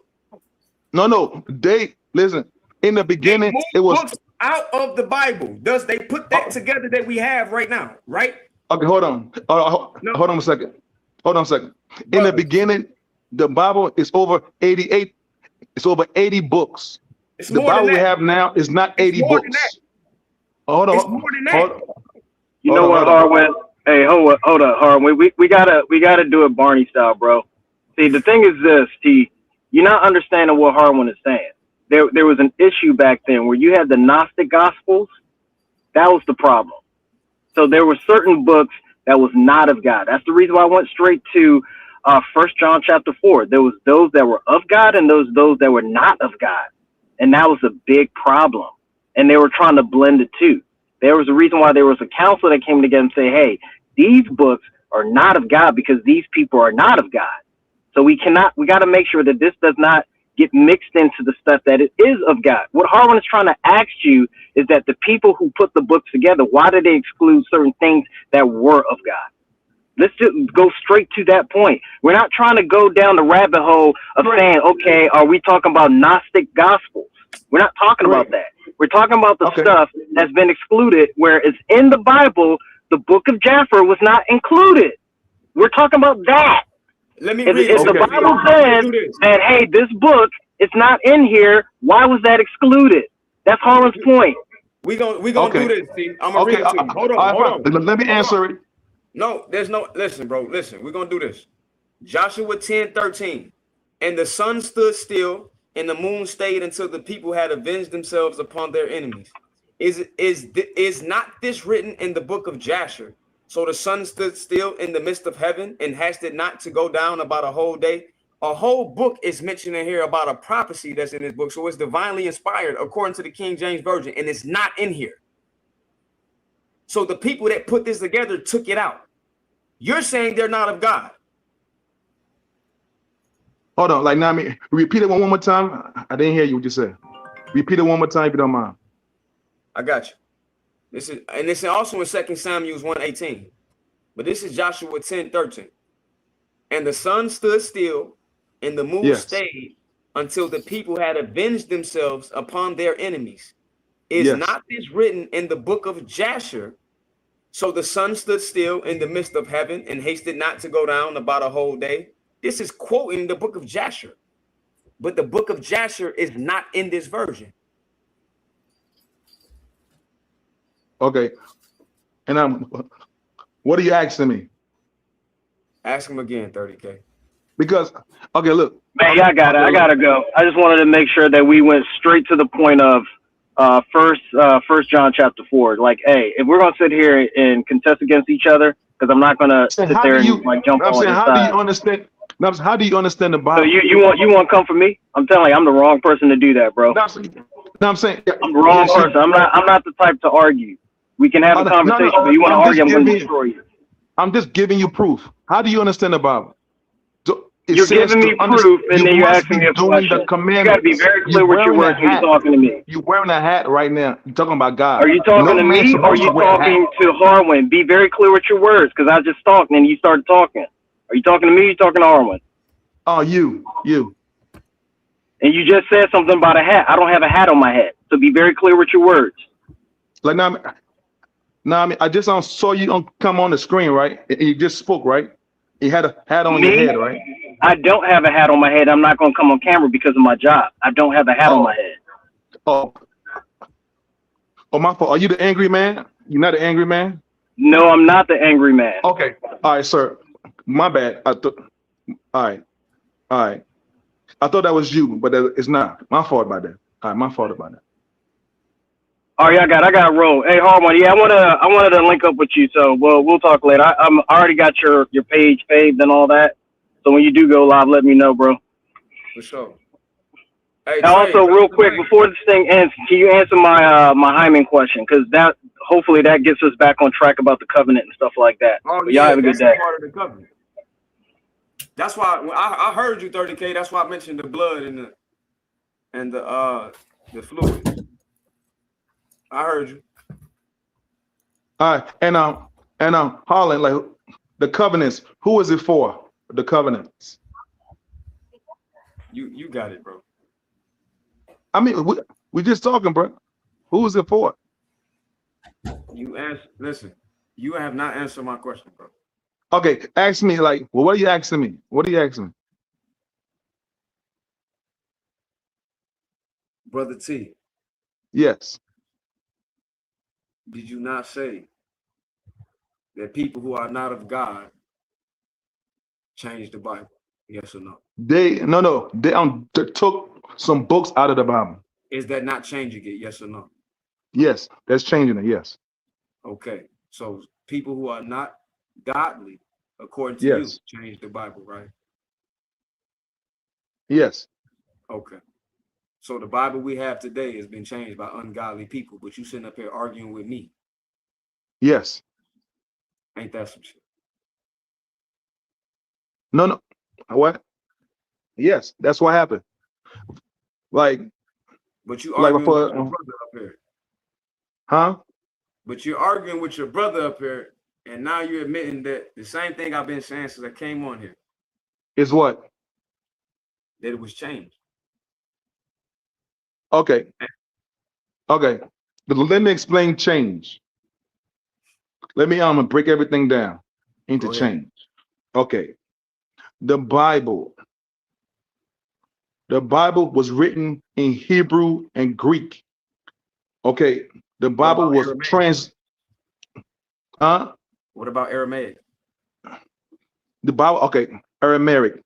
[SPEAKER 8] No, they listen. In the beginning, it was
[SPEAKER 13] books out of the Bible. Does they put that together that we have right now, right?
[SPEAKER 8] Okay, hold on. Hold on a second. Hold on a second. In the beginning, the Bible is over 88. It's over 80 books. The Bible we have now is not 80 books. Hold on.
[SPEAKER 13] It's more than that.
[SPEAKER 11] You know what, Harwin? Hey, hold up, Harwin. We gotta do it Barney style, bro. See, the thing is this, T. You're not understanding what Harwin is saying. There was an issue back then where you had the Gnostic Gospels. That was the problem. So there were certain books that was not of God. That's the reason why I went straight to 1 John chapter 4. There was those that were of God and those that were not of God. And that was a big problem. And they were trying to blend the two. There was a reason why there was a council that came together and say, hey, these books are not of God because these people are not of God. So we got to make sure that this does not get mixed into the stuff that it is of God. What Harwin is trying to ask you is that the people who put the books together, why did they exclude certain things that were of God? Let's just go straight to that point. We're not trying to go down the rabbit hole of saying, okay, are we talking about Gnostic Gospels? We're not talking about that. We're talking about the stuff that's been excluded, where it's in the Bible, the book of Jasher was not included. We're talking about that.
[SPEAKER 13] Let me
[SPEAKER 11] read
[SPEAKER 13] read
[SPEAKER 11] if the Bible says that, hey, this book is not in here, why was that excluded? That's Harlan's point.
[SPEAKER 13] We gonna do this, Steve. I'm gonna read it to you. Hold on.
[SPEAKER 8] Let me answer it.
[SPEAKER 13] No, listen, bro. Listen, we're gonna do this. Joshua 10:13. And the sun stood still, and the moon stayed until the people had avenged themselves upon their enemies. Is not this written in the book of Jasher? So the sun stood still in the midst of heaven, and hasted it not to go down about a whole day. A whole book is mentioned in here about a prophecy that's in this book. So it's divinely inspired according to the King James Version, and it's not in here. So the people that put this together took it out. You're saying they're not of God.
[SPEAKER 8] Hold on, like now, repeat it one more time. I didn't hear you what you said. Repeat it one more time if you don't mind.
[SPEAKER 13] I got you. This is also in 2 Samuel 1:18. But this is Joshua 10:13. And the sun stood still, and the moon stayed until the people had avenged themselves upon their enemies. Is not this written in the book of Jasher? So the sun stood still in the midst of heaven and hasted not to go down about a whole day. This is quoting the book of Jasher. But the book of Jasher is not in this version.
[SPEAKER 8] Okay. And what are you asking me?
[SPEAKER 13] Ask him again, 30K.
[SPEAKER 8] Because, okay, look.
[SPEAKER 11] Man, I got it. I gotta go. I just wanted to make sure that we went straight to the point of First John chapter 4. Like, hey, if we're gonna sit here and contest against each other, because I'm not gonna sit there and like jump on.
[SPEAKER 8] How do you understand? How do you understand the Bible?
[SPEAKER 11] So you want to come for me? I'm telling you, I'm the wrong person to do that, bro.
[SPEAKER 8] I'm saying
[SPEAKER 11] I'm the wrong person. I'm not the type to argue. We can have a conversation, but you want to argue, I'm going to destroy you.
[SPEAKER 8] I'm just giving you proof. How do you understand the Bible?
[SPEAKER 11] You're giving me proof, and then you're asking me a question. You got to be very clear with your words when you're talking to me.
[SPEAKER 8] You're wearing a hat right now. You're talking about God.
[SPEAKER 11] Are you talking to me, or are you talking to Harwin? Be very clear with your words, because I just talked, and then you started talking. Are you talking to me, or are you talking to Harwin?
[SPEAKER 8] Oh, you.
[SPEAKER 11] And you just said something about a hat. I don't have a hat on my head, so be very clear with your words.
[SPEAKER 8] Like now, I mean, I just saw you come on the screen, right? And you just spoke, right? You had a hat on your head, right?
[SPEAKER 11] I don't have a hat on my head. I'm not going to come on camera because of my job. I don't have a hat on my head.
[SPEAKER 8] Oh, my fault. Are you the angry man? You're not the angry man?
[SPEAKER 11] No, I'm not the angry man.
[SPEAKER 8] Okay. All right, sir. My bad. All right. I thought that was you, but it's not. My fault about that. All right, my fault about that.
[SPEAKER 11] Oh yeah, I got to roll. Hey, Harmon, yeah, I wanted to link up with you, so we'll talk later. I already got your page paved and all that. So when you do go live, let me know, bro.
[SPEAKER 13] For sure. Hey,
[SPEAKER 11] and also, real quick, before this thing ends, can you answer my Hyman question? Because hopefully that gets us back on track about the covenant and stuff like that.
[SPEAKER 13] Oh,
[SPEAKER 11] y'all have a good day.
[SPEAKER 13] Part of the covenant. That's why when I heard you 30K. That's why I mentioned the blood and the fluid. I heard you.
[SPEAKER 8] All right, and Harlan, like the covenants. Who is it for? The covenants.
[SPEAKER 13] You got it, bro.
[SPEAKER 8] I mean, we just talking, bro. Who is it for?
[SPEAKER 13] Listen, you have not answered my question, bro.
[SPEAKER 8] Okay, ask me like, well, what are you asking me? What are you asking me?
[SPEAKER 13] Brother T.
[SPEAKER 8] Yes.
[SPEAKER 13] Did you not say that people who are not of God change the Bible? Yes or no?
[SPEAKER 8] They took some books out of the Bible.
[SPEAKER 13] Is that not changing it? Yes or no?
[SPEAKER 8] Yes, that's changing it. Yes.
[SPEAKER 13] Okay, so people who are not godly, according to you, change the Bible, right?
[SPEAKER 8] Yes.
[SPEAKER 13] Okay. So the Bible we have today has been changed by ungodly people, but you sitting up here arguing with me.
[SPEAKER 8] Yes.
[SPEAKER 13] Ain't that some shit?
[SPEAKER 8] No. What? Yes, that's what happened. Like,
[SPEAKER 13] but you arguing with your brother up here.
[SPEAKER 8] Huh?
[SPEAKER 13] But you're arguing with your brother up here, and now you're admitting that the same thing I've been saying since I came on here.
[SPEAKER 8] Is what?
[SPEAKER 13] That it was changed.
[SPEAKER 8] Okay. But let me explain change. Let me break everything down into change. Okay. The Bible was written in Hebrew and Greek. Okay. The Bible was
[SPEAKER 13] What about Aramaic?
[SPEAKER 8] The Bible, okay, Aramaic,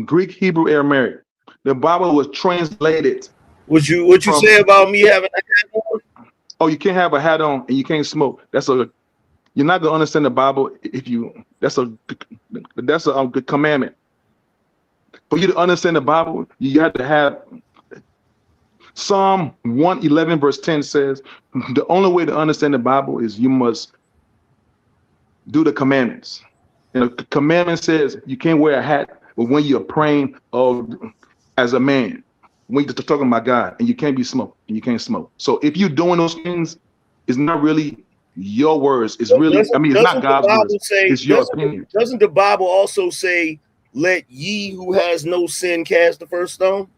[SPEAKER 8] Greek, Hebrew, Aramaic. The Bible was translated.
[SPEAKER 3] What you say about me having a hat on?
[SPEAKER 8] Oh, you can't have a hat on and you can't smoke. You're not gonna understand the Bible if you. That's a good commandment. For you to understand the Bible, you have to have. Psalm 111 verse 10 says, the only way to understand the Bible is you must do the commandments. And the commandment says you can't wear a hat when you're praying as a man. When you're talking about God, and you can't be smoked, and you can't smoke. So if you're doing those things, it's not really your words. It's really, it's not God's words. It's your opinion.
[SPEAKER 3] Doesn't the Bible also say, "Let ye who has no sin cast the first stone"?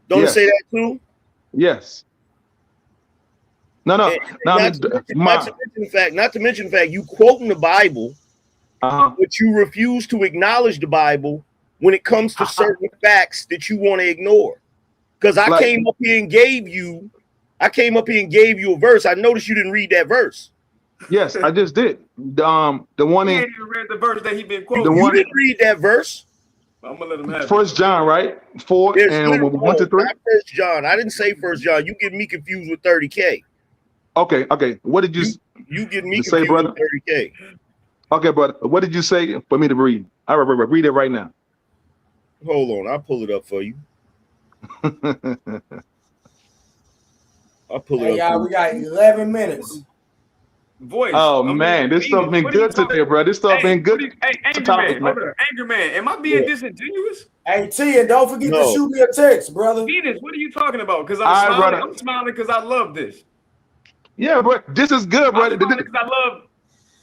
[SPEAKER 3] Don't it say that too?
[SPEAKER 8] Yes. Not
[SPEAKER 3] to mention the fact you quoting the Bible, but you refuse to acknowledge the Bible when it comes to certain facts that you want to ignore. Because I came up here and gave you a verse. I noticed you didn't read that verse.
[SPEAKER 8] Yes, I just did. The one
[SPEAKER 13] he ain't even read the verse that he been quoting.
[SPEAKER 3] You didn't read that verse.
[SPEAKER 13] I'm gonna let him have
[SPEAKER 8] 1 John, right? 4 and 1 to 3.
[SPEAKER 3] Not 1 John. I didn't say 1 John. You get me confused with 30K.
[SPEAKER 8] Okay. What did
[SPEAKER 3] you get me
[SPEAKER 8] say, brother?
[SPEAKER 3] With 30K.
[SPEAKER 8] Okay, brother. What did you say for me to read? I read it right now.
[SPEAKER 3] Hold on, I'll pull it up for you. I'll pull
[SPEAKER 2] Hey,
[SPEAKER 3] it up.
[SPEAKER 2] y'all, we got 11 minutes.
[SPEAKER 13] Voice.
[SPEAKER 8] Oh man, this stuff been good today, bro. This stuff been good.
[SPEAKER 13] Hey, Angry Man, over there. Angry Man, am I being disingenuous?
[SPEAKER 2] Hey, T, and don't forget to shoot me a text, brother.
[SPEAKER 13] Venus, what are you talking about? Because I'm smiling because I love this.
[SPEAKER 8] Yeah, bro. This is good, bro.
[SPEAKER 13] Because I love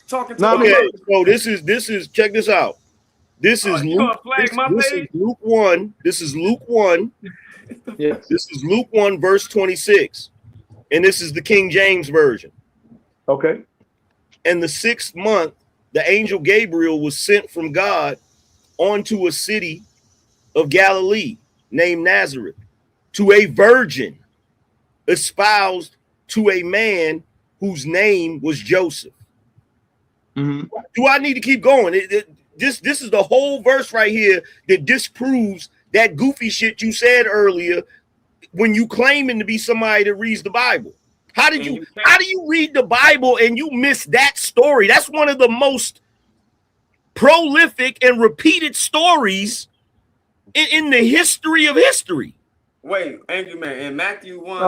[SPEAKER 13] talking to
[SPEAKER 3] Okay, so this is check this out. This is Luke. This is Luke 1. This is Luke 1.
[SPEAKER 8] Yes.
[SPEAKER 3] This is Luke 1, verse 26. And this is the King James Version.
[SPEAKER 8] Okay.
[SPEAKER 3] And the 6th month, the angel Gabriel was sent from God onto a city of Galilee named Nazareth to a virgin espoused to a man whose name was Joseph.
[SPEAKER 8] Mm-hmm.
[SPEAKER 3] Do I need to keep going? This is the whole verse right here that disproves that goofy shit you said earlier when you claiming to be somebody that reads the Bible. How do you read the Bible and you miss that story? That's one of the most prolific and repeated stories in the history of history.
[SPEAKER 13] Wait, Angry Man, in Matthew 1.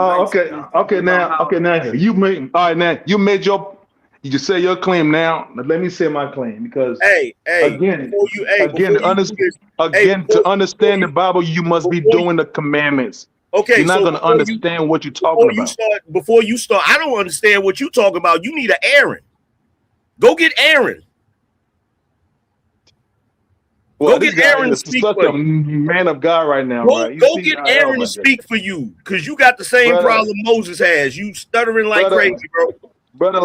[SPEAKER 8] Okay. Now you made you just say your claim now. Let me say my claim because to understand the Bible, you must be doing the commandments.
[SPEAKER 3] Okay,
[SPEAKER 8] you're not going to understand what you're talking about.
[SPEAKER 3] Before you start, I don't understand what you're talking about. You need an Aaron. Go get Aaron.
[SPEAKER 8] Well, go get Aaron to speak for you. Man of God right now, right?
[SPEAKER 3] Go get Aaron to speak for you because you got the same problem Moses has. You stuttering like crazy, bro.
[SPEAKER 8] Brother,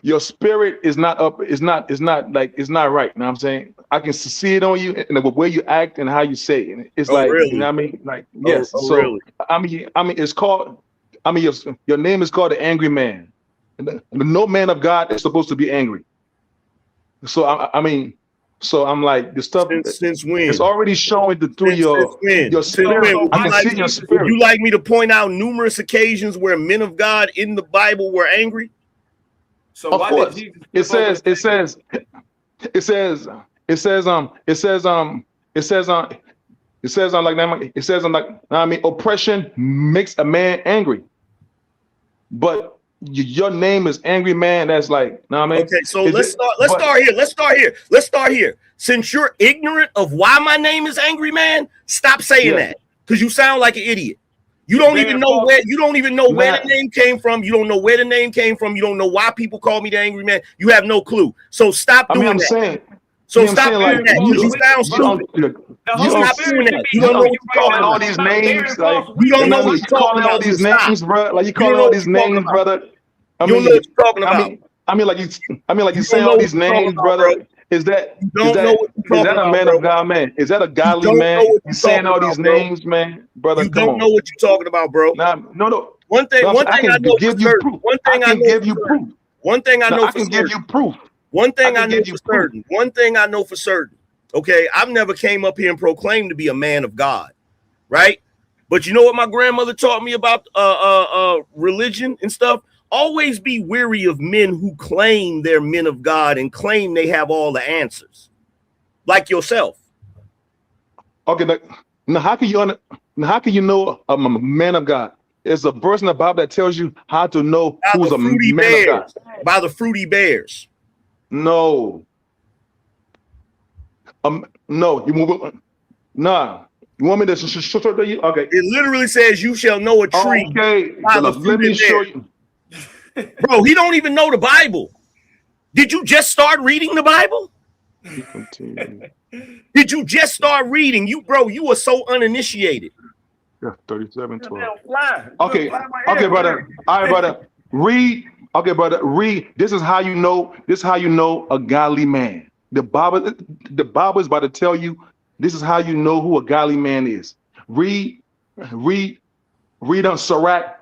[SPEAKER 8] your spirit is not up. It's not right. You know what I'm saying? I can see it on you and the way you act and how you say it. It's
[SPEAKER 3] really?
[SPEAKER 8] You know what I mean? Like, yes. Really? I mean, it's called. I mean, your name is called the Angry Man. No man of God is supposed to be angry. So I'm like the stuff
[SPEAKER 3] since when
[SPEAKER 8] it's already showing through your spirit. I can see your spirit.
[SPEAKER 3] Would you like me to point out numerous occasions where men of God in the Bible were angry?
[SPEAKER 13] So
[SPEAKER 8] of course, it says oppression makes a man angry, but your name is Angry Man. That's like, know what I mean?
[SPEAKER 3] Okay, so let's start here. Since you're ignorant of why my name is Angry Man, stop saying that because you sound like an idiot. You don't even know where the name came from. You don't know where the name came from. You don't know why people call me the Angry Man. You have no clue. So stop doing that. Stop doing that. You sound stupid. Stop doing that. You don't know what you're calling
[SPEAKER 8] all these names.
[SPEAKER 3] You don't know what you're talking about.
[SPEAKER 8] All these names, bro. Like you calling all these names, brother.
[SPEAKER 3] You don't know what you're talking about.
[SPEAKER 8] I mean, like you saying all these names, brother. Is that a man of God, man? Is that a godly man? You saying all these names, man, brother?
[SPEAKER 3] You don't know what you're talking about, bro.
[SPEAKER 8] No.
[SPEAKER 3] One thing I know for certain. One thing I know for certain. Okay, I've never came up here and proclaimed to be a man of God, right? But you know what my grandmother taught me about religion and stuff? Always be weary of men who claim they're men of God and claim they have all the answers, like yourself.
[SPEAKER 8] Okay, now how can you know a man of God? It's a verse in the Bible that tells you how to know who's a man of God.
[SPEAKER 3] By the fruity bears.
[SPEAKER 8] No. No. You want me to show you? Okay.
[SPEAKER 3] It literally says you shall know a tree.
[SPEAKER 8] Okay. Let me show you.
[SPEAKER 3] Bro, he don't even know the Bible. Did you just start reading the Bible? Did you just start reading? You are so uninitiated.
[SPEAKER 8] Yeah, 37:12. Okay, brother. All right, brother. Read. Okay, brother. Read. This is how you know. This is how you know a godly man. The Bible is about to tell you. This is how you know who a godly man is. Read on Sirach.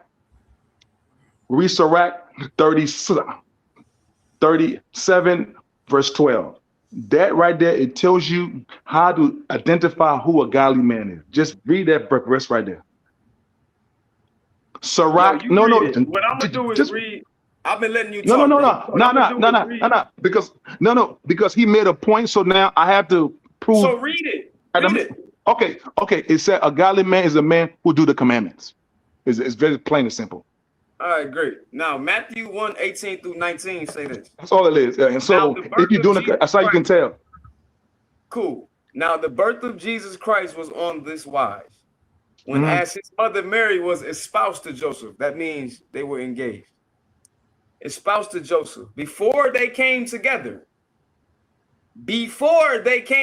[SPEAKER 8] Read Sirach 37, verse 12. That right there, it tells you how to identify who a godly man is. Just read that verse right there. Sirach. No.
[SPEAKER 13] What I'm gonna do is read. I've been letting you talk.
[SPEAKER 8] No. Because he made a point. So now I have to prove.
[SPEAKER 13] So read it.
[SPEAKER 8] Okay. It said a godly man is a man who do the commandments. It's very plain and simple.
[SPEAKER 13] All right, great. Now, Matthew 1:18 through 19 say this.
[SPEAKER 8] That's all it is. Yeah. And so if you're doing it, that's how you can tell.
[SPEAKER 13] Cool. Now, the birth of Jesus Christ was on this wise. When as his mother Mary was espoused to Joseph, that means they were engaged. Espoused to Joseph. Before they came together.